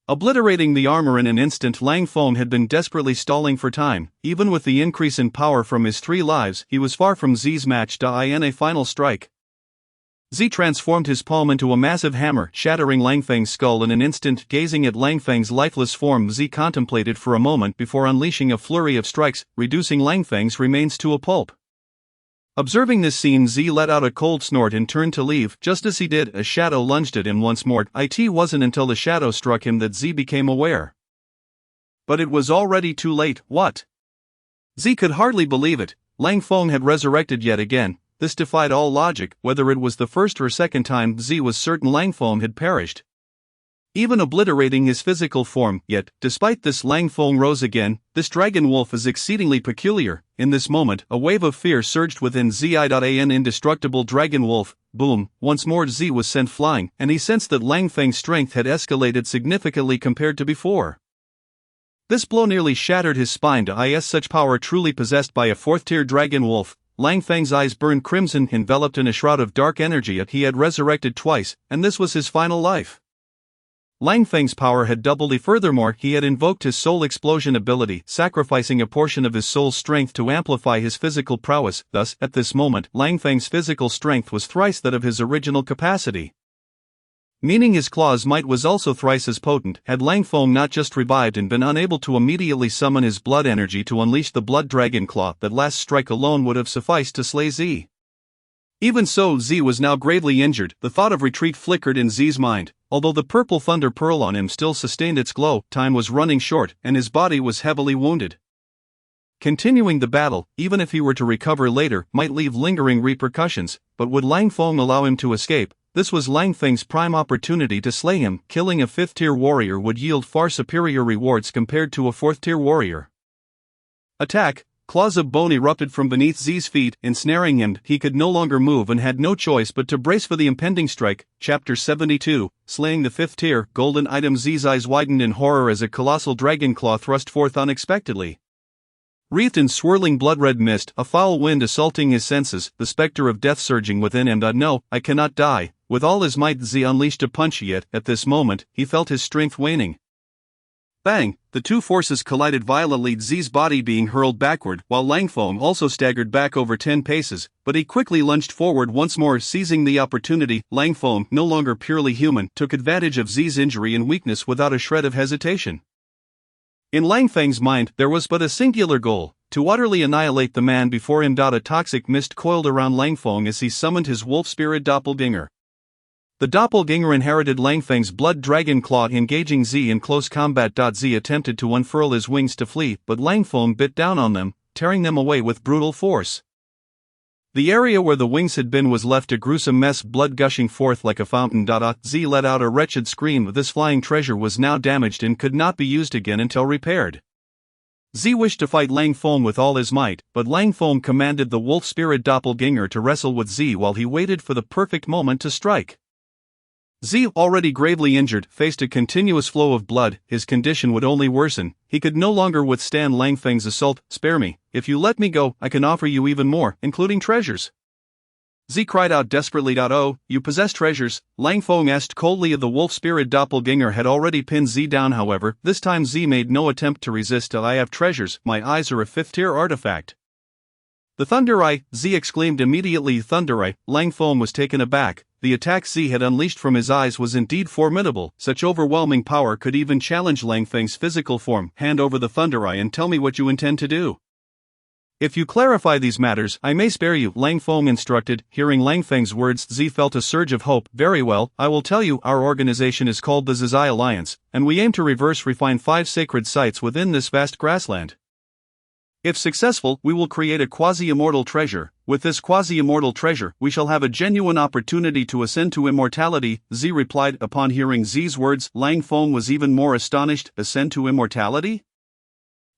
Obliterating the armor in an instant, Lang Feng had been desperately stalling for time. Even with the increase in power from his 3 lives, he was far from Z's match. In a final strike, Z transformed his palm into a massive hammer, shattering Lang Feng's skull in an instant. Gazing at Lang Feng's lifeless form, Z contemplated for a moment before unleashing a flurry of strikes, reducing Lang Feng's remains to a pulp. Observing this scene, Z let out a cold snort and turned to leave. Just as he did, a shadow lunged at him once more. It wasn't until the shadow struck him that Z became aware. But it was already too late. What? Z could hardly believe it. Lang Feng had resurrected yet again. This defied all logic. Whether it was the first or second time, Z was certain Lang Feng had perished, even obliterating his physical form. Yet, despite this, Lang Feng rose again. This dragon wolf is exceedingly peculiar. In this moment, a wave of fear surged within Z. An indestructible dragon wolf. Boom! Once more Z was sent flying, and he sensed that Lang Feng's strength had escalated significantly compared to before. This blow nearly shattered his spine. Such power truly possessed by a fourth-tier dragon wolf. Lang Feng's eyes burned crimson, enveloped in a shroud of dark energy. He had resurrected twice, and this was his final life. Lang Feng's power had doubled. Furthermore, he had invoked his soul explosion ability, sacrificing a portion of his soul's strength to amplify his physical prowess. Thus, at this moment, Lang Feng's physical strength was thrice that of his original capacity, meaning his claw's might was also thrice as potent. Had Lang Feng not just revived and been unable to immediately summon his blood energy to unleash the blood dragon claw, that last strike alone would have sufficed to slay Z. Even so, Z was now gravely injured. The thought of retreat flickered in Z's mind. Although the purple thunder pearl on him still sustained its glow, time was running short, and his body was heavily wounded. Continuing the battle, even if he were to recover later, might leave lingering repercussions. But would Lang Feng allow him to escape? This was Lang Feng's prime opportunity to slay him. Killing a fifth-tier warrior would yield far superior rewards compared to a fourth-tier warrior. Attack! Claws of bone erupted from beneath Z's feet, ensnaring him. He could no longer move and had no choice but to brace for the impending strike. Chapter 72, Slaying the Fifth Tier. Golden item. Z's eyes widened in horror as a colossal dragon claw thrust forth unexpectedly. Wreathed in swirling blood-red mist, a foul wind assaulting his senses, the specter of death surging within him. No, I cannot die. With all his might, Z unleashed a punch. Yet, at this moment, he felt his strength waning. Bang! The two forces collided violently, Z's body being hurled backward, while Lang Feng also staggered back over 10 paces, but he quickly lunged forward once more, seizing the opportunity. Lang Feng, no longer purely human, took advantage of Z's injury and weakness without a shred of hesitation. In Lang Feng's mind, there was but a singular goal: to utterly annihilate the man before him. A toxic mist coiled around Lang Feng as he summoned his wolf spirit doppelganger. The doppelganger inherited Lang Feng's blood dragon claw, engaging Z in close combat. Z attempted to unfurl his wings to flee, but Lang Feng bit down on them, tearing them away with brutal force. The area where the wings had been was left a gruesome mess, blood gushing forth like a fountain. Z let out a wretched scream. This flying treasure was now damaged and could not be used again until repaired. Z wished to fight Lang Feng with all his might, but Lang Feng commanded the wolf spirit doppelganger to wrestle with Z while he waited for the perfect moment to strike. Z, already gravely injured, faced a continuous flow of blood. His condition would only worsen. He could no longer withstand Lang Feng's assault. Spare me. If you let me go, I can offer you even more, including treasures. Z cried out desperately. Oh, you possess treasures? Lang Feng asked coldly. The wolf spirit doppelganger had already pinned Z down. However, this time Z made no attempt to resist. I have treasures. My eyes are a fifth-tier artifact. The Thunder Eye, Z exclaimed immediately. Thunder Eye. Lang Feng was taken aback. The attack Z had unleashed from his eyes was indeed formidable. Such overwhelming power could even challenge Lang Feng's physical form. Hand over the Thunder Eye and tell me what you intend to do. If you clarify these matters, I may spare you, Lang Feng instructed. Hearing Lang Feng's words, Z felt a surge of hope. Very well, I will tell you. Our organization is called the Zizai Alliance, and we aim to refine 5 sacred sites within this vast grassland. If successful, we will create a quasi-immortal treasure. With this quasi-immortal treasure, we shall have a genuine opportunity to ascend to immortality, Z replied. Upon hearing Z's words, Lang Feng was even more astonished. Ascend to immortality?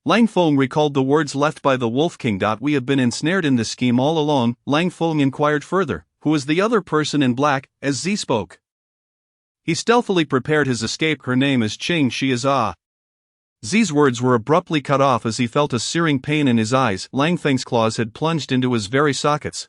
Lang Feng recalled the words left by the Wolf King. We have been ensnared in this scheme all along. Lang Feng inquired further. Who is the other person in black? As Z spoke, he stealthily prepared his escape. Her name is Ching. She is Z's words were abruptly cut off as he felt a searing pain in his eyes. Lang Feng's claws had plunged into his very sockets.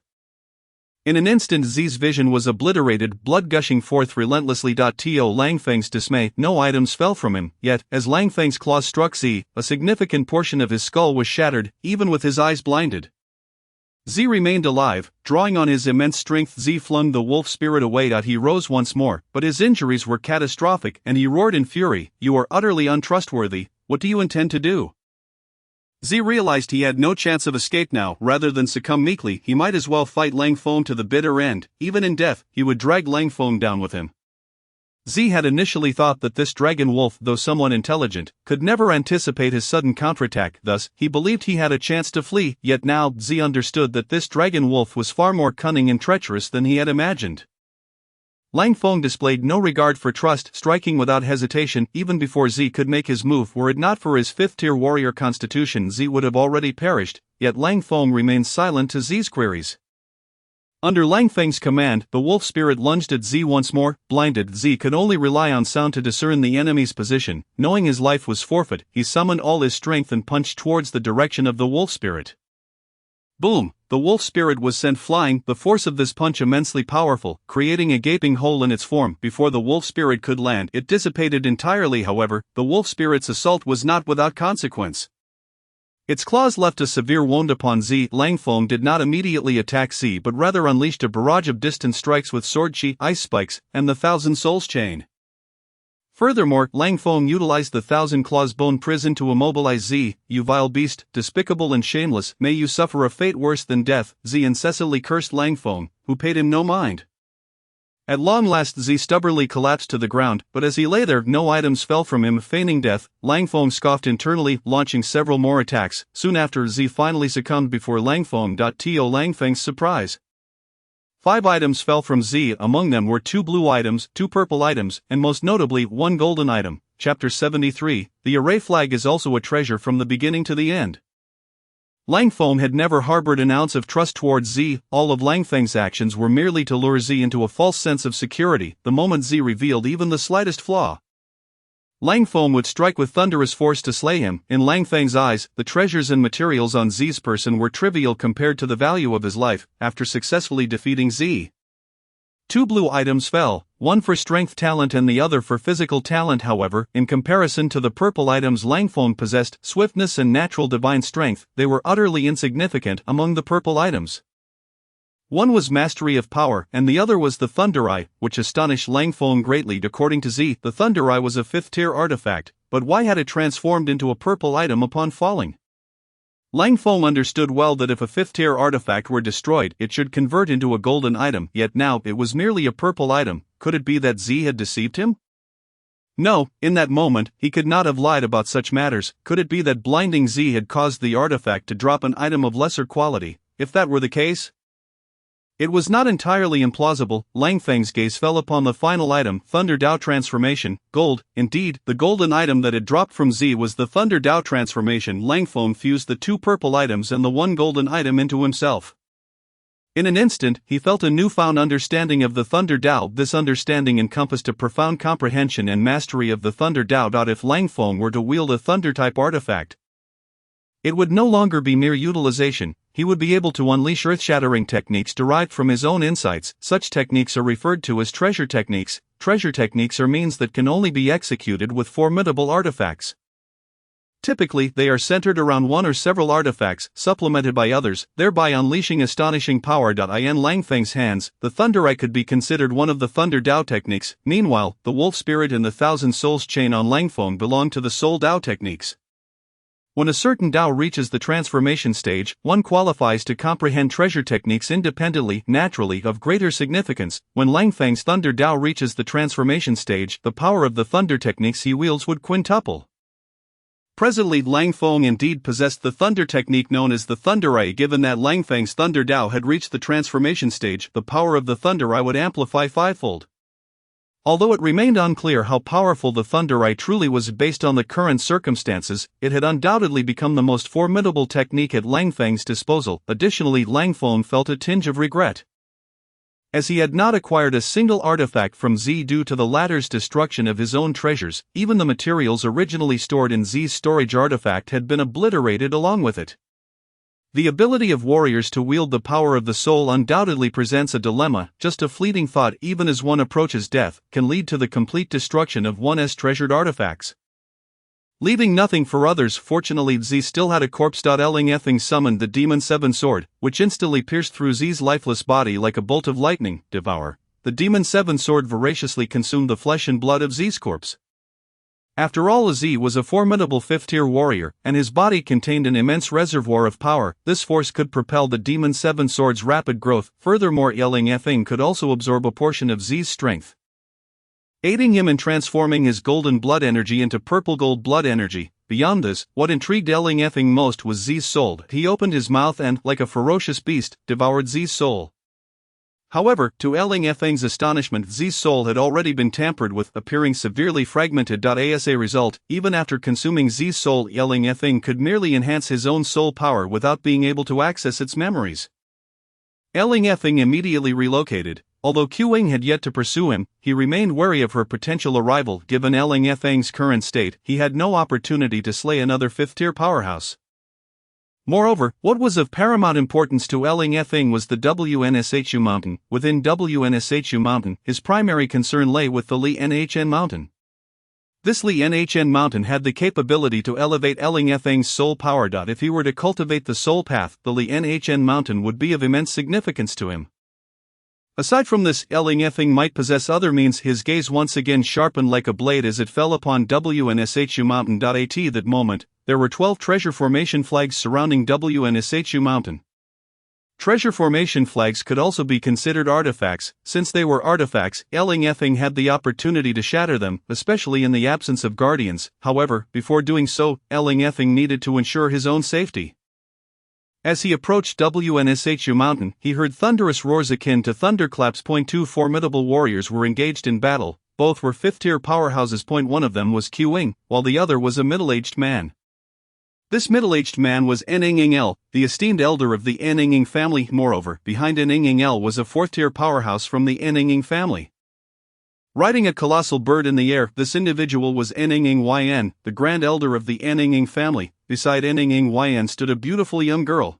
In an instant Z's vision was obliterated, blood gushing forth relentlessly. To Lang Feng's dismay, no items fell from him, yet, as Lang Feng's claws struck Z, a significant portion of his skull was shattered, even with his eyes blinded. Z remained alive, drawing on his immense strength. Z flung the wolf spirit away. He rose once more, but his injuries were catastrophic and he roared in fury, "You are utterly untrustworthy, what do you intend to do?" Z realized he had no chance of escape now. Rather than succumb meekly, he might as well fight Lang Feng to the bitter end. Even in death, he would drag Lang Feng down with him. Z had initially thought that this dragon wolf, though somewhat intelligent, could never anticipate his sudden counterattack, thus, he believed he had a chance to flee, yet now, Z understood that this dragon wolf was far more cunning and treacherous than he had imagined. Lang Feng displayed no regard for trust, striking without hesitation even before Z could make his move. Were it not for his 5th-tier warrior constitution, Z would have already perished, yet Lang Feng remained silent to Z's queries. Under Lang Feng's command, the wolf spirit lunged at Z once more. Blinded, Z could only rely on sound to discern the enemy's position. Knowing his life was forfeit, he summoned all his strength and punched towards the direction of the wolf spirit. Boom! The wolf spirit was sent flying, the force of this punch immensely powerful, creating a gaping hole in its form. Before the wolf spirit could land, it dissipated entirely. However, the wolf spirit's assault was not without consequence. Its claws left a severe wound upon Z. Lang Feng did not immediately attack Z but rather unleashed a barrage of distant strikes with sword chi, ice spikes, and the Thousand Souls chain. Furthermore, Lang Feng utilized the Thousand Claws bone prison to immobilize Z. "You vile beast, despicable and shameless, may you suffer a fate worse than death," Z incessantly cursed Lang Feng, who paid him no mind. At long last Z stubbornly collapsed to the ground, but as he lay there no items fell from him. Feigning death, Lang Feng scoffed internally, launching several more attacks. Soon after, Z finally succumbed before Lang Feng. To Lang Feng's surprise, 5 items fell from Z. Among them were 2 blue items, 2 purple items, and most notably 1 golden item. Chapter 73, The Array Flag is also a treasure from the beginning to the end. Lang Feng had never harbored an ounce of trust towards Z. All of Lang Feng's actions were merely to lure Z into a false sense of security. The moment Z revealed even the slightest flaw, Lang Feng would strike with thunderous force to slay him. In Lang Feng's eyes, the treasures and materials on Z's person were trivial compared to the value of his life. After successfully defeating Z, 2 blue items fell, one for strength talent and the other for physical talent. However, in comparison to the purple items Lang Feng possessed, swiftness and natural divine strength, they were utterly insignificant among the purple items. One was mastery of power, and the other was the Thunder Eye, which astonished Lang Feng greatly. According to Z, the Thunder Eye was a 5th-tier artifact, but why had it transformed into a purple item upon falling? Lang Feng understood well that if a 5th-tier artifact were destroyed, it should convert into a golden item, yet now it was merely a purple item. Could it be that Z had deceived him? No, in that moment, he could not have lied about such matters. Could it be that blinding Z had caused the artifact to drop an item of lesser quality? If that were the case, it was not entirely implausible. Lang Feng's gaze fell upon the final item, Thunder Dao Transformation, gold. Indeed, the golden item that had dropped from Z was the Thunder Dao Transformation. Lang Feng fused the 2 purple items and the 1 golden item into himself. In an instant, he felt a newfound understanding of the Thunder Dao. This understanding encompassed a profound comprehension and mastery of the Thunder Dao. If Lang Feng were to wield a Thunder-type artifact, it would no longer be mere utilization. He would be able to unleash earth-shattering techniques derived from his own insights. Such techniques are referred to as treasure techniques. Treasure techniques are means that can only be executed with formidable artifacts. Typically, they are centered around one or several artifacts, supplemented by others, thereby unleashing astonishing power. In Lang Feng's hands, the Thunder Eye could be considered one of the Thunder Dao techniques. Meanwhile, the Wolf Spirit and the Thousand Souls chain on Lang Feng belong to the Soul Dao techniques. When a certain Dao reaches the transformation stage, one qualifies to comprehend treasure techniques independently, naturally of greater significance. When Lang Feng's Thunder Dao reaches the transformation stage, the power of the thunder techniques he wields would quintuple. Presently, Lang Feng indeed possessed the thunder technique known as the Thunder Eye. Given that Lang Feng's Thunder Dao had reached the transformation stage, the power of the Thunder Eye would amplify 5-fold. Although it remained unclear how powerful the Thunder Eye truly was based on the current circumstances, it had undoubtedly become the most formidable technique at Lang Feng's disposal. Additionally, Lang Feng felt a tinge of regret, as he had not acquired a single artifact from Z due to the latter's destruction of his own treasures. Even the materials originally stored in Z's storage artifact had been obliterated along with it. The ability of warriors to wield the power of the soul undoubtedly presents a dilemma. Just a fleeting thought, even as one approaches death, can lead to the complete destruction of one's treasured artifacts. Leaving nothing for others, fortunately Z still had a corpse. Elling effing summoned the Demon 7 sword, which instantly pierced through Z's lifeless body like a bolt of lightning. Devour. The Demon 7 sword voraciously consumed the flesh and blood of Z's corpse. After all, Z was a formidable 5th-tier warrior, and his body contained an immense reservoir of power. This force could propel the Demon 7 sword's rapid growth. Furthermore, Elling effing could also absorb a portion of Z's strength, aiding him in transforming his golden blood energy into purple gold blood energy. Beyond this, what intrigued Elling effing most was Z's soul. He opened his mouth and, like a ferocious beast, devoured Z's soul. However, to Elling effing's astonishment, Z's soul had already been tampered with, appearing severely fragmented. As a result, even after consuming Z's soul, Elling effing could merely enhance his own soul power without being able to access its memories. Elling effing immediately relocated. Although Qing had yet to pursue him, he remained wary of her potential arrival. Given Elling effing's current state, he had no opportunity to slay another 5th-tier powerhouse. Moreover, what was of paramount importance to Elling effing was the WNSHU mountain. Within WNSHU mountain, his primary concern lay with the Li Nhn mountain. This Li Nhn mountain had the capability to elevate Elling effing's soul power. If he were to cultivate the soul path, the Li Nhn mountain would be of immense significance to him. Aside from this, Elling effing might possess other means. His gaze once again sharpened like a blade as it fell upon WNSHU mountain. At that moment, there were 12 treasure formation flags surrounding WNSHU mountain. Treasure formation flags could also be considered artifacts. Since they were artifacts, Elling effing had the opportunity to shatter them, especially in the absence of guardians. However, before doing so, Elling effing needed to ensure his own safety. As he approached WNSHU mountain, he heard thunderous roars akin to thunderclaps. 2 formidable warriors were engaged in battle. Both were 5th-tier powerhouses. One of them was Qing, while the other was a middle-aged man. This middle-aged man was Ningel, the esteemed elder of the Ninging family. Moreover, behind Ningel was a 4th-tier powerhouse from the Ninging family. Riding a colossal bird in the air, this individual was Ningyn, the grand elder of the Ninging family. Beside Ningyn stood a beautiful young girl,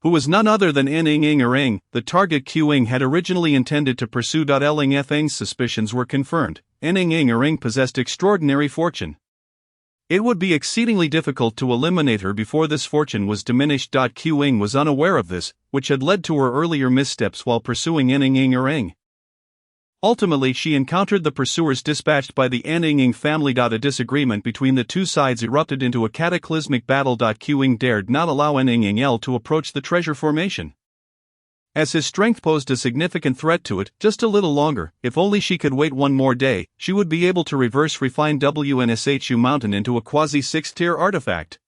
who was none other than Ninging, the target Qing had originally intended to pursue. Elling effing's suspicions were confirmed. Ninging possessed extraordinary fortune. It would be exceedingly difficult to eliminate her before this fortune was diminished. Qing was unaware of this, which had led to her earlier missteps while pursuing Ninging. Ultimately, she encountered the pursuers dispatched by the Ninging family. A disagreement between the two sides erupted into a cataclysmic battle. Qing dared not allow Ningel to approach the treasure formation, as his strength posed a significant threat to it. Just a little longer, if only she could wait one more day, she would be able to reverse refine WNSHU mountain into a quasi-6th-tier artifact.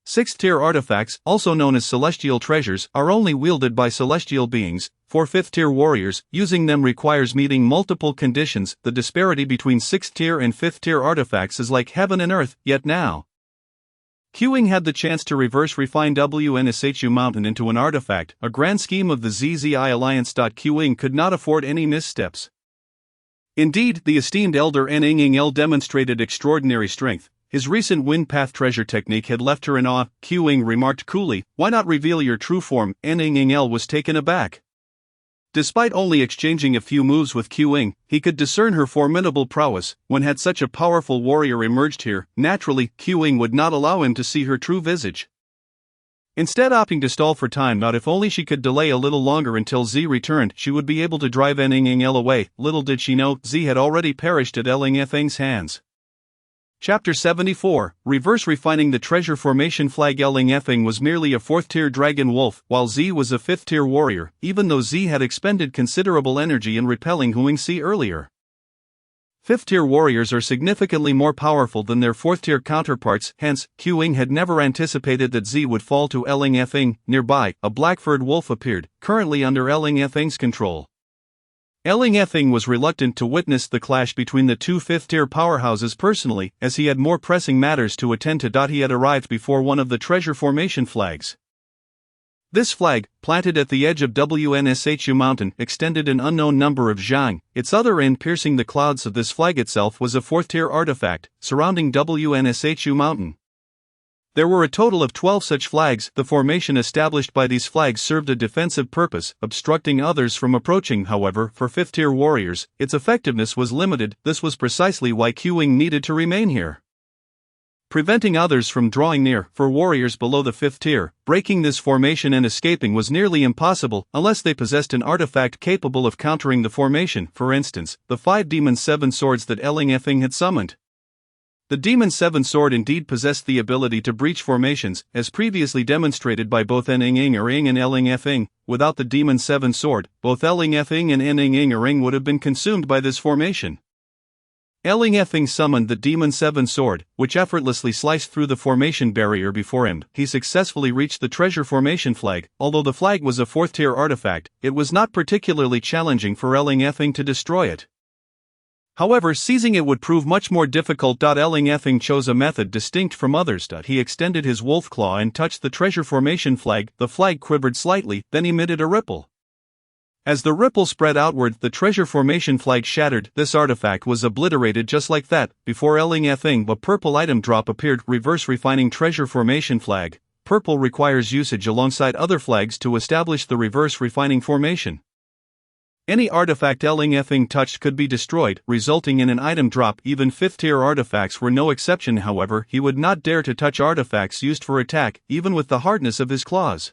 6th-tier artifacts, also known as celestial treasures, are only wielded by celestial beings. For 5th-tier warriors, using them requires meeting multiple conditions. The disparity between 6th-tier and 5th-tier artifacts is like heaven and earth. Yet now, Qing had the chance to reverse refine WNSHU mountain into an artifact, a grand scheme of the ZZI alliance. Qing could not afford any missteps. Indeed, the esteemed elder Ningel demonstrated extraordinary strength. His recent wind path treasure technique had left her in awe. Qing remarked coolly, "Why not reveal your true form?" Ningel was taken aback. Despite only exchanging a few moves with Qing, he could discern her formidable prowess. When had such a powerful warrior emerged here, naturally, Qing would not allow him to see her true visage. Instead, opting to stall for time. If only she could delay a little longer until Z returned, she would be able to drive Ningel away. Little did she know, Z had already perished at Elling effing's hands. Chapter 74, Reverse Refining the Treasure Formation Flag. Elling effing was merely a 4th-tier dragon wolf, while Z was a 5th-tier warrior, even though Z had expended considerable energy in repelling Huangxi earlier. 5th-tier warriors are significantly more powerful than their 4th-tier counterparts, hence, Qing had never anticipated that Z would fall to Elling effing. Nearby, a black-furred wolf appeared, currently under Elling effing's control. Elling effing was reluctant to witness the clash between the two 5th-tier powerhouses personally, as he had more pressing matters to attend to. He had arrived before one of the treasure formation flags. This flag, planted at the edge of WNSHU mountain, extended an unknown number of zhang. Its other end piercing the clouds of this flag itself was a 4th-tier artifact, surrounding WNSHU mountain. There were a total of 12 such flags. The formation established by these flags served a defensive purpose, obstructing others from approaching. However, for 5th-tier warriors, its effectiveness was limited. This was precisely why Qing needed to remain here. preventing others from drawing near. For warriors below the 5th tier, breaking this formation and escaping was nearly impossible unless they possessed an artifact capable of countering the formation, for instance, the 5 Demon 7 swords that Elling had summoned. The Demon 7 sword indeed possessed the ability to breach formations, as previously demonstrated by both Elling and Elling. Without the Demon 7 sword, both Elling and Elling would have been consumed by this formation. Elling summoned the Demon 7 sword, which effortlessly sliced through the formation barrier before him. He successfully reached the treasure formation flag. Although the flag was a 4th tier artifact, it was not particularly challenging for Elling to destroy it. However, seizing it would prove much more difficult. Elling chose a method distinct from others. He extended his wolf claw and touched the treasure formation flag. The flag quivered slightly, then emitted a ripple. As the ripple spread outward, the treasure formation flag shattered. This artifact was obliterated just like that. Before Elling, a purple item drop appeared. Reverse refining treasure formation flag. Purple requires usage alongside other flags to establish the reverse refining formation. Any artifact Elling touched could be destroyed, resulting in an item drop. Even 5th tier artifacts were no exception. However, he would not dare to touch artifacts used for attack, even with the hardness of his claws.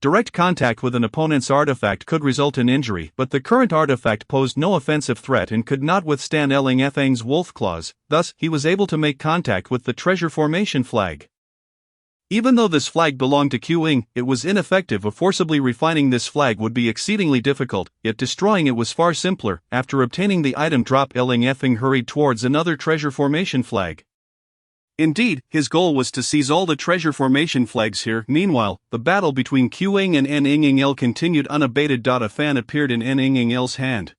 Direct contact with an opponent's artifact could result in injury, but the current artifact posed no offensive threat and could not withstand Elling's wolf claws. Thus, he was able to make contact with the treasure formation flag. Even though this flag belonged to Qing, it was ineffective. Forcibly refining this flag would be exceedingly difficult, yet destroying it was far simpler. After obtaining the item drop, Elling hurried towards another treasure formation flag. Indeed, his goal was to seize all the treasure formation flags here. Meanwhile, the battle between Qing and Elling continued unabated. A fan appeared in Elling's hand.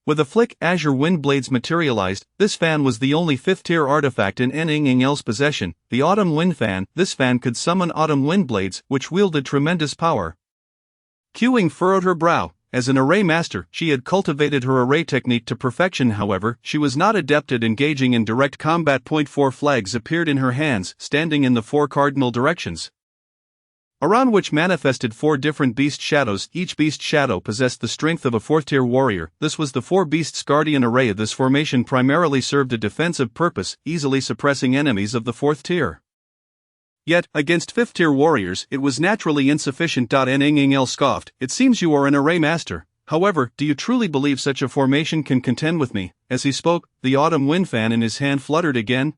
With a flick, azure wind blades materialized. This fan was the only 5th tier artifact in Elling's possession, the Autumn Wind Fan. This fan could summon autumn wind blades, which wielded tremendous power. Qing furrowed her brow. As an array master, she had cultivated her array technique to perfection. However, she was not adept at engaging in direct combat. 4 flags appeared in her hands, standing in the 4 cardinal directions, around which manifested 4 different beast shadows. Each beast shadow possessed the strength of a 4th tier warrior. This was the 4 beasts guardian array. This formation primarily served a defensive purpose, easily suppressing enemies of the 4th tier. Yet, against 5th tier warriors, it was naturally insufficient. Elling scoffed. It seems you are an array master. However, do you truly believe such a formation can contend with me? As he spoke, the autumn wind fan in his hand fluttered again.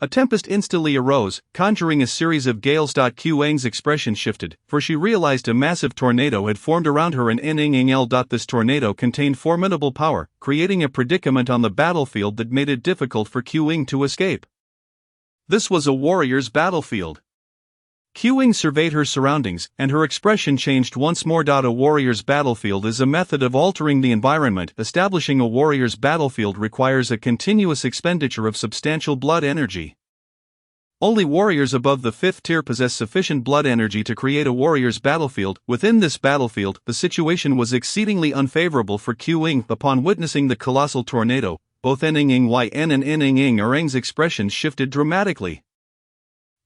A tempest instantly arose, conjuring a series of gales. Qing's expression shifted, for she realized a massive tornado had formed around her and Elling. This tornado contained formidable power, creating a predicament on the battlefield that made it difficult for Qing to escape. This was a warrior's battlefield. Qing surveyed her surroundings, and her expression changed once more. A warrior's battlefield is a method of altering the environment. Establishing a warrior's battlefield requires a continuous expenditure of substantial blood energy. Only warriors above the 5th tier possess sufficient blood energy to create a warrior's battlefield. Within this battlefield, the situation was exceedingly unfavorable for Qing. Upon witnessing the colossal tornado, both Elling and Elling's expressions shifted dramatically.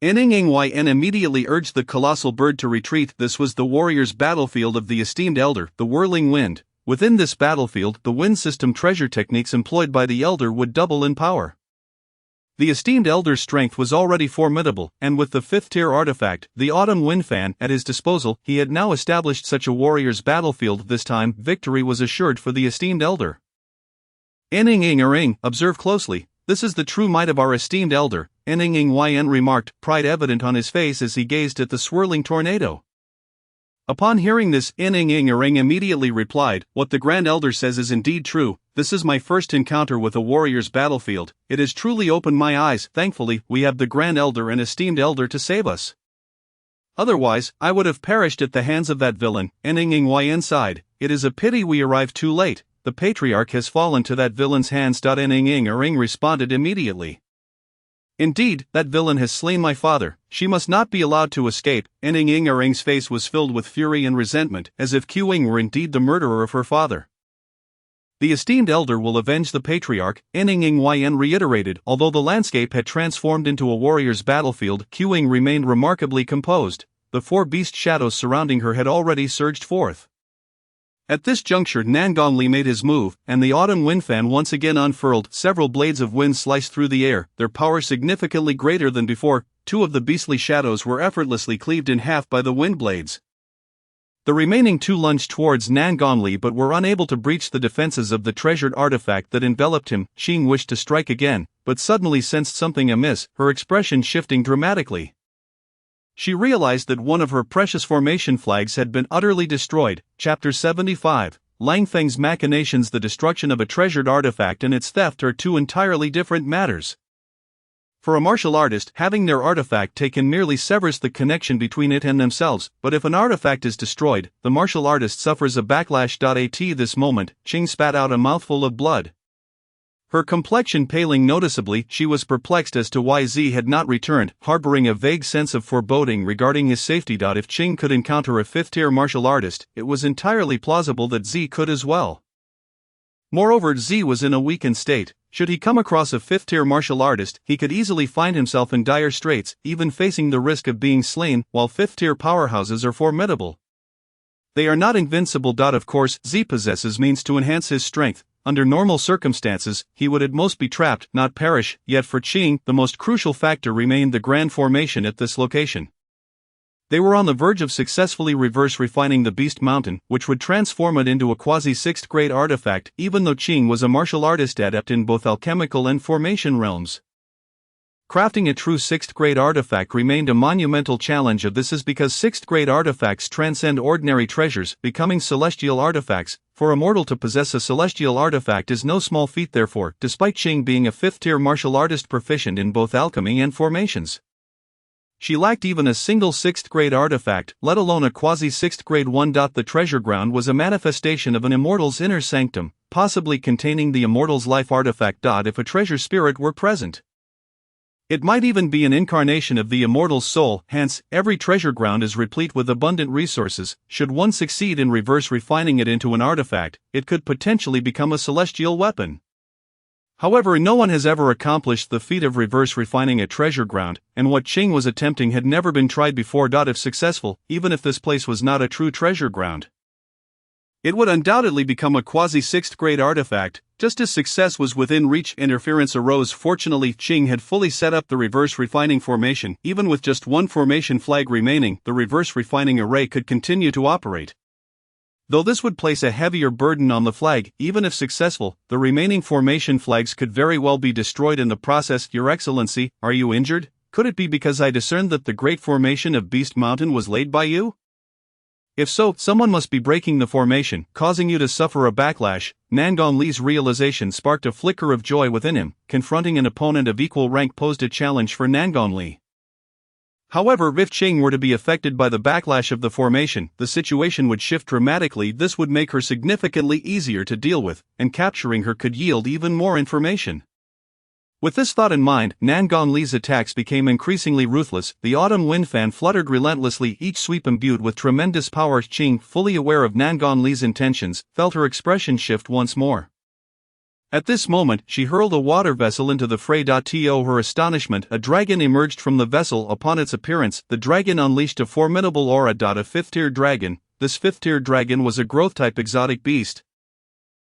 Elling immediately urged the colossal bird to retreat. This was the warrior's battlefield of the esteemed elder, the whirling wind. Within this battlefield, the wind system treasure techniques employed by the elder would double in power. The esteemed elder's strength was already formidable, and with the 5th tier artifact, the autumn wind fan, at his disposal, he had now established such a warrior's battlefield. This time, victory was assured for the esteemed elder. Elling, observe closely. This is the true might of our esteemed elder, Elling remarked, pride evident on his face as he gazed at the swirling tornado. Upon hearing this, Elling immediately replied, what the Grand Elder says is indeed true. This is my first encounter with a warrior's battlefield. It has truly opened my eyes. Thankfully, we have the Grand Elder and esteemed elder to save us. Otherwise, I would have perished at the hands of that villain. Elling sighed. It is a pity we arrived too late. The Patriarch has fallen to that villain's hands. Elling responded immediately. Indeed, that villain has slain my father. She must not be allowed to escape. Elling's face was filled with fury and resentment, as if Qing were indeed the murderer of her father. The esteemed elder will avenge the Patriarch, Elling reiterated. Although the landscape had transformed into a warrior's battlefield, Qing remained remarkably composed. The 4 beast shadows surrounding her had already surged forth. At this juncture Nangon Li made his move, and the autumn wind fan once again unfurled. Several blades of wind sliced through the air, their power significantly greater than before. Two of the beastly shadows were effortlessly cleaved in half by the wind blades. The remaining two lunged towards Nangon Li but were unable to breach the defenses of the treasured artifact that enveloped him. Qing wished to strike again, but suddenly sensed something amiss, her expression shifting dramatically. She realized that one of her precious formation flags had been utterly destroyed. Chapter 75, Lang Feng's Machinations. The destruction of a treasured artifact and its theft are two entirely different matters. For a martial artist, having their artifact taken merely severs the connection between it and themselves, but if an artifact is destroyed, the martial artist suffers a backlash. At this moment, Qing spat out a mouthful of blood. Her complexion paling noticeably, she was perplexed as to why Z had not returned, harboring a vague sense of foreboding regarding his safety. If Qing could encounter a fifth-tier martial artist, it was entirely plausible that Z could as well. Moreover, Z was in a weakened state. Should he come across a fifth-tier martial artist, he could easily find himself in dire straits, even facing the risk of being slain, while fifth-tier powerhouses are formidable. They are not invincible. Of course, Z possesses means to enhance his strength. Under normal circumstances, he would at most be trapped, not perish. Yet for Qing, the most crucial factor remained the grand formation at this location. They were on the verge of successfully reverse refining the Beast Mountain, which would transform it into a quasi-6th grade artifact, even though Qing was a martial artist adept in both alchemical and formation realms. Crafting a true 6th grade artifact remained a monumental challenge. This is because 6th grade artifacts transcend ordinary treasures, becoming celestial artifacts. For a mortal to possess a celestial artifact is no small feat. Therefore, despite Qing being a 5th-tier martial artist proficient in both alchemy and formations, she lacked even a single 6th grade artifact, let alone a quasi-6th grade one. The treasure ground was a manifestation of an immortal's inner sanctum, possibly containing the immortal's life artifact. If a treasure spirit were present, it might even be an incarnation of the immortal's soul. Hence, every treasure ground is replete with abundant resources. Should one succeed in reverse refining it into an artifact, it could potentially become a celestial weapon. However, no one has ever accomplished the feat of reverse refining a treasure ground, and what Qing was attempting had never been tried before. If successful, even if this place was not a true treasure ground, it would undoubtedly become a quasi-6th grade artifact. Just as success was within reach, interference arose. Fortunately, Qing had fully set up the reverse refining formation. Even with just one formation flag remaining, the reverse refining array could continue to operate. Though this would place a heavier burden on the flag, even if successful, the remaining formation flags could very well be destroyed in the process. Your Excellency, are you injured? Could it be because I discerned that the great formation of Beast Mountain was laid by you? If so, someone must be breaking the formation, causing you to suffer a backlash. Nangon Li's realization sparked a flicker of joy within him. Confronting an opponent of equal rank posed a challenge for Nangon Li. However, if Qing were to be affected by the backlash of the formation, the situation would shift dramatically. This would make her significantly easier to deal with, and capturing her could yield even more information. With this thought in mind, Nangon Li's attacks became increasingly ruthless. The autumn wind fan fluttered relentlessly, each sweep imbued with tremendous power. Qing, fully aware of Nangon Li's intentions, felt her expression shift once more. At this moment, she hurled a water vessel into the fray. To her astonishment, a dragon emerged from the vessel. Upon its appearance, the dragon unleashed a formidable aura. A 5th-tier dragon. This 5th-tier dragon was a growth-type exotic beast,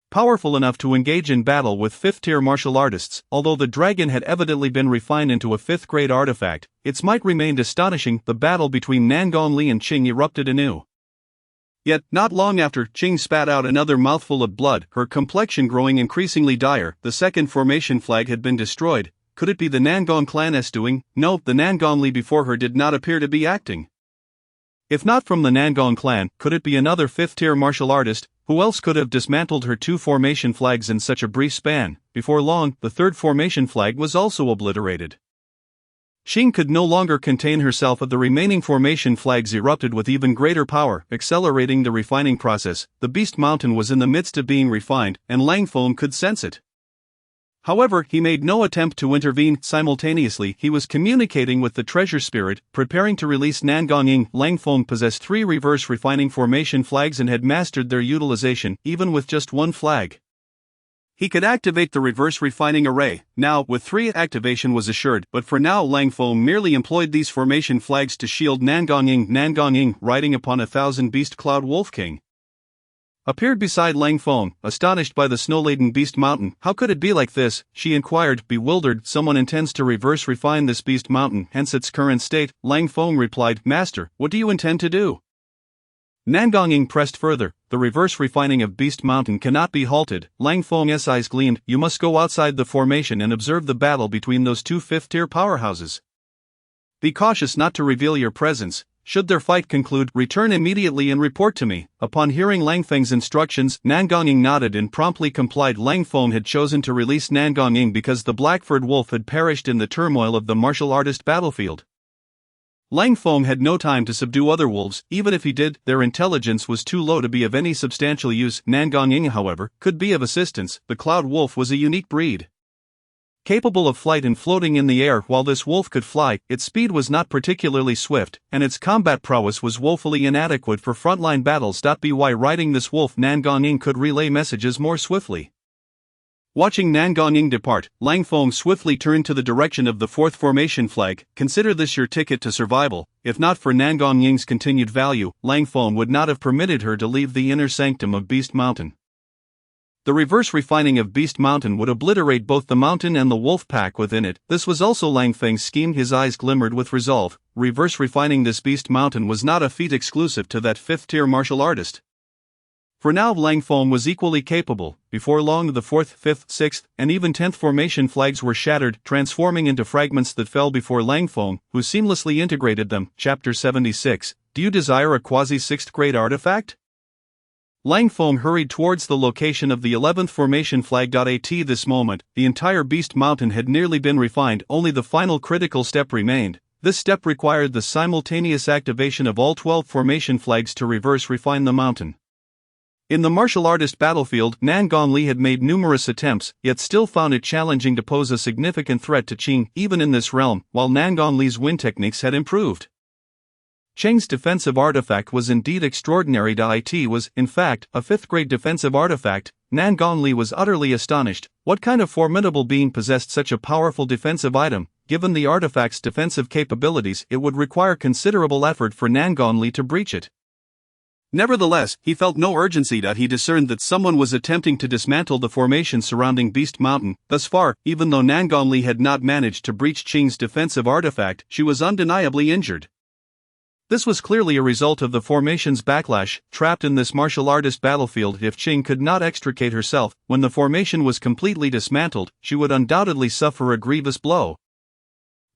powerful enough to engage in battle with 5th-tier martial artists. Although the dragon had evidently been refined into a 5th-grade artifact, its might remained astonishing. The battle between Nangon Li and Qing erupted anew. Yet, not long after, Qing spat out another mouthful of blood, her complexion growing increasingly dire. The second formation flag had been destroyed. Could it be the Nangon clan's doing? No, the Nangon Li before her did not appear to be acting. If not from the Nangon clan, could it be another 5th-tier martial artist? Who else could have dismantled her two formation flags in such a brief span? Before long, the third formation flag was also obliterated. Qing could no longer contain herself. The remaining formation flags erupted with even greater power, accelerating the refining process. The Beast Mountain was in the midst of being refined, and Langfeng could sense it. However, he made no attempt to intervene. Simultaneously, he was communicating with the treasure spirit, preparing to release Nangon Ying. Langfeng possessed 3 reverse refining formation flags and had mastered their utilization, even with just one flag. He could activate the reverse refining array. Now, with 3, activation was assured, but for now Langfeng merely employed these formation flags to shield Nangon Ying, riding upon 1,000 beast cloud wolf king. appeared beside Lang Feng, astonished by the snow-laden beast mountain. How could it be like this? She inquired, bewildered. Someone intends to reverse refine this beast mountain, hence its current state. Lang Feng replied, Master, what do you intend to do? Nan Gongying pressed further, the reverse refining of Beast Mountain cannot be halted. Lang Feng's eyes gleamed. You must go outside the formation and observe the battle between those two fifth-tier powerhouses. Be cautious not to reveal your presence. Should their fight conclude, return immediately and report to me. Upon hearing Lang Feng's instructions, Nan Gongying nodded and promptly complied. Lang Feng had chosen to release Nan Gongying because the Blackford Wolf had perished in the turmoil of the martial artist battlefield. Lang Feng had no time to subdue other wolves. Even if he did, their intelligence was too low to be of any substantial use. Nan Gongying, however, could be of assistance. The Cloud Wolf was a unique breed, capable of flight and floating in the air. While this wolf could fly, its speed was not particularly swift, and its combat prowess was woefully inadequate for frontline battles. By riding this wolf, Nan Gongying could relay messages more swiftly. Watching Nan Gongying depart, Lang Feng swiftly turned to the direction of the fourth formation flag. Consider this your ticket to survival. If not for Nan Gongying's continued value, Lang Feng would not have permitted her to leave the inner sanctum of Beast Mountain. The reverse refining of Beast Mountain would obliterate both the mountain and the wolf pack within it. This was also Lang Feng's scheme. His eyes glimmered with resolve. Reverse refining this Beast Mountain was not a feat exclusive to that fifth-tier martial artist. For now Lang Feng was equally capable. Before long the 4th, 5th, 6th, and even 10th formation flags were shattered, transforming into fragments that fell before Lang Feng, who seamlessly integrated them. Chapter 76. Do you desire a quasi-6th grade artifact? Lang Feng hurried towards the location of the 11th formation flag. At this moment, the entire Beast Mountain had nearly been refined. Only the final critical step remained. This step required the simultaneous activation of all 12 formation flags to reverse refine the mountain. In the martial artist battlefield, Nan Gongli had made numerous attempts, yet still found it challenging to pose a significant threat to Qing. Even in this realm, while Nan Gongli's win techniques had improved, Qing's defensive artifact was indeed extraordinary. It was, in fact, a 5th-grade defensive artifact. Nan Gongli was utterly astonished. What kind of formidable being possessed such a powerful defensive item? Given the artifact's defensive capabilities, it would require considerable effort for Nan Gongli to breach it. Nevertheless, he felt no urgency. He discerned that someone was attempting to dismantle the formation surrounding Beast Mountain. Thus far, even though Nan Gongli had not managed to breach Qing's defensive artifact, she was undeniably injured. This was clearly a result of the formation's backlash. Trapped in this martial artist battlefield, if Qing could not extricate herself, when the formation was completely dismantled, she would undoubtedly suffer a grievous blow,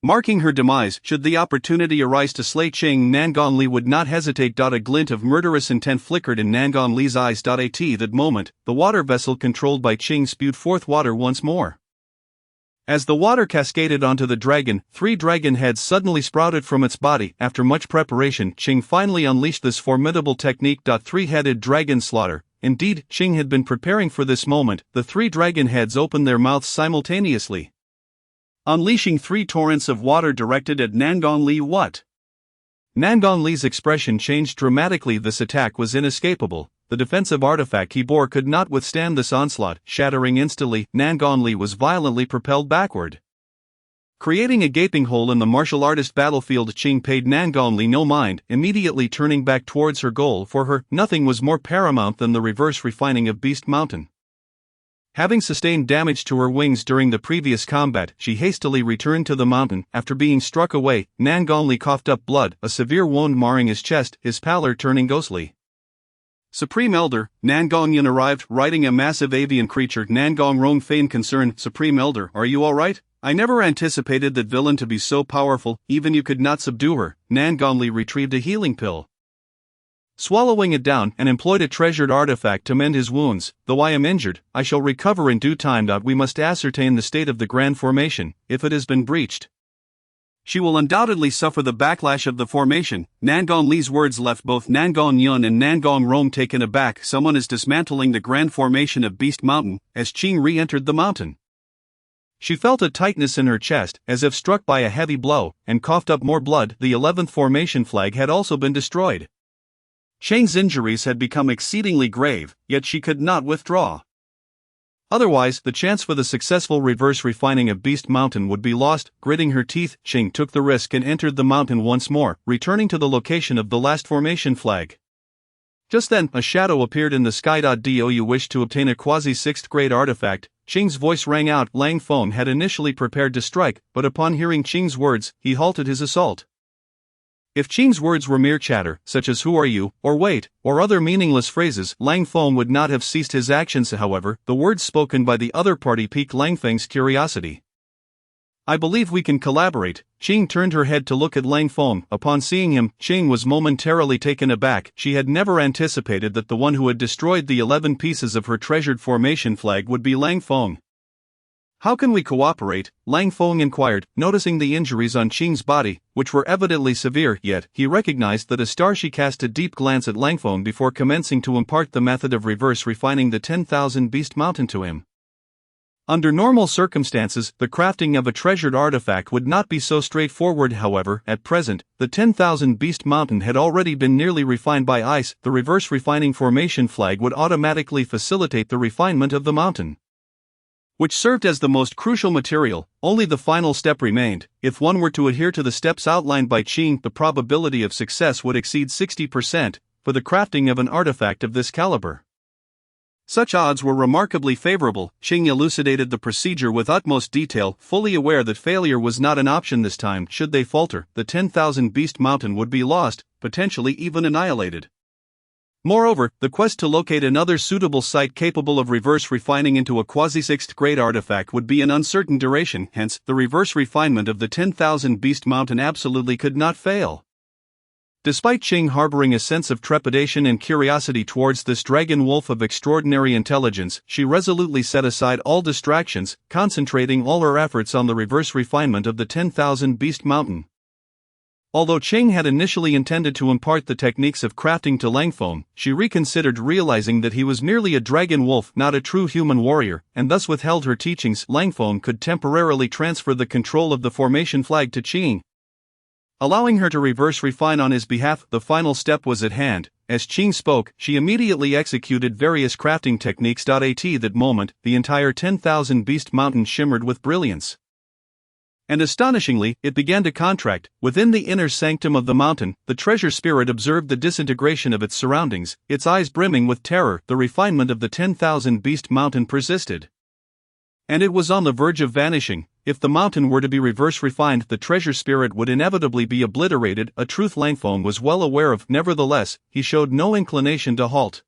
marking her demise. Should the opportunity arise to slay Qing, Nan Gongli would not hesitate. A glint of murderous intent flickered in Nan Gongli's eyes. At that moment, the water vessel controlled by Qing spewed forth water once more. As the water cascaded onto the dragon, 3 dragon heads suddenly sprouted from its body. After much preparation, Qing finally unleashed this formidable technique. 3-headed dragon slaughter. Indeed, Qing had been preparing for this moment. The 3 dragon heads opened their mouths simultaneously, unleashing 3 torrents of water directed at Nan Gongli. What? Nan Gongli's expression changed dramatically. This attack was inescapable. The defensive artifact he bore could not withstand this onslaught. Shattering instantly, Nan Gongli was violently propelled backward, creating a gaping hole in the martial artist battlefield. Qing paid Nan Gongli no mind, immediately turning back towards her goal. For her, nothing was more paramount than the reverse refining of Beast Mountain. Having sustained damage to her wings during the previous combat, she hastily returned to the mountain. After being struck away, Nan Gongli coughed up blood, a severe wound marring his chest, his pallor turning ghostly. Supreme Elder, Nan Gongyan arrived, riding a massive avian creature. Nan Gong Rong feigned concern. Supreme Elder, are you alright? I never anticipated that villain to be so powerful, even you could not subdue her. Nan Gongli retrieved a healing pill, swallowing it down, and employed a treasured artifact to mend his wounds. Though I am injured, I shall recover in due time. We must ascertain the state of the Grand Formation. If it has been breached, she will undoubtedly suffer the backlash of the formation. Nan Gongli's words left both Nan Gongyun and Nan Gong Rong taken aback. Someone is dismantling the Grand Formation of Beast Mountain. As Qing re-entered the mountain, she felt a tightness in her chest, as if struck by a heavy blow, and coughed up more blood. The 11th formation flag had also been destroyed. Qing's injuries had become exceedingly grave, yet she could not withdraw. Otherwise, the chance for the successful reverse refining of Beast Mountain would be lost. Gritting her teeth, Qing took the risk and entered the mountain once more, returning to the location of the last formation flag. Just then, a shadow appeared in the sky. Do you wish to obtain a quasi-6th grade artifact? Qing's voice rang out. Lang Feng had initially prepared to strike, but upon hearing Qing's words, he halted his assault. If Qing's words were mere chatter, such as "who are you," or "wait," or other meaningless phrases, Lang Feng would not have ceased his actions. However, the words spoken by the other party piqued Lang Feng's curiosity. "I believe we can collaborate." Qing turned her head to look at Lang Feng. Upon seeing him, Qing was momentarily taken aback. She had never anticipated that the one who had destroyed the 11 pieces of her treasured formation flag would be Lang Feng. "How can we cooperate?" Lang Feng inquired, noticing the injuries on Qing's body, which were evidently severe, yet he recognized that a star. She cast a deep glance at Lang Feng before commencing to impart the method of reverse refining the 10,000 Beast Mountain to him. Under normal circumstances, the crafting of a treasured artifact would not be so straightforward. However, at present, the 10,000 Beast Mountain had already been nearly refined by ice. The reverse refining formation flag would automatically facilitate the refinement of the mountain, which served as the most crucial material. Only the final step remained. If one were to adhere to the steps outlined by Qing, the probability of success would exceed 60% for the crafting of an artifact of this caliber. Such odds were remarkably favorable. Qing elucidated the procedure with utmost detail, fully aware that failure was not an option this time. Should they falter, the 10,000 Beast Mountain would be lost, potentially even annihilated. Moreover, the quest to locate another suitable site capable of reverse refining into a quasi-6th grade artifact would be an uncertain duration. Hence, the reverse refinement of the 10,000 Beast Mountain absolutely could not fail. Despite Qing harboring a sense of trepidation and curiosity towards this dragon wolf of extraordinary intelligence, she resolutely set aside all distractions, concentrating all her efforts on the reverse refinement of the 10,000 Beast Mountain. Although Qing had initially intended to impart the techniques of crafting to Lang Feng, she reconsidered, realizing that he was merely a dragon wolf, not a true human warrior, and thus withheld her teachings. Lang Feng could temporarily transfer the control of the formation flag to Qing, allowing her to reverse refine on his behalf. The final step was at hand. As Qing spoke, she immediately executed various crafting techniques. At that moment, the entire 10,000 Beast Mountain shimmered with brilliance. And astonishingly, it began to contract. Within the inner sanctum of the mountain, the treasure spirit observed the disintegration of its surroundings, its eyes brimming with terror. The refinement of the 10,000 Beast Mountain persisted, and it was on the verge of vanishing. If the mountain were to be reverse refined, the treasure spirit would inevitably be obliterated, a truth Lang Feng was well aware of. Nevertheless, he showed no inclination to halt.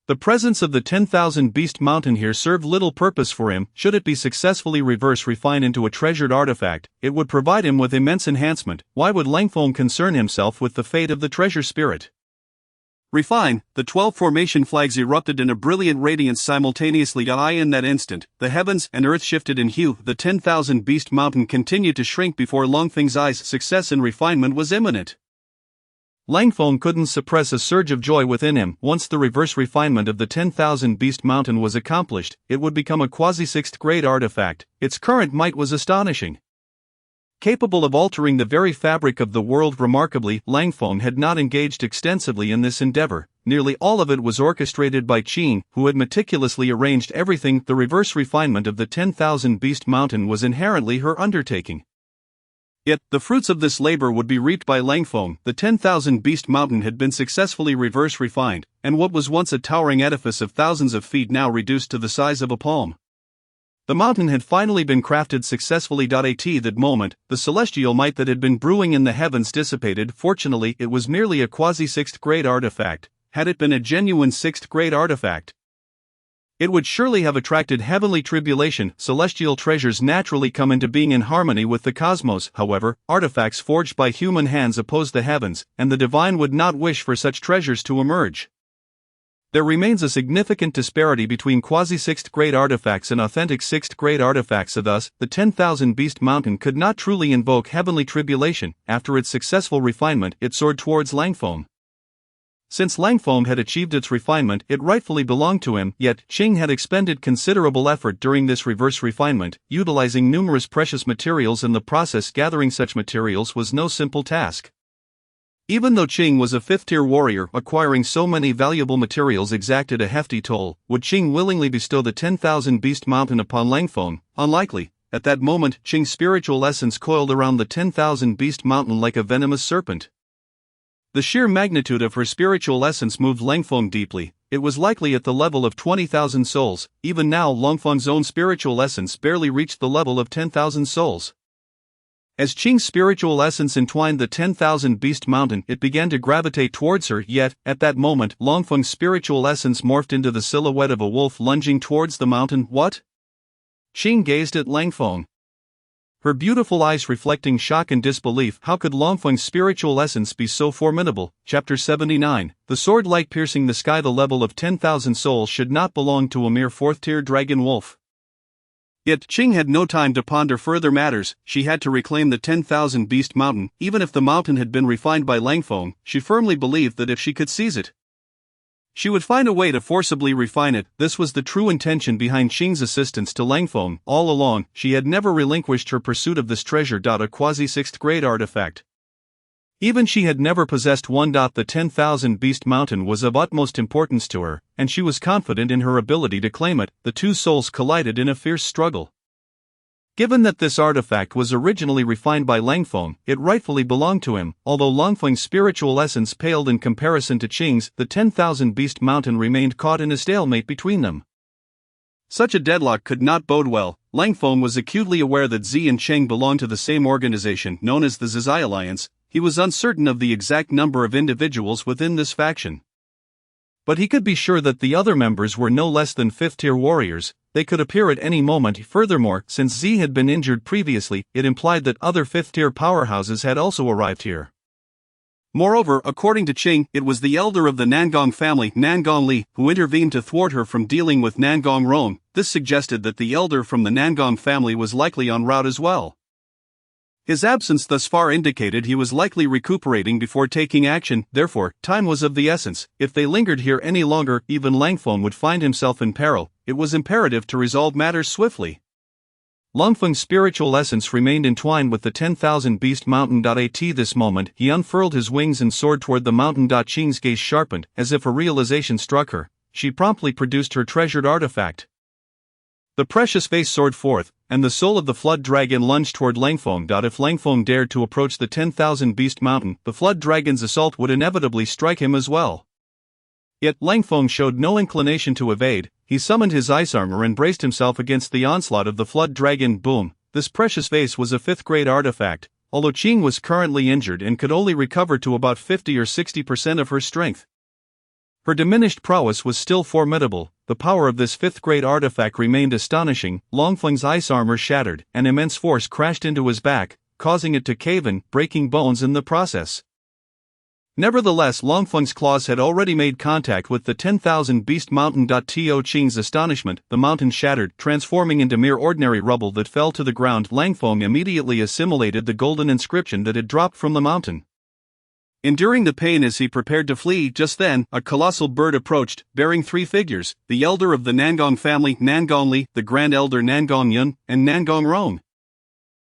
The presence of the 10,000 Beast Mountain here served little purpose for him. Should it be successfully reverse refined into a treasured artifact, it would provide him with immense enhancement. Why would Lang Feng concern himself with the fate of the treasure spirit? Refine. The 12 formation flags erupted in a brilliant radiance simultaneously. In that instant, the heavens and earth shifted in hue. The 10,000 Beast Mountain continued to shrink before Lang Feng's eyes. Success and refinement was imminent. Lang Feng couldn't suppress a surge of joy within him. Once the reverse refinement of the 10,000 Beast Mountain was accomplished, it would become a quasi-6th grade artifact. Its current might was astonishing, capable of altering the very fabric of the world. Remarkably, Lang Feng had not engaged extensively in this endeavor. Nearly all of it was orchestrated by Qing, who had meticulously arranged everything. The reverse refinement of the 10,000 Beast Mountain was inherently her undertaking. Yet, the fruits of this labor would be reaped by Lang Feng. The 10,000 Beast Mountain had been successfully reverse refined, and what was once a towering edifice of thousands of feet now reduced to the size of a palm. The mountain had finally been crafted successfully. At that moment, the celestial might that had been brewing in the heavens dissipated. Fortunately, it was merely a quasi-6th grade artifact. Had it been a genuine 6th grade artifact, it would surely have attracted heavenly tribulation. Celestial treasures naturally come into being in harmony with the cosmos. However, artifacts forged by human hands oppose the heavens, and the divine would not wish for such treasures to emerge. There remains a significant disparity between quasi-6th grade artifacts and authentic 6th grade artifacts. Thus, the 10,000 Beast Mountain could not truly invoke heavenly tribulation. After its successful refinement, it soared towards Lang Feng. Since Lang Feng had achieved its refinement, it rightfully belonged to him. Yet, Qing had expended considerable effort during this reverse refinement, utilizing numerous precious materials in the process. Gathering such materials was no simple task. Even though Qing was a 5th-tier warrior, acquiring so many valuable materials exacted a hefty toll. Would Qing willingly bestow the 10,000 Beast Mountain upon Lang Feng? Unlikely. At that moment, Qing's spiritual essence coiled around the 10,000 Beast Mountain like a venomous serpent. The sheer magnitude of her spiritual essence moved Langfeng deeply. It was likely at the level of 20,000 souls. Even now, Langfeng's own spiritual essence barely reached the level of 10,000 souls. As Qing's spiritual essence entwined the 10,000 Beast Mountain, it began to gravitate towards her, yet, at that moment, Langfeng's spiritual essence morphed into the silhouette of a wolf lunging towards the mountain. What? Qing gazed at Langfeng, her beautiful eyes reflecting shock and disbelief. How could Langfeng's spiritual essence be so formidable? Chapter 79. The sword light piercing the sky. The level of 10,000 souls should not belong to a mere 4th-tier dragon wolf. Yet Qing had no time to ponder further matters. She had to reclaim the 10,000 Beast Mountain. Even if the mountain had been refined by Langfeng, she firmly believed that if she could seize it, she would find a way to forcibly refine it. This was the true intention behind Qing's assistance to Langfeng. All along, she had never relinquished her pursuit of this treasure. A quasi-6th-grade artifact. Even she had never possessed one. The 10,000 Beast Mountain was of utmost importance to her, and she was confident in her ability to claim it. The two souls collided in a fierce struggle. Given that this artifact was originally refined by Langfeng, it rightfully belonged to him. Although Langfeng's spiritual essence paled in comparison to Qing's, the 10,000 Beast Mountain remained caught in a stalemate between them. Such a deadlock could not bode well. Langfeng was acutely aware that Zi and Cheng belonged to the same organization known as the Zizai Alliance. He was uncertain of the exact number of individuals within this faction, but he could be sure that the other members were no less than 5th-tier warriors. They could appear at any moment. Furthermore, since Zi had been injured previously, it implied that other 5th-tier powerhouses had also arrived here. Moreover, according to Qing, it was the elder of the Nangong family, Nangong Li, who intervened to thwart her from dealing with Nangong Rong. This suggested that the elder from the Nangong family was likely en route as well. His absence thus far indicated he was likely recuperating before taking action. Therefore, time was of the essence. If they lingered here any longer, even Langfeng would find himself in peril. It was imperative to resolve matters swiftly. Langfeng's spiritual essence remained entwined with the 10,000 Beast Mountain. At this moment, he unfurled his wings and soared toward the mountain. Qing's gaze sharpened, as if a realization struck her. She promptly produced her treasured artifact. The precious face soared forth, and the soul of the flood dragon lunged toward Langfeng. If Langfeng dared to approach the 10,000 Beast Mountain, the flood dragon's assault would inevitably strike him as well. Yet Langfeng showed no inclination to evade. He summoned his ice armor and braced himself against the onslaught of the flood dragon. Boom! This precious vase was a 5th-grade artifact, although Qing was currently injured and could only recover to about 50 or 60% of her strength. Her diminished prowess was still formidable. The power of this 5th-grade artifact remained astonishing. Langfeng's ice armor shattered, and immense force crashed into his back, causing it to cave in, breaking bones in the process. Nevertheless, Langfeng's claws had already made contact with the 10,000 Beast Mountain. To Qing's astonishment, the mountain shattered, transforming into mere ordinary rubble that fell to the ground. Langfeng immediately assimilated the golden inscription that had dropped from the mountain. Enduring the pain as he prepared to flee, just then, a colossal bird approached, bearing 3 figures: the elder of the Nangong family, Nangong Li, the grand elder Nangong Yun, and Nangong Rong.